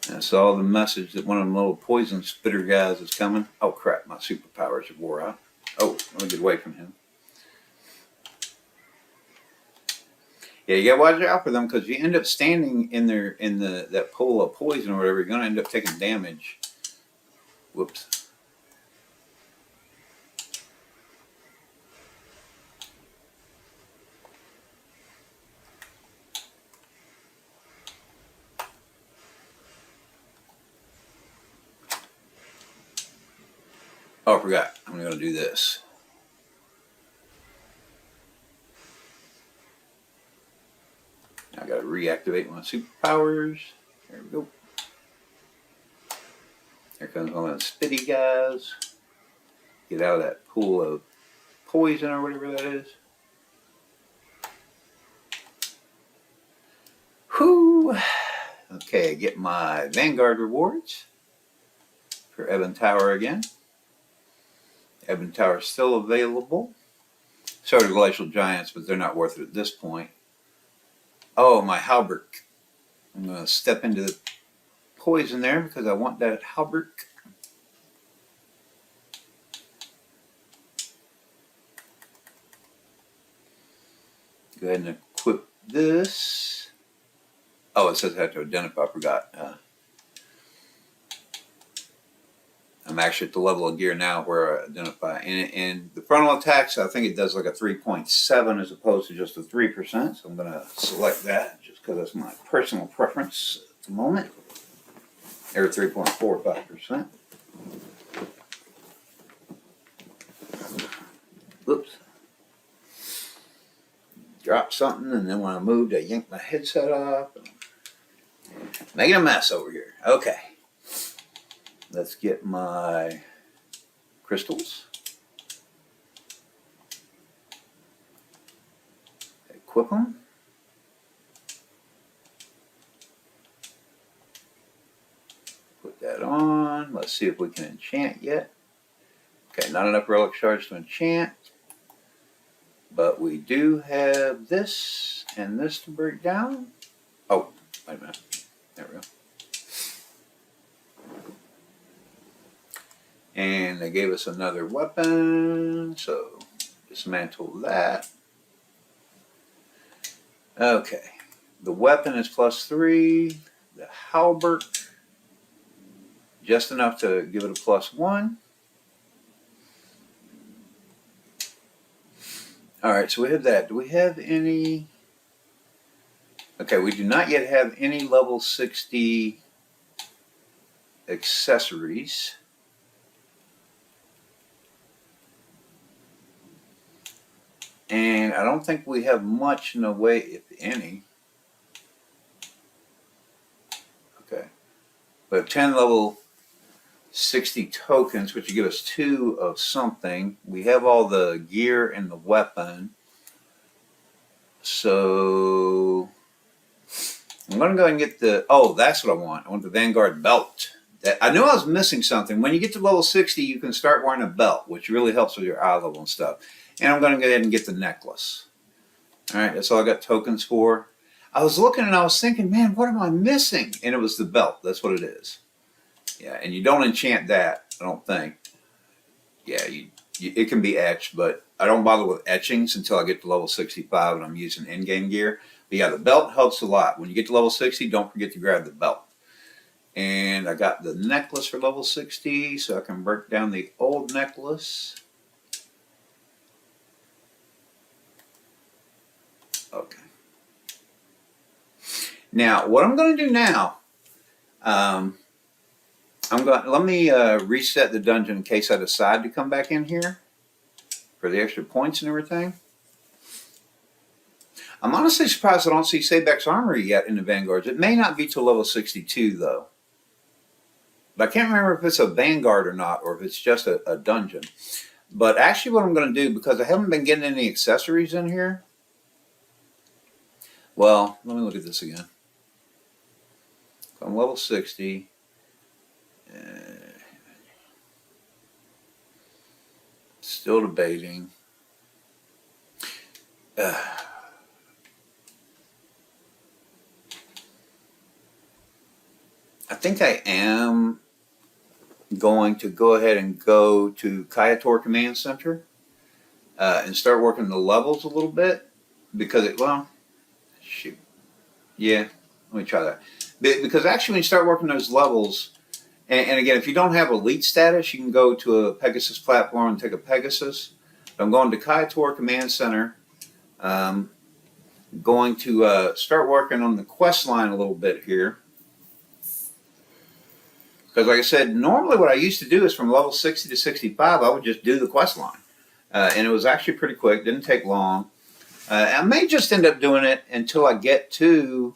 Speaker 1: I saw the message that one of them little poison spitter guys is coming. Oh crap, my superpowers have wore out. Oh, let me get away from him. Yeah, you gotta watch out for them because you end up standing in there in that pool of poison or whatever, you're gonna end up taking damage. Whoops. Oh, I forgot. I'm gonna do this. I gotta reactivate my superpowers. There we go. Here comes one of the spitty guys. Get out of that pool of poison or whatever that is. Whew. Okay, get my Vanguard rewards for Ebon Tower again. Ebon Tower is still available. So are Glacial Giants, but they're not worth it at this point. Oh, my Halberd. I'm going to step into the poison there because I want that Halberd. Go ahead and equip this. Oh, it says I have to identify. I forgot. I'm actually at the level of gear now where I identify. And the frontal attacks, I think it does like a 3.7 as opposed to just a 3%. So I'm going to select that just because that's my personal preference at the moment. Or 3.45%. Oops. Drop something, and then when I moved, I yanked my headset off. Making a mess over here. Okay. Let's get my crystals. Equip them. Put that on. Let's see if we can enchant yet. Okay, not enough relic shards to enchant. But we do have this and this to break down. Oh, wait a minute. There we go. And they gave us another weapon, so dismantle that. Okay, the weapon is +3. The halberd, just enough to give it a +1. All right, so we have that. Do we have any? Okay, we do not yet have any level 60 accessories. And I don't think we have much in the way, if any. We have 10 level 60 tokens, which will give us 2 of something. We have all the gear and the weapon. So I'm going to go ahead and get the, oh, that's what I want. I want the Vanguard belt. I knew I was missing something. When you get to level 60, you can start wearing a belt, which really helps with your eye level and stuff. And I'm going to go ahead and get the necklace. All right, that's all I got tokens for. I was looking and I was thinking, man, what am I missing? And it was the belt. That's what it is. Yeah, and you don't enchant that, I don't think. Yeah, it can be etched, but I don't bother with etchings until I get to level 65 and I'm using in-game gear. But yeah, the belt helps a lot. When you get to level 60, don't forget to grab the belt. And I got the necklace for level 60, so I can break down the old necklace. Okay. Now, what I'm going to do now, let me reset the dungeon in case I decide to come back in here for the extra points and everything. I'm honestly surprised I don't see Sabek's Armory yet in the Vanguards. It may not be till level 62, though. But I can't remember if it's a Vanguard or not, or if it's just a dungeon. But actually what I'm going to do, because I haven't been getting any accessories in here. Well, let me look at this again. I'm level 60. Still debating. I think I am going to go ahead and go to Kayator Command Center and start working the levels a little bit, because well, shoot. Yeah, let me try that. Because actually when you start working those levels, and again, if you don't have elite status, you can go to a Pegasus platform and take a Pegasus. I'm going to Kayator Command Center. Going to start working on the quest line a little bit here. Because like I said, normally what I used to do is from level 60 to 65, I would just do the quest line. And it was actually pretty quick, didn't take long. I may just end up doing it until I get to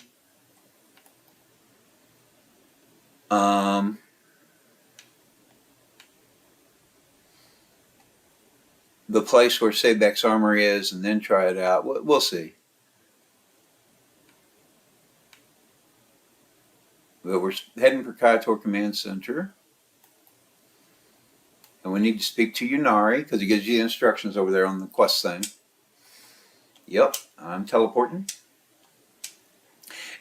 Speaker 1: the place where Sabek's Armory is, and then try it out. We'll see. But we're heading for Kayator Command Center. And we need to speak to Yunari, because he gives you the instructions over there on the quest thing. Yep, I'm teleporting.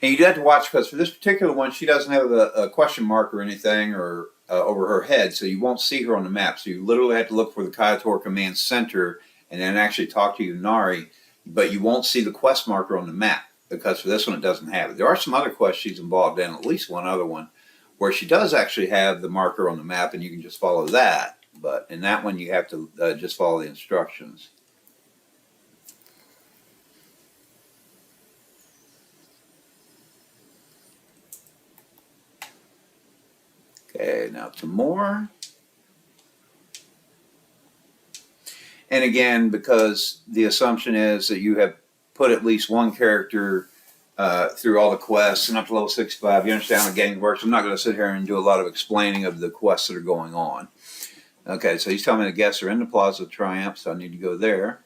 Speaker 1: And you do have to watch, because for this particular one, she doesn't have a question mark or anything or over her head, so you won't see her on the map. So you literally have to look for the Kayator Command Center and then actually talk to Yunari, but you won't see the quest marker on the map, because for this one it doesn't have it. There are some other quests she's involved in, at least one other one, where she does actually have the marker on the map and you can just follow that. But in that one you have to just follow the instructions. Okay, now to more. And again, because the assumption is that you have put at least one character through all the quests and up to level 65, you understand how the game works. I'm not going to sit here and do a lot of explaining of the quests that are going on. Okay, so he's telling me the guests are in the Plaza of Triumph, so I need to go there.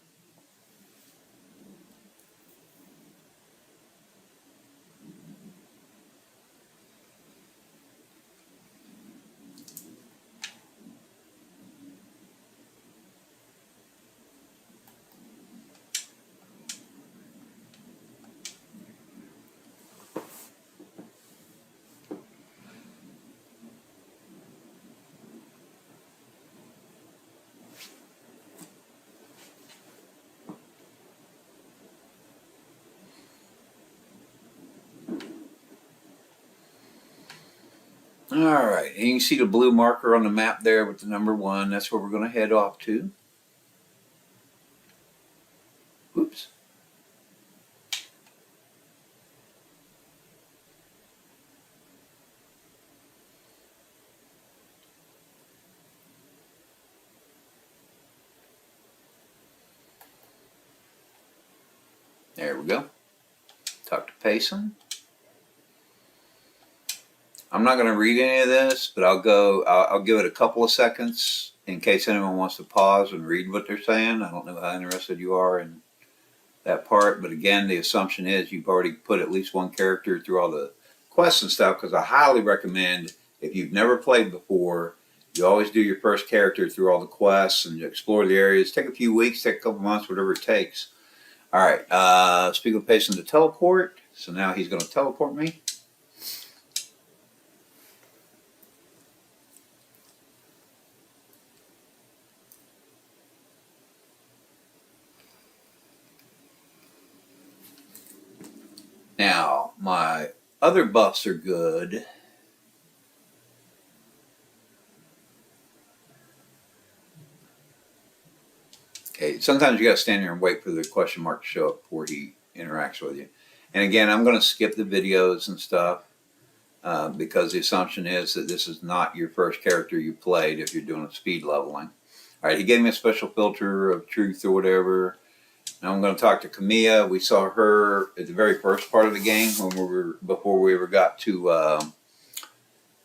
Speaker 1: All right, and you can see the blue marker on the map there with the number 1. That's where we're going to head off to. Oops. There we go. Talk to Payson. I'm not going to read any of this, but I'll give it a couple of seconds in case anyone wants to pause and read what they're saying. I don't know how interested you are in that part, but again, the assumption is you've already put at least one character through all the quests and stuff, because I highly recommend, if you've never played before, you always do your first character through all the quests and explore the areas. Take a few weeks, take a couple months, whatever it takes. All right, speak of pacing to teleport. So now he's going to teleport me. Now, my other buffs are good. Okay, sometimes you got to stand there and wait for the question mark to show up before he interacts with you. And again, I'm going to skip the videos and stuff because the assumption is that this is not your first character you played if you're doing a speed leveling. All right, he gave me a special filter of truth or whatever. Now I'm going to talk to Camilla. We saw her at the very first part of the game before we ever got to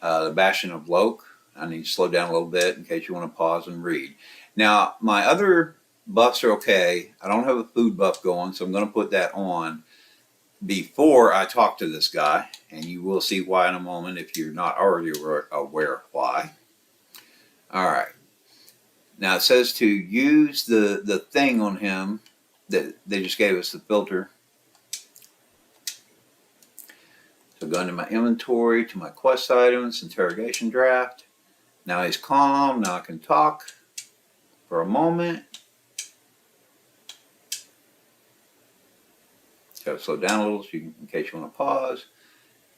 Speaker 1: the Bastion of Loke. I need to slow down a little bit in case you want to pause and read. Now, my other buffs are okay. I don't have a food buff going, so I'm going to put that on before I talk to this guy, and you will see why in a moment if you're not already aware of why. All right. Now it says to use the thing on him that they just gave us, the filter. So go into my inventory, to my quest items, interrogation draft. Now he's calm. Now I can talk for a moment. Got to slow down a little so in case you want to pause.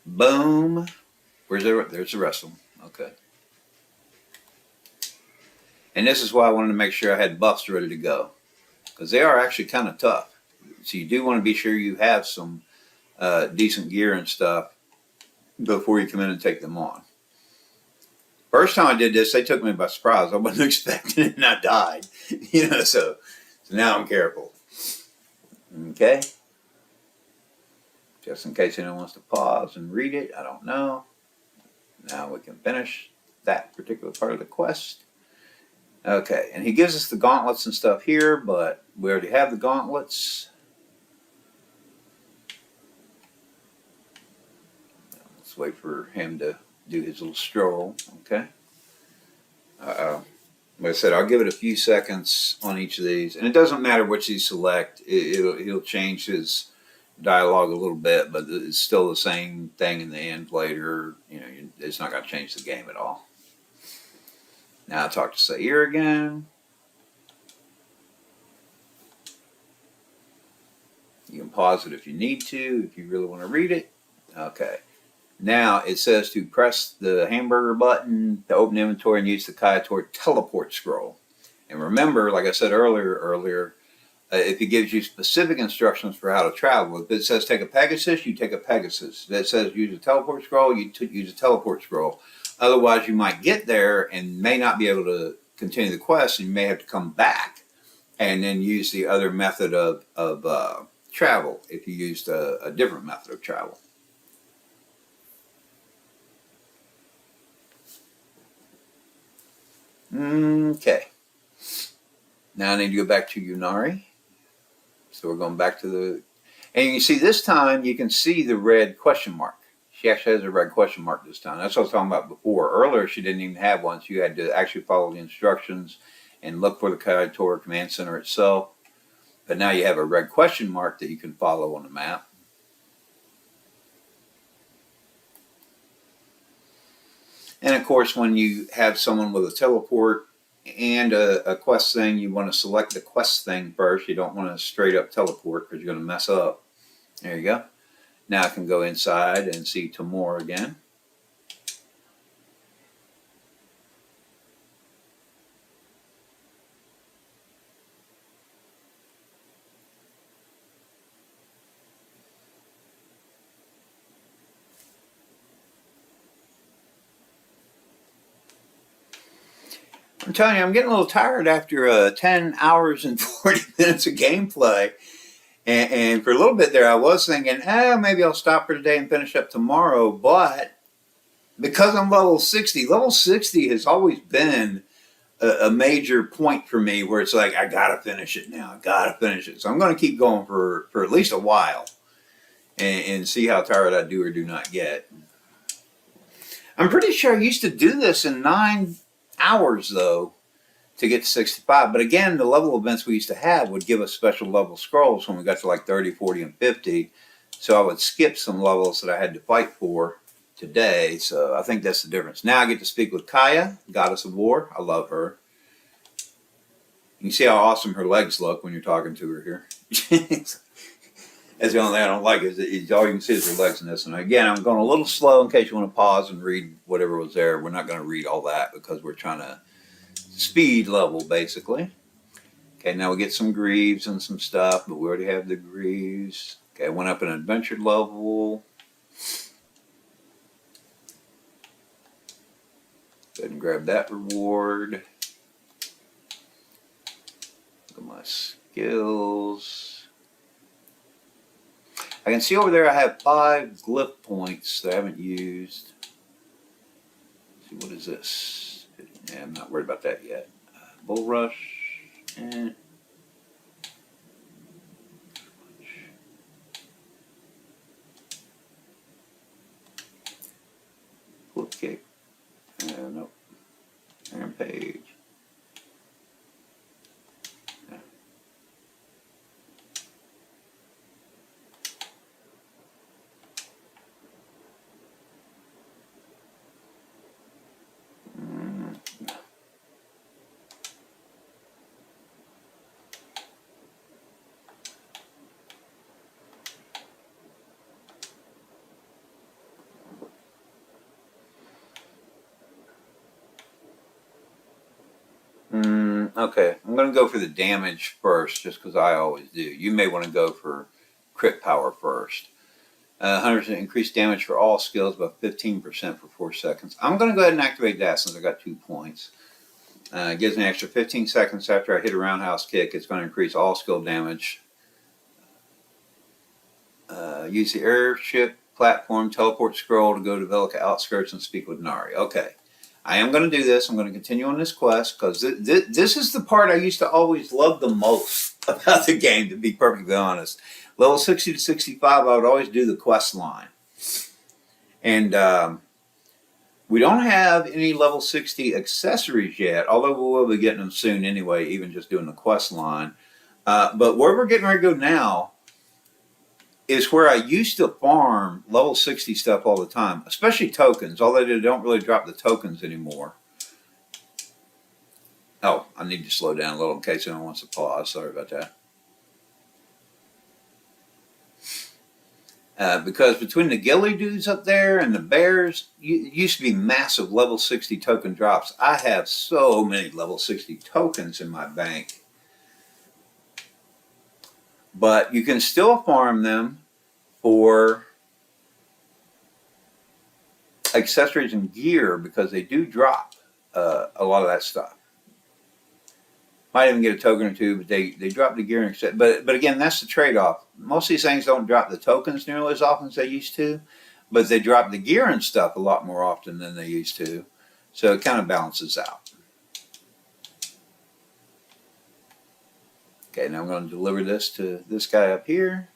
Speaker 1: Boom. There's the rest of them. Okay. And this is why I wanted to make sure I had buffs ready to go, because they are actually kind of tough. So you do want to be sure you have some decent gear and stuff before you come in and take them on. First time I did this, they took me by surprise. I wasn't expecting it, and I died. So now I'm careful. Okay. Just in case anyone wants to pause and read it, I don't know. Now we can finish that particular part of the quest. Okay, and he gives us the gauntlets and stuff here, but we already have the gauntlets. Let's wait for him to do his little stroll. Okay. Like I said, I'll give it a few seconds on each of these, and it doesn't matter which you select. He'll change his dialogue a little bit, but it's still the same thing in the end later. It's not going to change the game at all. Now I'll talk to Sair again. You can pause it if you need to, if you really want to read it. Okay. Now it says to press the hamburger button to open inventory and use the Kayator teleport scroll. And remember, like I said earlier, if it gives you specific instructions for how to travel, if it says take a Pegasus, you take a Pegasus. If it says use a teleport scroll, you use a teleport scroll. Otherwise, you might get there and may not be able to continue the quest, and you may have to come back and then use the other method of travel if you used a different method of travel. Okay. Now I need to go back to Yunari. So we're going back to the... And you can see this time, you can see the red question mark. She actually has a red question mark this time. That's what I was talking about before. Earlier, she didn't even have one, so you had to actually follow the instructions and look for the Kayator Command Center itself. But now you have a red question mark that you can follow on the map. And of course, when you have someone with a teleport and a quest thing, you want to select the quest thing first. You don't want to straight up teleport because you're going to mess up. There you go. Now I can go inside and see Timur again. I'm telling you, I'm getting a little tired after 10 hours and 40 minutes of gameplay. And for a little bit there, I was thinking, maybe I'll stop for today and finish up tomorrow. But because I'm level 60 has always been a major point for me where it's like, I gotta finish it now. I gotta finish it. So I'm going to keep going for at least a while and see how tired I do or do not get. I'm pretty sure I used to do this in 9 hours though to get to 65. But again, the level events we used to have would give us special level scrolls when we got to like 30, 40, and 50. So I would skip some levels that I had to fight for today. So I think that's the difference. Now I get to speak with Kaya, Goddess of War. I love her. You can see how awesome her legs look when you're talking to her here. That's the only thing I don't like is all you can see is her legs in this. And again, I'm going a little slow in case you want to pause and read whatever was there. We're not going to read all that because we're trying to speed level, basically. Okay, now we get some greaves and some stuff, but we already have the greaves. Okay, I went up an adventure level. Go ahead and grab that reward. Look at my skills. I can see over there I have 5 glyph points that I haven't used. Let's see, what is this? Yeah, I'm not worried about that yet. Bull Rush. Flip kick. Nope. Rampage. Okay, I'm going to go for the damage first, just because I always do. You may want to go for crit power first. 100% increased damage for all skills, about 15% for 4 seconds. I'm going to go ahead and activate that since I got 2 points. It gives me an extra 15 seconds after I hit a roundhouse kick. It's going to increase all skill damage. Use the airship platform teleport scroll to go to Velica outskirts and speak with Nari. Okay. I am going to do this. I'm going to continue on this quest because this is the part I used to always love the most about the game, to be perfectly honest. Level 60 to 65, I would always do the quest line. And we don't have any level 60 accessories yet, although we will be getting them soon anyway, even just doing the quest line. But where we're getting ready to go now is where I used to farm level 60 stuff all the time, especially tokens, although they don't really drop the tokens anymore. Oh, I need to slow down a little in case anyone wants to pause. Sorry about that. Because between the ghillie dudes up there and the bears, it used to be massive level 60 token drops. I have so many level 60 tokens in my bank. But you can still farm them for accessories and gear because they do drop a lot of that stuff. Might even get a token or two, but they drop the gear and etc. But again, that's the trade-off. Most of these things don't drop the tokens nearly as often as they used to, but they drop the gear and stuff a lot more often than they used to. So it kind of balances out. Okay, now I'm going to deliver this to this guy up here.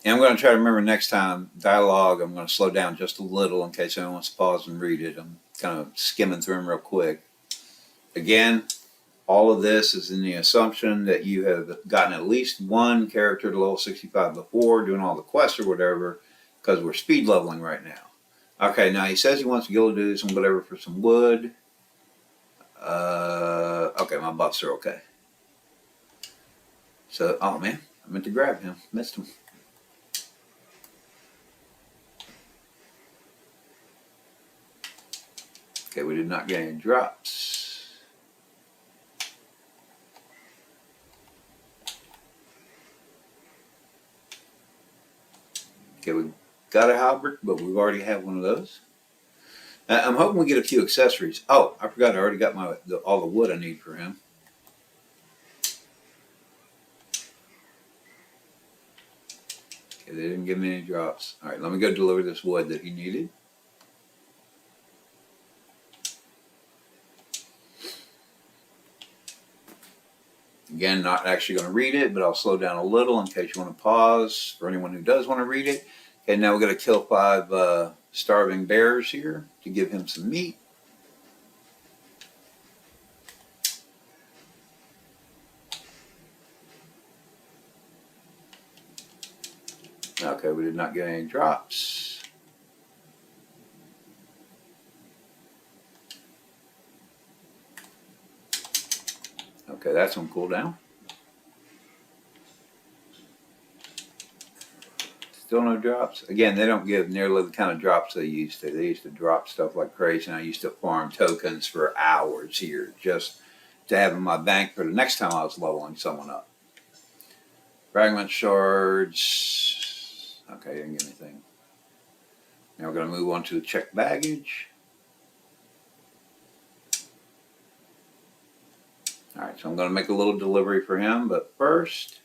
Speaker 1: And I'm going to try to remember next time, dialogue, I'm going to slow down just a little in case anyone wants to pause and read it. I'm kind of skimming through them real quick. Again, all of this is in the assumption that you have gotten at least one character to level 65 before, doing all the quests or whatever, because we're speed leveling right now. Okay, now he says he wants to go do some whatever for some wood. Okay, my buffs are okay. So, oh man, I meant to grab him. Missed him. Okay, we did not get any drops. Okay, we got a halberd, but we've already had one of those. I'm hoping we get a few accessories. Oh, I forgot I already got all the wood I need for him. Okay, Okay, they didn't give me any drops. All right, let me go deliver this wood that he needed. Again, not actually going to read it, but I'll slow down a little in case you want to pause for anyone who does want to read it. Okay, now we're going to kill 5 starving bears here to give him some meat. Okay, we did not get any drops. Okay, that's on cooldown. Still no drops. Again, they don't give nearly the kind of drops they used to. They used to drop stuff like crazy, and I used to farm tokens for hours here just to have in my bank for the next time I was leveling someone up. Fragment shards. Okay, didn't get anything. Now we're going to move on to the check baggage. Alright, so I'm going to make a little delivery for him, but first,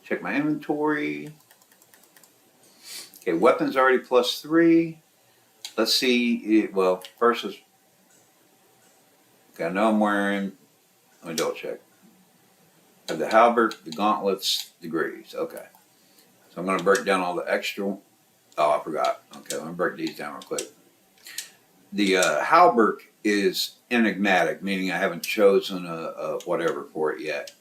Speaker 1: check my inventory. Okay, weapons already +3. Let's see, well, first is, okay, I know I'm wearing, let me double check. I have the halberd, the gauntlets, the greaves, okay. So I'm going to break down all the extra, oh, I forgot. Okay, let me break these down real quick. The halberd is enigmatic, meaning I haven't chosen a whatever for it yet.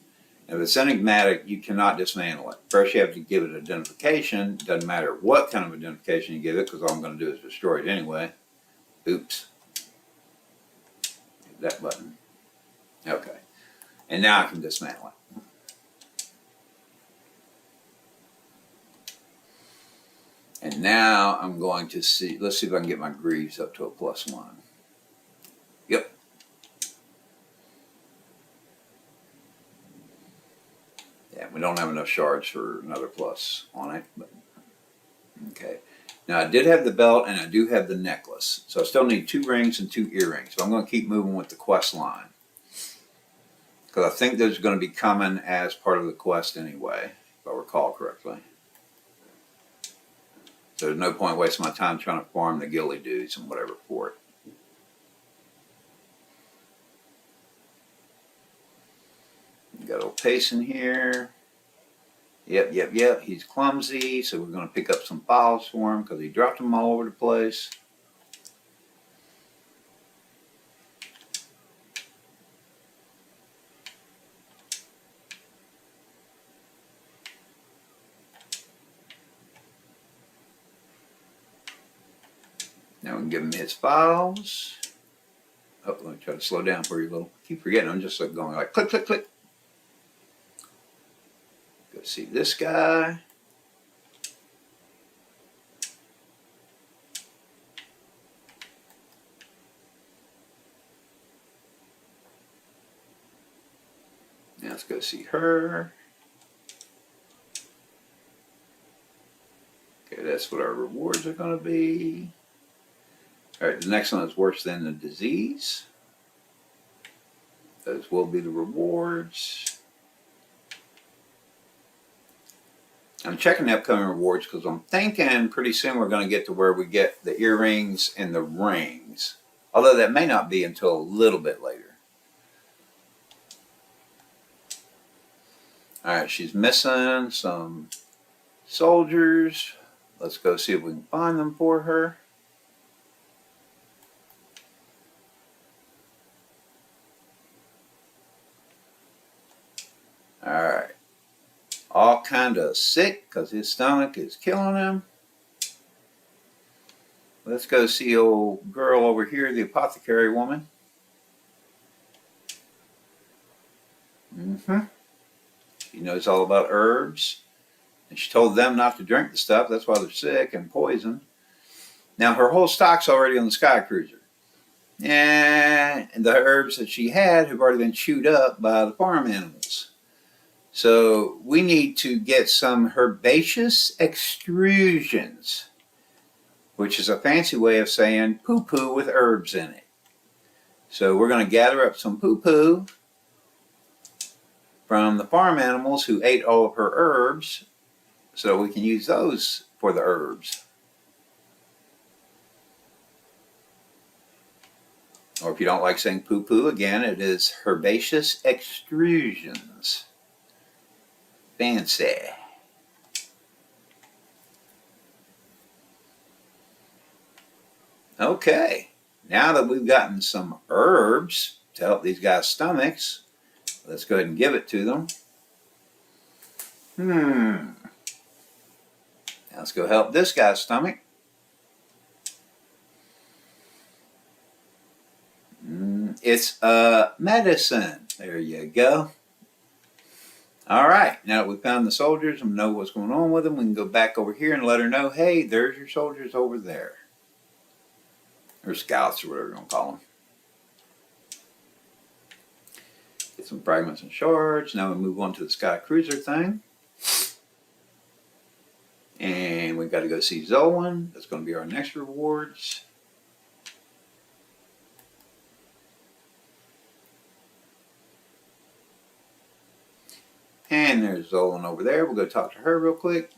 Speaker 1: If it's enigmatic, you cannot dismantle it. First, you have to give it identification. Doesn't matter what kind of identification you give it, because all I'm going to do is destroy it anyway. Oops. Hit that button. Okay. And now I can dismantle it. And now I'm going to see, let's see if I can get my greaves up to a +1. Yep. Yeah, we don't have enough shards for another plus on it, but okay. Now I did have the belt and I do have the necklace, so I still need 2 rings and 2 earrings. So I'm going to keep moving with the quest line because I think those are going to be coming as part of the quest anyway, if I recall correctly. So there's no point wasting my time trying to farm the ghillie dudes and whatever for it. Got old Payson here. Yep. He's clumsy, so we're going to pick up some files for him because he dropped them all over the place. Now we can give him his files. Oh, let me try to slow down for you a little. I keep forgetting, I'm just going like click, click, click. Go see this guy. Now let's go see her. Okay, that's what our rewards are going to be. Alright, the next one is worse than the disease. Those will be the rewards. I'm checking the upcoming rewards because I'm thinking pretty soon we're going to get to where we get the earrings and the rings. Although that may not be until a little bit later. Alright, she's missing some soldiers. Let's go see if we can find them for her. Alright. All kind of sick because his stomach is killing him. Let's go see old girl over here, the apothecary woman. She knows all about herbs. And she told them not to drink the stuff. That's why they're sick and poisoned. Now her whole stock's already on the Sky Cruiser. And the herbs that she had have already been chewed up by the farm animals. So we need to get some herbaceous extrusions, which is a fancy way of saying poo-poo with herbs in it. So we're going to gather up some poo-poo from the farm animals who ate all of her herbs, so we can use those for the herbs. Or if you don't like saying poo-poo, again, it is herbaceous extrusions. Fancy. Okay, now that we've gotten some herbs to help these guys' stomachs, let's go ahead and give it to them. Now let's go help this guy's stomach. It's medicine. There you go. All right, now that we found the soldiers and know what's going on with them, we can go back over here and let her know, hey, there's your soldiers over there. Or scouts, or whatever you want to call them. Get some fragments and shards. Now we move on to the Sky Cruiser thing. And we've got to go see Zolan. That's going to be our next rewards. And there's Zolan over there. We'll go talk to her real quick.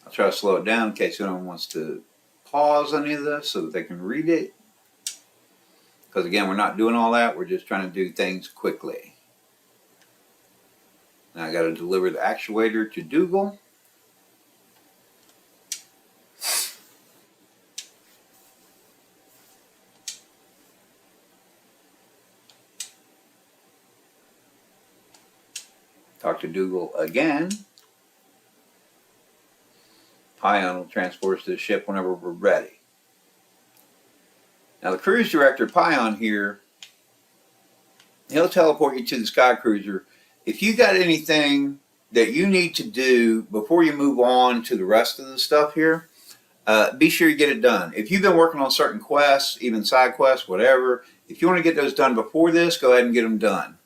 Speaker 1: I'll try to slow it down in case anyone wants to pause any of this so that they can read it. Because again, we're not doing all that. We're just trying to do things quickly. Now I got to deliver the actuator to Dougal. Talk to Dougal again. Pion will transport us to the ship whenever we're ready. Now the cruise director, Pion here, he'll teleport you to the Sky Cruiser. If you got anything that you need to do before you move on to the rest of the stuff here, be sure you get it done. If you've been working on certain quests, even side quests, whatever, if you want to get those done before this, go ahead and get them done.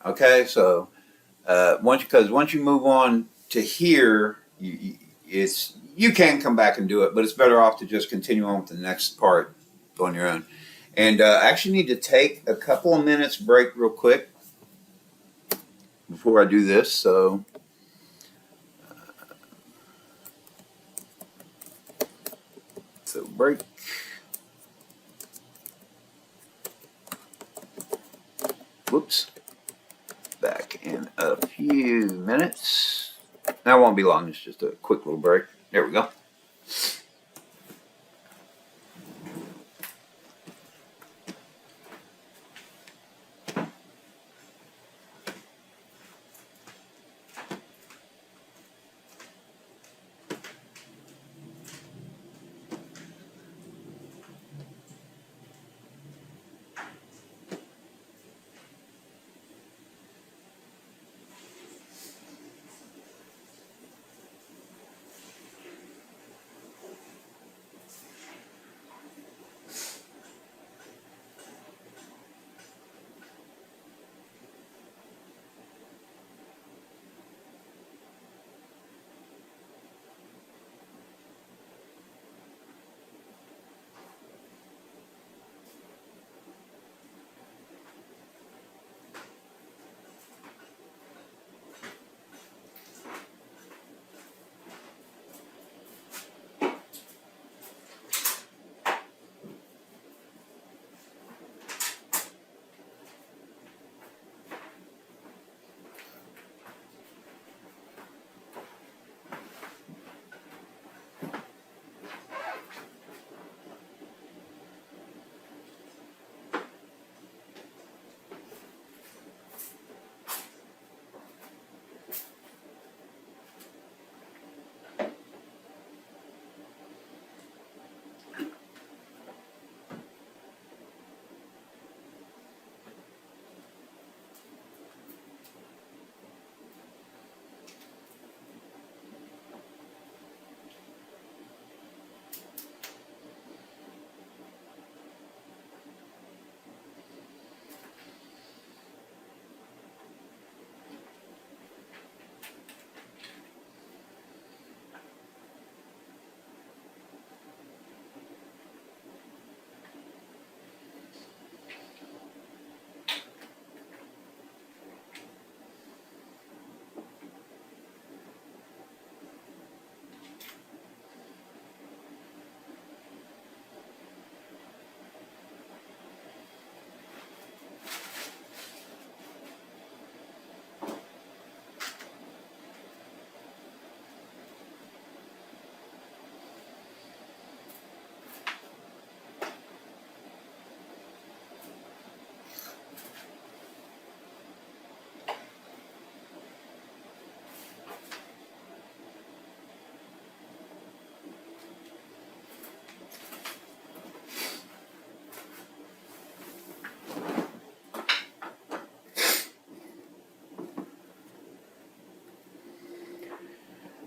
Speaker 1: Okay, so once you move on to here, you can come back and do it, but it's better off to just continue on with the next part on your own. And I actually need to take a couple of minutes break real quick before I do this. So break. Whoops. Back in a few minutes. That won't be long. It's just a quick little break. There we go.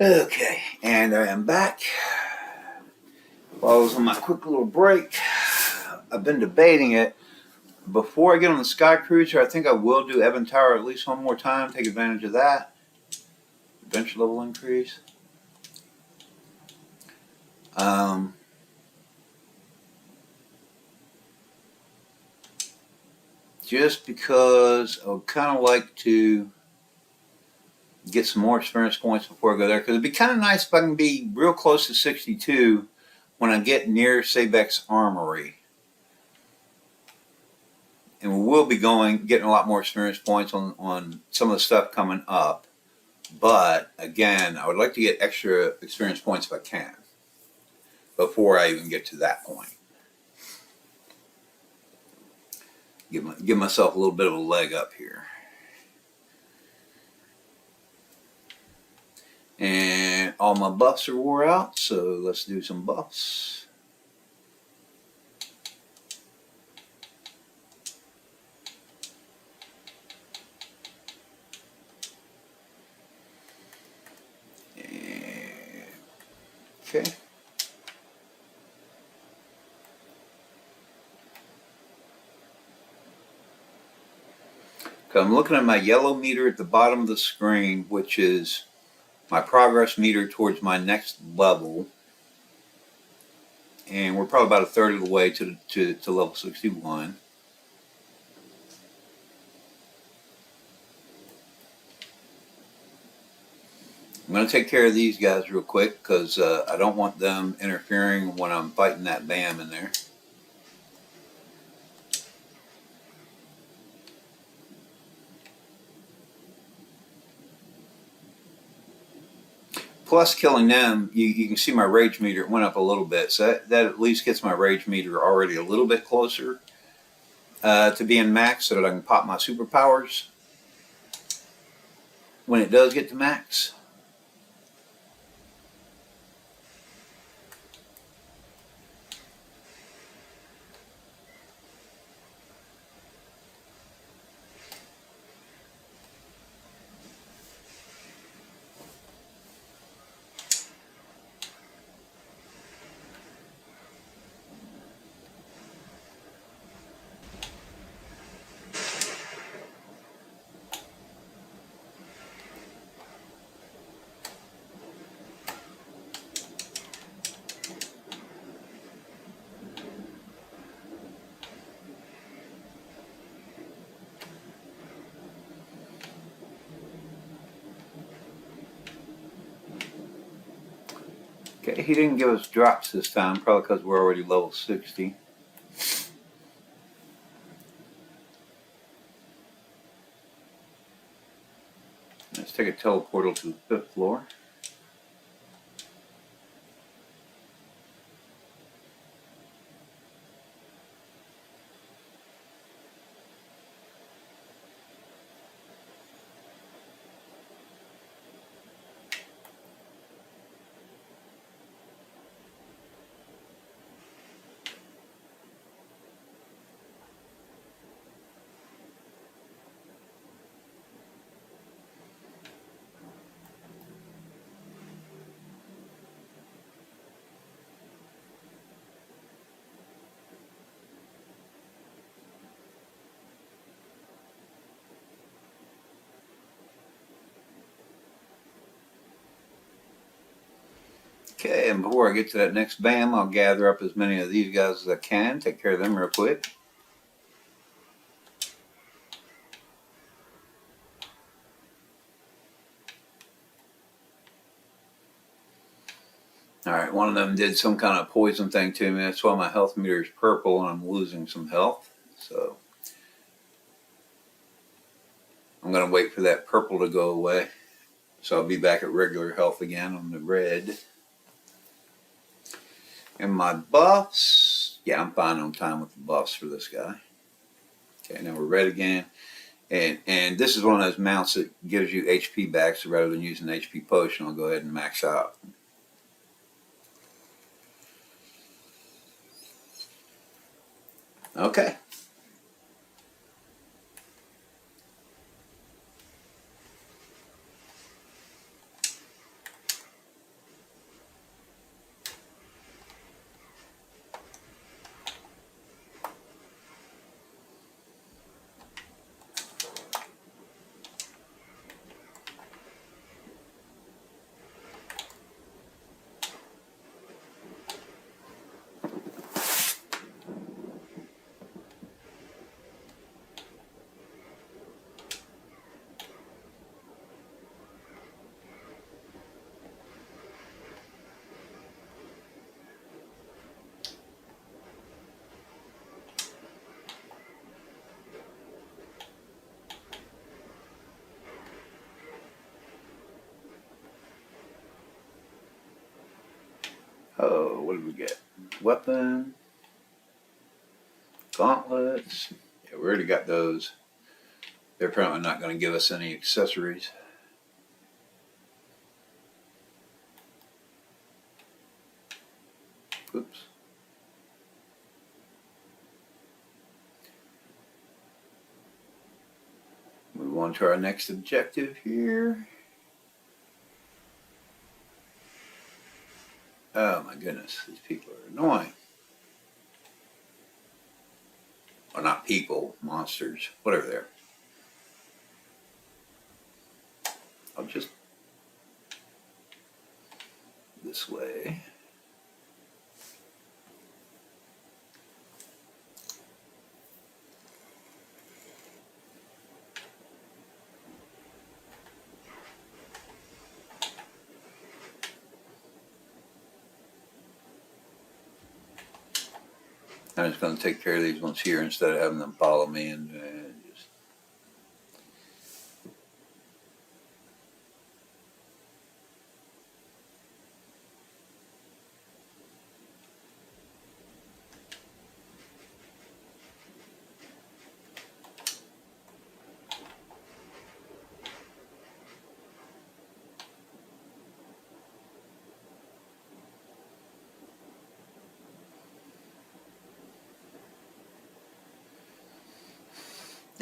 Speaker 1: Okay, and I am back. While I was on my quick little break, I've been debating it. Before I get on the Sky Cruiser, I think I will do Ebon Tower at least one more time, take advantage of that. Adventure level increase. Just because I would kind of like to get some more experience points before I go there, because it'd be kind of nice if I can be real close to 62 when I get near Sabek's Armory. And we will be getting a lot more experience points on some of the stuff coming up. But again, I would like to get extra experience points if I can before I even get to that point. Give myself a little bit of a leg up here. And all my buffs are wore out, so let's do some buffs. Okay. I'm looking at my yellow meter at the bottom of the screen, which is my progress meter towards my next level. And we're probably about a third of the way to level 61. I'm going to take care of these guys real quick because I don't want them interfering when I'm fighting that BAM in there. Plus killing them, you can see my rage meter went up a little bit. So that at least gets my rage meter already a little bit closer to being max so that I can pop my superpowers when it does get to max. Okay, he didn't give us drops this time, probably because we're already level 60. Let's take a teleportal to the 5th floor. Okay, and before I get to that next BAM, I'll gather up as many of these guys as I can, take care of them real quick. Alright, one of them did some kind of poison thing to me. That's why my health meter is purple and I'm losing some health. So I'm going to wait for that purple to go away. So I'll be back at regular health again on the red. And my buffs, yeah, I'm fine on time with the buffs for this guy. Okay, now we're red again. And this is one of those mounts that gives you HP back, so rather than using an HP potion, I'll go ahead and max out. Okay. Oh, what did we get? Weapon, gauntlets. Yeah, we already got those. They're probably not going to give us any accessories. Oops. Move on to our next objective here. Oh my goodness, these people are annoying. Well, not people, monsters, whatever they are. I'll just this way. I'm just going to take care of these ones here instead of having them follow me and just.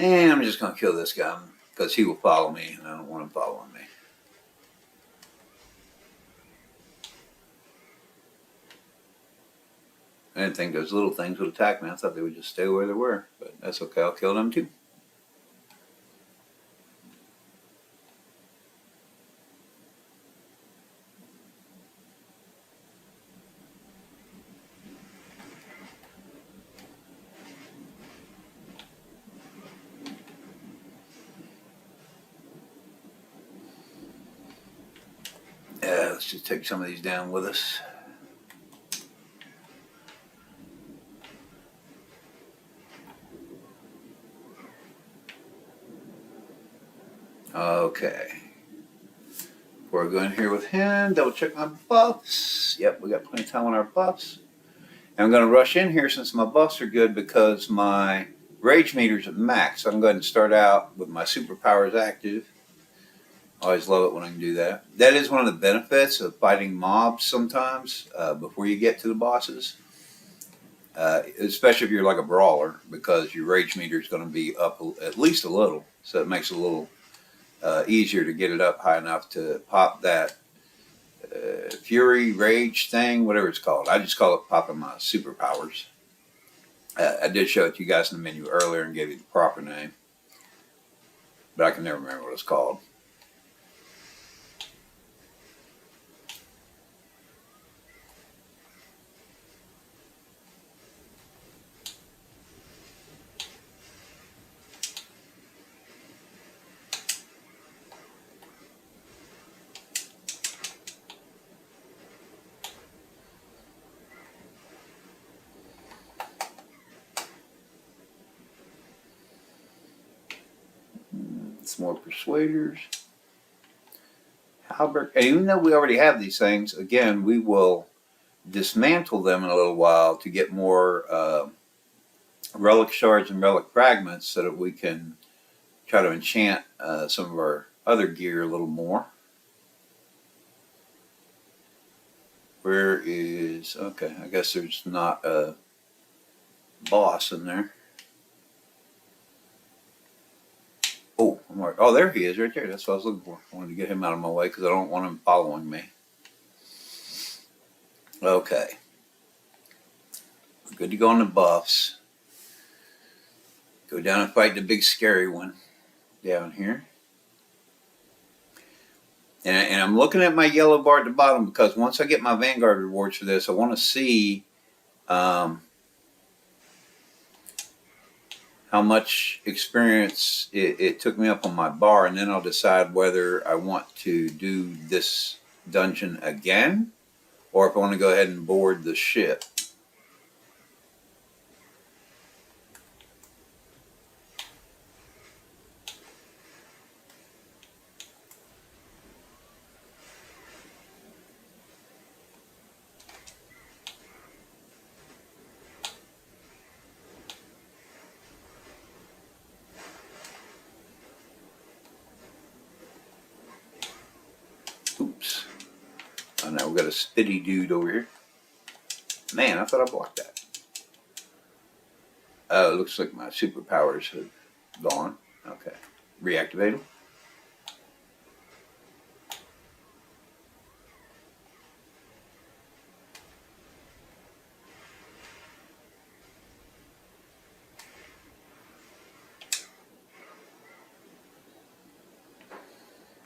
Speaker 1: And I'm just going to kill this guy because he will follow me and I don't want him following me. I didn't think those little things would attack me. I thought they would just stay where they were, but that's okay. I'll kill them too. Let's just take some of these down with us. Okay. Before I go in here with him, double check my buffs. Yep, we got plenty of time on our buffs. And I'm going to rush in here since my buffs are good because my rage meter's at max. So I'm going to start out with my superpowers active. Always love it when I can do that. That is one of the benefits of fighting mobs sometimes before you get to the bosses. Especially if you're like a brawler, because your rage meter is going to be up at least a little. So it makes it a little easier to get it up high enough to pop that fury, rage thing, whatever it's called. I just call it popping my superpowers. I did show it to you guys in the menu earlier and gave you the proper name. But I can never remember what it's called. Some more persuaders. Halberd. And even though we already have these things, again, we will dismantle them in a little while to get more relic shards and relic fragments so that we can try to enchant some of our other gear a little more. Where is... Okay, I guess there's not a boss in there. Oh, there he is right there. That's what I was looking for. I wanted to get him out of my way because I don't want him following me. Okay. We're good to go on the buffs. Go down and fight the big scary one down here. And I'm looking at my yellow bar at the bottom because once I get my Vanguard rewards for this, I want to see how much experience it took me up on my bar, and then I'll decide whether I want to do this dungeon again or if I want to go ahead and board the ship. we've got a spitty dude over here. Man, I thought I blocked that. Oh, it looks like my superpowers have gone. Okay. Reactivate them.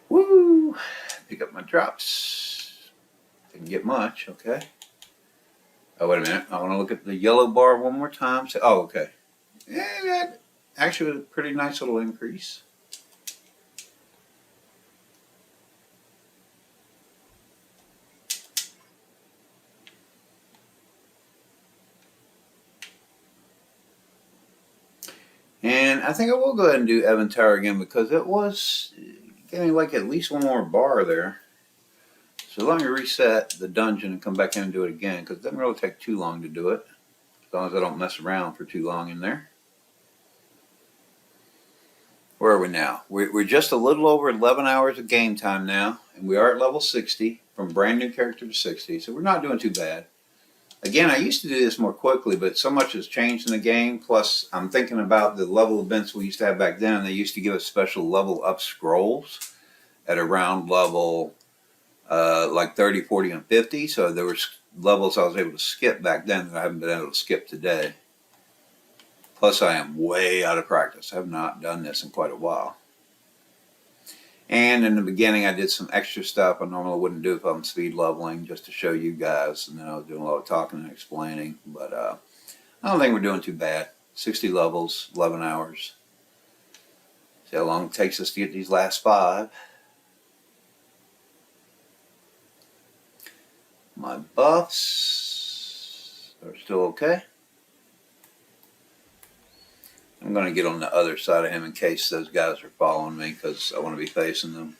Speaker 1: Woo! Pick up my drops. Didn't get much, okay. Oh, wait a minute. I want to look at the yellow bar one more time. So, oh, okay. Yeah, that actually was a pretty nice little increase. And I think I will go ahead and do Tera again because it was getting like at least one more bar there. So let me reset the dungeon and come back in and do it again because it doesn't really take too long to do it. As long as I don't mess around for too long in there. Where are we now? We're just a little over 11 hours of game time now. And we are at level 60 from brand new character to 60. So we're not doing too bad. Again, I used to do this more quickly, but so much has changed in the game. Plus, I'm thinking about the level events we used to have back then. And they used to give us special level up scrolls at around level like 30, 40, and 50. So there were levels I was able to skip back then that I haven't been able to skip today. Plus, I am way out of practice. I have not done this in quite a while. And in the beginning, I did some extra stuff I normally wouldn't do if I'm speed leveling, just to show you guys. And then I was doing a lot of talking and explaining. But I don't think we're doing too bad. 60 levels, 11 hours. See how long it takes us to get these last 5. My buffs are still okay. I'm going to get on the other side of him in case those guys are following me because I want to be facing them.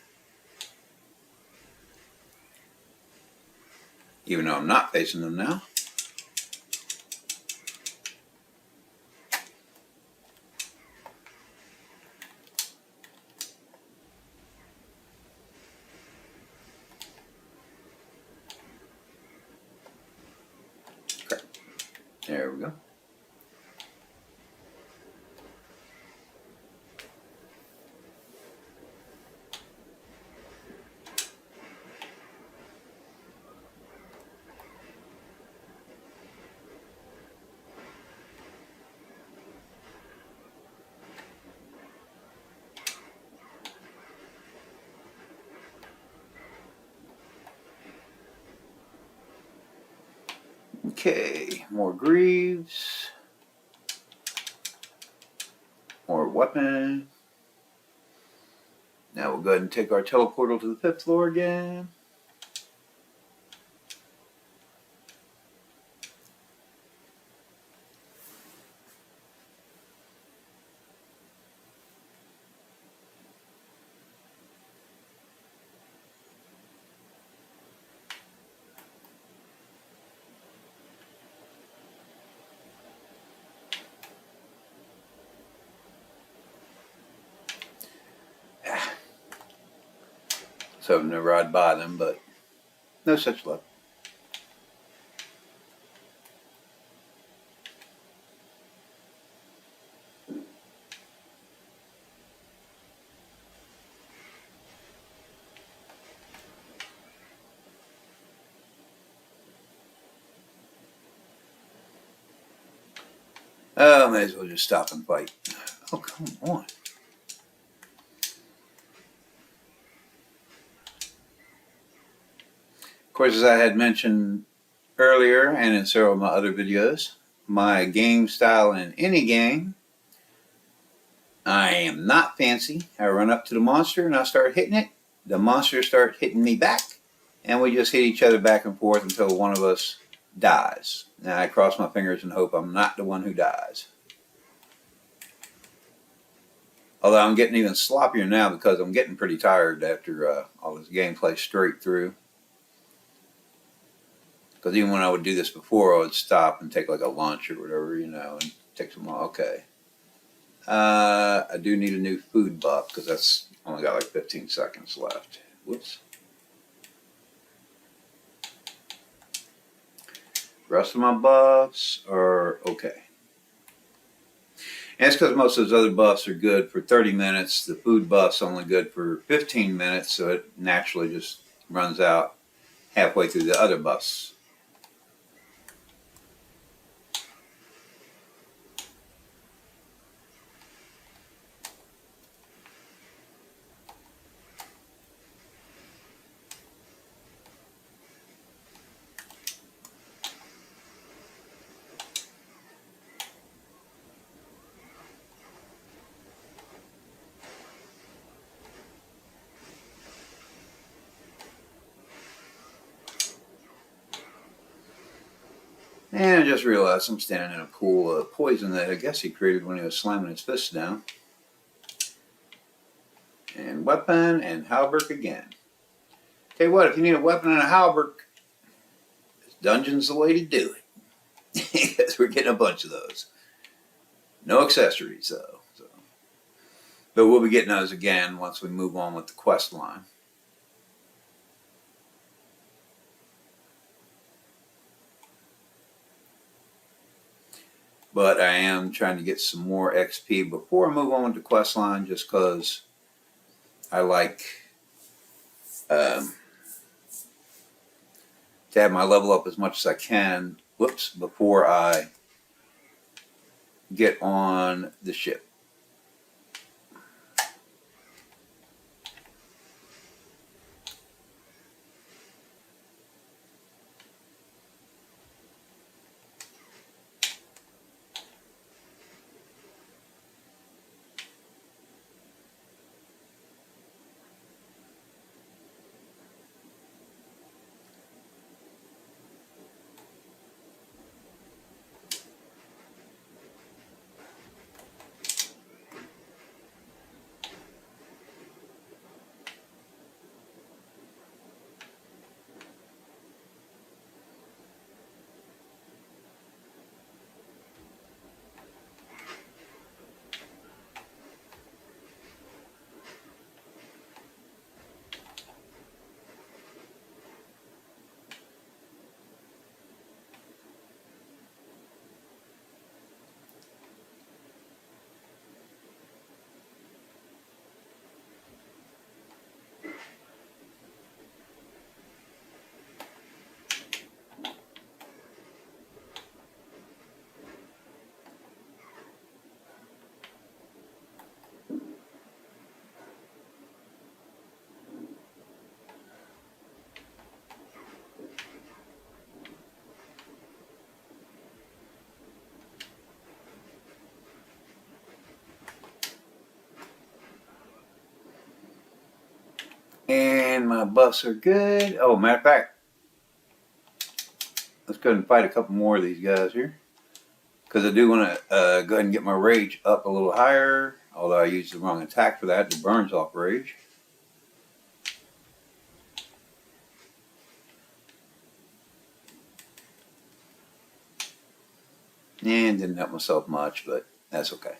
Speaker 1: Even though I'm not facing them now. Okay. There we go. Okay, more greaves, more weapon. Now we'll go ahead and take our teleportal to the 5th floor again. So I've never ride by them, but no such luck. Oh, may as well just stop and fight. Oh, come on. Of course, as I had mentioned earlier and in several of my other videos, my game style in any game, I am not fancy. I run up to the monster and I start hitting it. The monster starts hitting me back, and we just hit each other back and forth until one of us dies. Now I cross my fingers and hope I'm not the one who dies. Although I'm getting even sloppier now because I'm getting pretty tired after all this gameplay straight through. Because even when I would do this before, I would stop and take like a lunch or whatever, you know, and take some, okay. I do need a new food buff because that's only got like 15 seconds left. Whoops. The rest of my buffs are okay. And it's because most of those other buffs are good for 30 minutes. The food buff's only good for 15 minutes, so it naturally just runs out halfway through the other buffs. And I just realized I'm standing in a pool of poison that I guess he created when he was slamming his fists down. And weapon and halberd again. Tell you what, if you need a weapon and a halberd, this dungeon's the way to do it. Because we're getting a bunch of those. No accessories though. So. But we'll be getting those again once we move on with the quest line. But I am trying to get some more XP before I move on with the quest line, just because I like to have my level up as much as I can, before I get on the ship. And my buffs are good. Oh, matter of fact, let's go ahead and fight a couple more of these guys here. Because I do want to go ahead and get my rage up a little higher. Although I used the wrong attack for that. It burns off rage. And didn't help myself much, but that's okay.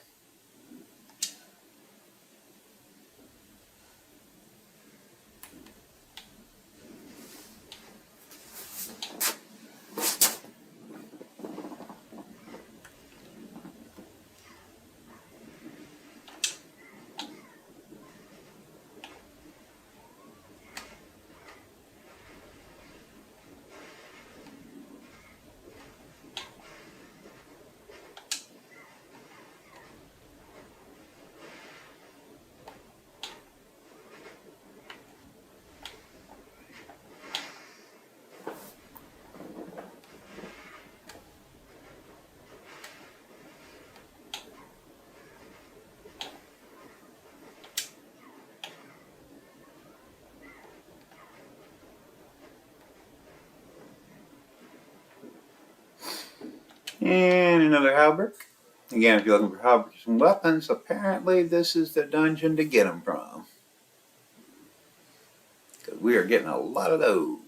Speaker 1: And another halberd. Again, if you're looking for halberds and weapons, apparently this is the dungeon to get them from. Because we are getting a lot of those.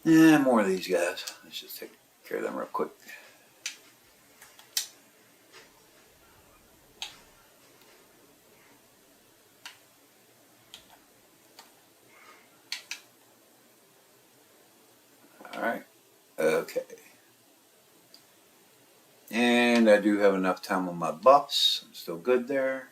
Speaker 1: And more of these guys. Let's just take care of them real quick. Okay. And I do have enough time on my buffs. I'm still good there.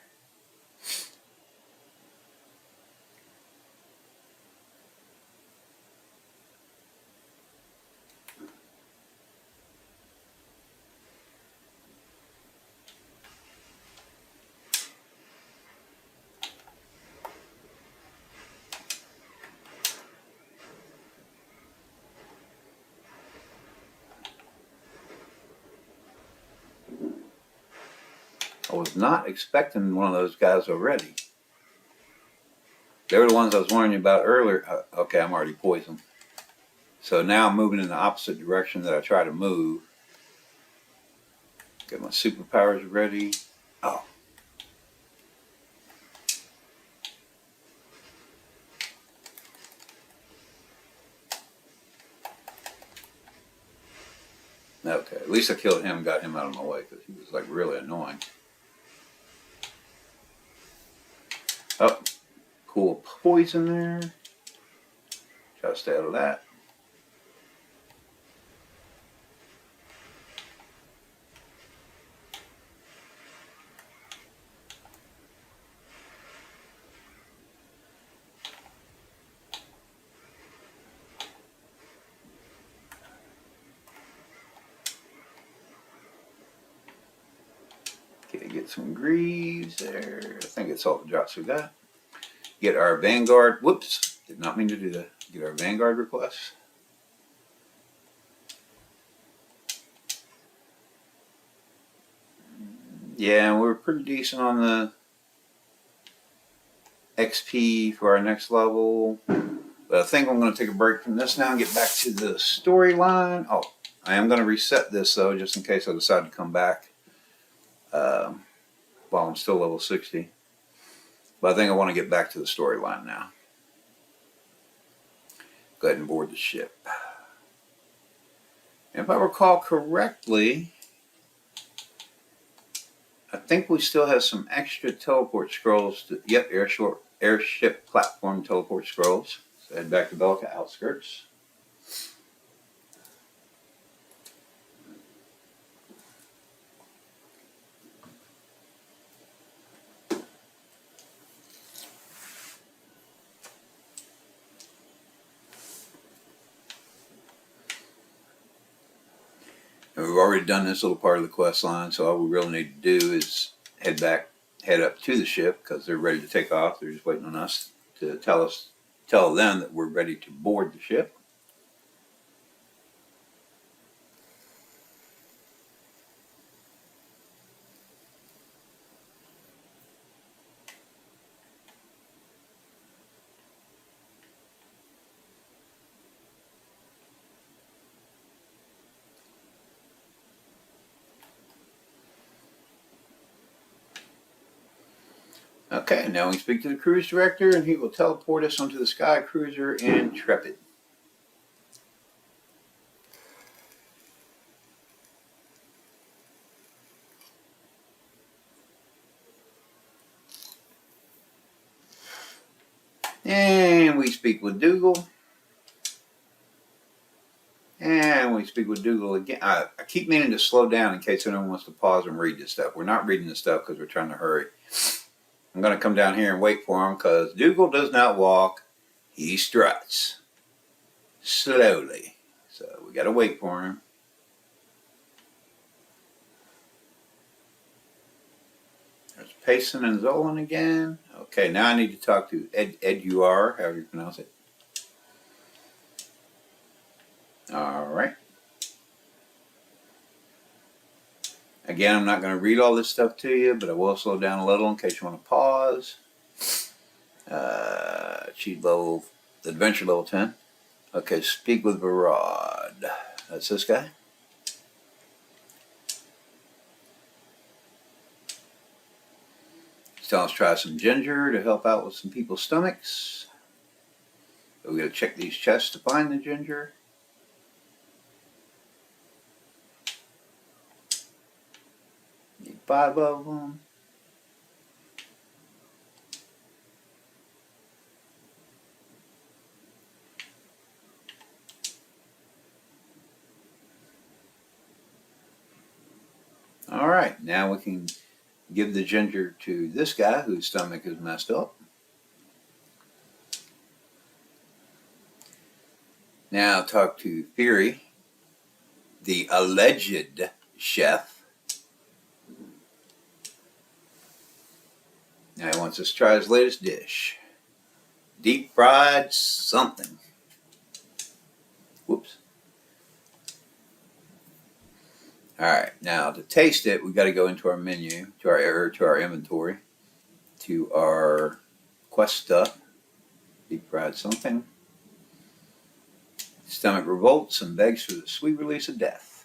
Speaker 1: I was not expecting one of those guys already. They were the ones I was warning you about earlier. Okay, I'm already poisoned. So now I'm moving in the opposite direction that I try to move. Get my superpowers ready. Oh. Okay, at least I killed him and got him out of my way because he was like really annoying. Oh, cool poison there. Try to stay out of that. Okay, get some greaves there. I think it's all the drops we got. Get our Vanguard. Whoops, did not mean to do that. Get our Vanguard request. Yeah, we're pretty decent on the XP for our next level. But I think I'm going to take a break from this now and get back to the storyline. Oh, I am going to reset this though, just in case I decide to come back while I'm still level 60. But I think I want to get back to the storyline now. Go ahead and board the ship. And if I recall correctly, I think we still have some extra teleport scrolls. Yep, airship platform teleport scrolls. So head back to Belka outskirts. And we've already done this little part of the quest line, so all we really need to do is head up to the ship because they're ready to take off. They're just waiting on us to tell them that we're ready to board the ship. Okay, now we speak to the cruise director, and he will teleport us onto the Sky Cruiser Intrepid. And we speak with Dougal. And we speak with Dougal again. I keep meaning to slow down in case anyone wants to pause and read this stuff. We're not reading this stuff because we're trying to hurry. I'm going to come down here and wait for him because Dougal does not walk. He struts. Slowly. So we got to wait for him. There's Payson and Zolan again. Okay, now I need to talk to Edur, however you pronounce it. All right. Again, I'm not going to read all this stuff to you, but I will slow down a little in case you want to pause. Achieve level, adventure level 10. Okay, speak with Varad. That's this guy. He's telling us to try some ginger to help out with some people's stomachs. So we got to check these chests to find the ginger. Need 5 of them. All right, now we can give the ginger to this guy whose stomach is messed up. Now talk to Fury, the alleged chef. Now he wants us to try his latest dish. Deep fried something. Whoops. Alright, now to taste it, we've got to go into our menu, to our inventory, to our quest stuff. Deep fried something. Stomach revolts and begs for the sweet release of death.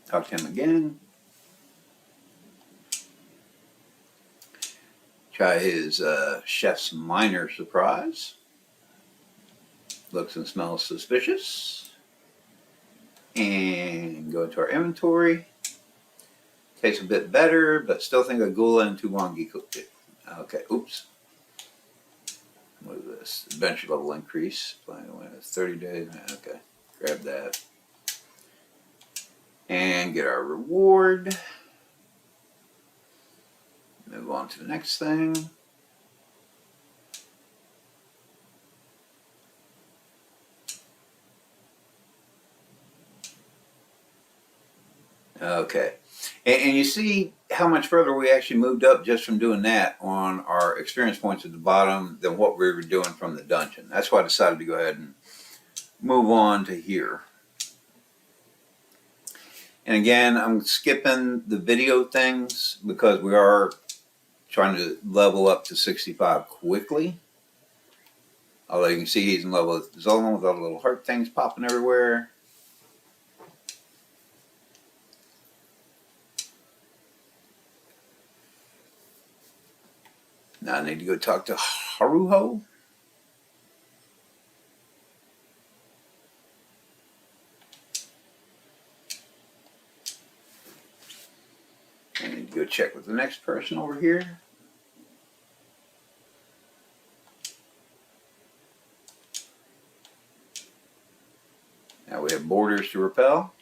Speaker 1: Talk to him again. Try his chef's minor surprise. Looks and smells suspicious. And go into our inventory. Tastes a bit better, but still think a gula and tuwangi cooked it. Okay, oops. What is this? Adventure level increase. 30 days. Okay, grab that. And get our reward. Move on to the next thing. Okay. And you see how much further we actually moved up just from doing that on our experience points at the bottom than what we were doing from the dungeon. That's why I decided to go ahead and move on to here. And again, I'm skipping the video things because we are trying to level up to 65 quickly. Although you can see he's in level with Zolan with all the little heart things popping everywhere. Now I need to go talk to Haruho. I need to go check with the next person over here. Now we have borders to repel.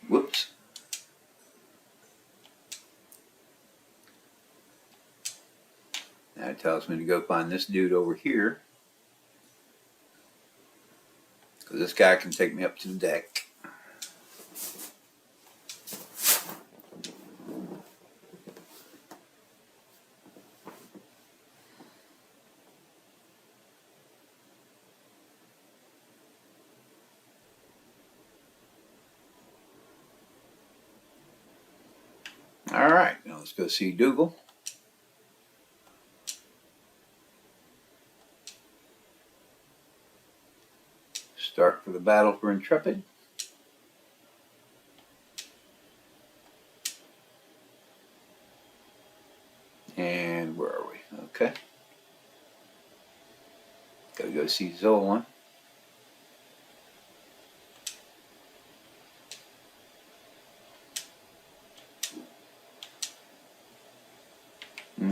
Speaker 1: Whoops. Now it tells me to go find this dude over here. Because this guy can take me up to the deck. All right, now let's go see Dougal. Start for the battle for Intrepid. And where are we? Okay. Gotta go see Zolan.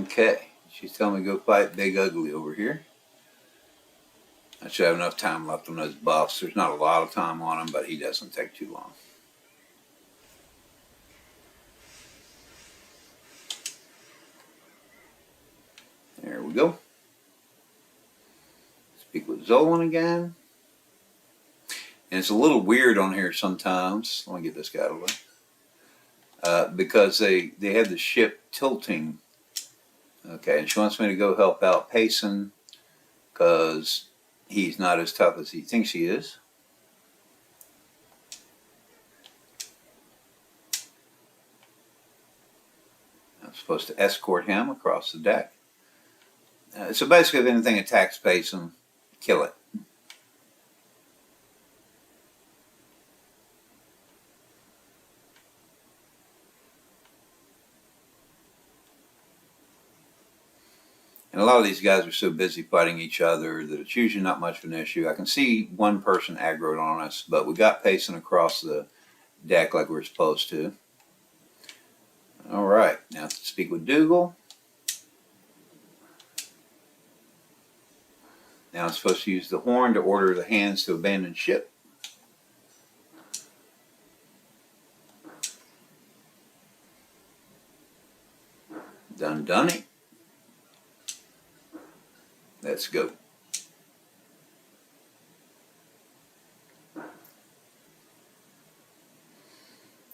Speaker 1: Okay, she's telling me to go fight Big Ugly over here. I should have enough time left on those buffs. There's not a lot of time on him, but he doesn't take too long. There we go. Speak with Zolan again. And it's a little weird on here sometimes. Let me get this guy out of the way. Because they have the ship tilting. Okay, and she wants me to go help out Payson because he's not as tough as he thinks he is. I'm supposed to escort him across the deck. So basically, if anything attacks Payson, kill it. And a lot of these guys are so busy fighting each other that it's usually not much of an issue. I can see one person aggroed on us, but we got Payson across the deck like we're supposed to. All right, now to speak with Dougal. Now I'm supposed to use the horn to order the hands to abandon ship. Done it. Let's go.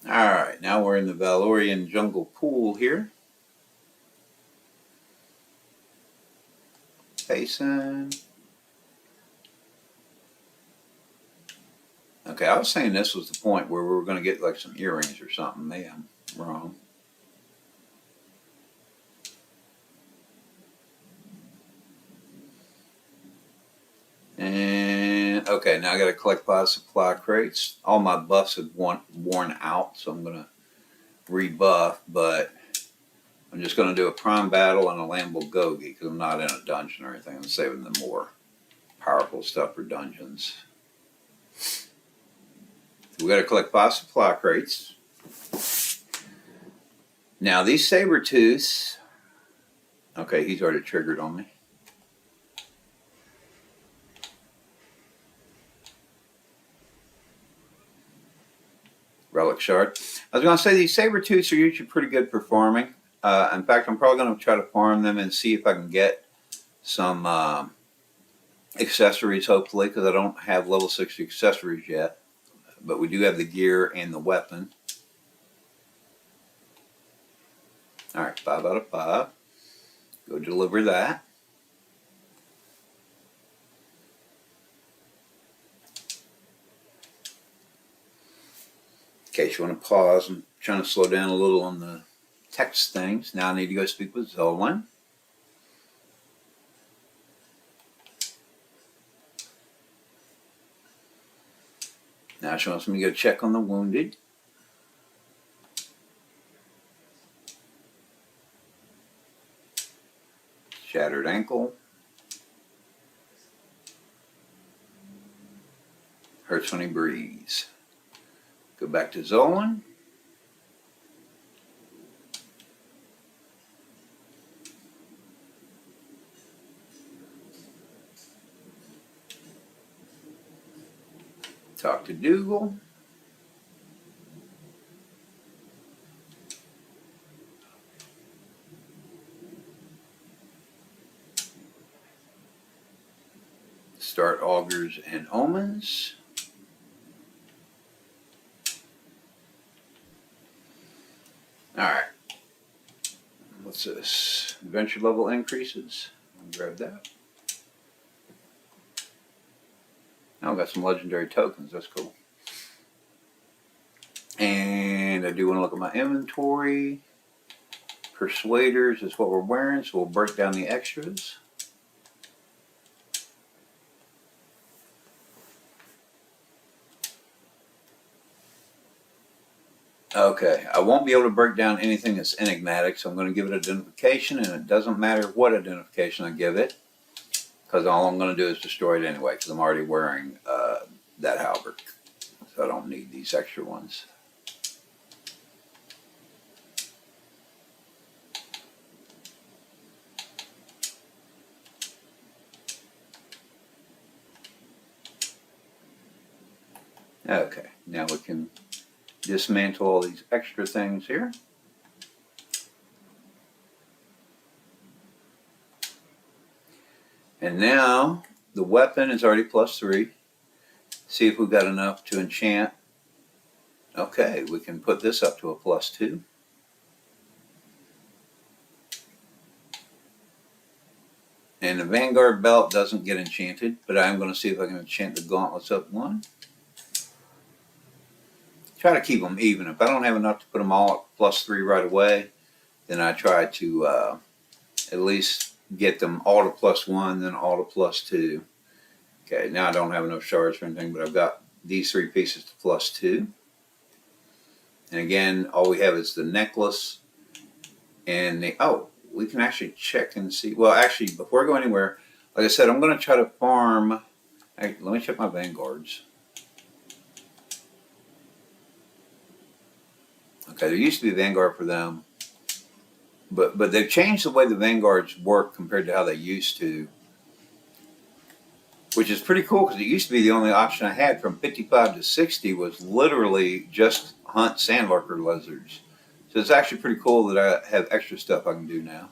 Speaker 1: Alright, now we're in the Valorian jungle pool here. Facing. Okay, I was saying this was the point where we were going to get like some earrings or something. Maybe I'm wrong. And okay, now I got to collect 5 supply crates. All my buffs have worn out, so I'm going to rebuff, but I'm just going to do a prime battle and a Lambogogi because I'm not in a dungeon or anything. I'm saving the more powerful stuff for dungeons. So we got to collect 5 supply crates. Now these saber-tooths, okay, he's already triggered on me. Relic shard. I was going to say these saber-tooths are usually pretty good for farming. In fact, I'm probably going to try to farm them and see if I can get some accessories, hopefully, because I don't have level 60 accessories yet. But we do have the gear and the weapon. Alright, 5 out of 5. Go deliver that. In case you want to pause, I'm trying to slow down a little on the text things. Now I need to go speak with Zolan. Now she wants me to go check on the wounded. Shattered ankle. Hurts when he breathes. Go back to Zolan. Talk to Dougal. Start augurs and omens. Alright. What's this? Adventure level increases. I'll grab that. Now I've got some legendary tokens. That's cool. And I do want to look at my inventory. Persuaders is what we're wearing, so we'll break down the extras. Okay, I won't be able to break down anything that's enigmatic, so I'm going to give it identification, and it doesn't matter what identification I give it, because all I'm going to do is destroy it anyway, because I'm already wearing that halberd, so I don't need these extra ones. Okay, now we can dismantle all these extra things here. And now the weapon is already +3. See if we've got enough to enchant. Okay, we can put this up to a +2. And the Vanguard belt doesn't get enchanted, but I'm going to see if I can enchant the gauntlets up 1. Try to keep them even. If I don't have enough to put them all at +3 right away, then I try to at least get them all to +1, then all to +2. Okay, now I don't have enough shards for anything, but I've got these 3 pieces to +2. And again, all we have is the necklace and the, oh, we can actually check and see. Well, actually, before I go anywhere, like I said, I'm going to try to farm. Let me check my Vanguards. Okay, there used to be a Vanguard for them, but they've changed the way the Vanguards work compared to how they used to. which is pretty cool because it used to be the only option I had from 55 to 60 was literally just hunt sandlurker lizards. So it's actually pretty cool that I have extra stuff I can do now.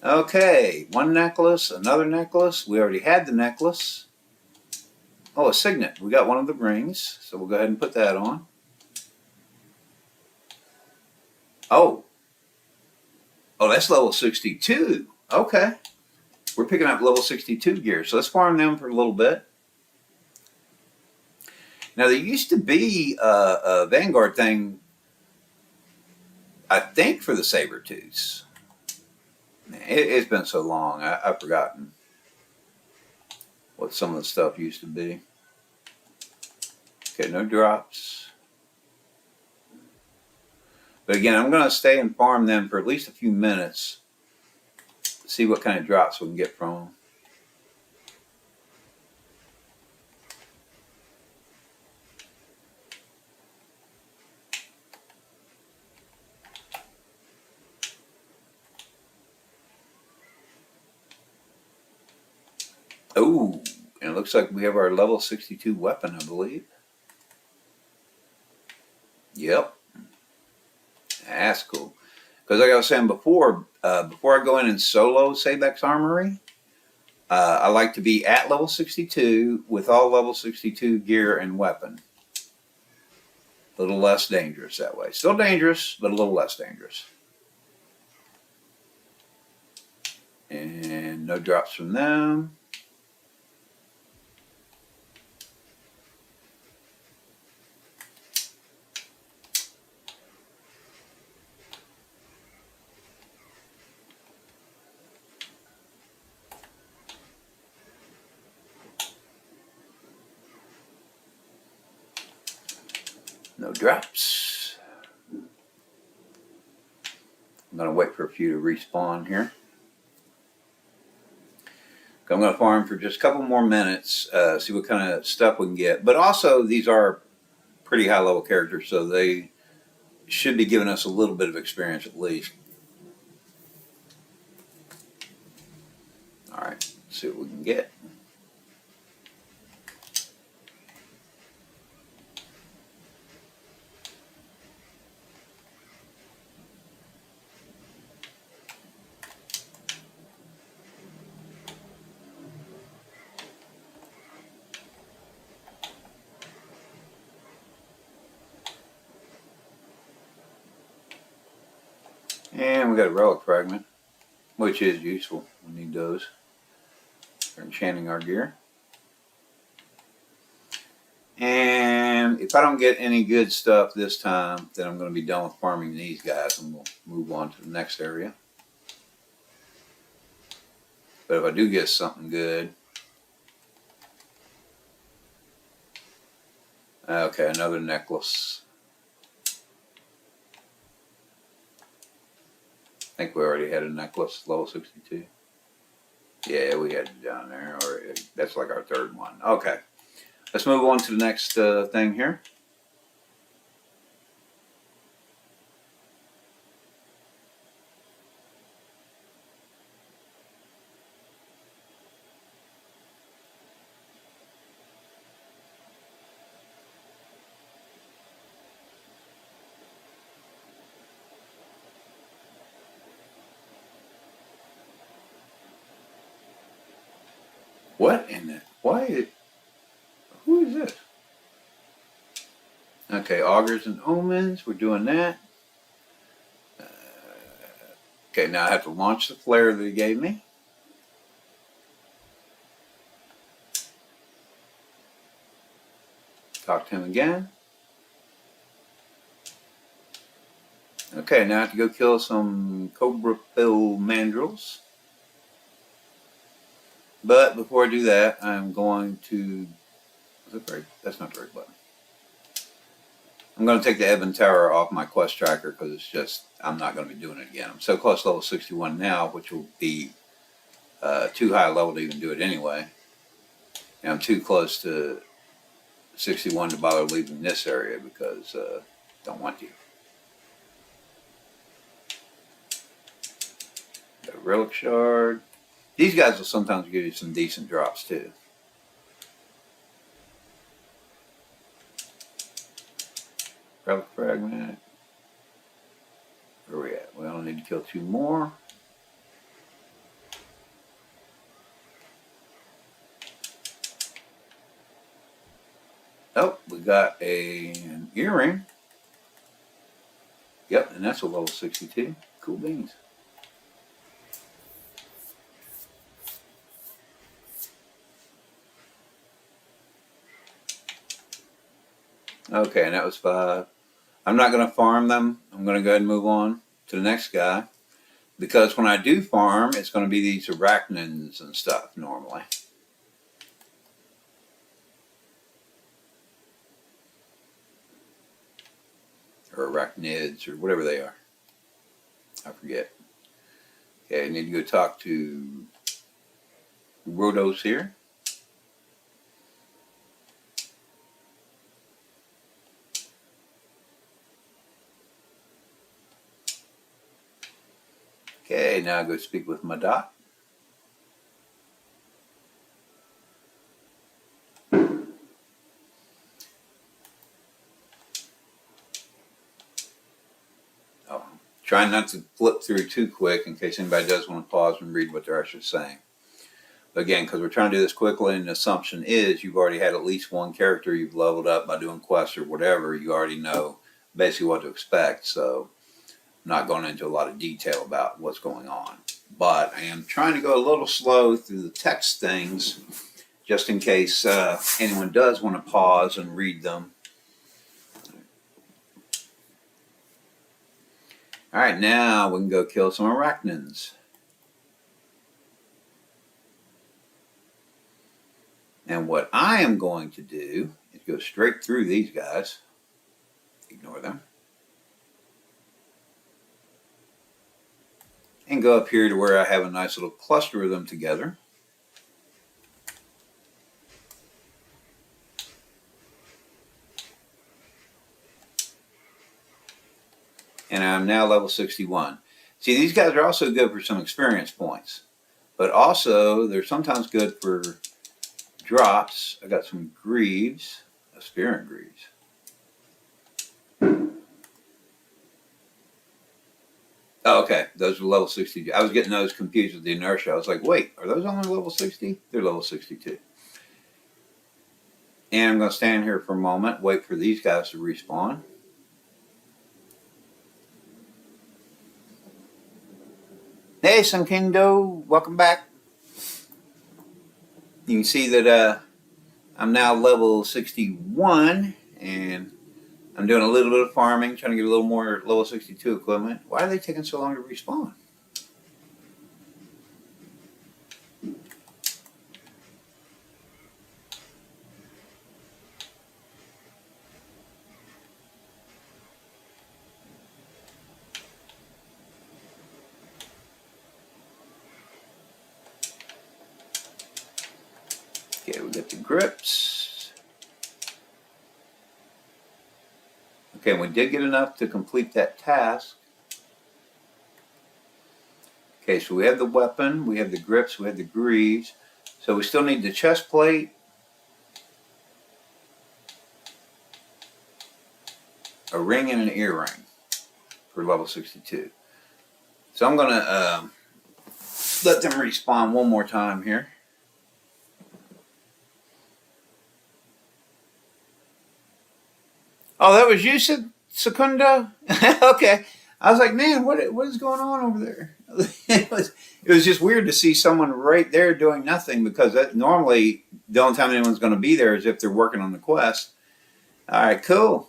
Speaker 1: Okay, one necklace, another necklace. We already had the necklace. Oh, a signet. We got one of the rings, so we'll go ahead and put that on. Oh, that's level 62. Okay. We're picking up level 62 gear, so let's farm them for a little bit. Now, there used to be a Vanguard thing, I think, for the saber-tooths. It's been so long, I've forgotten what some of the stuff used to be. Okay, no drops. But again, I'm going to stay and farm them for at least a few minutes. See what kind of drops we can get from them. Oh, and it looks like we have our level 62 weapon, I believe. Yep. That's cool. Because like I was saying before I go in and solo Sabex Armory, I like to be at level 62 with all level 62 gear and weapon. A little less dangerous that way. Still dangerous, but a little less dangerous. And no drops from them. No drops. I'm going to wait for a few to respawn here. I'm going to farm for just a couple more minutes, see what kind of stuff we can get. But also, these are pretty high level characters, so they should be giving us a little bit of experience at least. All right, let's see what we can get. And we got a relic fragment, which is useful. We need those for enchanting our gear. And if I don't get any good stuff this time, then I'm going to be done with farming these guys and we'll move on to the next area. But if I do get something good... Okay, another necklace. I think we already had a necklace, level 62. Yeah, we had it down there. Or that's like our third one. Okay. Let's move on to the next thing here. What in the... Why? Who is this? Okay, augurs and omens. We're doing that. Okay, now I have to launch the flare that he gave me. Talk to him again. Okay, now I have to go kill some cobra pill mandrills. But before I do that, I'm going to... That's not the right button. I'm going to take the Ebon Tower off my quest tracker because it's just, I'm not going to be doing it again. I'm so close to level 61 now, which will be too high a level to even do it anyway. And I'm too close to 61 to bother leaving this area because I don't want to. Got a relic shard. These guys will sometimes give you some decent drops too. Relic fragment. Where are we at? We only need to kill 2 more. Oh, we got an earring. Yep, and that's a level 62. Cool beans. Okay, and that was 5. I'm not going to farm them. I'm going to go ahead and move on to the next guy. Because when I do farm, it's going to be these arachnids and stuff normally. Or arachnids, or whatever they are. I forget. Okay, I need to go talk to Rhodos here. Okay, now I go speak with my dot. Oh, trying not to flip through too quick in case anybody does want to pause and read what they're actually saying. But again, because we're trying to do this quickly, and the assumption is you've already had at least one character you've leveled up by doing quests or whatever. You already know basically what to expect. So I'm not going into a lot of detail about what's going on. But I am trying to go a little slow through the text things just in case anyone does want to pause and read them. All right, now we can go kill some arachnids. And what I am going to do is go straight through these guys. Ignore them. And go up here to where I have a nice little cluster of them together. And I'm now level 61. See, these guys are also good for some experience points. But also, they're sometimes good for drops. I got some greaves, aspirant greaves. Oh, okay, those are level 60. I was getting those confused with the inertia. I was like, wait, are those only level 60? They're level 62. And I'm going to stand here for a moment, wait for these guys to respawn. Hey, Sunkindo, welcome back. You can see that I'm now level 61, and I'm doing a little bit of farming, trying to get a little more level 62 equipment. Why are they taking so long to respawn? Okay, we got the grips. Okay, we did get enough to complete that task. Okay, so we have the weapon, we have the grips, we have the greaves. So we still need the chest plate, a ring, and an earring for level 62. So I'm going to let them respawn one more time here. Oh, that was you, Secunda? Okay. I was like, man, what is going on over there? it was just weird to see someone right there doing nothing, because normally the only time anyone's going to be there is if they're working on the quest. All right, cool.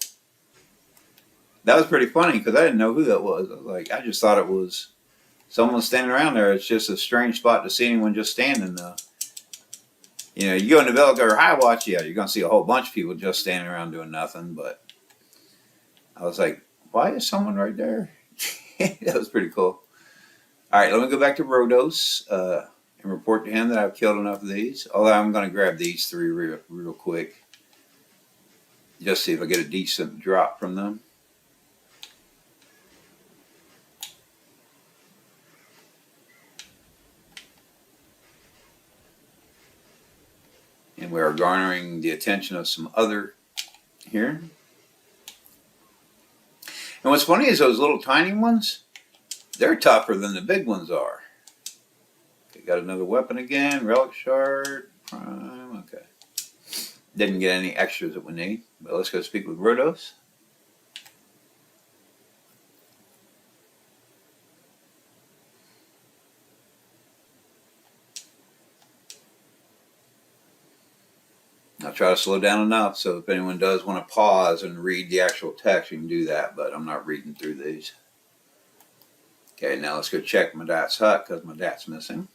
Speaker 1: That was pretty funny because I didn't know who that was. I was like, I just thought it was someone standing around there. It's just a strange spot to see anyone just standing though. You know, you go into Velga or High Watch, yeah, you're going to see a whole bunch of people just standing around doing nothing. But I was like, why is someone right there? That was pretty cool. All right, let me go back to Rhodos and report to him that I've killed enough of these. Although I'm going to grab these 3 real quick. Just see if I get a decent drop from them. And we are garnering the attention of some other here. And what's funny is those little tiny ones, they're tougher than the big ones are. Okay, got another weapon again, relic shard, prime, okay. Didn't get any extras that we need, but let's go speak with Rhodos. I'll try to slow down enough so if anyone does want to pause and read the actual text, you can do that, but I'm not reading through these. Okay, now let's go check my Dat's hut because my Dat's missing.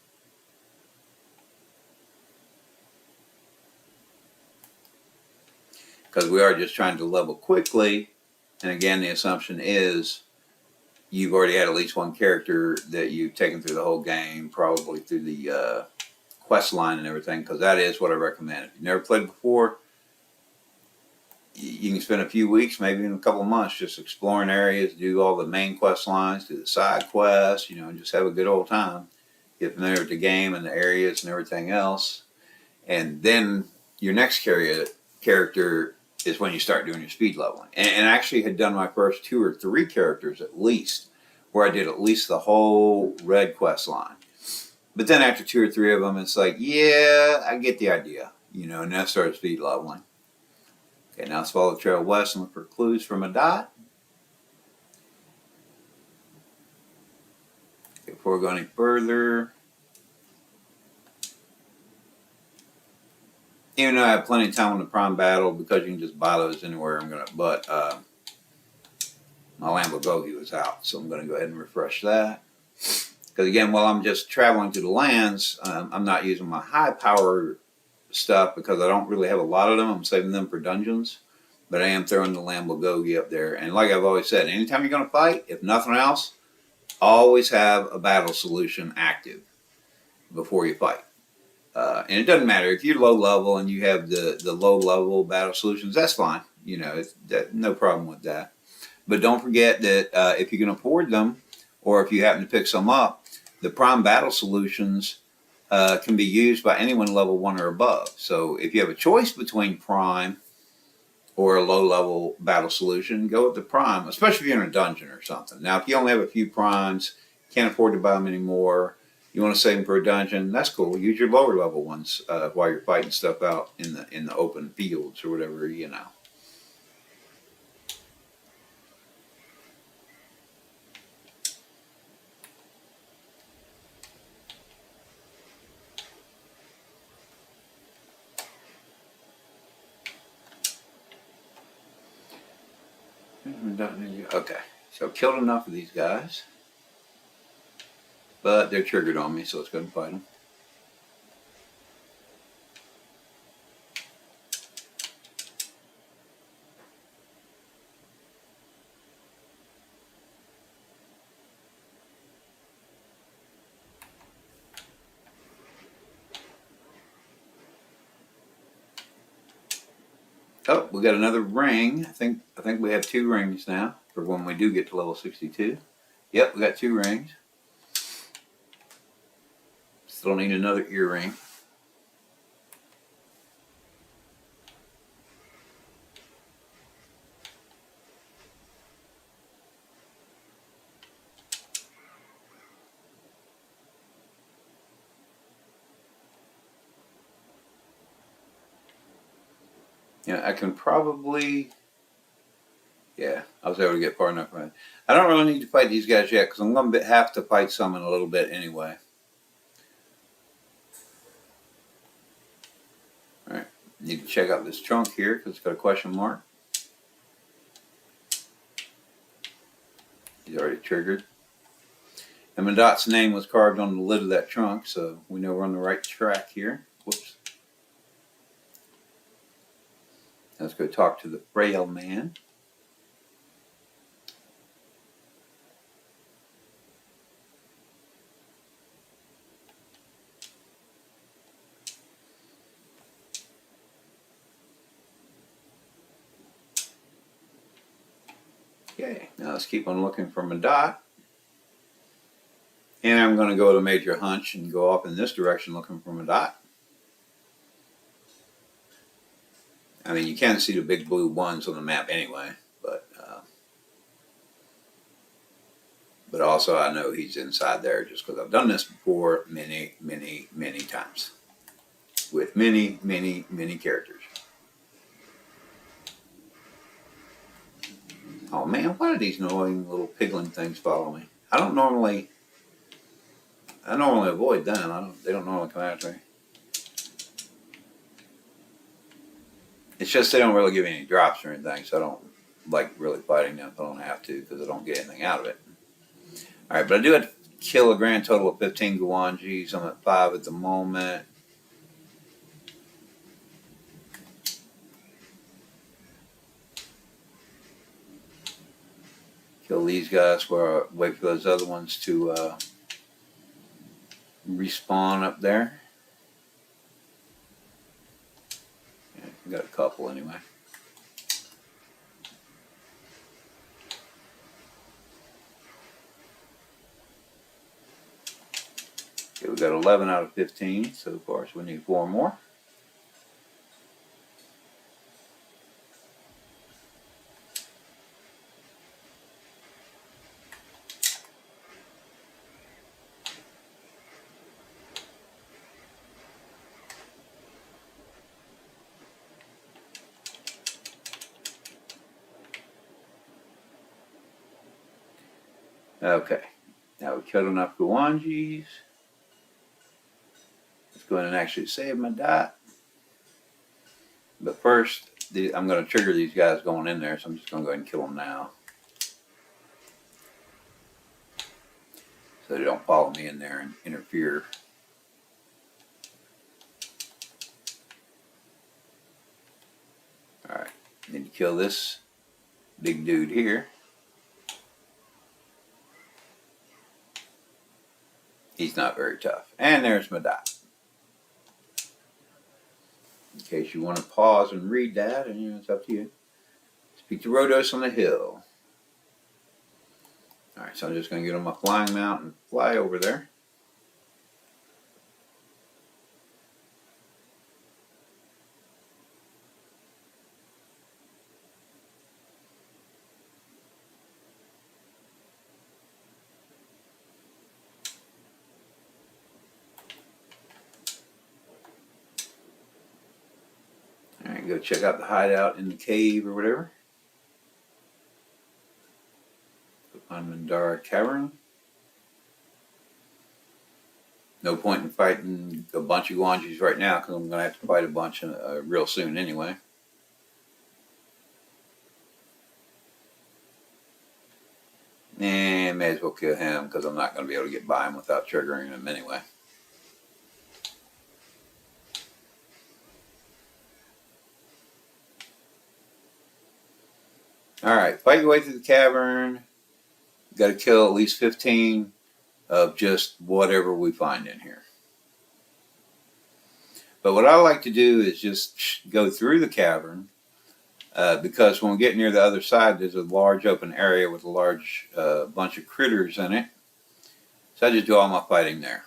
Speaker 1: Because we are just trying to level quickly, and again, the assumption is you've already had at least one character that you've taken through the whole game, probably through the quest line and everything, because that is what I recommend. If you've never played before, you can spend a few weeks, maybe even a couple of months, just exploring areas, do all the main quest lines, do the side quests, and just have a good old time. Get familiar with the game and the areas and everything else. And then your next character is when you start doing your speed leveling. And I actually had done my first 2 or 3 characters at least, where I did at least the whole red quest line. But then after 2 or 3 of them, it's like, yeah, I get the idea, and I started speed leveling. Okay, now let's follow the trail west and look for clues from a dot. Okay, before we go any further, even though I have plenty of time on the prime battle, because you can just buy those anywhere, but my Lamborghini was out, so I'm going to go ahead and refresh that. Because again, while I'm just traveling through the lands, I'm not using my high power stuff because I don't really have a lot of them. I'm saving them for dungeons, but I am throwing the Lamborghini up there. And like I've always said, anytime you're going to fight, if nothing else, always have a battle solution active before you fight. And it doesn't matter if you're low level and you have the low level battle solutions, that's fine. No problem with that. But don't forget that if you can afford them, or if you happen to pick some up, the prime battle solutions can be used by anyone level 1 or above. So if you have a choice between prime or a low level battle solution, go with the prime, especially if you're in a dungeon or something. Now, if you only have a few primes, can't afford to buy them anymore, you want to save them for a dungeon, that's cool. Use your lower level ones while you're fighting stuff out in the open fields or whatever, Okay, so I've killed enough of these guys, but they're triggered on me, so let's go ahead and fight them. Oh, we got another ring. I think we have 2 rings now for when we do get to level 62. Yep, we got 2 rings. Still need another earring. I can probably, yeah, I was able to get far enough. I don't really need to fight these guys yet because I'm going to have to fight some in a little bit anyway. Alright, need to check out this trunk here because it's got a question mark. He's already triggered. And Madot's name was carved on the lid of that trunk, so we know we're on the right track here. Whoops. Let's go talk to the frail man. Okay, now let's keep on looking for Madot. And I'm going to go to Major Hunch and go off in this direction looking for Madot. I mean, you can't see the big blue ones on the map anyway, but also I know he's inside there just because I've done this before many, many, many times with many, many, many characters. Oh man, why do these annoying little piglin things follow me? I normally avoid them. They don't normally come after me. It's just they don't really give me any drops or anything, so I don't like really fighting them if I don't have to because I don't get anything out of it. Alright, but I do have to kill a grand total of 15 Guanjis. I'm at 5 at the moment. Kill these guys while I wait for those other ones to respawn up there. Yeah, we got a couple anyway. Okay, we got 11 out of 15 so far, so we need 4 more. Okay, now we killed enough Guanjis. Let's go ahead and actually save my dot. But first, I'm going to trigger these guys going in there, so I'm just going to go ahead and kill them now. So they don't follow me in there and interfere. Alright, need to kill this big dude here. He's not very tough. And there's my dot. In case you want to pause and read that, and it's up to you. Speak to Rhodos on the hill. Alright, so I'm just going to get on my flying mount and fly over there. Alright, go check out the hideout in the cave or whatever. Go find Mandara Cavern. No point in fighting a bunch of Guanjis right now because I'm going to have to fight a bunch real soon anyway. And may as well kill him because I'm not going to be able to get by him without triggering him anyway. Alright, fight your way through the cavern. You've got to kill at least 15 of just whatever we find in here. But what I like to do is just go through the cavern because when we get near the other side, there's a large open area with a large bunch of critters in it. So I just do all my fighting there.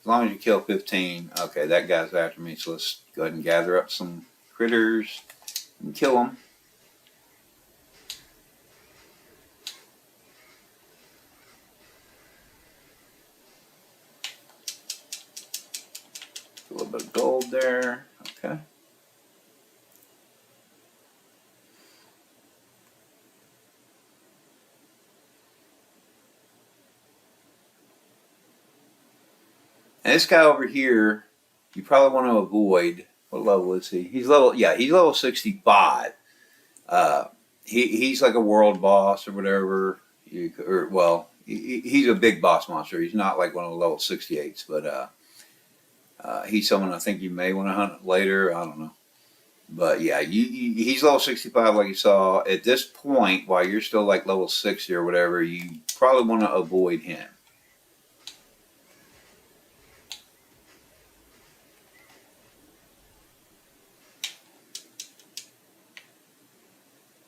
Speaker 1: As long as you kill 15, okay, that guy's after me, so let's go ahead and gather up some critters and kill them. A little bit of gold there, okay. And this guy over here, you probably want to avoid. What level is he? He's level 65. He's like a world boss or whatever. He's a big boss monster. He's not like one of the level 68s, but he's someone I think you may want to hunt later. I don't know. But yeah, he's level 65 like you saw. At this point, while you're still like level 60 or whatever, you probably want to avoid him.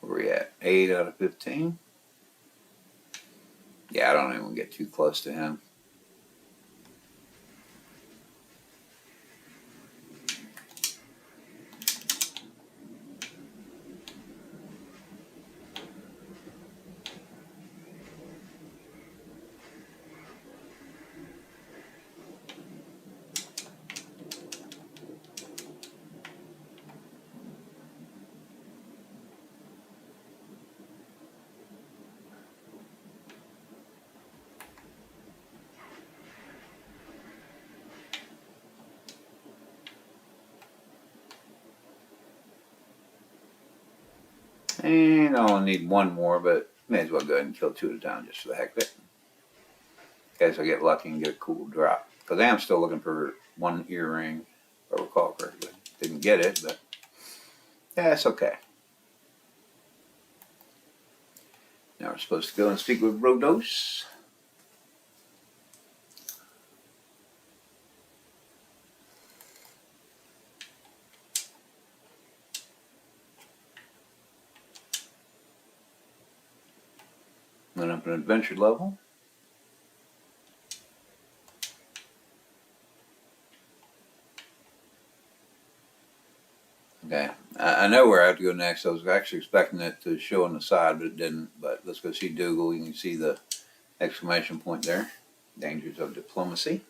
Speaker 1: Where we at? 8 out of 15? Yeah, I don't even get too close to him. And I only need one more, but may as well go ahead and kill 2 at a time just for the heck of it. In case I get lucky and get a cool drop. Because I am still looking for 1 earring, if I recall correctly. Didn't get it, but yeah, it's okay. Now we're supposed to go and speak with Rhodos. Went up an adventure level. Okay, I know where I have to go next. I was actually expecting it to show on the side, but it didn't. But let's go see Dougal. You can see the exclamation point there. Dangers of diplomacy.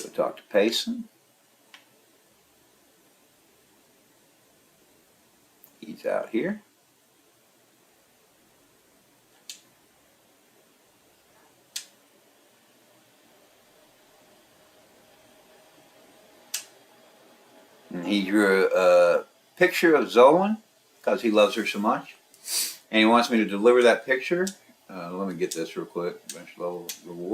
Speaker 1: Go talk to Payson. He's out here. And he drew a picture of Zolan because he loves her so much. And he wants me to deliver that picture. Let me get this real quick. Adventure level reward.